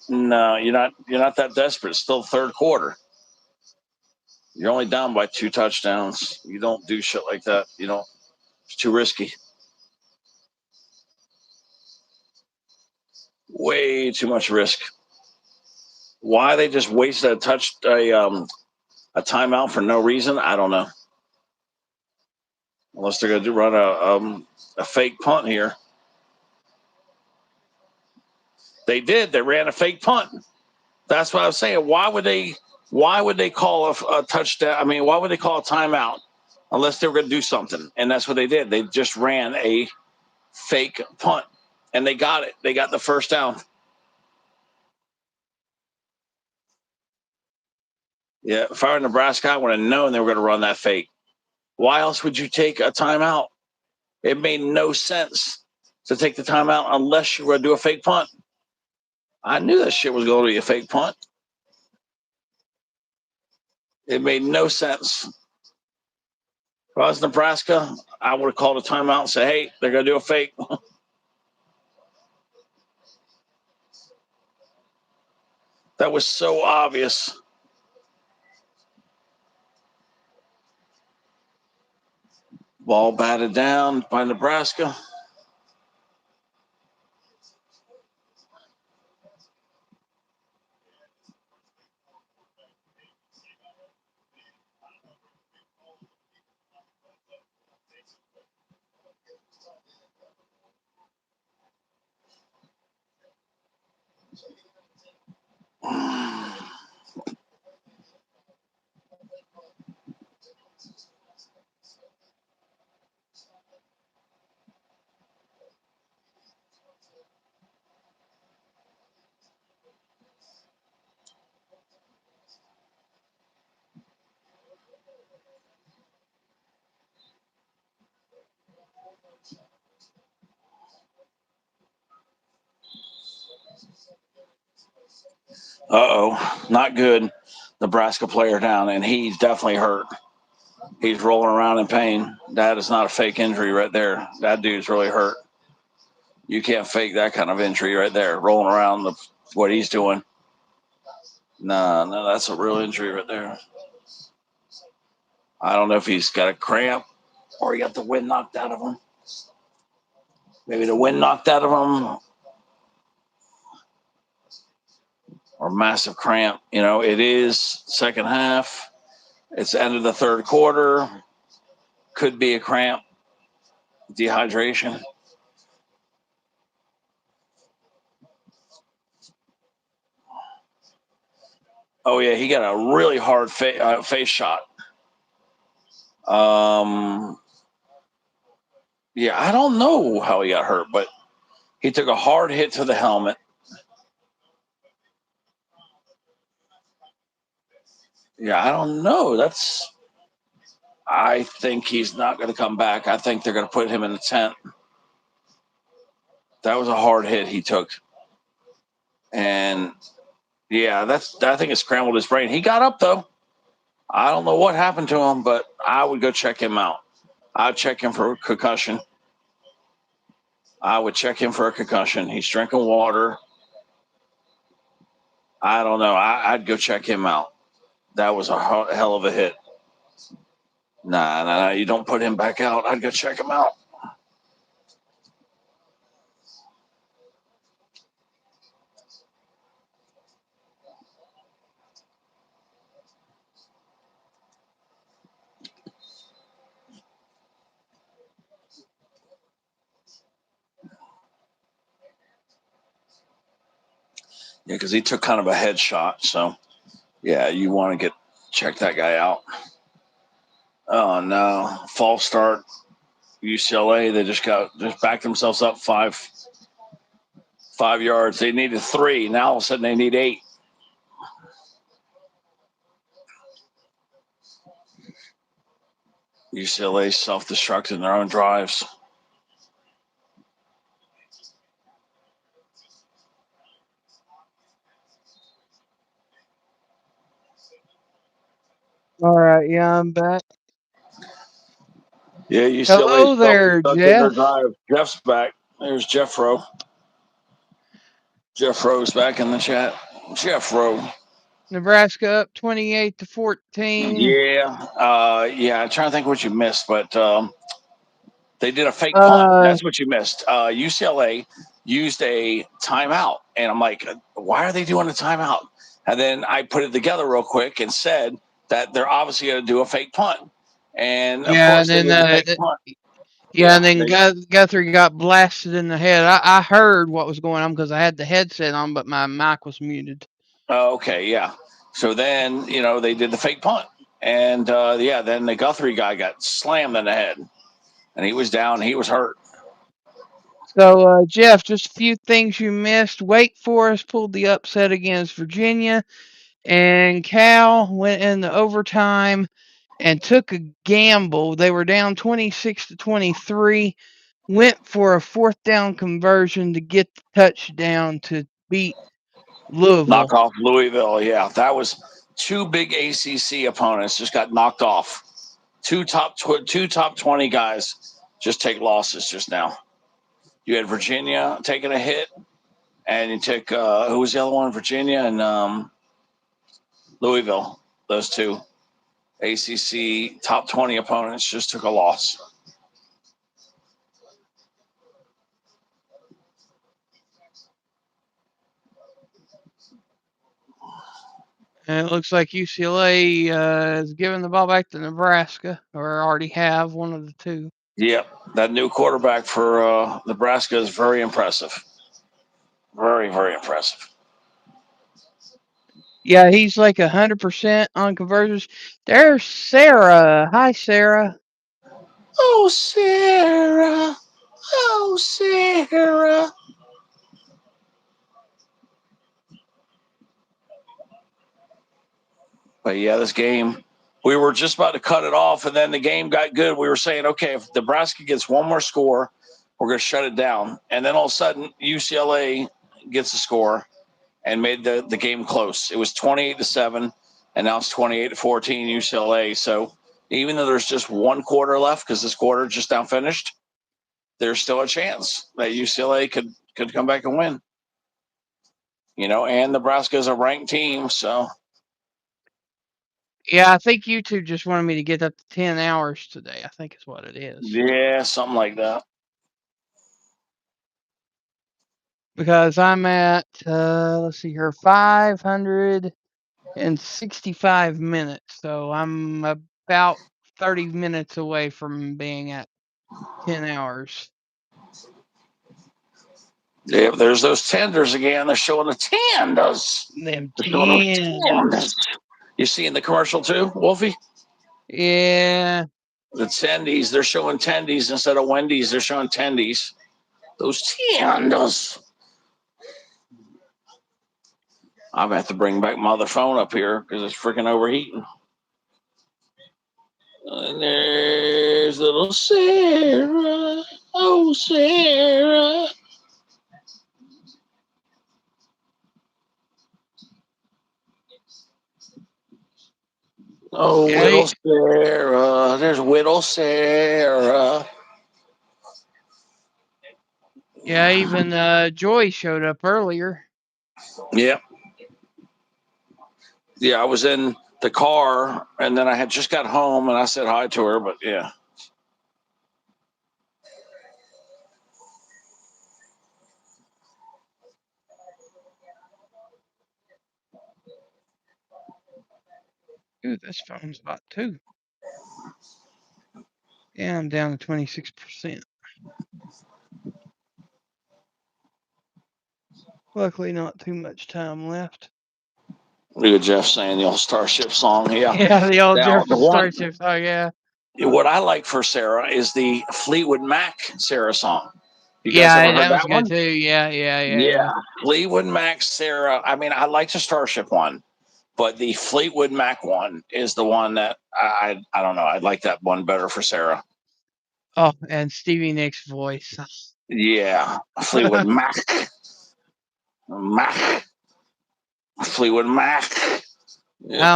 No, you're not. You're not that desperate. It's still 3rd quarter. You're only down by 2 touchdowns. You don't do shit like that. You don't. It's too risky. Way too much risk. Why they just wasted a timeout for no reason? I don't know. Unless they're going to run a fake punt here. They did. They ran a fake punt. That's what I was saying. Why would they? Why would they call a touchdown? I mean, why would they call a timeout unless they were going to do something? And that's what they did. They just ran a fake punt, and they got it. They got the first down. Yeah, if I were Nebraska, I would have known they were going to run that fake. Why else would you take a timeout? It made no sense to take the timeout unless you were going to do a fake punt. I knew that shit was going to be a fake punt. It made no sense. If I was Nebraska, I would have called a timeout and said, hey, they're going to do a fake. That was so obvious. Ball batted down by Nebraska. Uh-oh, not good. Nebraska player down, and he's definitely hurt. He's rolling around in pain. That is not a fake injury right there. That dude's really hurt. You can't fake that kind of injury right there, rolling around what he's doing. No, that's a real injury right there. I don't know if he's got a cramp or he got the wind knocked out of him. Maybe the wind knocked out of him or massive cramp. You know, it is second half. It's the end of the third quarter. Could be a cramp, dehydration. Oh yeah, he got a really hard face shot. Um, yeah, I don't know how he got hurt, but he took a hard hit to the helmet. Yeah, I don't know. I think he's not going to come back. I think they're going to put him in the tent. That was a hard hit he took, and yeah, I think it scrambled his brain. He got up though. I don't know what happened to him, but I would go check him out. I'd check him for a concussion. I would check him for a concussion. He's drinking water. I don't know. I'd go check him out. That was a hell of a hit. Nah, you don't put him back out. I'd go check him out. Yeah, because he took kind of a headshot. So yeah, you want to check that guy out. Oh no, false start. UCLA. They just backed themselves up 5 yards. They needed 3. Now all of a sudden they need 8. UCLA self-destructing their own drives. All right, yeah, I'm back. Yeah, UCLA Hello there, self-destructing their Jeff. drive. Jeff's back. There's Jeff Rowe. Jeff Rowe's back in the chat. Jeff Rowe. Nebraska up 28-14. Yeah. I'm trying to think what you missed, but they did a fake punt. Uh, That's what you missed. UCLA used a timeout, and I'm like, why are they doing a timeout? And then I put it together real quick and said that they're obviously going to do a fake punt, and of yeah, course and they then did the fake punt. yeah, and Yeah, then Guthrie got blasted in the head. I heard what was going on because I had the headset on, but my mic was muted. Oh, okay, yeah. So then, they did the fake punt. And then the Guthrie guy got slammed in the head. And he was down. He was hurt. So, Jeff, just a few things you missed. Wake Forest pulled the upset against Virginia, and Cal went into overtime and took a gamble. They were down 26-23, went for a fourth down conversion to get the touchdown to beat Knock Louisville. off Louisville. Yeah, that was two big ACC opponents just got knocked off. Two top 20 guys just take losses just now. You had Virginia taking a hit, and you took who was the other one? Virginia and Louisville. Those two ACC top 20 opponents just took a loss. And it looks like UCLA is giving the ball back to Nebraska, or already have one of the two. Yep, that new quarterback for Nebraska is very impressive. Very, very impressive. Yeah, he's like 100% on conversions. There's Sarah. Hi, Sarah. Oh, Sarah. Oh, Sarah. But yeah, this game, we were just about to cut it off, and then the game got good. We were saying, okay, if Nebraska gets one more score, we're going to shut it down. And then all of a sudden, UCLA gets a score and made the game close. It was 28-7, and now it's 28-14 UCLA. So even though there's just one quarter left, because this quarter just now finished, there's still a chance that UCLA could come back and win. And Nebraska is a ranked team, so. Yeah, I think YouTube just wanted me to get up to 10 hours today. I think is what it is. Yeah, something like that. Because I'm at, let's see here, 565 minutes. So I'm about 30 minutes away from being at 10 hours. Yeah, there's those tenders again. They're showing the tenders. Them They're showing those 10s. tenders. You see in the commercial too, Wolfie? Yeah. The tendies. They're showing tendies instead of Wendy's. They're showing tendies. Those tenders. I'm gonna have to bring back my other phone up here because it's freaking overheating. And there's little Sarah. Oh, Sarah. Oh, Yeah, little Sarah. There's little Sarah. yeah, even Joy showed up earlier. Yep. Yeah, I was in the car and then I had just got home and I said hi to her, but yeah. Ooh, this phone's hot too. Yeah, I'm down to 26%. Luckily, not too much time left. Look at Jeff saying the old Starship song. Yeah. Yeah, the old Now, the Jefferson one, Starships. Oh, yeah. what I like for Sarah is the Fleetwood Mac Sarah song. You guys ever Yeah, heard that was that good one? too. Yeah, yeah, yeah, Yeah. yeah. Fleetwood Mac Sarah. I mean, I like the Starship one, but the Fleetwood Mac one is the one that I don't know. I'd like that one better for Sarah. Oh, and Stevie Nicks' voice. Yeah. Fleetwood Mac. Mac. Fleetwood Mac. Yeah.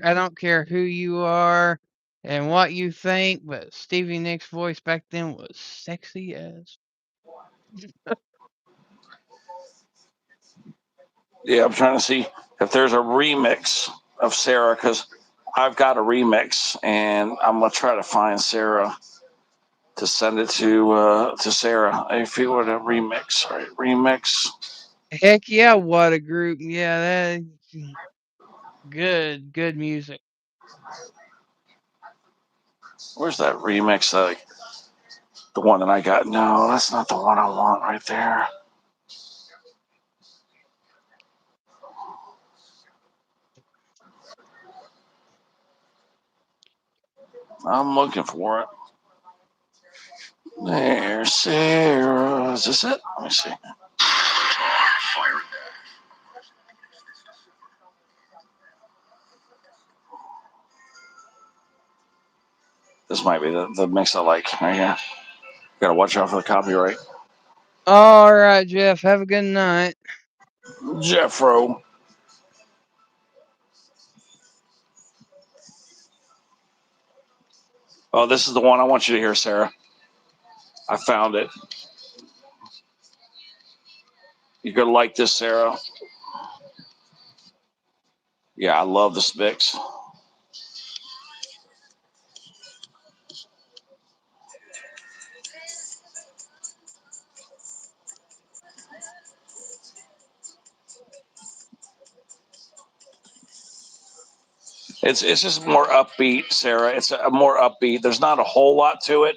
I don't care who you are and what you think, but Stevie Nicks' voice back then was sexy as. Yeah, I'm trying to see if there's a remix of Sarah because I've got a remix and I'm gonna try to find Sarah to send it to Sarah. If you want a remix, right? Remix. Heck yeah, what a group. Yeah, that good music. Where's that remix? The one that I got. No, that's not the one I want right there. I'm looking for it. There's Sarah. Is this it? Let me see. This might be the mix I like right here. Gotta watch out for the copyright. All right, Jeff. Have a good night. Jeffro. Oh, this is the one I want you to hear, Sarah. I found it. You're gonna like this, Sarah. Yeah, I love the Spicks. It's just more upbeat, Sarah. It's a more upbeat. There's not a whole lot to it,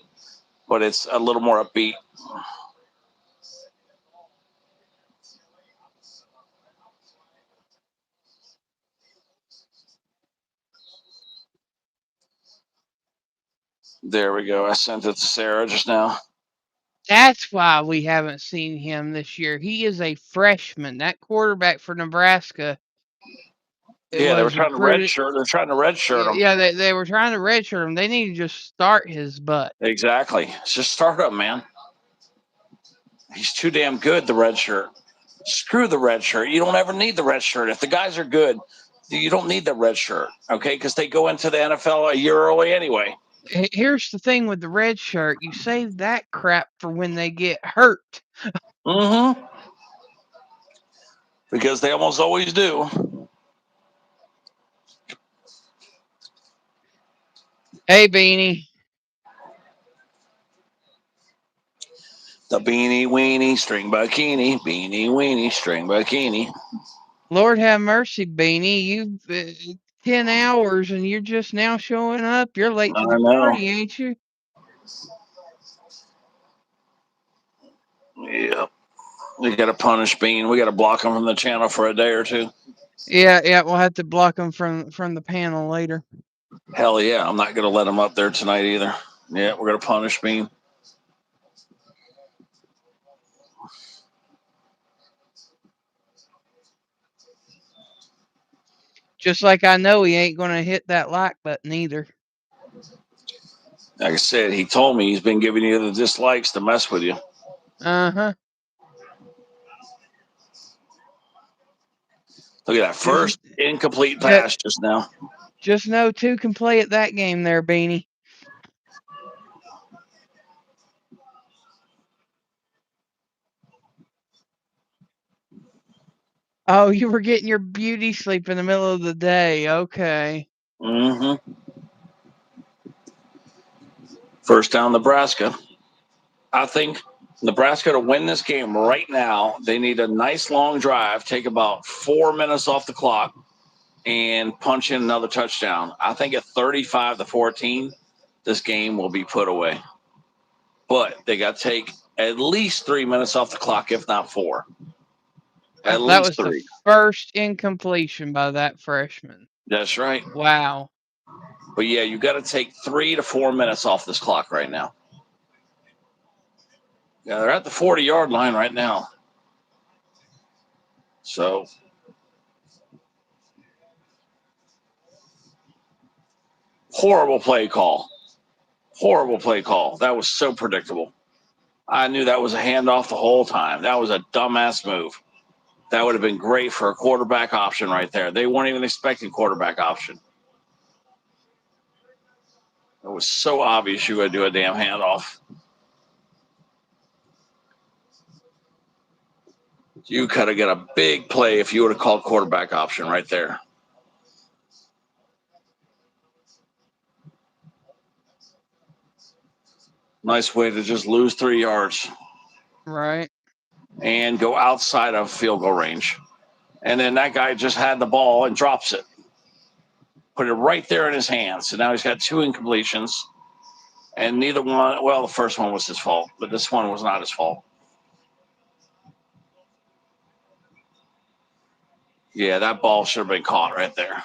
but it's a little more upbeat. There we go. I sent it to Sarah just now. That's why we haven't seen him this year. He is a freshman. That quarterback for Nebraska, it Yeah, they were was trying to recruited. redshirt. They're trying to redshirt him. Yeah, they were trying to redshirt him. They need to just start his butt. Exactly. It's just start up, man. He's too damn good. The red shirt. Screw the red shirt. You don't ever need the red shirt. If the guys are good, you don't need the red shirt. Okay, because they go into the NFL a year early anyway. Here's the thing with the red shirt: you save that crap for when they get hurt. Mm-hmm. Because they almost always do. Hey, Beanie. The beanie weenie string bikini, beanie weenie string bikini. Lord have mercy, Beanie. You've 10 hours and you're just now showing up. You're late to I the know. party, ain't you? Yep. We got to punish Bean. We got to block him from the channel for a day or two. Yeah. We'll have to block him from the panel later. Hell yeah. I'm not going to let him up there tonight either. Yeah, we're going to punish Bean. Just like I know he ain't gonna hit that like button either. Like I said, he told me he's been giving you the dislikes to mess with you. Uh-huh. Look at that Just first incomplete just, pass just now. just know two can play at that game there, Beanie. Oh, you were getting your beauty sleep in the middle of the day. Okay. Mm-hmm. First down, Nebraska. I think Nebraska to win this game right now, they need a nice long drive, take about 4 minutes off the clock, and punch in another touchdown. I think at 35-14, this game will be put away. But they got to take at least 3 minutes off the clock, if not 4. At That least was the 3. first incompletion by that freshman. That's right. Wow. But yeah, you got to take 3 to 4 minutes off this clock right now. Yeah, they're at the 40-yard line right now. So horrible play call. Horrible play call. That was so predictable. I knew that was a handoff the whole time. That was a dumbass move. That would have been great for a quarterback option right there. They weren't even expecting quarterback option. It was so obvious you would do a damn handoff. You could have got a big play if you would have called quarterback option right there. Nice way to just lose 3 yards Right. and go outside of field goal range. And then that guy just had the ball and drops it. Put it right there in his hands. So now he's got 2 incompletions. And neither one, well, the first one was his fault, but this one was not his fault. Yeah, that ball should have been caught right there.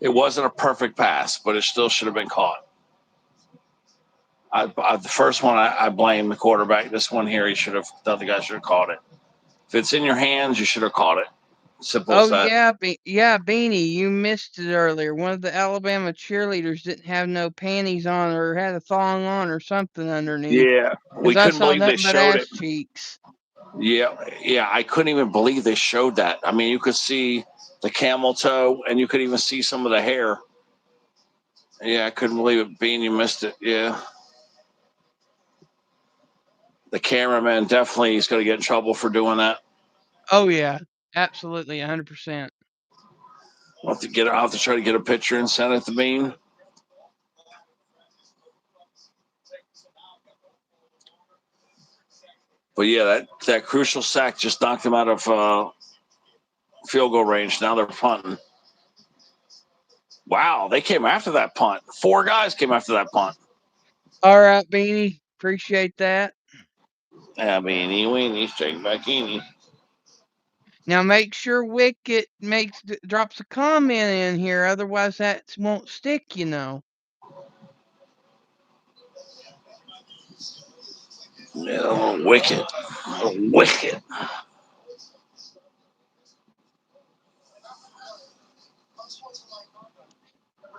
It wasn't a perfect pass, but it still should have been caught. The first one, I blame the quarterback. This one here, the other guy should have caught it. If it's in your hands, you should have caught it. Simple as Oh that. yeah, yeah, Beanie, you missed it earlier. One of the Alabama cheerleaders didn't have no panties on or had a thong on or something underneath. Yeah, Cause we I couldn't saw believe they nothing but showed it. ass cheeks. Yeah, yeah, I couldn't even believe they showed that. I mean, you could see the camel toe, and you could even see some of the hair. Yeah, I couldn't believe it. Bean, you missed it. Yeah, the cameraman definitely is going to get in trouble for doing that. Oh yeah, absolutely, 100%. I'll have to try to get a picture and send it to Bean. But yeah, that crucial sack just knocked them out of field goal range. Now they're punting. Wow, they came after that punt. 4 guys came after that punt. All right, Beanie, appreciate that. Yeah, Beanie weenie, straight back eeny. Now make sure Wicket drops a comment in here, otherwise that won't stick, you know. Yeah, wicked. Wicked.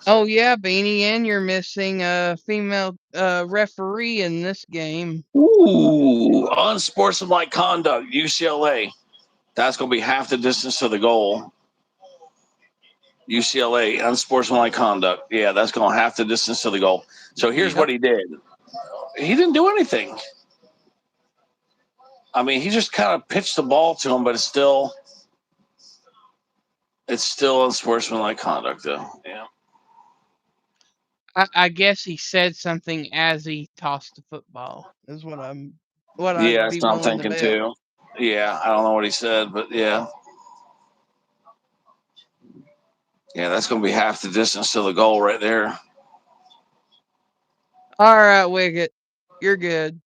Oh yeah, Beanie, and you're missing a female referee in this game. Ooh, unsportsmanlike conduct, UCLA. That's going to be half the distance to the goal. UCLA, unsportsmanlike conduct. Yeah, that's going half the distance to the goal. So here's Yep. what he did. He didn't do anything. I mean, he just kind of pitched the ball to him, but it's still unsportsmanlike conduct, though. Yeah. I guess he said something as he tossed the football. Is what Yeah, I'd that's be what I'm willing to thinking bet. too. Yeah, I don't know what he said, but yeah. Yeah, that's going to be half the distance to the goal right there. All right, Wicket, you're good.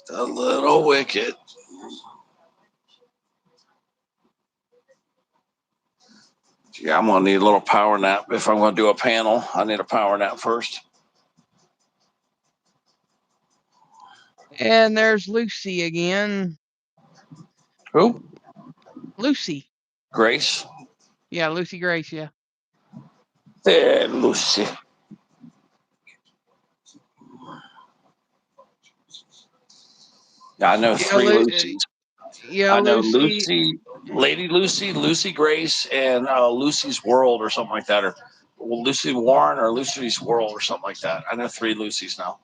A little wicked. Yeah, I'm going to need a little power nap. If I'm going to do a panel, I need a power nap first. And there's Lucy again. Who? Lucy. Grace. Yeah, Lucy Grace, yeah. There, Lucy. Yeah, I know Yeah, 3 Lucy's. yeah, I know Lucy. Lucy, Lady Lucy, Lucy Grace, and Lucy's World or something like that, or Lucy Warren or Lucy's World or something like that. I know 3 Lucy's now.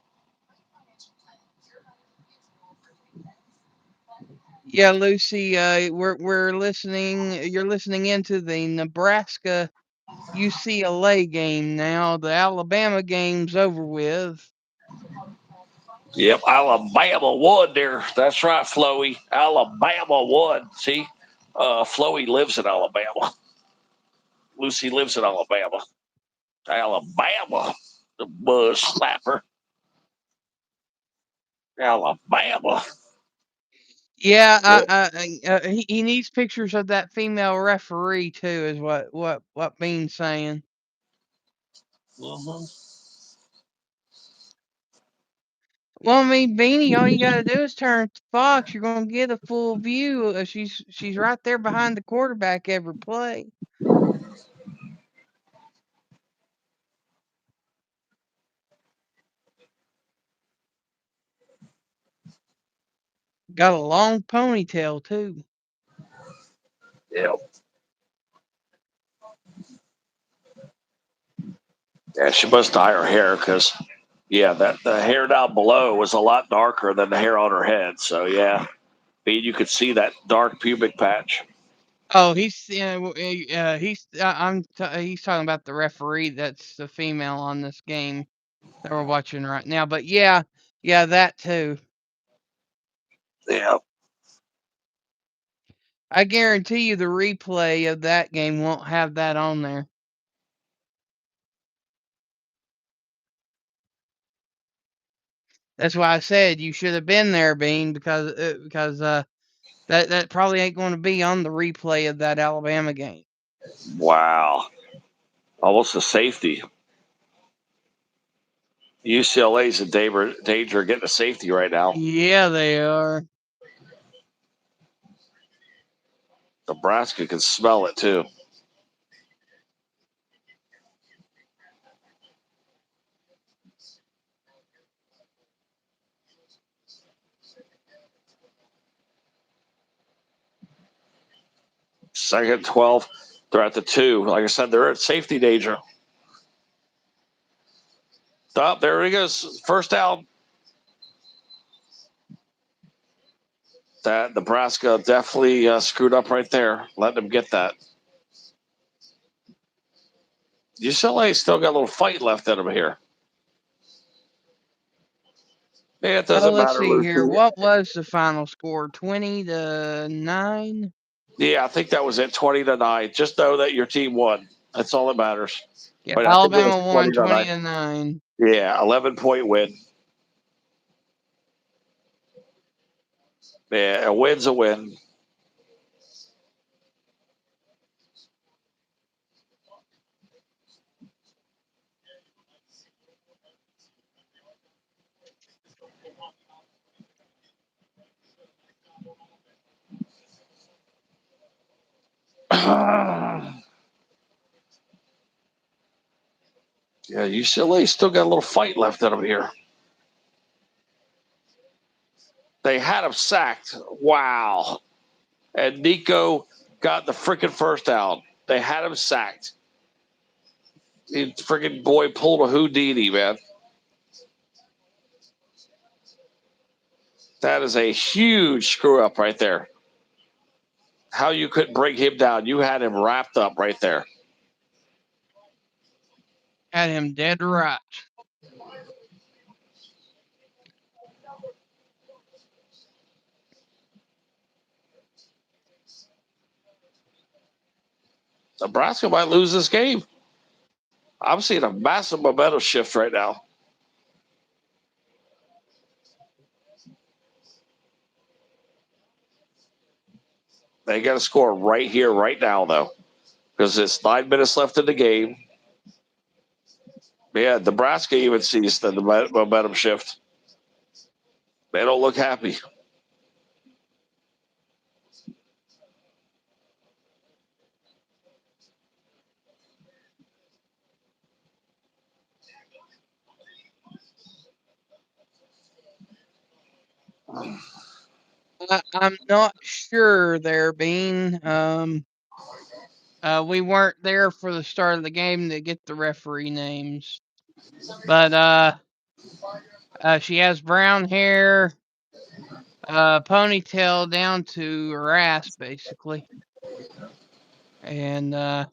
Yeah, Lucy, we're listening. You're listening into the Nebraska UCLA game now. The Alabama game's over with. Yep, Alabama won there. That's right, Floey. Alabama won. See, Floey lives in Alabama. Lucy lives in Alabama. Alabama, the buzz slapper. Alabama. Yeah, Yep. he needs pictures of that female referee too. Is what Bean's saying. Mm-hmm. Well, I mean, Beanie, all you gotta do is turn to Fox. You're gonna get a full view. She's right there behind the quarterback every play. Got a long ponytail too. Yep. Yeah, she must dye her hair because, yeah, that the hair down below was a lot darker than the hair on her head. So yeah, you could see that dark pubic patch. Oh, he's he's talking about the referee. That's the female on this game that we're watching right now. But yeah, that too. Yeah. I guarantee you the replay of that game won't have that on there. That's why I said you should have been there, Bean, because that probably ain't going to be on the replay of that Alabama game. Wow. Almost a safety. UCLA's in danger of getting a safety right now. Yeah, they are. Nebraska can smell it too. Second 12. They're at the 2. Like I said, they're at safety danger. Stop. There he goes. First down. That Nebraska definitely screwed up right there. Let them get that. UCLA still got a little fight left in them here. Yeah, it Oh, doesn't let's matter, see here. Lucy. What was the final score? 20-9. Yeah, I think that was it, 20-9. Just know that your team won. That's all that matters. Yep, But I think it was Alabama won 20-9. 20-9. Yeah, 11-point win. Yeah, a win's a win. Yeah, UCLA still got a little fight left in them here. They had him sacked. Wow. And Nico got the freaking first down. They had him sacked. The freaking boy pulled a Houdini, man. That is a huge screw up right there. How you couldn't bring him down. You had him wrapped up right there. Had him dead right. Nebraska might lose this game. I'm seeing a massive momentum shift right now. They got to score right here, right now, though, because it's 9 minutes left in the game. Yeah, Nebraska even sees the momentum shift. They don't look happy. I'm not sure there, Bean. We weren't there for the start of the game to get the referee names, but she has brown hair, ponytail down to her ass, basically, and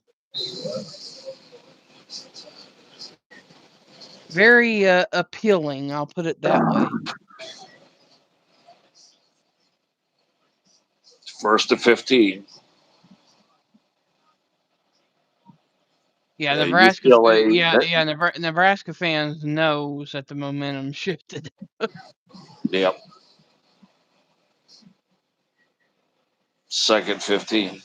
very appealing. I'll put it that way. First to 15. Yeah, UCLA. Nebraska fans knows that the momentum shifted. Yep. Second 15.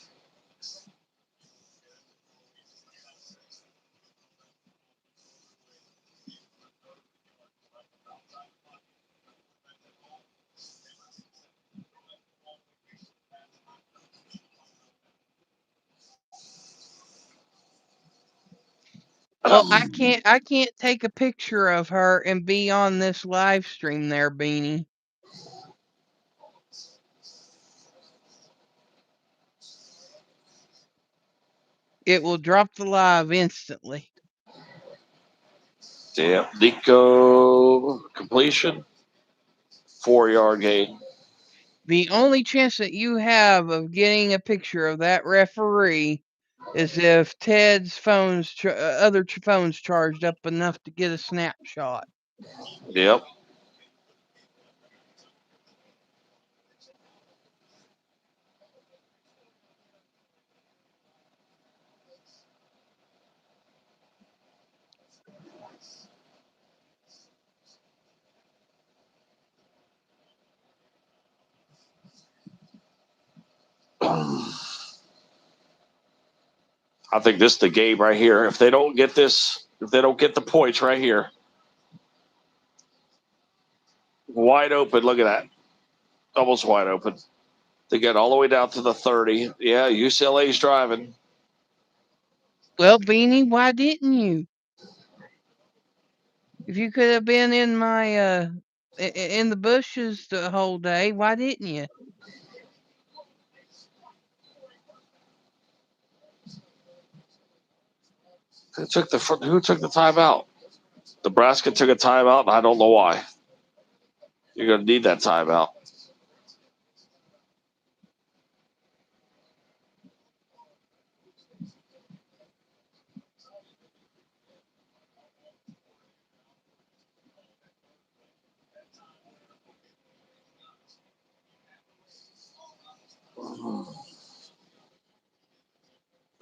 Well, I can't take a picture of her and be on this live stream there, Beanie. It will drop the live instantly. Yep. Nico completion. 4-yard gain. The only chance that you have of getting a picture of that referee is if Ted's other phone's charged up enough to get a snapshot. Yep. I think this is the game right here. If they don't get this, if they don't get the points right here, wide open. Look at that, almost wide open. They get all the way down to the 30. Yeah, UCLA's driving. Well, Beanie, why didn't you? If you could have been in my in the bushes the whole day, why didn't you? Who took the timeout? Nebraska took a timeout, and I don't know why. You're going to need that timeout.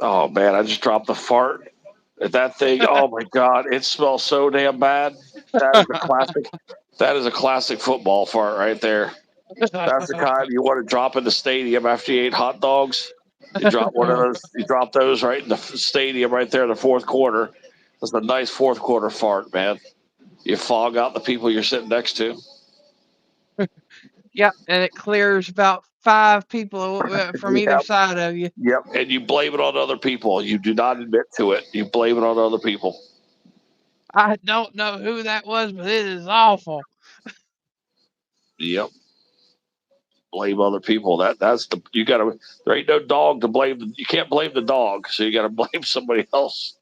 Oh man, I just dropped the fart at that thing. Oh my god, it smells so damn bad. That is a classic. That is a classic football fart right there. That's the kind you want to drop in the stadium after you ate hot dogs. You drop one of those. You drop those right in the stadium right there in the fourth quarter. That's a nice fourth quarter fart, man. You fog out the people you're sitting next to. Yep, and it clears about 5 people from either Yep, side of you. yep. And you blame it on other people. You do not admit to it. You blame it on other people. I don't know who that was, but it is awful. Yep. Blame other people. That's the you got to. There ain't no dog to blame. You can't blame the dog, so you got to blame somebody else.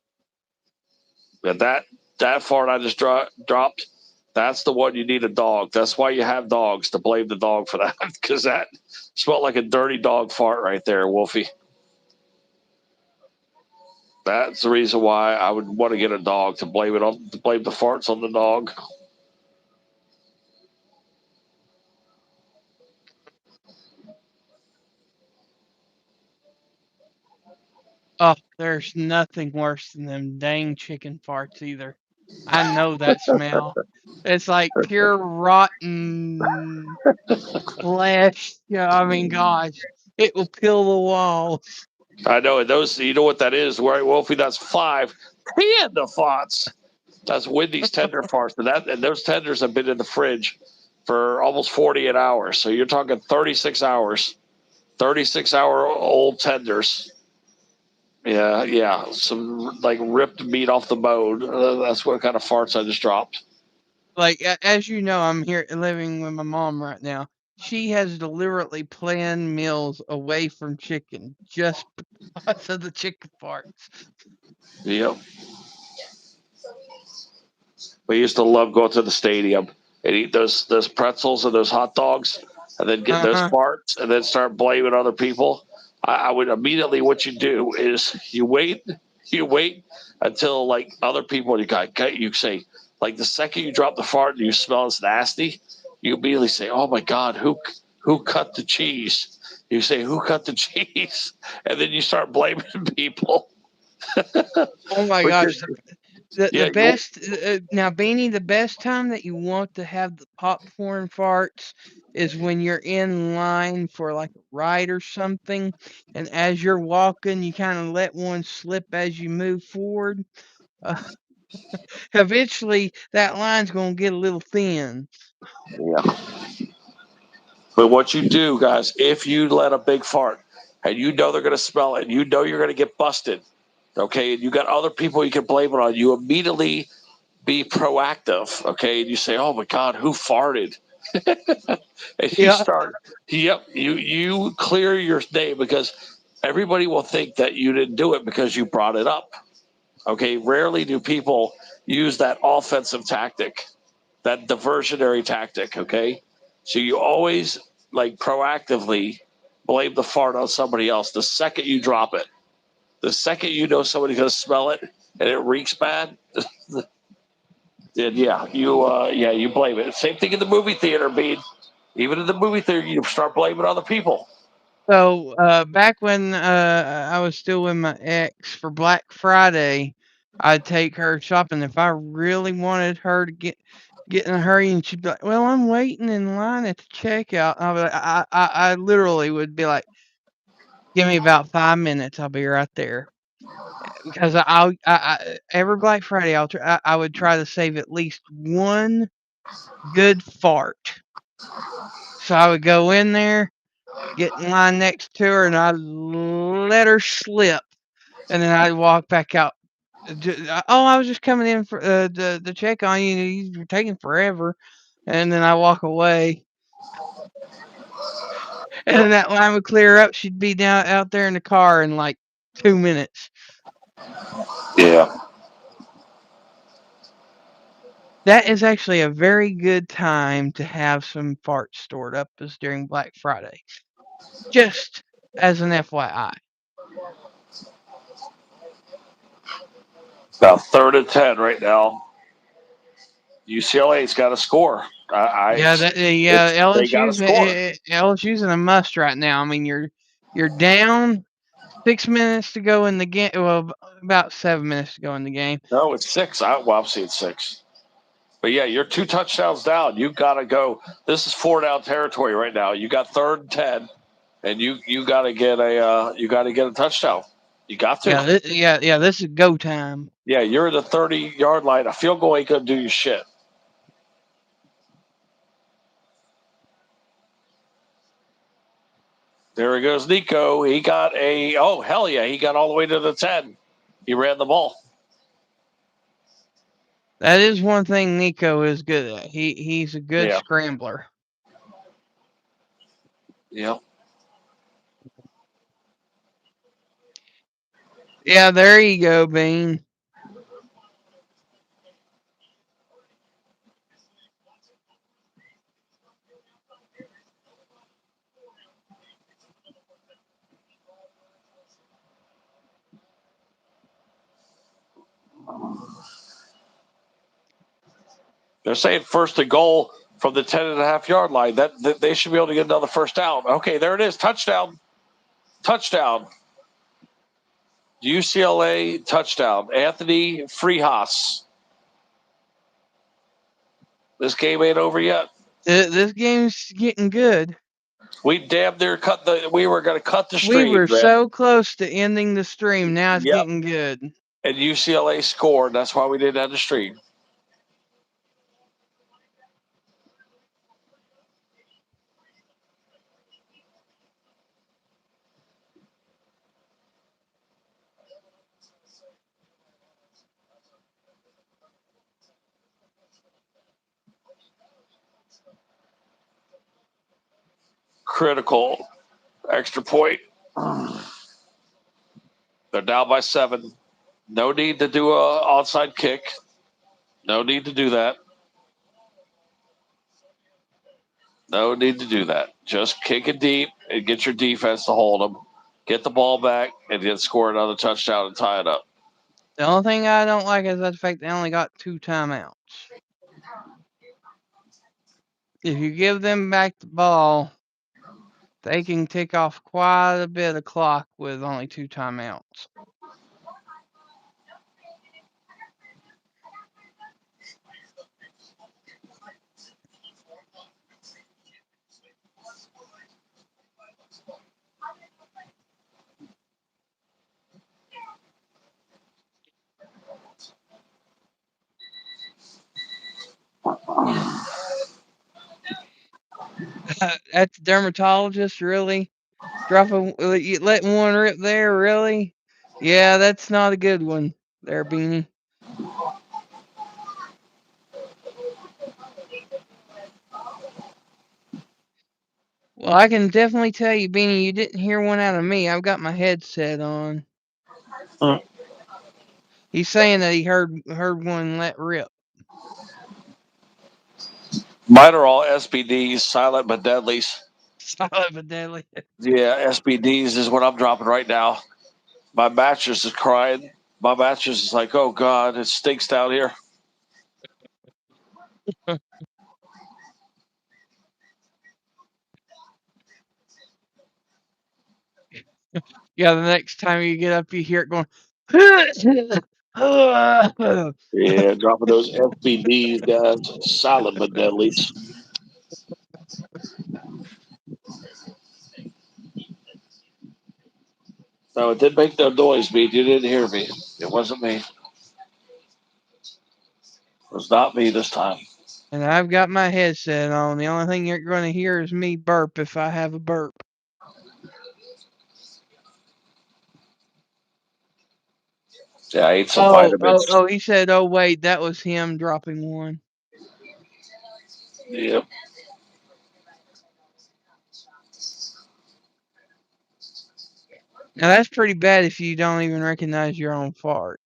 But that fart I just dropped. That's the one you need a dog. That's why you have dogs to blame the dog for that because that smelled like a dirty dog fart right there, Wolfie. That's the reason why I would want to get a dog to blame the farts on the dog. Oh, there's nothing worse than them dang chicken farts either. I know that smell. It's like pure rotten flesh. Yeah, I mean, gosh, it will kill the walls. I know, and those you know what that is, right, Wolfie? That's 5 panda farts. That's Wendy's tender farts, and those tenders have been in the fridge for almost 48 hours. So you're talking 36 hours, 36-hour old tenders. Yeah, yeah, some like ripped meat off the bone. That's what kind of farts I just dropped. Like, as you know, I'm here living with my mom right now. She has deliberately planned meals away from chicken just because of the chicken farts. Yep. We used to love going to the stadium and eat those pretzels and those hot dogs, and then get those Uh-huh. farts, and then start blaming other people. I would immediately what you do is you wait until like other people you say like the second you drop the fart and you smell it's nasty, you immediately say, "Oh my God, who cut the cheese?" You say, "Who cut the cheese?" And then you start blaming people. Oh my But gosh, the yeah, you best now, Beanie, the best time that you want to have the popcorn farts is when you're in line for like a ride or something, and as you're walking, you kind of let one slip as you move forward. Uh, Eventually, that line's gonna get a little thin. yeah. But what you do, guys, if you let a big fart and you know they're going to smell it, you know you're going to get busted, okay, and you got other people you can blame it on, you immediately be proactive, okay, and you say, "Oh my God, who farted?" And you Yeah. start, yep, you clear your name because everybody will think that you didn't do it because you brought it up. Okay, rarely do people use that offensive tactic, that diversionary tactic. Okay, so you always like proactively blame the fart on somebody else. The second you drop it, the second you know somebody's gonna smell it and it reeks bad, then you blame it. Same thing in the movie theater, Bean. Even in the movie theater, you start blaming other people. So, back when I was still with my ex for Black Friday, I'd take her shopping. If I really wanted her to get in a hurry, and she'd be like, "Well, I'm waiting in line at the checkout." I'll be like, I literally would be like, "Give me about 5 minutes. I'll be right there." because every Black Friday I would try to save at least one good fart. So I would go in there, get in line next to her, and I'd let her slip, and then I'd walk back out. Oh, I was just coming in for to check on you. You're taking forever, and then I walk away, and then that line would clear up. She'd be down out there in the car in like 2 minutes. Yeah. That is actually a very good time to have some farts stored up is during Black Friday. Just as an FYI. About third and 10 right now. UCLA's got to score. Yeah, They got to score. LSU's in a must right now. I mean, you're down 6 minutes to go in the game. Well, about 7 minutes to go in the game. No, it's six. I'm seeing six. But yeah, you're 2 touchdowns down. You got to go. This is 4-down territory right now. You got third and 10, and you got to get a touchdown. You got to. Yeah, this is go time. Yeah, you're at the 30-yard line. A field goal ain't gonna do you shit. There he goes, Nico. He got hell yeah, he got all the way to the 10. He ran the ball. That is one thing Nico is good at. He's a good scrambler. Yep. Yeah, there you go, Bean. They're saying first and goal from the 10.5-yard line. That they should be able to get another first down. Okay, there it is. Touchdown. Touchdown. UCLA touchdown. Anthony Freehouse. This game ain't over yet. This game's getting good. We damn near we were going to cut the stream. We were so close to ending the stream. Now it's Yep. getting good. And UCLA scored. That's why we didn't have the stream. Critical extra point. They're down by 7. No need to do a onside kick. No need to do that. No need to do that. Just kick it deep and get your defense to hold them. Get the ball back and then score another touchdown and tie it up. The only thing I don't like is the fact they only got 2 timeouts. If you give them back the ball, they can tick off quite a bit of clock with only 2 timeouts. That's dermatologist, really? Letting one rip there, really? Yeah, that's not a good one there, Beanie. Well, I can definitely tell you, Beanie, you didn't hear one out of me. I've got my headset on. He's saying that he heard one let rip. Mine are all SBDs, silent but deadlies. Silent but deadly. Yeah, SBDs is what I'm dropping right now. My mattress is crying. My mattress is like, oh God, it stinks down here. Yeah, the next time you get up, you hear it going. Yeah, dropping those SBDs, guys. Silent but deadlies. No, it didn't make no noise, B. You didn't hear me. It wasn't me. It was not me this time. And I've got my headset on. The only thing you're going to hear is me burp if I have a burp. Yeah, I ate some vitamins. He said, oh, wait, that was him dropping one. Yep. Now, that's pretty bad if you don't even recognize your own fart.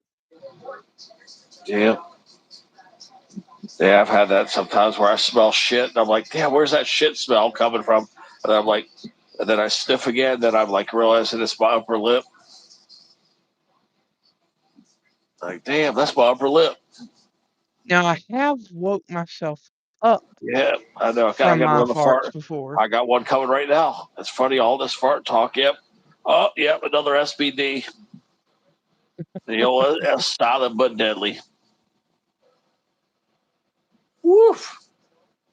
Yep. Yeah, I've had that sometimes where I smell shit and I'm like, damn, where's that shit smell coming from? And I'm like, and then I sniff again, then I'm like realizing it's my upper lip. Like, damn, that's my upper lip. Now, I have woke myself up Yeah, I know. I from got my another farts fart. before. I got one coming right now. It's funny, all this fart talk. Yep. Oh, yep, another SBD. The old silent but deadly. Woof.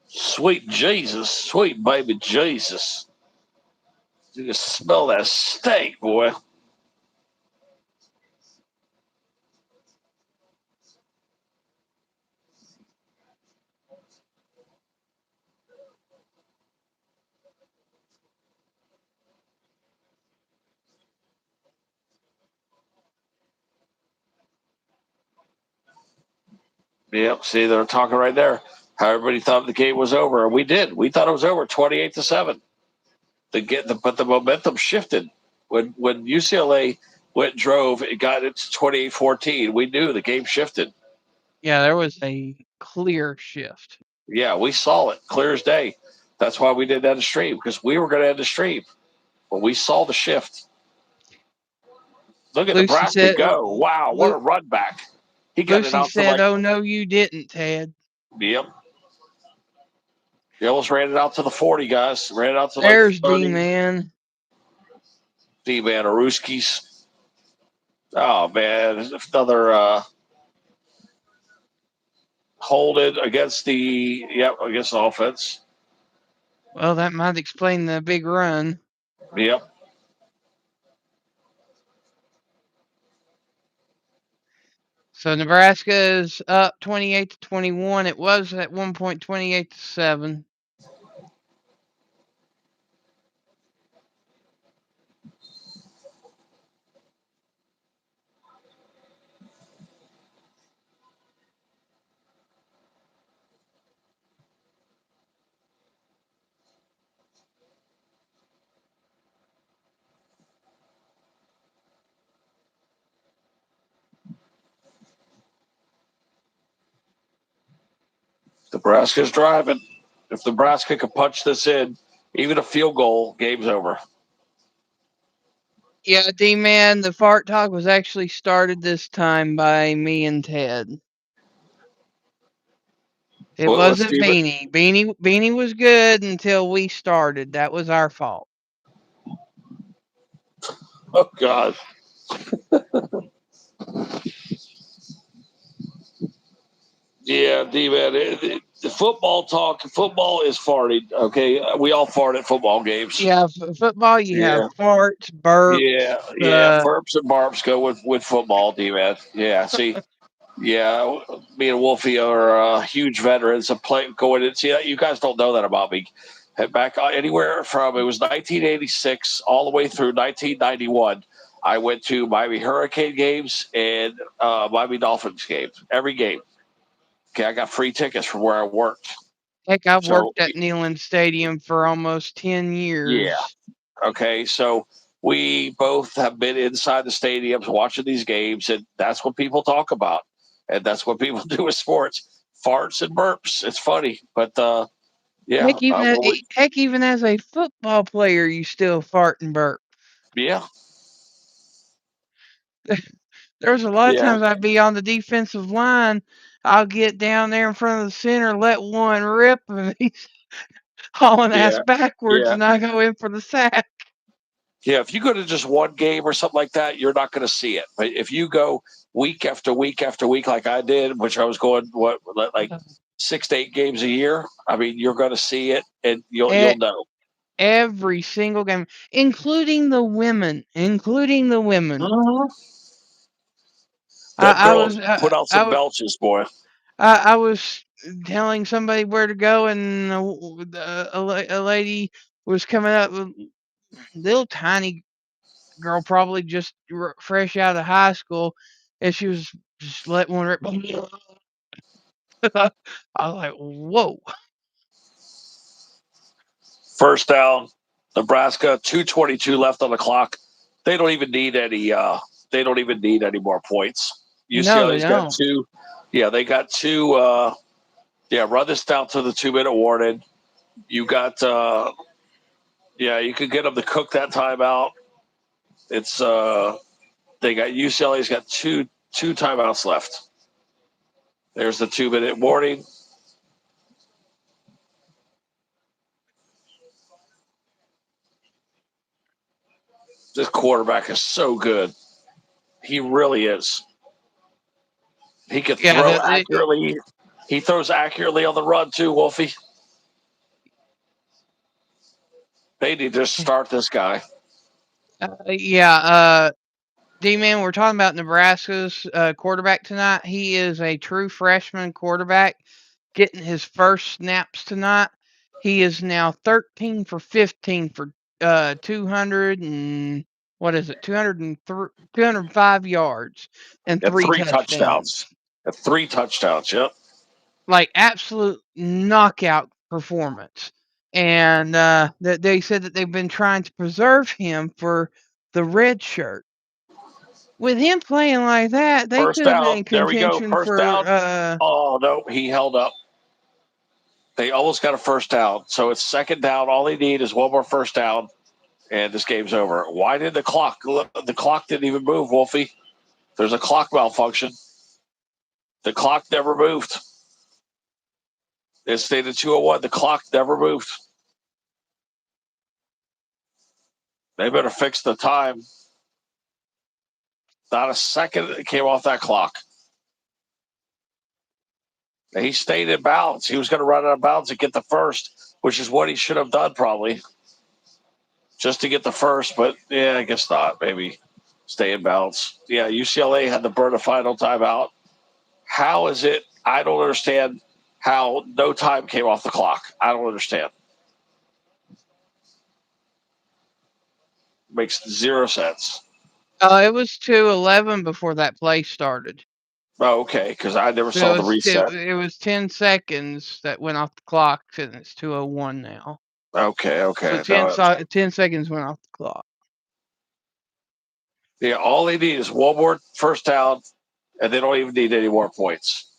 Sweet Jesus. Sweet baby Jesus. You can smell that steak, boy. Yep. See, they're talking right there. How everybody thought the game was over. We did. We thought it was over 28-7. But the momentum shifted. When UCLA drove, it got it to 28-14. We knew the game shifted. Yeah, there was a clear shift. Yeah, we saw it clear as day. That's why we did that stream, because we were going to end the stream. But we saw the shift. Look at Lucy Nebraska said, go. Wow, what a run back. He got it Lucy out to said, like, oh, no, you didn't, Ted. yep. He almost ran it out to the 40, guys. Ran it out to like There's 30. D-Man. D-Man Aruskis. Oh, man. Another hold it against against the offense. Well, that might explain the big run. Yep. So Nebraska is up 28-21. It was at one point 28-7. Nebraska's driving. If Nebraska could punch this in, even a field goal, game's over. Yeah, D-Man, the fart talk was actually started this time by me and Ted. It What was wasn't Steven? Beanie. Beanie was good until we started. That was our fault. Oh, God. Yeah, D-Man. The football talk, football is farting, okay? We all fart at football games. Yeah, football, you have Yeah. farts, burps, Yeah. Burps and barps go with football, D-Man. Yeah, see, yeah, me and Wolfie are huge veterans of playing, going in. See, you guys don't know that about me. Back anywhere from, it was 1986 all the way through 1991. I went to Miami Hurricane games and Miami Dolphins games, every game. Okay, I got free tickets from where I worked. heck, I've So, worked at Neyland Stadium for almost 10 yeah. years. Okay, so we both have been inside the stadiums watching these games, and that's what people talk about. And that's what people do with sports, farts and burps. It's funny. But yeah, Heck, even as a football player, you still fart and burp. yeah, There's a lot of yeah, times I'd be on the defensive line. I'll get down there in front of the center, let one rip, and he's hauling ass yeah, backwards, yeah. and I go in for the sack. Yeah, if you go to just one game or something like that, you're not going to see it. But if you go week after week after week, like I did, which I was going like 6 to 8 games a year, I mean, you're going to see it, and you'll Heck, know. every single game, including the women. Uh-huh. Them I girls was put out some belches, boy. I was telling somebody where to go, and a lady was coming up with little tiny girl, probably just fresh out of high school, and she was just let one rip. I was like, whoa. First down, Nebraska. 2:22 left on the clock. They don't even need any. They don't even need any more points. No, they UCLA's got don't. two. Yeah, they got two. Run this down to the 2-minute warning. You got. You could get them to cook that timeout. It's. They got UCLA's got two timeouts left. There's the 2-minute warning. This quarterback is so good. He really is. He can Yeah, throw accurately. He throws accurately on the run too, Wolfie. They need to start this guy. D-Man, we're talking about Nebraska's quarterback tonight. He is a true freshman quarterback getting his first snaps tonight. He is now 13 for 15 for 200 and what is it? 205 yards and At 3 three touchdowns. touchdowns. At 3 touchdowns. Yep. Like absolute knockout performance. And they said that they've been trying to preserve him for the red shirt. With him playing like that, they First could have been down. in There we go. contention First down. for Oh no, he held up. They almost got a first down. So it's second down. All they need is one more first down, and this game's over. Why did the clock? The clock didn't even move, Wolfie. There's a clock malfunction. The clock never moved. It stayed at 2:01. The clock never moved. They better fix the time. Not a second came off that clock. He stayed in bounds. He was going to run out of bounds and get the first, which is what he should have done probably, just to get the first. But yeah, I guess not. Maybe stay in bounds. Yeah, UCLA had to burn a final timeout. How is it? I don't understand how no time came off the clock. I don't understand. Makes zero sense. it was 2:11 before that play started. Oh, okay, because I never So saw the reset. it was 10 seconds that went off the clock, and it's 2:01 now. So Okay. 10 seconds went off the clock. Yeah, all they need is one more first down, and they don't even need any more points.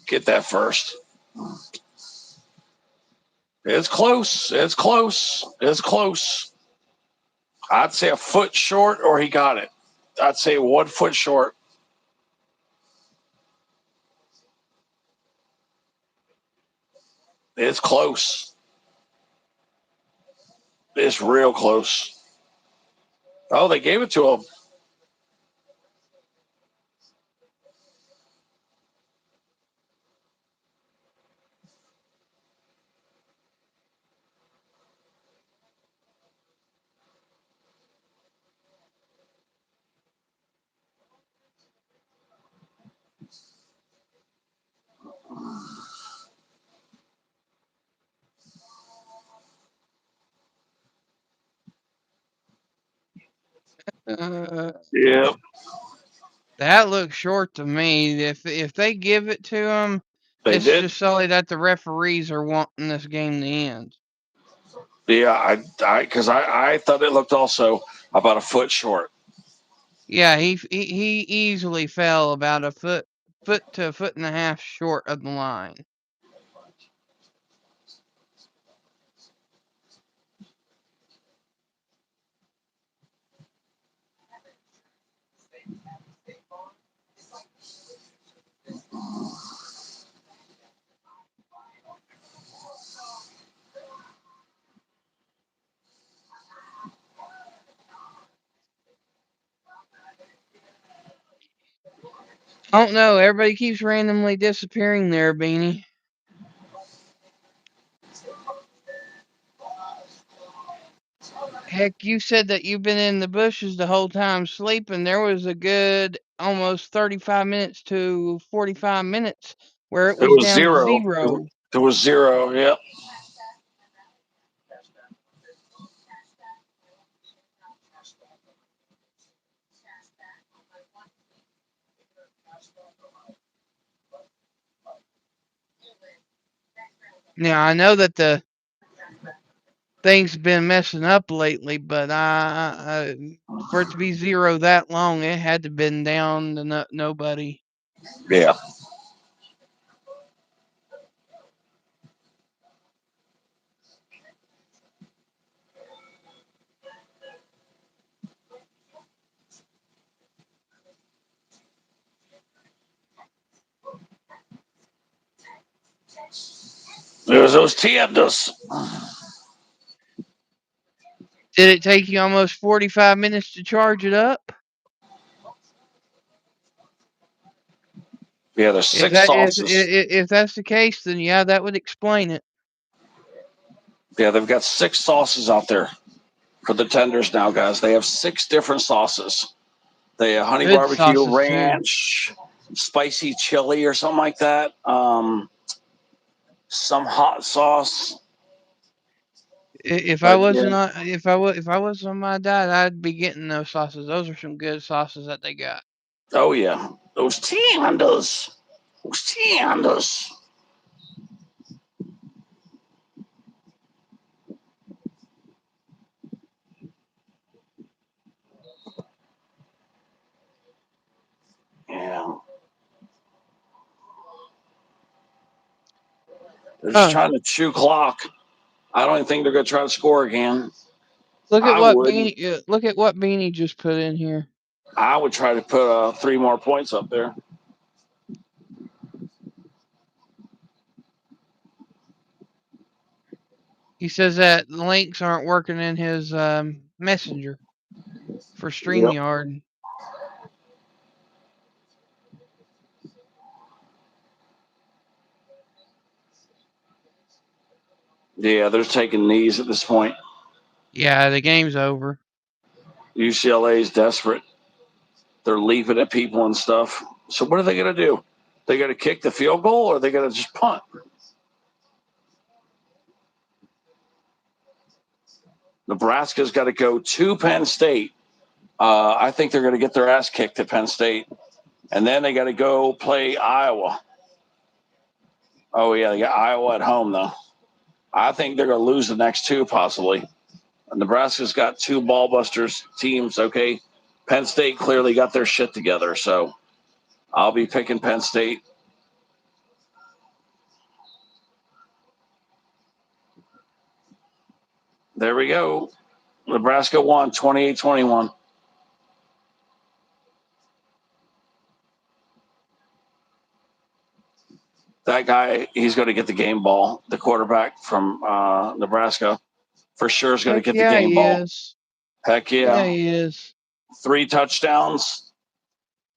Get that first. It's close. It's close. It's close. I'd say a foot short, or he got it. I'd say 1 foot short. It's close. It's real close. Oh, they gave it to him. Uh, Yeah, that looks short to me. If they give it to him, they it's did. just solely that the referees are wanting this game to end. Yeah, because I thought it looked also about a foot short. Yeah, he easily fell about a foot to a foot and a half short of the line. I don't know. Everybody keeps randomly disappearing there, Beanie. Heck, you said that you've been in the bushes the whole time sleeping. There was a good almost 35 minutes to 45 minutes where it It was was down to zero. zero. It was zero. Yep. Now, I know that the thing's been messing up lately, but for it to be zero that long, it had to been down to nobody. Yeah. There's those tiendas. Did it take you almost 45 minutes to charge it up? Yeah, there's If six that if sauces. if that's the case, then yeah, that would explain it. Yeah, they've got six sauces out there for the tenders now, guys. They have six different sauces. They have honey Good barbecue sauces too. ranch, spicy chili or something like that. Some hot sauce. If I But yeah, wasn't on, if I was on my diet, I'd be getting those sauces. Those are some good sauces that they got. oh yeah, those tiendas. Those tiendas. Yeah, they're just Huh. trying to chew clock. I don't even think they're going to try to score again. Look at I what would. Beanie. Look at what Beanie just put in here. I would try to put 3 more points up there. He says that the links aren't working in his messenger for Yep. StreamYard. Yeah, they're taking knees at this point. Yeah, the game's over. UCLA is desperate. They're leaping at people and stuff. So what are they going to do? They got to kick the field goal, or they got to just punt? Nebraska's got to go to Penn State. I think they're going to get their ass kicked at Penn State, and then they got to go play Iowa. Oh yeah, they got Iowa at home though. I think they're going to lose the next two possibly. Nebraska's got two ball busters teams. Okay, Penn State clearly got their shit together, so I'll be picking Penn State. There we go. Nebraska won 28-21. That guy, he's going to get the game ball. The quarterback from Nebraska for sure is going to Heck get the yeah, game he ball. is. Heck Yeah, yeah. he is. 3 touchdowns.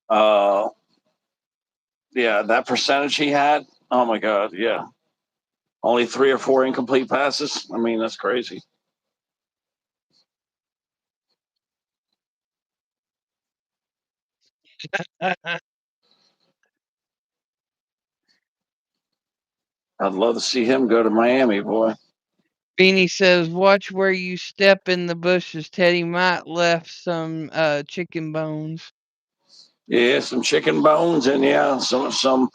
Uh, yeah, that percentage he had. Oh my God. Yeah. Only 3 or 4 incomplete passes. I mean, that's crazy. I'd love to see him go to Miami, boy. Beanie says, "Watch where you step in the bushes. Teddy might left some chicken bones." Yeah, some chicken bones and yeah, some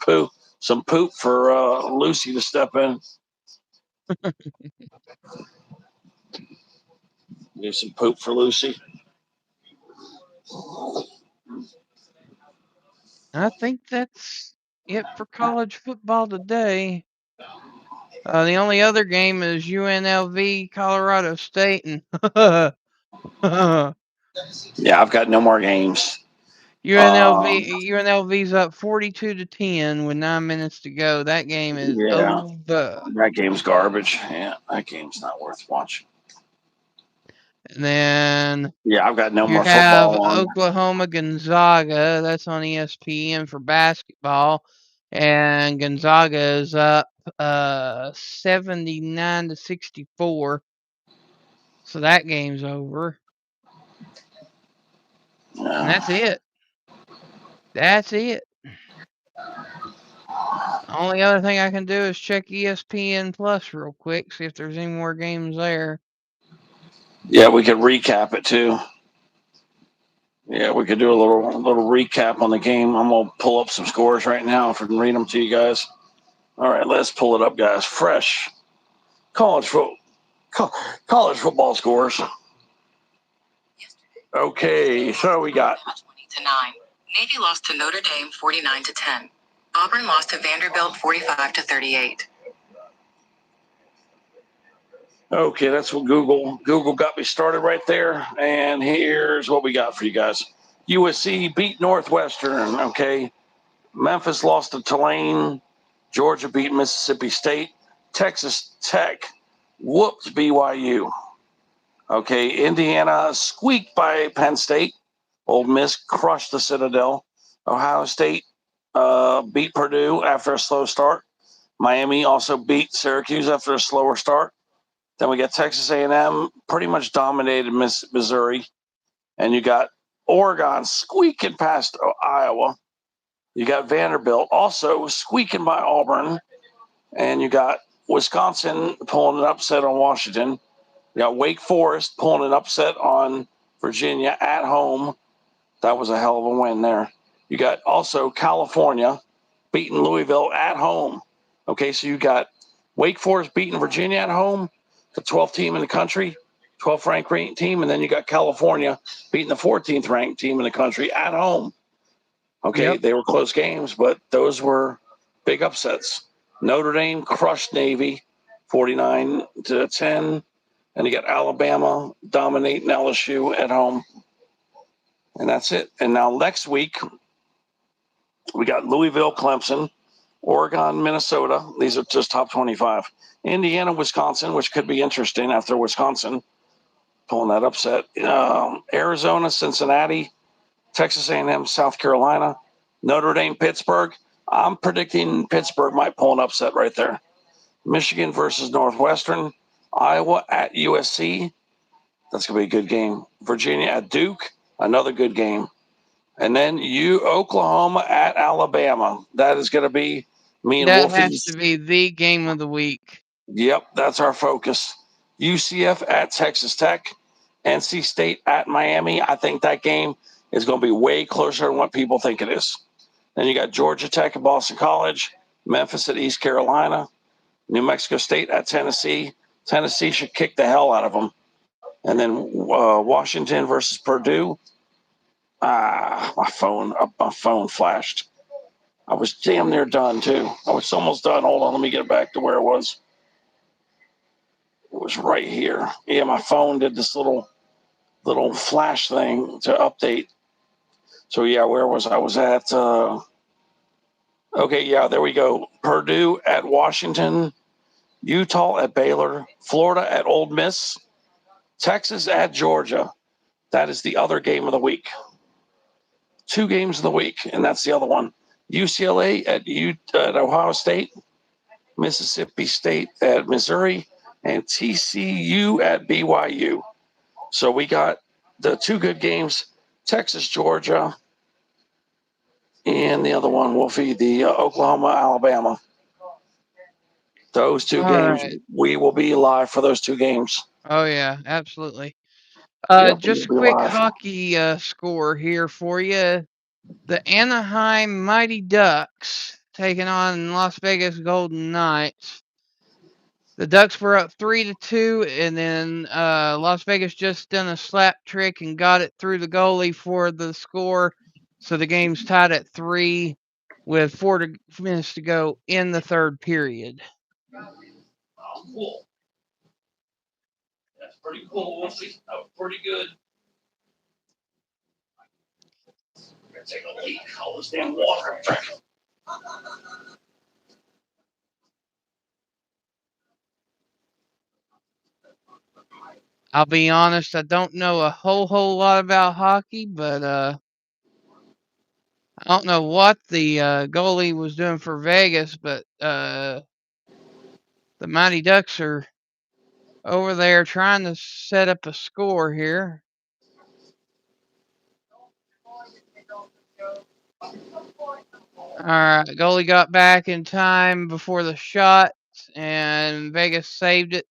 poop for Lucy to step in. Do some poop for Lucy. I think that's it for college football today. The only other game is UNLV Colorado State, and Yeah, I've got no more games. UNLV's up 42-10 with 9 minutes to go. That game is Yeah, over. that game's garbage. Yeah, that game's not worth watching. And then Yeah, I've got no you more have football on. Oklahoma Gonzaga. That's on ESPN for basketball. And Gonzaga is up 79-64. So that game's over. And that's it. That's it. The only other thing I can do is check ESPN Plus real quick, see if there's any more games there. Yeah, we could recap it too. Yeah, we could do a little recap on the game. I'm gonna pull up some scores right now if I can read them to you guys. All right, let's pull it up, guys. Fresh college college football scores. Okay, so we got 20-9. Navy lost to Notre Dame 49-10. Auburn lost to Vanderbilt 45-38. okay. That's what Google got me started right there. And here's what we got for you guys. USC beat Northwestern. Okay, Memphis lost to Tulane. Georgia beat Mississippi State. Texas Tech whooped BYU. Okay, Indiana squeaked by Penn State. Ole Miss crushed the Citadel. Ohio State beat Purdue after a slow start. Miami also beat Syracuse after a slower start. Then we got Texas A&M pretty much dominated Missouri, and you got Oregon squeaking past Iowa. You got Vanderbilt also squeaking by Auburn, and you got Wisconsin pulling an upset on Washington. You got Wake Forest pulling an upset on Virginia at home. That was a hell of a win there. You got also California beating Louisville at home. Okay, so you got Wake Forest beating Virginia at home, the 12th team in the country, 12th ranked team, and then you got California beating the 14th ranked team in the country at home. Okay, Yep. they were close games, but those were big upsets. Notre Dame crushed Navy 49-10, and you got Alabama dominating LSU at home. And that's it. And now next week, we got Louisville, Clemson, Oregon, Minnesota. These are just top 25. Indiana, Wisconsin, which could be interesting after Wisconsin pulling that upset. Arizona, Cincinnati, Texas A&M, South Carolina, Notre Dame, Pittsburgh. I'm predicting Pittsburgh might pull an upset right there. Michigan versus Northwestern, Iowa at USC. That's going to be a good game. Virginia at Duke, another good game. And then Oklahoma at Alabama. That is going to be me and That has Wolfie's. to be the game of the week. Yep, that's our focus. UCF at Texas Tech, NC State at Miami. I think that game is going to be way closer than what people think it is. Then you got Georgia Tech at Boston College, Memphis at East Carolina, New Mexico State at Tennessee. Tennessee should kick the hell out of them. And then Washington versus Purdue. My phone flashed. I was damn near done too. I was almost done. Hold on, let me get back to where it was. It was right here. Yeah, my phone did this little flash thing to update. So yeah, where was I? Was at okay, yeah, there we go. Purdue at Washington, Utah at Baylor, Florida at Ole Miss, Texas at Georgia. That is the other game of the week. 2 games of the week, and that's the other one. UCLA at Ohio State, Mississippi State at Missouri, and TCU at BYU. So we got the 2 good games, Texas, Georgia, and the other one, Wolfie, the Oklahoma, Alabama. Those 2 All games, right. we will be live for those 2 games. Oh yeah, absolutely. Yep, we Just will a be quick live. hockey score here for you. The Anaheim Mighty Ducks taking on Las Vegas Golden Knights. The Ducks were up 3-2, and then Las Vegas just done a slap trick and got it through the goalie for the score. So the game's tied at 3 with 4 minutes to go in the third period. Oh, cool. That's pretty cool, Wolfie. That was pretty good. I'm gonna take a leak. All this damn water. I'll be honest, I don't know a whole lot about hockey, but I don't know what the goalie was doing for Vegas, but the Mighty Ducks are over there trying to set up a score here. All right, goalie got back in time before the shot, and Vegas saved it.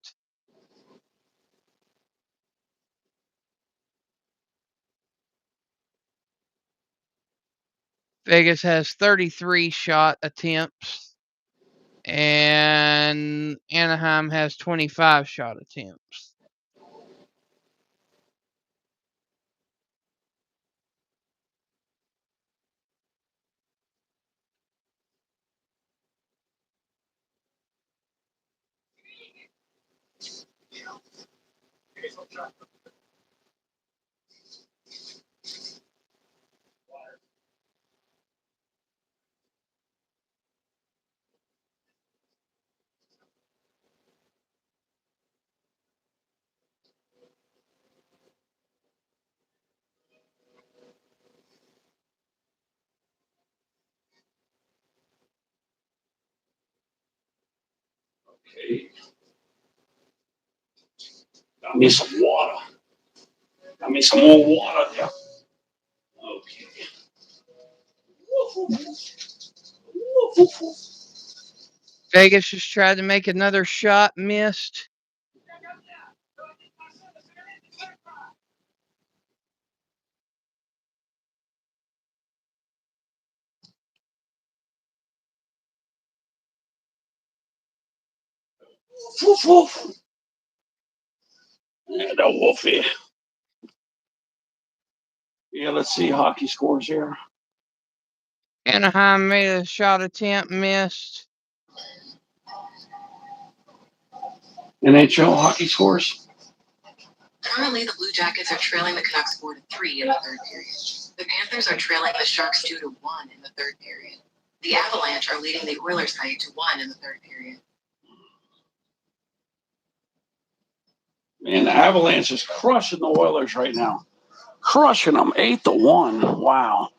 Vegas has 33 shot attempts, and Anaheim has 25 shot attempts. Okay. Got me some water. Got me some more water there. Okay. Vegas just tried to make another shot, missed. Woof, woof. Yeah, the Wolfie. Yeah, let's see hockey scores here. Anaheim made a shot attempt, missed. NHL hockey scores. Currently, the Blue Jackets are trailing the Canucks 4-3 in the third period. The Panthers are trailing the Sharks 2-1 in the third period. The Avalanche are leading the Oilers 8-1 in the third period. Man, the Avalanche is crushing the Oilers right now. Crushing them 8-1. Wow.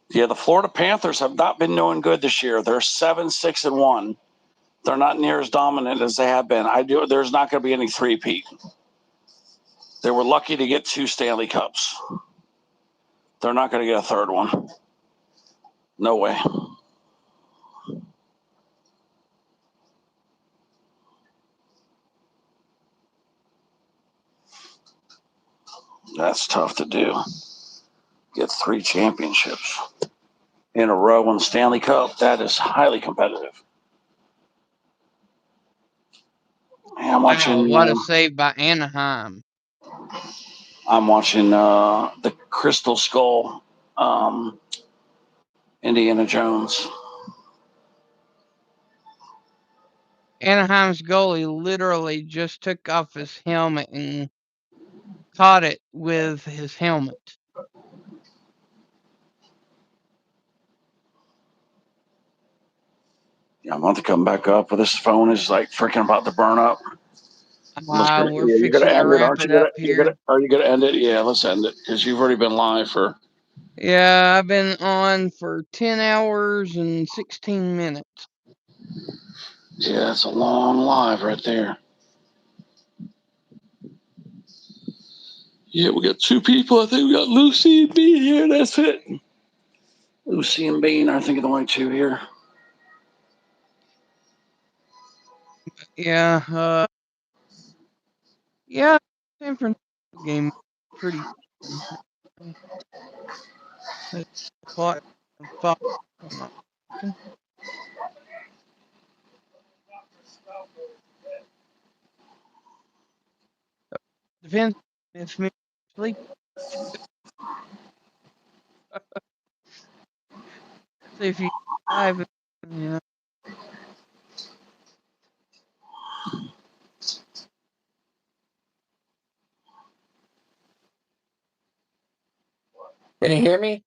Yeah, the Florida Panthers have not been doing good this year. They're 7-6-1. They're not near as dominant as they have been. There's not going to be any three-peat. They were lucky to get 2 Stanley Cups. They're not going to get a third one. No way. That's tough to do. Get 3 championships in a row in the Stanley Cup. That is highly competitive. Hey, I'm watching. What a save by Anaheim. I'm watching the Crystal Skull, Indiana Jones. Anaheim's goalie literally just took off his helmet and caught it with his helmet. Yeah, I'm about to come back up, but this phone is like freaking about to burn up. We're You're gonna fixing to end it, wrap aren't it you? up here. Are you gonna end it? Yeah, let's end it because you've already been live for. Yeah, I've been on for 10 hours and 16 minutes. Yeah, that's a long live right there. Yeah, we got 2 people. I think we got Lucy and Bean here. That's it. Lucy and Bean, I think, are the only 2 here. Yeah, yeah, San Francisco game pretty. Caught Fox, I'm not mistaken. Depends if me sleep. See if you live, you know. Can you hear me?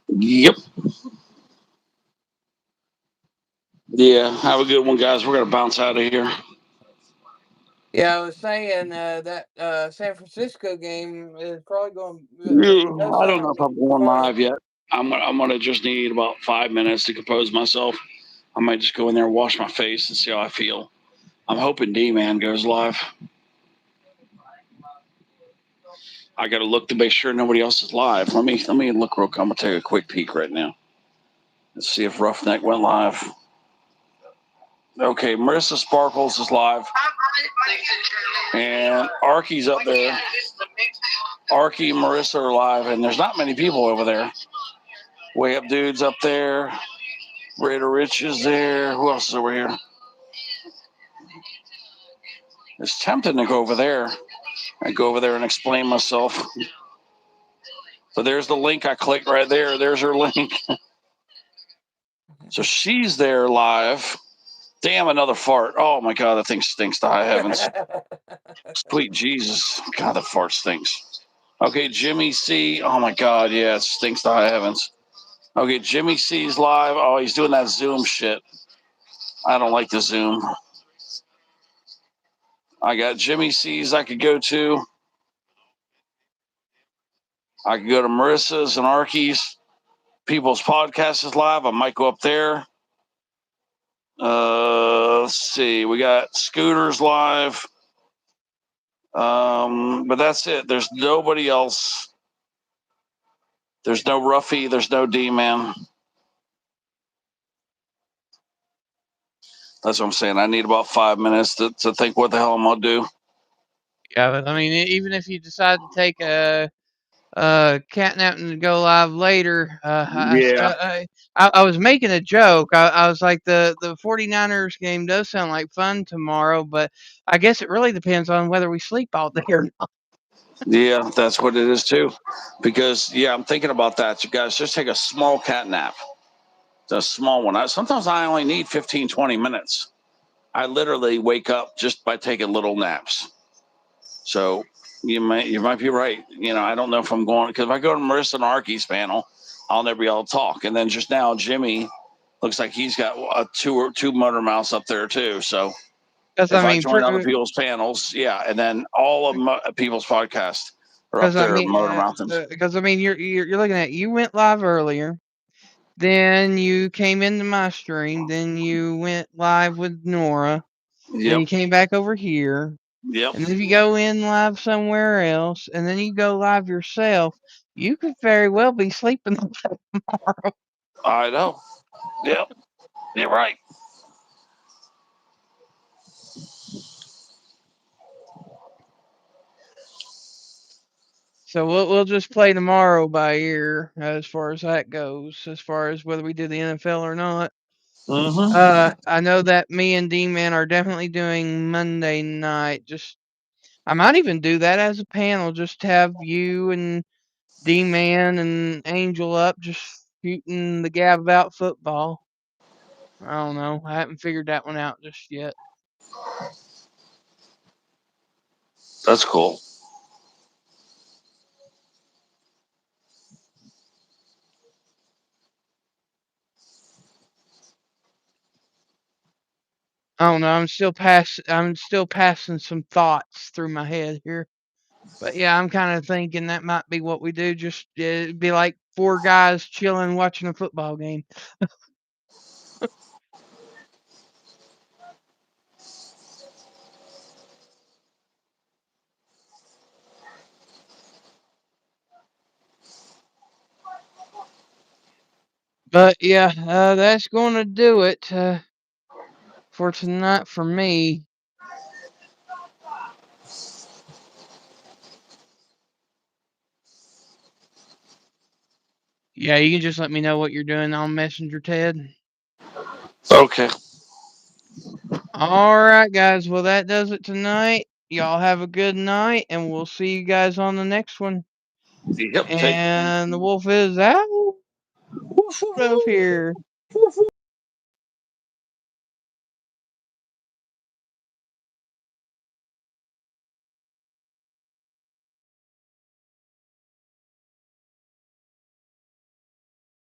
Yep. Yeah, have a good one, guys. We're gonna bounce out of here. Yeah, I was saying that San Francisco game is probably going. It does I sound don't like know it's if I'm gonna be going fun. live yet. I'm gonna just need about 5 minutes to compose myself. I might just go in there and wash my face and see how I feel. I'm hoping D-Man goes live. I got to look to make sure nobody else is live. Let me look real quick. I'm gonna take a quick peek right now. Let's see if Roughneck went live. Okay, Marissa Sparkles is live, and Arky's up there. Arky and Marissa are live, and there's not many people over there. Way Up Dude's up there. Raider Rich is there. Who else is over here? It's tempting to go over there. I go over there and explain myself. But there's the link I clicked right there. There's her link. So she's there live. Damn, another fart. Oh my God, that thing stinks to high heavens. Sweet Jesus. God, that fart stinks. Okay, Jimmy C. Oh my God, yeah, it stinks to high heavens. Okay, Jimmy C's live. Oh, he's doing that Zoom shit. I don't like the Zoom. I got Jimmy C's I could go to. I could go to Marissa's and Arky's. People's Podcast is live. I might go up there. Let's see. We got Scooters live. But that's it. There's nobody else. There's no Ruffy. There's no D-Man. That's what I'm saying. I need about 5 minutes to think what the hell I'm going to do. Yeah, but I mean, even if you decide to take a cat nap and go live later, Yeah. I was making a joke. I was like, the 49ers game does sound like fun tomorrow, but I guess it really depends on whether we sleep all day or not. Yeah, that's what it is too. Because, yeah, I'm thinking about that. You guys just take a small cat nap. A small one. Sometimes I only need 15, 20 minutes. I literally wake up just by taking little naps. So you might be right. I don't know if I'm going, because if I go to Marissa and Arky's panel, I'll never be able to talk. And then just now, Jimmy looks like he's got two motor mouse up there too. So Because if I I mean, join other people's panels, yeah, and then all of people's podcasts are up because I there, mean, motor mountains. because I mean, you're looking at, you went live earlier, then you came into my stream, then you went live with Nora, then Yep, you came back over here. yep. And if you go in live somewhere else, and then you go live yourself, you could very well be sleeping tomorrow. I know. Yep, you're right. So we'll just play tomorrow by ear as far as that goes, as far as whether we do the NFL or not. Mm-hmm. I know that me and D-Man are definitely doing Monday night. Just I might even do that as a panel. Just have you and D-Man and Angel up, just shooting the gab about football. I don't know. I haven't figured that one out just yet. That's cool. I don't know. I'm still passing some thoughts through my head here. But yeah, I'm kind of thinking that might be what we do. Just be like four guys chilling watching a football game. But yeah, that's going to do it for tonight for me. Yeah, you can just let me know what you're doing on Messenger, Ted. Okay. All right, guys. Well, that does it tonight. Y'all have a good night, and we'll see you guys on the next one. Yep. Take. And the wolf is out Woof, woof, of here. woof, woof.